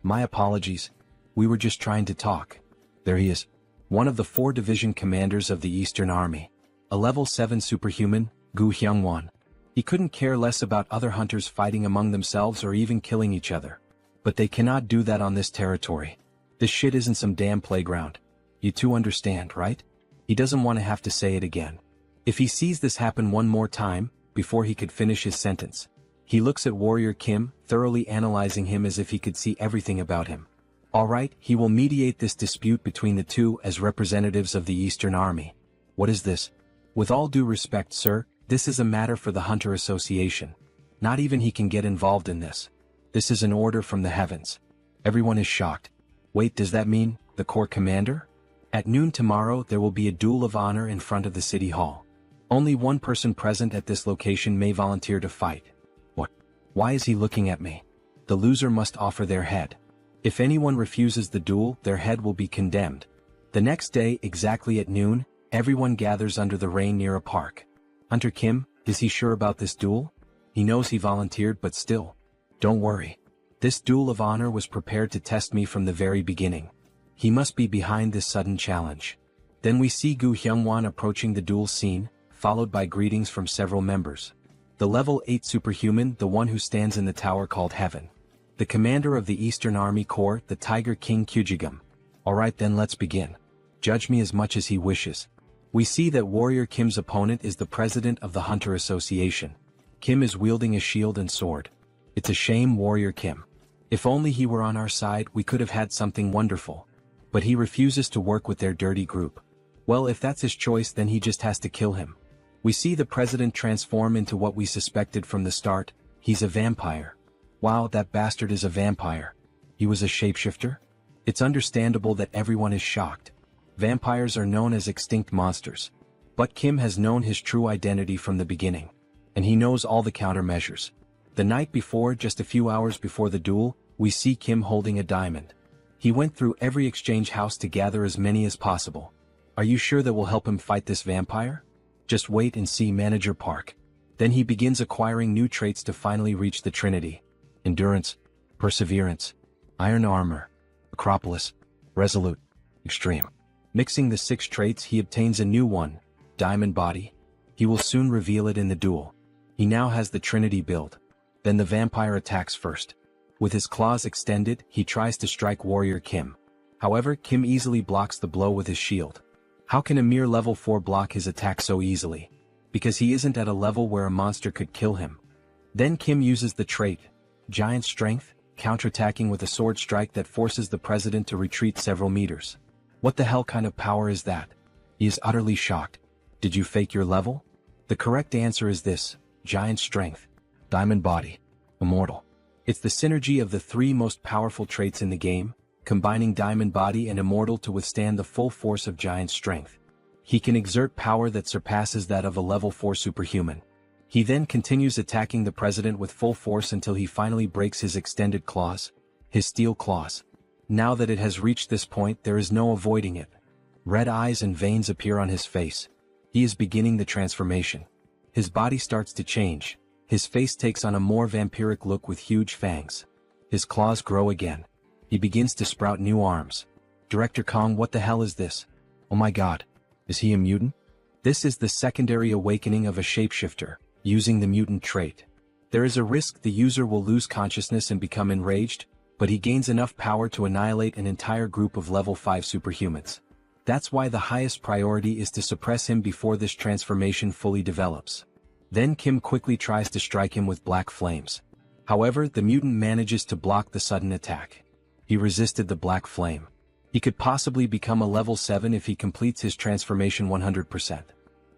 My apologies. We were just trying to talk. There he is. One of the 4 division commanders of the Eastern Army. A level 7 superhuman, Gu Hyungwon. He couldn't care less about other hunters fighting among themselves or even killing each other. But they cannot do that on this territory. This shit isn't some damn playground. You two understand, right? He doesn't want to have to say it again. If he sees this happen one more time, before he could finish his sentence, he looks at Warrior Kimâ, thoroughly analyzing him as if he could see everything about him. Alright, he will mediate this dispute between the two as representatives of the Eastern Army. What is this? With all due respect, sir, this is a matter for the Hunter Association. Not even he can get involved in this. This is an order from the heavens. Everyone is shocked. Wait, does that mean the Corps Commander? At noon tomorrow there will be a duel of honor in front of the City Hall. Only one person present at this location may volunteer to fight. What? Why is he looking at me? The loser must offer their head. If anyone refuses the duel, their head will be condemned. The next day, exactly at noon, everyone gathers under the rain near a park. Hunter Kim, is he sure about this duel? He knows he volunteered, but still. Don't worry. This duel of honor was prepared to test me from the very beginning. He must be behind this sudden challenge. Then we see Gu Hyungwon approaching the duel scene, followed by greetings from several members. The level 8 superhuman, the one who stands in the tower called Heaven. The commander of the Eastern Army Corps, the Tiger King Kyujigum. Alright then, let's begin. Judge me as much as he wishes. We see that Warrior Kim's opponent is the president of the Hunter Association. Kim is wielding a shield and sword. It's a shame, Warrior Kim. If only he were on our side, we could have had something wonderful. But he refuses to work with their dirty group. Well, if that's his choice, then he just has to kill him. We see the president transform into what we suspected from the start. He's a vampire. Wow, that bastard is a vampire. He was a shapeshifter? It's understandable that everyone is shocked. Vampires are known as extinct monsters. But Kim has known his true identity from the beginning. And he knows all the countermeasures. The night before, just a few hours before the duel, we see Kim holding a diamond. He went through every exchange house to gather as many as possible. Are you sure that will help him fight this vampire? Just wait and see, Manager Park. Then he begins acquiring new traits to finally reach the Trinity. Endurance, Perseverance, Iron Armor, Acropolis, Resolute, Extreme. Mixing the 6 traits, he obtains a new one, Diamond Body. He will soon reveal it in the duel. He now has the Trinity build. Then the vampire attacks first. With his claws extended, he tries to strike Warrior Kim. However, Kim easily blocks the blow with his shield. How can a mere level 4 block his attack so easily? Because he isn't at a level where a monster could kill him. Then Kim uses the trait, Giant Strength, counterattacking with a sword strike that forces the president to retreat several meters. What the hell kind of power is that? He is utterly shocked. Did you fake your level? The correct answer is this, Giant Strength, Diamond Body, Immortal. It's the synergy of the 3 most powerful traits in the game, combining Diamond Body and Immortal to withstand the full force of Giant Strength. He can exert power that surpasses that of a level 4 superhuman. He then continues attacking the president with full force until he finally breaks his extended claws, his steel claws. Now that it has reached this point, there is no avoiding it. Red eyes and veins appear on his face. He is beginning the transformation. His body starts to change. His face takes on a more vampiric look with huge fangs. His claws grow again. He begins to sprout new arms. Director Kong, what the hell is this? Oh my god. Is he a mutant? This is the secondary awakening of a shapeshifter, using the mutant trait. There is a risk the user will lose consciousness and become enraged, but he gains enough power to annihilate an entire group of level 5 superhumans. That's why the highest priority is to suppress him before this transformation fully develops. Then Kim quickly tries to strike him with black flames. However, the mutant manages to block the sudden attack. He resisted the black flame. He could possibly become a level 7 if he completes his transformation 100%.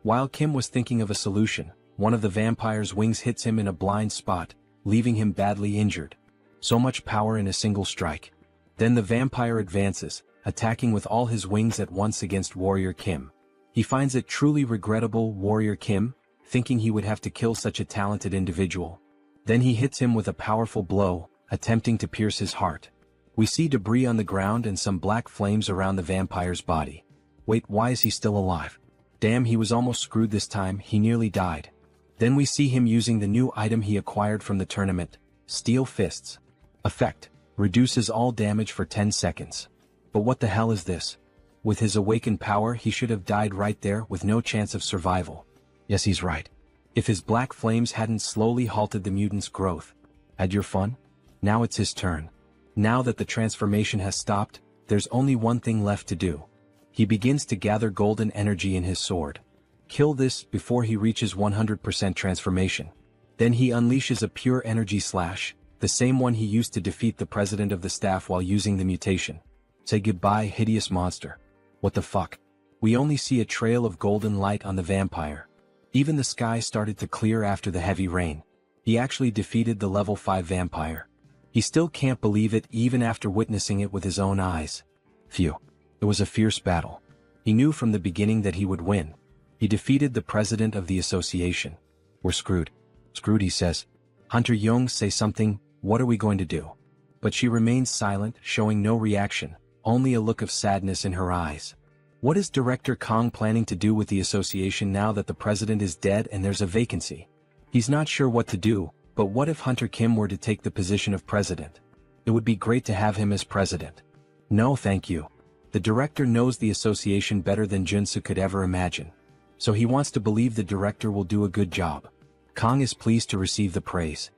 While Kim was thinking of a solution, one of the vampire's wings hits him in a blind spot, leaving him badly injured. So much power in a single strike. Then the vampire advances, attacking with all his wings at once against Warrior Kim. He finds it truly regrettable, Warrior Kim, thinking he would have to kill such a talented individual. Then he hits him with a powerful blow, attempting to pierce his heart. We see debris on the ground and some black flames around the vampire's body. Wait, why is he still alive? Damn, he was almost screwed this time, he nearly died. Then we see him using the new item he acquired from the tournament, Steel Fists. Effect: reduces all damage for 10 seconds. But what the hell is this? With his awakened power, he should have died right there with no chance of survival. Yes, he's right. If his black flames hadn't slowly halted the mutant's growth. Had your fun? Now it's his turn. Now that the transformation has stopped, there's only one thing left to do. He begins to gather golden energy in his sword. Kill this before he reaches 100% transformation. Then he unleashes a pure energy slash, the same one he used to defeat the president of the staff while using the mutation. Say goodbye, hideous monster. What the fuck? We only see a trail of golden light on the vampire. Even the sky started to clear after the heavy rain. He actually defeated the level 5 vampire. He still can't believe it even after witnessing it with his own eyes. Phew. It was a fierce battle. He knew from the beginning that he would win. He defeated the president of the association. We're screwed. Screwed, he says. Hunter Young, say something, what are we going to do? But she remains silent, showing no reaction, only a look of sadness in her eyes. What is Director Kong planning to do with the association now that the president is dead and there's a vacancy? He's not sure what to do, but what if Hunter Kim were to take the position of president? It would be great to have him as president. No thank you. The director knows the association better than Joonsoo could ever imagine. So he wants to believe the director will do a good job. Kong is pleased to receive the praise.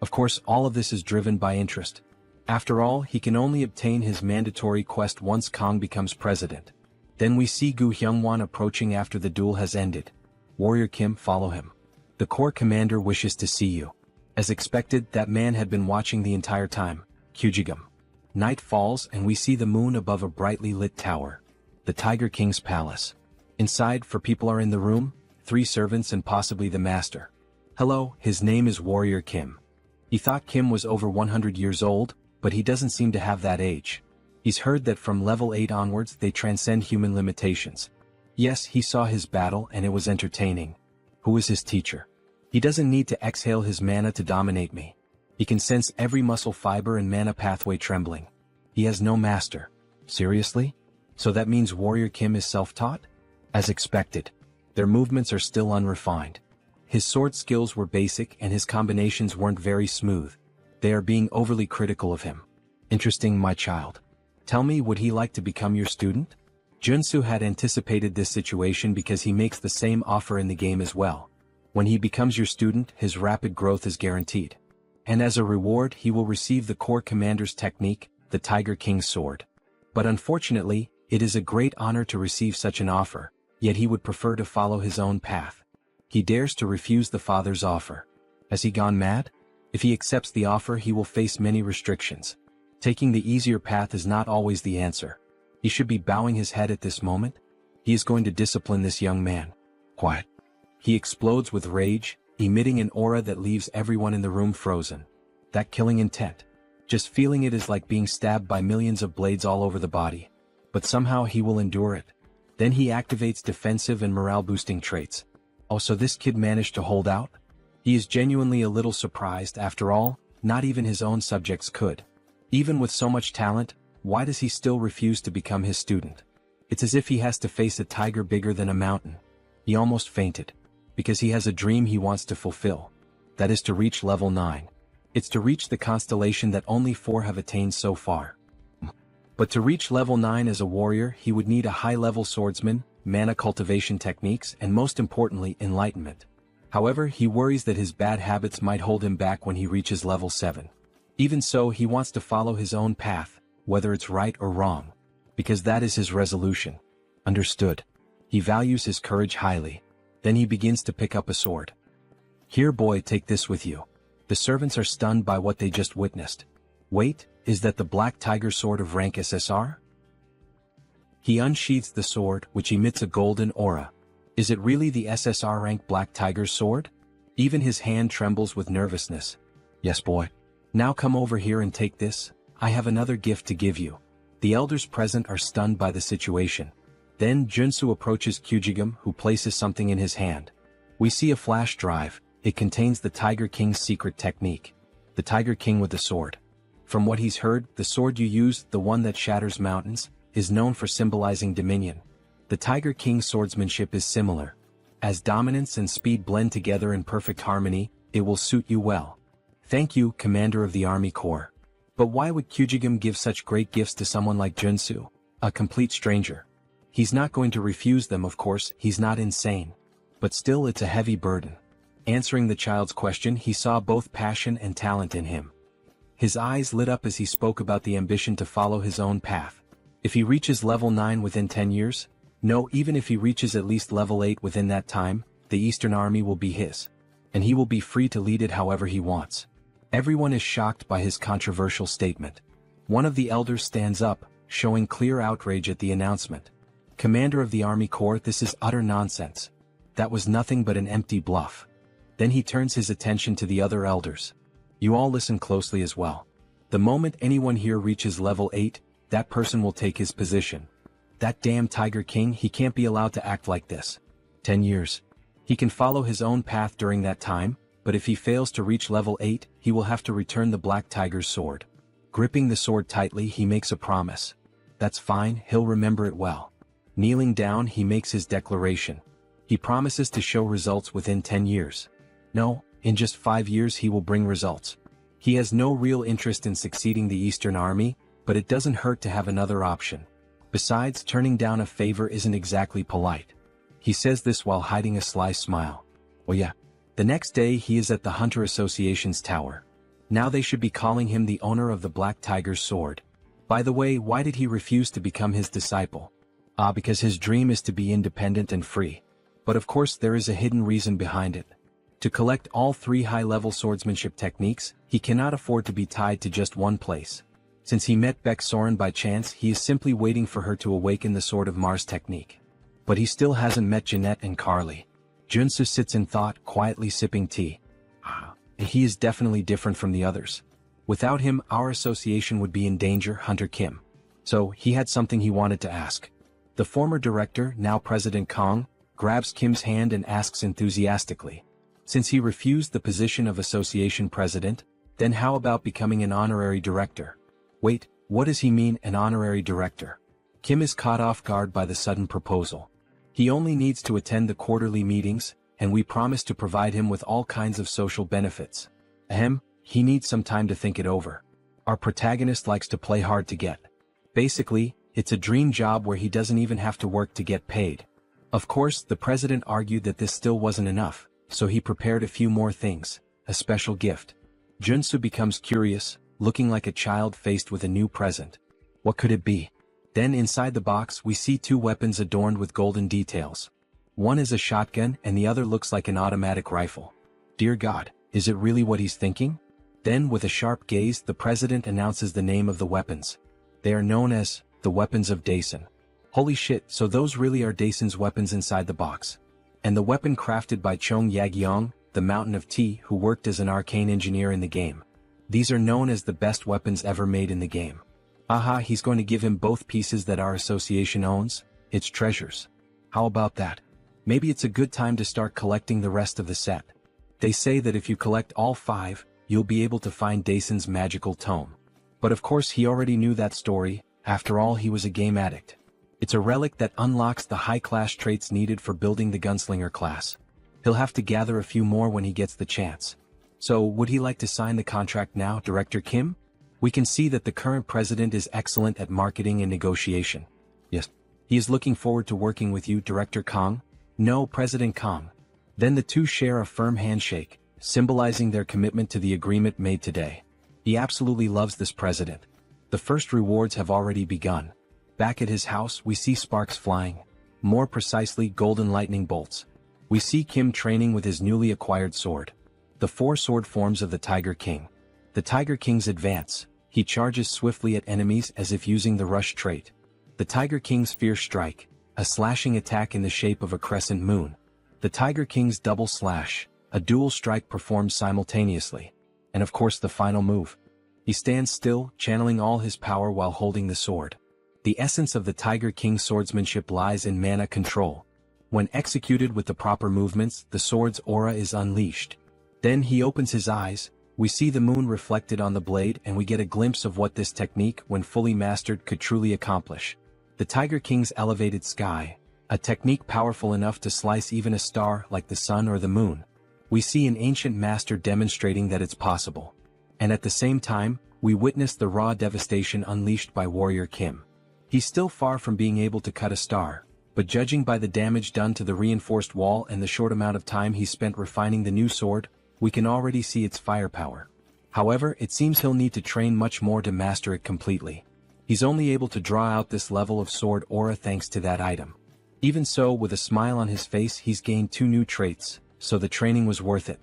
Of course, all of this is driven by interest. After all, he can only obtain his mandatory quest once Kong becomes president. Then we see Gu Hyungwon approaching after the duel has ended. Warrior Kim, follow him. The Corps commander wishes to see you. As expected, that man had been watching the entire time. Kyujigum. Night falls and we see the moon above a brightly lit tower. The Tiger King's palace. Inside, for people are in the room, 3 servants and possibly the master. Hello, his name is Warrior Kim. He thought Kim was over 100 years old, but he doesn't seem to have that age. He's heard that from level 8 onwards they transcend human limitations. Yes, he saw his battle and it was entertaining. Who is his teacher? He doesn't need to exhale his mana to dominate me. He can sense every muscle fiber and mana pathway trembling. He has no master. Seriously? So that means Warrior Kim is self-taught? As expected. Their movements are still unrefined. His sword skills were basic and his combinations weren't very smooth. They are being overly critical of him. Interesting, my child. Tell me, would he like to become your student? Joonsoo had anticipated this situation because he makes the same offer in the game as well. When he becomes your student, his rapid growth is guaranteed. And as a reward he will receive the Corps Commander's technique, the Tiger King's sword. But unfortunately, it is a great honor to receive such an offer, yet he would prefer to follow his own path. He dares to refuse the father's offer. Has he gone mad? If he accepts the offer he will face many restrictions. Taking the easier path is not always the answer. He should be bowing his head at this moment. He is going to discipline this young man. Quiet. He explodes with rage, emitting an aura that leaves everyone in the room frozen. That killing intent. Just feeling it is like being stabbed by millions of blades all over the body. But somehow he will endure it. Then he activates defensive and morale-boosting traits. Oh, so this kid managed to hold out? He is genuinely a little surprised. After all, not even his own subjects could. Even with so much talent, why does he still refuse to become his student? It's as if he has to face a tiger bigger than a mountain. He almost fainted. Because he has a dream he wants to fulfill. That is to reach level 9. It's to reach the constellation that only 4 have attained so far. But to reach level 9 as a warrior he would need a high-level swordsman, mana cultivation techniques and most importantly enlightenment. However, he worries that his bad habits might hold him back when he reaches level 7. Even so, he wants to follow his own path, whether it's right or wrong. Because that is his resolution. Understood. He values his courage highly. Then he begins to pick up a sword. Here boy, take this with you. The servants are stunned by what they just witnessed. Wait, is that the Black Tiger sword of rank SSR? He unsheathes the sword, which emits a golden aura. Is it really the SSR rank Black Tiger's sword? Even his hand trembles with nervousness. Yes boy. Now come over here and take this. I have another gift to give you. The elders present are stunned by the situation. Then Joonsoo approaches Kyujigum, who places something in his hand. We see a flash drive. It contains the Tiger King's secret technique. The Tiger King with the sword. From what he's heard, the sword you use, the one that shatters mountains, is known for symbolizing dominion. The Tiger King's swordsmanship is similar. As dominance and speed blend together in perfect harmony, it will suit you well. Thank you, Commander of the Army Corps. But why would Kyujigum give such great gifts to someone like Joonsoo, a complete stranger? He's not going to refuse them, of course, he's not insane. But still, it's a heavy burden. Answering the child's question, he saw both passion and talent in him. His eyes lit up as he spoke about the ambition to follow his own path. If he reaches level 9 within 10 years, no, even if he reaches at least level 8 within that time, the Eastern Army will be his. And he will be free to lead it however he wants. Everyone is shocked by his controversial statement. One of the elders stands up, showing clear outrage at the announcement. Commander of the Army Corps, this is utter nonsense. That was nothing but an empty bluff. Then he turns his attention to the other elders. You all listen closely as well. The moment anyone here reaches level 8, that person will take his position. That damn Tiger King, he can't be allowed to act like this. 10 years. He can follow his own path during that time, but if he fails to reach level 8, he will have to return the Black Tiger's sword. Gripping the sword tightly, he makes a promise. That's fine, he'll remember it well. Kneeling down, he makes his declaration. He promises to show results within 10 years. No, in just 5 years he will bring results. He has no real interest in succeeding the Eastern Army, but it doesn't hurt to have another option. Besides, turning down a favor isn't exactly polite. He says this while hiding a sly smile. Well, yeah. The next day he is at the Hunter Association's tower. Now they should be calling him the owner of the Black Tiger's sword. By the way, why did he refuse to become his disciple? Because his dream is to be independent and free. But of course there is a hidden reason behind it. To collect all 3 high-level swordsmanship techniques, he cannot afford to be tied to just one place. Since he met Beck Soren by chance, he is simply waiting for her to awaken the Sword of Mars technique. But he still hasn't met Jeanette and Carly. Joonsoo sits in thought, quietly sipping tea. He is definitely different from the others. Without him, our association would be in danger, Hunter Kim. So, he had something he wanted to ask. The former director, now President Kong, grabs Kim's hand and asks enthusiastically. Since he refused the position of association president, then how about becoming an honorary director? Wait, what does he mean, an honorary director? Kim is caught off guard by the sudden proposal. He only needs to attend the quarterly meetings, and we promise to provide him with all kinds of social benefits. He needs some time to think it over. Our protagonist likes to play hard to get. Basically, it's a dream job where he doesn't even have to work to get paid. Of course, the president argued that this still wasn't enough, so he prepared a few more things, a special gift. Joonsoo becomes curious, looking like a child faced with a new present. What could it be? Then inside the box we see 2 weapons adorned with golden details. One is a shotgun and the other looks like an automatic rifle. Dear God, is it really what he's thinking? Then with a sharp gaze the president announces the name of the weapons. They are known as the weapons of Daesun. Holy shit, so those really are Daesun's weapons inside the box. And the weapon crafted by Chong Yagyeong, the Mountain of Tea, who worked as an arcane engineer in the game. These are known as the best weapons ever made in the game. He's going to give him both pieces that our association owns, its treasures. How about that? Maybe it's a good time to start collecting the rest of the set. They say that if you collect all 5, you'll be able to find Daesun's magical tome. But of course he already knew that story, after all he was a game addict. It's a relic that unlocks the high-class traits needed for building the gunslinger class. He'll have to gather a few more when he gets the chance. So, would he like to sign the contract now, Director Kim? We can see that the current president is excellent at marketing and negotiation. Yes. He is looking forward to working with you, Director Kong. No, President Kong. Then the 2 share a firm handshake, symbolizing their commitment to the agreement made today. He absolutely loves this president. The first rewards have already begun. Back at his house we see sparks flying. More precisely, golden lightning bolts. We see Kim training with his newly acquired sword. The 4 sword forms of the Tiger King. The Tiger King's advance. He charges swiftly at enemies as if using the rush trait. The Tiger King's fierce strike. A slashing attack in the shape of a crescent moon. The Tiger King's double slash. A dual strike performed simultaneously. And of course the final move. He stands still, channeling all his power while holding the sword. The essence of the Tiger King's swordsmanship lies in mana control. When executed with the proper movements, the sword's aura is unleashed. Then he opens his eyes, we see the moon reflected on the blade and we get a glimpse of what this technique, when fully mastered, could truly accomplish. The Tiger King's elevated sky, a technique powerful enough to slice even a star like the sun or the moon. We see an ancient master demonstrating that it's possible. And at the same time, we witness the raw devastation unleashed by Warrior Kimâ. He's still far from being able to cut a star, but judging by the damage done to the reinforced wall and the short amount of time he spent refining the new sword, we can already see its firepower. However, it seems he'll need to train much more to master it completely. He's only able to draw out this level of sword aura thanks to that item. Even so, with a smile on his face, he's gained 2 new traits, so the training was worth it.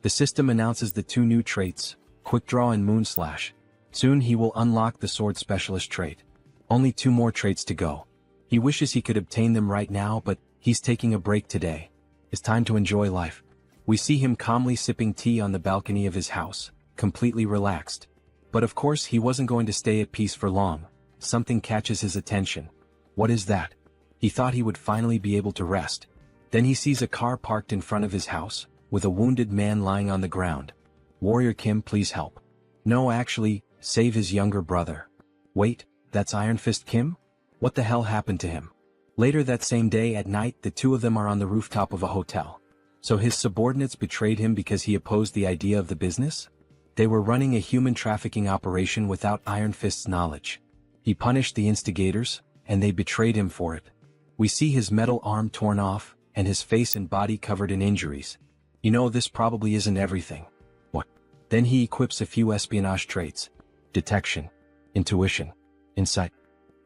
The system announces the 2 new traits, Quick Draw and Moon Slash. Soon he will unlock the Sword Specialist trait. Only 2 more traits to go. He wishes he could obtain them right now, but he's taking a break today. It's time to enjoy life. We see him calmly sipping tea on the balcony of his house, completely relaxed. But of course he wasn't going to stay at peace for long. Something catches his attention. What is that? He thought he would finally be able to rest. Then he sees a car parked in front of his house, with a wounded man lying on the ground. Warrior Kim, please help. No, actually, save his younger brother. Wait, that's Iron Fist Kim? What the hell happened to him? Later that same day at night, the 2 of them are on the rooftop of a hotel. So his subordinates betrayed him because he opposed the idea of the business? They were running a human trafficking operation without Iron Fist's knowledge. He punished the instigators, and they betrayed him for it. We see his metal arm torn off, and his face and body covered in injuries. You know, this probably isn't everything. What? Then he equips a few espionage traits. Detection, intuition, insight.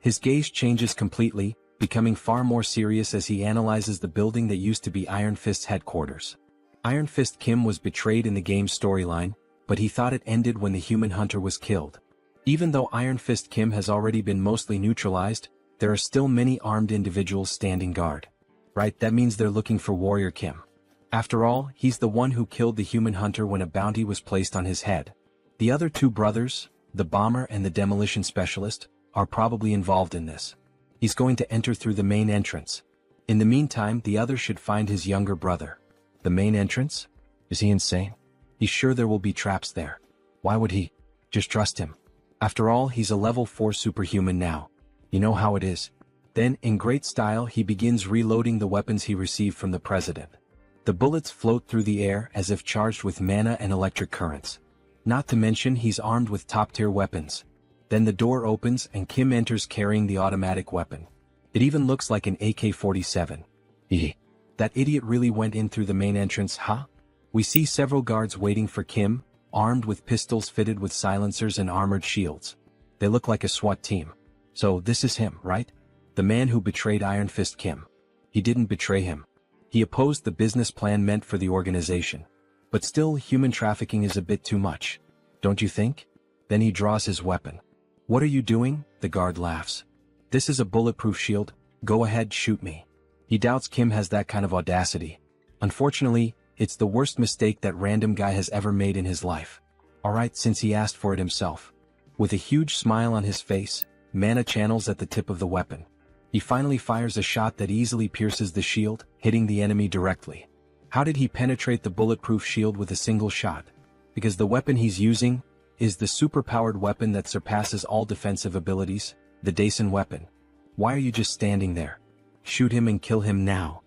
His gaze changes completely, becoming far more serious as he analyzes the building that used to be Iron Fist's headquarters. Iron Fist Kim was betrayed in the game's storyline, but he thought it ended when the human hunter was killed. Even though Iron Fist Kim has already been mostly neutralized, there are still many armed individuals standing guard. Right, that means they're looking for Warrior Kim. After all, he's the one who killed the human hunter when a bounty was placed on his head. The other 2 brothers, the bomber and the demolition specialist, are probably involved in this. He's going to enter through the main entrance. In the meantime, the other should find his younger brother. The main entrance? Is he insane? He's sure there will be traps there. Why would he? Just trust him. After all, he's a level 4 superhuman now. You know how it is. Then, in great style, he begins reloading the weapons he received from the president. The bullets float through the air as if charged with mana and electric currents. Not to mention he's armed with top-tier weapons. Then the door opens and Kim enters carrying the automatic weapon. It even looks like an AK-47. That idiot really went in through the main entrance, huh? We see several guards waiting for Kim, armed with pistols fitted with silencers and armored shields. They look like a SWAT team. So this is him, right? The man who betrayed Iron Fist Kim. He didn't betray him. He opposed the business plan meant for the organization. But still, human trafficking is a bit too much. Don't you think? Then he draws his weapon. What are you doing? The guard laughs. This is a bulletproof shield. Go ahead, shoot me. He doubts Kim has that kind of audacity. Unfortunately, it's the worst mistake that random guy has ever made in his life. Alright, since he asked for it himself. With a huge smile on his face, mana channels at the tip of the weapon. He finally fires a shot that easily pierces the shield, hitting the enemy directly. How did he penetrate the bulletproof shield with a single shot? Because the weapon he's using is the superpowered weapon that surpasses all defensive abilities, the Daisen weapon. Why are you just standing there? Shoot him and kill him now.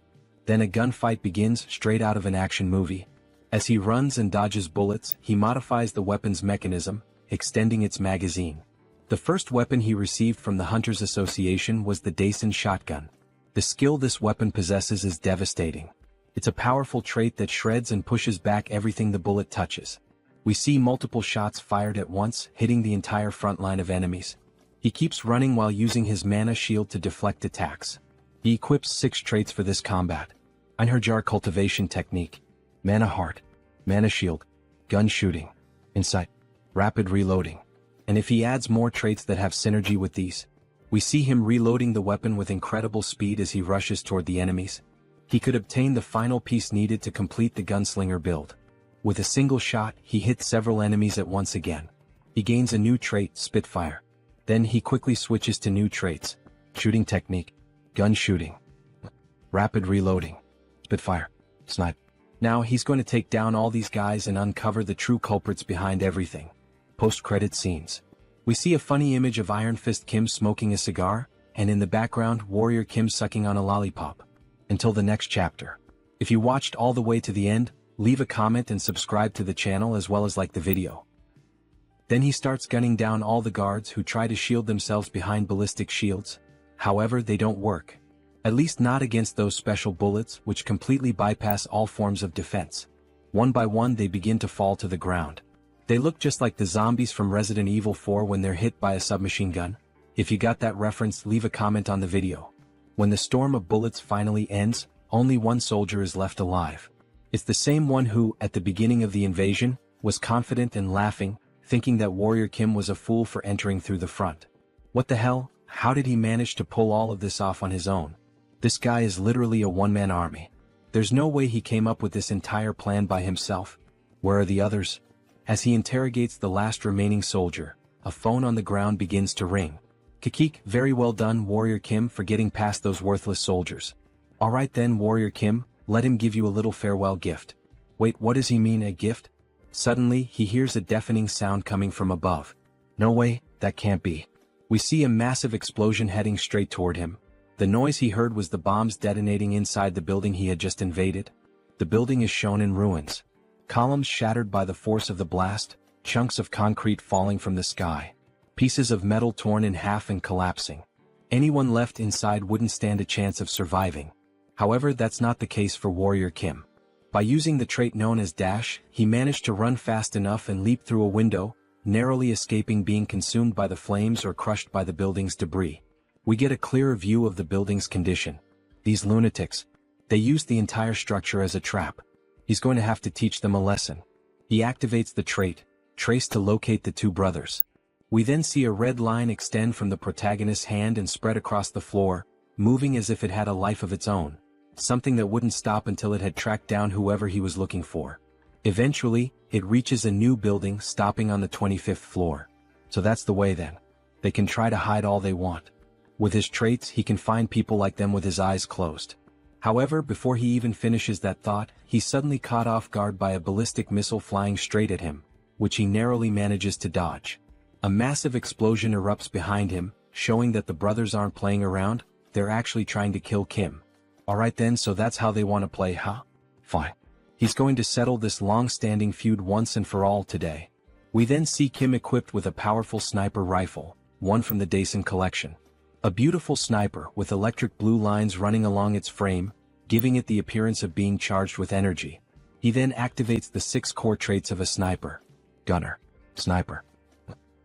Then a gunfight begins straight out of an action movie. As he runs and dodges bullets, he modifies the weapon's mechanism, extending its magazine. The first weapon he received from the Hunters Association was the Daisen shotgun. The skill this weapon possesses is devastating. It's a powerful trait that shreds and pushes back everything the bullet touches. We see multiple shots fired at once, hitting the entire front line of enemies. He keeps running while using his mana shield to deflect attacks. He equips 6 traits for this combat. Einherjar cultivation technique, mana heart, mana shield, gun shooting, insight, rapid reloading. And if he adds more traits that have synergy with these, we see him reloading the weapon with incredible speed as he rushes toward the enemies. He could obtain the final piece needed to complete the gunslinger build. With a single shot, he hits several enemies at once again. He gains a new trait, Spitfire. Then he quickly switches to new traits, shooting technique, gun shooting, rapid reloading, Spitfire, snipe. Now he's going to take down all these guys and uncover the true culprits behind everything. Post-credit scenes. We see a funny image of Iron Fist Kim smoking a cigar, and in the background Warrior Kim sucking on a lollipop. Until the next chapter. If you watched all the way to the end, leave a comment and subscribe to the channel as well as like the video. Then he starts gunning down all the guards who try to shield themselves behind ballistic shields. However, they don't work. At least not against those special bullets which completely bypass all forms of defense. One by one they begin to fall to the ground. They look just like the zombies from Resident Evil 4 when they're hit by a submachine gun. If you got that reference, leave a comment on the video. When the storm of bullets finally ends, only one soldier is left alive. It's the same one who, at the beginning of the invasion, was confident and laughing, thinking that Warrior Kim was a fool for entering through the front. What the hell? How did he manage to pull all of this off on his own? This guy is literally a one-man army. There's no way he came up with this entire plan by himself. Where are the others? As he interrogates the last remaining soldier, a phone on the ground begins to ring. Kikik, very well done, Warrior Kim, for getting past those worthless soldiers. Alright then, Warrior Kim, let him give you a little farewell gift. Wait, what does he mean, a gift? Suddenly, he hears a deafening sound coming from above. No way, that can't be. We see a massive explosion heading straight toward him. The noise he heard was the bombs detonating inside the building he had just invaded. The building is shown in ruins. Columns shattered by the force of the blast, chunks of concrete falling from the sky. Pieces of metal torn in half and collapsing. Anyone left inside wouldn't stand a chance of surviving. However, that's not the case for Warrior Kim. By using the trait known as dash, he managed to run fast enough and leap through a window, narrowly escaping being consumed by the flames or crushed by the building's debris. We get a clearer view of the building's condition. These lunatics. They used the entire structure as a trap. He's going to have to teach them a lesson. He activates the trait, trace, to locate the two brothers. We then see a red line extend from the protagonist's hand and spread across the floor, moving as if it had a life of its own. Something that wouldn't stop until it had tracked down whoever he was looking for. Eventually, it reaches a new building, stopping on the 25th floor. So that's the way then. They can try to hide all they want. With his traits, he can find people like them with his eyes closed. However, before he even finishes that thought, he's suddenly caught off guard by a ballistic missile flying straight at him, which he narrowly manages to dodge. A massive explosion erupts behind him, showing that the brothers aren't playing around, they're actually trying to kill Kim. Alright then, so that's how they want to play, huh? Fine. He's going to settle this long-standing feud once and for all today. We then see Kim equipped with a powerful sniper rifle, one from the Daisen collection. A beautiful sniper with electric blue lines running along its frame, giving it the appearance of being charged with energy. He then activates the 6 core traits of a sniper. Gunner. Sniper.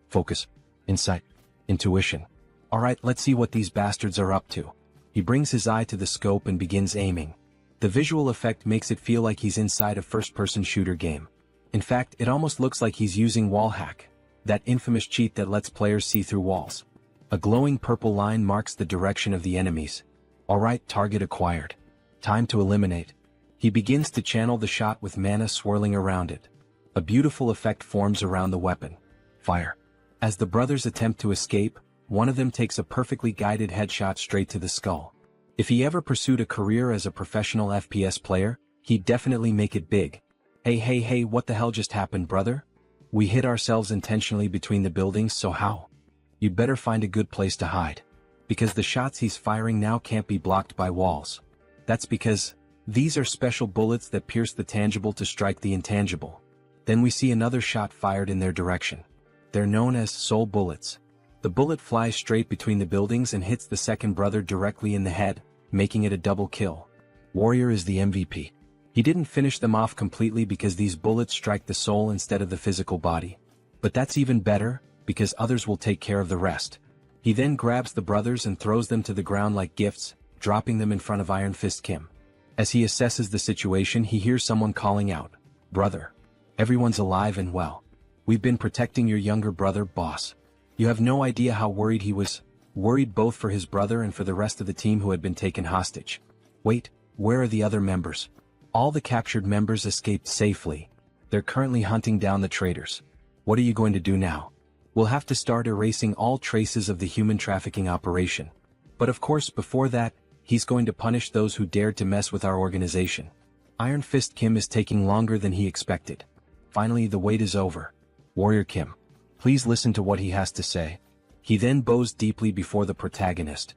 Focus. Insight. Intuition. Alright, let's see what these bastards are up to. He brings his eye to the scope and begins aiming. The visual effect makes it feel like he's inside a first-person shooter game. In fact, it almost looks like he's using wall hack, that infamous cheat that lets players see through walls. A glowing purple line marks the direction of the enemies. Alright, target acquired. Time to eliminate. He begins to channel the shot with mana swirling around it. A beautiful effect forms around the weapon. Fire. As the brothers attempt to escape, one of them takes a perfectly guided headshot straight to the skull. If he ever pursued a career as a professional FPS player, he'd definitely make it big. Hey, what the hell just happened, brother? We hit ourselves intentionally between the buildings, so how? You'd better find a good place to hide. Because the shots he's firing now can't be blocked by walls. That's because these are special bullets that pierce the tangible to strike the intangible. Then we see another shot fired in their direction. They're known as soul bullets. The bullet flies straight between the buildings and hits the second brother directly in the head, making it a double kill. Warrior is the MVP. He didn't finish them off completely because these bullets strike the soul instead of the physical body. But that's even better, because others will take care of the rest. He then grabs the brothers and throws them to the ground like gifts, dropping them in front of Iron Fist Kim. As he assesses the situation, he hears someone calling out, "Brother. Everyone's alive and well. We've been protecting your younger brother, boss." You have no idea how worried he was. Worried both for his brother and for the rest of the team who had been taken hostage. Wait, where are the other members? All the captured members escaped safely. They're currently hunting down the traitors. What are you going to do now? We'll have to start erasing all traces of the human trafficking operation. But of course, before that, he's going to punish those who dared to mess with our organization. Iron Fist Kim is taking longer than he expected. Finally, the wait is over. Warrior Kim. Please listen to what he has to say. He then bows deeply before the protagonist.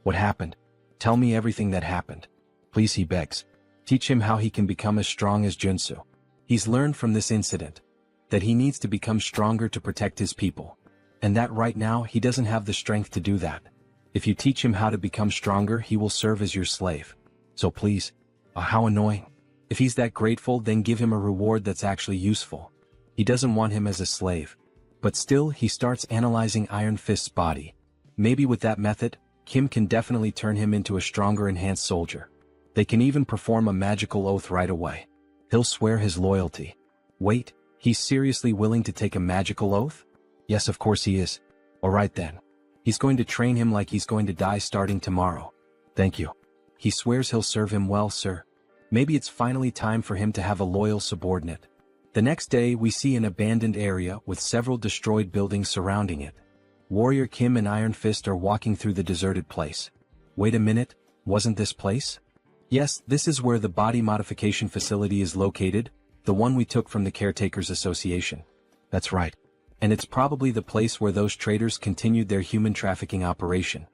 What happened? Tell me everything that happened. Please, he begs. Teach him how he can become as strong as Joonsoo. He's learned from this incident that he needs to become stronger to protect his people. And that right now he doesn't have the strength to do that. If you teach him how to become stronger, he will serve as your slave. So please. How annoying. If he's that grateful, then give him a reward that's actually useful. He doesn't want him as a slave. But still, he starts analyzing Iron Fist's body. Maybe with that method, Kim can definitely turn him into a stronger enhanced soldier. They can even perform a magical oath right away. He'll swear his loyalty. Wait, He's seriously willing to take a magical oath? Yes, of course he is. Alright then. He's going to train him like he's going to die starting tomorrow. Thank you. He swears he'll serve him well, sir. Maybe it's finally time for him to have a loyal subordinate. The next day we see an abandoned area with several destroyed buildings surrounding it. Warrior Kim and Iron Fist are walking through the deserted place. Wait a minute, wasn't this place? Yes, this is where the body modification facility is located, the one we took from the Caretakers Association. That's right. And it's probably the place where those traders continued their human trafficking operation.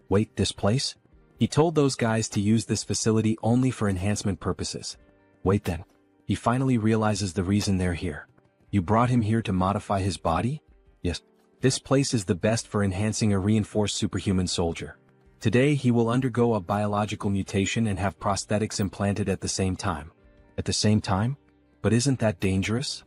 Wait, this place? He told those guys to use this facility only for enhancement purposes. Wait then. He finally realizes the reason they're here. You brought him here to modify his body? Yes. This place is the best for enhancing a reinforced superhuman soldier. Today he will undergo a biological mutation and have prosthetics implanted at the same time. At the same time? But isn't that dangerous?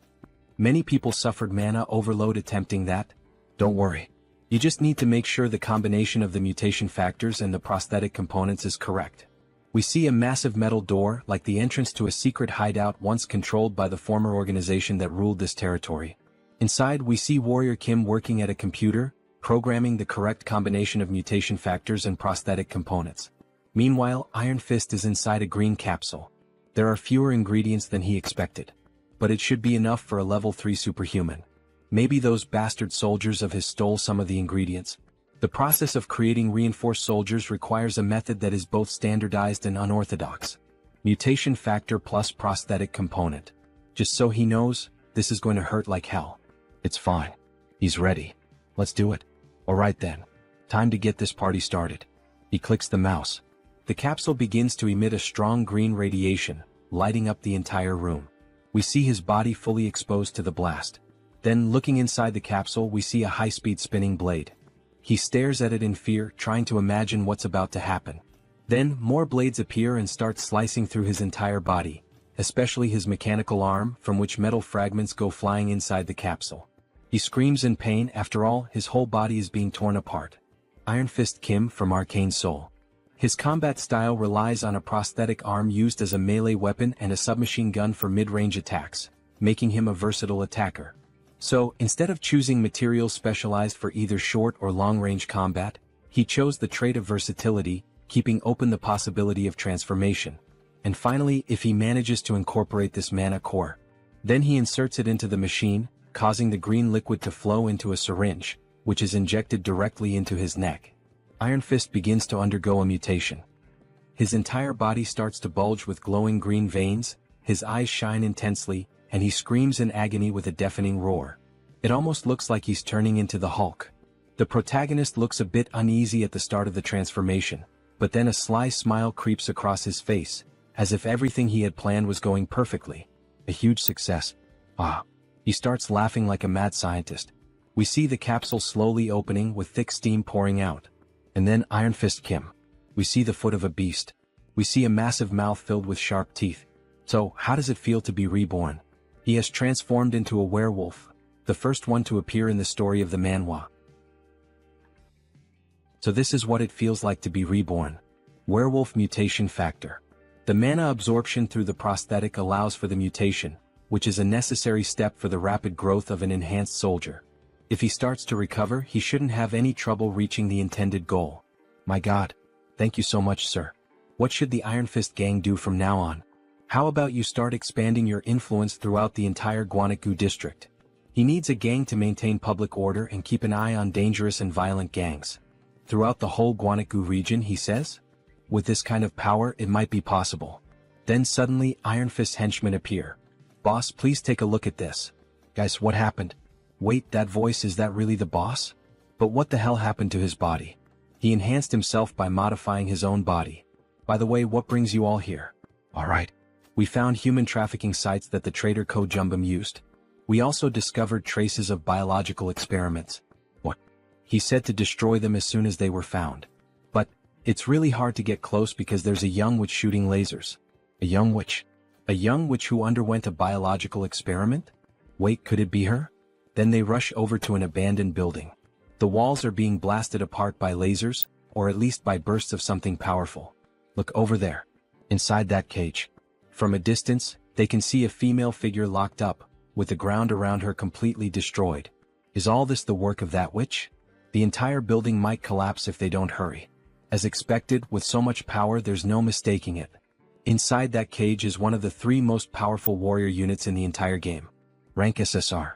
Many people suffered mana overload attempting that. Don't worry. You just need to make sure the combination of the mutation factors and the prosthetic components is correct. We see a massive metal door like the entrance to a secret hideout once controlled by the former organization that ruled this territory. Inside we see Warrior Kim working at a computer, programming the correct combination of mutation factors and prosthetic components. Meanwhile, Iron Fist is inside a green capsule. There are fewer ingredients than he expected. But it should be enough for a level 3 superhuman. Maybe those bastard soldiers of his stole some of the ingredients. The process of creating reinforced soldiers requires a method that is both standardized and unorthodox. Mutation factor plus prosthetic component. Just so he knows, this is going to hurt like hell. It's fine. He's ready. Let's do it. Alright then. Time to get this party started. He clicks the mouse. The capsule begins to emit a strong green radiation, lighting up the entire room. We see his body fully exposed to the blast. Then, looking inside the capsule, we see a high-speed spinning blade. He stares at it in fear, trying to imagine what's about to happen. Then, more blades appear and start slicing through his entire body, especially his mechanical arm, from which metal fragments go flying inside the capsule. He screams in pain. After all, his whole body is being torn apart. Iron Fist Kim from Arcane Seoul. His combat style relies on a prosthetic arm used as a melee weapon and a submachine gun for mid-range attacks, making him a versatile attacker. So, instead of choosing materials specialized for either short or long-range combat, he chose the trait of versatility, keeping open the possibility of transformation. And finally, if he manages to incorporate this mana core, then he inserts it into the machine, causing the green liquid to flow into a syringe, which is injected directly into his neck. Iron Fist begins to undergo a mutation. His entire body starts to bulge with glowing green veins, his eyes shine intensely, and he screams in agony with a deafening roar. It almost looks like he's turning into the Hulk. The protagonist looks a bit uneasy at the start of the transformation, but then a sly smile creeps across his face, as if everything he had planned was going perfectly. A huge success. Ah. He starts laughing like a mad scientist. We see the capsule slowly opening with thick steam pouring out. And then Iron Fist Kim. We see the foot of a beast. We see a massive mouth filled with sharp teeth. So, how does it feel to be reborn? He has transformed into a werewolf, the first one to appear in the story of the Manhwa. So this is what it feels like to be reborn. Werewolf mutation factor. The mana absorption through the prosthetic allows for the mutation, which is a necessary step for the rapid growth of an enhanced soldier. If he starts to recover, he shouldn't have any trouble reaching the intended goal. My God. Thank you so much, sir. What should the Iron Fist gang do from now on? How about you start expanding your influence throughout the entire Gwangju district? He needs a gang to maintain public order and keep an eye on dangerous and violent gangs. Throughout the whole Gwangju region, he says? With this kind of power, it might be possible. Then suddenly, Iron Fist henchmen appear. Boss, please take a look at this. Guys, what happened? Wait, that voice, is that really the boss? But what the hell happened to his body? He enhanced himself by modifying his own body. By the way, what brings you all here? Alright. We found human trafficking sites that the trader Ko Jumbum used. We also discovered traces of biological experiments. What? He said to destroy them as soon as they were found. But, it's really hard to get close because there's a young witch shooting lasers. A young witch? A young witch who underwent a biological experiment? Wait, could it be her? Then they rush over to an abandoned building. The walls are being blasted apart by lasers, or at least by bursts of something powerful. Look over there. Inside that cage. From a distance, they can see a female figure locked up, with the ground around her completely destroyed. Is all this the work of that witch? The entire building might collapse if they don't hurry. As expected, with so much power there's no mistaking it. Inside that cage is one of the 3 most powerful warrior units in the entire game. Rank SSR.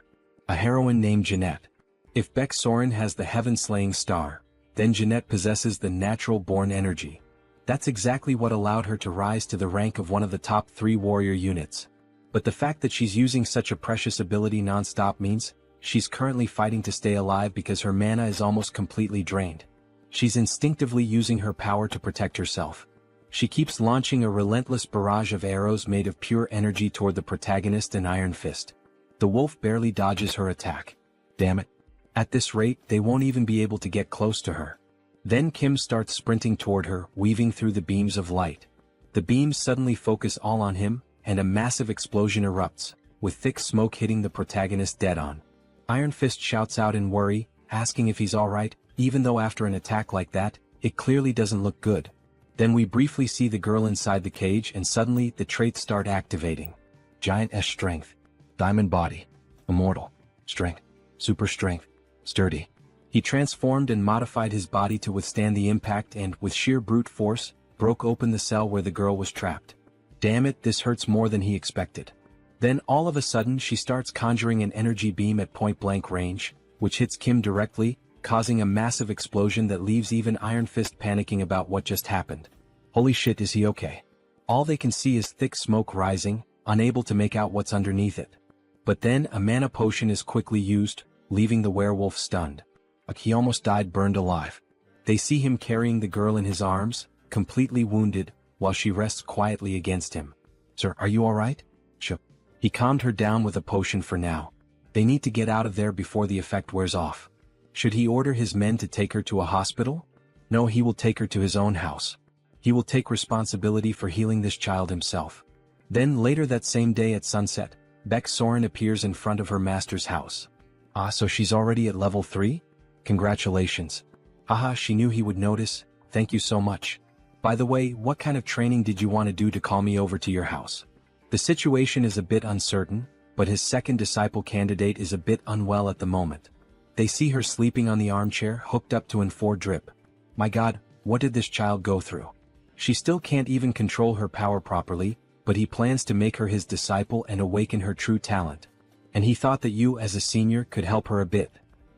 A heroine named Jeanette. If Baek Soren has the heaven-slaying star, then Jeanette possesses the natural-born energy. That's exactly what allowed her to rise to the rank of one of the top 3 warrior units. But the fact that she's using such a precious ability non-stop means she's currently fighting to stay alive because her mana is almost completely drained. She's instinctively using her power to protect herself. She keeps launching a relentless barrage of arrows made of pure energy toward the protagonist and Iron Fist. The wolf barely dodges her attack. Damn it. At this rate, they won't even be able to get close to her. Then Kim starts sprinting toward her, weaving through the beams of light. The beams suddenly focus all on him, and a massive explosion erupts, with thick smoke hitting the protagonist dead on. Iron Fist shouts out in worry, asking if he's alright, even though after an attack like that, it clearly doesn't look good. Then we briefly see the girl inside the cage and suddenly the traits start activating. Giant S strength. Diamond body. Immortal. Strength. Super strength. Sturdy. He transformed and modified his body to withstand the impact and, with sheer brute force, broke open the cell where the girl was trapped. Damn it, this hurts more than he expected. Then all of a sudden she starts conjuring an energy beam at point-blank range, which hits Kim directly, causing a massive explosion that leaves even Iron Fist panicking about what just happened. Holy shit, is he okay? All they can see is thick smoke rising, unable to make out what's underneath it. But then a mana potion is quickly used, leaving the werewolf stunned. Like he almost died burned alive. They see him carrying the girl in his arms, completely wounded, while she rests quietly against him. Sir, are you alright? Sure. He calmed her down with a potion for now. They need to get out of there before the effect wears off. Should he order his men to take her to a hospital? No, he will take her to his own house. He will take responsibility for healing this child himself. Then later that same day at sunset, Baek Soren appears in front of her master's house. Ah, so she's already at level 3? Congratulations. Haha, she knew he would notice, thank you so much. By the way, what kind of training did you want to do to call me over to your house? The situation is a bit uncertain, but his second disciple candidate is a bit unwell at the moment. They see her sleeping on the armchair hooked up to an 4 drip. My god, what did this child go through? She still can't even control her power properly, but he plans to make her his disciple and awaken her true talent. And he thought that you as a senior could help her a bit.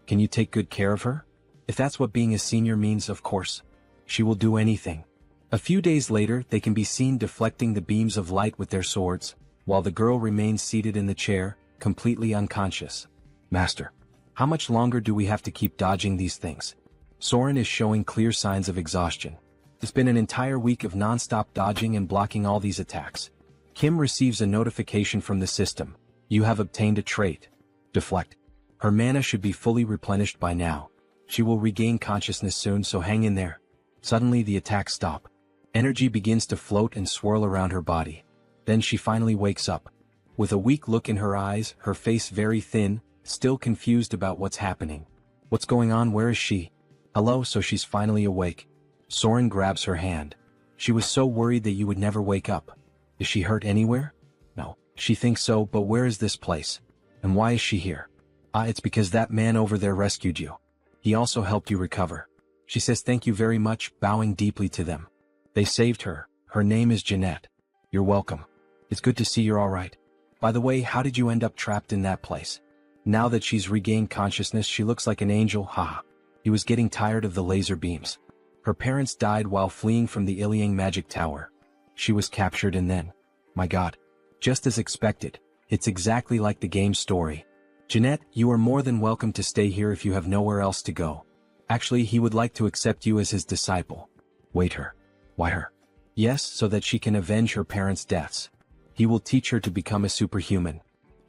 Can you take good care of her? If that's what being a senior means, of course. She will do anything. A few days later, they can be seen deflecting the beams of light with their swords, while the girl remains seated in the chair, completely unconscious. Master, how much longer do we have to keep dodging these things? Soren is showing clear signs of exhaustion. It's been an entire week of non-stop dodging and blocking all these attacks. Kim receives a notification from the system. You have obtained a trait. Deflect. Her mana should be fully replenished by now. She will regain consciousness soon, so hang in there. Suddenly the attacks stop. Energy begins to float and swirl around her body. Then she finally wakes up. With a weak look in her eyes, her face very thin, still confused about what's happening. What's going on? Where is she? Hello, so she's finally awake. Soren grabs her hand. She was so worried that you would never wake up. Is she hurt anywhere? No, she thinks so, but where is this place? And why is she here? Ah, it's because that man over there rescued you. He also helped you recover. She says thank you very much, bowing deeply to them. They saved her. Her name is Jeanette. You're welcome. It's good to see you're alright. By the way, how did you end up trapped in that place? Now that she's regained consciousness, she looks like an angel, haha. He was getting tired of the laser beams. Her parents died while fleeing from the Iliang magic tower. She was captured and then... My god. Just as expected, it's exactly like the game story. Jeanette, you are more than welcome to stay here if you have nowhere else to go. Actually, he would like to accept you as his disciple. Wait, her. Why her? Yes, so that she can avenge her parents' deaths. He will teach her to become a superhuman.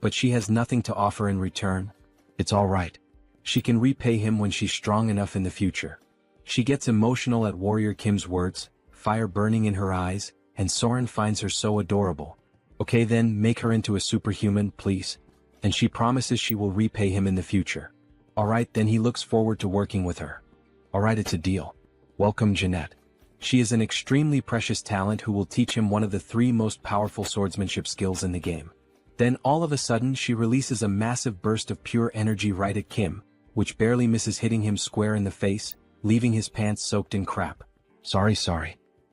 But she has nothing to offer in return. It's alright. She can repay him when she's strong enough in the future. She gets emotional at Warrior Kim's words, fire burning in her eyes, and Soren finds her so adorable. Okay then, make her into a superhuman, please. And she promises she will repay him in the future. Alright, then he looks forward to working with her. Alright, it's a deal. Welcome Jeanette. She is an extremely precious talent who will teach him one of the 3 most powerful swordsmanship skills in the game. Then all of a sudden she releases a massive burst of pure energy right at Kim, which barely misses hitting him square in the face, leaving his pants soaked in crap. Sorry.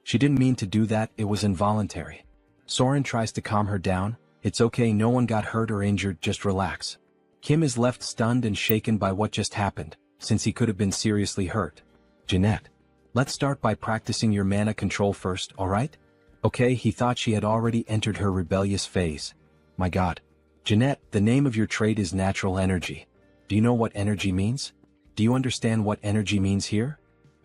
She didn't mean to do that, it was involuntary. Soren tries to calm her down. It's okay, no one got hurt or injured, just relax. Kim is left stunned and shaken by what just happened, since he could have been seriously hurt. Jeanette, let's start by practicing your mana control first, alright? Okay, he thought she had already entered her rebellious phase. My god. Jeanette, the name of your trait is natural energy. Do you know what energy means? Do you understand what energy means here?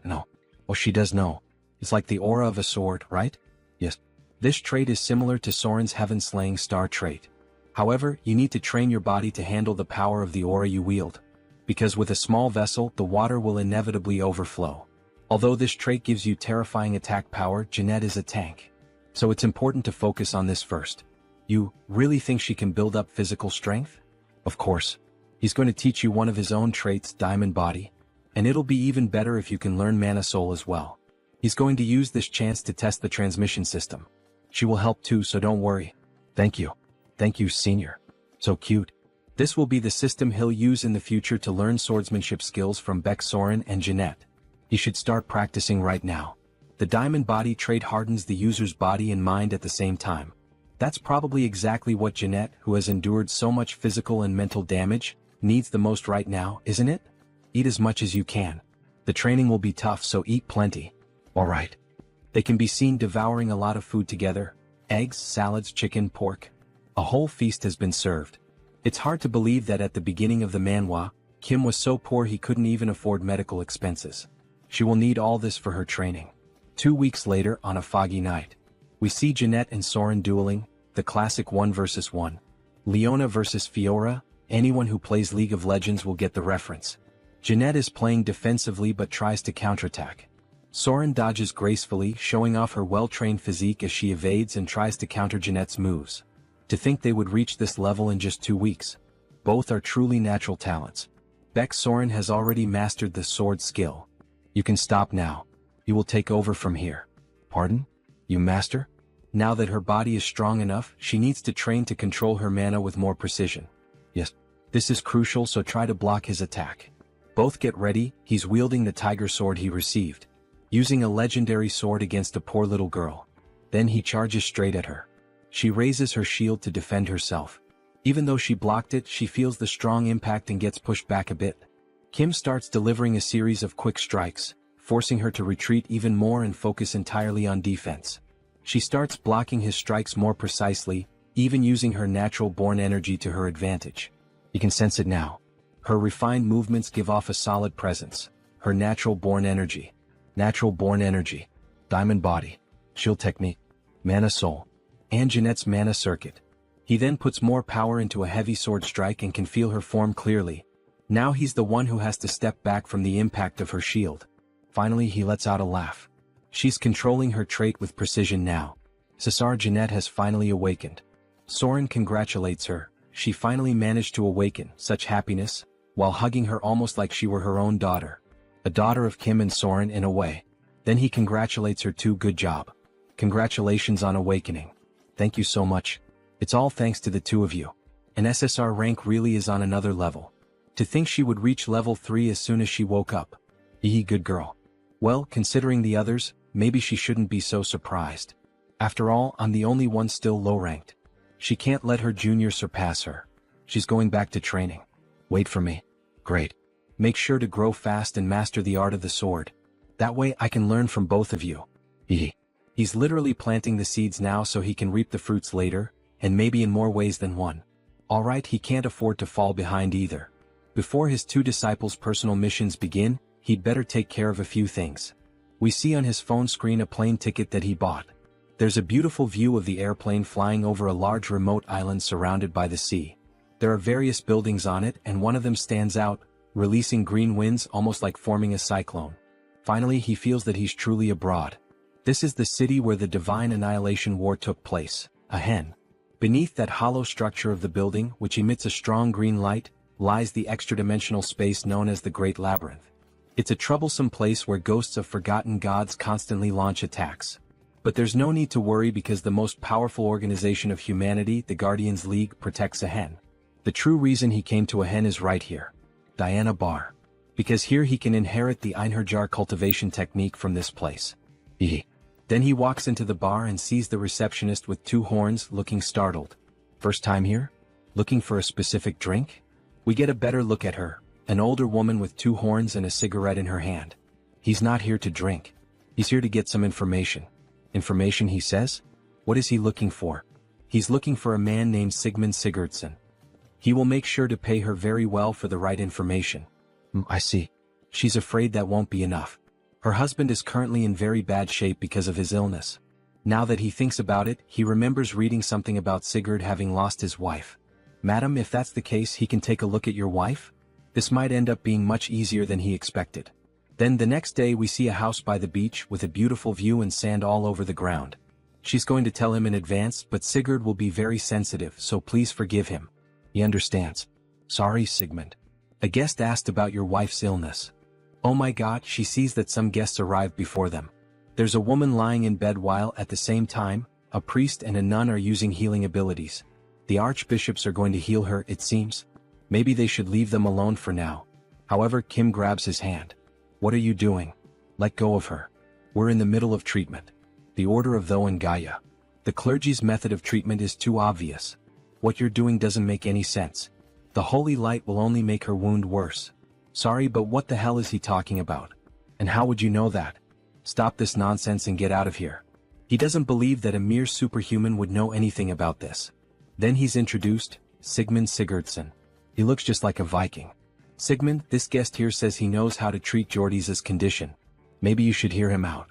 No. Oh, she does know. It's like the aura of a sword, right? Yes. This trait is similar to Soren's heaven-slaying star trait. However, you need to train your body to handle the power of the aura you wield. Because with a small vessel, the water will inevitably overflow. Although this trait gives you terrifying attack power, Jeanette is a tank. So it's important to focus on this first. You really think she can build up physical strength? Of course. He's going to teach you one of his own traits, Diamond Body. And it'll be even better if you can learn Mana Soul as well. He's going to use this chance to test the transmission system. She will help too, so don't worry. Thank you. Thank you, Senior. So cute. This will be the system he'll use in the future to learn swordsmanship skills from Beck, Soren, and Jeanette. He should start practicing right now. The Diamond Body trait hardens the user's body and mind at the same time. That's probably exactly what Jeanette, who has endured so much physical and mental damage, needs the most right now, isn't it? Eat as much as you can. The training will be tough, so eat plenty. Alright. They can be seen devouring a lot of food together. Eggs, salads, chicken, pork. A whole feast has been served. It's hard to believe that at the beginning of the manhwa, Kim was so poor he couldn't even afford medical expenses. She will need all this for her training. 2 weeks later, on a foggy night, we see Jeanette and Soren dueling, the classic 1 versus 1. Leona versus Fiora. Anyone who plays League of Legends will get the reference. Jeanette is playing defensively but tries to counterattack. Soren dodges gracefully, showing off her well-trained physique as she evades and tries to counter Jeanette's moves. To think they would reach this level in just 2 weeks. Both are truly natural talents. Beck, Soren has already mastered the sword skill. You can stop now. You will take over from here. Pardon? You master? Now that her body is strong enough, she needs to train to control her mana with more precision. Yes. This is crucial, so try to block his attack. Both get ready, he's wielding the tiger sword he received. Using a legendary sword against a poor little girl. Then he charges straight at her. She raises her shield to defend herself. Even though she blocked it, she feels the strong impact and gets pushed back a bit. Kim starts delivering a series of quick strikes, forcing her to retreat even more and focus entirely on defense. She starts blocking his strikes more precisely, even using her natural-born energy to her advantage. You can sense it now. Her refined movements give off a solid presence. Her natural-born energy. Natural-born energy. Diamond Body. Shield Technique. Mana Soul. And Jeanette's Mana Circuit. He then puts more power into a heavy sword strike and can feel her form clearly. Now he's the one who has to step back from the impact of her shield. Finally he lets out a laugh. She's controlling her trait with precision now. Cesar, Jeanette has finally awakened. Soren congratulates her. She finally managed to awaken, such happiness, while hugging her almost like she were her own daughter. A daughter of Kim and Soren in a way. Then he congratulates her too. Good job. Congratulations on awakening. Thank you so much. It's all thanks to the two of you. An SSR rank really is on another level. To think she would reach level 3 as soon as she woke up. Good girl. Well, considering the others, maybe she shouldn't be so surprised. After all, I'm the only one still low-ranked. She can't let her junior surpass her. She's going back to training. Wait for me. Great. Make sure to grow fast and master the art of the sword. That way I can learn from both of you. He's literally planting the seeds now so he can reap the fruits later, and maybe in more ways than one. Alright, he can't afford to fall behind either. Before his 2 disciples' personal missions begin, he'd better take care of a few things. We see on his phone screen a plane ticket that he bought. There's a beautiful view of the airplane flying over a large remote island surrounded by the sea. There are various buildings on it, and one of them stands out, releasing green winds almost like forming a cyclone. Finally he feels that he's truly abroad. This is the city where the Divine Annihilation War took place, a hen. Beneath that hollow structure of the building, which emits a strong green light, lies the extra-dimensional space known as the Great Labyrinth. It's a troublesome place where ghosts of forgotten gods constantly launch attacks. But there's no need to worry because the most powerful organization of humanity, the Guardians League, protects a hen. The true reason he came to a hen is right here. Diana Bar. Because here he can inherit the Einherjar cultivation technique from this place. Then he walks into the bar and sees the receptionist with 2 horns looking startled. First time here? Looking for a specific drink? We get a better look at her, an older woman with 2 horns and a cigarette in her hand. He's not here to drink. He's here to get some information. Information, he says? What is he looking for? He's looking for a man named Sigmund Sigurdsson. He will make sure to pay her very well for the right information. I see. She's afraid that won't be enough. Her husband is currently in very bad shape because of his illness. Now that he thinks about it, he remembers reading something about Sigurd having lost his wife. Madam, if that's the case, he can take a look at your wife? This might end up being much easier than he expected. Then the next day we see a house by the beach with a beautiful view and sand all over the ground. She's going to tell him in advance, but Sigurd will be very sensitive, so please forgive him. He understands. Sorry, Sigmund. A guest asked about your wife's illness. Oh my God, she sees that some guests arrived before them. There's a woman lying in bed while, at the same time, a priest and a nun are using healing abilities. The archbishops are going to heal her, it seems. Maybe they should leave them alone for now. However, Kim grabs his hand. What are you doing? Let go of her. We're in the middle of treatment. The order of Tho and Gaia. The clergy's method of treatment is too obvious. What you're doing doesn't make any sense. The holy light will only make her wound worse. Sorry, but what the hell is he talking about? And how would you know that? Stop this nonsense and get out of here. He doesn't believe that a mere superhuman would know anything about this. Then he's introduced, Sigmund Sigurdsson. He looks just like a Viking. Sigmund, this guest here says he knows how to treat Jordy's condition. Maybe you should hear him out.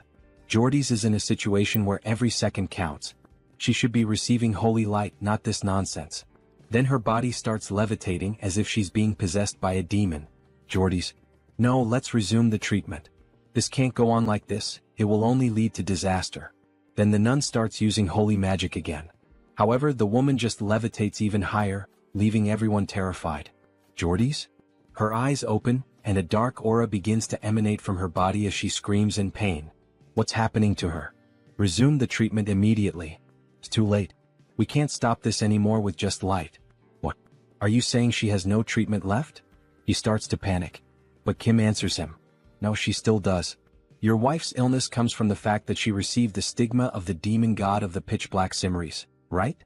Jordy's is in a situation where every second counts. She should be receiving holy light, not this nonsense. Then her body starts levitating as if she's being possessed by a demon. Jordy's. No, let's resume the treatment. This can't go on like this, it will only lead to disaster. Then the nun starts using holy magic again. However, the woman just levitates even higher, leaving everyone terrified. Jordy's? Her eyes open, and a dark aura begins to emanate from her body as she screams in pain. What's happening to her? Resume the treatment immediately. It's too late. We can't stop this anymore with just light. What? Are you saying she has no treatment left? He starts to panic. But Kim answers him. No, she still does. Your wife's illness comes from the fact that she received the stigma of the demon god of the pitch-black Simmeries, right?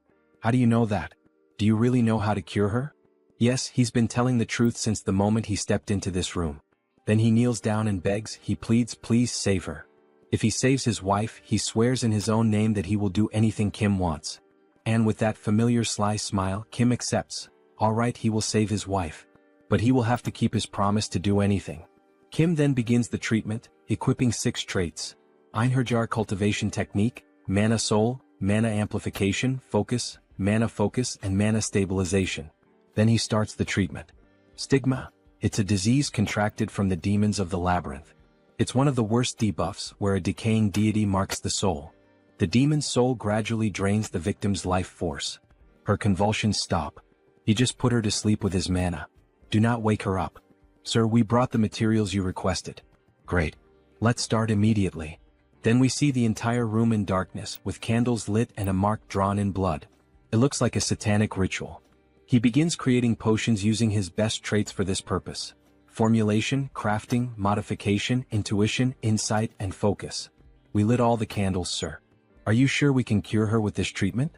How do you know that? Do you really know how to cure her? Yes, he's been telling the truth since the moment he stepped into this room. Then he kneels down and begs, he pleads, please save her. If he saves his wife, he swears in his own name that he will do anything Kim wants. And with that familiar sly smile, Kim accepts. All right, he will save his wife. But he will have to keep his promise to do anything. Kim then begins the treatment, equipping 6 traits. Einherjar cultivation technique, mana soul, mana amplification, focus, mana focus and mana stabilization. Then he starts the treatment. Stigma. It's a disease contracted from the demons of the labyrinth. It's one of the worst debuffs where a decaying deity marks the soul. The demon's soul gradually drains the victim's life force. Her convulsions stop. He just put her to sleep with his mana. Do not wake her up. Sir, we brought the materials you requested. Great. Let's start immediately. Then we see the entire room in darkness with candles lit and a mark drawn in blood. It looks like a satanic ritual. He begins creating potions using his best traits for this purpose. Formulation, crafting, modification, intuition, insight, and focus. We lit all the candles, sir. Are you sure we can cure her with this treatment?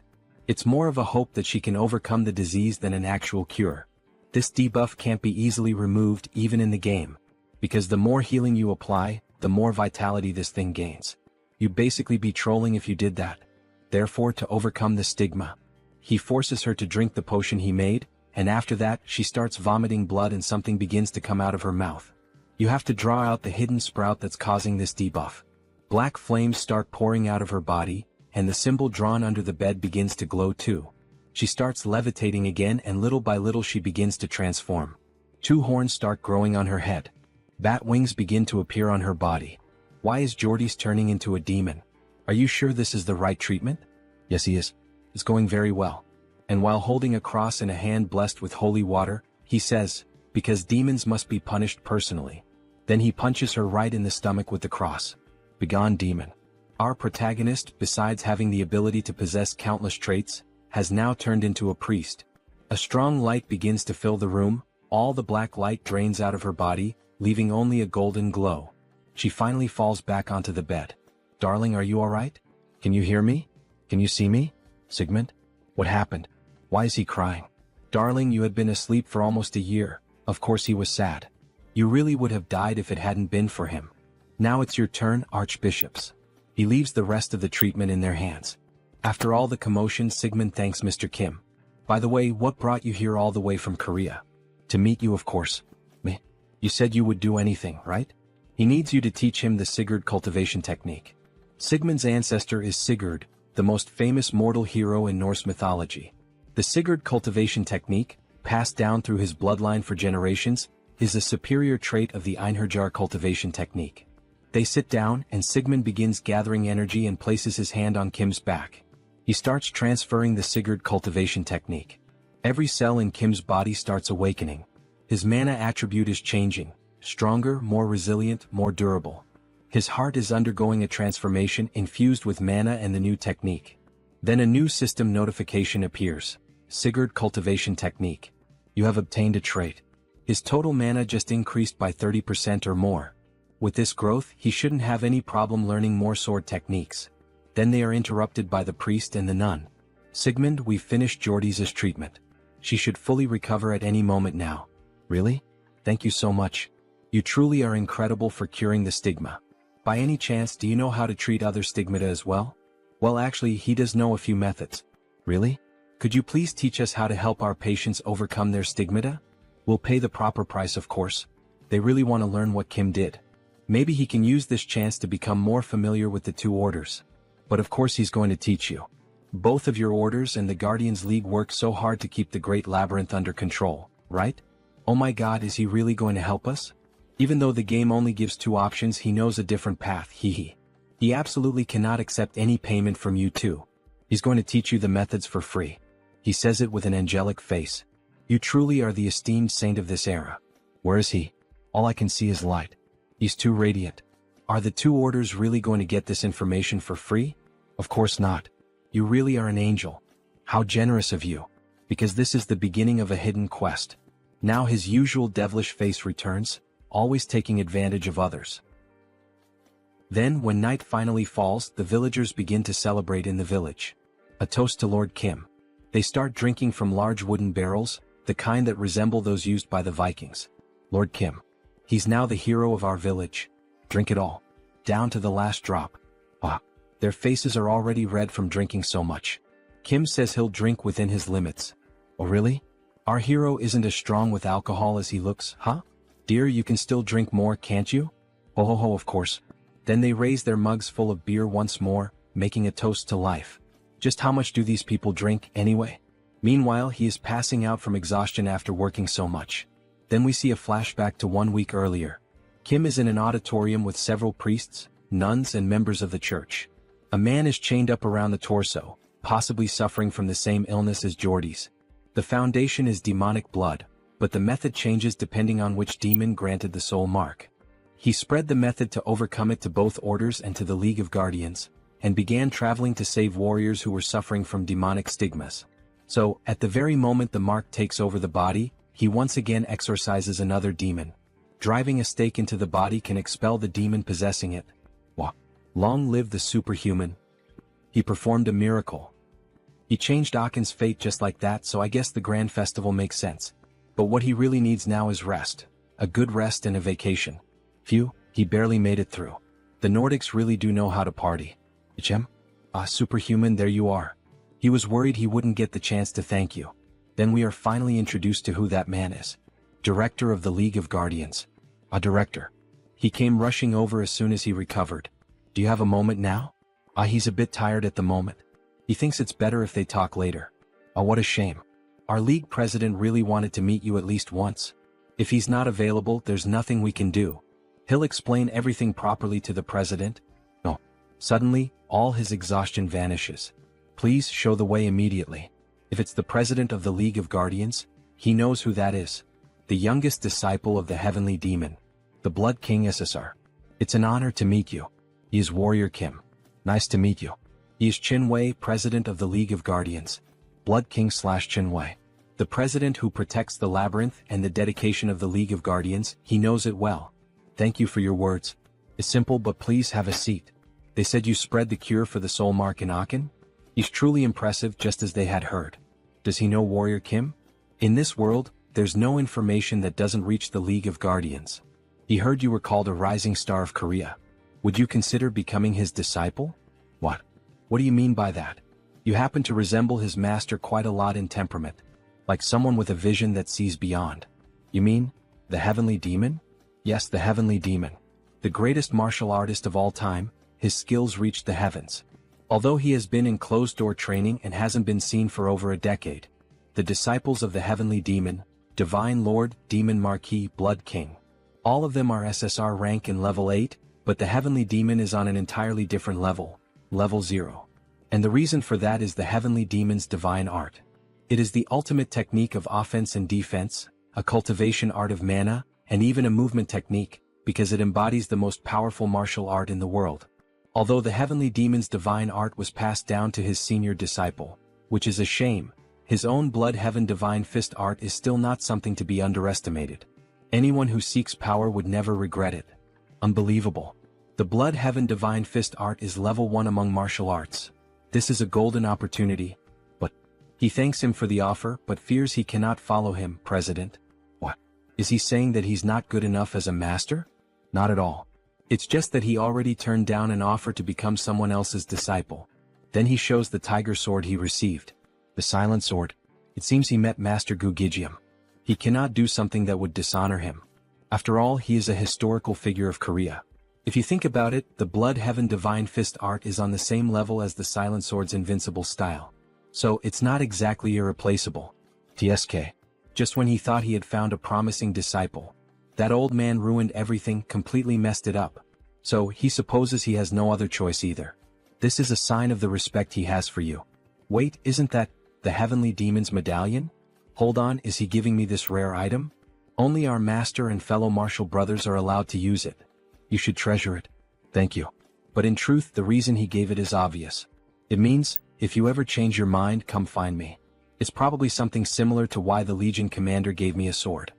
It's more of a hope that she can overcome the disease than an actual cure. This debuff can't be easily removed even in the game, because the more healing you apply, the more vitality this thing gains. You'd basically be trolling if you did that. Therefore, to overcome the stigma, he forces her to drink the potion he made, and after that, she starts vomiting blood and something begins to come out of her mouth. You have to draw out the hidden sprout that's causing this debuff. Black flames start pouring out of her body, and the symbol drawn under the bed begins to glow too. She starts levitating again and little by little she begins to transform. 2 horns start growing on her head. Bat wings begin to appear on her body. Why is Jordy's turning into a demon? Are you sure this is the right treatment? Yes, he is. It's going very well. And while holding a cross in a hand blessed with holy water, he says, because demons must be punished personally. Then he punches her right in the stomach with the cross. Begone, demon. Our protagonist, besides having the ability to possess countless traits, has now turned into a priest. A strong light begins to fill the room, all the black light drains out of her body, leaving only a golden glow. She finally falls back onto the bed. Darling, are you alright? Can you hear me? Can you see me? Sigmund? What happened? Why is he crying? Darling, you had been asleep for almost a year. Of course he was sad. You really would have died if it hadn't been for him. Now it's your turn, archbishops. He leaves the rest of the treatment in their hands. After all the commotion, Sigmund thanks Mr. Kim. By the way, what brought you here all the way from Korea? To meet you, of course. Me? You said you would do anything, right? He needs you to teach him the Sigurd cultivation technique. Sigmund's ancestor is Sigurd, the most famous mortal hero in Norse mythology. The Sigurd cultivation technique, passed down through his bloodline for generations, is a superior trait of the Einherjar cultivation technique. They sit down and Sigmund begins gathering energy and places his hand on Kim's back. He starts transferring the Sigurd cultivation technique. Every cell in Kim's body starts awakening. His mana attribute is changing, stronger, more resilient, more durable. His heart is undergoing a transformation infused with mana and the new technique. Then a new system notification appears. Sigurd cultivation technique. You have obtained a trait. His total mana just increased by 30% or more. With this growth, he shouldn't have any problem learning more sword techniques. Then they are interrupted by the priest and the nun. Sigmund, we've finished Jordi's treatment. She should fully recover at any moment now. Really? Thank you so much. You truly are incredible for curing the stigma. By any chance, do you know how to treat other stigmata as well? Well, actually, he does know a few methods. Really? Could you please teach us how to help our patients overcome their stigmata? We'll pay the proper price, of course. They really want to learn what Kim did. Maybe he can use this chance to become more familiar with the two orders. But of course he's going to teach you. Both of your orders and the Guardians League work so hard to keep the Great Labyrinth under control, right? Oh my god, is he really going to help us? Even though the game only gives two options, he knows a different path, He absolutely cannot accept any payment from you too. He's going to teach you the methods for free. He says it with an angelic face. You truly are the esteemed saint of this era. Where is he? All I can see is light. He's too radiant. Are the two orders really going to get this information for free? Of course not. You really are an angel. How generous of you. Because this is the beginning of a hidden quest. Now his usual devilish face returns, always taking advantage of others. Then, when night finally falls, the villagers begin to celebrate in the village. A toast to Lord Kim. They start drinking from large wooden barrels, the kind that resemble those used by the Vikings. Lord Kim. He's now the hero of our village. Drink it all. Down to the last drop. Ah. Their faces are already red from drinking so much. Kim says he'll drink within his limits. Oh really? Our hero isn't as strong with alcohol as he looks, huh? Dear, you can still drink more, can't you? Ho ho ho, of course. Then they raise their mugs full of beer once more, making a toast to life. Just how much do these people drink, anyway? Meanwhile, he is passing out from exhaustion after working so much. Then we see a flashback to 1 week earlier. Kim is in an auditorium with several priests, nuns and members of the church. A man is chained up around the torso, possibly suffering from the same illness as Jordi's. The foundation is demonic blood, but the method changes depending on which demon granted the soul mark. He spread the method to overcome it to both orders and to the League of Guardians, and began traveling to save warriors who were suffering from demonic stigmas. So, at the very moment the mark takes over the body, he once again exorcises another demon. Driving a stake into the body can expel the demon possessing it. Wow. Long live the superhuman. He performed a miracle. He changed Akin's fate just like that, so I guess the grand festival makes sense. But what he really needs now is rest. A good rest and a vacation. Phew, he barely made it through. The Nordics really do know how to party. Ichem? Ah, superhuman, there you are. He was worried he wouldn't get the chance to thank you. Then we are finally introduced to who that man is. Director of the League of Guardians. A director. He came rushing over as soon as he recovered. Do you have a moment now? Ah, he's a bit tired at the moment. He thinks it's better if they talk later. Ah, what a shame. Our league president really wanted to meet you at least once. If he's not available, there's nothing we can do. He'll explain everything properly to the president. No. Suddenly, all his exhaustion vanishes. Please show the way immediately. If it's the president of the League of Guardians, he knows who that is. The youngest disciple of the heavenly demon. The Blood King SSR. It's an honor to meet you. He is Warrior Kim. Nice to meet you. He is Qinwei, president of the League of Guardians. Blood King / Qinwei. The president who protects the labyrinth and the dedication of the League of Guardians, he knows it well. Thank you for your words. It's simple, but please have a seat. They said you spread the cure for the soul mark in Aachen? He's truly impressive, just as they had heard. Does he know Warrior Kim? In this world, there's no information that doesn't reach the League of Guardians. He heard you were called a rising star of Korea. Would you consider becoming his disciple? What? What do you mean by that? You happen to resemble his master quite a lot in temperament. Like someone with a vision that sees beyond. You mean, the heavenly demon? Yes, the heavenly demon. The greatest martial artist of all time, his skills reached the heavens. Although he has been in closed-door training and hasn't been seen for over a decade. The disciples of the heavenly demon, Divine Lord, Demon Marquis, Blood King. All of them are SSR rank in level 8, but the heavenly demon is on an entirely different level, level 0. And the reason for that is the heavenly demon's divine art. It is the ultimate technique of offense and defense, a cultivation art of mana, and even a movement technique, because it embodies the most powerful martial art in the world. Although the heavenly demon's divine art was passed down to his senior disciple, which is a shame, his own blood heaven divine fist art is still not something to be underestimated. Anyone who seeks power would never regret it. Unbelievable. The blood heaven divine fist art is level 1 among martial arts. This is a golden opportunity. But he thanks him for the offer, but fears he cannot follow him, President. What? Is he saying that he's not good enough as a master? Not at all. It's just that he already turned down an offer to become someone else's disciple. Then he shows the tiger sword he received. The silent sword. It seems he met Master Gu Gijium. He cannot do something that would dishonor him. After all, he is a historical figure of Korea. If you think about it, the blood heaven divine fist art is on the same level as the silent sword's invincible style. So it's not exactly irreplaceable. TSK. Just when he thought he had found a promising disciple, that old man ruined everything, completely messed it up. So he supposes he has no other choice either. This is a sign of the respect he has for you. Wait, isn't that the heavenly demon's medallion? Hold on, is he giving me this rare item? Only our master and fellow martial brothers are allowed to use it. You should treasure it. Thank you. But in truth, the reason he gave it is obvious. It means, if you ever change your mind, come find me. It's probably something similar to why the Legion commander gave me a sword.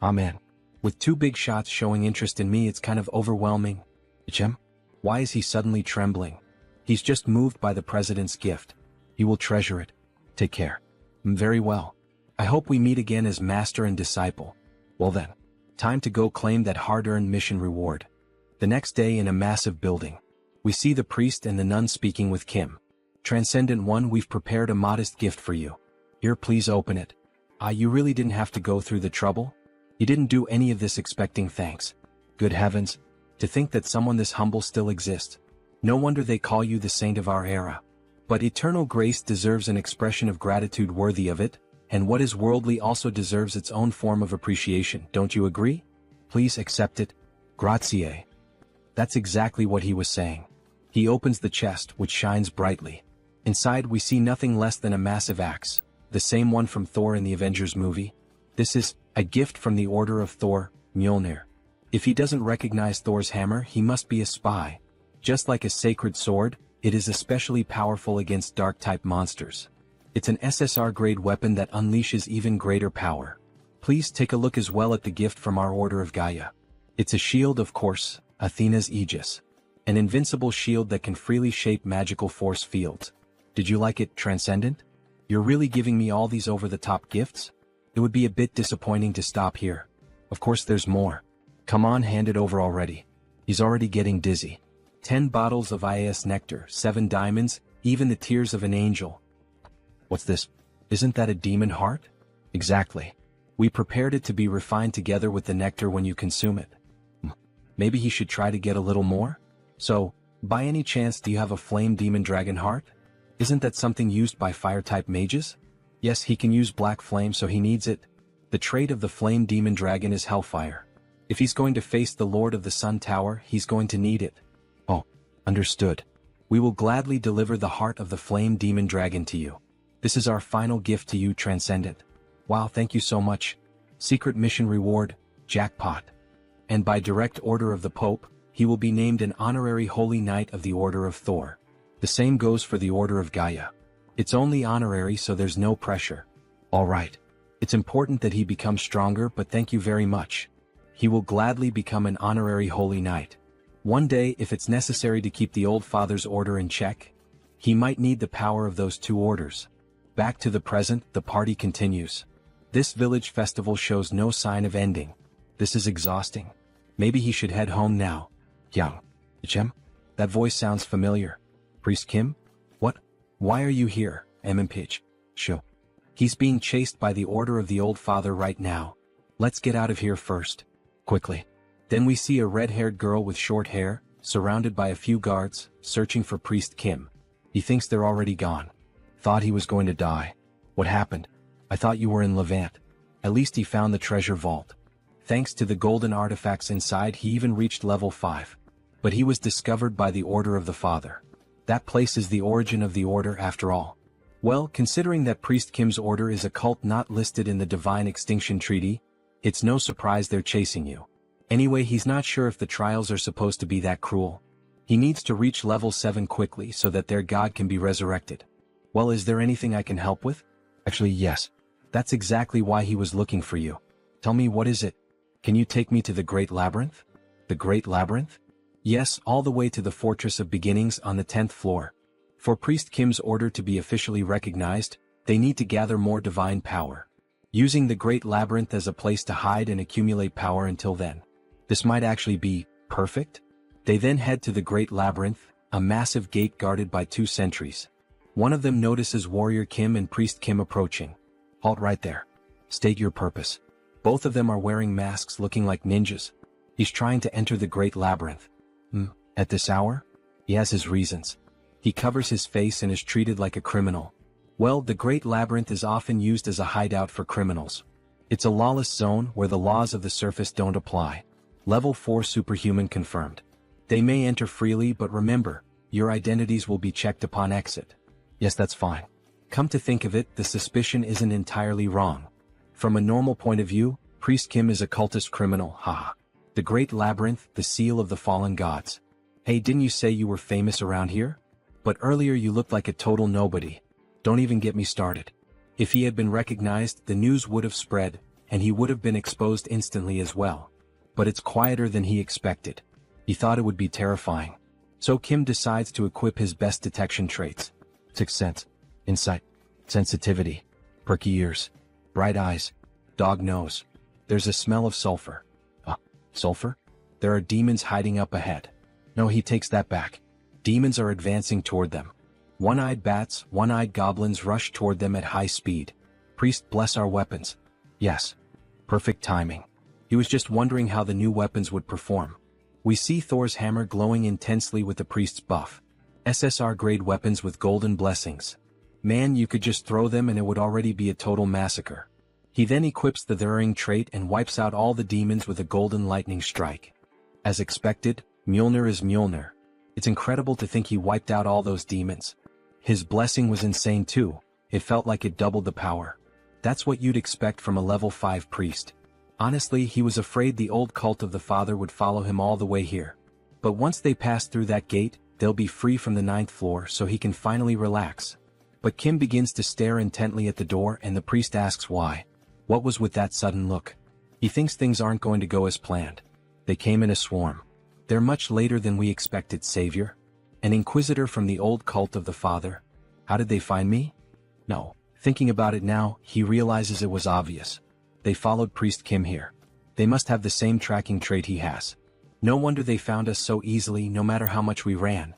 Amen. With 2 big shots showing interest in me, it's kind of overwhelming. Ichem? Why is he suddenly trembling? He's just moved by the president's gift. He will treasure it. Take care. Very well. I hope we meet again as master and disciple. Well then. Time to go claim that hard-earned mission reward. The next day in a massive building. We see the priest and the nun speaking with Kim. Transcendent One, we've prepared a modest gift for you. Here, please open it. You really didn't have to go through the trouble? You didn't do any of this expecting thanks. Good heavens. To think that someone this humble still exists. No wonder they call you the saint of our era. But eternal grace deserves an expression of gratitude worthy of it, and what is worldly also deserves its own form of appreciation, don't you agree? Please accept it. Grazie. That's exactly what he was saying. He opens the chest, which shines brightly. Inside we see nothing less than a massive axe, the same one from Thor in the Avengers movie. This is a gift from the Order of Thor, Mjolnir. If he doesn't recognize Thor's hammer, he must be a spy. Just like a sacred sword, it is especially powerful against dark-type monsters. It's an SSR-grade weapon that unleashes even greater power. Please take a look as well at the gift from our Order of Gaia. It's a shield, of course, Athena's Aegis. An invincible shield that can freely shape magical force fields. Did you like it, Transcendent? You're really giving me all these over-the-top gifts? It would be a bit disappointing to stop here. Of course there's more. Come on, hand it over already. He's already getting dizzy. 10 bottles of IAS nectar, 7 diamonds, even the tears of an angel. What's this? Isn't that a demon heart? Exactly. We prepared it to be refined together with the nectar when you consume it. Maybe he should try to get a little more? So, by any chance do you have a flame demon dragon heart? Isn't that something used by fire-type mages? Yes, he can use black flame, so he needs it. The trait of the flame demon dragon is hellfire. If he's going to face the Lord of the Sun Tower, he's going to need it. Oh, understood. We will gladly deliver the heart of the flame demon dragon to you. This is our final gift to you, Transcendent. Wow, thank you so much. Secret mission reward, jackpot. And by direct order of the Pope, he will be named an honorary Holy Knight of the Order of Thor. The same goes for the Order of Gaia. It's only honorary, so there's no pressure. Alright. It's important that he becomes stronger, but thank you very much. He will gladly become an honorary holy knight. One day, if it's necessary to keep the old father's order in check, he might need the power of those two orders. Back to the present, the party continues. This village festival shows no sign of ending. This is exhausting. Maybe he should head home now. Yang. Chem? That voice sounds familiar. Priest Kim? What? Why are you here, MMPH? Sho. He's being chased by the order of the old father right now. Let's get out of here first. Quickly. Then we see a red-haired girl with short hair, surrounded by a few guards, searching for Priest Kim. He thinks they're already gone. Thought he was going to die. What happened? I thought you were in Levant. At least he found the treasure vault. Thanks to the golden artifacts inside, he even reached level 5. But he was discovered by the Order of the Father. That place is the origin of the order after all. Well, considering that Priest Kim's order is a cult not listed in the Divine Extinction Treaty, it's no surprise they're chasing you. Anyway, he's not sure if the trials are supposed to be that cruel. He needs to reach level 7 quickly so that their god can be resurrected. Well, is there anything I can help with? Actually, yes. That's exactly why he was looking for you. Tell me, what is it? Can you take me to the Great Labyrinth? The Great Labyrinth? Yes, all the way to the Fortress of Beginnings on the 10th floor. For Priest Kim's order to be officially recognized, they need to gather more divine power. Using the Great Labyrinth as a place to hide and accumulate power until then. This might actually be perfect? They then head to the Great Labyrinth, a massive gate guarded by 2 sentries. One of them notices Warrior Kimâ and Priest Kim approaching. Halt right there. State your purpose. Both of them are wearing masks looking like ninjas. He's trying to enter the Great Labyrinth. At this hour? He has his reasons. He covers his face and is treated like a criminal. Well, the Great Labyrinth is often used as a hideout for criminals. It's a lawless zone where the laws of the surface don't apply. Level 4 superhuman confirmed. They may enter freely, but remember, your identities will be checked upon exit. Yes, that's fine. Come to think of it, the suspicion isn't entirely wrong. From a normal point of view, Priest Kim is a cultist criminal, haha. The Great Labyrinth, the seal of the fallen gods. Hey, didn't you say you were famous around here? But earlier you looked like a total nobody. Don't even get me started. If he had been recognized, the news would have spread, and he would have been exposed instantly as well. But it's quieter than he expected. He thought it would be terrifying. So Kim decides to equip his best detection traits. 6th sense, insight, sensitivity, perky ears, bright eyes, dog nose. There's a smell of sulfur. Sulfur? There are demons hiding up ahead. No, he takes that back. Demons are advancing toward them. One-eyed bats, one-eyed goblins rush toward them at high speed. Priest, bless our weapons. Yes. Perfect timing. He was just wondering how the new weapons would perform. We see Thor's hammer glowing intensely with the priest's buff. SSR-grade weapons with golden blessings. Man, you could just throw them and it would already be a total massacre. He then equips the Thurring trait and wipes out all the demons with a golden lightning strike. As expected, Mjolnir is Mjolnir. It's incredible to think he wiped out all those demons. His blessing was insane too. It felt like it doubled the power. That's what you'd expect from a level 5 priest. Honestly, he was afraid the old cult of the father would follow him all the way here. But once they pass through that gate, they'll be free from the 9th floor so he can finally relax. But Kim begins to stare intently at the door and the priest asks why. What was with that sudden look? He thinks things aren't going to go as planned. They came in a swarm. They're much later than we expected, Savior. An inquisitor from the old cult of the father. How did they find me? No. Thinking about it now, he realizes it was obvious. They followed Priest Kim here. They must have the same tracking trait he has. No wonder they found us so easily no matter how much we ran.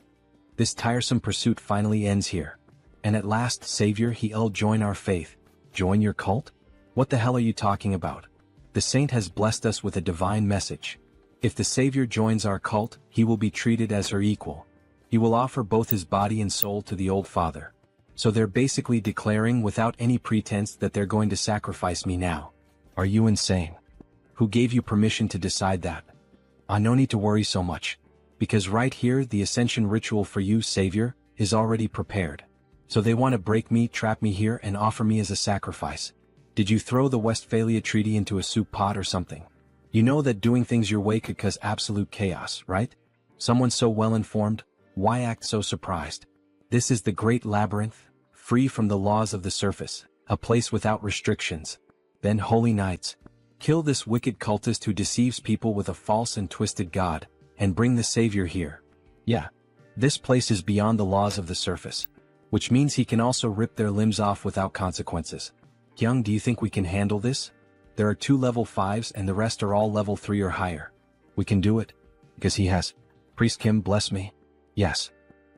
This tiresome pursuit finally ends here. And at last, Savior, he'll join our faith. Join your cult? What the hell are you talking about? The saint has blessed us with a divine message. If the Savior joins our cult, he will be treated as her equal. He will offer both his body and soul to the old father. So they're basically declaring without any pretense that they're going to sacrifice me now. Are you insane? Who gave you permission to decide that? No need to worry so much. Because right here, the ascension ritual for you, Savior, is already prepared. So they want to break me, trap me here, and offer me as a sacrifice. Did you throw the Westphalia Treaty into a soup pot or something? You know that doing things your way could cause absolute chaos, right? Someone so well informed, why act so surprised? This is the great labyrinth, free from the laws of the surface, a place without restrictions. Then holy knights, kill this wicked cultist who deceives people with a false and twisted god, and bring the savior here. Yeah. This place is beyond the laws of the surface, which means he can also rip their limbs off without consequences. Kyung, do you think we can handle this? There are 2 level 5s and the rest are all level 3 or higher. We can do it. Because he has. Priest Kim, bless me. Yes.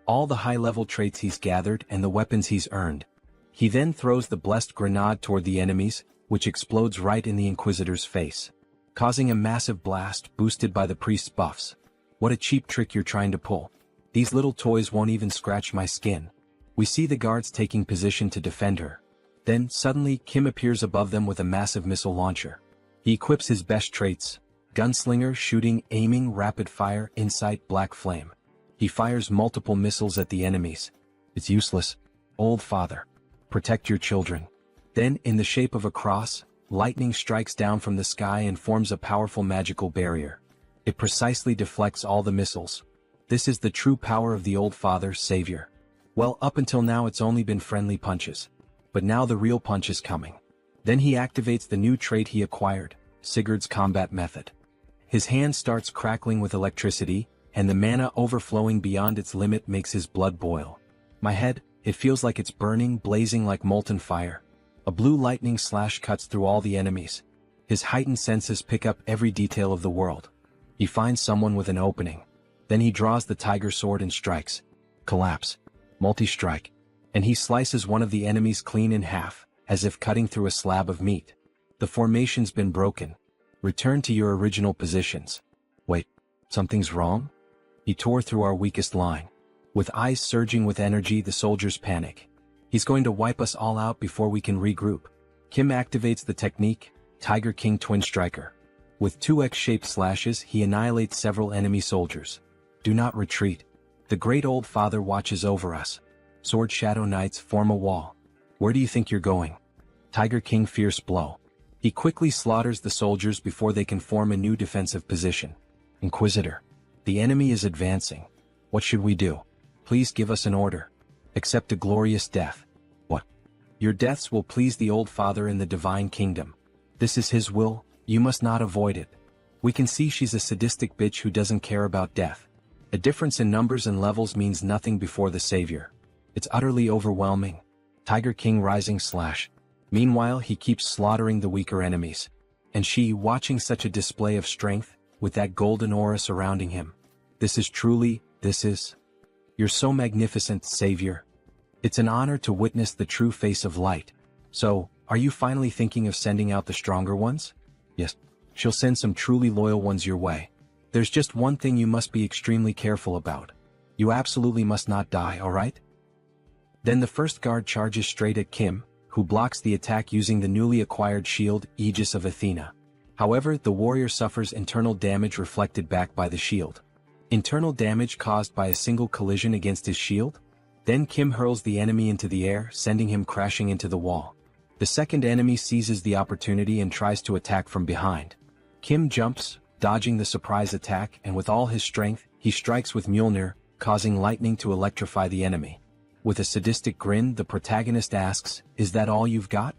All the high-level traits he's gathered and the weapons he's earned. He then throws the blessed grenade toward the enemies, which explodes right in the Inquisitor's face, causing a massive blast boosted by the priest's buffs. What a cheap trick you're trying to pull. These little toys won't even scratch my skin. We see the guards taking position to defend her. Then, suddenly, Kim appears above them with a massive missile launcher. He equips his best traits: gunslinger, shooting, aiming, rapid fire, insight, black flame. He fires multiple missiles at the enemies. It's useless. Old father. Protect your children. Then, in the shape of a cross, lightning strikes down from the sky and forms a powerful magical barrier. It precisely deflects all the missiles. This is the true power of the old father, savior. Well, up until now it's only been friendly punches. But now the real punch is coming. Then he activates the new trait he acquired, Sigurd's combat method. His hand starts crackling with electricity, and the mana overflowing beyond its limit makes his blood boil. My head, it feels like it's burning, blazing like molten fire. A blue lightning slash cuts through all the enemies. His heightened senses pick up every detail of the world. He finds someone with an opening. Then he draws the tiger sword and strikes. Collapse. Multi-strike. And he slices one of the enemies clean in half, as if cutting through a slab of meat. The formation's been broken. Return to your original positions. Wait, something's wrong? He tore through our weakest line. With eyes surging with energy, the soldiers panic. He's going to wipe us all out before we can regroup. Kim activates the technique, Tiger King Twin Striker. With 2 X-shaped slashes, he annihilates several enemy soldiers. Do not retreat. The great old father watches over us. Sword Shadow Knights form a wall. Where do you think you're going? Tiger King Fierce Blow. He quickly slaughters the soldiers before they can form a new defensive position. Inquisitor. The enemy is advancing. What should we do? Please give us an order. Accept a glorious death. What? Your deaths will please the old father in the divine kingdom. This is his will, you must not avoid it. We can see she's a sadistic bitch who doesn't care about death. A difference in numbers and levels means nothing before the savior. It's utterly overwhelming. Tiger King Rising Slash. Meanwhile, he keeps slaughtering the weaker enemies. And she, watching such a display of strength, with that golden aura surrounding him. This is. You're so magnificent, savior. It's an honor to witness the true face of light. So, are you finally thinking of sending out the stronger ones? Yes. She'll send some truly loyal ones your way. There's just one thing you must be extremely careful about. You absolutely must not die, alright? Then the first guard charges straight at Kim, who blocks the attack using the newly acquired shield, Aegis of Athena. However, the warrior suffers internal damage reflected back by the shield. Internal damage caused by a single collision against his shield? Then Kim hurls the enemy into the air, sending him crashing into the wall. The second enemy seizes the opportunity and tries to attack from behind. Kim jumps, dodging the surprise attack, and with all his strength, he strikes with Mjolnir, causing lightning to electrify the enemy. With a sadistic grin, the protagonist asks, "Is that all you've got?"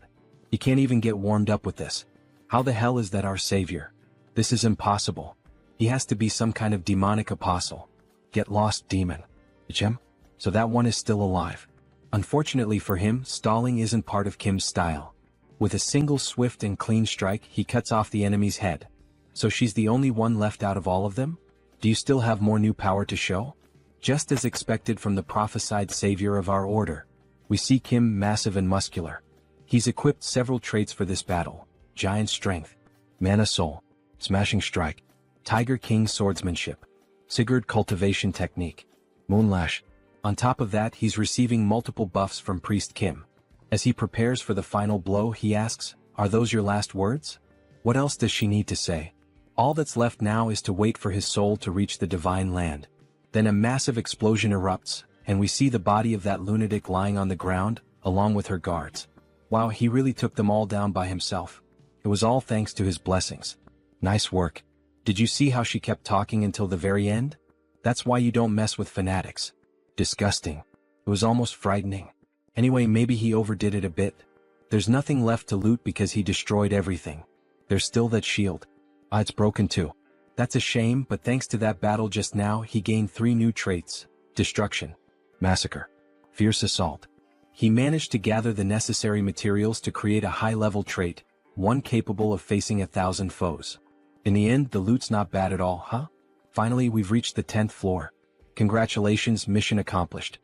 He can't even get warmed up with this. How the hell is that our savior? This is impossible. He has to be some kind of demonic apostle. Get lost, demon. Gem? So that one is still alive. Unfortunately for him, stalling isn't part of Kim's style. With a single swift and clean strike, he cuts off the enemy's head. So she's the only one left out of all of them? Do you still have more new power to show? Just as expected from the prophesied savior of our order, we see Kim massive and muscular. He's equipped several traits for this battle: Giant Strength, Mana Soul, Smashing Strike, Tiger King Swordsmanship, Sigurd Cultivation Technique, Moonlash. On top of that, he's receiving multiple buffs from Priest Kim. As he prepares for the final blow, he asks, "Are those your last words?" What else does she need to say? All that's left now is to wait for his soul to reach the divine land. Then a massive explosion erupts, and we see the body of that lunatic lying on the ground, along with her guards. Wow, he really took them all down by himself. It was all thanks to his blessings. Nice work. Did you see how she kept talking until the very end? That's why you don't mess with fanatics. Disgusting. It was almost frightening. Anyway, maybe he overdid it a bit. There's nothing left to loot because he destroyed everything. There's still that shield. Ah, it's broken too. That's a shame, but thanks to that battle just now, he gained 3 new traits: destruction, massacre, fierce assault. He managed to gather the necessary materials to create a high-level trait, one capable of facing 1,000 foes. In the end, the loot's not bad at all, huh? Finally, we've reached the 10th floor. Congratulations, mission accomplished.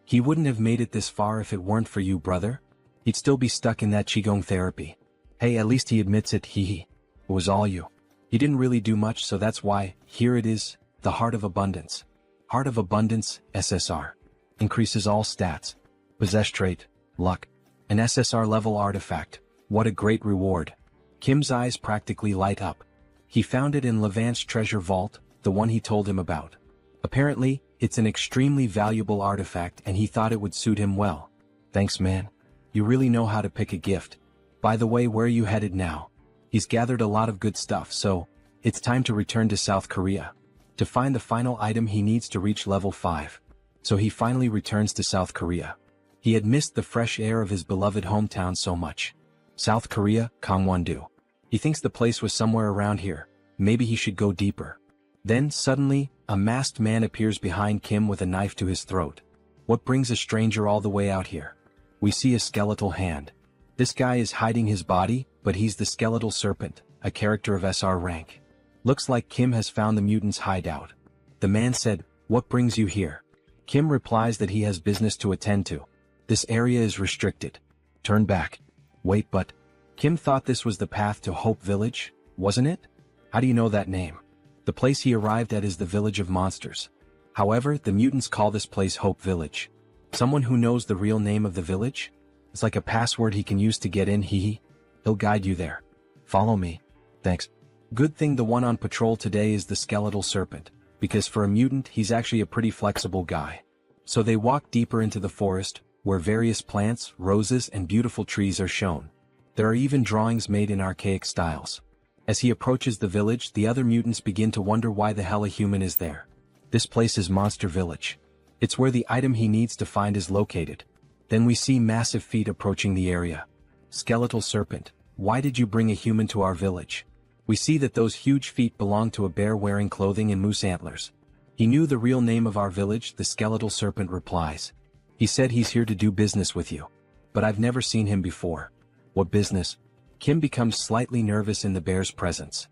He wouldn't have made it this far if it weren't for you, brother. He'd still be stuck in that Qigong therapy. Hey, at least he admits it, It was all you. He didn't really do much, so that's why, here it is, the Heart of Abundance. Heart of Abundance, SSR. Increases all stats. Possess trait, luck. An SSR level artifact. What a great reward. Kim's eyes practically light up. He found it in Levant's treasure vault, the one he told him about. Apparently, it's an extremely valuable artifact and he thought it would suit him well. Thanks, man. You really know how to pick a gift. By the way, where are you headed now? He's gathered a lot of good stuff, so it's time to return to South Korea. To find the final item he needs to reach level 5. So he finally returns to South Korea. He had missed the fresh air of his beloved hometown so much. South Korea, Gangwon-do. He thinks the place was somewhere around here. Maybe he should go deeper. Then, suddenly, a masked man appears behind Kim with a knife to his throat. What brings a stranger all the way out here? We see a skeletal hand. This guy is hiding his body, but he's the skeletal serpent, a character of SR rank. Looks like Kim has found the mutant's hideout. The man said, "What brings you here?" Kim replies that he has business to attend to. This area is restricted. Turn back. Wait, but Kim thought this was the path to Hope Village, wasn't it? How do you know that name? The place he arrived at is the Village of Monsters. However, the mutants call this place Hope Village. Someone who knows the real name of the village? It's like a password he can use to get in, He'll guide you there. Follow me. Thanks. Good thing the one on patrol today is the skeletal serpent, because for a mutant he's actually a pretty flexible guy. So they walk deeper into the forest, where various plants, roses, and beautiful trees are shown. There are even drawings made in archaic styles. As he approaches the village, the other mutants begin to wonder why the hell a human is there. This place is Monster Village. It's where the item he needs to find is located. Then we see massive feet approaching the area. Skeletal serpent, why did you bring a human to our village? We see that those huge feet belong to a bear wearing clothing and moose antlers. He knew the real name of our village, the skeletal serpent replies. He said he's here to do business with you. But I've never seen him before. What business? Kim becomes slightly nervous in the bear's presence.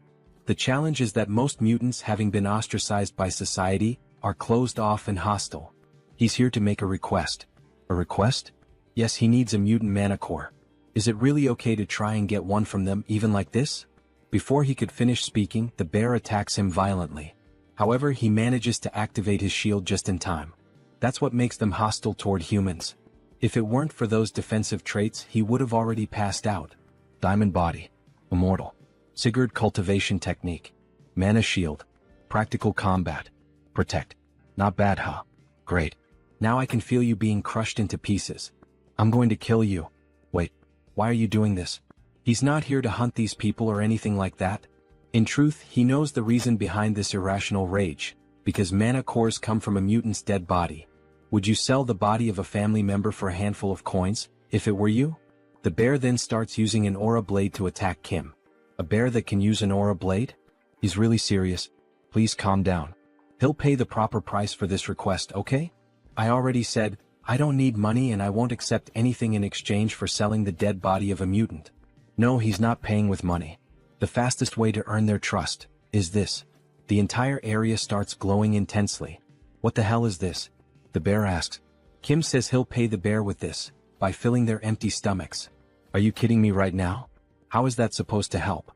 The challenge is that most mutants, having been ostracized by society, are closed off and hostile. He's here to make a request. A request? Yes, he needs a mutant mana core. Is it really okay to try and get one from them, even like this? Before he could finish speaking, the bear attacks him violently. However, he manages to activate his shield just in time. That's what makes them hostile toward humans. If it weren't for those defensive traits, he would have already passed out. Diamond Body. Immortal. Sigurd Cultivation Technique. Mana Shield. Practical Combat. Protect. Not bad, huh? Great. Now I can feel you being crushed into pieces. I'm going to kill you. Wait, why are you doing this? He's not here to hunt these people or anything like that. In truth, he knows the reason behind this irrational rage, because mana cores come from a mutant's dead body. Would you sell the body of a family member for a handful of coins, if it were you? The bear then starts using an aura blade to attack Kim. A bear that can use an aura blade? He's really serious. Please calm down. He'll pay the proper price for this request, okay? I already said, I don't need money and I won't accept anything in exchange for selling the dead body of a mutant. No, he's not paying with money. The fastest way to earn their trust is this. The entire area starts glowing intensely. What the hell is this? The bear asks. Kim says he'll pay the bear with this, by filling their empty stomachs. Are you kidding me right now? How is that supposed to help?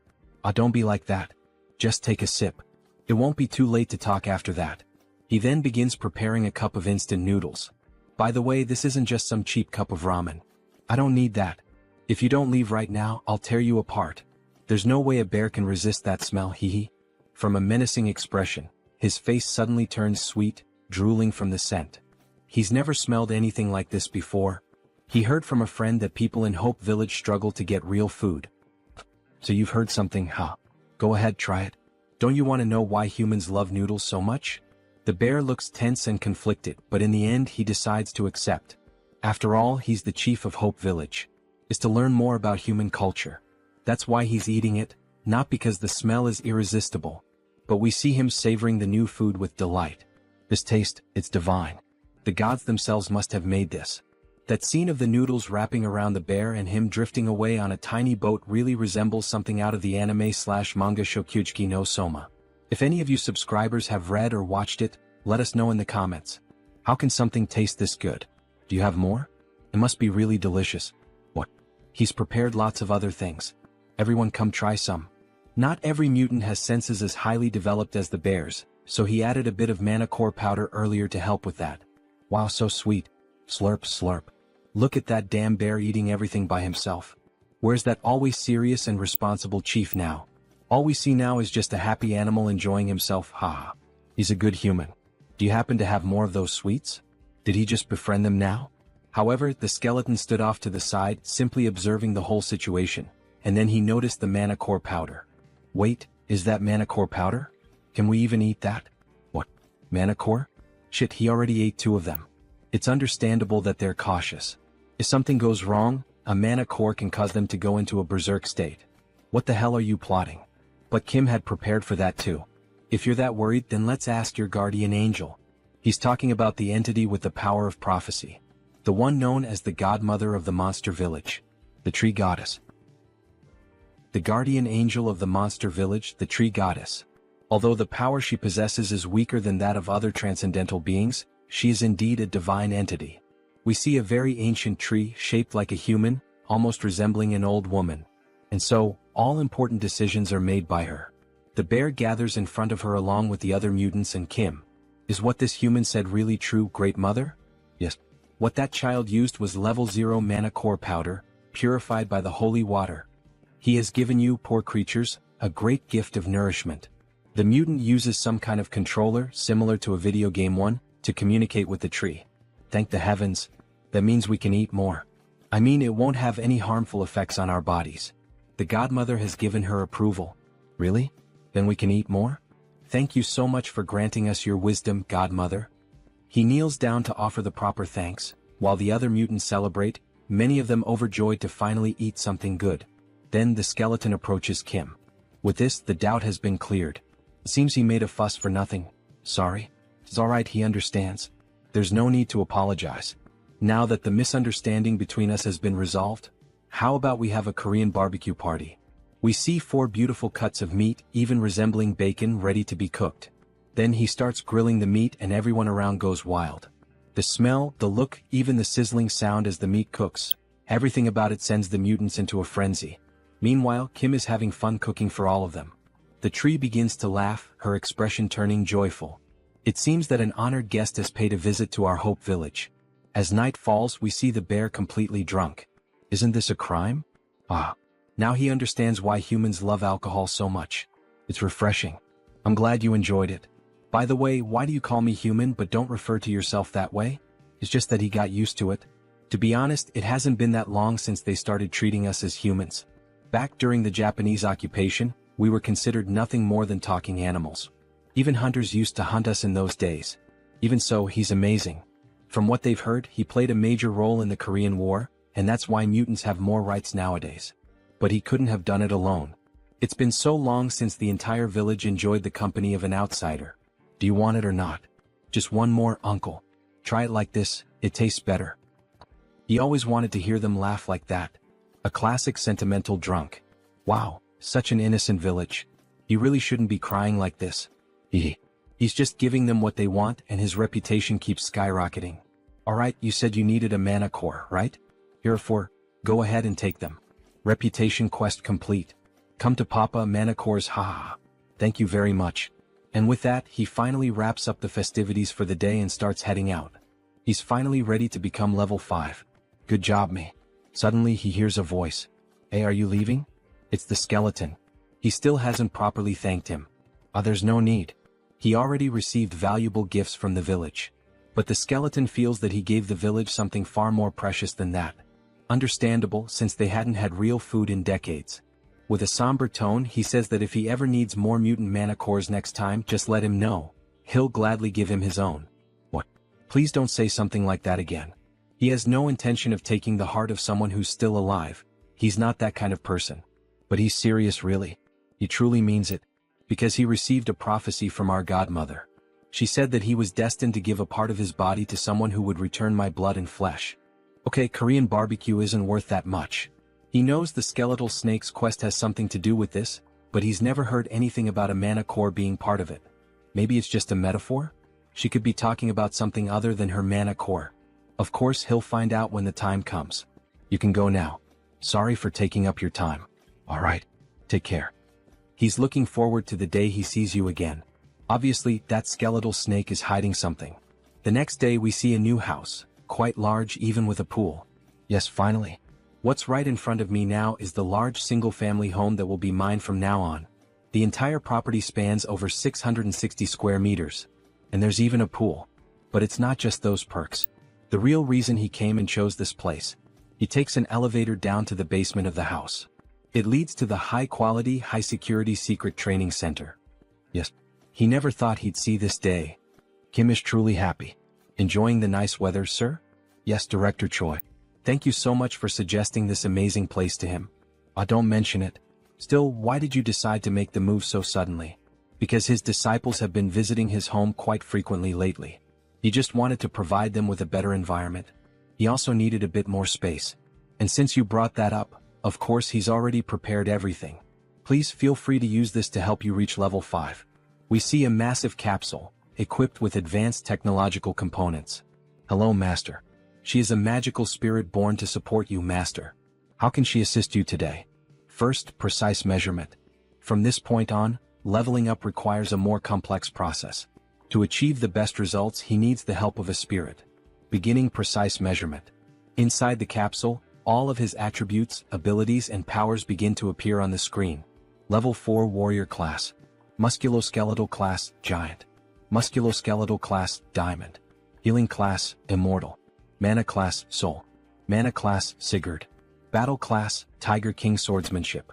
Don't be like that. Just take a sip. It won't be too late to talk after that. He then begins preparing a cup of instant noodles. By the way, this isn't just some cheap cup of ramen. I don't need that. If you don't leave right now, I'll tear you apart. There's no way a bear can resist that smell, From a menacing expression, his face suddenly turns sweet, drooling from the scent. He's never smelled anything like this before. He heard from a friend that people in Hope Village struggle to get real food. So you've heard something, huh? Go ahead, try it. Don't you want to know why humans love noodles so much? The bear looks tense and conflicted, but in the end he decides to accept. After all, he's the chief of Hope Village. Is to learn more about human culture. That's why he's eating it, not because the smell is irresistible. But we see him savoring the new food with delight. This taste, it's divine. The gods themselves must have made this. That scene of the noodles wrapping around the bear and him drifting away on a tiny boat really resembles something out of the anime/manga Shokugeki no Soma. If any of you subscribers have read or watched it, let us know in the comments. How can something taste this good? Do you have more? It must be really delicious. What? He's prepared lots of other things. Everyone come try some. Not every mutant has senses as highly developed as the bear's, so he added a bit of mana core powder earlier to help with that. Wow, so sweet. Slurp slurp. Look at that damn bear eating everything by himself. Where's that always serious and responsible chief now? All we see now is just a happy animal enjoying himself, haha. He's a good human. Do you happen to have more of those sweets? Did he just befriend them now? However, the skeleton stood off to the side, simply observing the whole situation, and then he noticed the mana core powder. Wait, is that mana core powder? Can we even eat that? What? Mana core? Shit, he already ate 2 of them. It's understandable that they're cautious. If something goes wrong, a mana core can cause them to go into a berserk state. What the hell are you plotting? But Kim had prepared for that too. If you're that worried, then let's ask your guardian angel. He's talking about the entity with the power of prophecy. The one known as the godmother of the monster village. The tree goddess. The guardian angel of the monster village, the tree goddess. Although the power she possesses is weaker than that of other transcendental beings, she is indeed a divine entity. We see a very ancient tree shaped like a human, almost resembling an old woman. And so, all important decisions are made by her. The bear gathers in front of her along with the other mutants and Kim. Is what this human said really true, Great Mother? Yes. What that child used was level 0 mana core powder, purified by the holy water. He has given you, poor creatures, a great gift of nourishment. The mutant uses some kind of controller, similar to a video game one, to communicate with the tree. Thank the heavens. That means we can eat more. I mean, it won't have any harmful effects on our bodies. The godmother has given her approval. Really? Then we can eat more? Thank you so much for granting us your wisdom, godmother. He kneels down to offer the proper thanks, while the other mutants celebrate, many of them overjoyed to finally eat something good. Then the skeleton approaches Kim. With this, the doubt has been cleared. It seems he made a fuss for nothing. Sorry. It's alright, he understands. There's no need to apologize. Now that the misunderstanding between us has been resolved, how about we have a Korean barbecue party? We see 4 beautiful cuts of meat, even resembling bacon, ready to be cooked. Then he starts grilling the meat and everyone around goes wild. The smell, the look, even the sizzling sound as the meat cooks, everything about it sends the mutants into a frenzy. Meanwhile, Kim is having fun cooking for all of them. The tree begins to laugh, her expression turning joyful. It seems that an honored guest has paid a visit to our Hope Village. As night falls, we see the bear completely drunk. Isn't this a crime? Ah. Now he understands why humans love alcohol so much. It's refreshing. I'm glad you enjoyed it. By the way, why do you call me human but don't refer to yourself that way? It's just that he got used to it. To be honest, it hasn't been that long since they started treating us as humans. Back during the Japanese occupation, we were considered nothing more than talking animals. Even hunters used to hunt us in those days. Even so, he's amazing. From what they've heard, he played a major role in the Korean War, and that's why mutants have more rights nowadays. But he couldn't have done it alone. It's been so long since the entire village enjoyed the company of an outsider. Do you want it or not? Just one more, uncle. Try it like this, it tastes better. He always wanted to hear them laugh like that. A classic sentimental drunk. Wow, such an innocent village. He really shouldn't be crying like this. He's just giving them what they want and his reputation keeps skyrocketing. Alright, you said you needed a mana core, right? Here are 4. Go ahead and take them. Reputation quest complete. Come to Papa mana cores, haha. Thank you very much. And with that, he finally wraps up the festivities for the day and starts heading out. He's finally ready to become level 5. Good job, me. Suddenly he hears a voice. Hey, are you leaving? It's the skeleton. He still hasn't properly thanked him. There's no need. He already received valuable gifts from the village. But the skeleton feels that he gave the village something far more precious than that. Understandable, since they hadn't had real food in decades. With a somber tone, he says that if he ever needs more mutant mana cores next time, just let him know. he'll gladly give him his own. What? Please don't say something like that again. He has no intention of taking the heart of someone who's still alive. He's not that kind of person. But he's serious really. He truly means it. Because he received a prophecy from our godmother. She said that he was destined to give a part of his body to someone who would return my blood and flesh. Okay, Korean barbecue isn't worth that much. He knows the skeletal snake's quest has something to do with this, but he's never heard anything about a mana core being part of it. Maybe it's just a metaphor? She could be talking about something other than her mana core. Of course he'll find out when the time comes. You can go now. Sorry for taking up your time. Alright. Take care. He's looking forward to the day he sees you again. Obviously, that skeletal snake is hiding something. The next day we see a new house, quite large even with a pool. Yes, finally. What's right in front of me now is the large single-family home that will be mine from now on. The entire property spans over 660 square meters. And there's even a pool. But it's not just those perks. The real reason he came and chose this place. He takes an elevator down to the basement of the house. It leads to the high-quality, high-security secret training center. Yes. He never thought he'd see this day. Kim is truly happy. Enjoying the nice weather, sir? Yes, Director Choi. Thank you so much for suggesting this amazing place to him. Don't mention it. Still, why did you decide to make the move so suddenly? Because his disciples have been visiting his home quite frequently lately. He just wanted to provide them with a better environment. He also needed a bit more space. And since you brought that up, of course he's already prepared everything. Please feel free to use this to help you reach level 5. We see a massive capsule, equipped with advanced technological components. Hello, Master. She is a magical spirit born to support you, Master. How can she assist you today? First, precise measurement. From this point on, leveling up requires a more complex process. To achieve the best results, he needs the help of a spirit. Beginning precise measurement. Inside the capsule, all of his attributes, abilities and powers begin to appear on the screen. Level 4 Warrior Class. Musculoskeletal Class, Giant. Musculoskeletal Class, Diamond. Healing Class, Immortal. Mana Class, Soul. Mana Class, Sigurd. Battle Class, Tiger King Swordsmanship.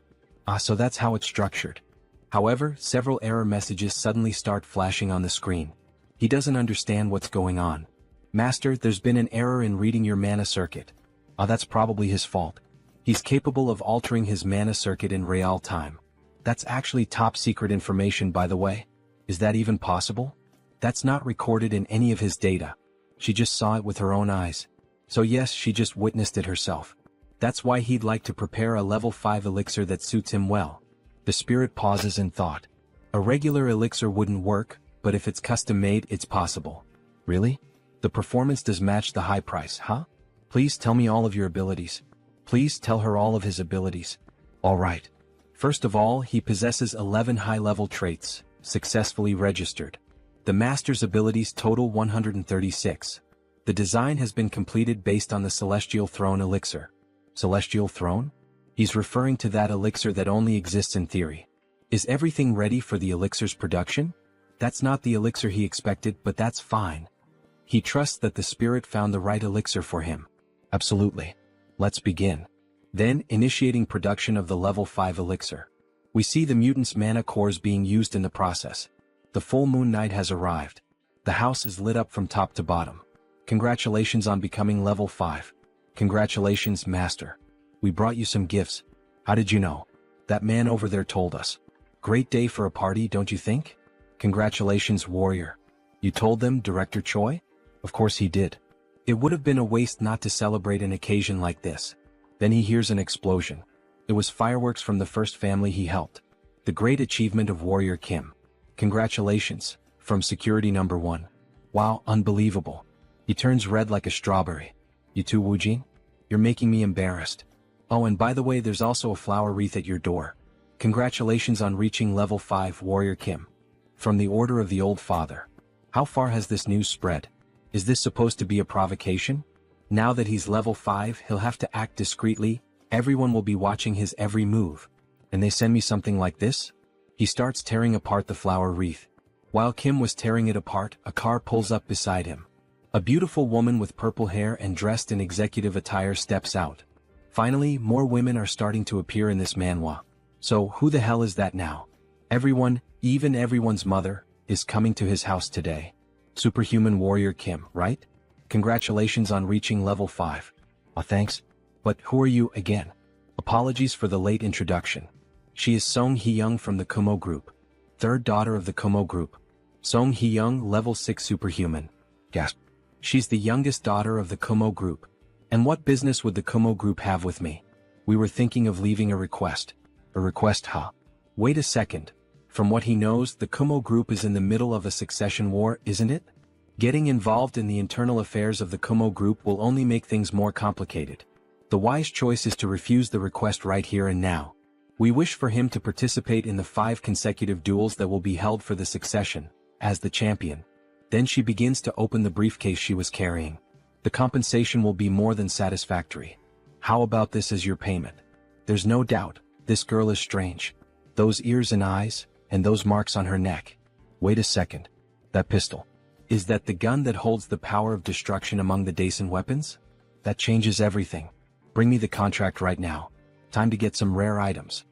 So that's how it's structured. However, several error messages suddenly start flashing on the screen. He doesn't understand what's going on. Master, there's been an error in reading your mana circuit. That's probably his fault. He's capable of altering his mana circuit in real time. That's actually top secret information, by the way. Is that even possible? That's not recorded in any of his data. She just saw it with her own eyes. So yes, she just witnessed it herself. That's why he'd like to prepare a level 5 elixir that suits him well. The spirit pauses in thought. A regular elixir wouldn't work, but if it's custom-made, it's possible. Really? The performance does match the high price, huh? Please tell me all of your abilities. Please tell her all of his abilities. Alright. First of all, he possesses 11 high-level traits, successfully registered. The Master's abilities total 136. The design has been completed based on the Celestial Throne elixir. Celestial Throne? He's referring to that elixir that only exists in theory. Is everything ready for the elixir's production? That's not the elixir he expected, but that's fine. He trusts that the spirit found the right elixir for him. Absolutely. Let's begin. Then, initiating production of the level 5 elixir. We see the mutant's mana cores being used in the process. The full moon night has arrived. The house is lit up from top to bottom. Congratulations on becoming level 5. Congratulations, Master. We brought you some gifts. How did you know? That man over there told us. Great day for a party, don't you think? Congratulations, Warrior. You told them, Director Choi? Of course he did. It would have been a waste not to celebrate an occasion like this. Then he hears an explosion. It was fireworks from the first family he helped. The great achievement of Warrior Kimâ. Congratulations, from security number 1. Wow, unbelievable. He turns red like a strawberry. You too, Woojin? You're making me embarrassed. Oh, and by the way, there's also a flower wreath at your door. Congratulations on reaching level 5, Warrior Kimâ. From the Order of the Old Father. How far has this news spread? Is this supposed to be a provocation? Now that he's level 5, he'll have to act discreetly. Everyone will be watching his every move. And they send me something like this? He starts tearing apart the flower wreath. While Kim was tearing it apart, a car pulls up beside him. A beautiful woman with purple hair and dressed in executive attire steps out. Finally, more women are starting to appear in this manhwa. So, who the hell is that now? Everyone, even everyone's mother, is coming to his house today. Superhuman Warrior Kimâ, right? Congratulations on reaching level 5. Aw, thanks. But who are you again? Apologies for the late introduction. She is Song Hee-young from the Kimâ group. Third daughter of the Kimâ group. Song Hee-young, level 6 superhuman. Gasp. She's the youngest daughter of the Kimâ group. And what business would the Kimâ group have with me? We were thinking of leaving a request. A request, huh? Wait a second. From what he knows, the Kimâ group is in the middle of a succession war, isn't it? Getting involved in the internal affairs of the Kimâ group will only make things more complicated. The wise choice is to refuse the request right here and now. We wish for him to participate in the 5 consecutive duels that will be held for the succession, as the champion. Then she begins to open the briefcase she was carrying. The compensation will be more than satisfactory. How about this as your payment? There's no doubt, this girl is strange. Those ears and eyes, and those marks on her neck. Wait a second. That pistol. Is that the gun that holds the power of destruction among the Daisen weapons? That changes everything. Bring me the contract right now. Time to get some rare items.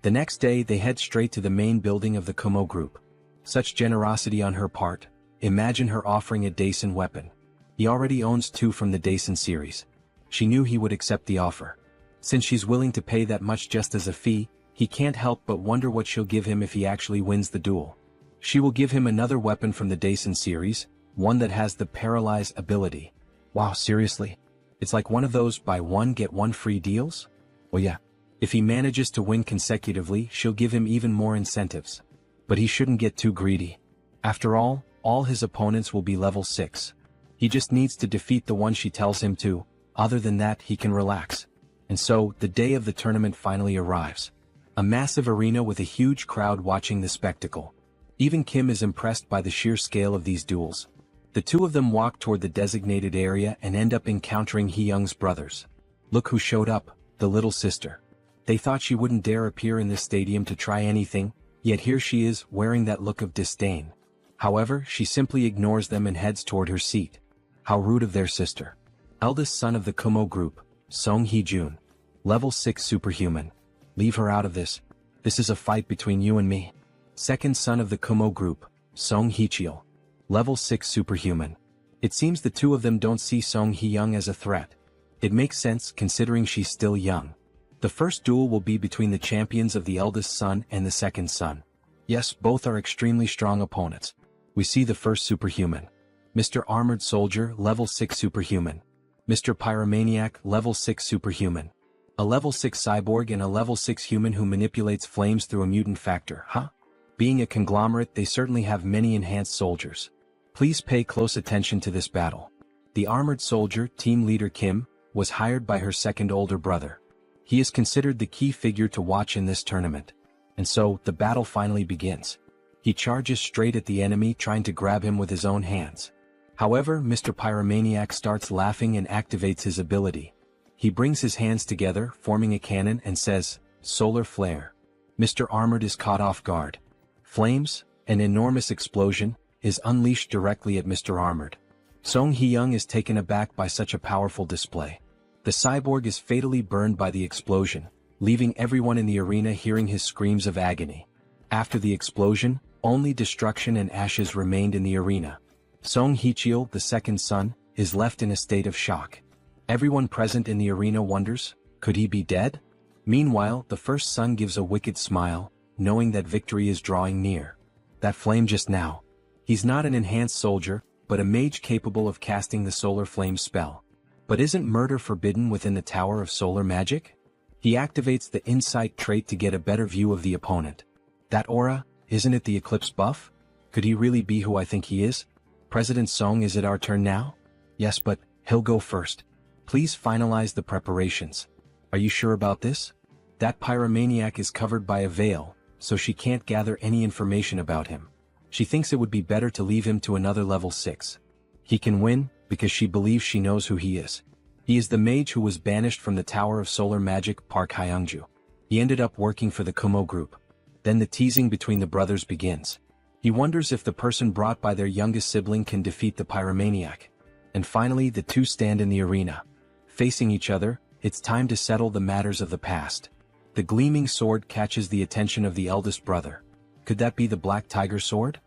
The next day they head straight to the main building of the Kimâ group. Such generosity on her part. Imagine her offering a Daisen weapon. He already owns 2 from the Daisen series. She knew he would accept the offer. Since she's willing to pay that much just as a fee, he can't help but wonder what she'll give him if he actually wins the duel. She will give him another weapon from the Daisen series, one that has the Paralyze ability. Wow, seriously? It's like one of those buy one get one free deals? Well, yeah. If he manages to win consecutively, she'll give him even more incentives. But he shouldn't get too greedy. After all his opponents will be level 6. He just needs to defeat the one she tells him to. Other than that, he can relax. And so, the day of the tournament finally arrives. A massive arena with a huge crowd watching the spectacle. Even Kim is impressed by the sheer scale of these duels. The two of them walk toward the designated area and end up encountering Hee-young's brothers. Look who showed up, the little sister. They thought she wouldn't dare appear in this stadium to try anything, yet here she is, wearing that look of disdain. However, she simply ignores them and heads toward her seat. How rude of their sister. Eldest son of the Kimâ group, Song Hee-jun. Level 6 superhuman. Leave her out of this. This is a fight between you and me. Second son of the Kimâ group, Song Hee-cheol. Level 6 superhuman. It seems the two of them don't see Song Hee-young as a threat. It makes sense considering she's still young. The first duel will be between the champions of the eldest son and the second son. Yes, both are extremely strong opponents. We see the first superhuman. Mr. Armored Soldier, level 6 superhuman. Mr. Pyromaniac, level 6 superhuman. A level 6 cyborg and a level 6 human who manipulates flames through a mutant factor, huh? Being a conglomerate, they certainly have many enhanced soldiers. Please pay close attention to this battle. The Armored Soldier, team leader Kim, was hired by her second older brother. He is considered the key figure to watch in this tournament. And so, the battle finally begins. He charges straight at the enemy, trying to grab him with his own hands. However, Mr. Pyromaniac starts laughing and activates his ability. He brings his hands together, forming a cannon, and says, "Solar Flare." Mr. Armored is caught off guard. Flames, an enormous explosion, is unleashed directly at Mr. Armored. Song Hee-young is taken aback by such a powerful display. The cyborg is fatally burned by the explosion, leaving everyone in the arena hearing his screams of agony. After the explosion, only destruction and ashes remained in the arena. Song Hee-cheol, the second son, is left in a state of shock. Everyone present in the arena wonders, could he be dead? Meanwhile, the first son gives a wicked smile, knowing that victory is drawing near. That flame just now. He's not an enhanced soldier, but a mage capable of casting the solar flame spell. But isn't murder forbidden within the Tower of Solar Magic? He activates the insight trait to get a better view of the opponent. That aura, isn't it the eclipse buff? Could he really be who I think he is? President Song, is it our turn now? Yes, but he'll go first. Please finalize the preparations. Are you sure about this? That pyromaniac is covered by a veil, so she can't gather any information about him. She thinks it would be better to leave him to another level 6. He can win, because she believes she knows who he is. He is the mage who was banished from the Tower of Solar Magic, Park Hyungju. He ended up working for the Kimâ group. Then the teasing between the brothers begins. He wonders if the person brought by their youngest sibling can defeat the pyromaniac. And finally, the two stand in the arena. Facing each other, it's time to settle the matters of the past. The gleaming sword catches the attention of the eldest brother. Could that be the Black Tiger Sword?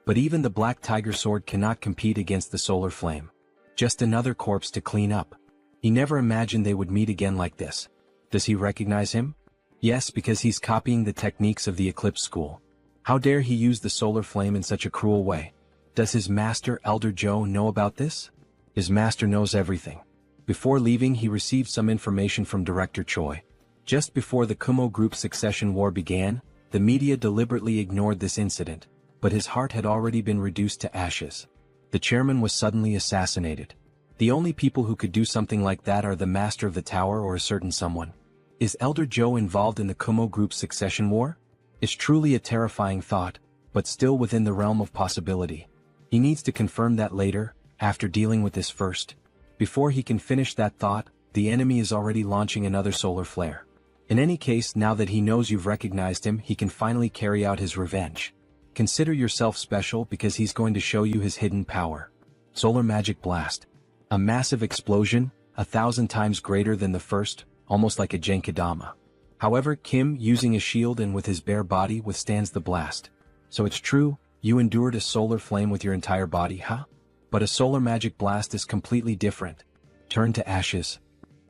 But even the Black Tiger Sword cannot compete against the solar flame. Just another corpse to clean up. He never imagined they would meet again like this. Does he recognize him? Yes, because he's copying the techniques of the Eclipse School. How dare he use the solar flame in such a cruel way? Does his master, Elder Joe, know about this? His master knows everything. Before leaving, he received some information from Director Choi. Just before the Kumo Group succession war began, the media deliberately ignored this incident, but his heart had already been reduced to ashes. The chairman was suddenly assassinated. The only people who could do something like that are the master of the tower or a certain someone. Is Elder Joe involved in the Kumo Group's succession war? It's truly a terrifying thought, but still within the realm of possibility. He needs to confirm that later, after dealing with this first. Before he can finish that thought, the enemy is already launching another solar flare. In any case, now that he knows you've recognized him, he can finally carry out his revenge. Consider yourself special because he's going to show you his hidden power. Solar Magic Blast. A massive explosion, 1,000 times greater than the first, almost like a Genkidama. However, Kim, using a shield and with his bare body, withstands the blast. So it's true, you endured a solar flame with your entire body, huh? But a solar magic blast is completely different. Turn to ashes.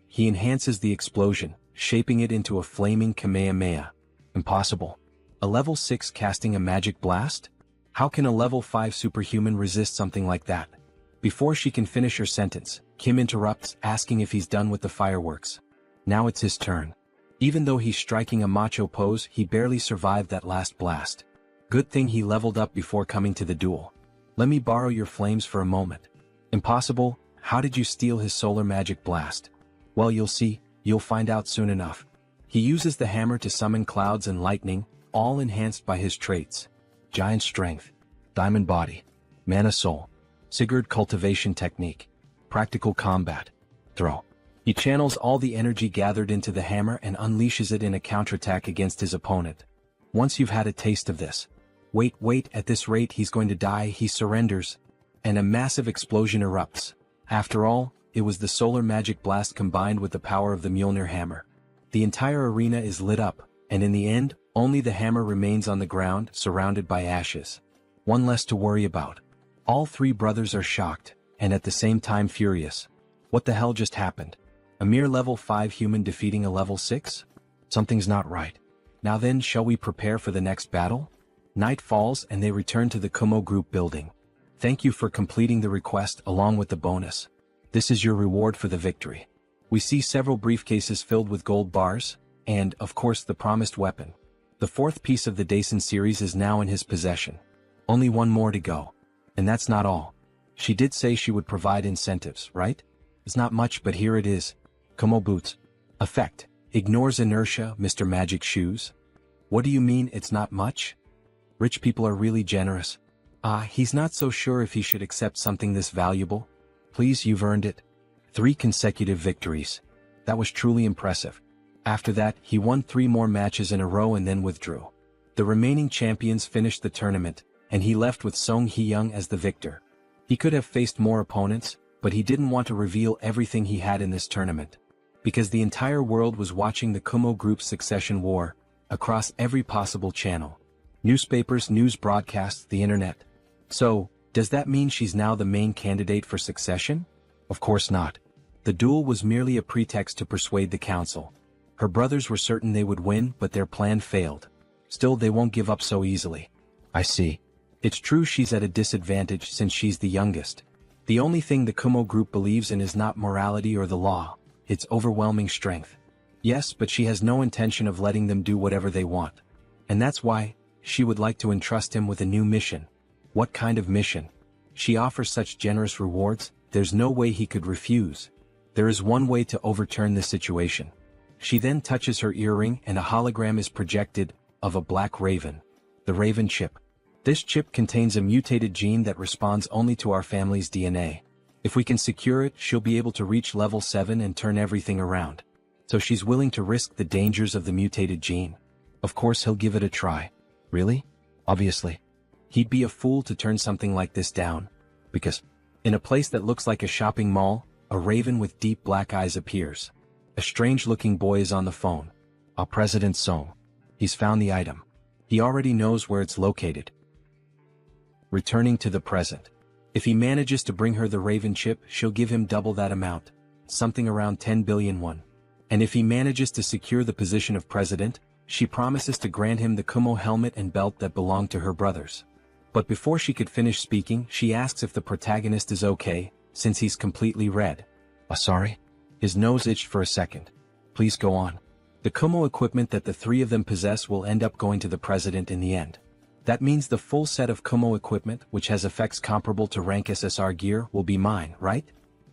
He enhances the explosion, shaping it into a flaming Kamehameha. Impossible. A level 6 casting a magic blast? How can a level 5 superhuman resist something like that? Before she can finish her sentence, Kim interrupts, asking if he's done with the fireworks. Now it's his turn. Even though he's striking a macho pose, he barely survived that last blast. Good thing he leveled up before coming to the duel. Let me borrow your flames for a moment. Impossible. How did you steal his solar magic blast? Well, you'll see, you'll find out soon enough. He uses the hammer to summon clouds and lightning, all enhanced by his traits. Giant strength, diamond body, mana soul, Sigurd cultivation technique, practical combat, throw. He channels all the energy gathered into the hammer and unleashes it in a counterattack against his opponent. Once you've had a taste of this. Wait, at this rate he's going to die. He surrenders. And a massive explosion erupts. After all, it was the solar magic blast combined with the power of the Mjolnir hammer. The entire arena is lit up, and in the end, only the hammer remains on the ground, surrounded by ashes. One less to worry about. All three brothers are shocked, and at the same time furious. What the hell just happened? A mere level 5 human defeating a level 6? Something's not right. Now then, shall we prepare for the next battle? Night falls and they return to the Kumo Group building. Thank you for completing the request along with the bonus. This is your reward for the victory. We see several briefcases filled with gold bars, and, of course, the promised weapon. The fourth piece of the Daisen series is now in his possession. Only one more to go. And that's not all. She did say she would provide incentives, right? It's not much, but here it is. Kumo Boots. Effect. Ignores inertia, Mr. Magic Shoes. What do you mean it's not much? Rich people are really generous. He's not so sure if he should accept something this valuable. Please, you've earned it. 3 consecutive victories. That was truly impressive. After that, he won 3 more matches in a row and then withdrew. The remaining champions finished the tournament, and he left with Song Hee-young as the victor. He could have faced more opponents, but he didn't want to reveal everything he had in this tournament. Because the entire world was watching the Kumo Group's succession war, across every possible channel. Newspapers, news broadcasts, the internet. So, does that mean she's now the main candidate for succession? Of course not. The duel was merely a pretext to persuade the council. Her brothers were certain they would win, but their plan failed. Still, they won't give up so easily. I see. It's true she's at a disadvantage since she's the youngest. The only thing the Kumo Group believes in is not morality or the law, it's overwhelming strength. Yes, but she has no intention of letting them do whatever they want. And that's why she would like to entrust him with a new mission. What kind of mission? She offers such generous rewards, there's no way he could refuse. There is one way to overturn this situation. She then touches her earring and a hologram is projected, of a black raven. The raven chip. This chip contains a mutated gene that responds only to our family's DNA. If we can secure it, she'll be able to reach level 7 and turn everything around. So she's willing to risk the dangers of the mutated gene. Of course he'll give it a try. Really? Obviously. He'd be a fool to turn something like this down. Because, in a place that looks like a shopping mall, a raven with deep black eyes appears. A strange-looking boy is on the phone. President Song. He's found the item. He already knows where it's located. Returning to the present. If he manages to bring her the Raven chip, she'll give him double that amount, something around 10 billion won. And if he manages to secure the position of president, she promises to grant him the Kimâ helmet and belt that belonged to her brothers. But before she could finish speaking, she asks if the protagonist is okay, since he's completely red. Sorry? His nose itched for a second. Please go on. The Kimâ equipment that the three of them possess will end up going to the president in the end. That means the full set of Kimâ equipment, which has effects comparable to rank SSR gear, will be mine, right?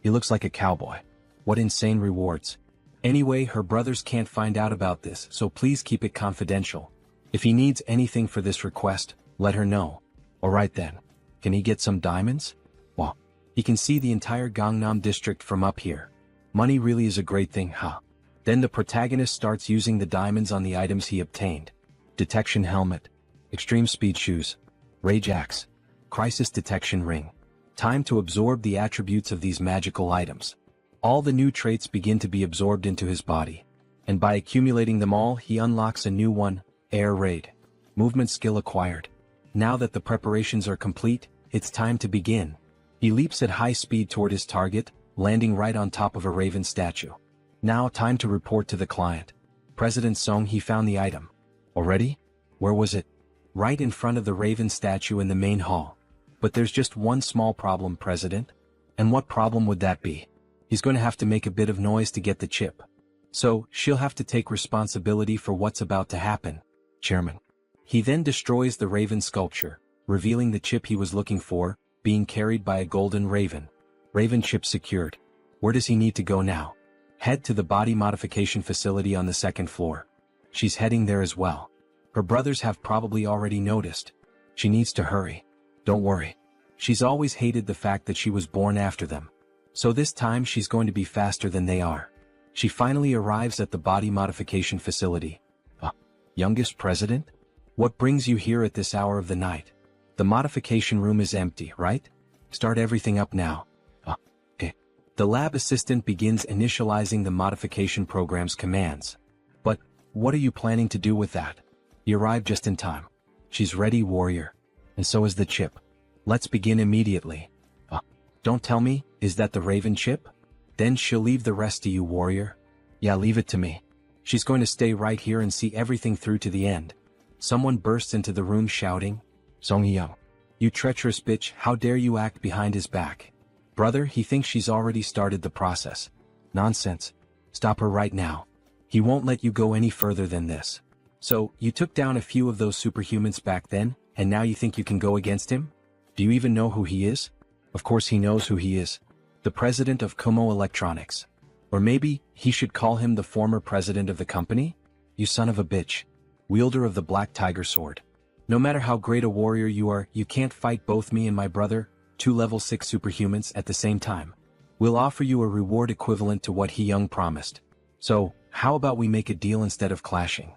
He looks like a cowboy. What insane rewards. Anyway, her brothers can't find out about this, so please keep it confidential. If he needs anything for this request, let her know. Alright then. Can he get some diamonds? Well, he can see the entire Gangnam district from up here. Money really is a great thing, huh? Then the protagonist starts using the diamonds on the items he obtained. Detection helmet. Extreme speed shoes. Rage axe. Crisis detection ring. Time to absorb the attributes of these magical items. All the new traits begin to be absorbed into his body. And by accumulating them all, he unlocks a new one, Air Raid. Movement skill acquired. Now that the preparations are complete, it's time to begin. He leaps at high speed toward his target, landing right on top of a raven statue. Now time to report to the client. President Song, he found the item. Already? Where was it? Right in front of the raven statue in the main hall. But there's just one small problem, President. And what problem would that be? He's going to have to make a bit of noise to get the chip. So, she'll have to take responsibility for what's about to happen, Chairman. He then destroys the raven sculpture, revealing the chip he was looking for, being carried by a golden raven. Raven chip secured. Where does he need to go now? Head to the body modification facility on the second floor. She's heading there as well. Her brothers have probably already noticed. She needs to hurry. Don't worry. She's always hated the fact that she was born after them. So this time she's going to be faster than they are. She finally arrives at the body modification facility. Youngest president? What brings you here at this hour of the night? The modification room is empty, right? Start everything up now. The lab assistant begins initializing the modification program's commands. But, what are you planning to do with that? He arrived just in time. She's ready, warrior. And so is the chip. Let's begin immediately. Don't tell me, is that the raven chip? Then she'll leave the rest to you, warrior. Yeah, leave it to me. She's going to stay right here and see everything through to the end. Someone bursts into the room shouting, Song Hee-young, you treacherous bitch, how dare you act behind his back? Brother, he thinks she's already started the process. Nonsense. Stop her right now. He won't let you go any further than this. So, you took down a few of those superhumans back then, and now you think you can go against him? Do you even know who he is? Of course he knows who he is. The president of Kimâ Electronics. Or maybe, he should call him the former president of the company? You son of a bitch. Wielder of the Black Tiger Sword. No matter how great a warrior you are, you can't fight both me and my brother, 2 level 6 superhumans at the same time. We'll offer you a reward equivalent to what Hee-young promised. So, how about we make a deal instead of clashing?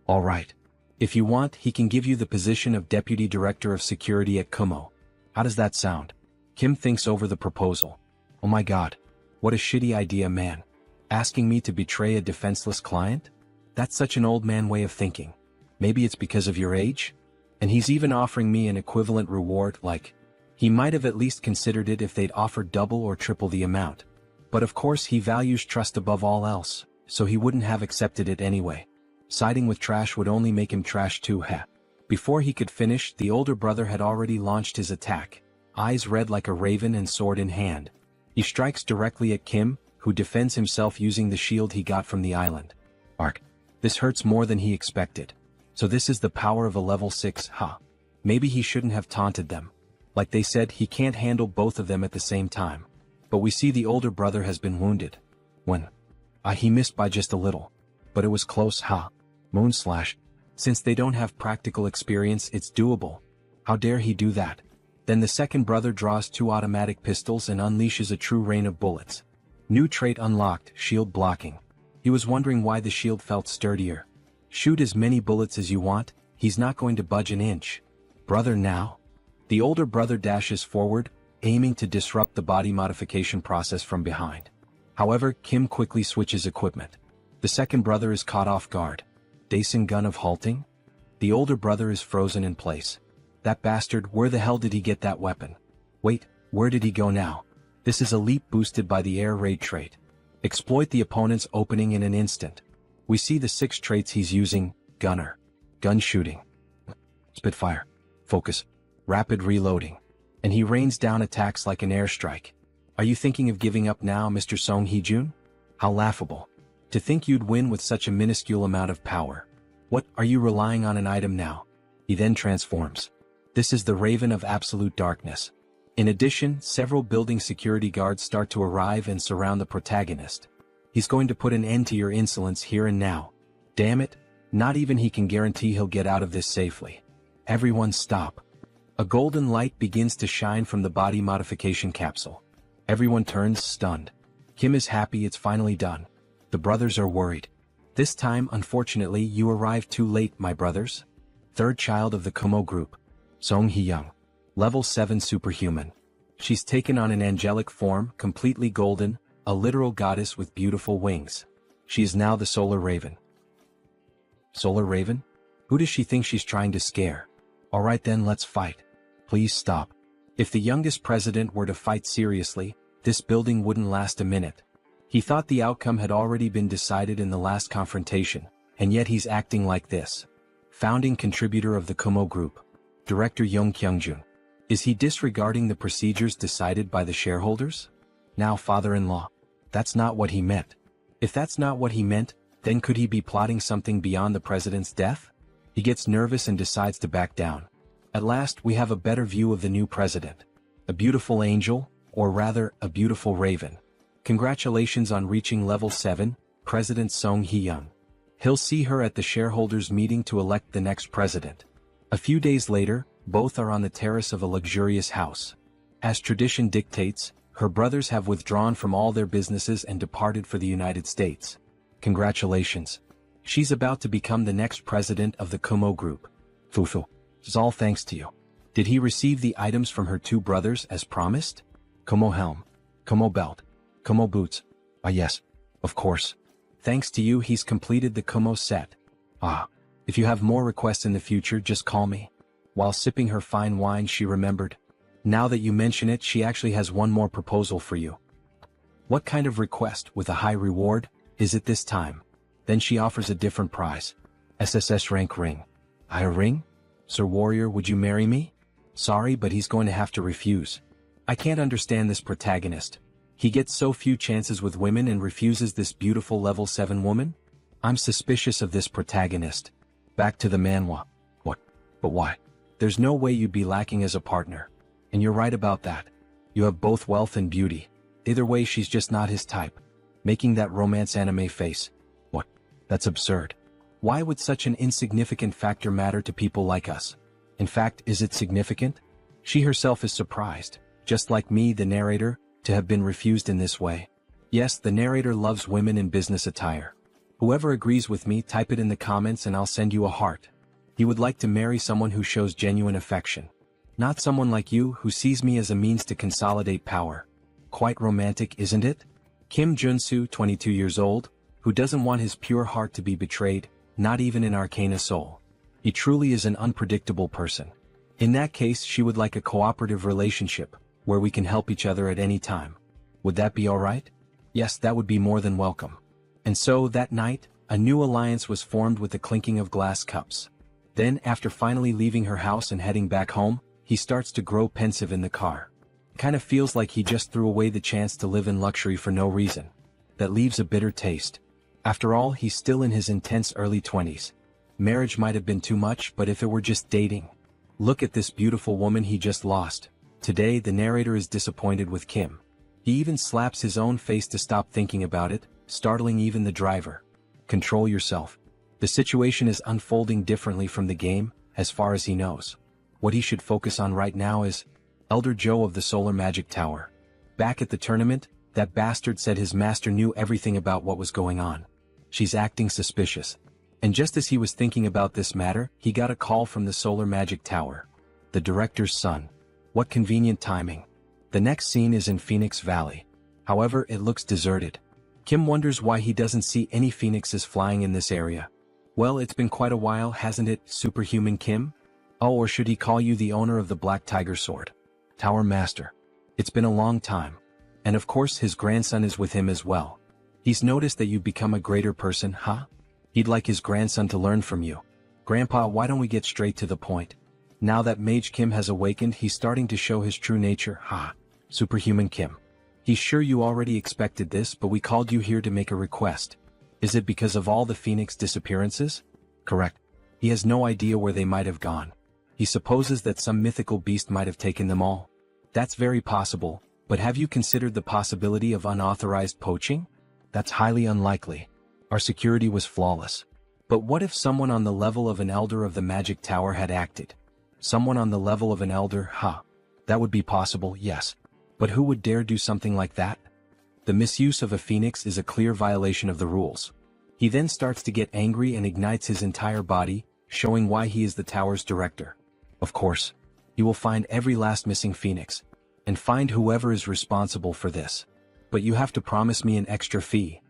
Alright. If you want, he can give you the position of Deputy Director of Security at Kimâ. How does that sound? Kim thinks over the proposal. Oh my god. What a shitty idea, man. Asking me to betray a defenseless client? That's such an old man way of thinking. Maybe it's because of your age? And he's even offering me an equivalent reward, like, he might have at least considered it if they'd offered double or triple the amount. But of course he values trust above all else, so he wouldn't have accepted it anyway. Siding with trash would only make him trash too, heh. Before he could finish, the older brother had already launched his attack. Eyes red like a raven and sword in hand. He strikes directly at Kim, who defends himself using the shield he got from the island. Arc. This hurts more than he expected. So this is the power of a level 6, huh? Maybe he shouldn't have taunted them. Like they said, he can't handle both of them at the same time. But we see the older brother has been wounded. When? He missed by just a little. But it was close, huh? Moonslash. Since they don't have practical experience, it's doable. How dare he do that? Then the second brother draws 2 automatic pistols and unleashes a true rain of bullets. New trait unlocked, shield blocking. He was wondering why the shield felt sturdier. Shoot as many bullets as you want, he's not going to budge an inch. Brother now? The older brother dashes forward, aiming to disrupt the body modification process from behind. However, Kim quickly switches equipment. The second brother is caught off guard. Daisen gun of halting? The older brother is frozen in place. That bastard, where the hell did he get that weapon? Wait, where did he go now? This is a leap boosted by the air raid trait. Exploit the opponent's opening in an instant. We see the 6 traits he's using: gunner, gun shooting, spitfire, focus, rapid reloading. And he rains down attacks like an airstrike. Are you thinking of giving up now, Mr. Song Hee-jun? How laughable. To think you'd win with such a minuscule amount of power. What, are you relying on an item now? He then transforms. This is the Raven of Absolute Darkness. In addition, several building security guards start to arrive and surround the protagonist. He's going to put an end to your insolence here and now. Damn it, not even he can guarantee he'll get out of this safely. Everyone stop. A golden light begins to shine from the body modification capsule. Everyone turns stunned. Kim is happy it's finally done. The brothers are worried. This time, unfortunately, you arrived too late, my brothers. Third child of the Kimâ group. Song Hee-young. Level 7 superhuman. She's taken on an angelic form, completely golden, a literal goddess with beautiful wings. She is now the Solar Raven. Solar Raven? Who does she think she's trying to scare? Alright then, let's fight. Please stop. If the youngest president were to fight seriously, this building wouldn't last a minute. He thought the outcome had already been decided in the last confrontation, and yet he's acting like this. Founding contributor of the Kimâ group. Director Young Kyung-jun. Is he disregarding the procedures decided by the shareholders? Now father-in-law. That's not what he meant. If that's not what he meant, then could he be plotting something beyond the president's death? He gets nervous and decides to back down. At last we have a better view of the new president. A beautiful angel, or rather, a beautiful raven. Congratulations on reaching level 7, President Song Hee-young. He'll see her at the shareholders' meeting to elect the next president. A few days later, both are on the terrace of a luxurious house. As tradition dictates, her brothers have withdrawn from all their businesses and departed for the United States. Congratulations. She's about to become the next president of the Kimâ group. Fufu. It's all thanks to you. Did he receive the items from her 2 brothers as promised? Kimâ helm, Kimâ belt, Kimâ boots. Ah yes, of course. Thanks to you he's completed the Kimâ set. Ah, if you have more requests in the future just call me. While sipping her fine wine she remembered. Now that you mention it, she actually has one more proposal for you. What kind of request with a high reward is it this time? Then she offers a different prize. SSS rank ring. A ring? Sir Warrior, would you marry me? Sorry, but he's going to have to refuse. I can't understand this protagonist. He gets so few chances with women and refuses this beautiful level 7 woman? I'm suspicious of this protagonist. Back to the Manhwa. What? But why? There's no way you'd be lacking as a partner. And you're right about that. You have both wealth and beauty. Either way she's just not his type. Making that romance anime face. What? That's absurd. Why would such an insignificant factor matter to people like us? In fact, is it significant? She herself is surprised, just like me, the narrator, to have been refused in this way. Yes, the narrator loves women in business attire. Whoever agrees with me, type it in the comments and I'll send you a heart. He would like to marry someone who shows genuine affection. Not someone like you who sees me as a means to consolidate power. Quite romantic, isn't it? Kim Joonsoo, 22 years old, who doesn't want his pure heart to be betrayed, not even in Arcane Seoul. He truly is an unpredictable person. In that case, she would like a cooperative relationship, where we can help each other at any time. Would that be alright? Yes, that would be more than welcome. And so, that night, a new alliance was formed with the clinking of glass cups. Then, after finally leaving her house and heading back home, he starts to grow pensive in the car. Kinda feels like he just threw away the chance to live in luxury for no reason. That leaves a bitter taste. After all, he's still in his intense early 20s. Marriage might have been too much, but if it were just dating. Look at this beautiful woman he just lost. Today, the narrator is disappointed with Kim. He even slaps his own face to stop thinking about it, startling even the driver. Control yourself. The situation is unfolding differently from the game, as far as he knows. What he should focus on right now is Elder Joe of the Solar Magic Tower. Back at the tournament, that bastard said his master knew everything about what was going on. She's acting suspicious. And just as he was thinking about this matter, he got a call from the Solar Magic Tower. The director's son. What convenient timing. The next scene is in Phoenix Valley. However, it looks deserted. Kim wonders why he doesn't see any phoenixes flying in this area. Well, it's been quite a while, hasn't it, Superhuman Kim? Oh, or should he call you the owner of the Black Tiger Sword? Tower Master. It's been a long time. And of course his grandson is with him as well. He's noticed that you've become a greater person, huh? He'd like his grandson to learn from you. Grandpa, why don't we get straight to the point? Now that Mage Kim has awakened, he's starting to show his true nature, ha. Superhuman Kim. He's sure you already expected this, but we called you here to make a request. Is it because of all the Phoenix disappearances? Correct. He has no idea where they might have gone. He supposes that some mythical beast might have taken them all. That's very possible, but have you considered the possibility of unauthorized poaching? That's highly unlikely. Our security was flawless. But what if someone on the level of an elder of the Magic Tower had acted? Someone on the level of an elder, huh? That would be possible, yes. But who would dare do something like that? The misuse of a phoenix is a clear violation of the rules. He then starts to get angry and ignites his entire body, showing why he is the tower's director. Of course, you will find every last missing phoenix, and find whoever is responsible for this. But you have to promise me an extra fee.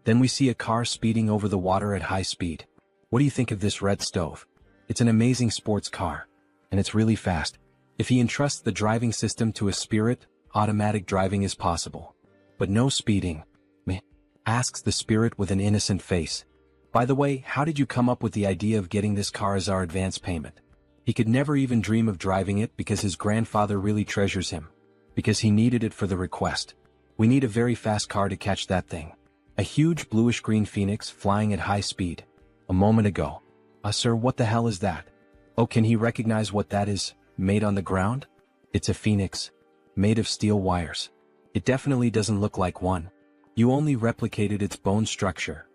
Then we see a car speeding over the water at high speed. What do you think of this red stove? It's an amazing sports car, and it's really fast. If he entrusts the driving system to a spirit, automatic driving is possible. But no speeding. Meh, asks the spirit with an innocent face. By the way, how did you come up with the idea of getting this car as our advance payment? He could never even dream of driving it because his grandfather really treasures him. Because he needed it for the request. We need a very fast car to catch that thing. A huge bluish-green phoenix flying at high speed. A moment ago. Sir, what the hell is that? Oh, can he recognize what that is, made on the ground? It's a phoenix. Made of steel wires. It definitely doesn't look like one. You only replicated its bone structure.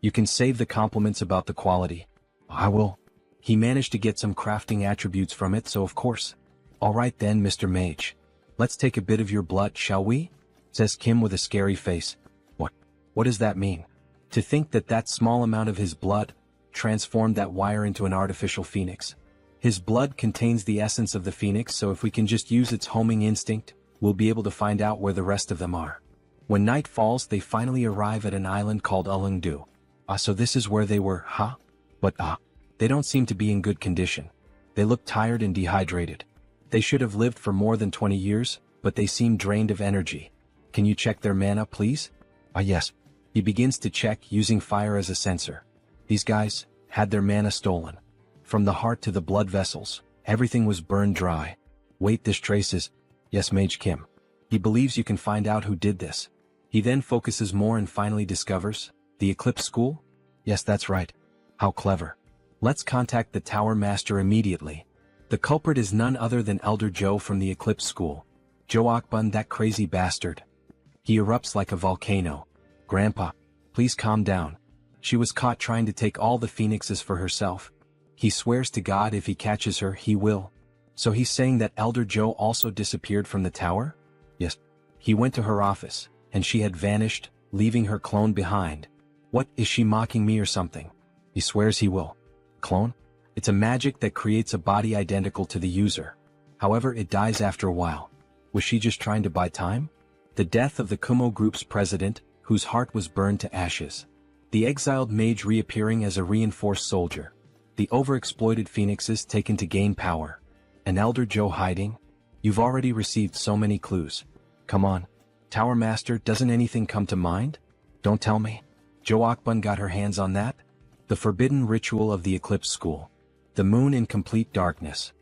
You can save the compliments about the quality. I will. He managed to get some crafting attributes from it, so of course. Alright then, Mr. Mage. Let's take a bit of your blood, shall we? Says Kim with a scary face. What does that mean? To think that that small amount of his blood transformed that wire into an artificial phoenix. His blood contains the essence of the phoenix, so if we can just use its homing instinct, we'll be able to find out where the rest of them are. When night falls, they finally arrive at an island called Ulungdu. So this is where they were, huh? But they don't seem to be in good condition. They look tired and dehydrated. They should have lived for more than 20 years, but they seem drained of energy. Can you check their mana, please? Yes. He begins to check using fire as a sensor. These guys had their mana stolen. From the heart to the blood vessels, everything was burned dry. Wait, this traces. Yes, Mage Kim. He believes you can find out who did this. He then focuses more and finally discovers, the Eclipse School? Yes, that's right. How clever. Let's contact the Tower Master immediately. The culprit is none other than Elder Joe from the Eclipse School. Joe Akbun, that crazy bastard. He erupts like a volcano. Grandpa, please calm down. She was caught trying to take all the phoenixes for herself. He swears to God if he catches her, he will. So he's saying that Elder Joe also disappeared from the tower? Yes. He went to her office, and she had vanished, leaving her clone behind. What, is she mocking me or something? He swears he will. Clone? It's a magic that creates a body identical to the user. However, it dies after a while. Was she just trying to buy time? The death of the Kumo Group's president, whose heart was burned to ashes. The exiled mage reappearing as a reinforced soldier. The overexploited phoenixes taken to gain power. An Elder Joe hiding? You've already received so many clues. Come on. Tower Master, doesn't anything come to mind? Don't tell me. Joe Akbun got her hands on that? The forbidden ritual of the Eclipse School. The moon in complete darkness.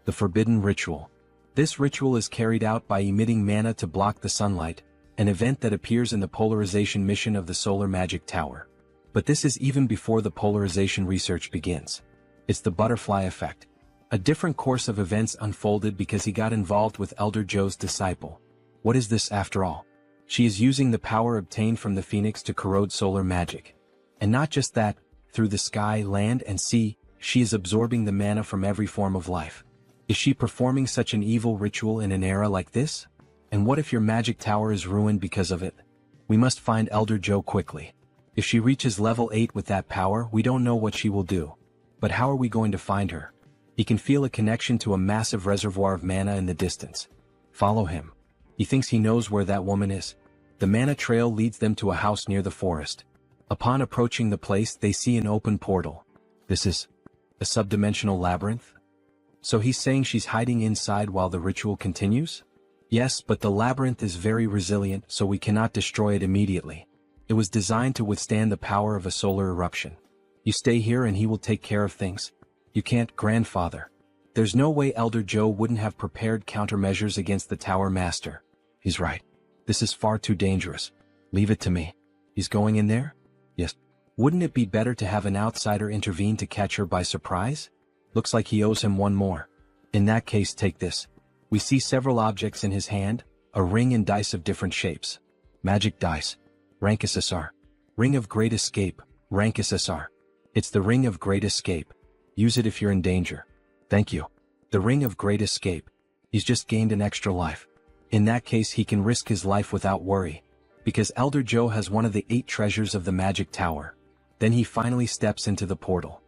The forbidden ritual. This ritual is carried out by emitting mana to block the sunlight, an event that appears in the polarization mission of the Solar Magic Tower. But this is even before the polarization research begins. It's the butterfly effect. A different course of events unfolded because he got involved with Elder Joe's disciple. What is this after all? She is using the power obtained from the phoenix to corrode solar magic. And not just that, through the sky, land, and sea, she is absorbing the mana from every form of life. Is she performing such an evil ritual in an era like this? And what if your magic tower is ruined because of it? We must find Elder Joe quickly. If she reaches level 8 with that power, we don't know what she will do. But how are we going to find her? He can feel a connection to a massive reservoir of mana in the distance. Follow him. He thinks he knows where that woman is. The mana trail leads them to a house near the forest. Upon approaching the place, they see an open portal. This is a subdimensional labyrinth? So he's saying she's hiding inside while the ritual continues? Yes, but the labyrinth is very resilient, so we cannot destroy it immediately. It was designed to withstand the power of a solar eruption. You stay here and he will take care of things. You can't, grandfather. There's no way Elder Joe wouldn't have prepared countermeasures against the Tower Master. He's right. This is far too dangerous. Leave it to me. He's going in there? Yes. Wouldn't it be better to have an outsider intervene to catch her by surprise? Looks like he owes him one more. In that case, take this. We see several objects in his hand, a ring and dice of different shapes. Magic dice. Rank SSR. Ring of Great Escape, rank SSR. It's the Ring of Great Escape. Use it if you're in danger. Thank you. The Ring of Great Escape. He's just gained an extra life. In that case, he can risk his life without worry, because Elder Joe has one of the 8 treasures of the Magic Tower. Then he finally steps into the portal.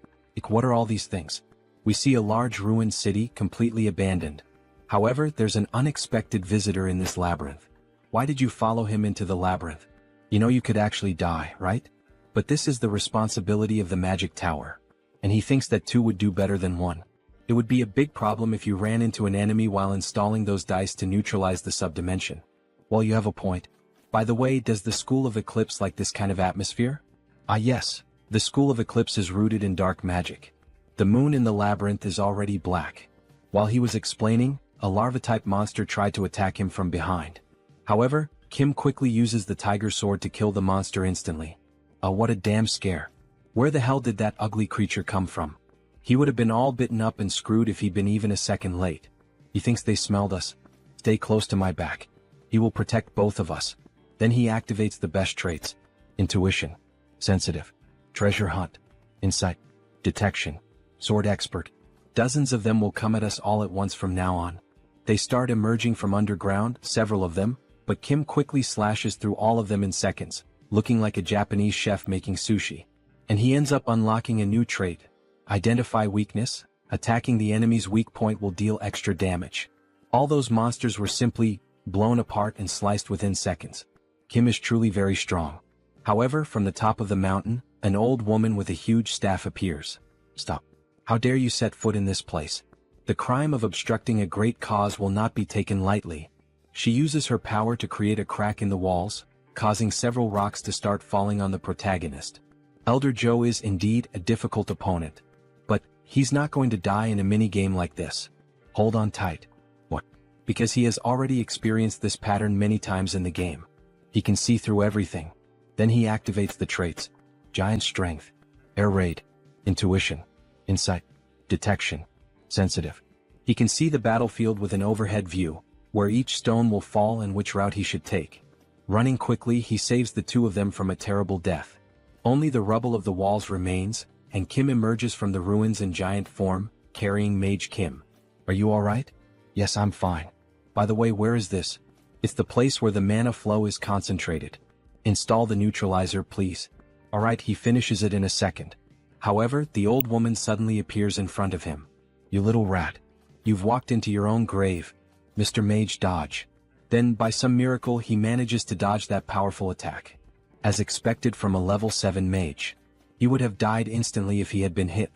What are all these things? We see a large ruined city completely abandoned. However, there's an unexpected visitor in this labyrinth. Why did you follow him into the labyrinth? You know you could actually die, right? But this is the responsibility of the Magic Tower. And he thinks that 2 would do better than 1. It would be a big problem if you ran into an enemy while installing those dice to neutralize the subdimension. Well, you have a point. By the way, does the School of Eclipse like this kind of atmosphere? Ah yes, the School of Eclipse is rooted in dark magic. The moon in the labyrinth is already black. While he was explaining, a larva-type monster tried to attack him from behind. However, Kim quickly uses the tiger sword to kill the monster instantly. What a damn scare. Where the hell did that ugly creature come from? He would have been all bitten up and screwed if he'd been even a second late. He thinks they smelled us. Stay close to my back. He will protect both of us. Then he activates the best traits. Intuition. Sensitive. Treasure hunt. Insight. Detection. Sword expert. Dozens of them will come at us all at once from now on. They start emerging from underground, several of them, but Kim quickly slashes through all of them in seconds, looking like a Japanese chef making sushi. And he ends up unlocking a new trait. Identify weakness. Attacking the enemy's weak point will deal extra damage. All those monsters were simply blown apart and sliced within seconds. Kim is truly very strong. However, from the top of the mountain, an old woman with a huge staff appears. Stop. How dare you set foot in this place? The crime of obstructing a great cause will not be taken lightly. She uses her power to create a crack in the walls, causing several rocks to start falling on the protagonist. Elder Joe is indeed a difficult opponent. But he's not going to die in a minigame like this. Hold on tight. What? Because he has already experienced this pattern many times in the game. He can see through everything. Then he activates the traits. Giant Strength. Air Raid. Intuition. Insight. Detection. Sensitive. He can see the battlefield with an overhead view, where each stone will fall and which route he should take. Running quickly, he saves the 2 of them from a terrible death. Only the rubble of the walls remains, and Kim emerges from the ruins in giant form, carrying Mage Kim. Are you alright? Yes, I'm fine. By the way, where is this? It's the place where the mana flow is concentrated. Install the neutralizer, please. Alright, he finishes it in a second. However, the old woman suddenly appears in front of him. You little rat. You've walked into your own grave. Mr. Mage, dodge. Then, by some miracle, he manages to dodge that powerful attack. As expected from a level 7 mage. He would have died instantly if he had been hit.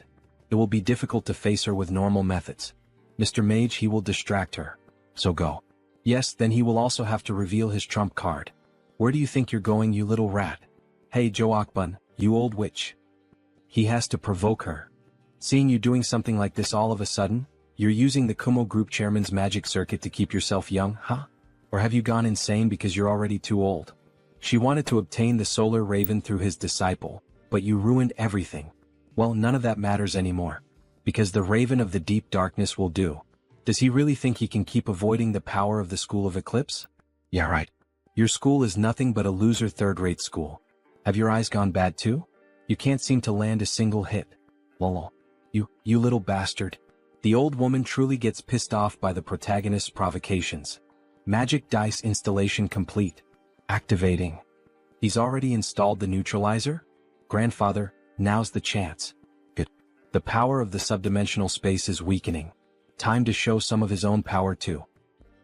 It will be difficult to face her with normal methods. Mr. Mage, he will distract her. So go. Yes, then he will also have to reveal his trump card. Where do you think you're going, you little rat? Hey Joe Akbun, you old witch. He has to provoke her. Seeing you doing something like this all of a sudden, you're using the Kumo Group Chairman's magic circuit to keep yourself young, huh? Or have you gone insane because you're already too old? She wanted to obtain the Solar Raven through his disciple, but you ruined everything. Well, none of that matters anymore. Because the Raven of the Deep Darkness will do. Does he really think he can keep avoiding the power of the School of Eclipse? Yeah, right. Your school is nothing but a loser third-rate school. Have your eyes gone bad too? You can't seem to land a single hit. Lol. You little bastard. The old woman truly gets pissed off by the protagonist's provocations. Magic dice installation complete. Activating. He's already installed the neutralizer? Grandfather, now's the chance. Good. The power of the subdimensional space is weakening. Time to show some of his own power too.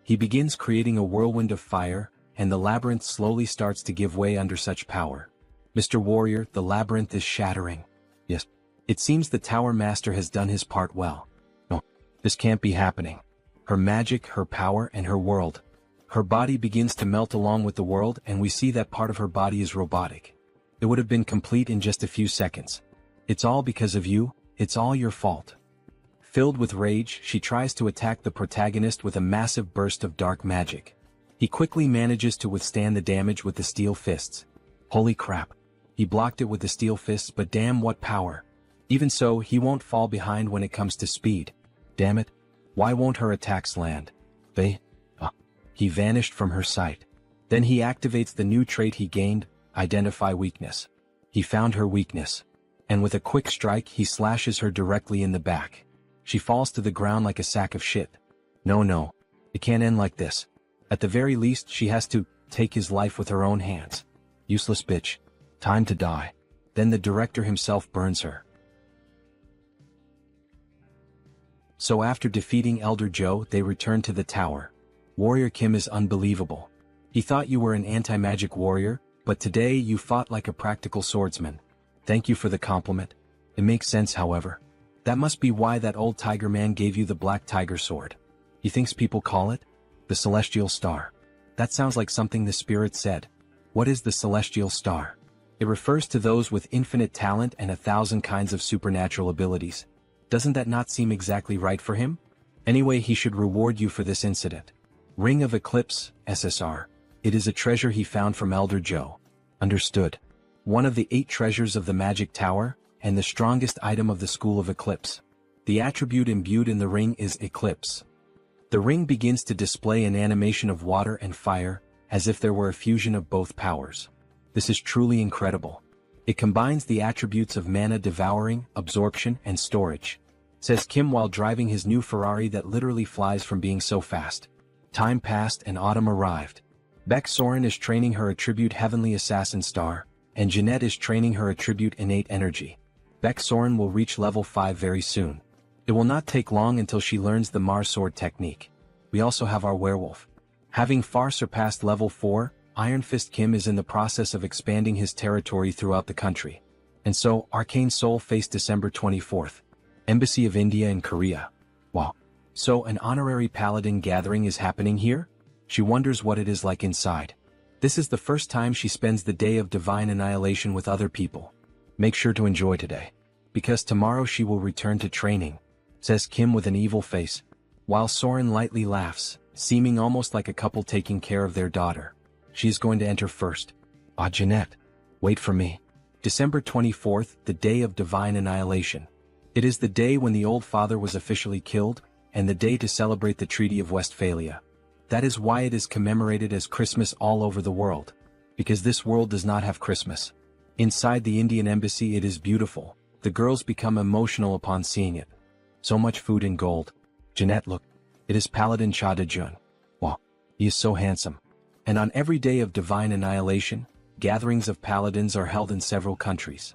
He begins creating a whirlwind of fire, and the labyrinth slowly starts to give way under such power. Mr. Warrior, the labyrinth is shattering. Yes. It seems the Tower Master has done his part well. No. This can't be happening. Her magic, her power, and her world. Her body begins to melt along with the world, and we see that part of her body is robotic. It would have been complete in just a few seconds. It's all because of you, it's all your fault. Filled with rage, she tries to attack the protagonist with a massive burst of dark magic. He quickly manages to withstand the damage with the steel fists. Holy crap. He blocked it with the steel fists, but damn what power. Even so, he won't fall behind when it comes to speed. Damn it. Why won't her attacks land? He vanished from her sight. Then he activates the new trait he gained, Identify Weakness. He found her weakness. And with a quick strike he slashes her directly in the back. She falls to the ground like a sack of shit. No. It can't end like this. At the very least she has to take his life with her own hands. Useless bitch. Time to die. Then the director himself burns her. So after defeating Elder Joe, they return to the tower. Warrior Kimâ is unbelievable. He thought you were an anti-magic warrior, but today you fought like a practical swordsman. Thank you for the compliment. It makes sense, however. That must be why that old tiger man gave you the black tiger sword. He thinks people call it the Celestial Star. That sounds like something the spirit said. What is the Celestial Star? It refers to those with infinite talent and 1,000 kinds of supernatural abilities. Doesn't that not seem exactly right for him? Anyway, he should reward you for this incident. Ring of Eclipse, SSR. It is a treasure he found from Elder Joe. Understood. One of the 8 treasures of the Magic Tower, and the strongest item of the School of Eclipse. The attribute imbued in the ring is Eclipse. The ring begins to display an animation of water and fire, as if there were a fusion of both powers. This is truly incredible. It combines the attributes of mana devouring, absorption, and storage. Says Kim while driving his new Ferrari that literally flies from being so fast. Time passed and autumn arrived. Beck Soren is training her attribute Heavenly Assassin Star, and Jeanette is training her attribute Innate Energy. Beck Soren will reach level 5 very soon. It will not take long until she learns the Mars Sword technique. We also have our werewolf. Having far surpassed level 4, Iron Fist Kim is in the process of expanding his territory throughout the country. And so, Arcane Seoul faced December 24th. Embassy of India in Korea. Wow. So an honorary paladin gathering is happening here? She wonders what it is like inside. This is the first time she spends the day of divine annihilation with other people. Make sure to enjoy today. Because tomorrow she will return to training, says Kim with an evil face, while Soren lightly laughs, seeming almost like a couple taking care of their daughter. She is going to enter first. Jeanette. Wait for me. December 24th, the day of divine annihilation. It is the day when the old father was officially killed, and the day to celebrate the Treaty of Westphalia. That is why it is commemorated as Christmas all over the world. Because this world does not have Christmas. Inside the Indian embassy it is beautiful. The girls become emotional upon seeing it. So much food and gold. Jeanette, look. It is Paladin Cha De-jun. Wow. He is so handsome. And on every day of divine annihilation, gatherings of paladins are held in several countries.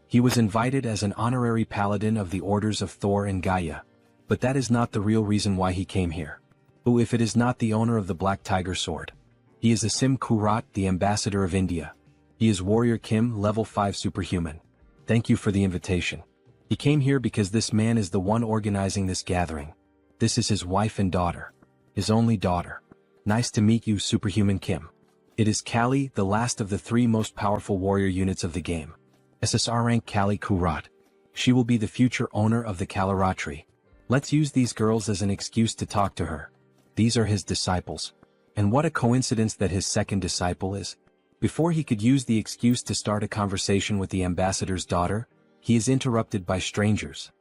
He was invited as an honorary paladin of the orders of Thor and Gaia. But that is not the real reason why he came here. Who if it is not the owner of the Black Tiger Sword? He is Asim Kurat, the ambassador of India. He is Warrior Kim, level 5 superhuman. Thank you for the invitation. He came here because this man is the one organizing this gathering. This is his wife and daughter. His only daughter. Nice to meet you, Superhuman Kim. It is Kali, the last of the 3 most powerful warrior units of the game. SSR rank Kali Kurat. She will be the future owner of the Kalaratri. Let's use these girls as an excuse to talk to her. These are his disciples. And what a coincidence that his second disciple is. Before he could use the excuse to start a conversation with the ambassador's daughter, he is interrupted by strangers.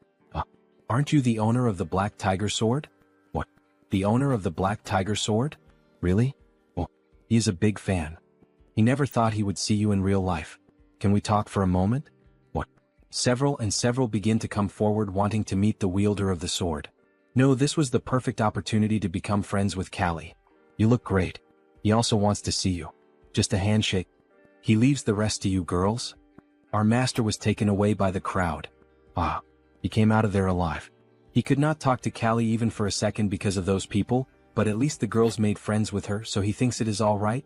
Aren't you the owner of the Black Tiger Sword? What? The owner of the Black Tiger Sword? Really? Well, he is a big fan. He never thought he would see you in real life. Can we talk for a moment? What? Several begin to come forward wanting to meet the wielder of the sword. No, this was the perfect opportunity to become friends with Kali. You look great. He also wants to see you. Just a handshake. He leaves the rest to you girls. Our master was taken away by the crowd. He came out of there alive. He could not talk to Kali even for a second because of those people, but at least the girls made friends with her, so he thinks it is all right.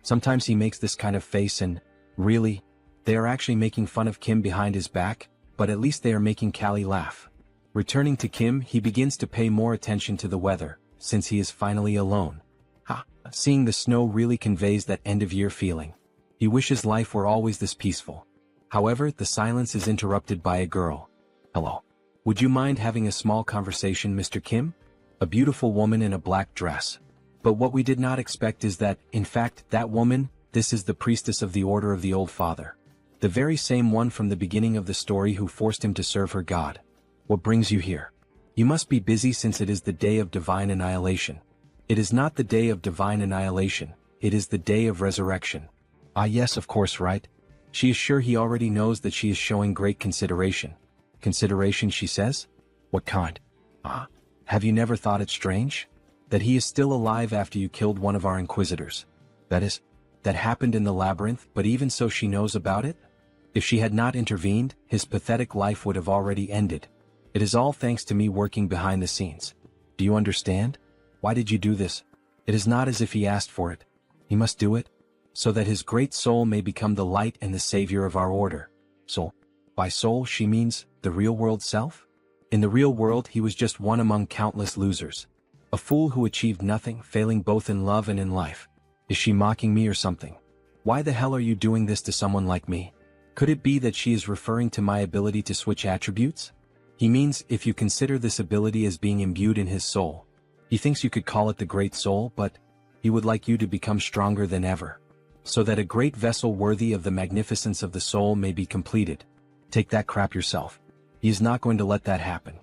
Sometimes he makes this kind of face and, really, They are actually making fun of Kim behind his back, but at least they are making Callie laugh. Returning to Kim, he begins to pay more attention to the weather, since he is finally alone. Seeing the snow really conveys that end-of-year feeling. He wishes life were always this peaceful. However, the silence is interrupted by a girl. "Hello. Would you mind having a small conversation, Mr. Kim?" A beautiful woman in a black dress. But what we did not expect is that, in fact, that woman, this is the priestess of the Order of the Old Father. The very same one from the beginning of the story who forced him to serve her god. "What brings you here?" "You must be busy since it is the day of divine annihilation." "It is not the day of divine annihilation, it is the day of resurrection." "Ah yes, of course, right?" She is sure he already knows that she is showing great consideration. "Consideration," she says? "What kind?" Have you never thought it strange? That he is still alive after you killed one of our inquisitors. That happened in the labyrinth, but even so she knows about it? If she had not intervened, his pathetic life would have already ended. It is all thanks to me working behind the scenes. Do you understand? Why did you do this? It is not as if he asked for it. He must do it, so that his great soul may become the light and the savior of our order. Soul. By soul she means the real-world self? In the real world he was just one among countless losers. A fool who achieved nothing, failing both in love and in life. Is she mocking me or something? Why the hell are you doing this to someone like me? Could it be that she is referring to my ability to switch attributes? He means if you consider this ability as being imbued in his soul. He thinks you could call it the Great Soul, but he would like you to become stronger than ever, so that a great vessel worthy of the magnificence of the soul may be completed. Take that crap yourself. He is not going to let that happen.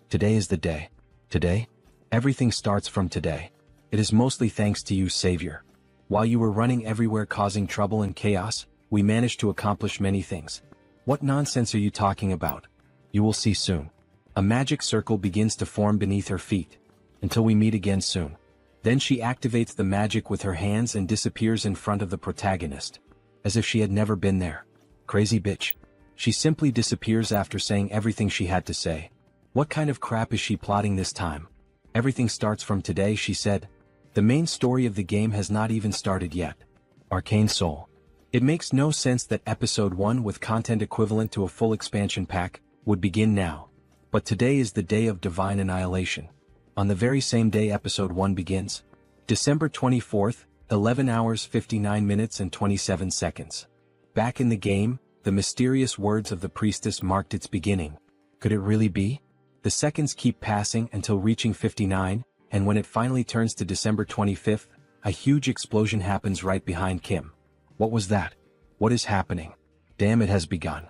Today is the day. Today? Everything starts from today. It is mostly thanks to you, Savior. While you were running everywhere causing trouble and chaos, we managed to accomplish many things. What nonsense are you talking about? You will see soon. A magic circle begins to form beneath her feet. Until we meet again soon. Then she activates the magic with her hands and disappears in front of the protagonist. As if she had never been there. Crazy bitch. She simply disappears after saying everything she had to say. What kind of crap is she plotting this time? Everything starts from today, she said. The main story of the game has not even started yet. Arcane Seoul. It makes no sense that Episode 1 with content equivalent to a full expansion pack would begin now. But today is the day of divine annihilation. On the very same day Episode 1 begins. December 24th, 11 hours 59 minutes and 27 seconds. Back in the game, the mysterious words of the priestess marked its beginning. Could it really be? The seconds keep passing until reaching 59, and when it finally turns to December 25th, a huge explosion happens right behind Kim. What was that? What is happening? Damn, it has begun.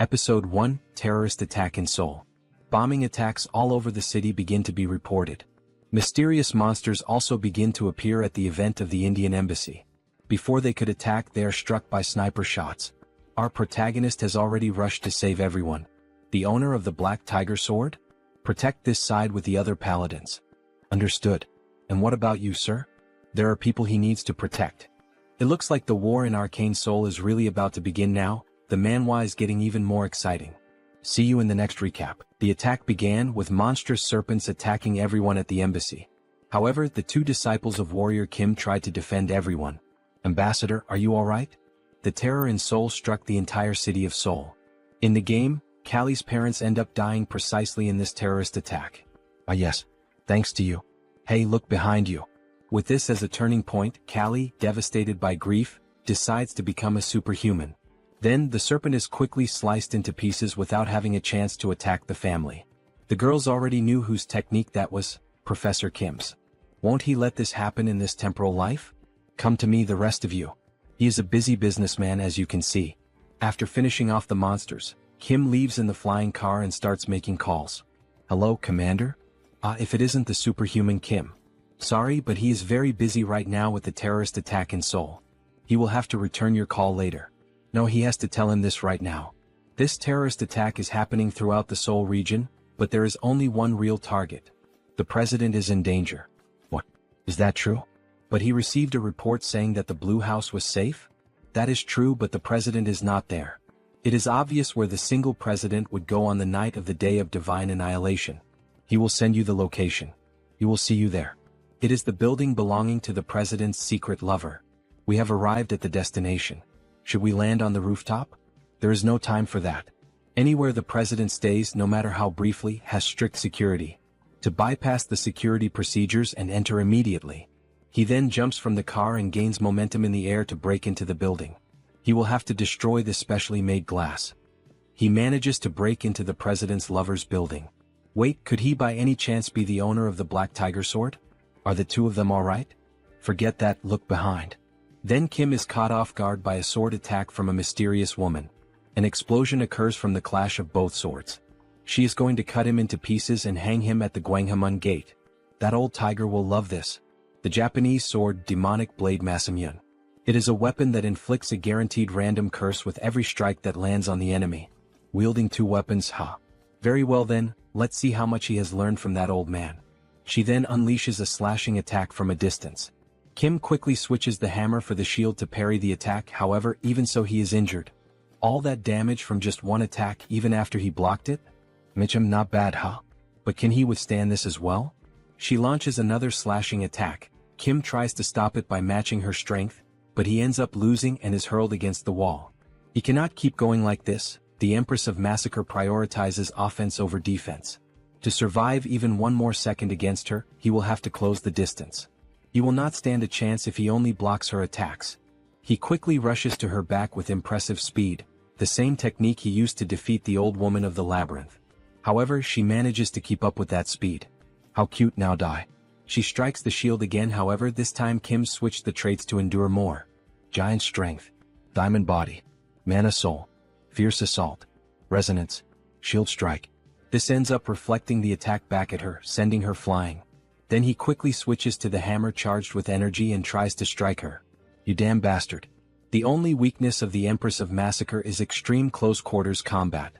Episode 1, Terrorist Attack in Seoul. Bombing attacks all over the city begin to be reported. Mysterious monsters also begin to appear at the event of the Indian embassy. Before they could attack, they are struck by sniper shots. Our protagonist has already rushed to save everyone. The owner of the Black Tiger Sword? Protect this side with the other paladins. Understood. And what about you, sir? There are people he needs to protect. It looks like the war in Arcane Seoul is really about to begin now. The manhwa is getting even more exciting. See you in the next recap. The attack began with monstrous serpents attacking everyone at the embassy. However, the two disciples of Warrior Kimâ tried to defend everyone. Ambassador, are you alright? The terror in Seoul struck the entire city of Seoul. In the game, Callie's parents end up dying precisely in this terrorist attack. Ah yes, thanks to you. Hey, look behind you. With this as a turning point, Callie, devastated by grief, decides to become a superhuman. Then, the serpent is quickly sliced into pieces without having a chance to attack the family. The girls already knew whose technique that was, Professor Kim's. Won't he let this happen in this temporal life? Come to me, the rest of you. He is a busy businessman, as you can see. After finishing off the monsters, Kim leaves in the flying car and starts making calls. Hello, Commander? If it isn't the superhuman Kim. Sorry, but he is very busy right now with the terrorist attack in Seoul. He will have to return your call later. No, he has to tell him this right now. This terrorist attack is happening throughout the Seoul region, but there is only one real target. The president is in danger. What? Is that true? But he received a report saying that the Blue House was safe? That is true, but the president is not there. It is obvious where the single president would go on the night of the day of divine annihilation. He will send you the location. He will see you there. It is the building belonging to the president's secret lover. We have arrived at the destination. Should we land on the rooftop? There is no time for that. Anywhere the president stays, no matter how briefly, has strict security. To bypass the security procedures and enter immediately. He then jumps from the car and gains momentum in the air to break into the building. He will have to destroy the specially made glass. He manages to break into the president's lover's building. Wait, could he by any chance be the owner of the Black Tiger sword? Are the two of them alright? Forget that, look behind. Then Kim is caught off guard by a sword attack from a mysterious woman. An explosion occurs from the clash of both swords. She is going to cut him into pieces and hang him at the Gwanghwamun gate. That old tiger will love this. The Japanese sword Demonic Blade Masamyun. It is a weapon that inflicts a guaranteed random curse with every strike that lands on the enemy. Wielding two weapons, huh? Very well then, let's see how much he has learned from that old man. She then unleashes a slashing attack from a distance. Kim quickly switches the hammer for the shield to parry the attack, however, even so he is injured. All that damage from just one attack even after he blocked it? Mitchum, not bad, huh? But can he withstand this as well? She launches another slashing attack. Kim tries to stop it by matching her strength, but he ends up losing and is hurled against the wall. He cannot keep going like this. The Empress of Massacre prioritizes offense over defense. To survive even one more second against her, he will have to close the distance. He will not stand a chance if he only blocks her attacks. He quickly rushes to her back with impressive speed, the same technique he used to defeat the old woman of the labyrinth. However, she manages to keep up with that speed. How cute, now die. She strikes the shield again, however this time Kim switched the traits to endure more. Giant Strength, Diamond Body, Mana Soul, Fierce Assault, Resonance, Shield Strike. This ends up reflecting the attack back at her, sending her flying. Then he quickly switches to the hammer charged with energy and tries to strike her. You damn bastard. The only weakness of the Empress of Massacre is extreme close quarters combat.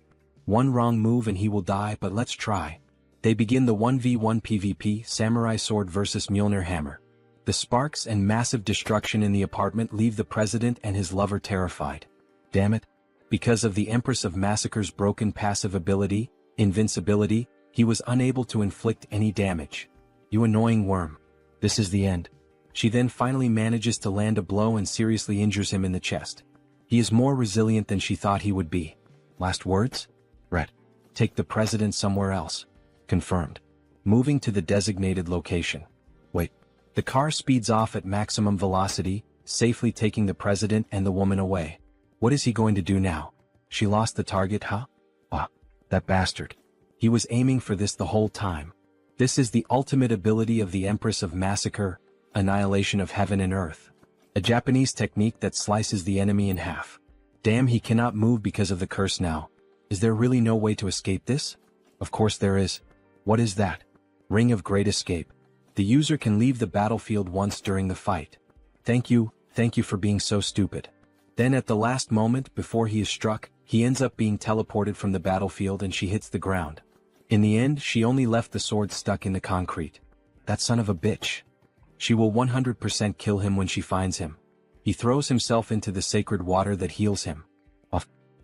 One wrong move and he will die, but let's try. They begin the 1v1 PvP, Samurai Sword vs Mjolnir Hammer. The sparks and massive destruction in the apartment leave the president and his lover terrified. Damn it. Because of the Empress of Massacre's broken passive ability, Invincibility, he was unable to inflict any damage. You annoying worm. This is the end. She then finally manages to land a blow and seriously injures him in the chest. He is more resilient than she thought he would be. Last words? Red. Take the president somewhere else. Confirmed. Moving to the designated location. Wait. The car speeds off at maximum velocity, safely taking the president and the woman away. What is he going to do now? She lost the target, huh? Ah, that bastard. He was aiming for this the whole time. This is the ultimate ability of the Empress of Massacre, Annihilation of Heaven and Earth. A Japanese technique that slices the enemy in half. Damn, he cannot move because of the curse now. Is there really no way to escape this? Of course there is. What is that? Ring of Great Escape. The user can leave the battlefield once during the fight. Thank you for being so stupid. Then at the last moment before he is struck, he ends up being teleported from the battlefield and she hits the ground. In the end, she only left the sword stuck in the concrete. That son of a bitch. She will 100% kill him when she finds him. He throws himself into the sacred water that heals him.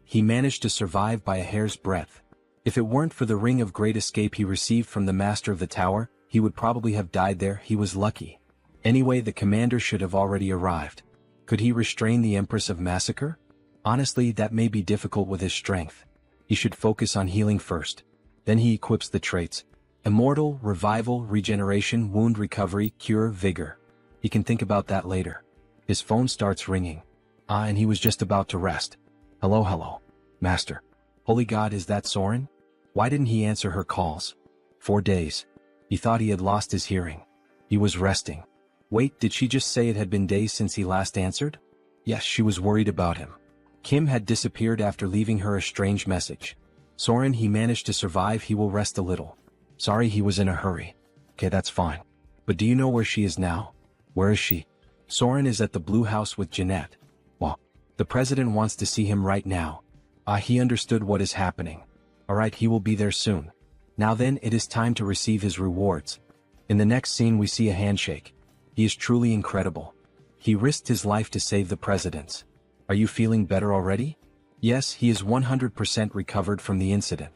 He managed to survive by a hair's breadth. If it weren't for the Ring of Great Escape he received from the Master of the Tower, he would probably have died there. He was lucky. Anyway, the commander should have already arrived. Could he restrain the Empress of Massacre? Honestly, that may be difficult with his strength. He should focus on healing first. Then he equips the traits. Immortal, Revival, Regeneration, Wound Recovery, Cure, Vigor. He can think about that later. His phone starts ringing. And he was just about to rest. Hello, Master. Holy God, is that Soren? Why didn't he answer her calls? 4 days. He thought he had lost his hearing. He was resting. Wait, did she just say it had been days since he last answered? Yes, she was worried about him. Kim had disappeared after leaving her a strange message. Soren, he managed to survive, he will rest a little. Sorry, he was in a hurry. Okay, that's fine. But do you know where she is now? Where is she? Soren is at the Blue House with Jeanette. Well, the president wants to see him right now. He understood what is happening. Alright, he will be there soon. Now then, it is time to receive his rewards. In the next scene we see a handshake. He is truly incredible. He risked his life to save the presidents. Are you feeling better already? Yes, he is 100% recovered from the incident.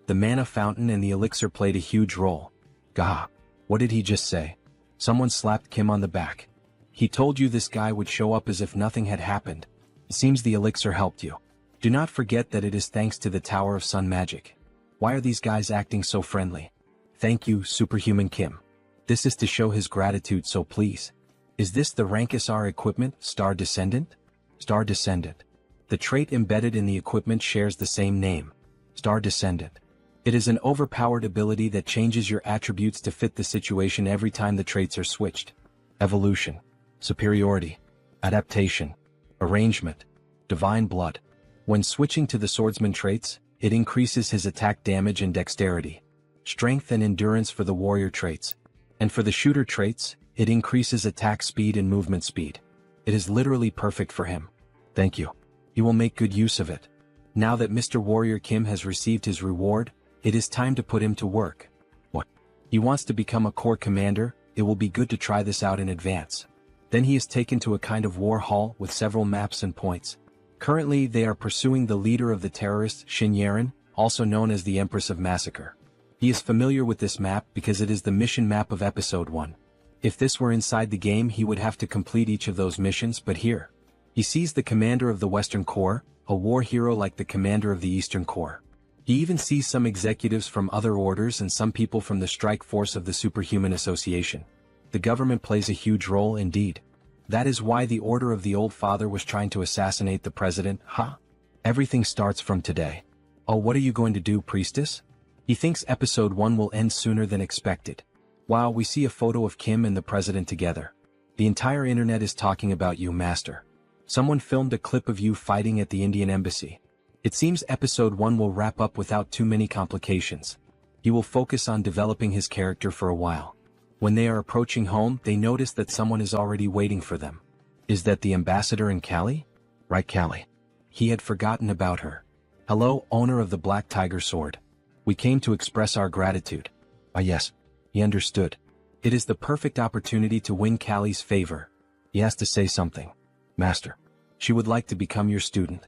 The mana fountain and the elixir played a huge role. Gah. What did he just say? Someone slapped Kim on the back. He told you this guy would show up as if nothing had happened. It seems the elixir helped you. Do not forget that it is thanks to the Tower of Sun magic. Why are these guys acting so friendly? Thank you, Superhuman Kim. This is to show his gratitude, so please. Is this the rank SR equipment, Star Descendant? Star Descendant. The trait embedded in the equipment shares the same name. Star Descendant. It is an overpowered ability that changes your attributes to fit the situation every time the traits are switched. Evolution. Superiority. Adaptation. Arrangement. Divine Blood. When switching to the swordsman traits, it increases his attack damage and dexterity. Strength and endurance for the warrior traits. And for the shooter traits, it increases attack speed and movement speed. It is literally perfect for him. Thank you. He will make good use of it. Now that Mr. Warrior Kim has received his reward, it is time to put him to work. What? He wants to become a corps commander. It will be good to try this out in advance. Then he is taken to a kind of war hall with several maps and points. Currently they are pursuing the leader of the terrorists, Shin Yaren, also known as the Empress of Massacre. He is familiar with this map because it is the mission map of Episode 1. If this were inside the game he would have to complete each of those missions, but here. He sees the commander of the Western Corps, a war hero like the commander of the Eastern Corps. He even sees some executives from other orders and some people from the strike force of the Superhuman Association. The government plays a huge role indeed. That is why the Order of the Old Father was trying to assassinate the president, huh? Everything starts from today. Oh, what are you going to do, priestess? He thinks Episode 1 will end sooner than expected. Wow, we see a photo of Kim and the president together. The entire internet is talking about you, master. Someone filmed a clip of you fighting at the Indian embassy. It seems Episode 1 will wrap up without too many complications. He will focus on developing his character for a while. When they are approaching home, they notice that someone is already waiting for them. Is that the ambassador and Callie? Right, Callie. He had forgotten about her. Hello, owner of the Black Tiger Sword. We came to express our gratitude. Ah yes. He understood. It is the perfect opportunity to win Callie's favor. He has to say something. Master. She would like to become your student.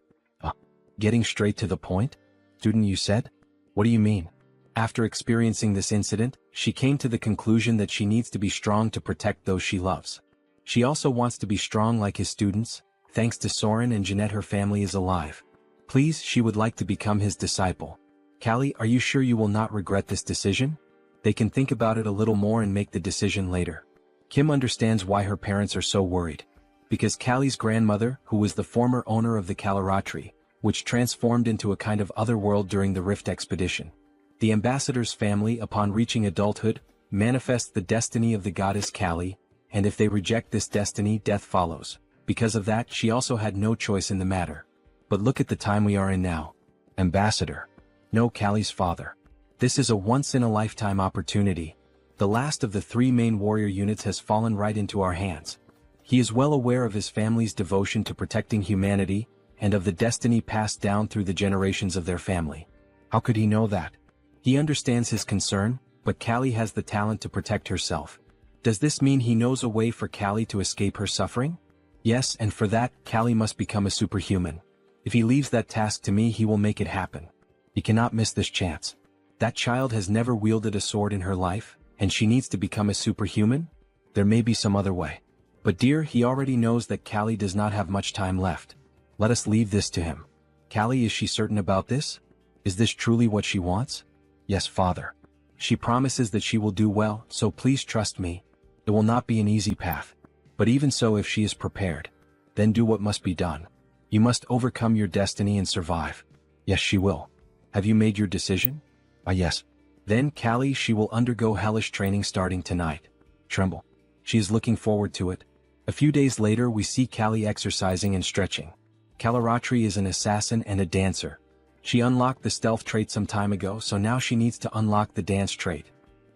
Getting straight to the point? Student, you said? What do you mean? After experiencing this incident, she came to the conclusion that she needs to be strong to protect those she loves. She also wants to be strong like his students. Thanks to Soren and Jeanette, her family is alive. Please, she would like to become his disciple. Callie, are you sure you will not regret this decision? They can think about it a little more and make the decision later. Kim understands why her parents are so worried. Because Callie's grandmother, who was the former owner of the Kalaratri, which transformed into a kind of other world during the Rift expedition. The ambassador's family, upon reaching adulthood, manifests the destiny of the goddess Callie, and if they reject this destiny, death follows. Because of that, she also had no choice in the matter. But look at the time we are in now. Ambassador. No, Callie's father. This is a once-in-a-lifetime opportunity. The last of the 3 main warrior units has fallen right into our hands. He is well aware of his family's devotion to protecting humanity, and of the destiny passed down through the generations of their family. How could he know that? He understands his concern, but Callie has the talent to protect herself. Does this mean he knows a way for Callie to escape her suffering? Yes, and for that, Callie must become a superhuman. If he leaves that task to me, he will make it happen. He cannot miss this chance. That child has never wielded a sword in her life, and she needs to become a superhuman? There may be some other way. But dear, he already knows that Callie does not have much time left. Let us leave this to him. Callie, is she certain about this? Is this truly what she wants? Yes, father. She promises that she will do well, so please trust me. It will not be an easy path. But even so, if she is prepared, then do what must be done. You must overcome your destiny and survive. Yes, she will. Have you made your decision? Ah, yes. Then, Callie, she will undergo hellish training starting tonight. Tremble. She is looking forward to it. A few days later, we see Callie exercising and stretching. Kalaratri is an assassin and a dancer. She unlocked the stealth trait some time ago, so now she needs to unlock the dance trait.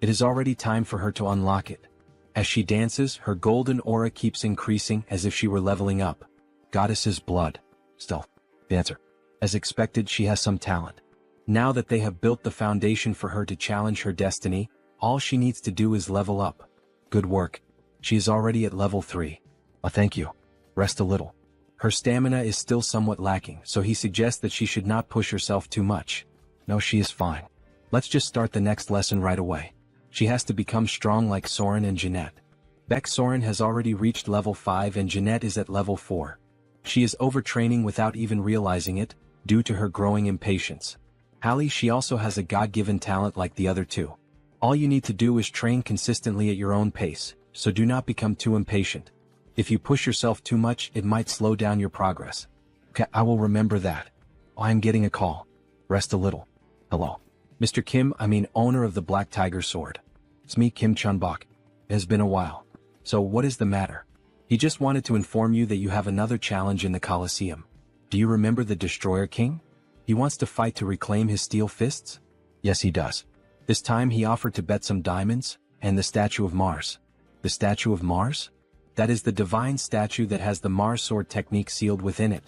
It is already time for her to unlock it. As she dances, her golden aura keeps increasing as if she were leveling up. Goddess's blood. Stealth. Dancer. As expected, she has some talent. Now that they have built the foundation for her to challenge her destiny, all she needs to do is level up. Good work. She is already at level 3. Thank you. Rest a little. Her stamina is still somewhat lacking, so he suggests that she should not push herself too much. No, she is fine. Let's just start the next lesson right away. She has to become strong like Soren and Jeanette. Beck Soren has already reached level 5 and Jeanette is at level 4. She is overtraining without even realizing it, due to her growing impatience. Hallie, she also has a God-given talent like the other two. All you need to do is train consistently at your own pace, so do not become too impatient. If you push yourself too much, it might slow down your progress. Okay, I will remember that. Oh, I am getting a call. Rest a little. Hello. Mr. Kim, owner of the Black Tiger Sword. It's me, Kim Chunbok. It has been a while. So what is the matter? He just wanted to inform you that you have another challenge in the Colosseum. Do you remember the Destroyer King? He wants to fight to reclaim his steel fists? Yes, he does. This time he offered to bet some diamonds, and the statue of Mars. The statue of Mars? That is the divine statue that has the Mars sword technique sealed within it.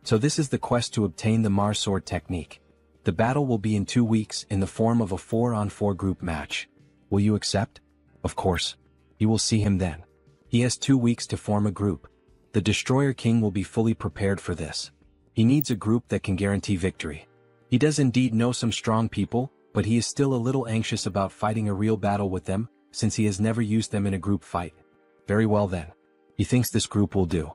So this is the quest to obtain the Mars sword technique. The battle will be in 2 weeks in the form of a 4-on-4 group match. Will you accept? Of course. You will see him then. He has 2 weeks to form a group. The Destroyer King will be fully prepared for this. He needs a group that can guarantee victory. He does indeed know some strong people, but he is still a little anxious about fighting a real battle with them, since he has never used them in a group fight. Very well then. He thinks this group will do.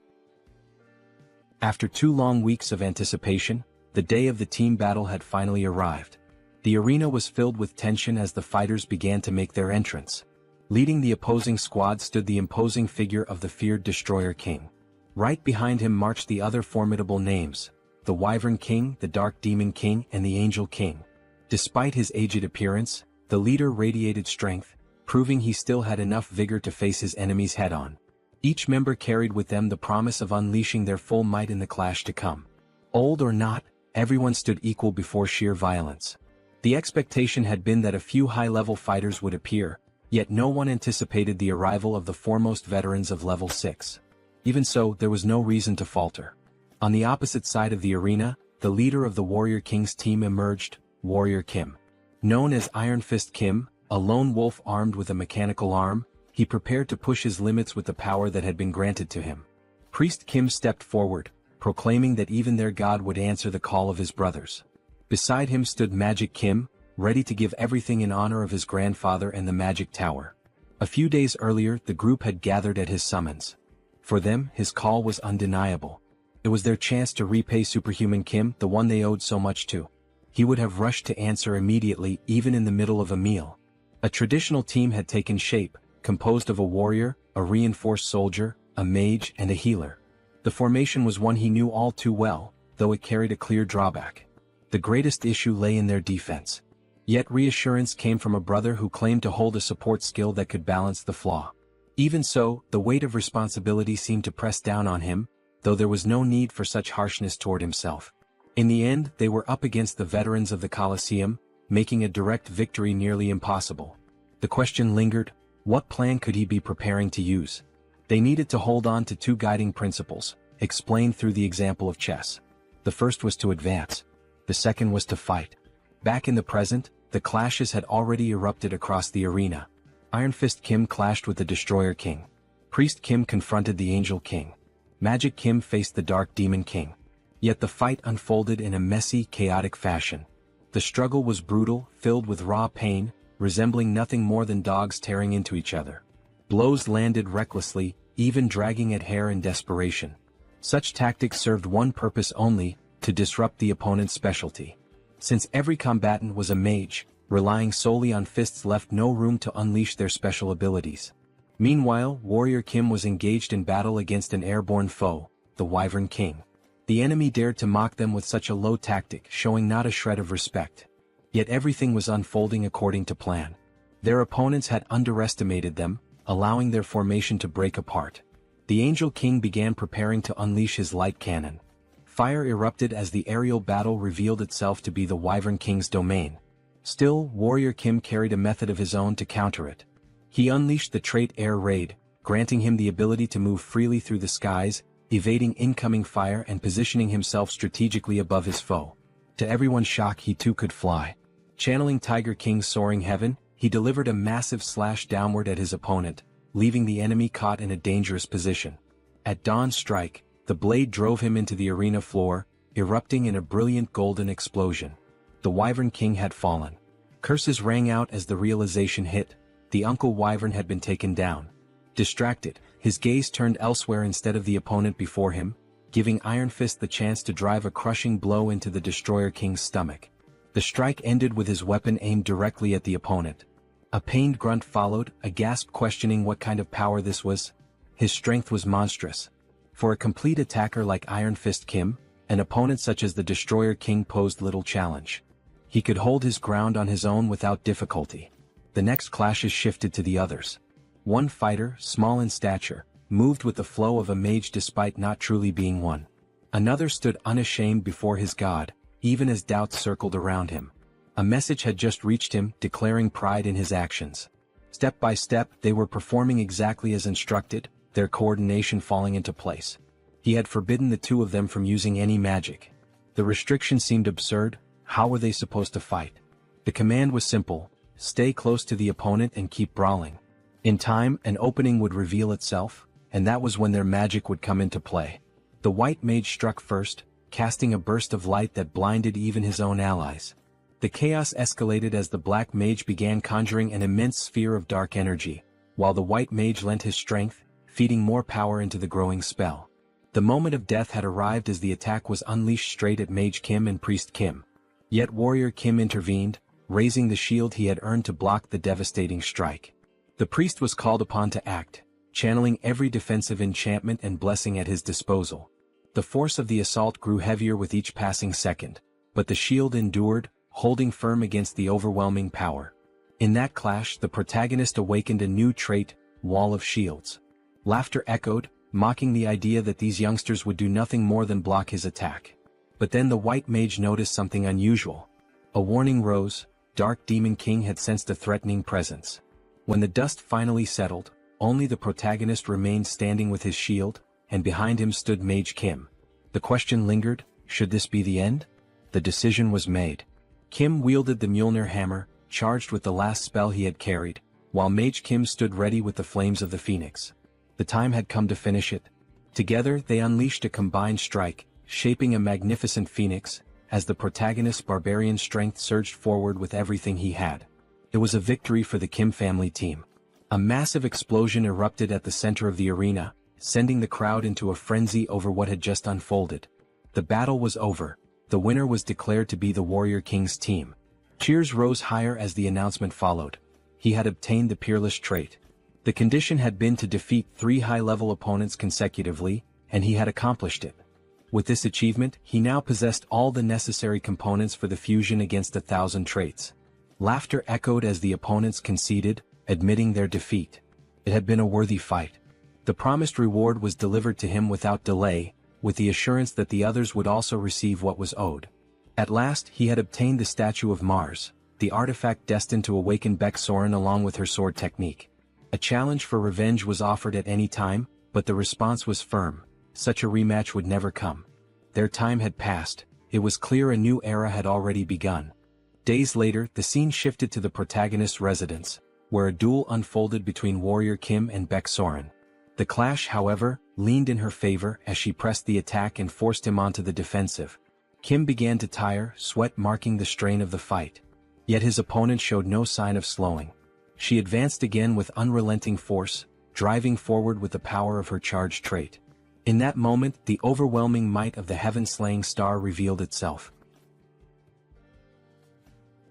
After 2 long weeks of anticipation, the day of the team battle had finally arrived. The arena was filled with tension as the fighters began to make their entrance. Leading the opposing squad stood the imposing figure of the feared Destroyer King. Right behind him marched the other formidable names, the Wyvern King, the Dark Demon King, and the Angel King. Despite his aged appearance, the leader radiated strength, proving he still had enough vigor to face his enemies head-on. Each member carried with them the promise of unleashing their full might in the clash to come. Old or not, everyone stood equal before sheer violence. The expectation had been that a few high-level fighters would appear, yet no one anticipated the arrival of the foremost veterans of level 6. Even so, there was no reason to falter. On the opposite side of the arena, the leader of the Warrior King's team emerged, Warrior Kimâ. Known as Iron Fist Kim, a lone wolf armed with a mechanical arm, he prepared to push his limits with the power that had been granted to him. Priest Kim stepped forward, proclaiming that even their god would answer the call of his brothers. Beside him stood Magic Kim, ready to give everything in honor of his grandfather and the Magic Tower. A few days earlier, the group had gathered at his summons. For them, his call was undeniable. It was their chance to repay Superhuman Kim, the one they owed so much to. He would have rushed to answer immediately, even in the middle of a meal. A traditional team had taken shape, composed of a warrior, a reinforced soldier, a mage, and a healer. The formation was one he knew all too well, though it carried a clear drawback. The greatest issue lay in their defense. Yet reassurance came from a brother who claimed to hold a support skill that could balance the flaw. Even so, the weight of responsibility seemed to press down on him, though there was no need for such harshness toward himself. In the end, they were up against the veterans of the Colosseum, making a direct victory nearly impossible. The question lingered, what plan could he be preparing to use? They needed to hold on to 2 guiding principles, explained through the example of chess. The first was to advance. The second was to fight. Back in the present, the clashes had already erupted across the arena. Iron Fist Kim clashed with the Destroyer King. Priest Kim confronted the Angel King. Magic Kim faced the Dark Demon King. Yet the fight unfolded in a messy, chaotic fashion. The struggle was brutal, filled with raw pain, resembling nothing more than dogs tearing into each other. Blows landed recklessly, even dragging at hair in desperation. Such tactics served one purpose only, to disrupt the opponent's specialty. Since every combatant was a mage, relying solely on fists left no room to unleash their special abilities. Meanwhile, Warrior Kim was engaged in battle against an airborne foe, the Wyvern King. The enemy dared to mock them with such a low tactic, showing not a shred of respect. Yet everything was unfolding according to plan. Their opponents had underestimated them, allowing their formation to break apart. The Angel King began preparing to unleash his light cannon. Fire erupted as the aerial battle revealed itself to be the Wyvern King's domain. Still, Warrior Kim carried a method of his own to counter it. He unleashed the trait Air Raid, granting him the ability to move freely through the skies, evading incoming fire and positioning himself strategically above his foe. To everyone's shock, he too could fly. Channeling Tiger King's soaring heaven, he delivered a massive slash downward at his opponent, leaving the enemy caught in a dangerous position. At Dawn's strike, the blade drove him into the arena floor, erupting in a brilliant golden explosion. The Wyvern King had fallen. Curses rang out as the realization hit. The Uncle Wyvern had been taken down. Distracted, his gaze turned elsewhere instead of the opponent before him. giving Iron Fist the chance to drive a crushing blow into the Destroyer King's stomach. The strike ended with his weapon aimed directly at the opponent. A pained grunt followed, a gasp questioning what kind of power this was. His strength was monstrous. For a complete attacker like Iron Fist Kim, an opponent such as the Destroyer King posed little challenge. He could hold his ground on his own without difficulty. The next clashes shifted to the others. One fighter, small in stature, moved with the flow of a mage despite not truly being one. Another stood unashamed before his god, even as doubts circled around him. A message had just reached him, declaring pride in his actions. Step by step, they were performing exactly as instructed, their coordination falling into place. He had forbidden the two of them from using any magic. The restriction seemed absurd. How were they supposed to fight? The command was simple: stay close to the opponent and keep brawling. In time, an opening would reveal itself, and that was when their magic would come into play. The white mage struck first, casting a burst of light that blinded even his own allies. The chaos escalated as the black mage began conjuring an immense sphere of dark energy, while the white mage lent his strength, feeding more power into the growing spell. The moment of death had arrived as the attack was unleashed straight at Mage Kim and Priest Kim. Yet Warrior Kim intervened, raising the shield he had earned to block the devastating strike. The priest was called upon to act, channeling every defensive enchantment and blessing at his disposal. The force of the assault grew heavier with each passing second, but the shield endured, holding firm against the overwhelming power. In that clash, the protagonist awakened a new trait: Wall of Shields. Laughter echoed, mocking the idea that these youngsters would do nothing more than block his attack. But then the white mage noticed something unusual. A warning rose: Dark Demon King had sensed a threatening presence. When the dust finally settled, only the protagonist remained standing with his shield, and behind him stood Mage Kim. The question lingered: should this be the end? The decision was made. Kim wielded the Mjolnir hammer, charged with the last spell he had carried, while Mage Kim stood ready with the flames of the phoenix. The time had come to finish it. Together they unleashed a combined strike, shaping a magnificent phoenix, as the protagonist's barbarian strength surged forward with everything he had. It was a victory for the Kim family team. A massive explosion erupted at the center of the arena, sending the crowd into a frenzy over what had just unfolded. The battle was over. The winner was declared to be the Warrior King's team. Cheers rose higher as the announcement followed. He had obtained the peerless trait. The condition had been to defeat 3 high-level opponents consecutively, and he had accomplished it. With this achievement, he now possessed all the necessary components for the fusion against 1,000 traits. Laughter echoed as the opponents conceded, admitting their defeat. It had been a worthy fight. The promised reward was delivered to him without delay, with the assurance that the others would also receive what was owed. At last he had obtained the Statue of Mars, the artifact destined to awaken Baek Soren along with her sword technique. A challenge for revenge was offered at any time, but the response was firm: such a rematch would never come. Their time had passed. It was clear a new era had already begun. Days later, the scene shifted to the protagonist's residence, where a duel unfolded between Warrior Kim and Baek Soren. The clash, however, leaned in her favor as she pressed the attack and forced him onto the defensive. Kim began to tire, sweat marking the strain of the fight. Yet his opponent showed no sign of slowing. She advanced again with unrelenting force, driving forward with the power of her charged trait. In that moment, the overwhelming might of the heaven-slaying star revealed itself.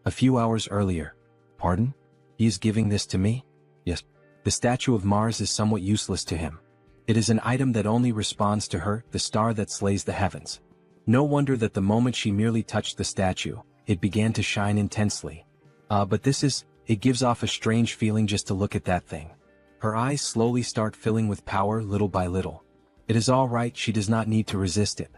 A few hours earlier. Pardon? He is giving this to me? Yes. The Statue of Mars is somewhat useless to him. It is an item that only responds to her, the star that slays the heavens. No wonder that the moment she merely touched the statue, it began to shine intensely. But it gives off a strange feeling just to look at that thing. Her eyes slowly start filling with power little by little. It is all right, she does not need to resist it.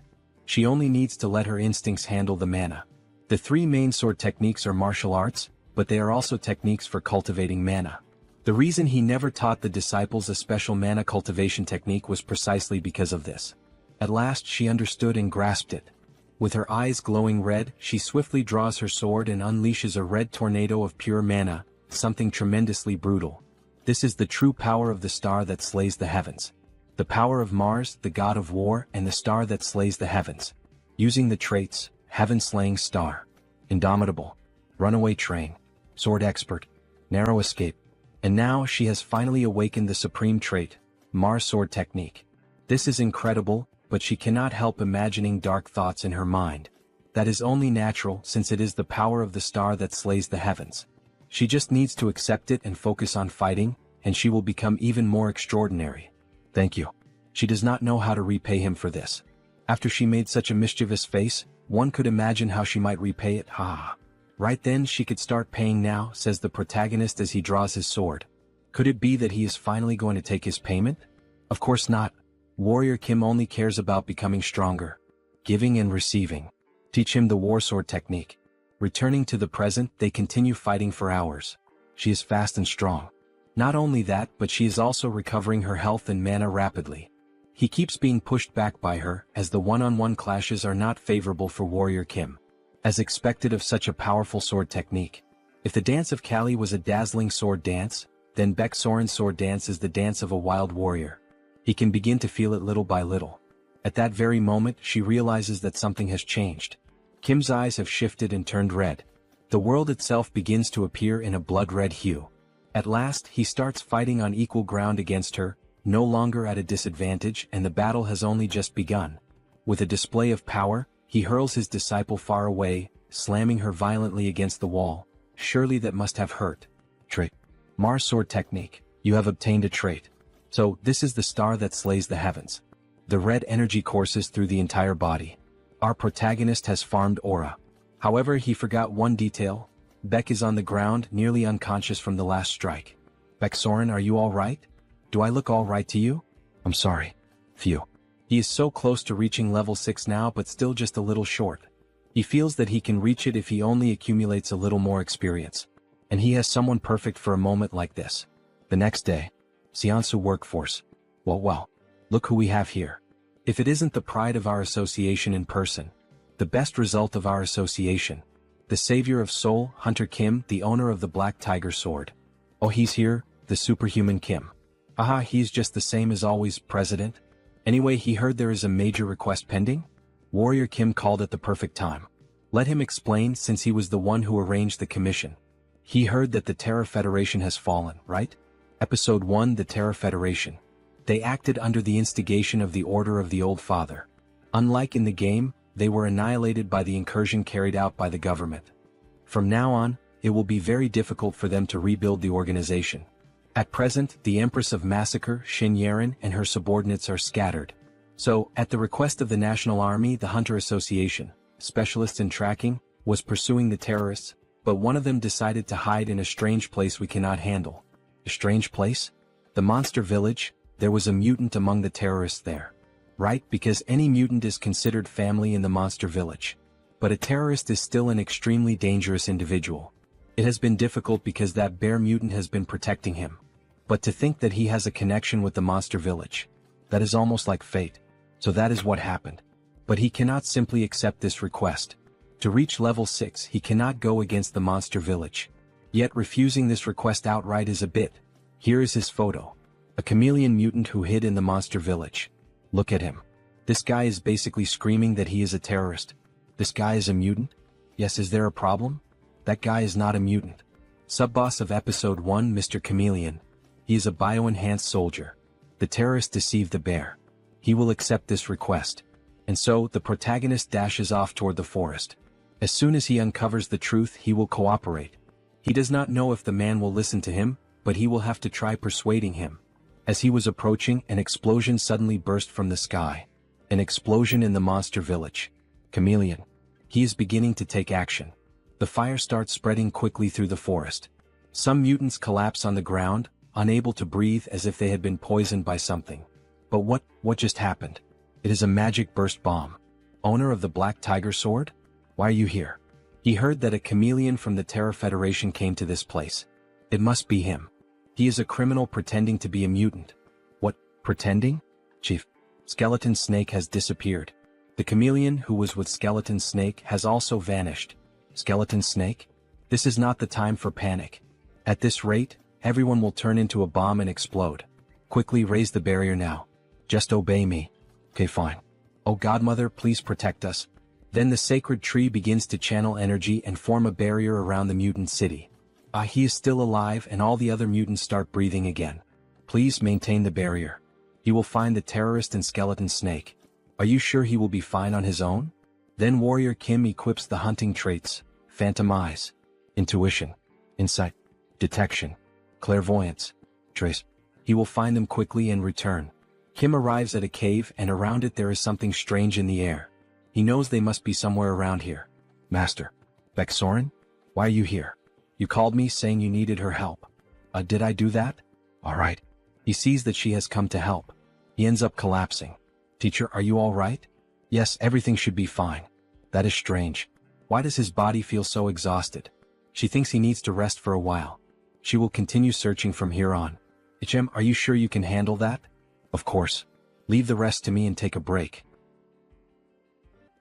She only needs to let her instincts handle the mana. The 3 main sword techniques are martial arts, but they are also techniques for cultivating mana. The reason he never taught the disciples a special mana cultivation technique was precisely because of this. At last she understood and grasped it. With her eyes glowing red, she swiftly draws her sword and unleashes a red tornado of pure mana, something tremendously brutal. This is the true power of the star that slays the heavens. The power of Mars, the god of war, and the star that slays the heavens. Using the traits: heaven-slaying star, indomitable, runaway train, sword expert, narrow escape. And now she has finally awakened the supreme trait, Mars sword technique. This is incredible, but she cannot help imagining dark thoughts in her mind. That is only natural since it is the power of the star that slays the heavens. She just needs to accept it and focus on fighting, and she will become even more extraordinary. Thank you. She does not know how to repay him for this. After she made such a mischievous face, one could imagine how she might repay it, ha. Right then she could start paying now, says the protagonist as he draws his sword. Could it be that he is finally going to take his payment? Of course not. Warrior Kimâ only cares about becoming stronger. Giving and receiving. Teach him the war sword technique. Returning to the present, they continue fighting for hours. She is fast and strong. Not only that, but she is also recovering her health and mana rapidly. He keeps being pushed back by her, as the one-on-one clashes are not favorable for Warrior Kimâ. As expected of such a powerful sword technique. If the dance of Kali was a dazzling sword dance, then Baeksoran's sword dance is the dance of a wild warrior. He can begin to feel it little by little. At that very moment, she realizes that something has changed. Kim's eyes have shifted and turned red. The world itself begins to appear in a blood-red hue. At last, he starts fighting on equal ground against her, no longer at a disadvantage, and the battle has only just begun. With a display of power, he hurls his disciple far away, slamming her violently against the wall. Surely that must have hurt. Trait. Mars sword technique. You have obtained a trait. So, this is the star that slays the heavens. The red energy courses through the entire body. Our protagonist has farmed aura. However, he forgot one detail. Baek is on the ground, nearly unconscious from the last strike. Baeksoran, are you alright? Do I look alright to you? I'm sorry. Phew. He is so close to reaching level 6 now, but still just a little short. He feels that he can reach it if he only accumulates a little more experience. And he has someone perfect for a moment like this. The next day. Joonsoo workforce. Well, look who we have here. If it isn't the pride of our association in person, the best result of our association, the savior of Seoul, Hunter Kim, the owner of the Black Tiger Sword. Oh, he's here, the superhuman Kim. Aha, he's just the same as always, President. Anyway, he heard there is a major request pending? Warrior Kimâ called at the perfect time. Let him explain, since he was the one who arranged the commission. He heard that the Terra Federation has fallen, right? Episode 1, the Terra Federation. They acted under the instigation of the Order of the Old Father. Unlike in the game, they were annihilated by the incursion carried out by the government. From now on, it will be very difficult for them to rebuild the organization. At present, the Empress of Massacre, Shin Yaren, and her subordinates are scattered. So, at the request of the National Army, the Hunter Association, specialists in tracking, was pursuing the terrorists, but one of them decided to hide in a strange place we cannot handle. A strange place? The monster village. There was a mutant among the terrorists there. Right, because any mutant is considered family in the monster village. But a terrorist is still an extremely dangerous individual. It has been difficult because that bear mutant has been protecting him. But to think that he has a connection with the monster village. That is almost like fate. So that is what happened. But he cannot simply accept this request. To reach level 6, he cannot go against the monster village. Yet refusing this request outright is a bit. Here is his photo. A chameleon mutant who hid in the monster village. Look at him. This guy is basically screaming that he is a terrorist. This guy is a mutant? Yes, is there a problem? That guy is not a mutant. Sub-boss of episode 1, Mr. Chameleon. He is a bio-enhanced soldier. The terrorist deceived the bear. He will accept this request. And so, the protagonist dashes off toward the forest. As soon as he uncovers the truth, he will cooperate. He does not know if the man will listen to him, but he will have to try persuading him. As he was approaching, an explosion suddenly burst from the sky. An explosion in the monster village. Chameleon. He is beginning to take action. The fire starts spreading quickly through the forest. Some mutants collapse on the ground, unable to breathe as if they had been poisoned by something. But what just happened? It is a magic burst bomb. Owner of the Black Tiger Sword? Why are you here? He heard that a chameleon from the Terra Federation came to this place. It must be him. He is a criminal pretending to be a mutant. What, pretending? Chief. Skeleton Snake has disappeared. The chameleon who was with Skeleton Snake has also vanished. Skeleton Snake? This is not the time for panic. At this rate, everyone will turn into a bomb and explode. Quickly raise the barrier now. Just obey me. Okay, fine. Oh Godmother, please protect us. Then the sacred tree begins to channel energy and form a barrier around the mutant city. He is still alive and all the other mutants start breathing again. Please maintain the barrier. He will find the terrorist and Skeleton Snake. Are you sure he will be fine on his own? Then Warrior Kim equips the hunting traits, Phantom Eyes, Intuition, Insight, Detection, Clairvoyance, Trace. He will find them quickly and return. Kim arrives at a cave and around it there is something strange in the air. He knows they must be somewhere around here. Master. Baeksoren? Why are you here? You called me saying you needed her help. Did I do that? Alright. He sees that she has come to help. He ends up collapsing. Teacher, are you alright? Yes, everything should be fine. That is strange. Why does his body feel so exhausted? She thinks he needs to rest for a while. She will continue searching from here on. HM, are you sure you can handle that? Of course. Leave the rest to me and take a break.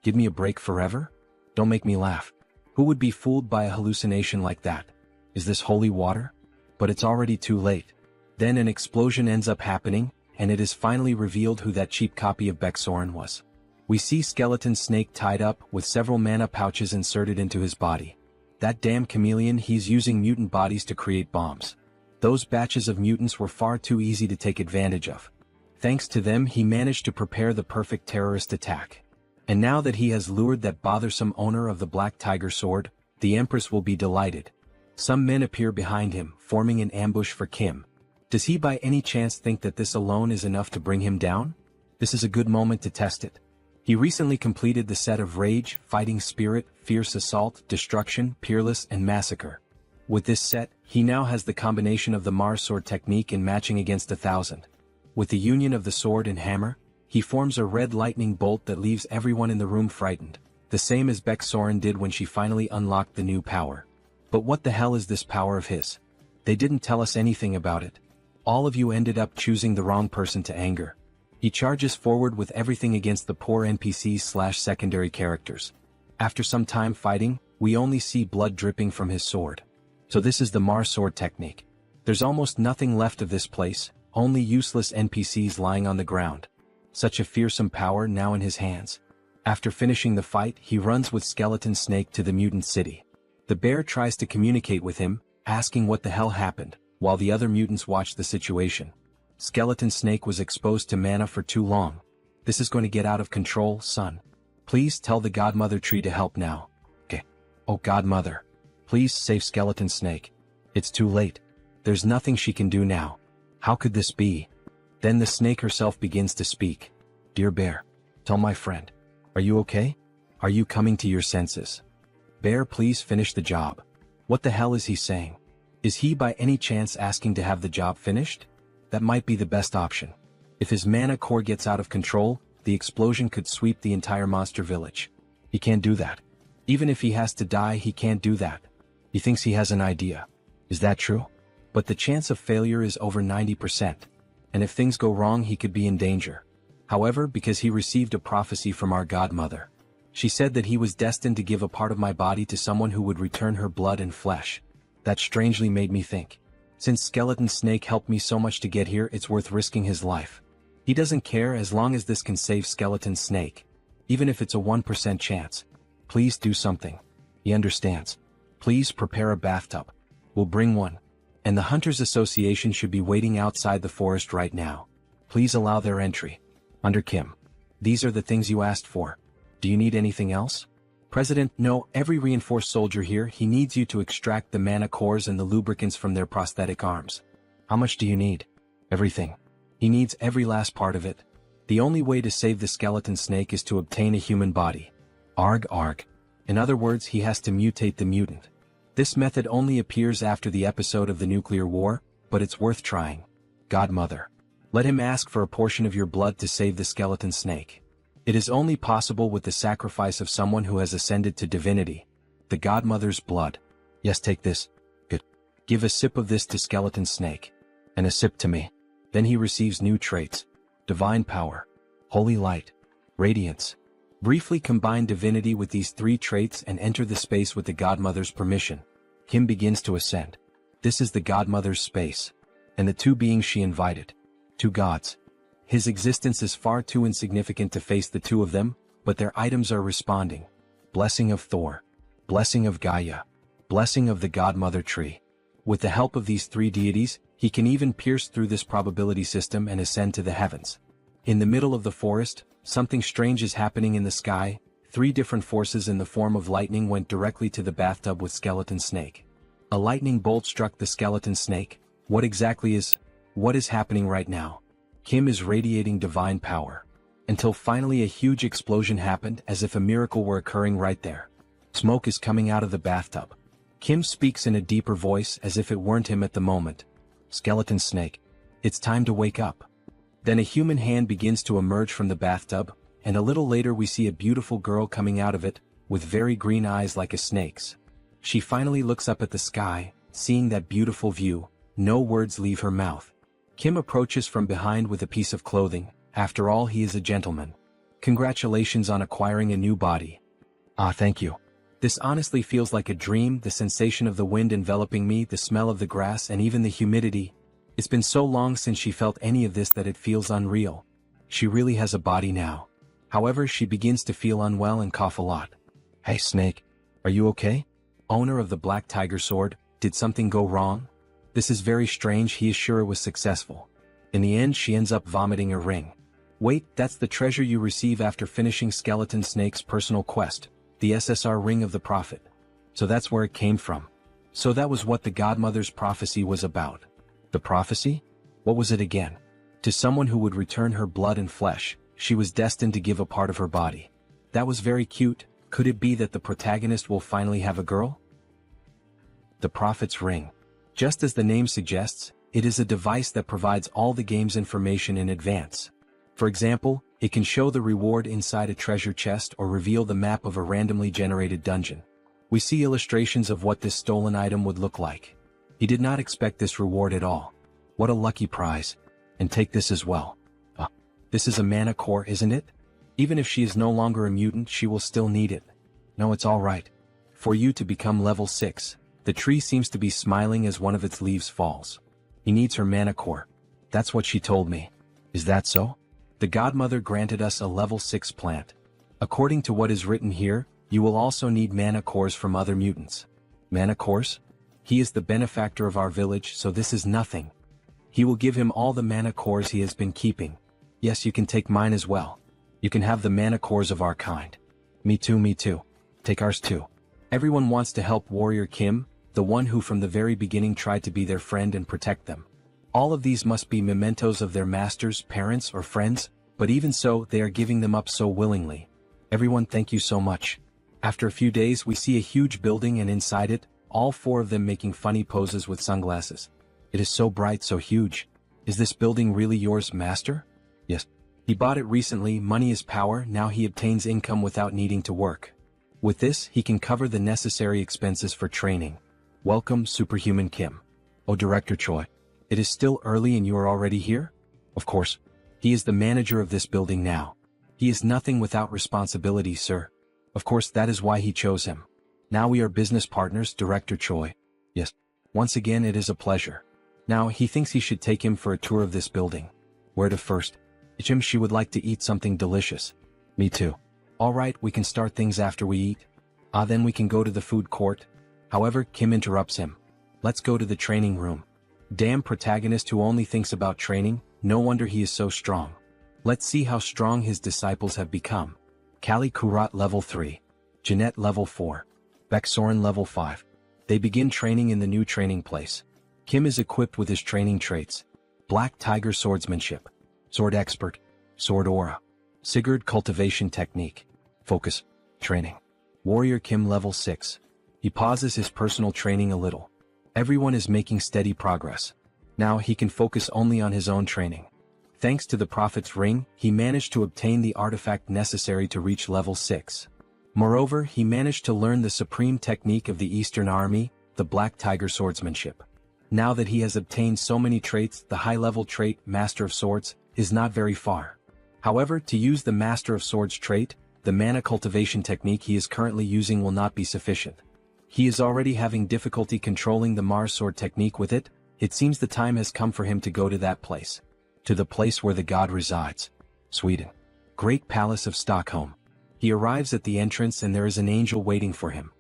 Give me a break forever? Don't make me laugh. Who would be fooled by a hallucination like that? Is this holy water? But it's already too late. Then an explosion ends up happening, and it is finally revealed who that cheap copy of Baeksoren was. We see Skeleton Snake tied up with several mana pouches inserted into his body. That damn chameleon, he's using mutant bodies to create bombs. Those batches of mutants were far too easy to take advantage of. Thanks to them he managed to prepare the perfect terrorist attack. And now that he has lured that bothersome owner of the Black Tiger Sword, the Empress will be delighted. Some men appear behind him, forming an ambush for Kim. Does he by any chance think that this alone is enough to bring him down? This is a good moment to test it. He recently completed the set of Rage, Fighting Spirit, Fierce Assault, Destruction, Peerless, and Massacre. With this set, he now has the combination of the Mars Sword technique in matching against 1,000. With the union of the sword and hammer, he forms a red lightning bolt that leaves everyone in the room frightened, the same as Baeksoren did when she finally unlocked the new power. But what the hell is this power of his? They didn't tell us anything about it. All of you ended up choosing the wrong person to anger. He charges forward with everything against the poor NPCs/secondary characters. After some time fighting, we only see blood dripping from his sword. So this is the Mars Sword technique. There's almost nothing left of this place, only useless NPCs lying on the ground. Such a fearsome power now in his hands. After finishing the fight, he runs with Skeleton Snake to the mutant city. The bear tries to communicate with him, asking what the hell happened, while the other mutants watch the situation. Skeleton Snake was exposed to mana for too long. This is going to get out of control, son. Please tell the Godmother tree to help now. Okay. Oh Godmother. Please save Skeleton Snake. It's too late. There's nothing she can do now. How could this be? Then the snake herself begins to speak. Dear Bear, tell my friend. Are you okay? Are you coming to your senses? Bear, please finish the job. What the hell is he saying? Is he by any chance asking to have the job finished? That might be the best option. If his mana core gets out of control, the explosion could sweep the entire monster village. He can't do that. Even if he has to die, he can't do that. He thinks he has an idea. Is that true? But the chance of failure is over 90%. And if things go wrong, he could be in danger. However, because he received a prophecy from our Godmother. She said that he was destined to give a part of my body to someone who would return her blood and flesh. That strangely made me think. Since Skeleton Snake helped me so much to get here, it's worth risking his life. He doesn't care as long as this can save Skeleton Snake. Even if it's a 1% chance. Please do something. He understands. Please prepare a bathtub. We'll bring one. And the Hunters Association should be waiting outside the forest right now. Please allow their entry. Under Kim. These are the things you asked for. Do you need anything else? President, no, every reinforced soldier here, he needs you to extract the mana cores and the lubricants from their prosthetic arms. How much do you need? Everything. He needs every last part of it. The only way to save the Skeleton Snake is to obtain a human body. Arg arg. In other words, he has to mutate the mutant. This method only appears after the episode of the nuclear war, but it's worth trying. Godmother. Let him ask for a portion of your blood to save the Skeleton Snake. It is only possible with the sacrifice of someone who has ascended to divinity. The Godmother's blood. Yes, take this. Good. Give a sip of this to Skeleton Snake. And a sip to me. Then he receives new traits. Divine power. Holy light. Radiance. Briefly combine divinity with these 3 traits and enter the space with the Godmother's permission. Kim begins to ascend. This is the Godmother's space. And the 2 beings she invited. 2 gods. His existence is far too insignificant to face the 2 of them, but their items are responding. Blessing of Thor. Blessing of Gaia. Blessing of the Godmother tree. With the help of these 3 deities, he can even pierce through this probability system and ascend to the heavens. In the middle of the forest, something strange is happening in the sky. 3 different forces in the form of lightning went directly to the bathtub with skeleton snake. A lightning bolt struck the skeleton snake. What is happening right now? Kim is radiating divine power. Until finally a huge explosion happened as if a miracle were occurring right there. Smoke is coming out of the bathtub. Kim speaks in a deeper voice as if it weren't him at the moment. Skeleton snake. It's time to wake up. Then a human hand begins to emerge from the bathtub, and a little later we see a beautiful girl coming out of it, with very green eyes like a snake's. She finally looks up at the sky, seeing that beautiful view. No words leave her mouth. Kim approaches from behind with a piece of clothing. After all, he is a gentleman. Congratulations on acquiring a new body. Ah, thank you. This honestly feels like a dream, the sensation of the wind enveloping me, the smell of the grass and even the humidity. It's been so long since she felt any of this that it feels unreal. She really has a body now. However, she begins to feel unwell and cough a lot. Hey Snake, are you okay? Owner of the Black Tiger Sword, did something go wrong? This is very strange. He is sure it was successful. In the end she ends up vomiting a ring. Wait, that's the treasure you receive after finishing Skeleton Snake's personal quest, the SSR Ring of the Prophet. So that's where it came from. So that was what the Godmother's prophecy was about. The prophecy? What was it again? To someone who would return her blood and flesh, she was destined to give a part of her body. That was very cute. Could it be that the protagonist will finally have a girl? The Prophet's Ring. Just as the name suggests, it is a device that provides all the game's information in advance. For example, it can show the reward inside a treasure chest or reveal the map of a randomly generated dungeon. We see illustrations of what this stolen item would look like. He did not expect this reward at all. What a lucky prize. And take this as well. This is a mana core, isn't it? Even if she is no longer a mutant, she will still need it. No, it's alright. For you to become level 6, the tree seems to be smiling as one of its leaves falls. He needs her mana core. That's what she told me. Is that so? The Godmother granted us a level 6 plant. According to what is written here, you will also need mana cores from other mutants. Mana cores? He is the benefactor of our village, so this is nothing. He will give him all the mana cores he has been keeping. Yes, you can take mine as well. You can have the mana cores of our kind. Me too, me too. Take ours too. Everyone wants to help Warrior Kimâ, the one who from the very beginning tried to be their friend and protect them. All of these must be mementos of their masters, parents, or friends, but even so, they are giving them up so willingly. Everyone, thank you so much. After a few days, we see a huge building and inside it, all 4 of them making funny poses with sunglasses. It is so bright, so huge. Is this building really yours, master? Yes. He bought it recently. Money is power. Now he obtains income without needing to work. With this, he can cover the necessary expenses for training. Welcome, Superhuman Kimâ. Oh, Director Choi. It is still early and you are already here? Of course. He is the manager of this building now. He is nothing without responsibility, sir. Of course, that is why he chose him. Now we are business partners, Director Choi. Yes. Once again, it is a pleasure. Now, he thinks he should take him for a tour of this building. Where to first? Jim, she would like to eat something delicious. Me too. Alright, we can start things after we eat. Then we can go to the food court. However, Kim interrupts him. Let's go to the training room. Damn protagonist who only thinks about training, no wonder he is so strong. Let's see how strong his disciples have become. Kali Kurat level 3. Jeanette level 4. Beksoren level 5. They begin training in the new training place. Kim is equipped with his training traits. Black Tiger Swordsmanship. Sword Expert. Sword Aura. Sigurd Cultivation Technique. Focus. Training. Warrior Kimâ level 6. He pauses his personal training a little. Everyone is making steady progress. Now he can focus only on his own training. Thanks to the Prophet's Ring, he managed to obtain the artifact necessary to reach level 6. Moreover, he managed to learn the supreme technique of the Eastern Army, the Black Tiger Swordsmanship. Now that he has obtained so many traits, the high-level trait, Master of Swords, is not very far. However, to use the Master of Swords trait, the mana cultivation technique he is currently using will not be sufficient. He is already having difficulty controlling the Mars sword technique with it. It seems the time has come for him to go to that place. To the place where the god resides. Sweden. Great Palace of Stockholm. He arrives at the entrance and there is an angel waiting for him.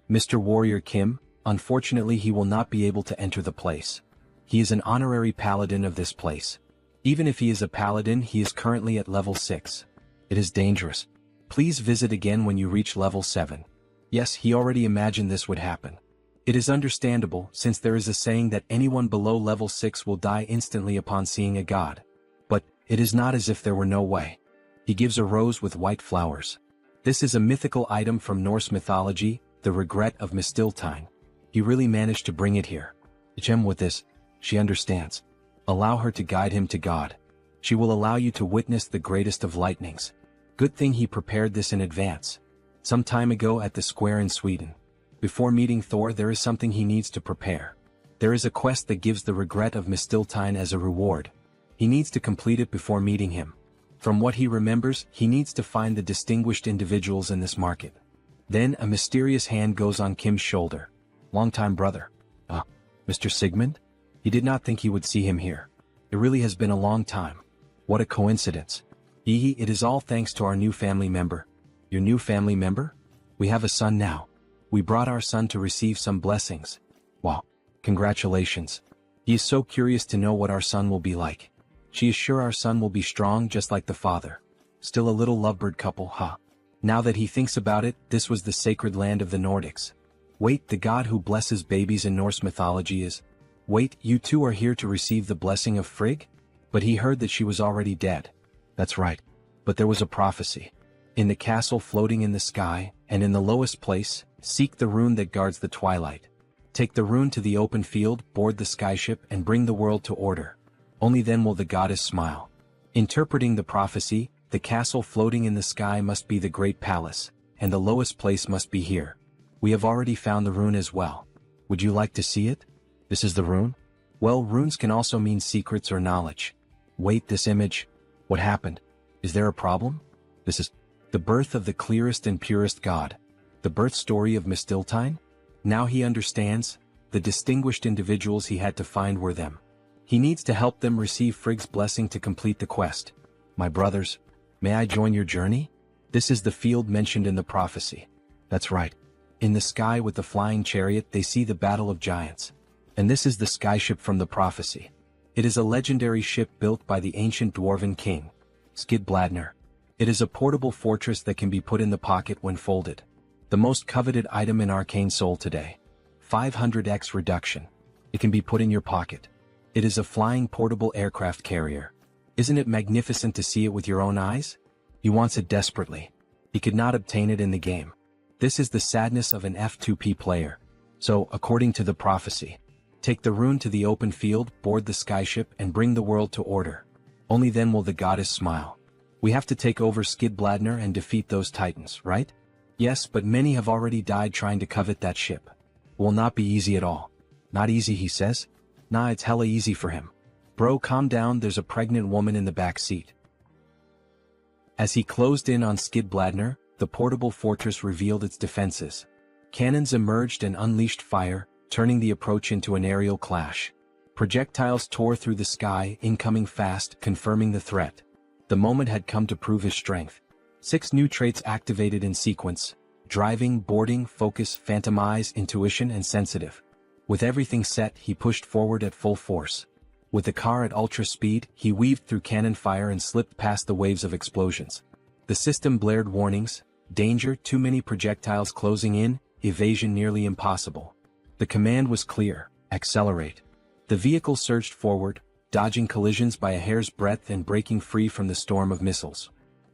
Mr. Warrior Kimâ, unfortunately he will not be able to enter the place. He is an honorary paladin of this place. Even if he is a paladin, he is currently at level 6. It is dangerous. Please visit again when you reach level 7. Yes, he already imagined this would happen. It is understandable, since there is a saying that anyone below level 6 will die instantly upon seeing a god. But it is not as if there were no way. He gives a rose with white flowers. This is a mythical item from Norse mythology, the regret of Mistiltein. He really managed to bring it here. Gem with this, she understands. Allow her to guide him to God. She will allow you to witness the greatest of lightnings. Good thing he prepared this in advance. Some time ago at the square in Sweden. Before meeting Thor, there is something he needs to prepare. There is a quest that gives the regret of Mistiltein as a reward. He needs to complete it before meeting him. From what he remembers, he needs to find the distinguished individuals in this market. Then a mysterious hand goes on Kim's shoulder. Longtime brother. Mr. Sigmund? He did not think he would see him here. It really has been a long time. What a coincidence. It is all thanks to our new family member. Your new family member? We have a son now. We brought our son to receive some blessings. Wow. Congratulations. He is so curious to know what our son will be like. She is sure our son will be strong just like the father. Still a little lovebird couple, huh? Now that he thinks about it, this was the sacred land of the Nordics. Wait, the god who blesses babies in Norse mythology is... Wait, you two are here to receive the blessing of Frigg? But he heard that she was already dead. That's right. But there was a prophecy. In the castle floating in the sky, and in the lowest place, seek the rune that guards the twilight. Take the rune to the open field, board the skyship, and bring the world to order. Only then will the goddess smile. Interpreting the prophecy, the castle floating in the sky must be the great palace, and the lowest place must be here. We have already found the rune as well. Would you like to see it? This is the rune? Well, runes can also mean secrets or knowledge. Wait, this image. What happened? Is there a problem? This is the birth of the clearest and purest god. The birth story of Mistiltein? Now he understands. The distinguished individuals he had to find were them. He needs to help them receive Frigg's blessing to complete the quest. My brothers, may I join your journey? This is the field mentioned in the prophecy. That's right. In the sky with the flying chariot they see the battle of giants. And this is the skyship from the prophecy. It is a legendary ship built by the ancient dwarven king, Skidbladnir. It is a portable fortress that can be put in the pocket when folded. The most coveted item in Arcane Seoul today. 500x reduction. It can be put in your pocket. It is a flying portable aircraft carrier. Isn't it magnificent to see it with your own eyes? He wants it desperately. He could not obtain it in the game. This is the sadness of an F2P player. So, according to the prophecy, take the rune to the open field, board the skyship, and bring the world to order. Only then will the goddess smile. We have to take over Skidbladnir and defeat those titans, right? Yes, but many have already died trying to covet that ship. It will not be easy at all. Not easy, he says? Nah, it's hella easy for him. Bro, calm down, there's a pregnant woman in the back seat. As he closed in on Skidbladnir, the portable fortress revealed its defenses. Cannons emerged and unleashed fire, turning the approach into an aerial clash. Projectiles tore through the sky, incoming fast, confirming the threat. The moment had come to prove his strength. 6 new traits activated in sequence: driving, boarding, focus, phantom eyes, intuition, and sensitive. With everything set, he pushed forward at full force. With the car at ultra speed, he weaved through cannon fire and slipped past the waves of explosions. The system blared warnings: danger, too many projectiles closing in, evasion nearly impossible. The command was clear: accelerate. The vehicle surged forward, dodging collisions by a hair's breadth and breaking free from the storm of missiles.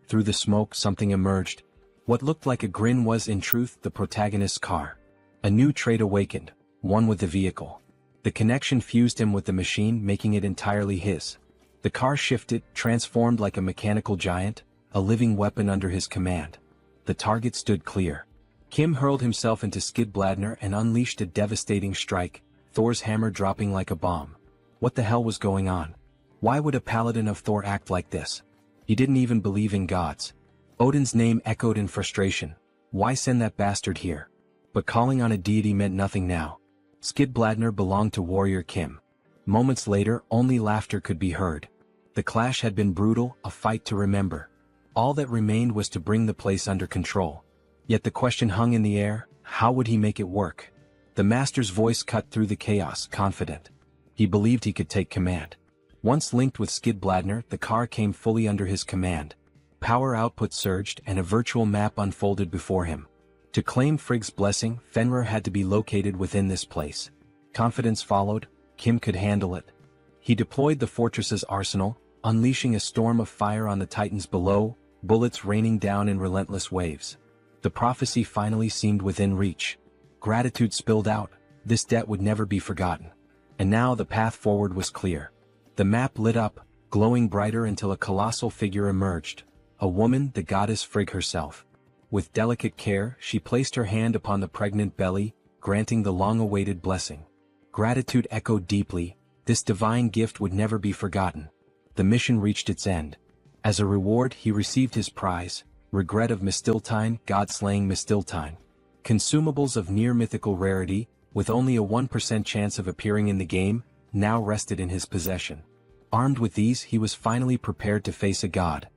Through the smoke, something emerged. What looked like a grin was in truth the protagonist's car. A new trait awakened, one with the vehicle. The connection fused him with the machine, making it entirely his. The car shifted, transformed like a mechanical giant, a living weapon under his command. The target stood clear. Kim hurled himself into Skidbladnir and unleashed a devastating strike, Thor's hammer dropping like a bomb. What the hell was going on? Why would a paladin of Thor act like this? He didn't even believe in gods. Odin's name echoed in frustration. Why send that bastard here? But calling on a deity meant nothing now. Skidbladnir belonged to Warrior Kimâ. Moments later, only laughter could be heard. The clash had been brutal, a fight to remember. All that remained was to bring the place under control. Yet the question hung in the air: how would he make it work? The master's voice cut through the chaos, confident. He believed he could take command. Once linked with Skidbladnir, the car came fully under his command. power output surged and a virtual map unfolded before him. To claim Frigg's blessing, Fenrir had to be located within this place. Confidence followed. Kim could handle it. He deployed the fortress's arsenal, unleashing a storm of fire on the titans below, bullets raining down in relentless waves. The prophecy finally seemed within reach. Gratitude spilled out. This debt would never be forgotten. And now the path forward was clear. The map lit up, glowing brighter until a colossal figure emerged. A woman, the goddess Frigg herself. With delicate care, she placed her hand upon the pregnant belly, granting the long-awaited blessing. Gratitude echoed deeply. This divine gift would never be forgotten. The mission reached its end. As a reward, he received his prize, Regret of Mistiltine, God-slaying Mistiltine. Consumables of near-mythical rarity, with only a 1% chance of appearing in the game, now rested in his possession. Armed with these, he was finally prepared to face a god.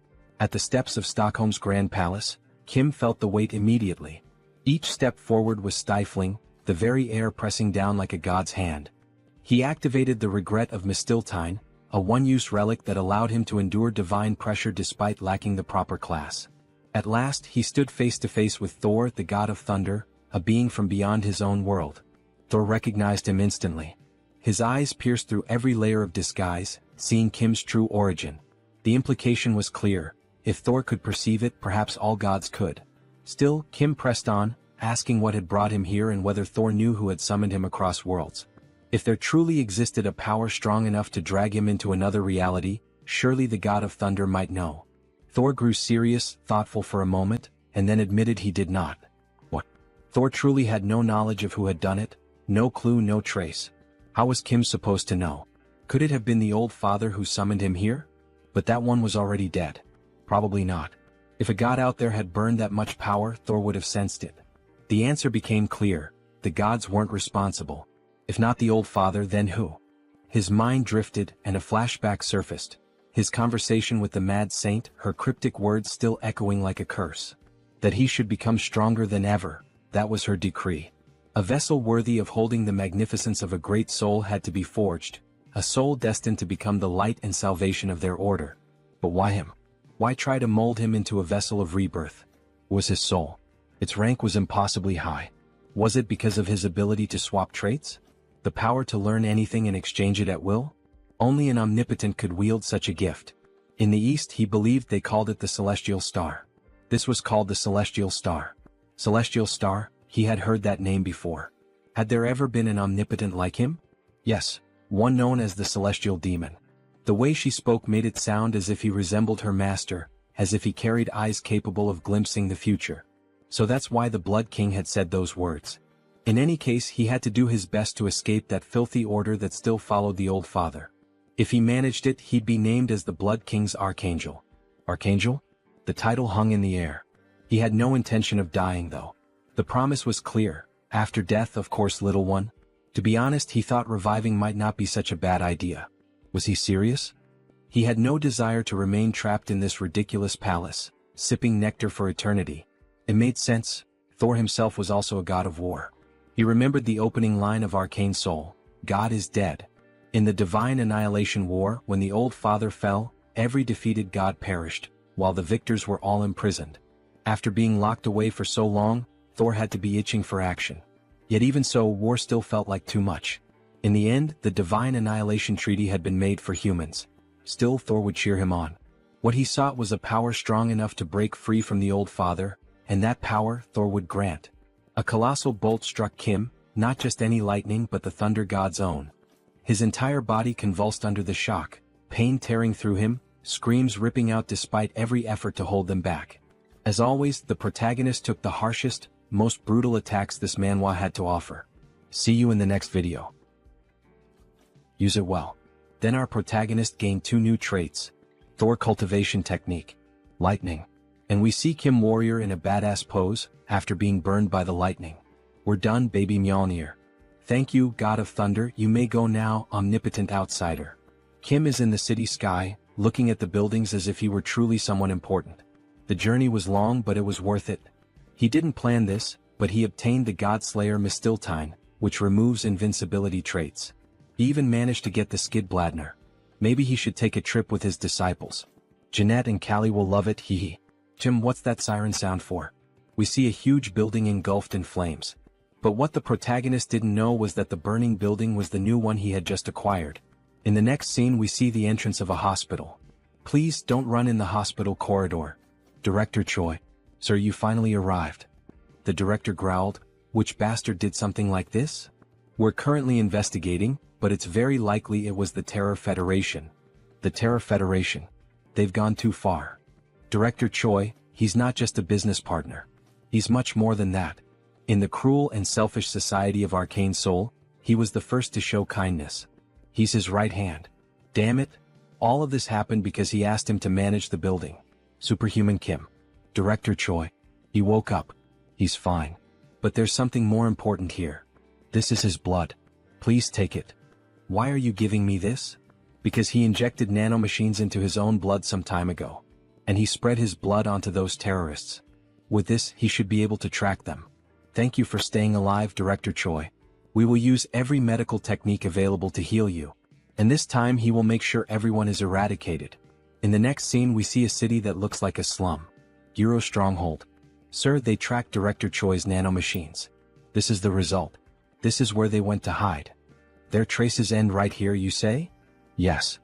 At the steps of Stockholm's Grand Palace, Kim felt the weight immediately. Each step forward was stifling, the very air pressing down like a god's hand. He activated the Regret of Mistiltine, a one-use relic that allowed him to endure divine pressure despite lacking the proper class. At last he stood face to face with Thor, the god of thunder, a being from beyond his own world. Thor recognized him instantly. His eyes pierced through every layer of disguise, seeing Kim's true origin. The implication was clear. If Thor could perceive it, perhaps all gods could. Still, Kim pressed on, asking what had brought him here and whether Thor knew who had summoned him across worlds. If there truly existed a power strong enough to drag him into another reality, surely the god of thunder might know. Thor grew serious, thoughtful for a moment, and then admitted he did not. What? Thor truly had no knowledge of who had done it, no clue, no trace. How was Kim supposed to know? Could it have been the old father who summoned him here? But that one was already dead. Probably not. If a god out there had burned that much power, Thor would have sensed it. The answer became clear. The gods weren't responsible. If not the old father, then who? His mind drifted, and a flashback surfaced. His conversation with the mad saint, her cryptic words still echoing like a curse. That he should become stronger than ever, that was her decree. A vessel worthy of holding the magnificence of a great soul had to be forged, a soul destined to become the light and salvation of their order. But why him? Why try to mold him into a vessel of rebirth? Was his soul? Its rank was impossibly high. Was it because of his ability to swap traits? The power to learn anything and exchange it at will? Only an omnipotent could wield such a gift. In the East he believed they called it the Celestial Star. This was called the Celestial Star. Celestial Star, he had heard that name before. Had there ever been an omnipotent like him? Yes, one known as the Celestial Demon. The way she spoke made it sound as if he resembled her master, as if he carried eyes capable of glimpsing the future. So that's why the Blood King had said those words. In any case, he had to do his best to escape that filthy order that still followed the old father. If he managed it, he'd be named as the Blood King's Archangel. Archangel? The title hung in the air. He had no intention of dying though. The promise was clear. After death, of course, little one. To be honest, he thought reviving might not be such a bad idea. Was he serious? He had no desire to remain trapped in this ridiculous palace, sipping nectar for eternity. It made sense. Thor himself was also a god of war. He remembered the opening line of Arcane Seoul, God is dead. In the divine annihilation war, when the old father fell, every defeated god perished, while the victors were all imprisoned. After being locked away for so long, Thor had to be itching for action. Yet even so, war still felt like too much. In the end, the divine annihilation treaty had been made for humans. Still, Thor would cheer him on. What he sought was a power strong enough to break free from the old father, and that power Thor would grant. A colossal bolt struck Kim, not just any lightning but the thunder god's own. His entire body convulsed under the shock, pain tearing through him, screams ripping out despite every effort to hold them back. As always, the protagonist took the harshest, most brutal attacks this manhwa had to offer. See you in the next video. Use it well. Then our protagonist gained 2 new traits. Thor cultivation technique. Lightning. And we see Kim warrior in a badass pose, after being burned by the lightning. We're done, baby Mjolnir. Thank you, God of Thunder, you may go now, omnipotent outsider. Kim is in the city sky, looking at the buildings as if he were truly someone important. The journey was long but it was worth it. He didn't plan this, but he obtained the God-Slayer Mistiltine, which removes invincibility traits. He even managed to get the Skidbladner. Maybe he should take a trip with his disciples. Jeanette and Callie will love it, hee. Jim, what's that siren sound for? We see a huge building engulfed in flames. But what the protagonist didn't know was that the burning building was the new one he had just acquired. In the next scene we see the entrance of a hospital. Please don't run in the hospital corridor. Director Choi. Sir, you finally arrived. The director growled. Which bastard did something like this? We're currently investigating, but it's very likely it was the Terror Federation. The Terror Federation. They've gone too far. Director Choi, he's not just a business partner. He's much more than that. In the cruel and selfish society of Arcane Seoul, he was the first to show kindness. He's his right hand. Damn it. All of this happened because he asked him to manage the building. Superhuman Kim. Director Choi. He woke up. He's fine. But there's something more important here. This is his blood. Please take it. Why are you giving me this? Because he injected nanomachines into his own blood some time ago. And he spread his blood onto those terrorists. With this, he should be able to track them. Thank you for staying alive, Director Choi. We will use every medical technique available to heal you. And this time he will make sure everyone is eradicated. In the next scene we see a city that looks like a slum. Gyro Stronghold. Sir, they tracked Director Choi's nanomachines. This is the result. This is where they went to hide. Their traces end right here, you say? Yes.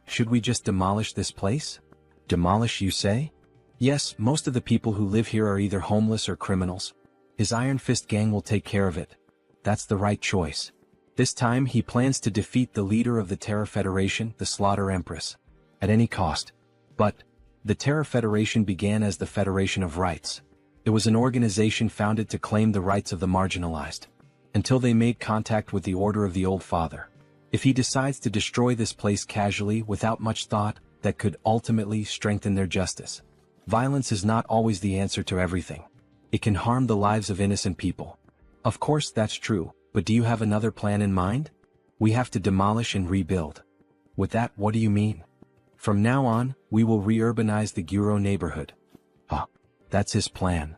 Should we just demolish this place? Demolish, you say? Yes, most of the people who live here are either homeless or criminals. His Iron Fist gang will take care of it. That's the right choice. This time he plans to defeat the leader of the Terror Federation, the Slaughter Empress. At any cost. But the Terror Federation began as the Federation of Rights. It was an organization founded to claim the rights of the marginalized. Until they made contact with the Order of the Old Father. If he decides to destroy this place casually without much thought, that could ultimately strengthen their justice. Violence is not always the answer to everything. It can harm the lives of innocent people. Of course that's true, but do you have another plan in mind? We have to demolish and rebuild. With that, what do you mean? From now on, we will re-urbanize the Gyuro neighborhood. That's his plan.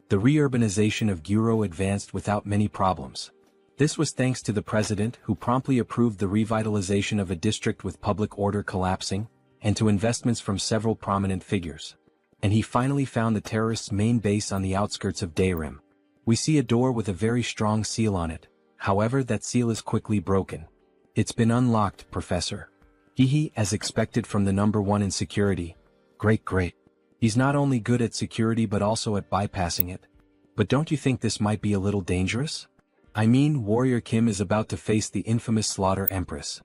The re-urbanization of Gyuro advanced without many problems. This was thanks to the president who promptly approved the revitalization of a district with public order collapsing, and to investments from several prominent figures. And he finally found the terrorists' main base on the outskirts of Daerim. We see a door with a very strong seal on it, however that seal is quickly broken. It's been unlocked, Professor. Hehe, as expected from the number one in security. Great. He's not only good at security but also at bypassing it. But don't you think this might be a little dangerous? I mean, Warrior Kim is about to face the infamous Slaughter Empress.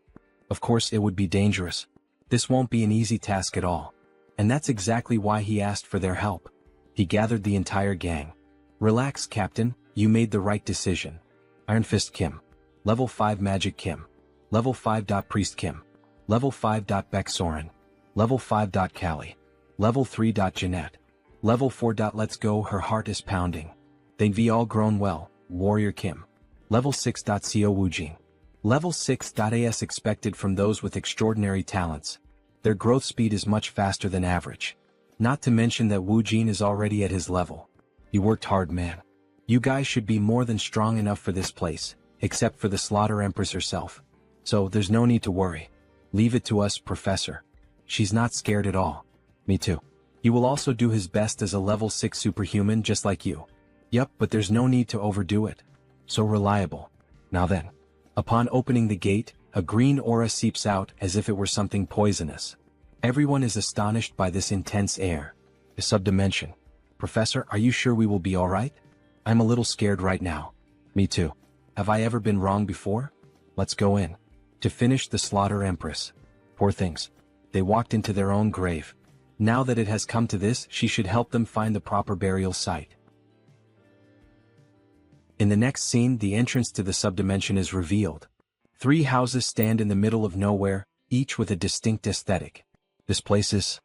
Of course it would be dangerous. This won't be an easy task at all. And that's exactly why he asked for their help. He gathered the entire gang. Relax, Captain, you made the right decision. Iron Fist Kim. Level 5 Magic Kim. Level 5. Priest Kim. Level 5. Beck Soren. Level 5. Callie. Level 3. Jeanette. Level 4. Let's go, her heart is pounding. They've all grown well, Warrior Kim. Level 6. Co Woojin. Level 6. As expected from those with extraordinary talents. Their growth speed is much faster than average. Not to mention that Woojin is already at his level. You worked hard, man. You guys should be more than strong enough for this place, except for the Slaughter Empress herself. So there's no need to worry. Leave it to us, Professor. She's not scared at all. Me too. He will also do his best as a level 6 superhuman just like you. Yup, but there's no need to overdo it. So reliable. Now then. Upon opening the gate, a green aura seeps out as if it were something poisonous. Everyone is astonished by this intense air. A subdimension. Professor, are you sure we will be alright? I'm a little scared right now. Me too. Have I ever been wrong before? Let's go in. To finish the Slaughter Empress. Poor things. They walked into their own grave. Now that it has come to this, she should help them find the proper burial site. In the next scene, the entrance to the subdimension is revealed. 3 houses stand in the middle of nowhere, each with a distinct aesthetic. This place is...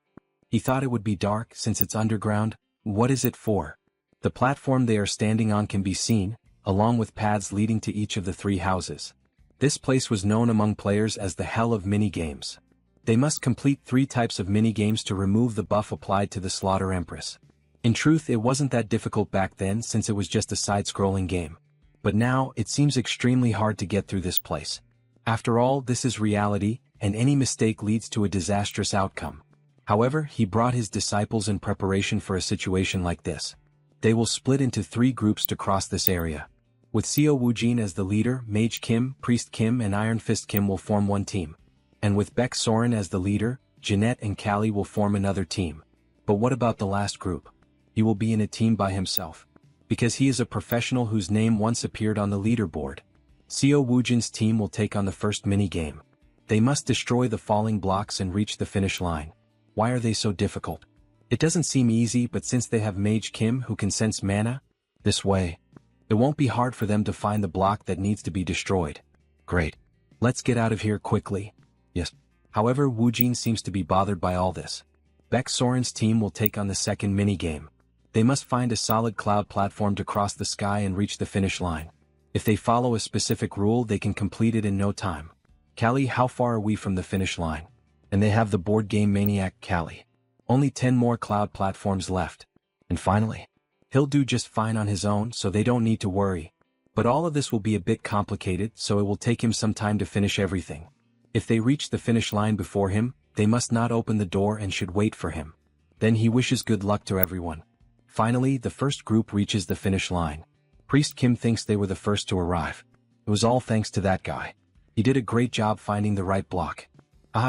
He thought it would be dark since it's underground. What is it for? The platform they are standing on can be seen, along with paths leading to each of the 3 houses. This place was known among players as the Hell of Minigames. They must complete 3 types of minigames to remove the buff applied to the Slaughter Empress. In truth, it wasn't that difficult back then since it was just a side-scrolling game. But now, it seems extremely hard to get through this place. After all, this is reality, and any mistake leads to a disastrous outcome. However, he brought his disciples in preparation for a situation like this. They will split into 3 groups to cross this area. With Seo Woojin as the leader, Mage Kim, Priest Kim and Iron Fist Kim will form one team. And with Baek Soren as the leader, Jeanette and Callie will form another team. But what about the last group? He will be in a team by himself. Because he is a professional whose name once appeared on the leaderboard. Seo Woojin's team will take on the first mini-game. They must destroy the falling blocks and reach the finish line. Why are they so difficult? It doesn't seem easy, but since they have Mage Kim who can sense mana, this way, it won't be hard for them to find the block that needs to be destroyed. Great. Let's get out of here quickly. Yes. However, Woojin seems to be bothered by all this. Baek Soren's team will take on the second mini-game. They must find a solid cloud platform to cross the sky and reach the finish line. If they follow a specific rule, they can complete it in no time. Callie, how far are we from the finish line? And they have the board game maniac Callie. Only 10 more cloud platforms left. And finally, he'll do just fine on his own, so they don't need to worry. But all of this will be a bit complicated, so it will take him some time to finish everything. If they reach the finish line before him, they must not open the door and should wait for him. Then he wishes good luck to everyone. Finally, the first group reaches the finish line. Priest Kim thinks they were the first to arrive. It was all thanks to that guy. He did a great job finding the right block.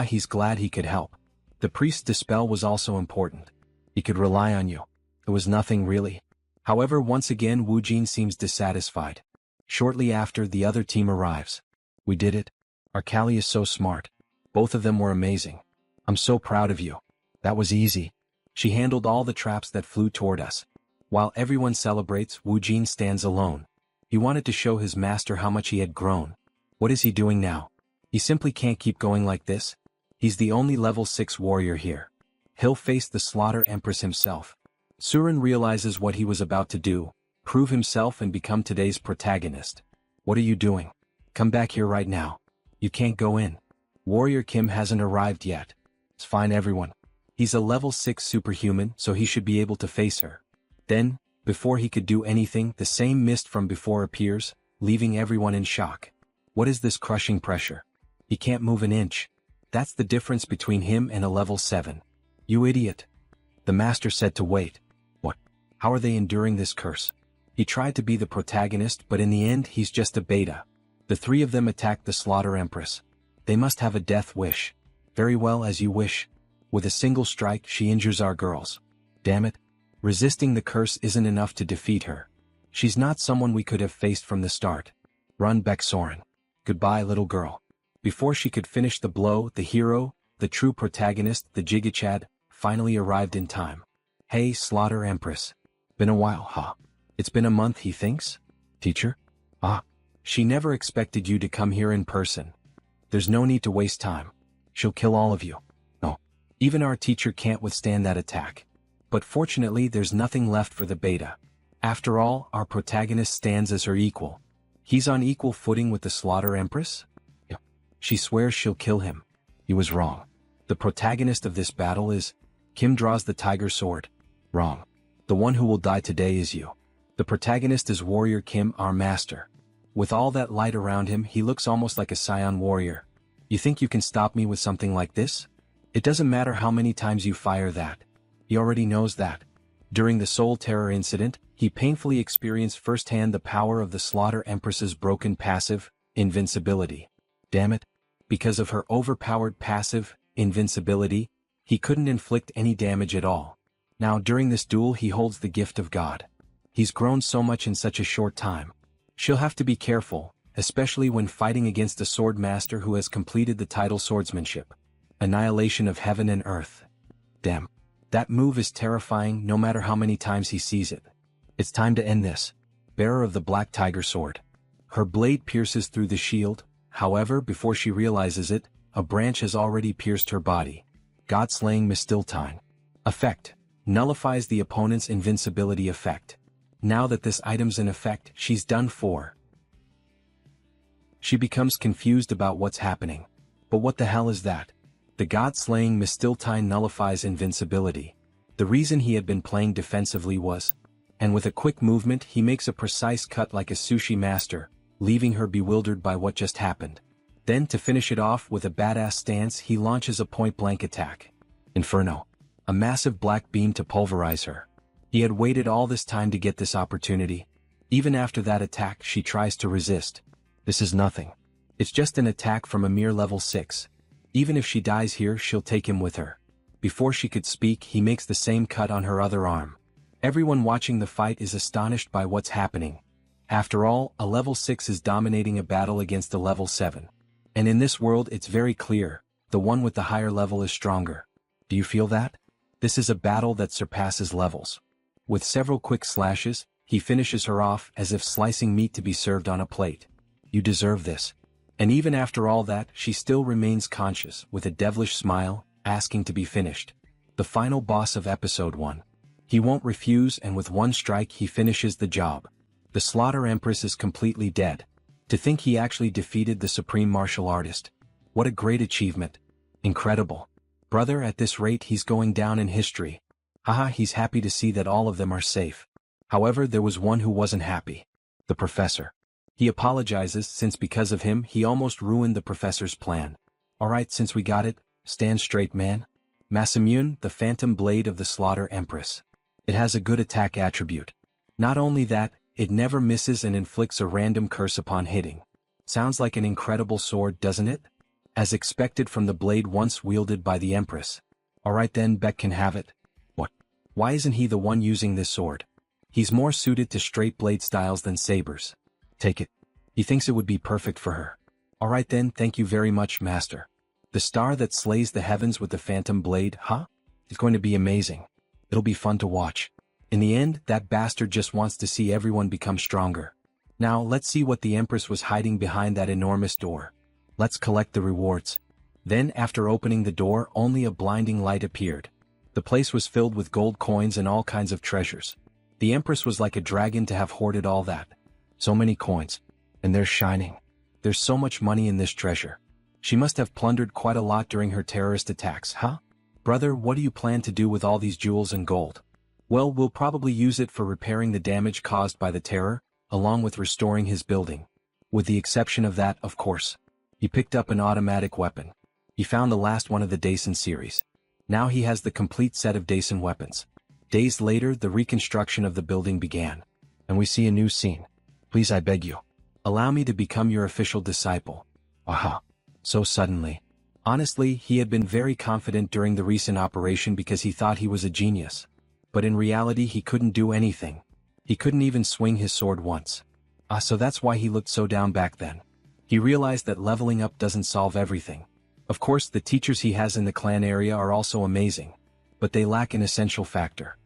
He's glad he could help. The priest's dispel was also important. He could rely on you. It was nothing really. However, once again Woojin seems dissatisfied. Shortly after, the other team arrives. We did it. Our Callie is so smart. Both of them were amazing. I'm so proud of you. That was easy. She handled all the traps that flew toward us. While everyone celebrates, Woojin stands alone. He wanted to show his master how much he had grown. What is he doing now? He simply can't keep going like this. He's the only level 6 warrior here. He'll face the Slaughter Empress himself. Surin realizes what he was about to do, prove himself and become today's protagonist. What are you doing? Come back here right now. You can't go in. Warrior Kim hasn't arrived yet. It's fine everyone. He's a level 6 superhuman, so he should be able to face her. Then, before he could do anything, the same mist from before appears, leaving everyone in shock. What is this crushing pressure? He can't move an inch. That's the difference between him and a level 7. You idiot. The master said to wait. What? How are they enduring this curse? He tried to be the protagonist, but in the end he's just a beta. The 3 of them attacked the Slaughter Empress. They must have a death wish. Very well, as you wish. With a single strike she injures our girls. Damn it. Resisting the curse isn't enough to defeat her. She's not someone we could have faced from the start. Run, Baek Soren. Goodbye, little girl. Before she could finish the blow, the hero, the true protagonist, the Jigachad, finally arrived in time. Hey, Slaughter Empress. Been a while, huh? It's been a month, he thinks? Teacher? She never expected you to come here in person. There's no need to waste time. She'll kill all of you. No. Even our teacher can't withstand that attack. But fortunately there's nothing left for the beta. After all, our protagonist stands as her equal. He's on equal footing with the Slaughter Empress? Yeah. She swears she'll kill him. He was wrong. The protagonist of this battle is... Kim draws the tiger sword. Wrong. The one who will die today is you. The protagonist is Warrior Kim, our master. With all that light around him, he looks almost like a scion warrior. You think you can stop me with something like this? It doesn't matter how many times you fire that. He already knows that. During the Soul Terror incident, he painfully experienced firsthand the power of the Slaughter Empress's broken passive, invincibility. Damn it. Because of her overpowered passive, invincibility, he couldn't inflict any damage at all. Now during this duel he holds the gift of God. He's grown so much in such a short time. She'll have to be careful, especially when fighting against a sword master who has completed the title swordsmanship. Annihilation of heaven and earth. Damn. That move is terrifying no matter how many times he sees it. It's time to end this. Bearer of the Black Tiger Sword. Her blade pierces through the shield, however before she realizes it, a branch has already pierced her body. God-slaying Mistiltine. Effect. Nullifies the opponent's invincibility effect. Now that this item's in effect, she's done for. She becomes confused about what's happening. But what the hell is that? The God-slaying Mistiltine nullifies invincibility. The reason he had been playing defensively was... And with a quick movement he makes a precise cut like a sushi master, leaving her bewildered by what just happened. Then to finish it off with a badass stance he launches a point-blank attack. Inferno. a massive black beam to pulverize her. He had waited all this time to get this opportunity. Even after that attack, she tries to resist. This is nothing. It's just an attack from a mere level 6. Even if she dies here, she'll take him with her. Before she could speak, he makes the same cut on her other arm. Everyone watching the fight is astonished by what's happening. After all, a level 6 is dominating a battle against a level 7. And in this world it's very clear, the one with the higher level is stronger. Do you feel that? This is a battle that surpasses levels. With several quick slashes, he finishes her off as if slicing meat to be served on a plate. You deserve this. And even after all that, she still remains conscious, with a devilish smile, asking to be finished. The final boss of episode 1. He won't refuse, and with one strike he finishes the job. The Slaughter Empress is completely dead. To think he actually defeated the supreme martial artist. What a great achievement. Incredible. Brother, at this rate he's going down in history. Haha, he's happy to see that all of them are safe. However, there was one who wasn't happy. The professor. He apologizes since because of him he almost ruined the professor's plan. Alright, since we got it, stand straight, man. Masamune, the phantom blade of the Slaughter Empress. It has a good attack attribute. Not only that, it never misses and inflicts a random curse upon hitting. Sounds like an incredible sword, doesn't it? As expected from the blade once wielded by the Empress. Alright then, Beck can have it. What? Why isn't he the one using this sword? He's more suited to straight blade styles than sabers. Take it. He thinks it would be perfect for her. Alright then, thank you very much, master. The star that slays the heavens with the phantom blade, huh? It's going to be amazing. It'll be fun to watch. In the end, that bastard just wants to see everyone become stronger. Now, let's see what the Empress was hiding behind that enormous door. Let's collect the rewards. Then, after opening the door, only a blinding light appeared. The place was filled with gold coins and all kinds of treasures. The Empress was like a dragon to have hoarded all that. So many coins. And they're shining. There's so much money in this treasure. She must have plundered quite a lot during her terrorist attacks, huh? Brother, what do you plan to do with all these jewels and gold? Well, we'll probably use it for repairing the damage caused by the terror, along with restoring his building. With the exception of that, of course. He picked up an automatic weapon. He found the last one of the Daisen series. Now he has the complete set of Daisen weapons. Days later, the reconstruction of the building began. And we see a new scene. Please, I beg you. Allow me to become your official disciple. Aha. So suddenly. Honestly, he had been very confident during the recent operation because he thought he was a genius. But in reality he couldn't do anything. He couldn't even swing his sword once. So that's why he looked so down back then. He realized that leveling up doesn't solve everything. Of course, the teachers he has in the clan area are also amazing. But they lack an essential factor.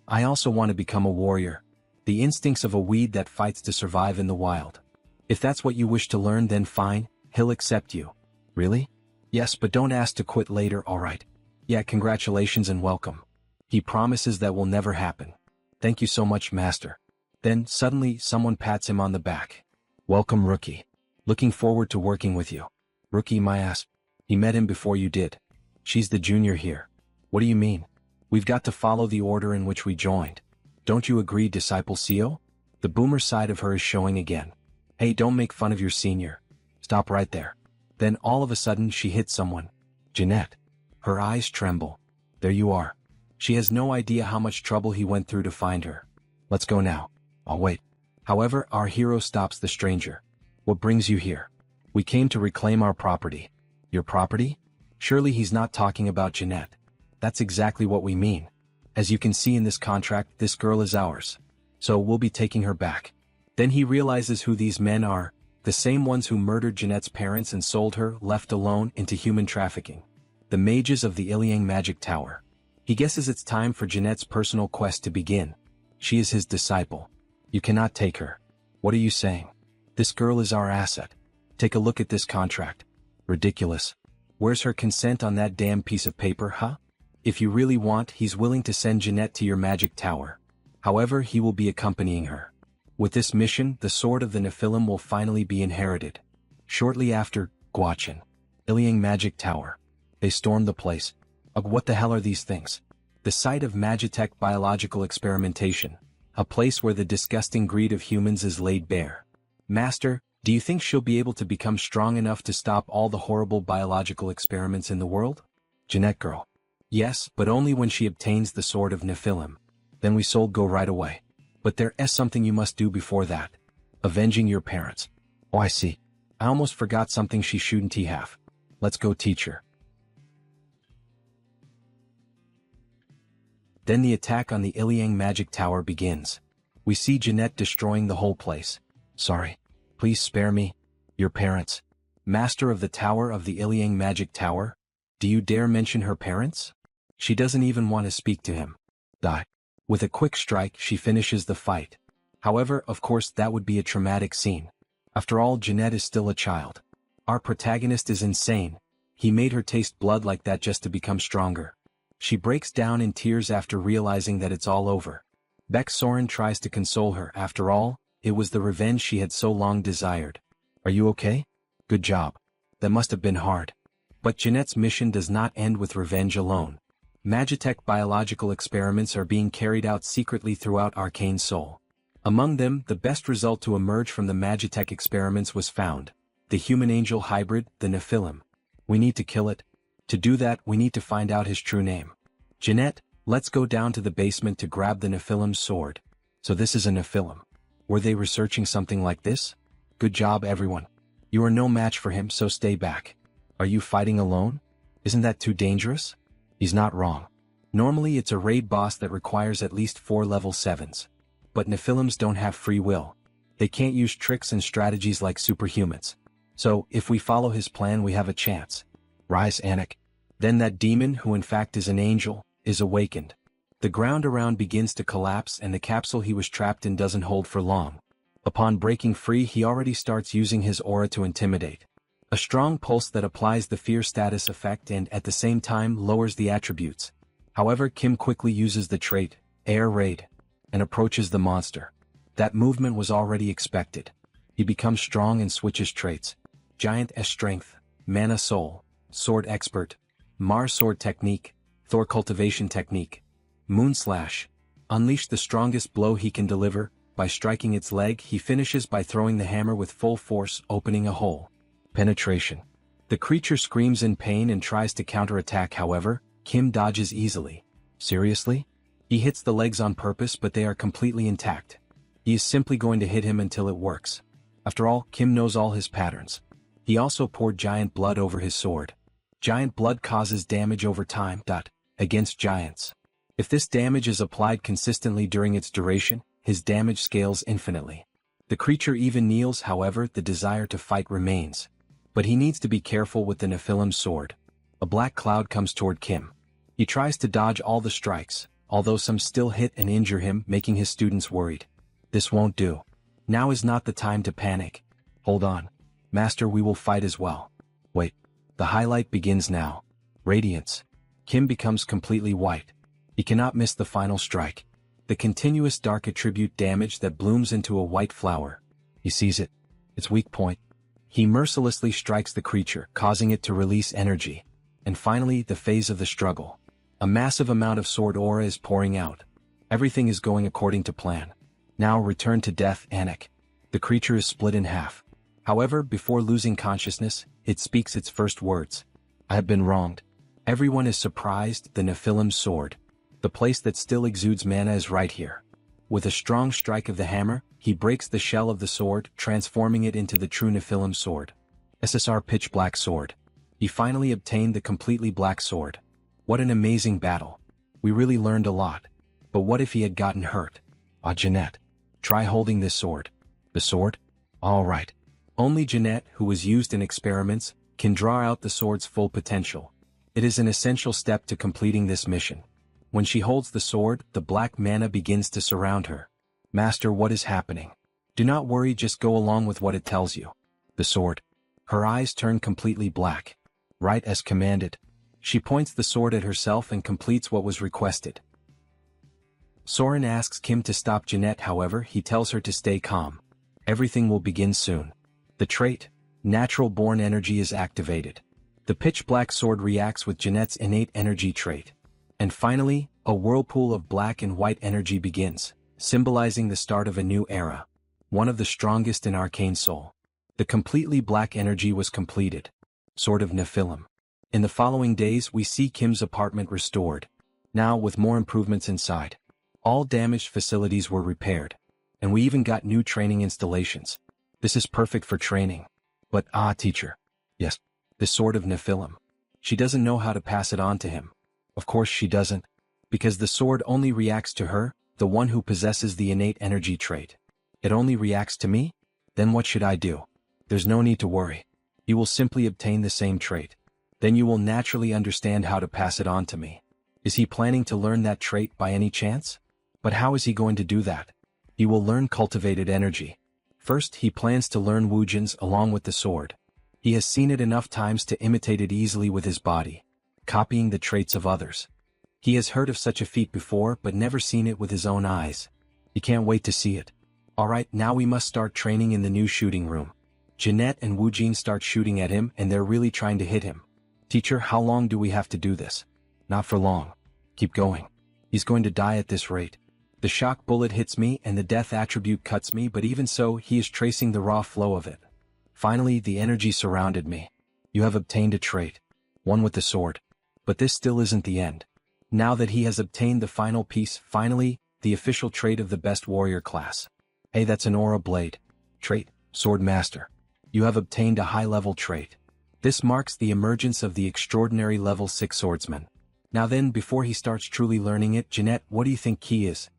I also want to become a warrior. The instincts of a weed that fights to survive in the wild. If that's what you wish to learn, then fine, he'll accept you. Really? Yes, but don't ask to quit later, alright? Yeah, congratulations and welcome. He promises that will never happen. Thank you so much, master. Then, suddenly, someone pats him on the back. Welcome, rookie. Looking forward to working with you. Rookie, my ass. He met him before you did. She's the junior here. What do you mean? We've got to follow the order in which we joined. Don't you agree, Disciple Seo? The boomer side of her is showing again. Hey, don't make fun of your senior. Stop right there. Then all of a sudden she hits someone. Jeanette. Her eyes tremble. There you are. She has no idea how much trouble he went through to find her. Let's go now. I'll wait. However, our hero stops the stranger. What brings you here? We came to reclaim our property. Your property? Surely he's not talking about Jeanette. That's exactly what we mean. As you can see in this contract, this girl is ours. So we'll be taking her back. Then he realizes who these men are, the same ones who murdered Jeanette's parents and sold her, left alone, into human trafficking. The mages of the Ilyang Magic Tower. He guesses it's time for Jeanette's personal quest to begin. She is his disciple. You cannot take her. What are you saying? This girl is our asset. Take a look at this contract. Ridiculous. Where's her consent on that damn piece of paper, huh? If you really want, he's willing to send Jeanette to your magic tower. However, he will be accompanying her. With this mission, the sword of the Nephilim will finally be inherited. Shortly after, Guachin. Ilyang Magic Tower. They stormed the place. Ugh, what the hell are these things? The site of Magitech biological experimentation. A place where the disgusting greed of humans is laid bare. Master, do you think she'll be able to become strong enough to stop all the horrible biological experiments in the world? Jeanette girl. Yes, but only when she obtains the sword of Nephilim. Then we Seoul go right away. But there is something you must do before that. Avenging your parents. Oh, I see. I almost forgot something she shouldn't have. Let's go teach her. Then the attack on the Iliang magic tower begins. We see Jeanette destroying the whole place. Sorry. Please spare me. Your parents. Master of the tower of the Iliang magic tower? Do you dare mention her parents? She doesn't even want to speak to him. Die. With a quick strike, she finishes the fight. However, of course that would be a traumatic scene. After all, Jeanette is still a child. Our protagonist is insane. He made her taste blood like that just to become stronger. She breaks down in tears after realizing that it's all over. Baek Soren tries to console her. After all, it was the revenge she had so long desired. Are you okay? Good job. That must have been hard. But Jeanette's mission does not end with revenge alone. Magitech biological experiments are being carried out secretly throughout Arcane Seoul. Among them, the best result to emerge from the Magitech experiments was found. The human-angel hybrid, the Nephilim. We need to kill it. To do that, we need to find out his true name. Jeanette, let's go down to the basement to grab the Nephilim's sword. So this is a Nephilim. Were they researching something like this? Good job, everyone. You are no match for him, so stay back. Are you fighting alone? Isn't that too dangerous? He's not wrong. Normally it's a raid boss that requires at least 4 level 7s. But Nephilims don't have free will. They can't use tricks and strategies like superhumans. So, if we follow his plan we have a chance. Rise, Anik. Then that demon, who in fact is an angel, is awakened. The ground around begins to collapse and the capsule he was trapped in doesn't hold for long. Upon breaking free he already starts using his aura to intimidate. A strong pulse that applies the fear status effect and at the same time lowers the attributes. However, Kim quickly uses the trait, Air Raid, and approaches the monster. That movement was already expected. He becomes strong and switches traits. Giant S Strength, Mana Soul, Sword Expert, Mars Sword Technique, Thor Cultivation Technique, Moon Slash. Unleash the strongest blow he can deliver. By striking its leg he finishes by throwing the hammer with full force, opening a hole. Penetration. The creature screams in pain and tries to counterattack. However, Kim dodges easily. Seriously? He hits the legs on purpose but they are completely intact. He is simply going to hit him until it works. After all, Kim knows all his patterns. He also poured giant blood over his sword. Giant blood causes damage over time. Against giants. If this damage is applied consistently during its duration, his damage scales infinitely. The creature even kneels. However, the desire to fight remains. But he needs to be careful with the Nephilim's sword. A black cloud comes toward Kim. He tries to dodge all the strikes, although some still hit and injure him, making his students worried. This won't do. Now is not the time to panic. Hold on. Master, we will fight as well. Wait. The highlight begins now. Radiance. Kim becomes completely white. He cannot miss the final strike. The continuous dark attribute damage that blooms into a white flower. He sees it. Its weak point. He mercilessly strikes the creature, causing it to release energy. And finally, the phase of the struggle. A massive amount of sword aura is pouring out. Everything is going according to plan. Now return to death, Anik. The creature is split in half. However, before losing consciousness, it speaks its first words. I have been wronged. Everyone is surprised. The Nephilim's sword. The place that still exudes mana is right here. With a strong strike of the hammer, he breaks the shell of the sword, transforming it into the true Nephilim sword. SSR Pitch Black Sword. He finally obtained the completely black sword. What an amazing battle. We really learned a lot. But what if he had gotten hurt? Ah, Jeanette. Try holding this sword. The sword? All right. Only Jeanette, who was used in experiments, can draw out the sword's full potential. It is an essential step to completing this mission. When she holds the sword, the black mana begins to surround her. Master, what is happening? Do not worry, just go along with what it tells you. The sword. Her eyes turn completely black. Right as commanded. She points the sword at herself and completes what was requested. Soren asks Kim to stop Jeanette, however, he tells her to stay calm. Everything will begin soon. The trait, Natural Born Energy, is activated. The pitch black sword reacts with Jeanette's innate energy trait. And finally, a whirlpool of black and white energy begins, symbolizing the start of a new era. One of the strongest in Arcane Seoul. The completely black energy was completed. Sword of Nephilim. In the following days we see Kim's apartment restored. Now with more improvements inside. All damaged facilities were repaired. And we even got new training installations. This is perfect for training. But teacher. Yes. This sword of Nephilim. She doesn't know how to pass it on to him. Of course she doesn't. Because the sword only reacts to her, the one who possesses the innate energy trait. It only reacts to me? Then what should I do? There's no need to worry. You will simply obtain the same trait. Then you will naturally understand how to pass it on to me. Is he planning to learn that trait by any chance? But how is he going to do that? He will learn cultivated energy. First, he plans to learn Wujin's along with the sword. He has seen it enough times to imitate it easily with his body, copying the traits of others. He has heard of such a feat before but never seen it with his own eyes. He can't wait to see it. Alright, now we must start training in the new shooting room. Jeanette and Wujin start shooting at him and they're really trying to hit him. Teacher, how long do we have to do this? Not for long. Keep going. He's going to die at this rate. The shock bullet hits me and the death attribute cuts me, but even so he is tracing the raw flow of it. Finally the energy surrounded me. You have obtained a trait. One with the sword. But this still isn't the end. Now that he has obtained the final piece, finally, the official trait of the best warrior class. Hey, that's an aura blade. Trait, Sword Master. You have obtained a high-level trait. This marks the emergence of the extraordinary level 6 swordsman. Now then, before he starts truly learning it, Jeanette, what do you think Ki is?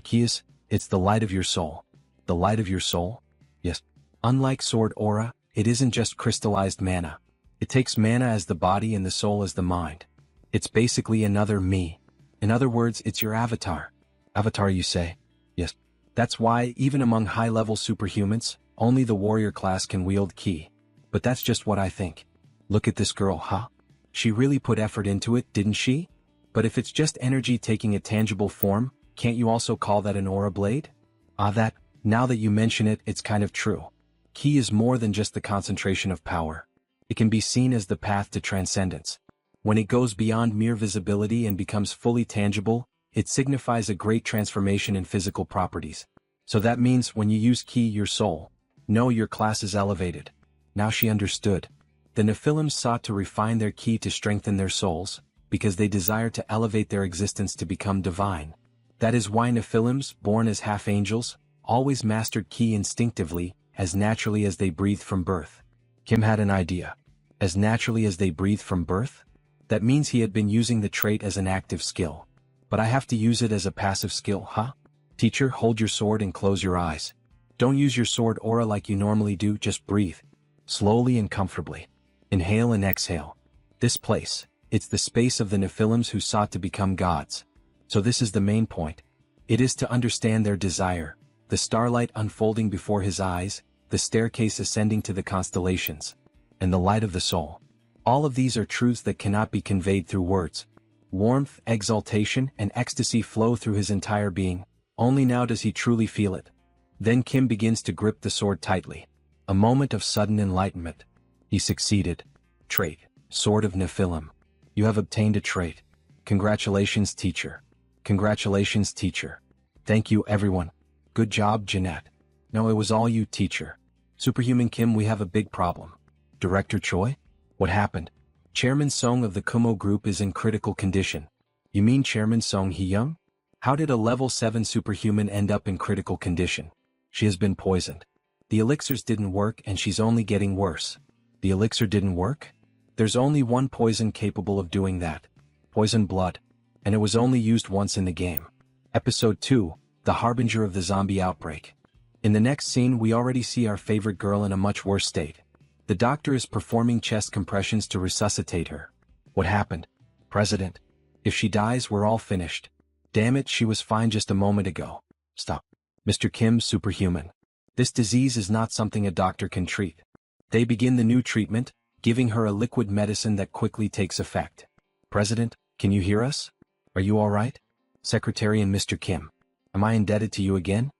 Ki is? It's the light of your soul. The light of your soul? Yes. Unlike sword aura, it isn't just crystallized mana. It takes mana as the body and the soul as the mind. It's basically another me. In other words, it's your avatar. Avatar, you say? Yes. That's why, even among high-level superhumans, only the warrior class can wield Ki. But that's just what I think. Look at this girl, huh? She really put effort into it, didn't she? But if it's just energy taking a tangible form, can't you also call that an aura blade? Now that you mention it, it's kind of true. Ki is more than just the concentration of power. It can be seen as the path to transcendence. When it goes beyond mere visibility and becomes fully tangible, it signifies a great transformation in physical properties. So that means when you use Ki, your soul. No, your class is elevated. Now she understood. The Nephilims sought to refine their Ki to strengthen their souls, because they desired to elevate their existence to become divine. That is why Nephilims, born as half-angels, always mastered Ki instinctively, as naturally as they breathed from birth. Kim had an idea. As naturally as they breathed from birth? That means he had been using the trait as an active skill. But I have to use it as a passive skill, huh? Teacher, hold your sword and close your eyes. Don't use your sword aura like you normally do, just breathe. Slowly and comfortably. Inhale and exhale. This place, it's the space of the Nephilims who sought to become gods. So this is the main point. It is to understand their desire, the starlight unfolding before his eyes, the staircase ascending to the constellations, and the light of the soul. All of these are truths that cannot be conveyed through words. Warmth, exaltation, and ecstasy flow through his entire being. Only now does he truly feel it. Then Kim begins to grip the sword tightly. A moment of sudden enlightenment. He succeeded. Trait, Sword of Nephilim. You have obtained a trait. Congratulations, teacher. Congratulations, teacher. Thank you, everyone. Good job, Jeanette. No, it was all you, teacher. Superhuman Kim, we have a big problem. Director Choi? What happened? Chairman Song of the Kumo Group is in critical condition. You mean Chairman Song Hee-young? How did a level 7 superhuman end up in critical condition? She has been poisoned. The elixirs didn't work and she's only getting worse. The elixir didn't work? There's only one poison capable of doing that. Poison blood. And it was only used once in the game. Episode 2, The Harbinger of the Zombie Outbreak. In the next scene we already see our favorite girl in a much worse state. The doctor is performing chest compressions to resuscitate her. What happened? President. If she dies, we're all finished. Damn it, she was fine just a moment ago. Stop. Mr. Kim, superhuman. This disease is not something a doctor can treat. They begin the new treatment, giving her a liquid medicine that quickly takes effect. President, can you hear us? Are you all right? Secretary and Mr. Kim. Am I indebted to you again?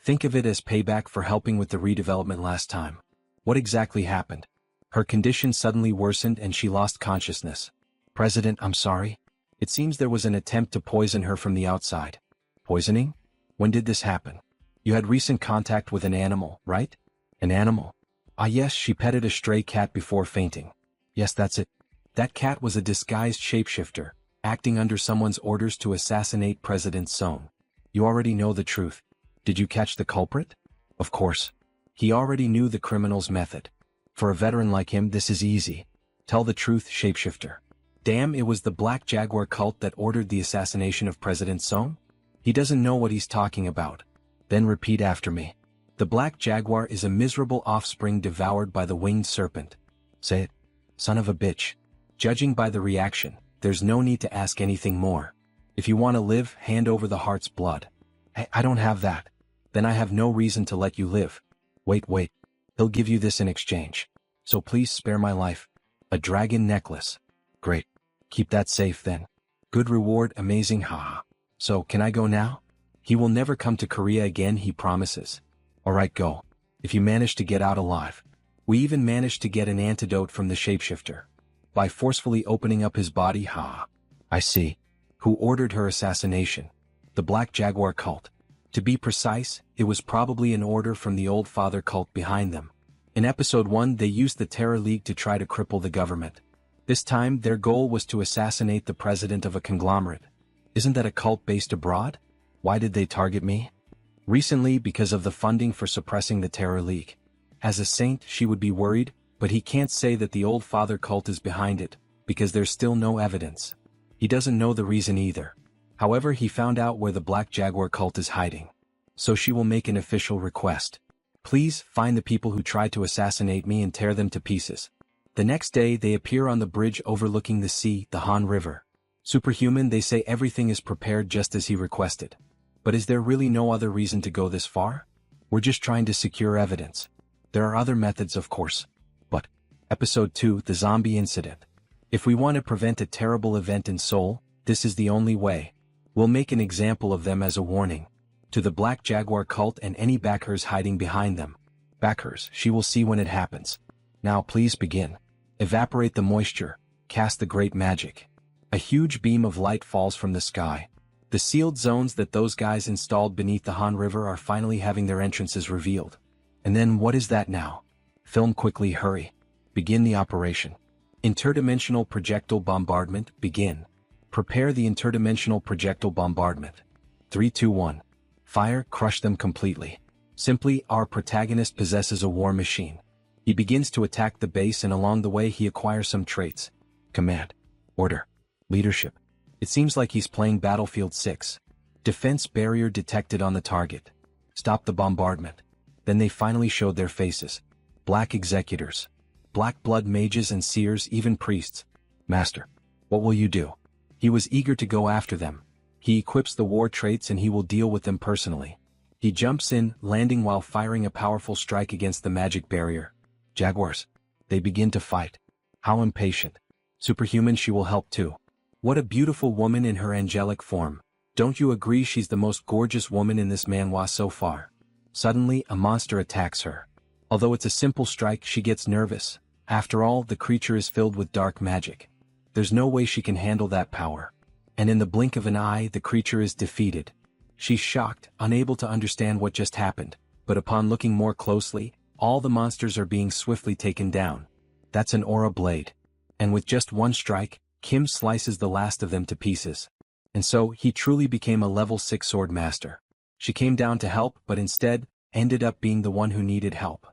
Think of it as payback for helping with the redevelopment last time. What exactly happened? Her condition suddenly worsened and she lost consciousness. President, I'm sorry. It seems there was an attempt to poison her from the outside. Poisoning? When did this happen? You had recent contact with an animal, right? An animal? Ah yes, she petted a stray cat before fainting. Yes, that's it. That cat was a disguised shapeshifter, acting under someone's orders to assassinate President Song. You already know the truth. Did you catch the culprit? Of course. He already knew the criminal's method. For a veteran like him, this is easy. Tell the truth, shapeshifter. Damn, it was the Black Jaguar cult that ordered the assassination of President Song? He doesn't know what he's talking about. Then repeat after me. The Black Jaguar is a miserable offspring devoured by the winged serpent. Say it. Son of a bitch. Judging by the reaction, there's no need to ask anything more. If you want to live, hand over the heart's blood. Hey, I don't have that. Then I have no reason to let you live. Wait. He'll give you this in exchange. So please spare my life. A dragon necklace. Great. Keep that safe then. Good reward, amazing, haha. So, can I go now? He will never come to Korea again, he promises. Alright, go. If you manage to get out alive. We even managed to get an antidote from the shapeshifter. By forcefully opening up his body, haha. I see. Who ordered her assassination? The Black Jaguar cult. To be precise, it was probably an order from the Old Father cult behind them. In episode 1, they used the Terror League to try to cripple the government. This time, their goal was to assassinate the president of a conglomerate. Isn't that a cult based abroad? Why did they target me? Recently, because of the funding for suppressing the Terror League. As a saint, she would be worried, but he can't say that the Old Father cult is behind it, because there's still no evidence. He doesn't know the reason either. However, he found out where the Black Jaguar cult is hiding. So she will make an official request. Please, find the people who tried to assassinate me and tear them to pieces. The next day, they appear on the bridge overlooking the sea, the Han River. Superhuman, they say everything is prepared just as he requested. But is there really no other reason to go this far? We're just trying to secure evidence. There are other methods, of course. But, Episode 2, the zombie incident. If we want to prevent a terrible event in Seoul, this is the only way. We'll make an example of them as a warning. To the Black Jaguar cult and any backers hiding behind them. Backers, she will see when it happens. Now please begin. Evaporate the moisture, cast the great magic. A huge beam of light falls from the sky. The sealed zones that those guys installed beneath the Han River are finally having their entrances revealed. And then what is that now? Film quickly, hurry. Begin the operation. Interdimensional projectile bombardment, begin. Prepare the interdimensional projectile bombardment. 3, 2, 1. Fire, crush them completely. Simply, our protagonist possesses a war machine. He begins to attack the base and along the way he acquires some traits. Command. Order. Leadership. It seems like he's playing Battlefield 6. Defense barrier detected on the target. Stop the bombardment. Then they finally showed their faces. Black executors. Black blood mages and seers, even priests. Master. What will you do? He was eager to go after them. He equips the war traits and he will deal with them personally. He jumps in, landing while firing a powerful strike against the magic barrier. Jaguars. They begin to fight. How impatient. Superhuman, she will help too. What a beautiful woman in her angelic form. Don't you agree she's the most gorgeous woman in this manhwa so far? Suddenly, a monster attacks her. Although it's a simple strike, she gets nervous. After all, the creature is filled with dark magic. There's no way she can handle that power. And in the blink of an eye, the creature is defeated. She's shocked, unable to understand what just happened, but upon looking more closely, all the monsters are being swiftly taken down. That's an aura blade. And with just one strike, Kim slices the last of them to pieces. And so, he truly became a level 6 sword master. She came down to help, but instead, ended up being the one who needed help.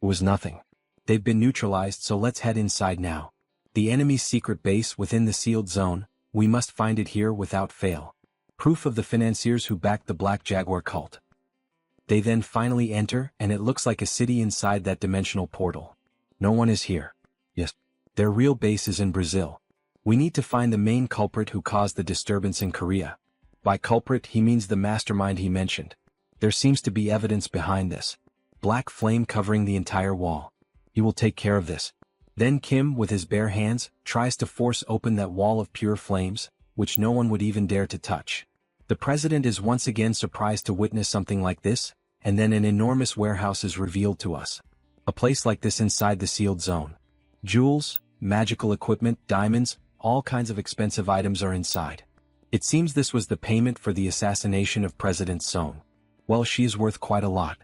It was nothing. They've been neutralized, so let's head inside now. The enemy's secret base within the sealed zone, we must find it here without fail. Proof of the financiers who backed the Black Jaguar cult. They then finally enter, and it looks like a city inside that dimensional portal. No one is here. Yes, their real base is in Brazil. We need to find the main culprit who caused the disturbance in Korea. By culprit, he means the mastermind he mentioned. There seems to be evidence behind this. Black flame covering the entire wall. He will take care of this. Then Kim, with his bare hands, tries to force open that wall of pure flames, which no one would even dare to touch. The president is once again surprised to witness something like this, and then an enormous warehouse is revealed to us. A place like this inside the sealed zone. Jewels, magical equipment, diamonds, all kinds of expensive items are inside. It seems this was the payment for the assassination of President Song. Well, she is worth quite a lot.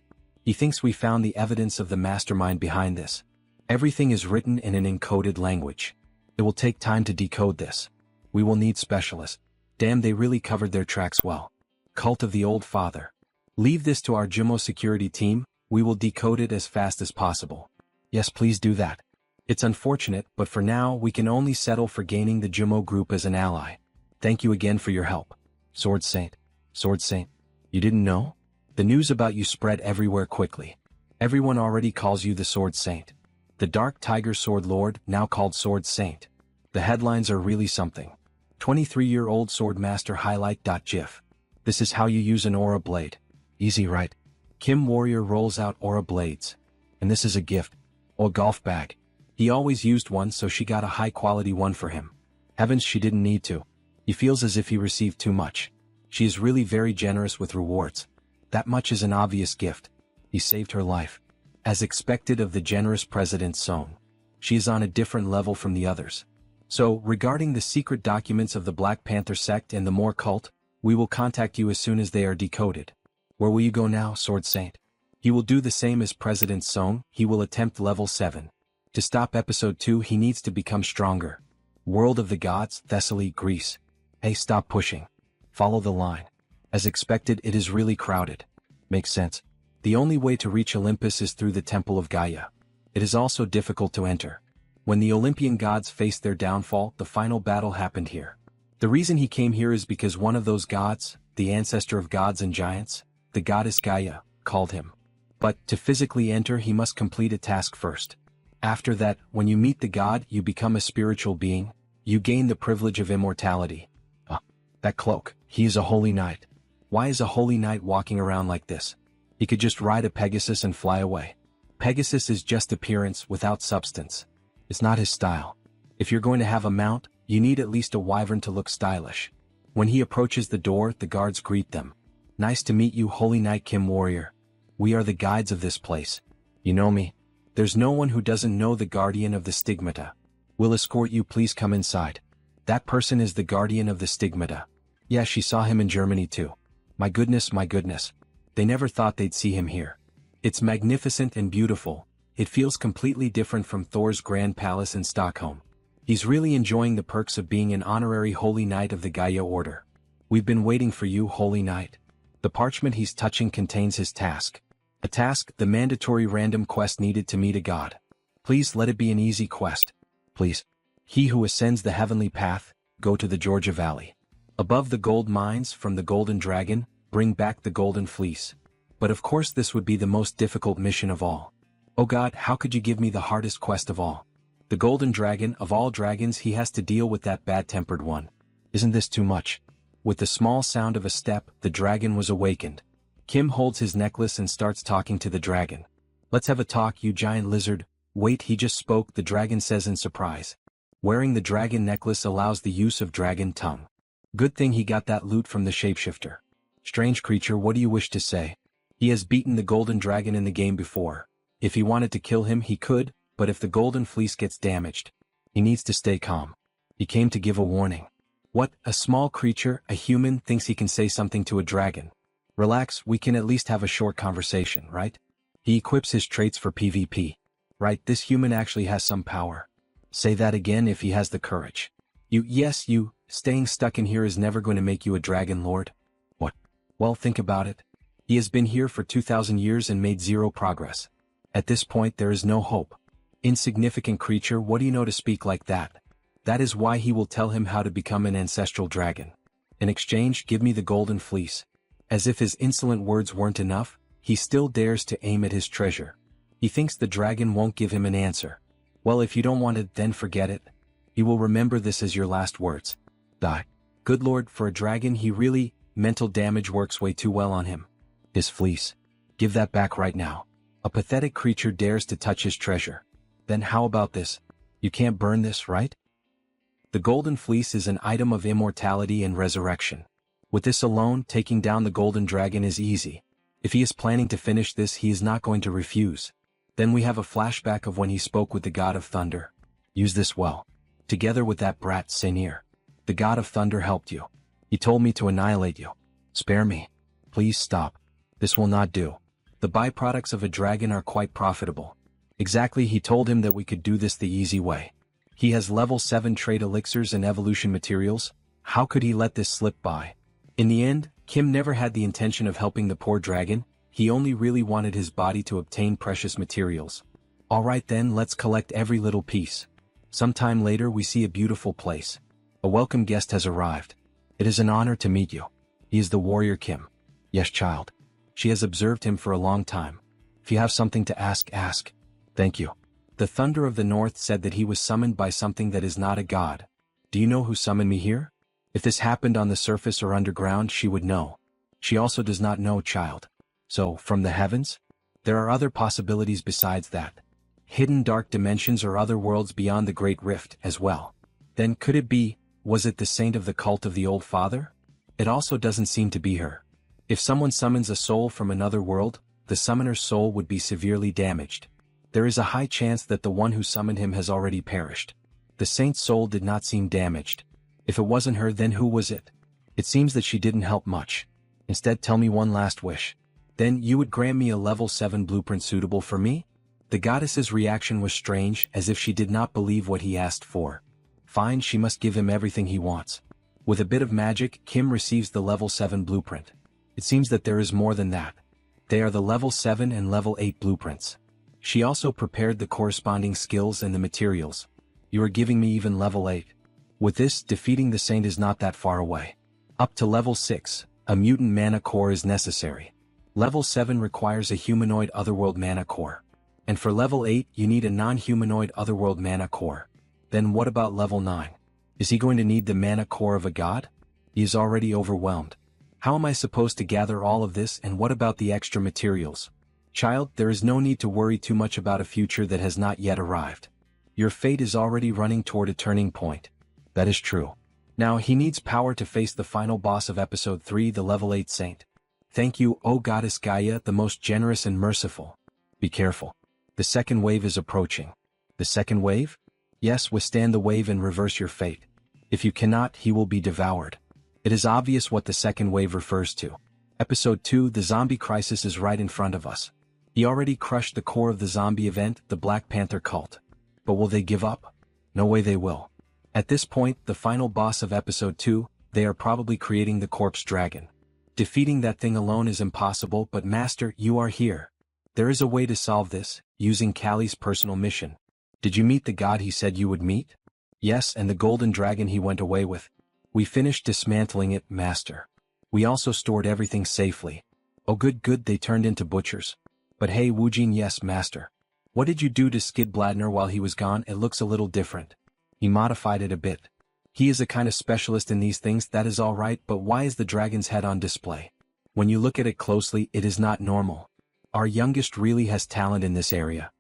He thinks we found the evidence of the mastermind behind this. Everything is written in an encoded language. It will take time to decode this. We will need specialists. Damn, they really covered their tracks well. Cult of the Old Father. Leave this to our Jumo security team, we will decode it as fast as possible. Yes, please do that. It's unfortunate, but for now we can only settle for gaining the Jumo group as an ally. Thank you again for your help. Sword Saint. Sword Saint. You didn't know? The news about you spread everywhere quickly. Everyone already calls you the Sword Saint. The Dark Tiger Sword Lord, now called Sword Saint. The headlines are really something. 23-year-old Sword Master highlight.gif. This is how you use an aura blade. Easy, right? Kim Warrior rolls out aura blades. And this is a gift. Or golf bag. He always used one, so she got a high-quality one for him. Heavens, she didn't need to. He feels as if he received too much. She is really very generous with rewards. That much is an obvious gift. He saved her life. As expected of the generous President Song. She is on a different level from the others. So, regarding the secret documents of the Black Panther sect and the Moor cult, we will contact you as soon as they are decoded. Where will you go now, Sword Saint? He will do the same as President Song, he will attempt level 7. To stop episode 2 he needs to become stronger. World of the Gods, Thessaly, Greece. Hey, stop pushing. Follow the line. As expected, it is really crowded. Makes sense. The only way to reach Olympus is through the Temple of Gaia. It is also difficult to enter. When the Olympian gods faced their downfall, the final battle happened here. The reason he came here is because one of those gods, the ancestor of gods and giants, the goddess Gaia, called him. But, to physically enter he must complete a task first. After that, when you meet the god, you become a spiritual being, you gain the privilege of immortality. That cloak, he is a holy knight. Why is a holy knight walking around like this? He could just ride a Pegasus and fly away. Pegasus is just appearance without substance. It's not his style. If you're going to have a mount, you need at least a wyvern to look stylish. When he approaches the door, the guards greet them. Nice to meet you, Holy Knight Kim Warrior. We are the guides of this place. You know me? There's no one who doesn't know the guardian of the stigmata. We'll escort you, please come inside. That person is the guardian of the stigmata. Yeah, she saw him in Germany too. My goodness, my goodness. They never thought they'd see him here. It's magnificent and beautiful. It feels completely different from Thor's Grand Palace in Stockholm. He's really enjoying the perks of being an honorary Holy Knight of the Gaia Order. We've been waiting for you, Holy Knight. The parchment he's touching contains his task. A task, the mandatory random quest needed to meet a god. Please let it be an easy quest. Please. He who ascends the heavenly path, go to the Georgia Valley. Above the gold mines, from the Golden Dragon, bring back the Golden Fleece. But of course this would be the most difficult mission of all. Oh God, how could you give me the hardest quest of all? The Golden Dragon, of all dragons, he has to deal with that bad-tempered one. Isn't this too much? With the small sound of a step, the dragon was awakened. Kim holds his necklace and starts talking to the dragon. Let's have a talk, you giant lizard. Wait, he just spoke, the dragon says in surprise. Wearing the dragon necklace allows the use of dragon tongue. Good thing he got that loot from the shapeshifter. Strange creature, what do you wish to say? He has beaten the golden dragon in the game before. If he wanted to kill him he could, but if the golden fleece gets damaged, he needs to stay calm. He came to give a warning. What, a small creature, a human, thinks he can say something to a dragon? Relax, we can at least have a short conversation, right? He equips his traits for PvP. Right, this human actually has some power. Say that again if he has the courage. Yes, staying stuck in here is never going to make you a dragon lord. What? Well, think about it. He has been here for 2,000 years and made zero progress. At this point there is no hope. Insignificant creature, what do you know to speak like that? That is why he will tell him how to become an ancestral dragon. In exchange, give me the golden fleece. As if his insolent words weren't enough, he still dares to aim at his treasure. He thinks the dragon won't give him an answer. Well, if you don't want it, then forget it. You will remember this as your last words. Die. Good lord, for a dragon he really, mental damage works way too well on him. His fleece. Give that back right now. A pathetic creature dares to touch his treasure. Then how about this? You can't burn this, right? The golden fleece is an item of immortality and resurrection. With this alone, taking down the golden dragon is easy. If he is planning to finish this, he is not going to refuse. Then we have a flashback of when he spoke with the god of thunder. Use this well. Together with that brat, Senir. The god of thunder helped you. He told me to annihilate you. Spare me. Please stop. This will not do. The byproducts of a dragon are quite profitable. Exactly, he told him that we could do this the easy way. He has level 7 trade elixirs and evolution materials. How could he let this slip by? In the end, Kim never had the intention of helping the poor dragon, he only really wanted his body to obtain precious materials. Alright then, let's collect every little piece. Sometime later we see a beautiful place. A welcome guest has arrived. It is an honor to meet you. He is the warrior Kim. Yes, child. She has observed him for a long time. If you have something to ask, ask. Thank you. The thunder of the north said that he was summoned by something that is not a god. Do you know who summoned me here? If this happened on the surface or underground, she would know. She also does not know, child. So, from the heavens? There are other possibilities besides that. Hidden dark dimensions or other worlds beyond the Great Rift as well. Then could it be, was it the saint of the cult of the Old Father? It also doesn't seem to be her. If someone summons a soul from another world, the summoner's soul would be severely damaged. There is a high chance that the one who summoned him has already perished. The saint's soul did not seem damaged. If it wasn't her, then who was it? It seems that she didn't help much. Instead, tell me one last wish. Then you would grant me a level 7 blueprint suitable for me? The goddess's reaction was strange, as if she did not believe what he asked for. Fine, she must give him everything he wants. With a bit of magic, Kim receives the level 7 blueprint. It seems that there is more than that. They are the level 7 and level 8 blueprints. She also prepared the corresponding skills and the materials. You are giving me even level 8. With this, defeating the saint is not that far away. Up to level 6, a mutant mana core is necessary. Level 7 requires a humanoid otherworld mana core. And for level 8, you need a non-humanoid otherworld mana core. Then what about level 9? Is he going to need the mana core of a god? He is already overwhelmed. How am I supposed to gather all of this, and what about the extra materials? Child, there is no need to worry too much about a future that has not yet arrived. Your fate is already running toward a turning point. That is true. Now he needs power to face the final boss of episode 3, the level 8 saint. Thank you, O Goddess Gaia, the most generous and merciful. Be careful. The second wave is approaching. The second wave? Yes, withstand the wave and reverse your fate. If you cannot, he will be devoured. It is obvious what the second wave refers to. Episode 2, the zombie crisis is right in front of us. He already crushed the core of the zombie event, the Black Panther cult. But will they give up? No way they will. At this point, the final boss of episode 2, they are probably creating the corpse dragon. Defeating that thing alone is impossible, but Master, you are here. There is a way to solve this, using Kali's personal mission. Did you meet the god he said you would meet? Yes, and the golden dragon he went away with. We finished dismantling it, Master. We also stored everything safely. Oh good, they turned into butchers. But hey Woojin, yes, Master. What did you do to Skid Bladner while he was gone? It looks a little different. He modified it a bit. He is a kind of specialist in these things, that is all right, but why is the dragon's head on display? When you look at it closely, it is not normal. Our youngest really has talent in this area.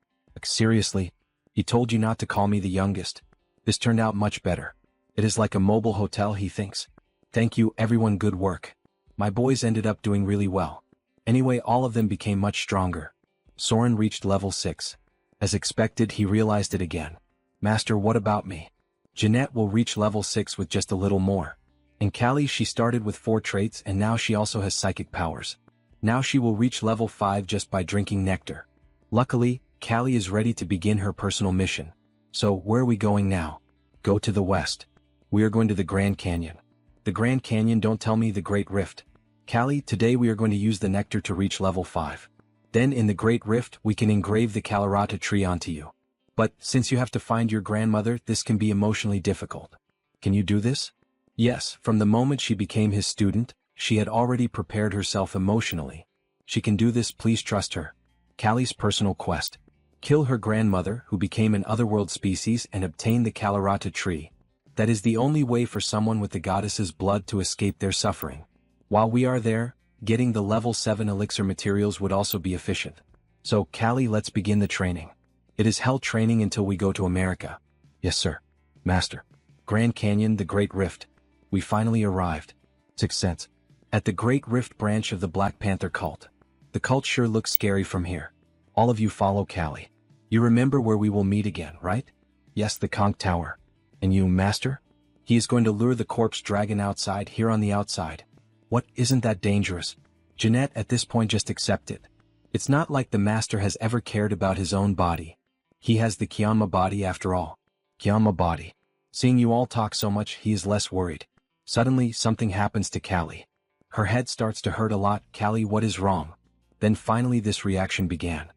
Seriously? He told you not to call me the youngest. This turned out much better. It is like a mobile hotel, he thinks. Thank you, everyone, good work. My boys ended up doing really well. Anyway, all of them became much stronger. Soren reached level 6. As expected, he realized it again. Master, what about me? Jeanette will reach level 6 with just a little more. And Kali, she started with 4 traits and now she also has psychic powers. Now she will reach level 5 just by drinking nectar. Luckily, Kali is ready to begin her personal mission. So, where are we going now? Go to the west. We are going to the Grand Canyon. The Grand Canyon, don't tell me the Great Rift. Kali, today we are going to use the nectar to reach level 5. Then in the Great Rift we can engrave the Kalarata tree onto you. But, since you have to find your grandmother, this can be emotionally difficult. Can you do this? Yes, from the moment she became his student, she had already prepared herself emotionally. She can do this, please trust her. Kali's personal quest. Kill her grandmother, who became an otherworld species, and obtain the Kalarata tree. That is the only way for someone with the goddess's blood to escape their suffering. While we are there, getting the level 7 elixir materials would also be efficient. So, Kali, let's begin the training. It is hell training until we go to America. Yes, sir. Master. Grand Canyon, the Great Rift. We finally arrived. 6 cents. At the Great Rift branch of the Black Panther cult. The cult sure looks scary from here. All of you follow Kali. You remember where we will meet again, right? Yes, the Conch Tower. And you, Master? He is going to lure the corpse dragon outside, here on the outside. What, isn't that dangerous? Jeanette, at this point, just accept it. It's not like the Master has ever cared about his own body. He has the Kimâ body after all. Kimâ body. Seeing you all talk so much, he is less worried. Suddenly, something happens to Callie. Her head starts to hurt a lot. Callie, what is wrong? Then finally this reaction began.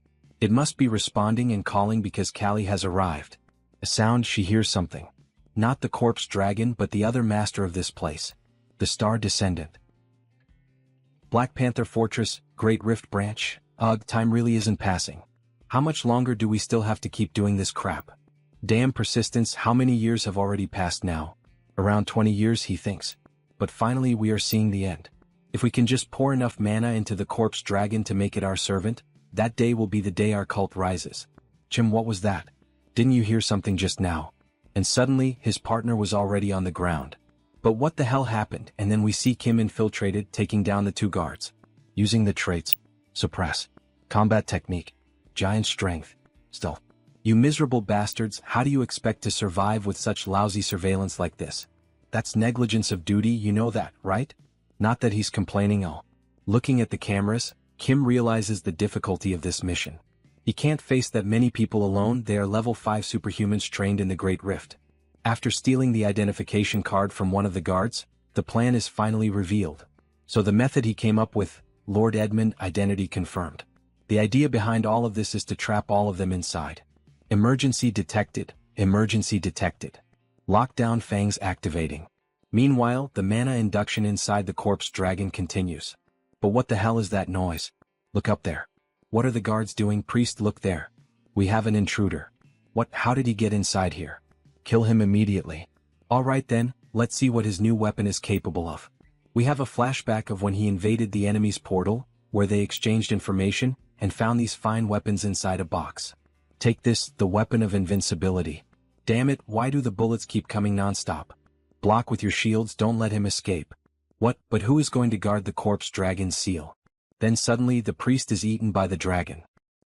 It must be responding and calling because Callie has arrived. A sound, she hears something. Not the corpse dragon but the other master of this place. The star descendant. Black Panther Fortress, Great Rift Branch. Ugh, time really isn't passing. How much longer do we still have to keep doing this crap? Damn persistence, how many years have already passed now? Around 20 years, he thinks. But finally we are seeing the end. If we can just pour enough mana into the corpse dragon to make it our servant, that day will be the day our cult rises. Jim, what was that? Didn't you hear something just now? And suddenly, his partner was already on the ground. But what the hell happened? And then we see Kim infiltrated, taking down the 2 guards. Using the traits. Suppress. Combat technique. Giant strength. Stealth. You miserable bastards, how do you expect to survive with such lousy surveillance like this? That's negligence of duty, you know that, right? Not that he's complaining. Looking at the cameras, Kim realizes the difficulty of this mission. He can't face that many people alone. They are level 5 superhumans trained in the Great Rift. After stealing the identification card from one of the guards, the plan is finally revealed. So the method he came up with, Lord Edmund, identity confirmed. The idea behind all of this is to trap all of them inside. Emergency detected. Emergency detected. Lockdown fangs activating. Meanwhile, the mana induction inside the corpse dragon continues. But what the hell is that noise? Look up there. What are the guards doing? Priest, look there. We have an intruder. What? How did he get inside here? Kill him immediately. Alright then, let's see what his new weapon is capable of. We have a flashback of when he invaded the enemy's portal, where they exchanged information, and found these fine weapons inside a box. Take this, the weapon of invincibility. Damn it, why do the bullets keep coming non-stop? Block with your shields, don't let him escape. What? But who is going to guard the corpse dragon's seal? Then suddenly the priest is eaten by the dragon.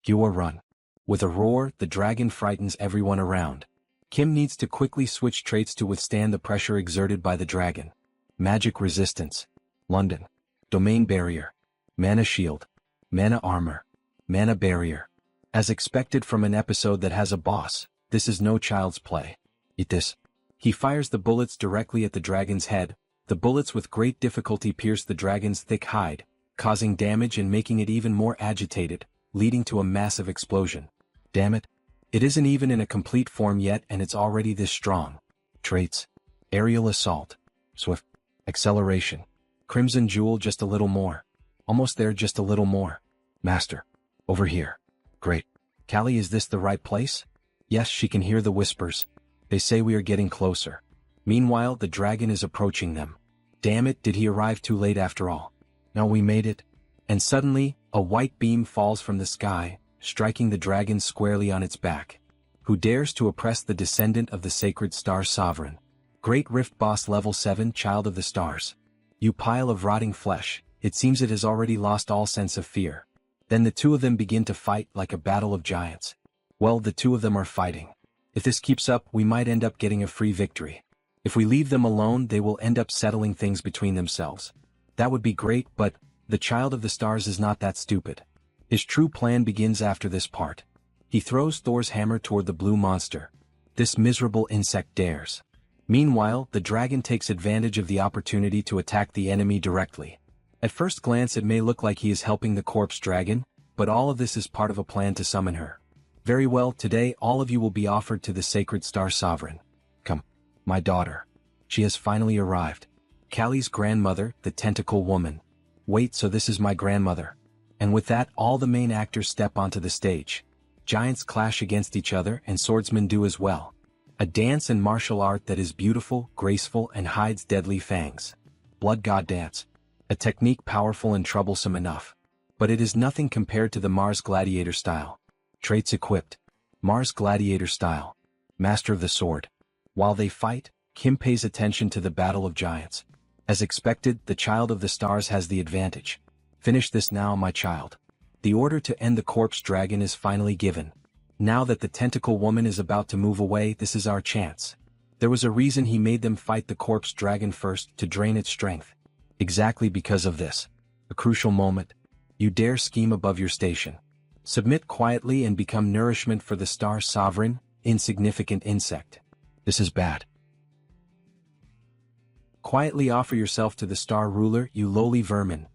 Gua run. With a roar, the dragon frightens everyone around. Kim needs to quickly switch traits to withstand the pressure exerted by the dragon. Magic resistance. London. Domain barrier. Mana shield. Mana armor. Mana barrier. As expected from an episode that has a boss, this is no child's play. Eat this. He fires the bullets directly at the dragon's head. The bullets with great difficulty pierce the dragon's thick hide, causing damage and making it even more agitated, leading to a massive explosion. Damn it. It isn't even in a complete form yet and it's already this strong. Traits. Aerial assault. Swift. Acceleration. Crimson jewel, just a little more. Almost there, just a little more. Master. Over here. Great. Callie, is this the right place? Yes, she can hear the whispers. They say we are getting closer. Meanwhile, the dragon is approaching them. Damn it, did he arrive too late after all? No, we made it. And suddenly, a white beam falls from the sky, striking the dragon squarely on its back. Who dares to oppress the descendant of the sacred star sovereign? Great Rift Boss level 7, child of the stars. You pile of rotting flesh, it seems it has already lost all sense of fear. Then the 2 of them begin to fight like a battle of giants. Well, the 2 of them are fighting. If this keeps up, we might end up getting a free victory. If we leave them alone, they will end up settling things between themselves. That would be great, but the child of the stars is not that stupid. His true plan begins after this part. He throws Thor's hammer toward the blue monster. This miserable insect dares. Meanwhile, the dragon takes advantage of the opportunity to attack the enemy directly. At first glance it may look like he is helping the corpse dragon, but all of this is part of a plan to summon her. Very well, today all of you will be offered to the sacred star sovereign. Come, my daughter. She has finally arrived. Callie's grandmother, the tentacle woman. Wait, so this is my grandmother. And with that, all the main actors step onto the stage. Giants clash against each other and swordsmen do as well. A dance and martial art that is beautiful, graceful, and hides deadly fangs. Blood God dance. A technique powerful and troublesome enough. But it is nothing compared to the Mars Gladiator style. Traits equipped. Mars Gladiator style. Master of the sword. While they fight, Kim pays attention to the battle of giants. As expected, the child of the stars has the advantage. Finish this now, my child. The order to end the corpse dragon is finally given. Now that the tentacle woman is about to move away, this is our chance. There was a reason he made them fight the corpse dragon first, to drain its strength. Exactly because of this. A crucial moment. You dare scheme above your station. Submit quietly and become nourishment for the star sovereign, insignificant insect. This is bad. Quietly offer yourself to the Star Ruler, you lowly vermin.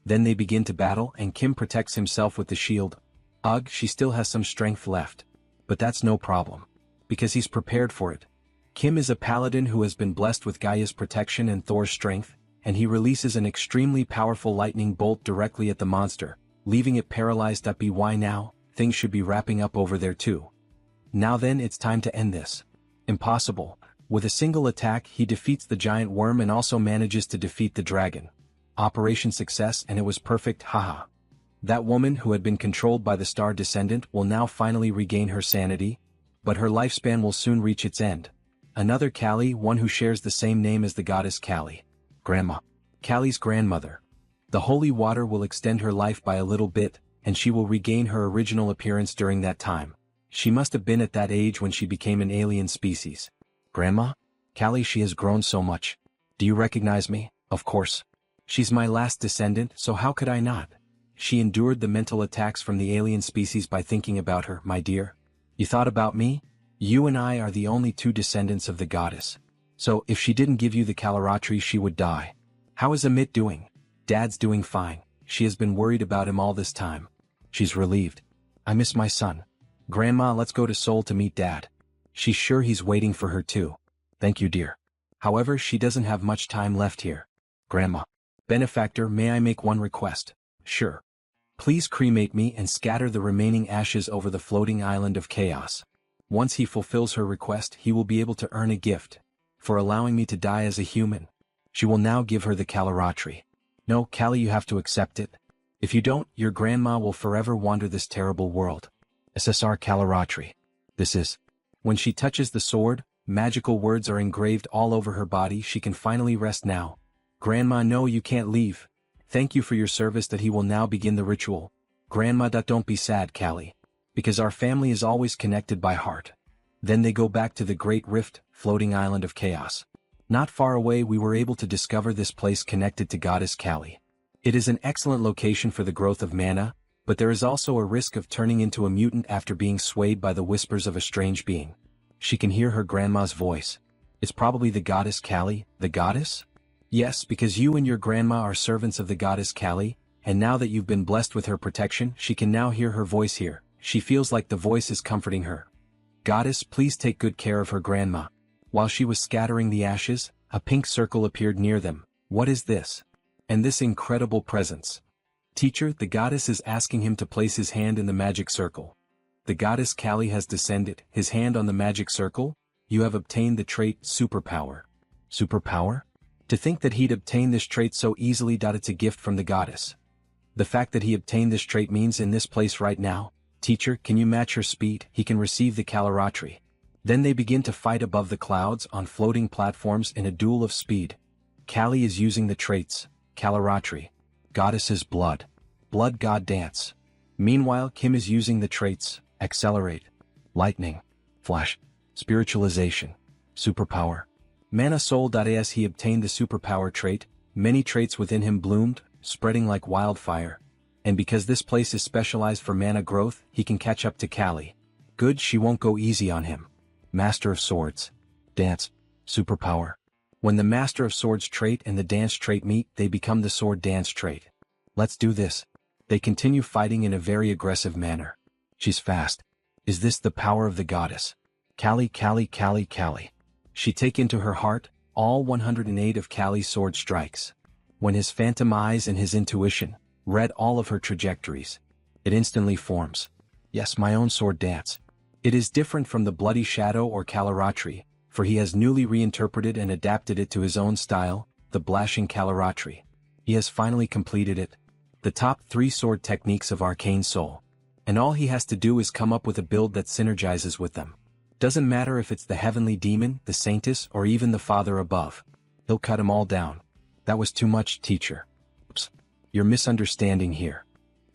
Then they begin to battle and Kim protects himself with the shield. Ugh, she still has some strength left. But that's no problem. Because he's prepared for it. Kim is a paladin who has been blessed with Gaia's protection and Thor's strength, and he releases an extremely powerful lightning bolt directly at the monster, leaving it paralyzed. Why now? Things should be wrapping up over there too. Now then, it's time to end this. Impossible. With a single attack he defeats the giant worm and also manages to defeat the dragon. Operation success, and it was perfect, haha. That woman who had been controlled by the star descendant will now finally regain her sanity, but her lifespan will soon reach its end. Another Kali, one who shares the same name as the goddess Kali. Grandma. Kali's grandmother. The holy water will extend her life by a little bit, and she will regain her original appearance during that time. She must have been at that age when she became an alien species. Grandma? Kali, she has grown so much. Do you recognize me? Of course. She's my last descendant, so how could I not? She endured the mental attacks from the alien species by thinking about her, my dear. You thought about me? You and I are the only two descendants of the goddess. So, if she didn't give you the Kalaratri, she would die. How is Amit doing? Dad's doing fine. She has been worried about him all this time. She's relieved. I miss my son. Grandma, let's go to Seoul to meet Dad. She's sure he's waiting for her too. Thank you, dear. However, she doesn't have much time left here. Grandma. Benefactor, may I make one request? Sure. Please cremate me and scatter the remaining ashes over the floating island of chaos. Once he fulfills her request, he will be able to earn a gift. For allowing me to die as a human. She will now give her the Kalaratri. No, Kali, you have to accept it. If you don't, your grandma will forever wander this terrible world. SSR Kalaratri. This is. When she touches the sword, magical words are engraved all over her body. She can finally rest now. Grandma, no, you can't leave. Thank you for your service. That he will now begin the ritual. Grandma, don't be sad, Kali. Because our family is always connected by heart. Then they go back to the Great Rift, floating island of chaos. Not far away we were able to discover this place connected to goddess Kali. It is an excellent location for the growth of mana, but there is also a risk of turning into a mutant after being swayed by the whispers of a strange being. She can hear her grandma's voice. It's probably the goddess Kali. The goddess? Yes, because you and your grandma are servants of the goddess Kali, and now that you've been blessed with her protection, she can now hear her voice here. She feels like the voice is comforting her. Goddess, please take good care of her grandma. While she was scattering the ashes, a pink circle appeared near them. What is this? And this incredible presence. Teacher, the goddess is asking him to place his hand in the magic circle. The goddess Kali has descended, his hand on the magic circle. You have obtained the trait superpower. Superpower? To think that he'd obtain this trait so easily. It's a gift from the goddess. The fact that he obtained this trait means in this place right now. Teacher, can you match her speed? He can receive the Kalaratri. Then they begin to fight above the clouds on floating platforms in a duel of speed. Kali is using the traits, Kalaratri. Goddess's blood. Blood god dance. Meanwhile, Kim is using the traits, accelerate, lightning, flash, spiritualization, superpower. Mana Soul. As he obtained the superpower trait, many traits within him bloomed, spreading like wildfire. And because this place is specialized for mana growth, he can catch up to Kali. Good, she won't go easy on him. Master of Swords. Dance. Superpower. When the Master of Swords trait and the dance trait meet, they become the sword dance trait. Let's do this. They continue fighting in a very aggressive manner. She's fast. Is this the power of the goddess? Kali, Kali, Kali, Kali. She take into her heart all 108 of Kali's sword strikes. When his phantom eyes and his intuition read all of her trajectories, it instantly forms. Yes, my own sword dance. It is different from the Bloody Shadow or Kalaratri, for he has newly reinterpreted and adapted it to his own style, the Blashing Kalaratri. He has finally completed it. The top 3 sword techniques of Arcane Seoul. And all he has to do is come up with a build that synergizes with them. Doesn't matter if it's the heavenly demon, the saintess, or even the father above. He'll cut them all down. That was too much, teacher. Oops. You're misunderstanding here.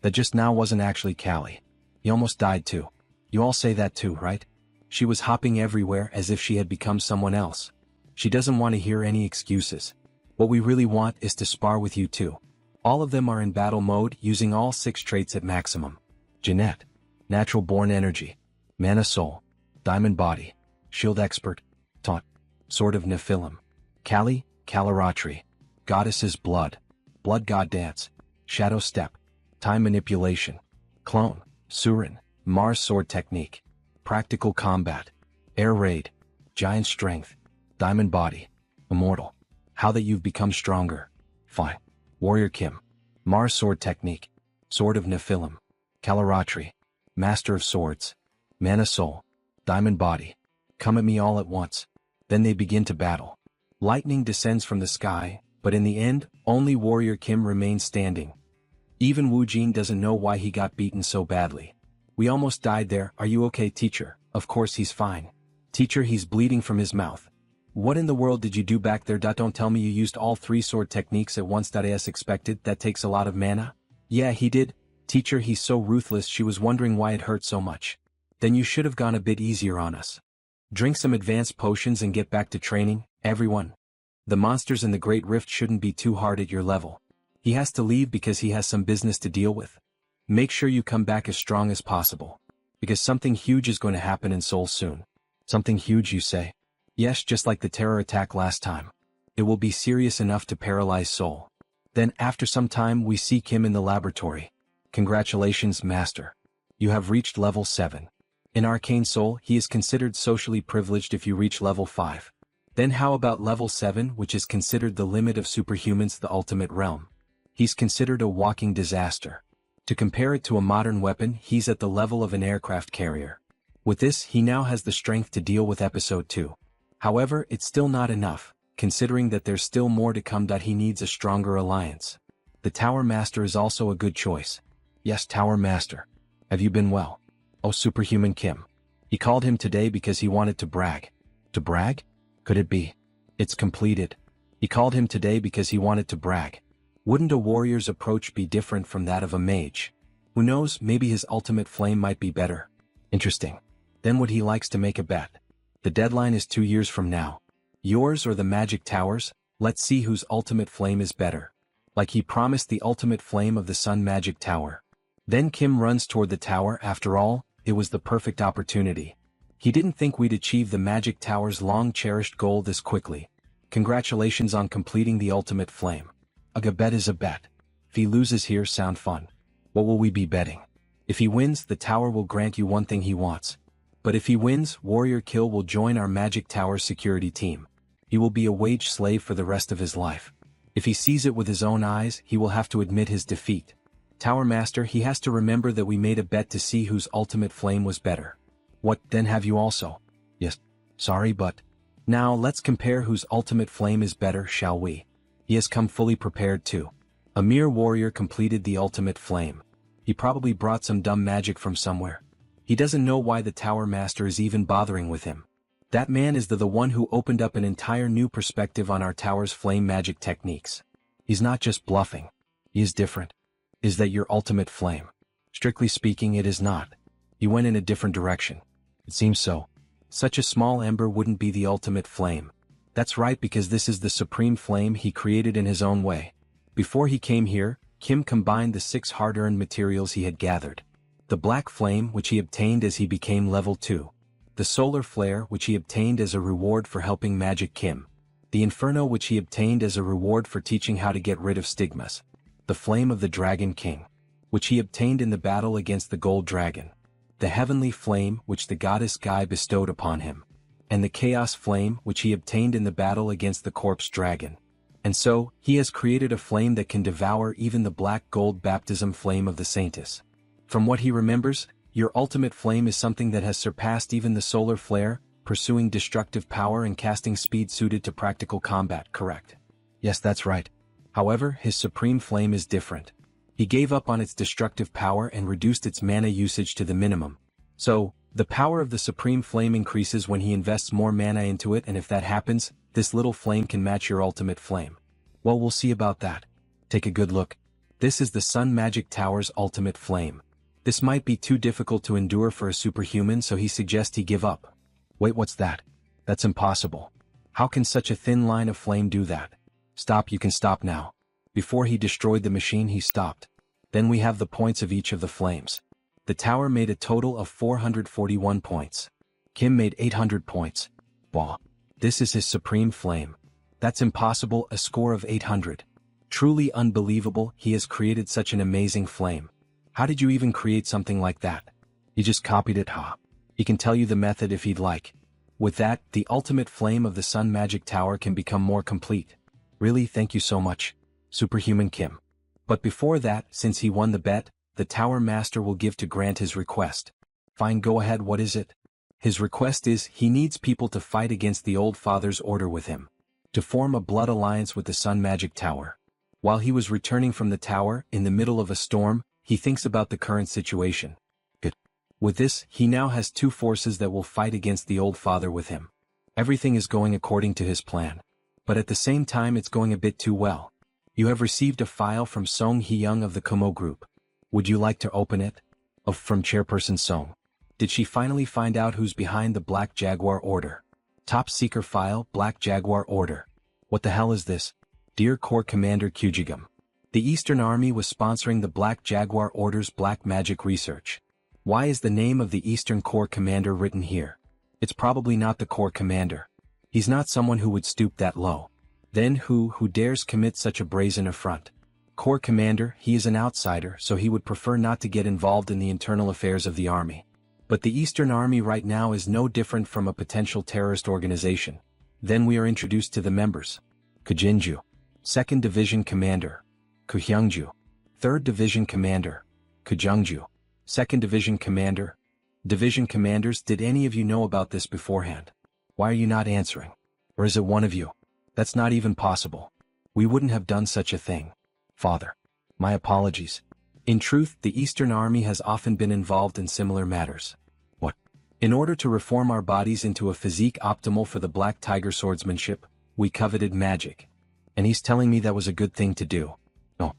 That just now wasn't actually Kali. He almost died too. You all say that too, right? She was hopping everywhere as if she had become someone else. She doesn't want to hear any excuses. What we really want is to spar with you too. All of them are in battle mode using all 6 traits at maximum. Jeanette. Natural born energy. Mana Soul. Diamond body. Shield expert. Sword of Nephilim. Kali, Kalaratri. Goddess's blood. Blood god dance. Shadow step. Time manipulation. Clone. Surin. Mars sword technique. Practical combat. Air raid. Giant strength. Diamond body. Immortal. How that you've become stronger. Fine. Warrior Kimâ. Mars sword technique. Sword of Nephilim. Kalaratri. Master of swords. Mana soul. Diamond body. Come at me all at once. Then they begin to battle. Lightning descends from the sky, but in the end, only Warrior Kimâ remains standing. Even Wu Jin doesn't know why he got beaten so badly. We almost died there. Are you okay, teacher? Of course he's fine. Teacher, he's bleeding from his mouth. What in the world did you do back there? Don't tell me you used all 3 sword techniques at once. As expected, that takes a lot of mana. Yeah, he did. Teacher, he's so ruthless. She was wondering why it hurt so much. Then you should have gone a bit easier on us. Drink some advanced potions and get back to training, everyone. The monsters in the Great Rift shouldn't be too hard at your level. He has to leave because he has some business to deal with. Make sure you come back as strong as possible. Because something huge is going to happen in Seoul soon. Something huge, you say? Yes, just like the terror attack last time. It will be serious enough to paralyze Seoul. Then after some time we see Kim in the laboratory. Congratulations, Master. You have reached level 7. In Arcane Seoul, he is considered socially privileged if you reach level 5. Then how about level 7, which is considered the limit of superhumans, the ultimate realm? He's considered a walking disaster. To compare it to a modern weapon, he's at the level of an aircraft carrier. With this, he now has the strength to deal with episode 2. However, it's still not enough, considering that there's still more to come. He needs a stronger alliance. The Tower Master is also a good choice. Yes, Tower Master. Have you been well? Oh, Superhuman Kim. He called him today because he wanted to brag. To brag? Could it be? It's completed. He called him today because he wanted to brag. Wouldn't a warrior's approach be different from that of a mage? Who knows, maybe his ultimate flame might be better. Interesting. Then would he likes to make a bet? The deadline is 2 years from now. Yours or the magic towers? Let's see whose ultimate flame is better. Like he promised, the ultimate flame of the sun magic tower. Then Kim runs toward the tower. After all, it was the perfect opportunity. He didn't think we'd achieve the magic tower's long-cherished goal this quickly. Congratulations on completing the ultimate flame. A bet is a bet. If he loses here, sound fun. What will we be betting? If he wins, the tower will grant you one thing he wants. But if he wins, Warrior Kimâ will join our magic tower security team. He will be a wage slave for the rest of his life. If he sees it with his own eyes, he will have to admit his defeat. Tower Master, he has to remember that we made a bet to see whose ultimate flame was better. What, then have you also? Yes. Sorry, but... Now let's compare whose ultimate flame is better, shall we? He has come fully prepared too. A mere warrior completed the ultimate flame. He probably brought some dumb magic from somewhere. He doesn't know why the Tower Master is even bothering with him. That man is the one who opened up an entire new perspective on our tower's flame magic techniques. He's not just bluffing. He is different. Is that your ultimate flame? Strictly speaking, it is not. He went in a different direction. It seems so. Such a small ember wouldn't be the ultimate flame. That's right, because this is the supreme flame he created in his own way. Before he came here, Kim combined the 6 hard-earned materials he had gathered. The black flame, which he obtained as he became level 2. The solar flare, which he obtained as a reward for helping Magic Kim. The inferno, which he obtained as a reward for teaching how to get rid of stigmas. The flame of the Dragon King, which he obtained in the battle against the Gold Dragon. The heavenly flame, which the goddess Guy bestowed upon him. And the chaos flame, which he obtained in the battle against the corpse dragon. And so, he has created a flame that can devour even the black gold baptism flame of the Saintess. From what he remembers, your ultimate flame is something that has surpassed even the solar flare, pursuing destructive power and casting speed suited to practical combat, correct? Yes, that's right. However, his supreme flame is different. He gave up on its destructive power and reduced its mana usage to the minimum. So, the power of the supreme flame increases when he invests more mana into it, and if that happens, this little flame can match your ultimate flame. Well, we'll see about that. Take a good look. This is the Sun Magic Tower's ultimate flame. This might be too difficult to endure for a superhuman, so he suggests he give up. Wait, what's that? That's impossible. How can such a thin line of flame do that? Stop, you can stop now. Before he destroyed the machine, he stopped. Then we have the points of each of the flames. The tower made a total of 441 points. Kim made 800 points. Bah. This is his supreme flame. That's impossible, a score of 800. Truly unbelievable, he has created such an amazing flame. How did you even create something like that? He just copied it, huh? He can tell you the method if he'd like. With that, the ultimate flame of the Sun Magic Tower can become more complete. Really, thank you so much, Superhuman Kim. But before that, since he won the bet, the Tower Master will give to grant his request. Fine, go ahead, what is it? His request is, he needs people to fight against the Old Father's order with him. To form a blood alliance with the Sun Magic Tower. While he was returning from the tower, in the middle of a storm, he thinks about the current situation. Good. With this, he now has two forces that will fight against the Old Father with him. Everything is going according to his plan. But at the same time it's going a bit too well. You have received a file from Song Hee-young of the Kumo Group. Would you like to open it? From Chairperson Song. Did she finally find out who's behind the Black Jaguar Order? Top Seeker File, Black Jaguar Order. What the hell is this? Dear Corps Commander Kyujigam. The Eastern Army was sponsoring the Black Jaguar Order's black magic research. Why is the name of the Eastern Corps Commander written here? It's probably not the Corps Commander. He's not someone who would stoop that low. Then who dares commit such a brazen affront? Corps Commander, he is an outsider, so he would prefer not to get involved in the internal affairs of the army. But the Eastern Army right now is no different from a potential terrorist organization. Then we are introduced to the members. Kujinju. 2nd Division Commander. Kuhyungju. 3rd Division Commander. Kujungju. 2nd Division Commander. Division Commanders, did any of you know about this beforehand? Why are you not answering? Or is it one of you? That's not even possible. We wouldn't have done such a thing. Father. My apologies. In truth, the Eastern Army has often been involved in similar matters. What? In order to reform our bodies into a physique optimal for the Black Tiger swordsmanship, we coveted magic. And he's telling me that was a good thing to do. No.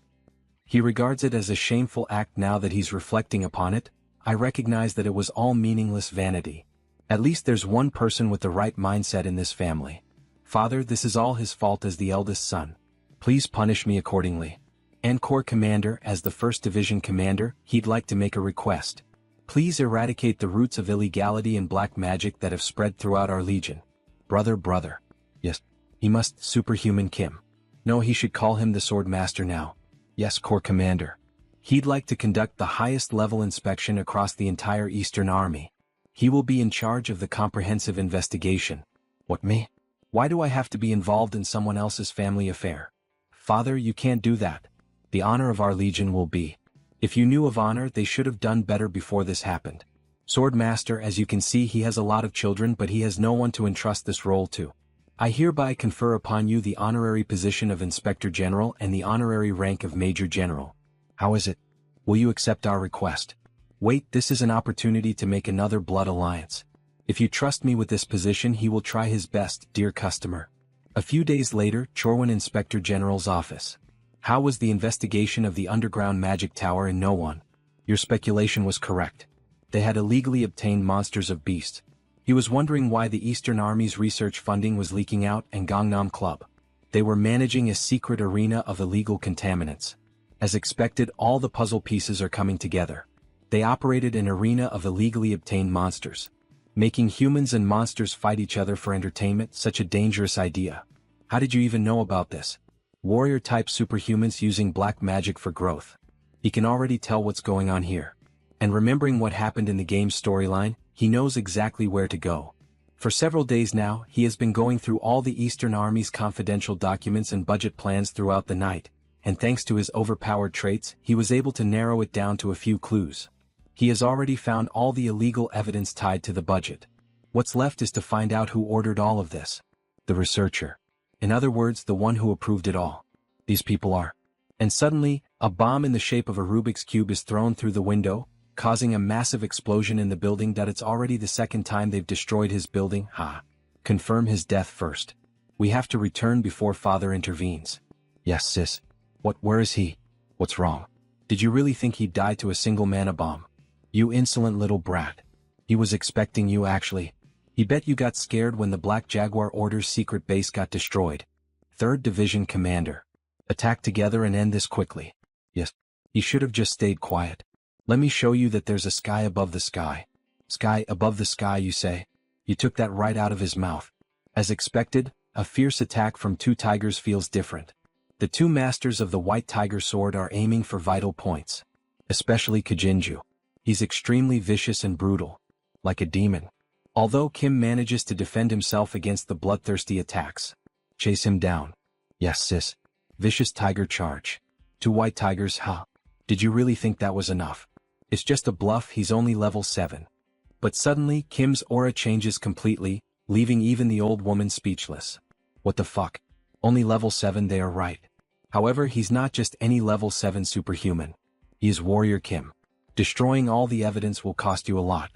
He regards it as a shameful act now that he's reflecting upon it. I recognize that it was all meaningless vanity. At least there's one person with the right mindset in this family. Father, this is all his fault as the eldest son. Please punish me accordingly. And Corps Commander, as the 1st Division Commander, he'd like to make a request. Please eradicate the roots of illegality and black magic that have spread throughout our legion. Brother. Yes. He must, Superhuman Kim. No, he should call him the Sword Master now. Yes, Corps Commander. He'd like to conduct the highest level inspection across the entire Eastern Army. He will be in charge of the comprehensive investigation. What, me? Why do I have to be involved in someone else's family affair? Father, you can't do that. The honor of our legion will be. If you knew of honor, they should have done better before this happened. Sword Master, as you can see, he has a lot of children, but he has no one to entrust this role to. I hereby confer upon you the honorary position of Inspector General and the honorary rank of Major General. How is it? Will you accept our request? Wait, this is an opportunity to make another blood alliance. If you trust me with this position, he will try his best, dear customer. A few days later, Chorwon Inspector General's office. How was the investigation of the underground magic tower in No One? Your speculation was correct. They had illegally obtained monsters of beast. He was wondering why the Eastern Army's research funding was leaking out, and Gangnam Club. They were managing a secret arena of illegal contaminants. As expected, all the puzzle pieces are coming together. They operated an arena of illegally obtained monsters. Making humans and monsters fight each other for entertainment, such a dangerous idea. How did you even know about this? Warrior-type superhumans using black magic for growth. He can already tell what's going on here. And remembering what happened in the game's storyline, he knows exactly where to go. For several days now, he has been going through all the Eastern Army's confidential documents and budget plans throughout the night, and thanks to his overpowered traits, he was able to narrow it down to a few clues. He has already found all the illegal evidence tied to the budget. What's left is to find out who ordered all of this. The researcher. In other words, the one who approved it all. These people are. And suddenly, a bomb in the shape of a Rubik's Cube is thrown through the window, causing a massive explosion in the building. It's already the second time they've destroyed his building. Confirm his death first. We have to return before father intervenes. Yes, sis. Where is he? What's wrong? Did you really think he'd die to a single mana bomb? You insolent little brat. He was expecting you actually. He bet you got scared when the Black Jaguar Order's secret base got destroyed. 3rd Division Commander. Attack together and end this quickly. Yes. He should have just stayed quiet. Let me show you that there's a sky above the sky. Sky above the sky, you say? You took that right out of his mouth. As expected, a fierce attack from two tigers feels different. The two masters of the white tiger sword are aiming for vital points. Especially Kijinju. He's extremely vicious and brutal. Like a demon. Although Kim manages to defend himself against the bloodthirsty attacks. Chase him down. Yes sis. Vicious tiger charge. Two white tigers, huh? Did you really think that was enough? It's just a bluff, he's only level 7. But suddenly, Kim's aura changes completely, leaving even the old woman speechless. What the fuck? Only level 7, they are right. However, he's not just any level 7 superhuman. He is Warrior Kimâ. Destroying all the evidence will cost you a lot.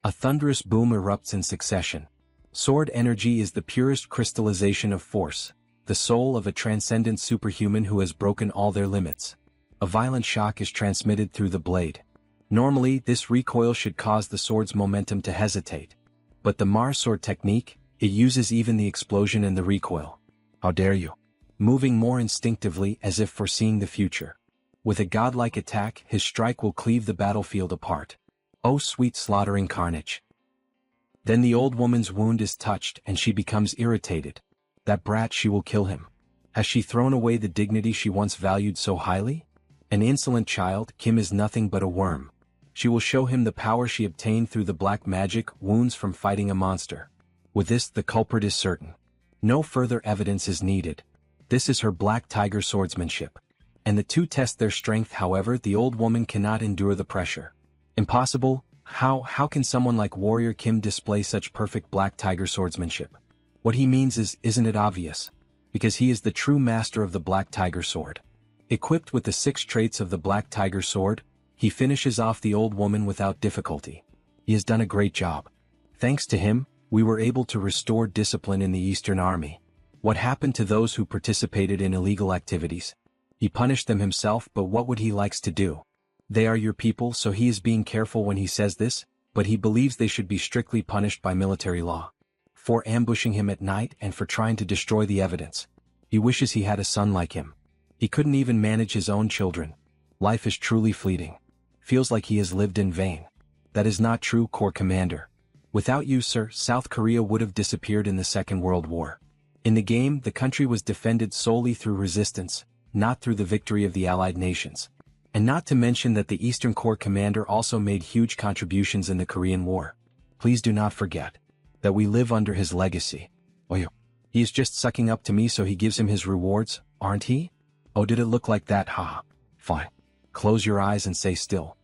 A thunderous boom erupts in succession. Sword energy is the purest crystallization of force, the soul of a transcendent superhuman who has broken all their limits. A violent shock is transmitted through the blade. Normally, this recoil should cause the sword's momentum to hesitate. But the Mars sword technique, it uses even the explosion and the recoil. How dare you? Moving more instinctively as if foreseeing the future. With a godlike attack, his strike will cleave the battlefield apart. Oh sweet slaughtering carnage. Then the old woman's wound is touched and she becomes irritated. That brat, she will kill him. Has she thrown away the dignity she once valued so highly? An insolent child, Kim is nothing but a worm. She will show him the power she obtained through the black magic wounds from fighting a monster. With this, the culprit is certain. No further evidence is needed. This is her black tiger swordsmanship. And the two test their strength. However, the old woman cannot endure the pressure. Impossible? How can someone like Warrior Kimâ display such perfect black tiger swordsmanship? What he means is, isn't it obvious? Because he is the true master of the black tiger sword. Equipped with the 6 traits of the black tiger sword, he finishes off the old woman without difficulty. He has done a great job. Thanks to him, we were able to restore discipline in the Eastern Army. What happened to those who participated in illegal activities? He punished them himself, but what would he likes to do? They are your people, so he is being careful when he says this, but he believes they should be strictly punished by military law. For ambushing him at night and for trying to destroy the evidence. He wishes he had a son like him. He couldn't even manage his own children. Life is truly fleeting. Feels like he has lived in vain. That is not true, Corps Commander. Without you, sir, South Korea would have disappeared in the Second World War. In the game, the country was defended solely through resistance, not through the victory of the Allied nations. And not to mention that the Eastern Corps Commander also made huge contributions in the Korean War. Please do not forget that we live under his legacy. Oh, he is just sucking up to me, so he gives him his rewards, aren't he? Oh, did it look like that? Haha. Fine. Close your eyes and stay still.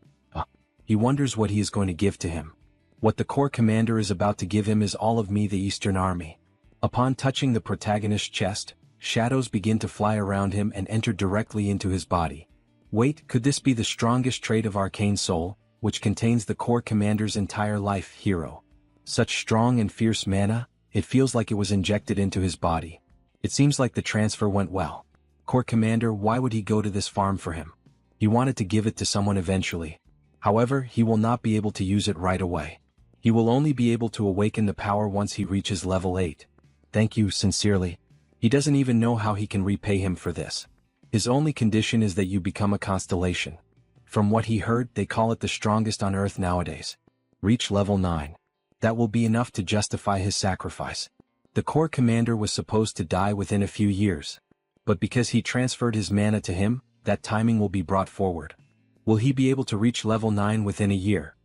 He wonders what he is going to give to him. What the Corps Commander is about to give him is all of me, the Eastern Army. Upon touching the protagonist's chest, shadows begin to fly around him and enter directly into his body. Wait, could this be the strongest trait of Arcane Seoul, which contains the Corps Commander's entire life hero? Such strong and fierce mana, it feels like it was injected into his body. It seems like the transfer went well. Corps Commander, why would he go to this farm for him? He wanted to give it to someone eventually. However, he will not be able to use it right away. He will only be able to awaken the power once he reaches level 8. Thank you, sincerely. He doesn't even know how he can repay him for this. His only condition is that you become a constellation. From what he heard, they call it the strongest on Earth nowadays. Reach level 9. That will be enough to justify his sacrifice. The Corps Commander was supposed to die within a few years. But because he transferred his mana to him, that timing will be brought forward. Will he be able to reach level 9 within a year?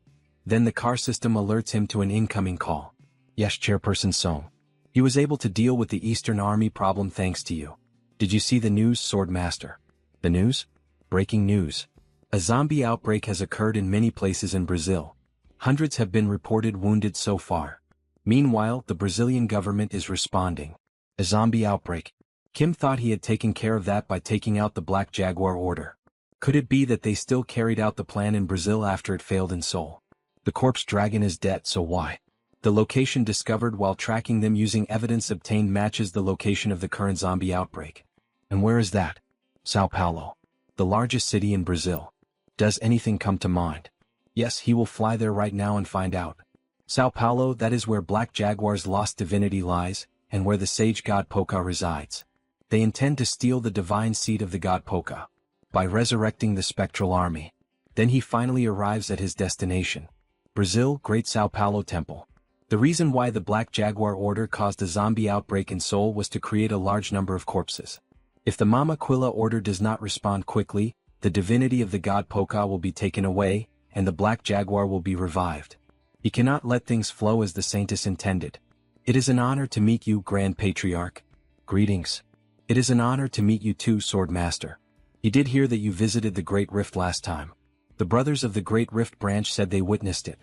Then the car system alerts him to an incoming call. Yes, Chairperson Song. He was able to deal with the Eastern Army problem thanks to you. Did you see the news, Swordmaster? The news? Breaking news. A zombie outbreak has occurred in many places in Brazil. Hundreds have been reported wounded so far. Meanwhile, the Brazilian government is responding. A zombie outbreak. Kim thought he had taken care of that by taking out the Black Jaguar order. Could it be that they still carried out the plan in Brazil after it failed in Seoul? The corpse dragon is dead, so why? The location discovered while tracking them using evidence obtained matches the location of the current zombie outbreak. And where is that? Sao Paulo. The largest city in Brazil. Does anything come to mind? Yes, he will fly there right now and find out. Sao Paulo, that is where Black Jaguar's lost divinity lies, and where the sage god Poca resides. They intend to steal the divine seed of the god Poca by resurrecting the spectral army. Then he finally arrives at his destination. Brazil, Great Sao Paulo Temple. The reason why the Black Jaguar Order caused a zombie outbreak in Seoul was to create a large number of corpses. If the Manhwa Order does not respond quickly, the divinity of the god Poka will be taken away, and the Black Jaguar will be revived. He cannot let things flow as the Saintess intended. It is an honor to meet you, Grand Patriarch. Greetings. It is an honor to meet you too, Sword Master. He did hear that you visited the Great Rift last time. The brothers of the Great Rift branch said they witnessed it.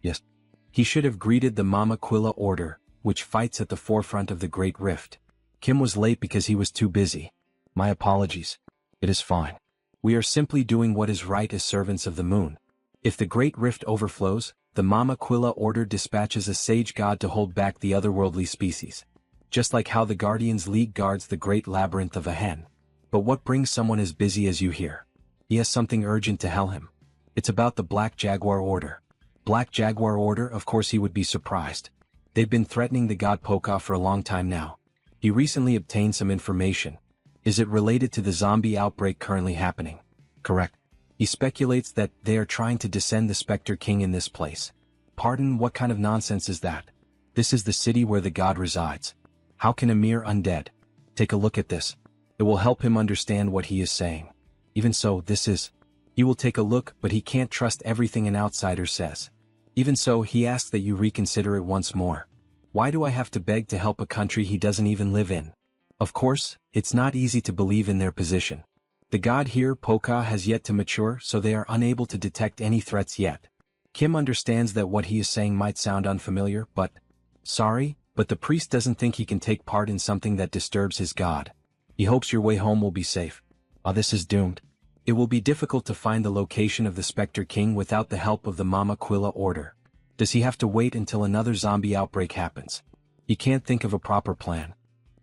Yes. He should have greeted the Manhwa Order, which fights at the forefront of the Great Rift. Kim was late because he was too busy. My apologies. It is fine. We are simply doing what is right as servants of the moon. If the Great Rift overflows, the Manhwa Order dispatches a sage god to hold back the otherworldly species. Just like how the Guardians League guards the Great Labyrinth of Ahen. But what brings someone as busy as you here? He has something urgent to tell him. It's about the Black Jaguar Order. Black Jaguar Order, of course he would be surprised. They've been threatening the god Poka for a long time now. He recently obtained some information. Is it related to the zombie outbreak currently happening? Correct. He speculates that they are trying to descend the Spectre King in this place. Pardon, what kind of nonsense is that? This is the city where the god resides. How can a mere undead? Take a look at this. It will help him understand what he is saying. Even so, this is... He will take a look, but he can't trust everything an outsider says. Even so, he asks that you reconsider it once more. Why do I have to beg to help a country he doesn't even live in? Of course, it's not easy to believe in their position. The god here, Poka, has yet to mature, so they are unable to detect any threats yet. Kim understands that what he is saying might sound unfamiliar, but... Sorry, but the priest doesn't think he can take part in something that disturbs his god. He hopes your way home will be safe. This is doomed. It will be difficult to find the location of the Spectre King without the help of the Manhwa Order. Does he have to wait until another zombie outbreak happens? He can't think of a proper plan.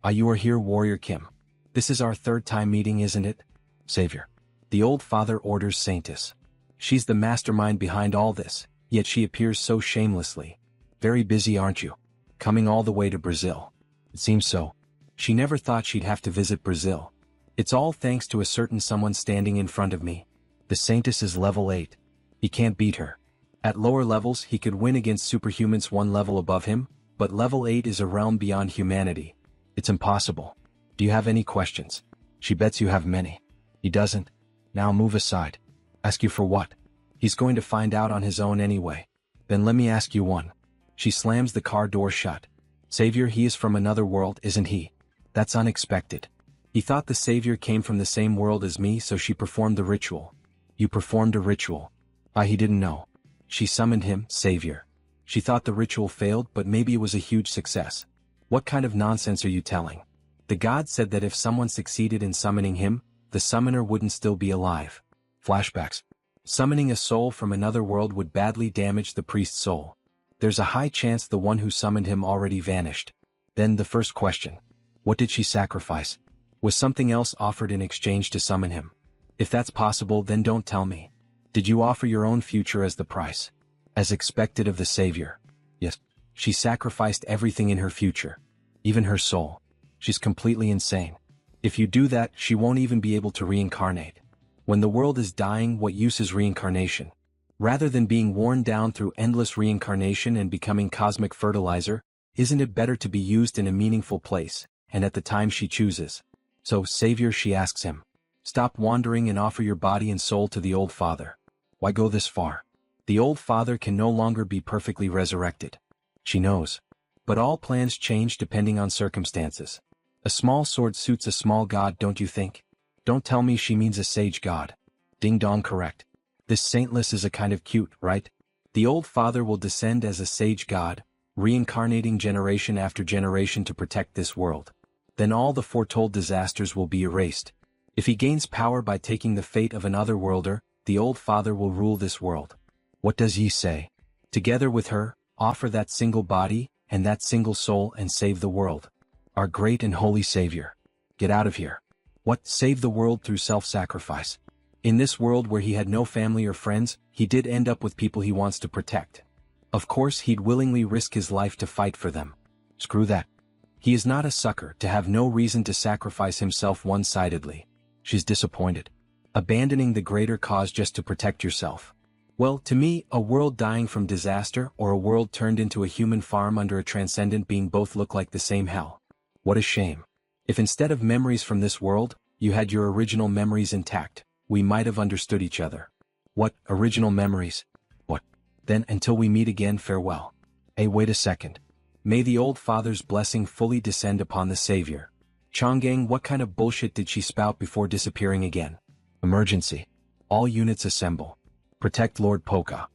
You are here, Warrior Kim. This is our third time meeting, isn't it? Savior. The old father orders Saintess. She's the mastermind behind all this, yet she appears so shamelessly. Very busy, aren't you? Coming all the way to Brazil. It seems so. She never thought she'd have to visit Brazil. It's all thanks to a certain someone standing in front of me. The Saintess is level 8. He can't beat her. At lower levels he could win against superhumans one level above him, but level 8 is a realm beyond humanity. It's impossible. Do you have any questions? She bets you have many. He doesn't. Now move aside. Ask you for what? He's going to find out on his own anyway. Then let me ask you one. She slams the car door shut. Savior, he is from another world, isn't he? That's unexpected. He thought the Savior came from the same world as me, so she performed the ritual. You performed a ritual. He didn't know. She summoned him, Savior. She thought the ritual failed, but maybe it was a huge success. What kind of nonsense are you telling? The god said that if someone succeeded in summoning him, the summoner wouldn't still be alive. Flashbacks. Summoning a soul from another world would badly damage the priest's soul. There's a high chance the one who summoned him already vanished. Then the first question. What did she sacrifice? Was something else offered in exchange to summon him? If that's possible, then don't tell me. Did you offer your own future as the price? As expected of the Savior? Yes. She sacrificed everything in her future. Even her soul. She's completely insane. If you do that, she won't even be able to reincarnate. When the world is dying, what use is reincarnation? Rather than being worn down through endless reincarnation and becoming cosmic fertilizer, isn't it better to be used in a meaningful place, and at the time she chooses? So, Savior, she asks him. Stop wandering and offer your body and soul to the old father. Why go this far? The old father can no longer be perfectly resurrected. She knows. But all plans change depending on circumstances. A small sword suits a small god, don't you think? Don't tell me she means a sage god. Ding dong, correct. This saintless is a kind of cute, right? The old father will descend as a sage god, reincarnating generation after generation to protect this world. Then all the foretold disasters will be erased. If he gains power by taking the fate of an otherworlder, the old father will rule this world. What does he say? Together with her, offer that single body, and that single soul and save the world. Our great and holy Savior. Get out of here. What? Save the world through self-sacrifice. In this world where he had no family or friends, he did end up with people he wants to protect. Of course he'd willingly risk his life to fight for them. Screw that. He is not a sucker to have no reason to sacrifice himself one-sidedly. She's disappointed. Abandoning the greater cause just to protect yourself. Well, to me, a world dying from disaster or a world turned into a human farm under a transcendent being both look like the same hell. What a shame. If instead of memories from this world, you had your original memories intact, we might have understood each other. What, original memories? What? Then until we meet again, farewell. Hey, wait a second. May the old father's blessing fully descend upon the savior. Changgang, what kind of bullshit did she spout before disappearing again? Emergency. All units assemble. Protect Lord Poka.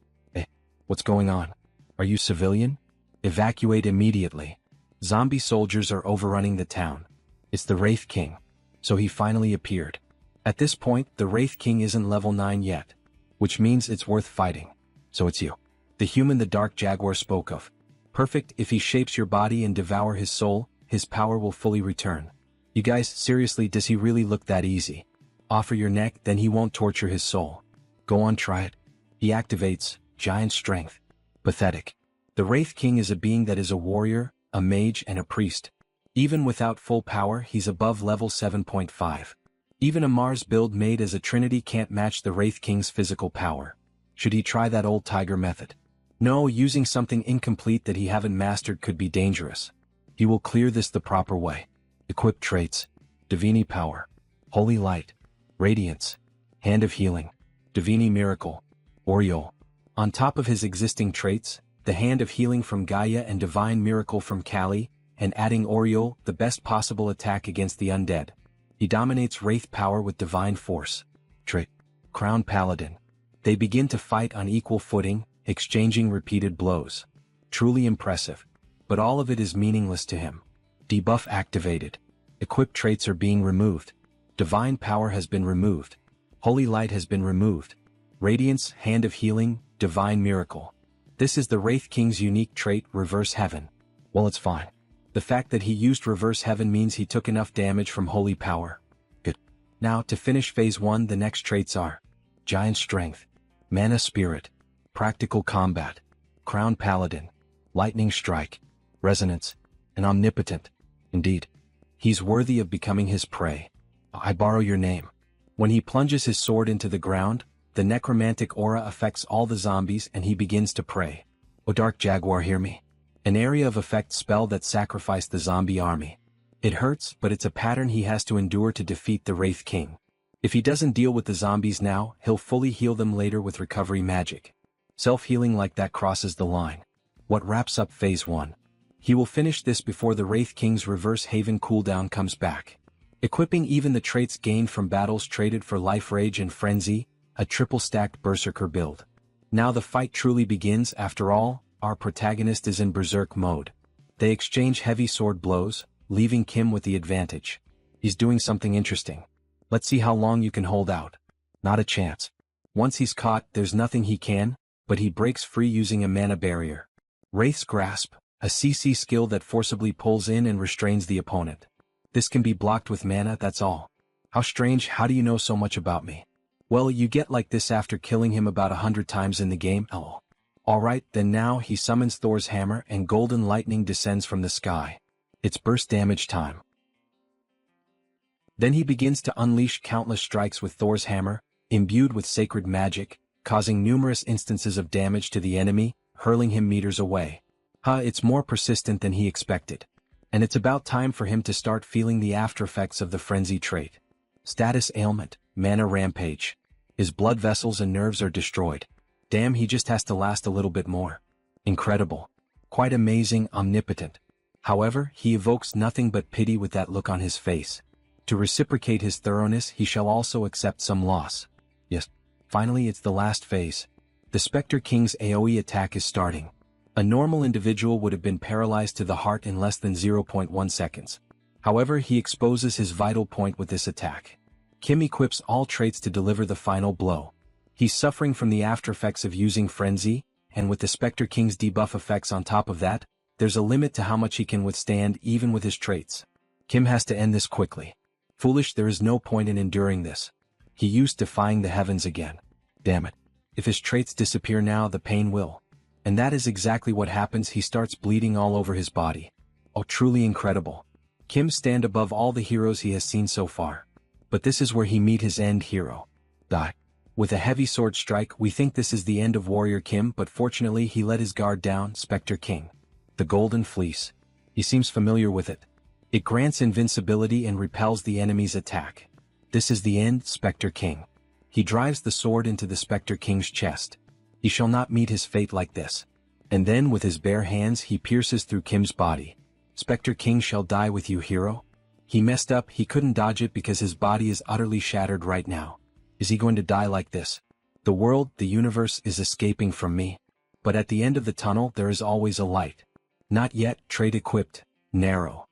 What's going on? Are you civilian? Evacuate immediately. Zombie soldiers are overrunning the town. It's the Wraith King. So he finally appeared. At this point, the Wraith King isn't level 9 yet. Which means it's worth fighting. So it's you. The human the Dark Jaguar spoke of. Perfect. If he shapes your body and devour his soul, his power will fully return. You guys, seriously, does he really look that easy? Offer your neck, then he won't torture his soul. Go on, try it. He activates giant strength. Pathetic. The Wraith King is a being that is a warrior, a mage, and a priest. Even without full power, he's above level 7.5. Even a Mars build made as a trinity can't match the Wraith King's physical power. Should he try that old tiger method? No, using something incomplete that he haven't mastered could be dangerous. He will clear this the proper way. Equip traits. Divini Power. Holy Light. Radiance. Hand of Healing. Divini Miracle. Oriole. On top of his existing traits, the Hand of Healing from Gaia and Divine Miracle from Kali, and adding Oriole, the best possible attack against the undead. He dominates Wraith power with Divine Force. Trait. Crown Paladin. They begin to fight on equal footing, exchanging repeated blows. Truly impressive. But all of it is meaningless to him. Debuff activated. Equipped traits are being removed. Divine Power has been removed. Holy Light has been removed. Radiance, Hand of Healing, Divine Miracle. This is the Wraith King's unique trait, Reverse Heaven. Well, it's fine. The fact that he used Reverse Heaven means he took enough damage from Holy Power. Good. Now, to finish Phase 1, the next traits are Giant Strength, Mana Spirit, Practical Combat, Crown Paladin, Lightning Strike, Resonance, and Omnipotent. Indeed. He's worthy of becoming his prey. I borrow your name. When he plunges his sword into the ground, the necromantic aura affects all the zombies and he begins to pray. O Dark Jaguar, hear me. An area of effect spell that sacrificed the zombie army. It hurts, but it's a pattern he has to endure to defeat the Wraith King. If he doesn't deal with the zombies now, he'll fully heal them later with recovery magic. Self-healing like that crosses the line. What wraps up Phase 1? He will finish this before the Wraith King's Reverse Haven cooldown comes back. Equipping even the traits gained from battles traded for Life Rage and Frenzy, a triple-stacked Berserker build. Now the fight truly begins. After all, our protagonist is in Berserk mode. They exchange heavy sword blows, leaving Kim with the advantage. He's doing something interesting. Let's see how long you can hold out. Not a chance. Once he's caught, there's nothing he can, but he breaks free using a mana barrier. Wraith's Grasp, a CC skill that forcibly pulls in and restrains the opponent. This can be blocked with mana, that's all. How strange, how do you know so much about me? Well, you get like this after killing him about 100 times in the game. Oh. Alright, then now he summons Thor's hammer and golden lightning descends from the sky. It's burst damage time. Then he begins to unleash countless strikes with Thor's hammer, imbued with sacred magic, causing numerous instances of damage to the enemy, hurling him meters away. It's more persistent than he expected. And it's about time for him to start feeling the aftereffects of the frenzy trait. Status ailment, mana rampage. His blood vessels and nerves are destroyed. Damn, he just has to last a little bit more. Incredible. Quite amazing, omnipotent. However, he evokes nothing but pity with that look on his face. To reciprocate his thoroughness, he shall also accept some loss. Yes. Finally, it's the last phase. The Spectre King's AoE attack is starting. A normal individual would have been paralyzed to the heart in less than 0.1 seconds. However, he exposes his vital point with this attack. Kim equips all traits to deliver the final blow. He's suffering from the aftereffects of using Frenzy, and with the Spectre King's debuff effects on top of that, there's a limit to how much he can withstand even with his traits. Kim has to end this quickly. Foolish, there is no point in enduring this. He used Defying the Heavens again. Damn it. If his traits disappear now, the pain will. And that is exactly what happens. He starts bleeding all over his body. Oh, truly incredible. Kim stand above all the heroes he has seen so far. But this is where he meet his end hero. Die. With a heavy sword strike, we think this is the end of Warrior Kimâ, but fortunately he let his guard down. Spectre King. The Golden Fleece. He seems familiar with it. It grants invincibility and repels the enemy's attack. This is the end. Spectre King. He drives the sword into the Spectre King's chest. He shall not meet his fate like this. And then with his bare hands he pierces through Kim's body. Spectre King shall die with you, hero. He messed up, he couldn't dodge it because his body is utterly shattered right now. Is he going to die like this? The world, the universe is escaping from me. But at the end of the tunnel there is always a light. Not yet. Trade equipped. Narrow.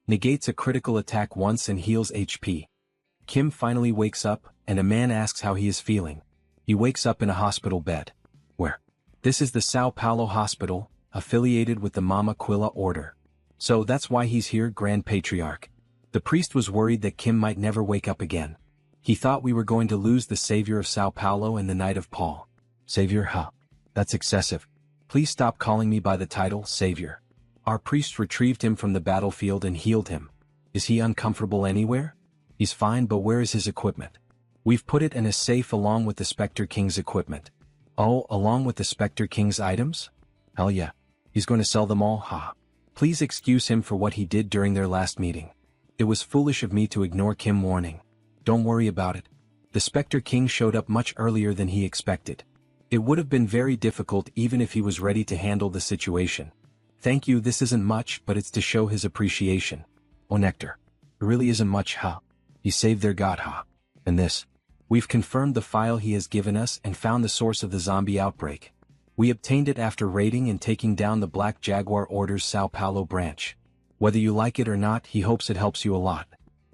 Negates a critical attack once and heals HP. Kim finally wakes up, and a man asks how he is feeling. He wakes up in a hospital bed. Where? This is the Sao Paulo hospital, affiliated with the Mama Quilla order. So that's why he's here. Grand Patriarch. The priest was worried that Kim might never wake up again. He thought we were going to lose the savior of Sao Paulo and the Knight of Paul. Savior? Huh? That's excessive. Please stop calling me by the title, Savior. Our priest retrieved him from the battlefield and healed him. Is he uncomfortable anywhere? He's fine, but where is his equipment? We've put it in a safe along with the Spectre King's equipment. Oh, along with the Spectre King's items? Hell yeah. He's going to sell them all, ha. Please excuse him for what he did during their last meeting. It was foolish of me to ignore Kim's warning. Don't worry about it. The Spectre King showed up much earlier than he expected. It would have been very difficult even if he was ready to handle the situation. Thank you, this isn't much, but it's to show his appreciation. Oh Nectar. It really isn't much, huh? He saved their god, huh? And this. We've confirmed the file he has given us and found the source of the zombie outbreak. We obtained it after raiding and taking down the Black Jaguar Order's Sao Paulo branch. Whether you like it or not, he hopes it helps you a lot.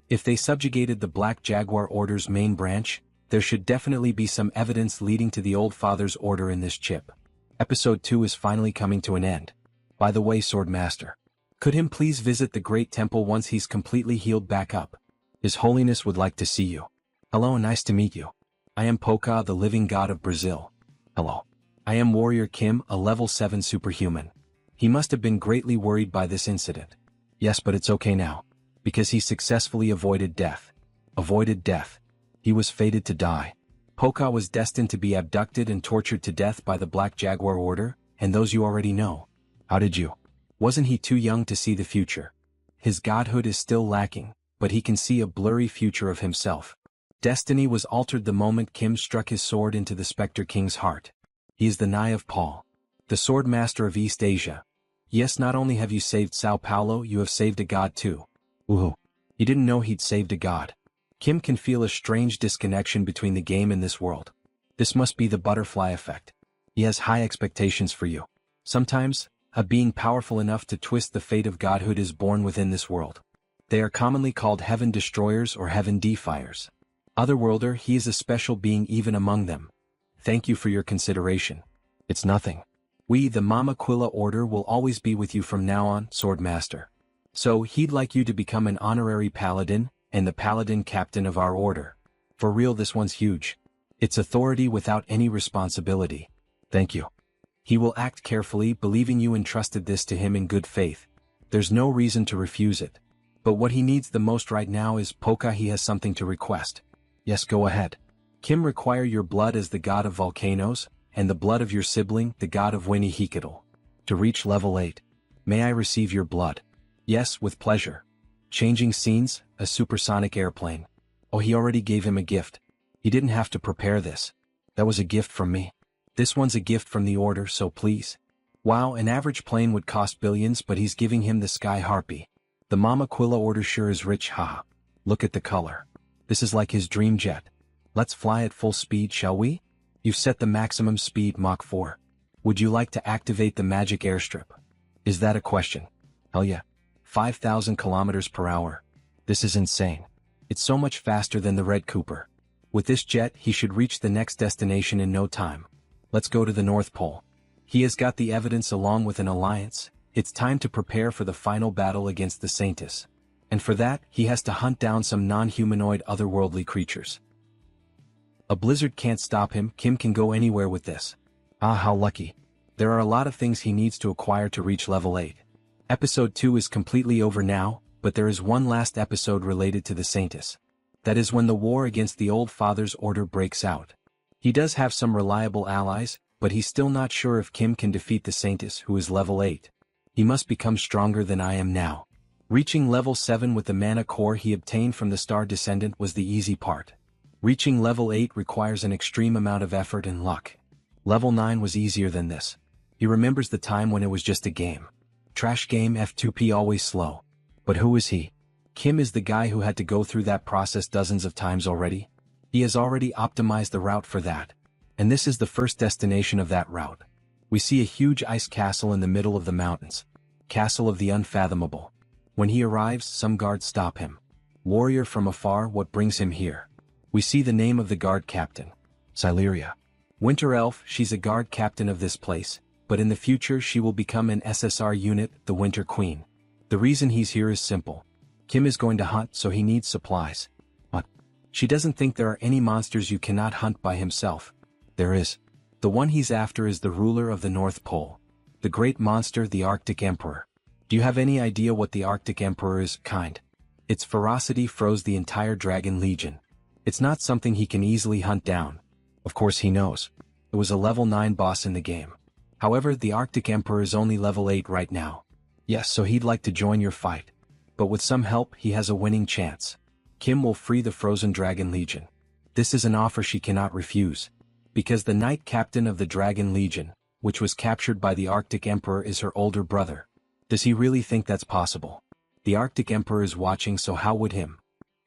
If they subjugated the Black Jaguar Order's main branch, there should definitely be some evidence leading to the Old Father's order in this chip. Episode 2 is finally coming to an end. By the way, Swordmaster. Could him please visit the Great Temple once he's completely healed back up? His Holiness would like to see you. Hello, nice to meet you. I am Poca, the living god of Brazil. Hello. I am Warrior Kimâ, a level 7 superhuman. He must have been greatly worried by this incident. Yes, but it's okay now. Because he successfully avoided death. Avoided death. He was fated to die. Poca was destined to be abducted and tortured to death by the Black Jaguar Order, and those you already know. How did you? Wasn't he too young to see the future? His godhood is still lacking, but he can see a blurry future of himself. Destiny was altered the moment Kim struck his sword into the Spectre King's heart. He is the Knight of Paul. The Sword Master of East Asia. Yes, not only have you saved Sao Paulo, you have saved a god too. Ooh. He didn't know he'd saved a god. Kim can feel a strange disconnection between the game and this world. This must be the butterfly effect. He has high expectations for you. Sometimes, a being powerful enough to twist the fate of godhood is born within this world. They are commonly called heaven destroyers or heaven defiers. Otherworlder, he is a special being even among them. Thank you for your consideration. It's nothing. We, the Mama Quilla Order, will always be with you from now on, Swordmaster. So, he'd like you to become an honorary paladin, and the paladin captain of our order. For real, this one's huge. It's authority without any responsibility. Thank you. He will act carefully, believing you entrusted this to him in good faith. There's no reason to refuse it. But what he needs the most right now is Poca. He has something to request. Yes, go ahead. Kim require your blood as the god of volcanoes, and the blood of your sibling, the god of Wenihikidal. To reach level 8. May I receive your blood? Yes, with pleasure. Changing scenes, a supersonic airplane. Oh, he already gave him a gift. He didn't have to prepare this. That was a gift from me. This one's a gift from the order, so please. Wow, an average plane would cost billions, but he's giving him the Sky Harpy. The Mama Quilla Order sure is rich, haha. Look at the color. This is like his dream jet. Let's fly at full speed, shall we? You've set the maximum speed Mach 4. Would you like to activate the magic airstrip? Is that a question? Hell yeah. 5,000 kilometers per hour. This is insane. It's so much faster than the Red Cooper. With this jet, he should reach the next destination in no time. Let's go to the North Pole. He has got the evidence along with an alliance. It's time to prepare for the final battle against the Saintis. And for that, he has to hunt down some non-humanoid otherworldly creatures. A blizzard can't stop him. Kim can go anywhere with this. Ah, how lucky. There are a lot of things he needs to acquire to reach level 8. Episode 2 is completely over now, but there is one last episode related to the Saintis. That is when the war against the Old Father's order breaks out. He does have some reliable allies, but he's still not sure if Kim can defeat the Saintess, who is level 8. He must become stronger than I am now. Reaching level 7 with the mana core he obtained from the Star Descendant was the easy part. Reaching level 8 requires an extreme amount of effort and luck. Level 9 was easier than this. He remembers the time when it was just a game. Trash game F2P, always slow. But who is he? Kim is the guy who had to go through that process dozens of times already. He has already optimized the route for that. And this is the first destination of that route. We see a huge ice castle in the middle of the mountains. Castle of the Unfathomable. When he arrives, some guards stop him. Warrior from afar, what brings him here? We see the name of the guard captain. Sileria. Winter Elf, she's a guard captain of this place, but in the future she will become an SSR unit, the Winter Queen. The reason he's here is simple. Kim is going to hunt, so he needs supplies. But she doesn't think there are any monsters you cannot hunt by himself. There is. The one he's after is the ruler of the North Pole. The great monster, the Arctic Emperor. Do you have any idea what the Arctic Emperor is, kind? Its ferocity froze the entire Dragon Legion. It's not something he can easily hunt down. Of course he knows. It was a level 9 boss in the game. However, the Arctic Emperor is only level 8 right now. Yes, so he'd like to join your fight. But with some help, he has a winning chance. Kim will free the Frozen Dragon Legion. This is an offer she cannot refuse. Because the Knight Captain of the Dragon Legion, which was captured by the Arctic Emperor, is her older brother. Does he really think that's possible? The Arctic Emperor is watching, so how would him?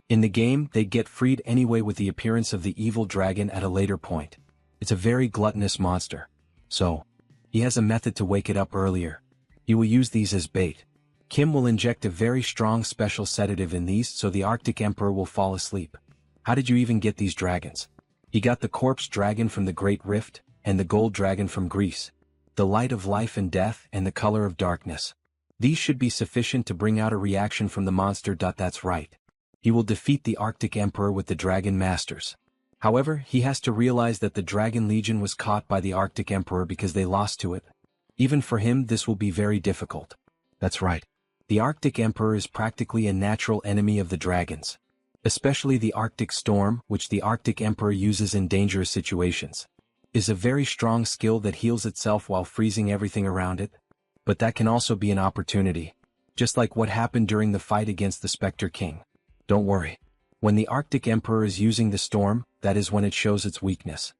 In the game, they'd get freed anyway with the appearance of the evil dragon at a later point. It's a very gluttonous monster. So, he has a method to wake it up earlier. He will use these as bait. Kim will inject a very strong special sedative in these so the Arctic Emperor will fall asleep. How did you even get these dragons? He got the corpse dragon from the Great Rift, and the gold dragon from Greece. The light of life and death and the color of darkness. These should be sufficient to bring out a reaction from the monster. That's right. He will defeat the Arctic Emperor with the Dragon Masters. However, he has to realize that the Dragon Legion was caught by the Arctic Emperor because they lost to it. Even for him, this will be very difficult. That's right. The Arctic Emperor is practically a natural enemy of the dragons. Especially the Arctic Storm, which the Arctic Emperor uses in dangerous situations. Is a very strong skill that heals itself while freezing everything around it. But that can also be an opportunity. Just like what happened during the fight against the Spectre King. Don't worry. When the Arctic Emperor is using the storm, that is when it shows its weakness.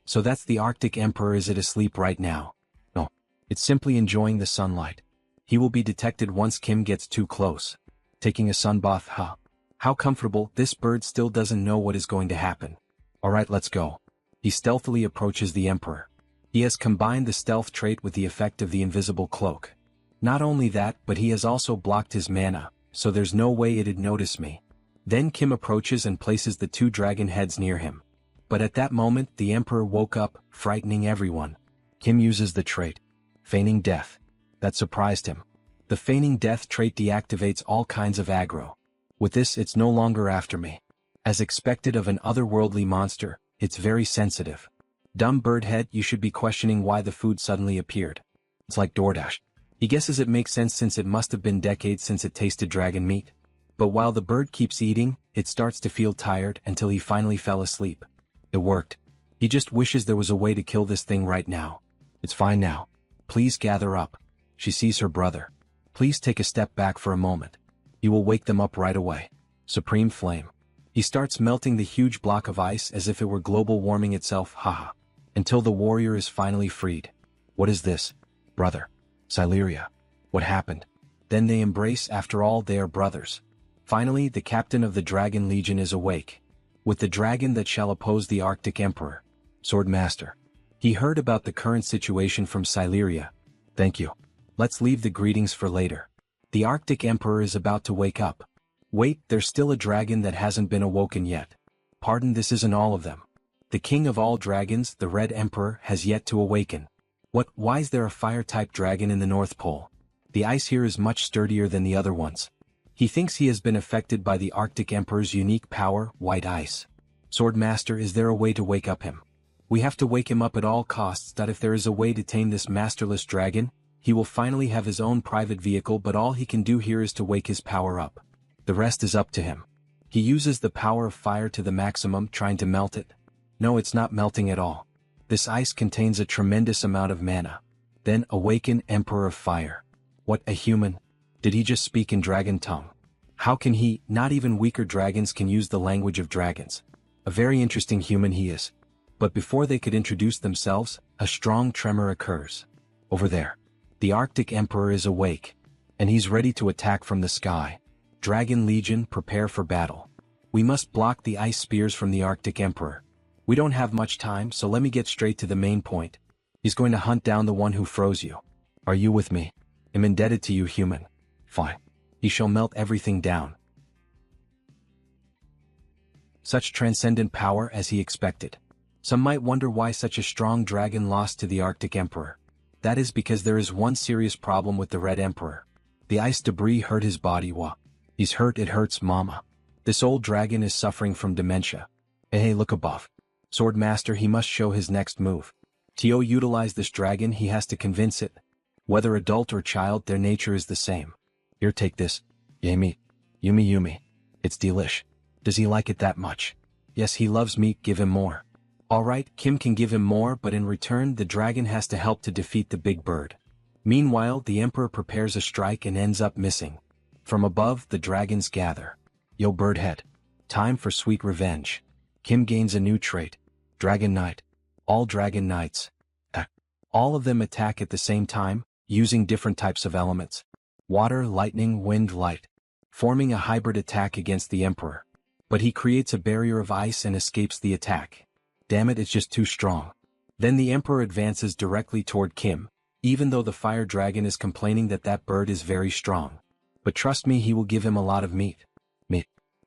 So that's the Arctic Emperor. Is it asleep right now? No. It's simply enjoying the sunlight. He will be detected once Kim gets too close. Taking a sunbath, huh? How comfortable. This bird still doesn't know what is going to happen. Alright, let's go. He stealthily approaches the Emperor. He has combined the stealth trait with the effect of the invisible cloak. Not only that, but he has also blocked his mana, so there's no way it'd notice me. Then Kim approaches and places the 2 dragon heads near him. But at that moment, the Emperor woke up, frightening everyone. Kim uses the trait, Feigning Death. That surprised him. The Feigning Death trait deactivates all kinds of aggro. With this, it's no longer after me. As expected of an otherworldly monster, it's very sensitive. Dumb birdhead, you should be questioning why the food suddenly appeared. It's like DoorDash. He guesses it makes sense since it must have been decades since it tasted dragon meat. But while the bird keeps eating, it starts to feel tired until he finally fell asleep. It worked. He just wishes there was a way to kill this thing right now. It's fine now. Please gather up. She sees her brother. Please take a step back for a moment. You will wake them up right away. Supreme Flame. He starts melting the huge block of ice as if it were global warming itself, haha. Until the warrior is finally freed. What is this? Brother. Sileria. What happened? Then they embrace. After all, they are brothers. Finally, the captain of the Dragon Legion is awake. With the dragon that shall oppose the Arctic Emperor. Swordmaster. He heard about the current situation from Sileria. Thank you. Let's leave the greetings for later. The Arctic Emperor is about to wake up. Wait, there's still a dragon that hasn't been awoken yet. Pardon, this isn't all of them. The king of all dragons, the Red Emperor, has yet to awaken. What? Why is there a fire-type dragon in the North Pole? The ice here is much sturdier than the other ones. He thinks he has been affected by the Arctic Emperor's unique power, white ice. Swordmaster, is there a way to wake up him? We have to wake him up at all costs. That if there is a way to tame this masterless dragon, he will finally have his own private vehicle, but all he can do here is to wake his power up. The rest is up to him. He uses the power of fire to the maximum, trying to melt it. No, it's not melting at all. This ice contains a tremendous amount of mana. Then awaken Emperor of Fire. What, a human? Did he just speak in dragon tongue? How can he? Not even weaker dragons can use the language of dragons. A very interesting human he is. But before they could introduce themselves, a strong tremor occurs. Over there. The Arctic Emperor is awake. And he's ready to attack from the sky. Dragon Legion, prepare for battle. We must block the ice spears from the Arctic Emperor. We don't have much time, so let me get straight to the main point. He's going to hunt down the one who froze you. Are you with me? I'm indebted to you, human. Fine. He shall melt everything down. Such transcendent power as he expected. Some might wonder why such a strong dragon lost to the Arctic Emperor. That is because there is one serious problem with the Red Emperor. The ice debris hurt his body. He's hurt, it hurts, mama. This old dragon is suffering from dementia. Hey, look above. Swordmaster, he must show his next move. To utilize this dragon, he has to convince it. Whether adult or child, their nature is the same. Here, take this. Yay, meat. Yumi. It's delish. Does he like it that much? Yes, he loves meat, give him more. Alright, Kim can give him more, but in return the dragon has to help to defeat the big bird. Meanwhile, the Emperor prepares a strike and ends up missing. From above, the dragons gather. Yo, Birdhead. Time for sweet revenge. Kim gains a new trait. Dragon Knight. All Dragon Knights. All of them attack at the same time, using different types of elements. Water, lightning, wind, light. Forming a hybrid attack against the Emperor. But he creates a barrier of ice and escapes the attack. Damn it, it's just too strong. Then the Emperor advances directly toward Kim, even though the fire dragon is complaining that that bird is very strong. But trust me, he will give him a lot of meat.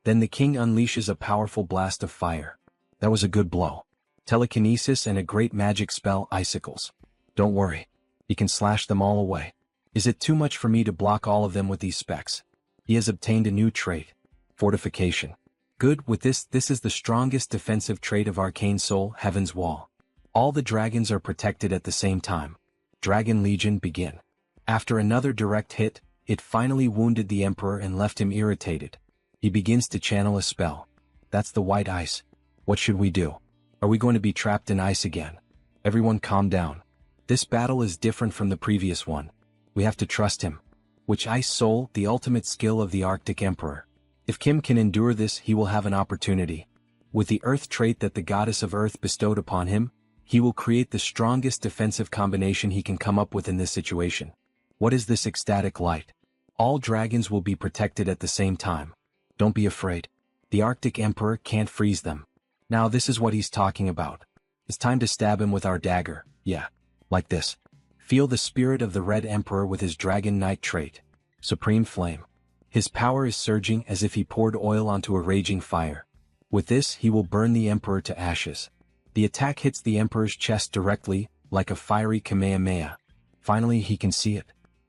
Then the king unleashes a powerful blast of fire. That was a good blow. Telekinesis and a great magic spell, icicles. Don't worry. He can slash them all away. Is it too much for me to block all of them with these specs? He has obtained a new trait. Fortification. Good, with this is the strongest defensive trait of Arcane Seoul, Heaven's Wall. All the dragons are protected at the same time. Dragon Legion, begin. After another direct hit, it finally wounded the Emperor and left him irritated. He begins to channel a spell. That's the white ice. What should we do? Are we going to be trapped in ice again? Everyone calm down. This battle is different from the previous one. We have to trust him. Which Ice Soul, the ultimate skill of the Arctic Emperor. If Kim can endure this, he will have an opportunity. With the Earth trait that the Goddess of Earth bestowed upon him, he will create the strongest defensive combination he can come up with in this situation. What is this ecstatic light? All dragons will be protected at the same time. Don't be afraid. The Arctic Emperor can't freeze them. Now this is what he's talking about. It's time to stab him with our dagger, yeah. Like this. Feel the spirit of the Red Emperor with his Dragon Knight trait. Supreme Flame. His power is surging as if he poured oil onto a raging fire. With this, he will burn the Emperor to ashes. The attack hits the Emperor's chest directly, like a fiery Kamehameha. Finally, he can see it.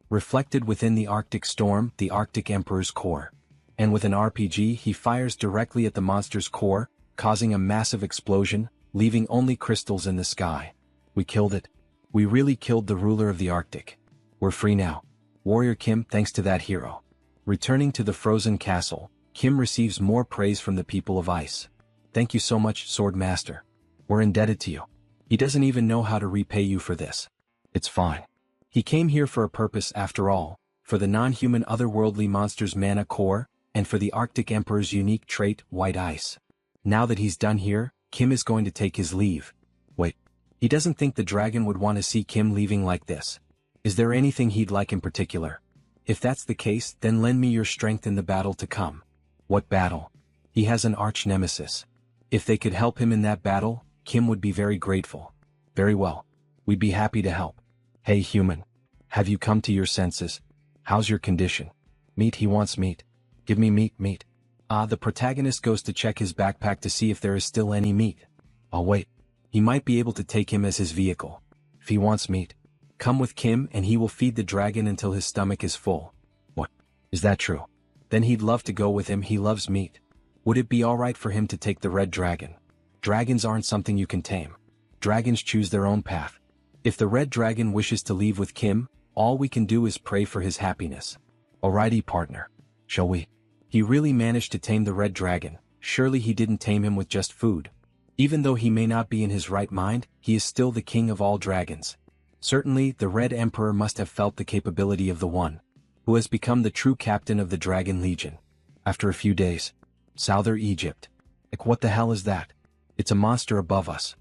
Reflected within the Arctic storm, the Arctic Emperor's core. And with an RPG, he fires directly at the monster's core, causing a massive explosion, leaving only crystals in the sky. We killed it. We really killed the ruler of the Arctic. We're free now. Warrior Kim, thanks to that hero. Returning to the frozen castle, Kim receives more praise from the people of ice. Thank you so much, Sword Master. We're indebted to you. He doesn't even know how to repay you for this. It's fine. He came here for a purpose after all, for the non-human otherworldly monster's mana core, and for the Arctic Emperor's unique trait, white ice. Now that he's done here, Kim is going to take his leave. Wait. He doesn't think the dragon would want to see Kim leaving like this. Is there anything he'd like in particular? If that's the case, then lend me your strength in the battle to come. What battle? He has an arch-nemesis. If they could help him in that battle, Kim would be very grateful. Very well. We'd be happy to help. Hey human. Have you come to your senses? How's your condition? Meat, he wants meat. Give me meat. The protagonist goes to check his backpack to see if there is still any meat. I'll wait. He might be able to take him as his vehicle. If he wants meat, come with Kim and he will feed the dragon until his stomach is full. What? Is that true? Then he'd love to go with him, he loves meat. Would it be alright for him to take the red dragon? Dragons aren't something you can tame. Dragons choose their own path. If the red dragon wishes to leave with Kim, all we can do is pray for his happiness. Alrighty partner. Shall we? He really managed to tame the red dragon. Surely he didn't tame him with just food. Even though he may not be in his right mind, he is still the king of all dragons. Certainly, the Red Emperor must have felt the capability of the one who has become the true captain of the Dragon Legion. After a few days. Southern Egypt. Like, what the hell is that? It's a monster above us.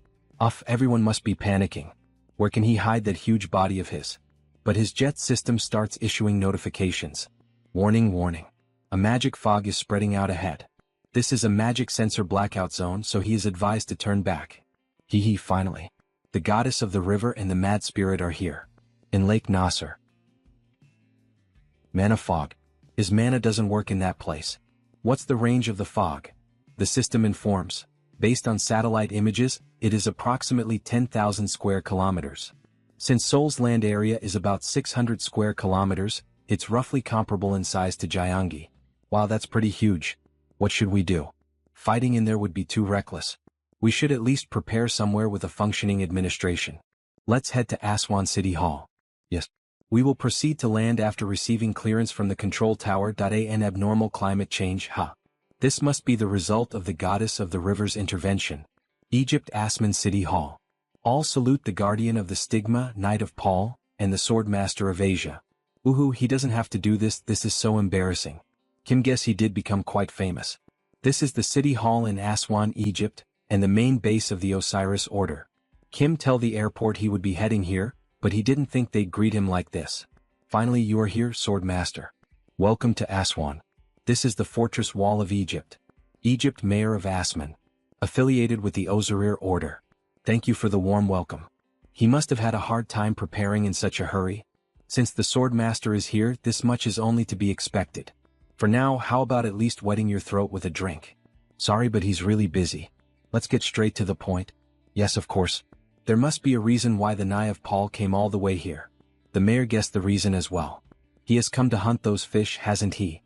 Everyone must be panicking. Where can he hide that huge body of his? But his jet system starts issuing notifications. Warning, warning. A magic fog is spreading out ahead. This is a magic sensor blackout zone, so he is advised to turn back. Finally. The goddess of the river and the mad spirit are here. In Lake Nasser. Mana fog. His mana doesn't work in that place. What's the range of the fog? The system informs. Based on satellite images, it is approximately 10,000 square kilometers. Since Seoul's land area is about 600 square kilometers, it's roughly comparable in size to Gyeonggi. Wow, that's pretty huge. What should we do? Fighting in there would be too reckless. We should at least prepare somewhere with a functioning administration. Let's head to Aswan City Hall. Yes. We will proceed to land after receiving clearance from the control tower. An abnormal climate change. This must be the result of the goddess of the river's intervention. Egypt Aswan City Hall. All salute the guardian of the stigma, Knight of Paul, and the sword master of Asia. He doesn't have to do this. This is so embarrassing. Kim, guess he did become quite famous. This is the city hall in Aswan, Egypt, and the main base of the Osiris Order. Kim tell the airport he would be heading here, but he didn't think they'd greet him like this. Finally, you are here, sword master. Welcome to Aswan. This is the fortress wall of Egypt. Egypt Mayor of Aswan. Affiliated with the Osiris Order. Thank you for the warm welcome. He must have had a hard time preparing in such a hurry. Since the sword master is here, this much is only to be expected. For now, how about at least wetting your throat with a drink? Sorry, but he's really busy. Let's get straight to the point. Yes, of course. There must be a reason why the Knight of Paul came all the way here. The mayor guessed the reason as well. He has come to hunt those fish, hasn't he?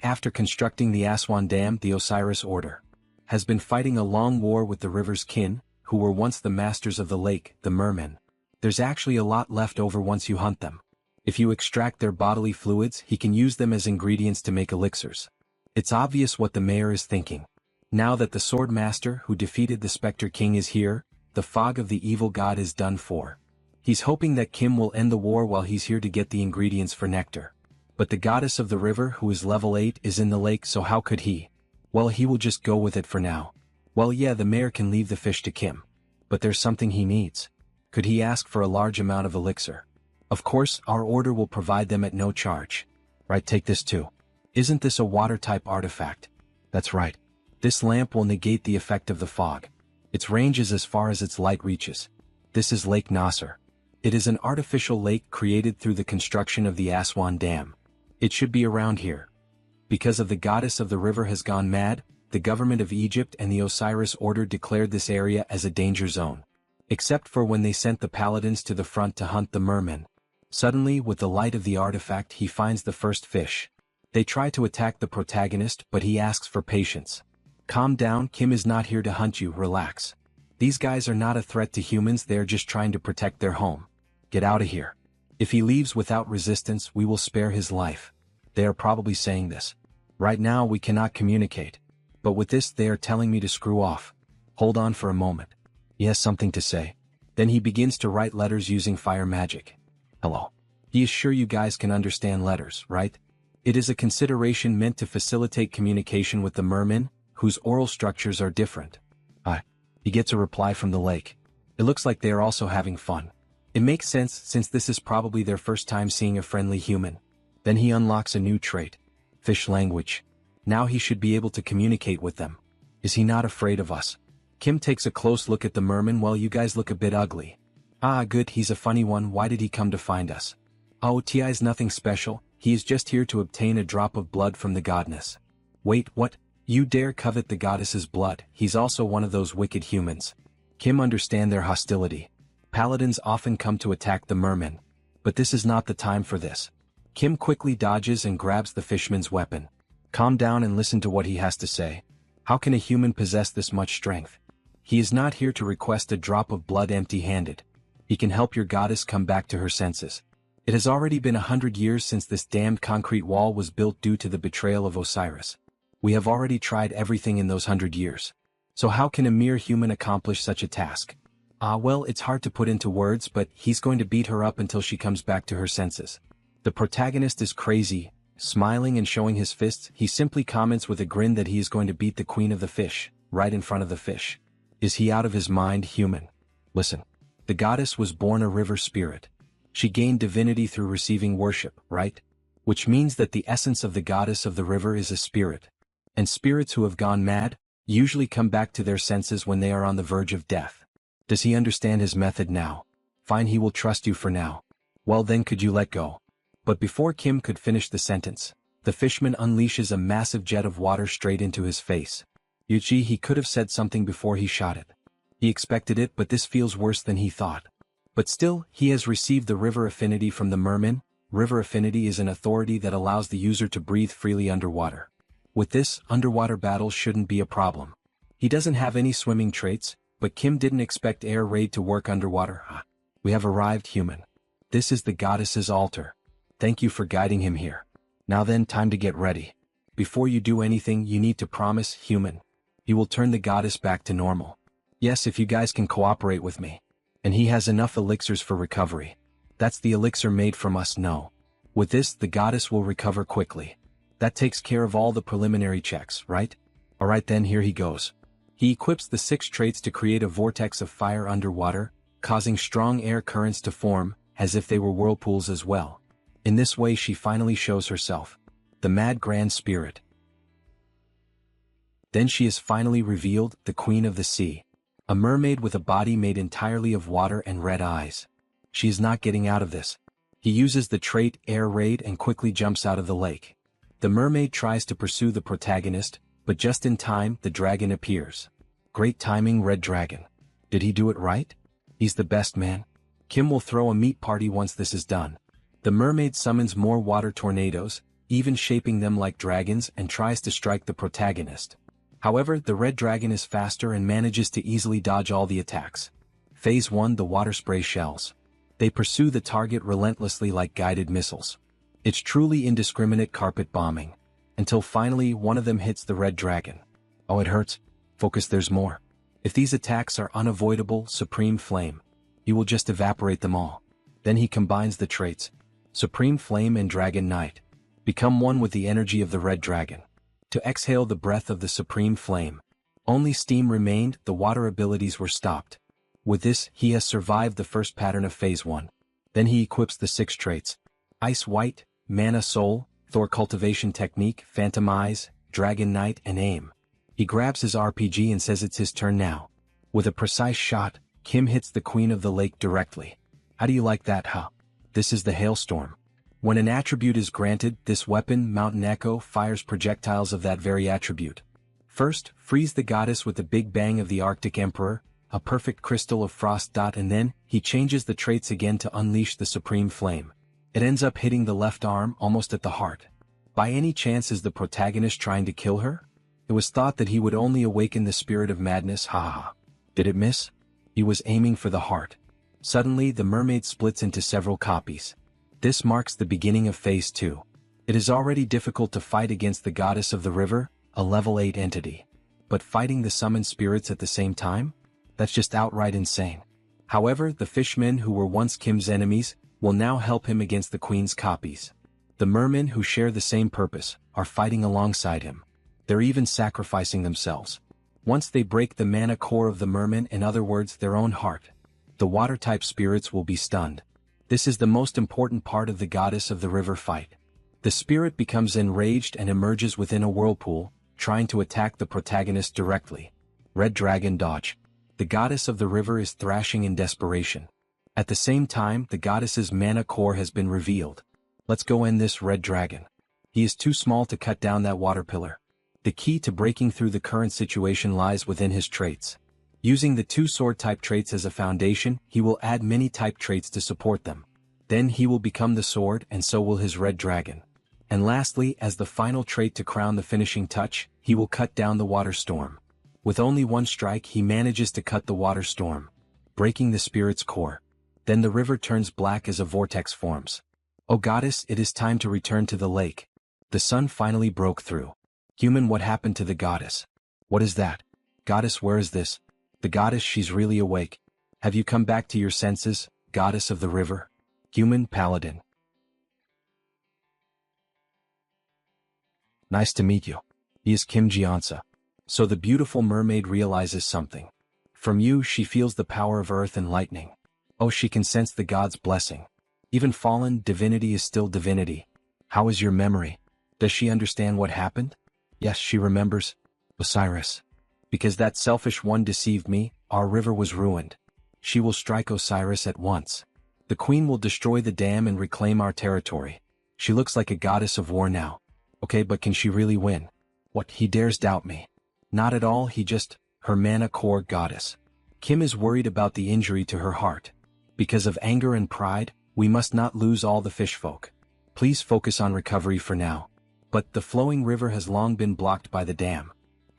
After constructing the Aswan Dam, the Osiris Order has been fighting a long war with the river's kin, who were once the masters of the lake, the mermen. There's actually a lot left over once you hunt them. If you extract their bodily fluids, he can use them as ingredients to make elixirs. It's obvious what the mayor is thinking. Now that the sword master who defeated the Spectre King is here, the fog of the evil god is done for. He's hoping that Kim will end the war while he's here to get the ingredients for nectar. But the goddess of the river, who is level 8, is in the lake, so how could he? Well, he will just go with it for now. Well, yeah, the mayor can leave the fish to Kim. But there's something he needs. Could he ask for a large amount of elixir? Of course, our order will provide them at no charge. Right, take this too. Isn't this a water-type artifact? That's right. This lamp will negate the effect of the fog. Its range is as far as its light reaches. This is Lake Nasser. It is an artificial lake created through the construction of the Aswan Dam. It should be around here. Because of the goddess of the river has gone mad, the government of Egypt and the Osiris Order declared this area as a danger zone. Except for when they sent the paladins to the front to hunt the mermen. Suddenly, with the light of the artifact, he finds the first fish. They try to attack the protagonist, but he asks for patience. Calm down, Kim is not here to hunt you, relax. These guys are not a threat to humans, they're just trying to protect their home. Get out of here. If he leaves without resistance, we will spare his life. They are probably saying this. Right now we cannot communicate. But with this they are telling me to screw off. Hold on for a moment. He has something to say. Then he begins to write letters using fire magic. Hello. He is sure you guys can understand letters, right? It is a consideration meant to facilitate communication with the mermen, whose oral structures are different. He gets a reply from the lake. It looks like they are also having fun. It makes sense since this is probably their first time seeing a friendly human. Then he unlocks a new trait. Fish language. Now he should be able to communicate with them. Is he not afraid of us? Kim takes a close look at the merman. Well, you guys look a bit ugly. Good, he's a funny one. Why did he come to find us? Ti's nothing special, he is just here to obtain a drop of blood from the goddess. Wait, what? You dare covet the goddess's blood? He's also one of those wicked humans. Kim understand their hostility. Paladins often come to attack the mermen. But this is not the time for this. Kim quickly dodges and grabs the fishman's weapon. Calm down and listen to what he has to say. How can a human possess this much strength? He is not here to request a drop of blood empty-handed. He can help your goddess come back to her senses. It has already been 100 years since this damned concrete wall was built due to the betrayal of Osiris. We have already tried everything in those 100 years. So how can a mere human accomplish such a task? Well, it's hard to put into words, but he's going to beat her up until she comes back to her senses. The protagonist is crazy. Smiling and showing his fists, he simply comments with a grin that he is going to beat the queen of the fish, right in front of the fish. Is he out of his mind, human? Listen. The goddess was born a river spirit. She gained divinity through receiving worship, right? Which means that the essence of the goddess of the river is a spirit. And spirits who have gone mad usually come back to their senses when they are on the verge of death. Does he understand his method now? Fine, he will trust you for now. Well then, could you let go? But before Kim could finish the sentence, the fishman unleashes a massive jet of water straight into his face. Yuji, he could have said something before he shot it. He expected it, but this feels worse than he thought. But still, he has received the river affinity from the merman. River affinity is an authority that allows the user to breathe freely underwater. With this, underwater battles shouldn't be a problem. He doesn't have any swimming traits, but Kim didn't expect air raid to work underwater. We have arrived, human. This is the goddess's altar. Thank you for guiding him here. Now then, time to get ready. Before you do anything, you need to promise, human. He will turn the goddess back to normal. Yes, if you guys can cooperate with me. And he has enough elixirs for recovery. That's the elixir made from us, no. With this, the goddess will recover quickly. That takes care of all the preliminary checks, right? Alright then, here he goes. He equips the 6 traits to create a vortex of fire underwater, causing strong air currents to form, as if they were whirlpools as well. In this way she finally shows herself. The Mad Grand Spirit. Then she is finally revealed, the Queen of the Sea. A mermaid with a body made entirely of water and red eyes. She is not getting out of this. He uses the trait Air Raid and quickly jumps out of the lake. The mermaid tries to pursue the protagonist, but just in time the dragon appears. Great timing, Red Dragon. Did he do it right? He's the best man. Kim will throw a meat party once this is done. The mermaid summons more water tornadoes, even shaping them like dragons, and tries to strike the protagonist. However, the red dragon is faster and manages to easily dodge all the attacks. Phase 1, the water spray shells. They pursue the target relentlessly like guided missiles. It's truly indiscriminate carpet bombing. Until finally one of them hits the red dragon. Oh, it hurts. Focus, there's more. If these attacks are unavoidable, Supreme Flame. He will just evaporate them all. Then he combines the traits. Supreme Flame and Dragon Knight. Become one with the energy of the red dragon. To exhale the breath of the Supreme Flame. Only steam remained, the water abilities were stopped. With this, he has survived the first pattern of Phase 1. Then he equips the 6 traits. Ice White, Mana Soul, Thor Cultivation Technique, Phantom Eyes, Dragon Knight, and Aim. He grabs his RPG and says it's his turn now. With a precise shot, Kim hits the Queen of the Lake directly. How do you like that, huh? This is the Hailstorm. When an attribute is granted, this weapon, Mountain Echo, fires projectiles of that very attribute. First, freeze the goddess with the Big Bang of the Arctic Emperor, a perfect crystal of frost. And then, he changes the traits again to unleash the Supreme Flame. It ends up hitting the left arm, almost at the heart. By any chance is the protagonist trying to kill her? It was thought that he would only awaken the spirit of madness, haha. Did it miss? He was aiming for the heart. Suddenly, the mermaid splits into several copies. This marks the beginning of Phase 2. It is already difficult to fight against the goddess of the river, a level 8 entity. But fighting the summoned spirits at the same time? That's just outright insane. However, the fishmen who were once Kim's enemies will now help him against the queen's copies. The mermen who share the same purpose are fighting alongside him. They're even sacrificing themselves. Once they break the mana core of the merman, in other words their own heart, the water-type spirits will be stunned. This is the most important part of the goddess of the river fight. The spirit becomes enraged and emerges within a whirlpool, trying to attack the protagonist directly. Red Dragon dodge. The goddess of the river is thrashing in desperation. At the same time, the goddess's mana core has been revealed. Let's go end this Red Dragon. He is too small to cut down that water pillar. The key to breaking through the current situation lies within his traits. Using the 2 sword-type traits as a foundation, he will add many type traits to support them. Then he will become the sword, and so will his Red Dragon. And lastly, as the final trait to crown the finishing touch, he will cut down the water storm. With only one strike, he manages to cut the water storm, breaking the spirit's core. Then the river turns black as a vortex forms. O goddess, it is time to return to the lake. The sun finally broke through. Human, what happened to the goddess? What is that? Goddess, where is this? The goddess, she's really awake. Have you come back to your senses, goddess of the river? Human paladin. Nice to meet you. He is Kim Jeonsa. So the beautiful mermaid realizes something. From you, she feels the power of earth and lightning. Oh, she can sense the god's blessing. Even fallen divinity is still divinity. How is your memory? Does she understand what happened? Yes, she remembers. Osiris. Because that selfish one deceived me, our river was ruined. She will strike Osiris at once. The queen will destroy the dam and reclaim our territory. She looks like a goddess of war now. Okay, but can she really win? What, he dares doubt me? Not at all, he just, her mana core goddess. Kim is worried about the injury to her heart. Because of anger and pride, we must not lose all the fish folk. Please focus on recovery for now. But the flowing river has long been blocked by the dam.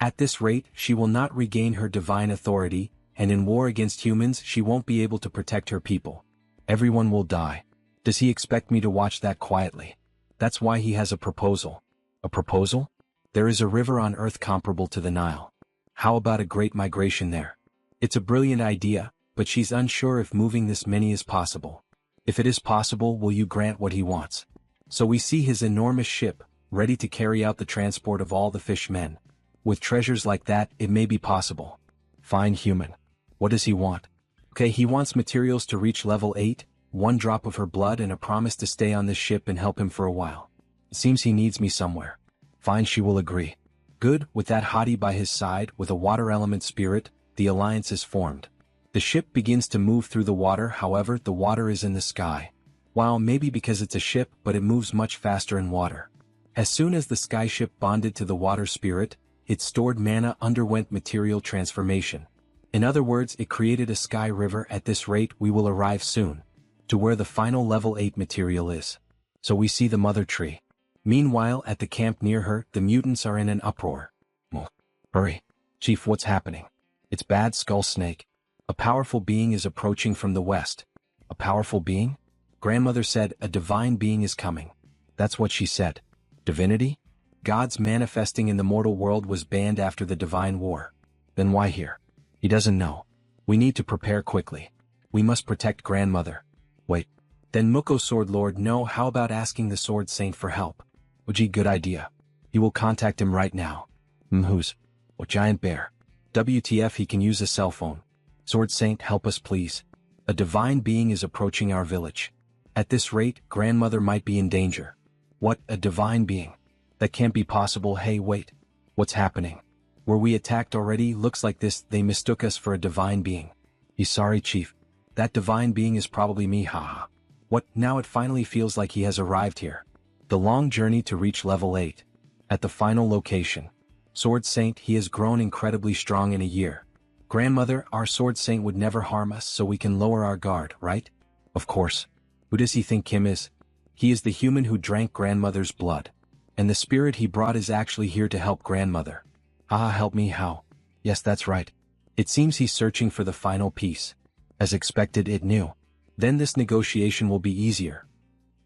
At this rate, she will not regain her divine authority, and in war against humans she won't be able to protect her people. Everyone will die. Does he expect me to watch that quietly? That's why he has a proposal. A proposal? There is a river on Earth comparable to the Nile. How about a great migration there? It's a brilliant idea, but she's unsure if moving this many is possible. If it is possible, will you grant what he wants? So we see his enormous ship, ready to carry out the transport of all the fishmen. With treasures like that, it may be possible. Fine, human. What does he want? Okay, he wants materials to reach level 8, 1 drop of her blood and a promise to stay on this ship and help him for a while. It seems he needs me somewhere. Fine, she will agree. Good, with that hottie by his side, with a water element spirit, the alliance is formed. The ship begins to move through the water, however, the water is in the sky. Wow, maybe because it's a ship, but it moves much faster in water. As soon as the skyship bonded to the water spirit, its stored mana underwent material transformation. In other words, it created a sky river. At this rate, we will arrive soon to where the final level 8 material is. So we see the mother tree. Meanwhile, at the camp near her, the mutants are in an uproar. Hurry. Chief, what's happening? It's bad, Skull Snake. A powerful being is approaching from the west. A powerful being? Grandmother said, a divine being is coming. That's what she said. Divinity? Gods manifesting in the mortal world was banned after the divine war. Then why here? He doesn't know. We need to prepare quickly. We must protect grandmother. Wait. Then Muko Sword Lord, no, how about asking the Sword Saint for help? Gee, good idea. He will contact him right now. Who's? What giant bear? WTF, he can use a cell phone. Sword Saint, help us please. A divine being is approaching our village. At this rate, grandmother might be in danger. What, a divine being? That can't be possible. Hey, wait. What's happening? Were we attacked already? Looks like this, they mistook us for a divine being. He's sorry, Chief. That divine being is probably me, haha. What, now it finally feels like he has arrived here. The long journey to reach level 8. At the final location. Sword Saint, he has grown incredibly strong in a year. Grandmother, our Sword Saint would never harm us, so we can lower our guard, right? Of course. Who does he think Kim is? He is the human who drank grandmother's blood. And the spirit he brought is actually here to help grandmother. Haha, help me how? Yes, that's right. It seems he's searching for the final piece. As expected, it knew. Then this negotiation will be easier.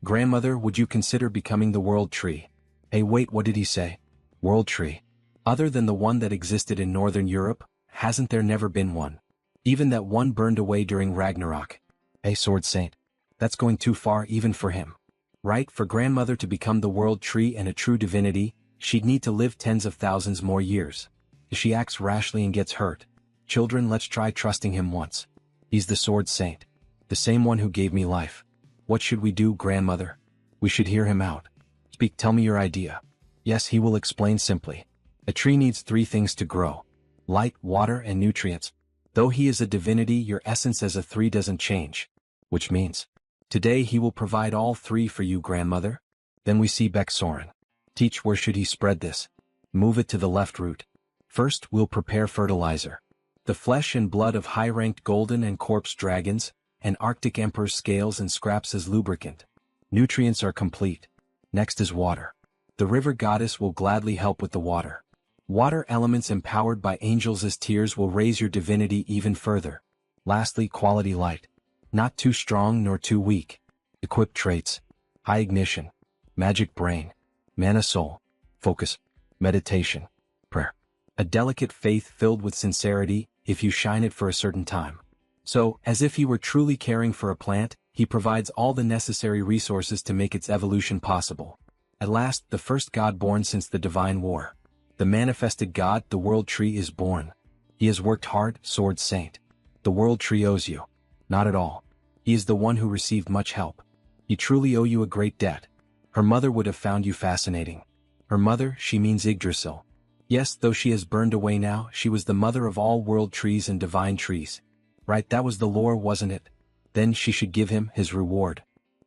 Grandmother, would you consider becoming the World Tree? Hey, wait, what did he say? World Tree? Other than the one that existed in Northern Europe, hasn't there never been one? Even that one burned away during Ragnarok. Hey, Sword Saint. That's going too far even for him. Right, for grandmother to become the World Tree and a true divinity, she'd need to live tens of thousands more years. If she acts rashly and gets hurt. Children, let's try trusting him once. He's the Sword Saint. The same one who gave me life. What should we do, grandmother? We should hear him out. Speak, tell me your idea. Yes, he will explain simply. A tree needs 3 things to grow. Light, water, and nutrients. Though he is a divinity, your essence as a 3 doesn't change. Which means, today he will provide all 3 for you, grandmother. Then we see Beck Soren. Teach, where should he spread this? Move it to the left root. First, we'll prepare fertilizer. The flesh and blood of high-ranked golden and corpse dragons, and Arctic Emperor's scales and scraps as lubricant. Nutrients are complete. Next is water. The river goddess will gladly help with the water. Water elements empowered by angels as tears will raise your divinity even further. Lastly, quality light. Not too strong nor too weak. Equip traits. High ignition. Magic brain. Mana soul. Focus. Meditation. Prayer. A delicate faith filled with sincerity, if you shine it for a certain time. So, as if he were truly caring for a plant, he provides all the necessary resources to make its evolution possible. At last, the first god born since the divine war. The manifested god, the world tree, is born. He has worked hard, sword saint. The world tree owes you. Not at all. He is the one who received much help. He truly owe you a great debt. Her mother would have found you fascinating. Her mother, she means Yggdrasil. Yes, though she has burned away now, she was the mother of all world trees and divine trees. Right, that was the lore, wasn't it? Then she should give him his reward.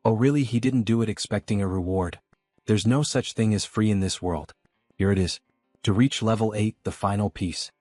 Oh really, he didn't do it expecting a reward. There's no such thing as free in this world. Here it is. To reach level 8, the final piece.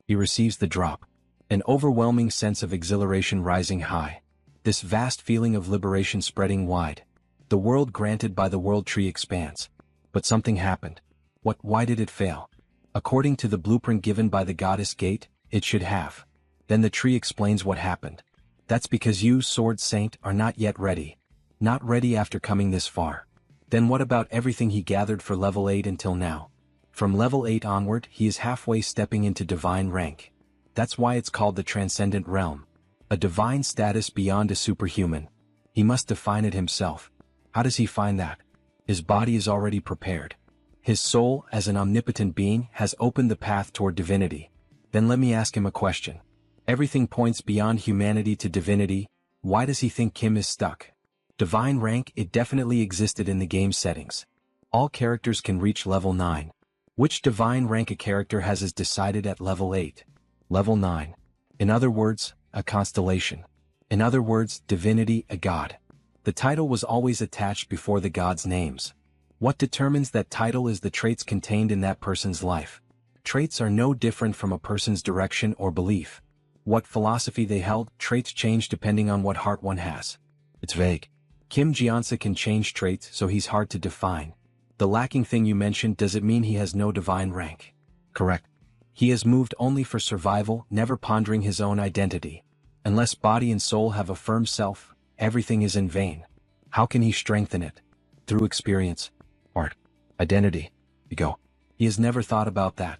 He receives the drop. An overwhelming sense of exhilaration rising high. This vast feeling of liberation spreading wide. The world granted by the world tree expands. But something happened. Why did it fail? According to the blueprint given by the goddess Gate, it should have. Then the tree explains what happened. That's because you, Sword Saint, are not yet ready. Not ready after coming this far. Then what about everything he gathered for level 8 until now? From level 8 onward, he is halfway stepping into divine rank. That's why it's called the Transcendent Realm. A divine status beyond a superhuman. He must define it himself. How does he find that? His body is already prepared. His soul, as an omnipotent being, has opened the path toward divinity. Then let me ask him a question. Everything points beyond humanity to divinity. Why does he think Kim is stuck? Divine rank, it definitely existed in the game settings. All characters can reach level 9. Which divine rank a character has is decided at level 8. Level 9. In other words, a constellation. In other words, divinity, a god. The title was always attached before the gods' names. What determines that title is the traits contained in that person's life. Traits are no different from a person's direction or belief. What philosophy they held, traits change depending on what heart one has. It's vague. Kim Jeonsa can change traits, so he's hard to define. The lacking thing you mentioned, does it mean he has no divine rank? Correct. He has moved only for survival, never pondering his own identity. Unless body and soul have a firm self, everything is in vain. How can he strengthen it? Through experience, art, identity, ego. He has never thought about that.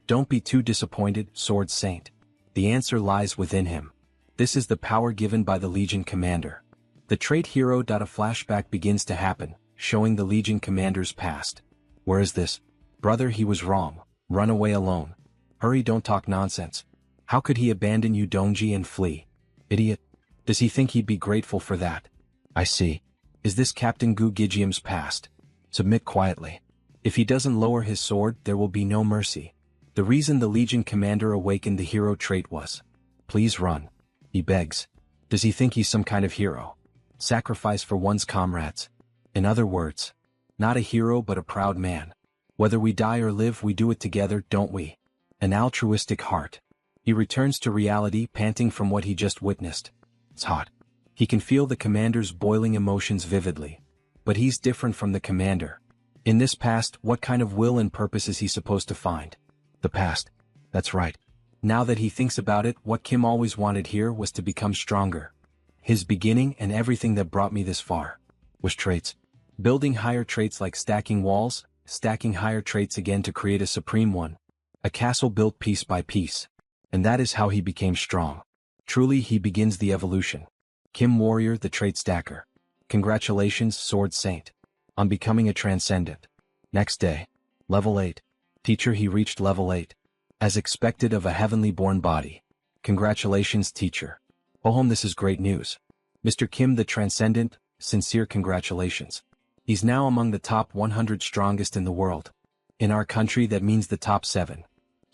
Don't be too disappointed, Sword Saint. The answer lies within him. This is the power given by the Legion Commander. The trait hero. A flashback begins to happen, showing the Legion Commander's past. Where is this? Brother, he was wrong. Run away alone. Hurry, don't talk nonsense. How could he abandon you, Dongji, and flee? Idiot. Does he think he'd be grateful for that? I see. Is this Captain Gu Gijium's past? Submit quietly. If he doesn't lower his sword, there will be no mercy. The reason the Legion Commander awakened the hero trait was, please run. He begs. Does he think he's some kind of hero? Sacrifice for one's comrades. In other words, not a hero but a proud man. Whether we die or live, we do it together, don't we? An altruistic heart. He returns to reality, panting from what he just witnessed. It's hot. He can feel the commander's boiling emotions vividly. But he's different from the commander. In this past, what kind of will and purpose is he supposed to find? The past. That's right. Now that he thinks about it, what Kim always wanted here was to become stronger. His beginning and everything that brought me this far was traits. Building higher traits like stacking walls, stacking higher traits again to create a supreme one. A castle built piece by piece. And that is how he became strong. Truly, he begins the evolution. Kim Warrior, the trait stacker. Congratulations, Sword Saint, on becoming a transcendent. Next day. Level 8. Teacher, he reached level 8. As expected of a heavenly born body. Congratulations, teacher. Ohom, this is great news. Mr. Kim the Transcendent, sincere congratulations. He's now among the top 100 strongest in the world. In our country, that means the top 7.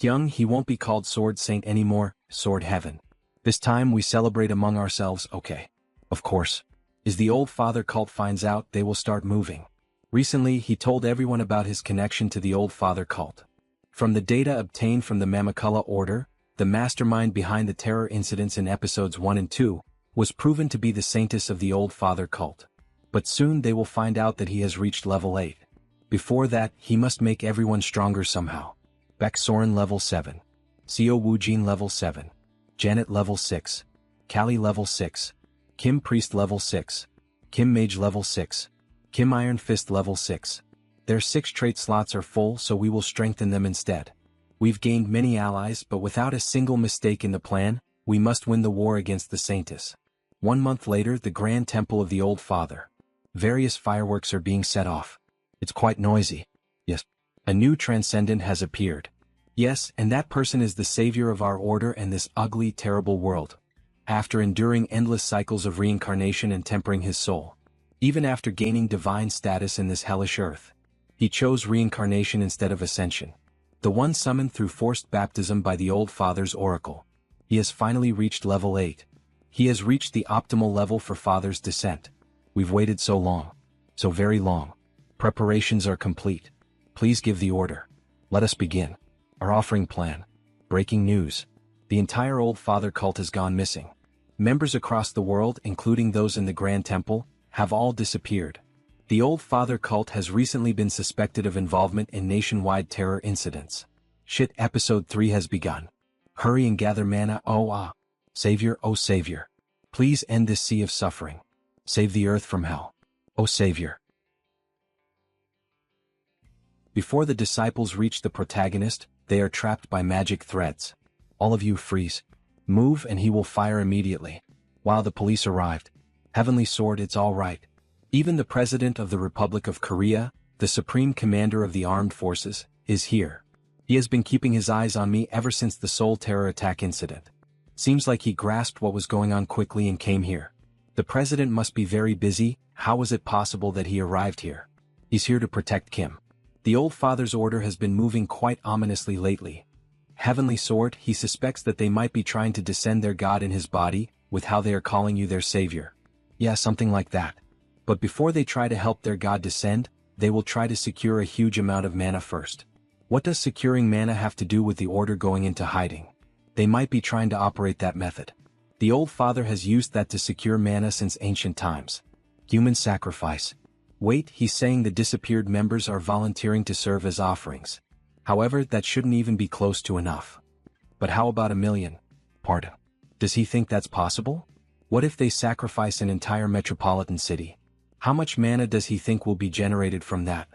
Young, he won't be called Sword Saint anymore, Sword Heaven. This time we celebrate among ourselves, okay. Of course. As the old father cult finds out, they will start moving. Recently, he told everyone about his connection to the old father cult. From the data obtained from the Mamakula Order, the mastermind behind the terror incidents in episodes 1 and 2, was proven to be the saintess of the old father cult. But soon they will find out that he has reached level 8. Before that, he must make everyone stronger somehow. Baek Soren level 7. Seo Woojin level 7. Janet level 6. Kali level 6. Kim Priest level 6. Kim Mage level 6. Kim Iron Fist level 6. Their 6 trait slots are full, so we will strengthen them instead. We've gained many allies, but without a single mistake in the plan, we must win the war against the Saints. 1 month later, the Grand Temple of the Old Father. Various fireworks are being set off. It's quite noisy. Yes. A new transcendent has appeared. Yes, and that person is the savior of our order and this ugly, terrible world. After enduring endless cycles of reincarnation and tempering his soul, even after gaining divine status in this hellish earth, he chose reincarnation instead of ascension. The one summoned through forced baptism by the Old Father's oracle. He has finally reached level 8. He has reached the optimal level for Father's descent. We've waited so long. So very long. Preparations are complete. Please give the order. Let us begin. Our offering plan. Breaking news. The entire Old Father cult has gone missing. Members across the world, including those in the Grand Temple, have all disappeared. The Old Father cult has recently been suspected of involvement in nationwide terror incidents. Shit, episode 3 has begun. Hurry and gather mana, Savior, oh Savior. Please end this sea of suffering. Save the earth from hell. Oh Savior. Before the disciples reach the protagonist, they are trapped by magic threads. All of you freeze. Move and he will fire immediately. While the police arrived. Heavenly Sword, it's all right. Even the President of the Republic of Korea, the Supreme Commander of the Armed Forces, is here. He has been keeping his eyes on me ever since the Seoul terror attack incident. Seems like he grasped what was going on quickly and came here. The President must be very busy. How was it possible that he arrived here? He's here to protect Kim. The Old Father's order has been moving quite ominously lately. Heavenly Sword, he suspects that they might be trying to descend their god in his body, with how they are calling you their savior. Yeah, something like that. But before they try to help their god descend, they will try to secure a huge amount of mana first. What does securing mana have to do with the order going into hiding? They might be trying to operate that method. The Old Father has used that to secure mana since ancient times. Human sacrifice. Wait, he's saying the disappeared members are volunteering to serve as offerings. However, that shouldn't even be close to enough. But how about 1 million? Pardon. Does he think that's possible? What if they sacrifice an entire metropolitan city? How much mana does he think will be generated from that?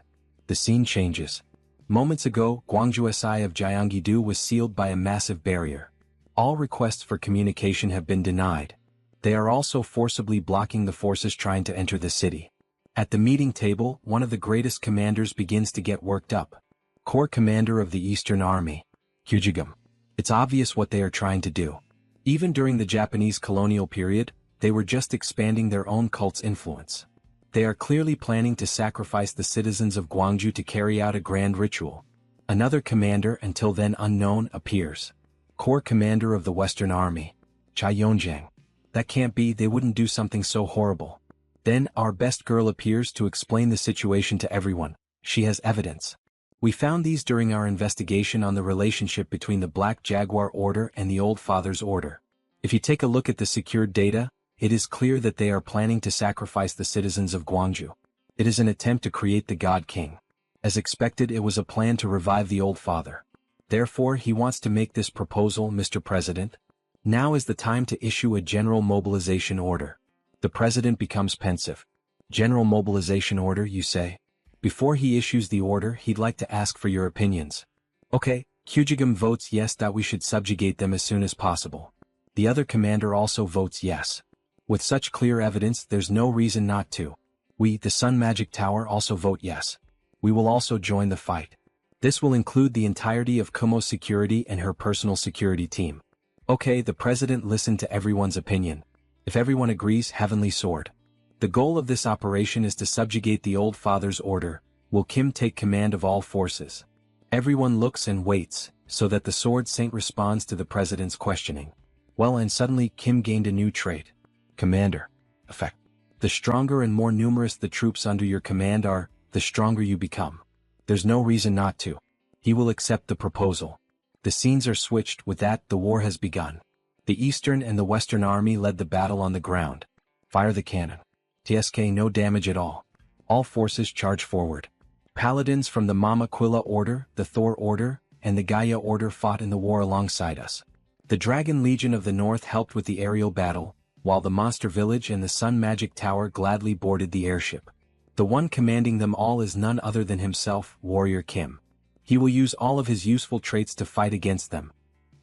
The scene changes. Moments ago, Gwangju SI of Gyeonggi-do was sealed by a massive barrier. All requests for communication have been denied. They are also forcibly blocking the forces trying to enter the city. At the meeting table, one of the greatest commanders begins to get worked up. Corps Commander of the Eastern Army. Kyujigam. It's obvious what they are trying to do. Even during the Japanese colonial period, they were just expanding their own cult's influence. They are clearly planning to sacrifice the citizens of Gwangju to carry out a grand ritual. Another commander, until then unknown, appears. Corps Commander of the Western Army. Cha Yonjang. That can't be, they wouldn't do something so horrible. Then, our best girl appears to explain the situation to everyone. She has evidence. We found these during our investigation on the relationship between the Black Jaguar Order and the Old Father's Order. If you take a look at the secured data, it is clear that they are planning to sacrifice the citizens of Gwangju. It is an attempt to create the God King. As expected, it was a plan to revive the Old Father. Therefore, he wants to make this proposal, Mr. President. Now is the time to issue a general mobilization order. The President becomes pensive. General mobilization order, you say? Before he issues the order, he'd like to ask for your opinions. Okay, Kyujigam votes yes that we should subjugate them as soon as possible. The other commander also votes yes. With such clear evidence, there's no reason not to. We, the Sun Magic Tower, also vote yes. We will also join the fight. This will include the entirety of Kumo's security and her personal security team. Okay, the President listened to everyone's opinion. If everyone agrees, Heavenly Sword. The goal of this operation is to subjugate the Old Father's order. Will Kim take command of all forces? Everyone looks and waits, so that the Sword Saint responds to the President's questioning. Well, and suddenly Kim gained a new trait. Commander. Effect. The stronger and more numerous the troops under your command are, the stronger you become. There's no reason not to. He will accept the proposal. The scenes are switched. With that, the war has begun. The Eastern and the Western Army led the battle on the ground. Fire the cannon. TSK no damage at all. All forces charge forward. Paladins from the Mama Quilla Order, the Thor Order, and the Gaia Order fought in the war alongside us. The Dragon Legion of the North helped with the aerial battle, while the Monster Village and the Sun Magic Tower gladly boarded the airship. The one commanding them all is none other than himself, Warrior Kimâ. He will use all of his useful traits to fight against them.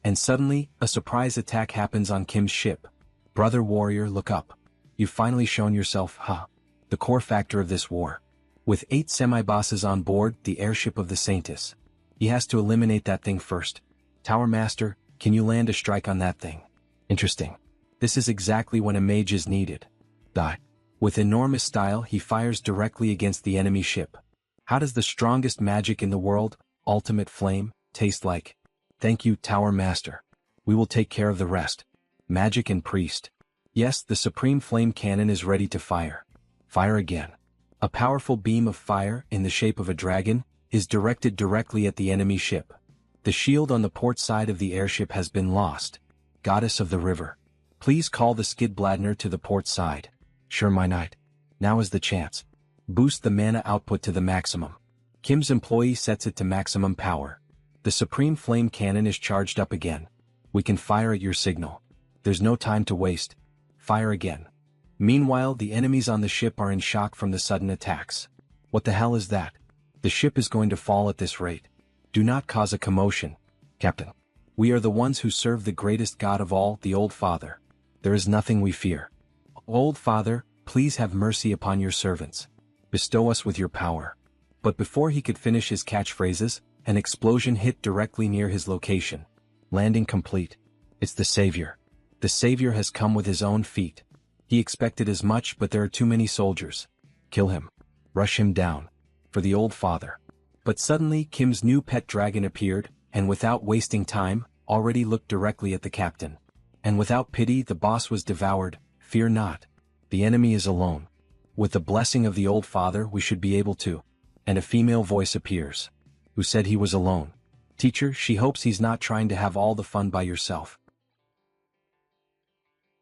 And suddenly, a surprise attack happens on Kim's ship. Brother Warrior, look up. You've finally shown yourself, the core factor of this war. With 8 semi-bosses on board the airship of the Saintus. He has to eliminate that thing first. Tower Master, can you land a strike on that thing? Interesting. This is exactly when a mage is needed. Die. With enormous style he fires directly against the enemy ship. How does the strongest magic in the world, Ultimate Flame, taste like? Thank you, Tower Master. We will take care of the rest. Magic and Priest. Yes, the Supreme Flame Cannon is ready to fire. Fire again. A powerful beam of fire, in the shape of a dragon, is directed directly at the enemy ship. The shield on the port side of the airship has been lost. Goddess of the river. Please call the Skidbladner to the port side. Sure, my knight. Now is the chance. Boost the mana output to the maximum. Kim's employee sets it to maximum power. The Supreme Flame Cannon is charged up again. We can fire at your signal. There's no time to waste. Fire again. Meanwhile, the enemies on the ship are in shock from the sudden attacks. What the hell is that? The ship is going to fall at this rate. Do not cause a commotion, Captain. We are the ones who serve the greatest god of all, the Old Father. There is nothing we fear. Old Father, please have mercy upon your servants. Bestow us with your power. But before he could finish his catchphrases, an explosion hit directly near his location. Landing complete. It's the Savior. The Savior has come with his own feet. He expected as much, but there are too many soldiers. Kill him. Rush him down. For the Old Father. But suddenly Kim's new pet dragon appeared, and without wasting time, already looked directly at the captain. And without pity the boss was devoured. Fear not. The enemy is alone. With the blessing of the Old Father we should be able to. And a female voice appears. Who said he was alone? Teacher, she hopes he's not trying to have all the fun by yourself.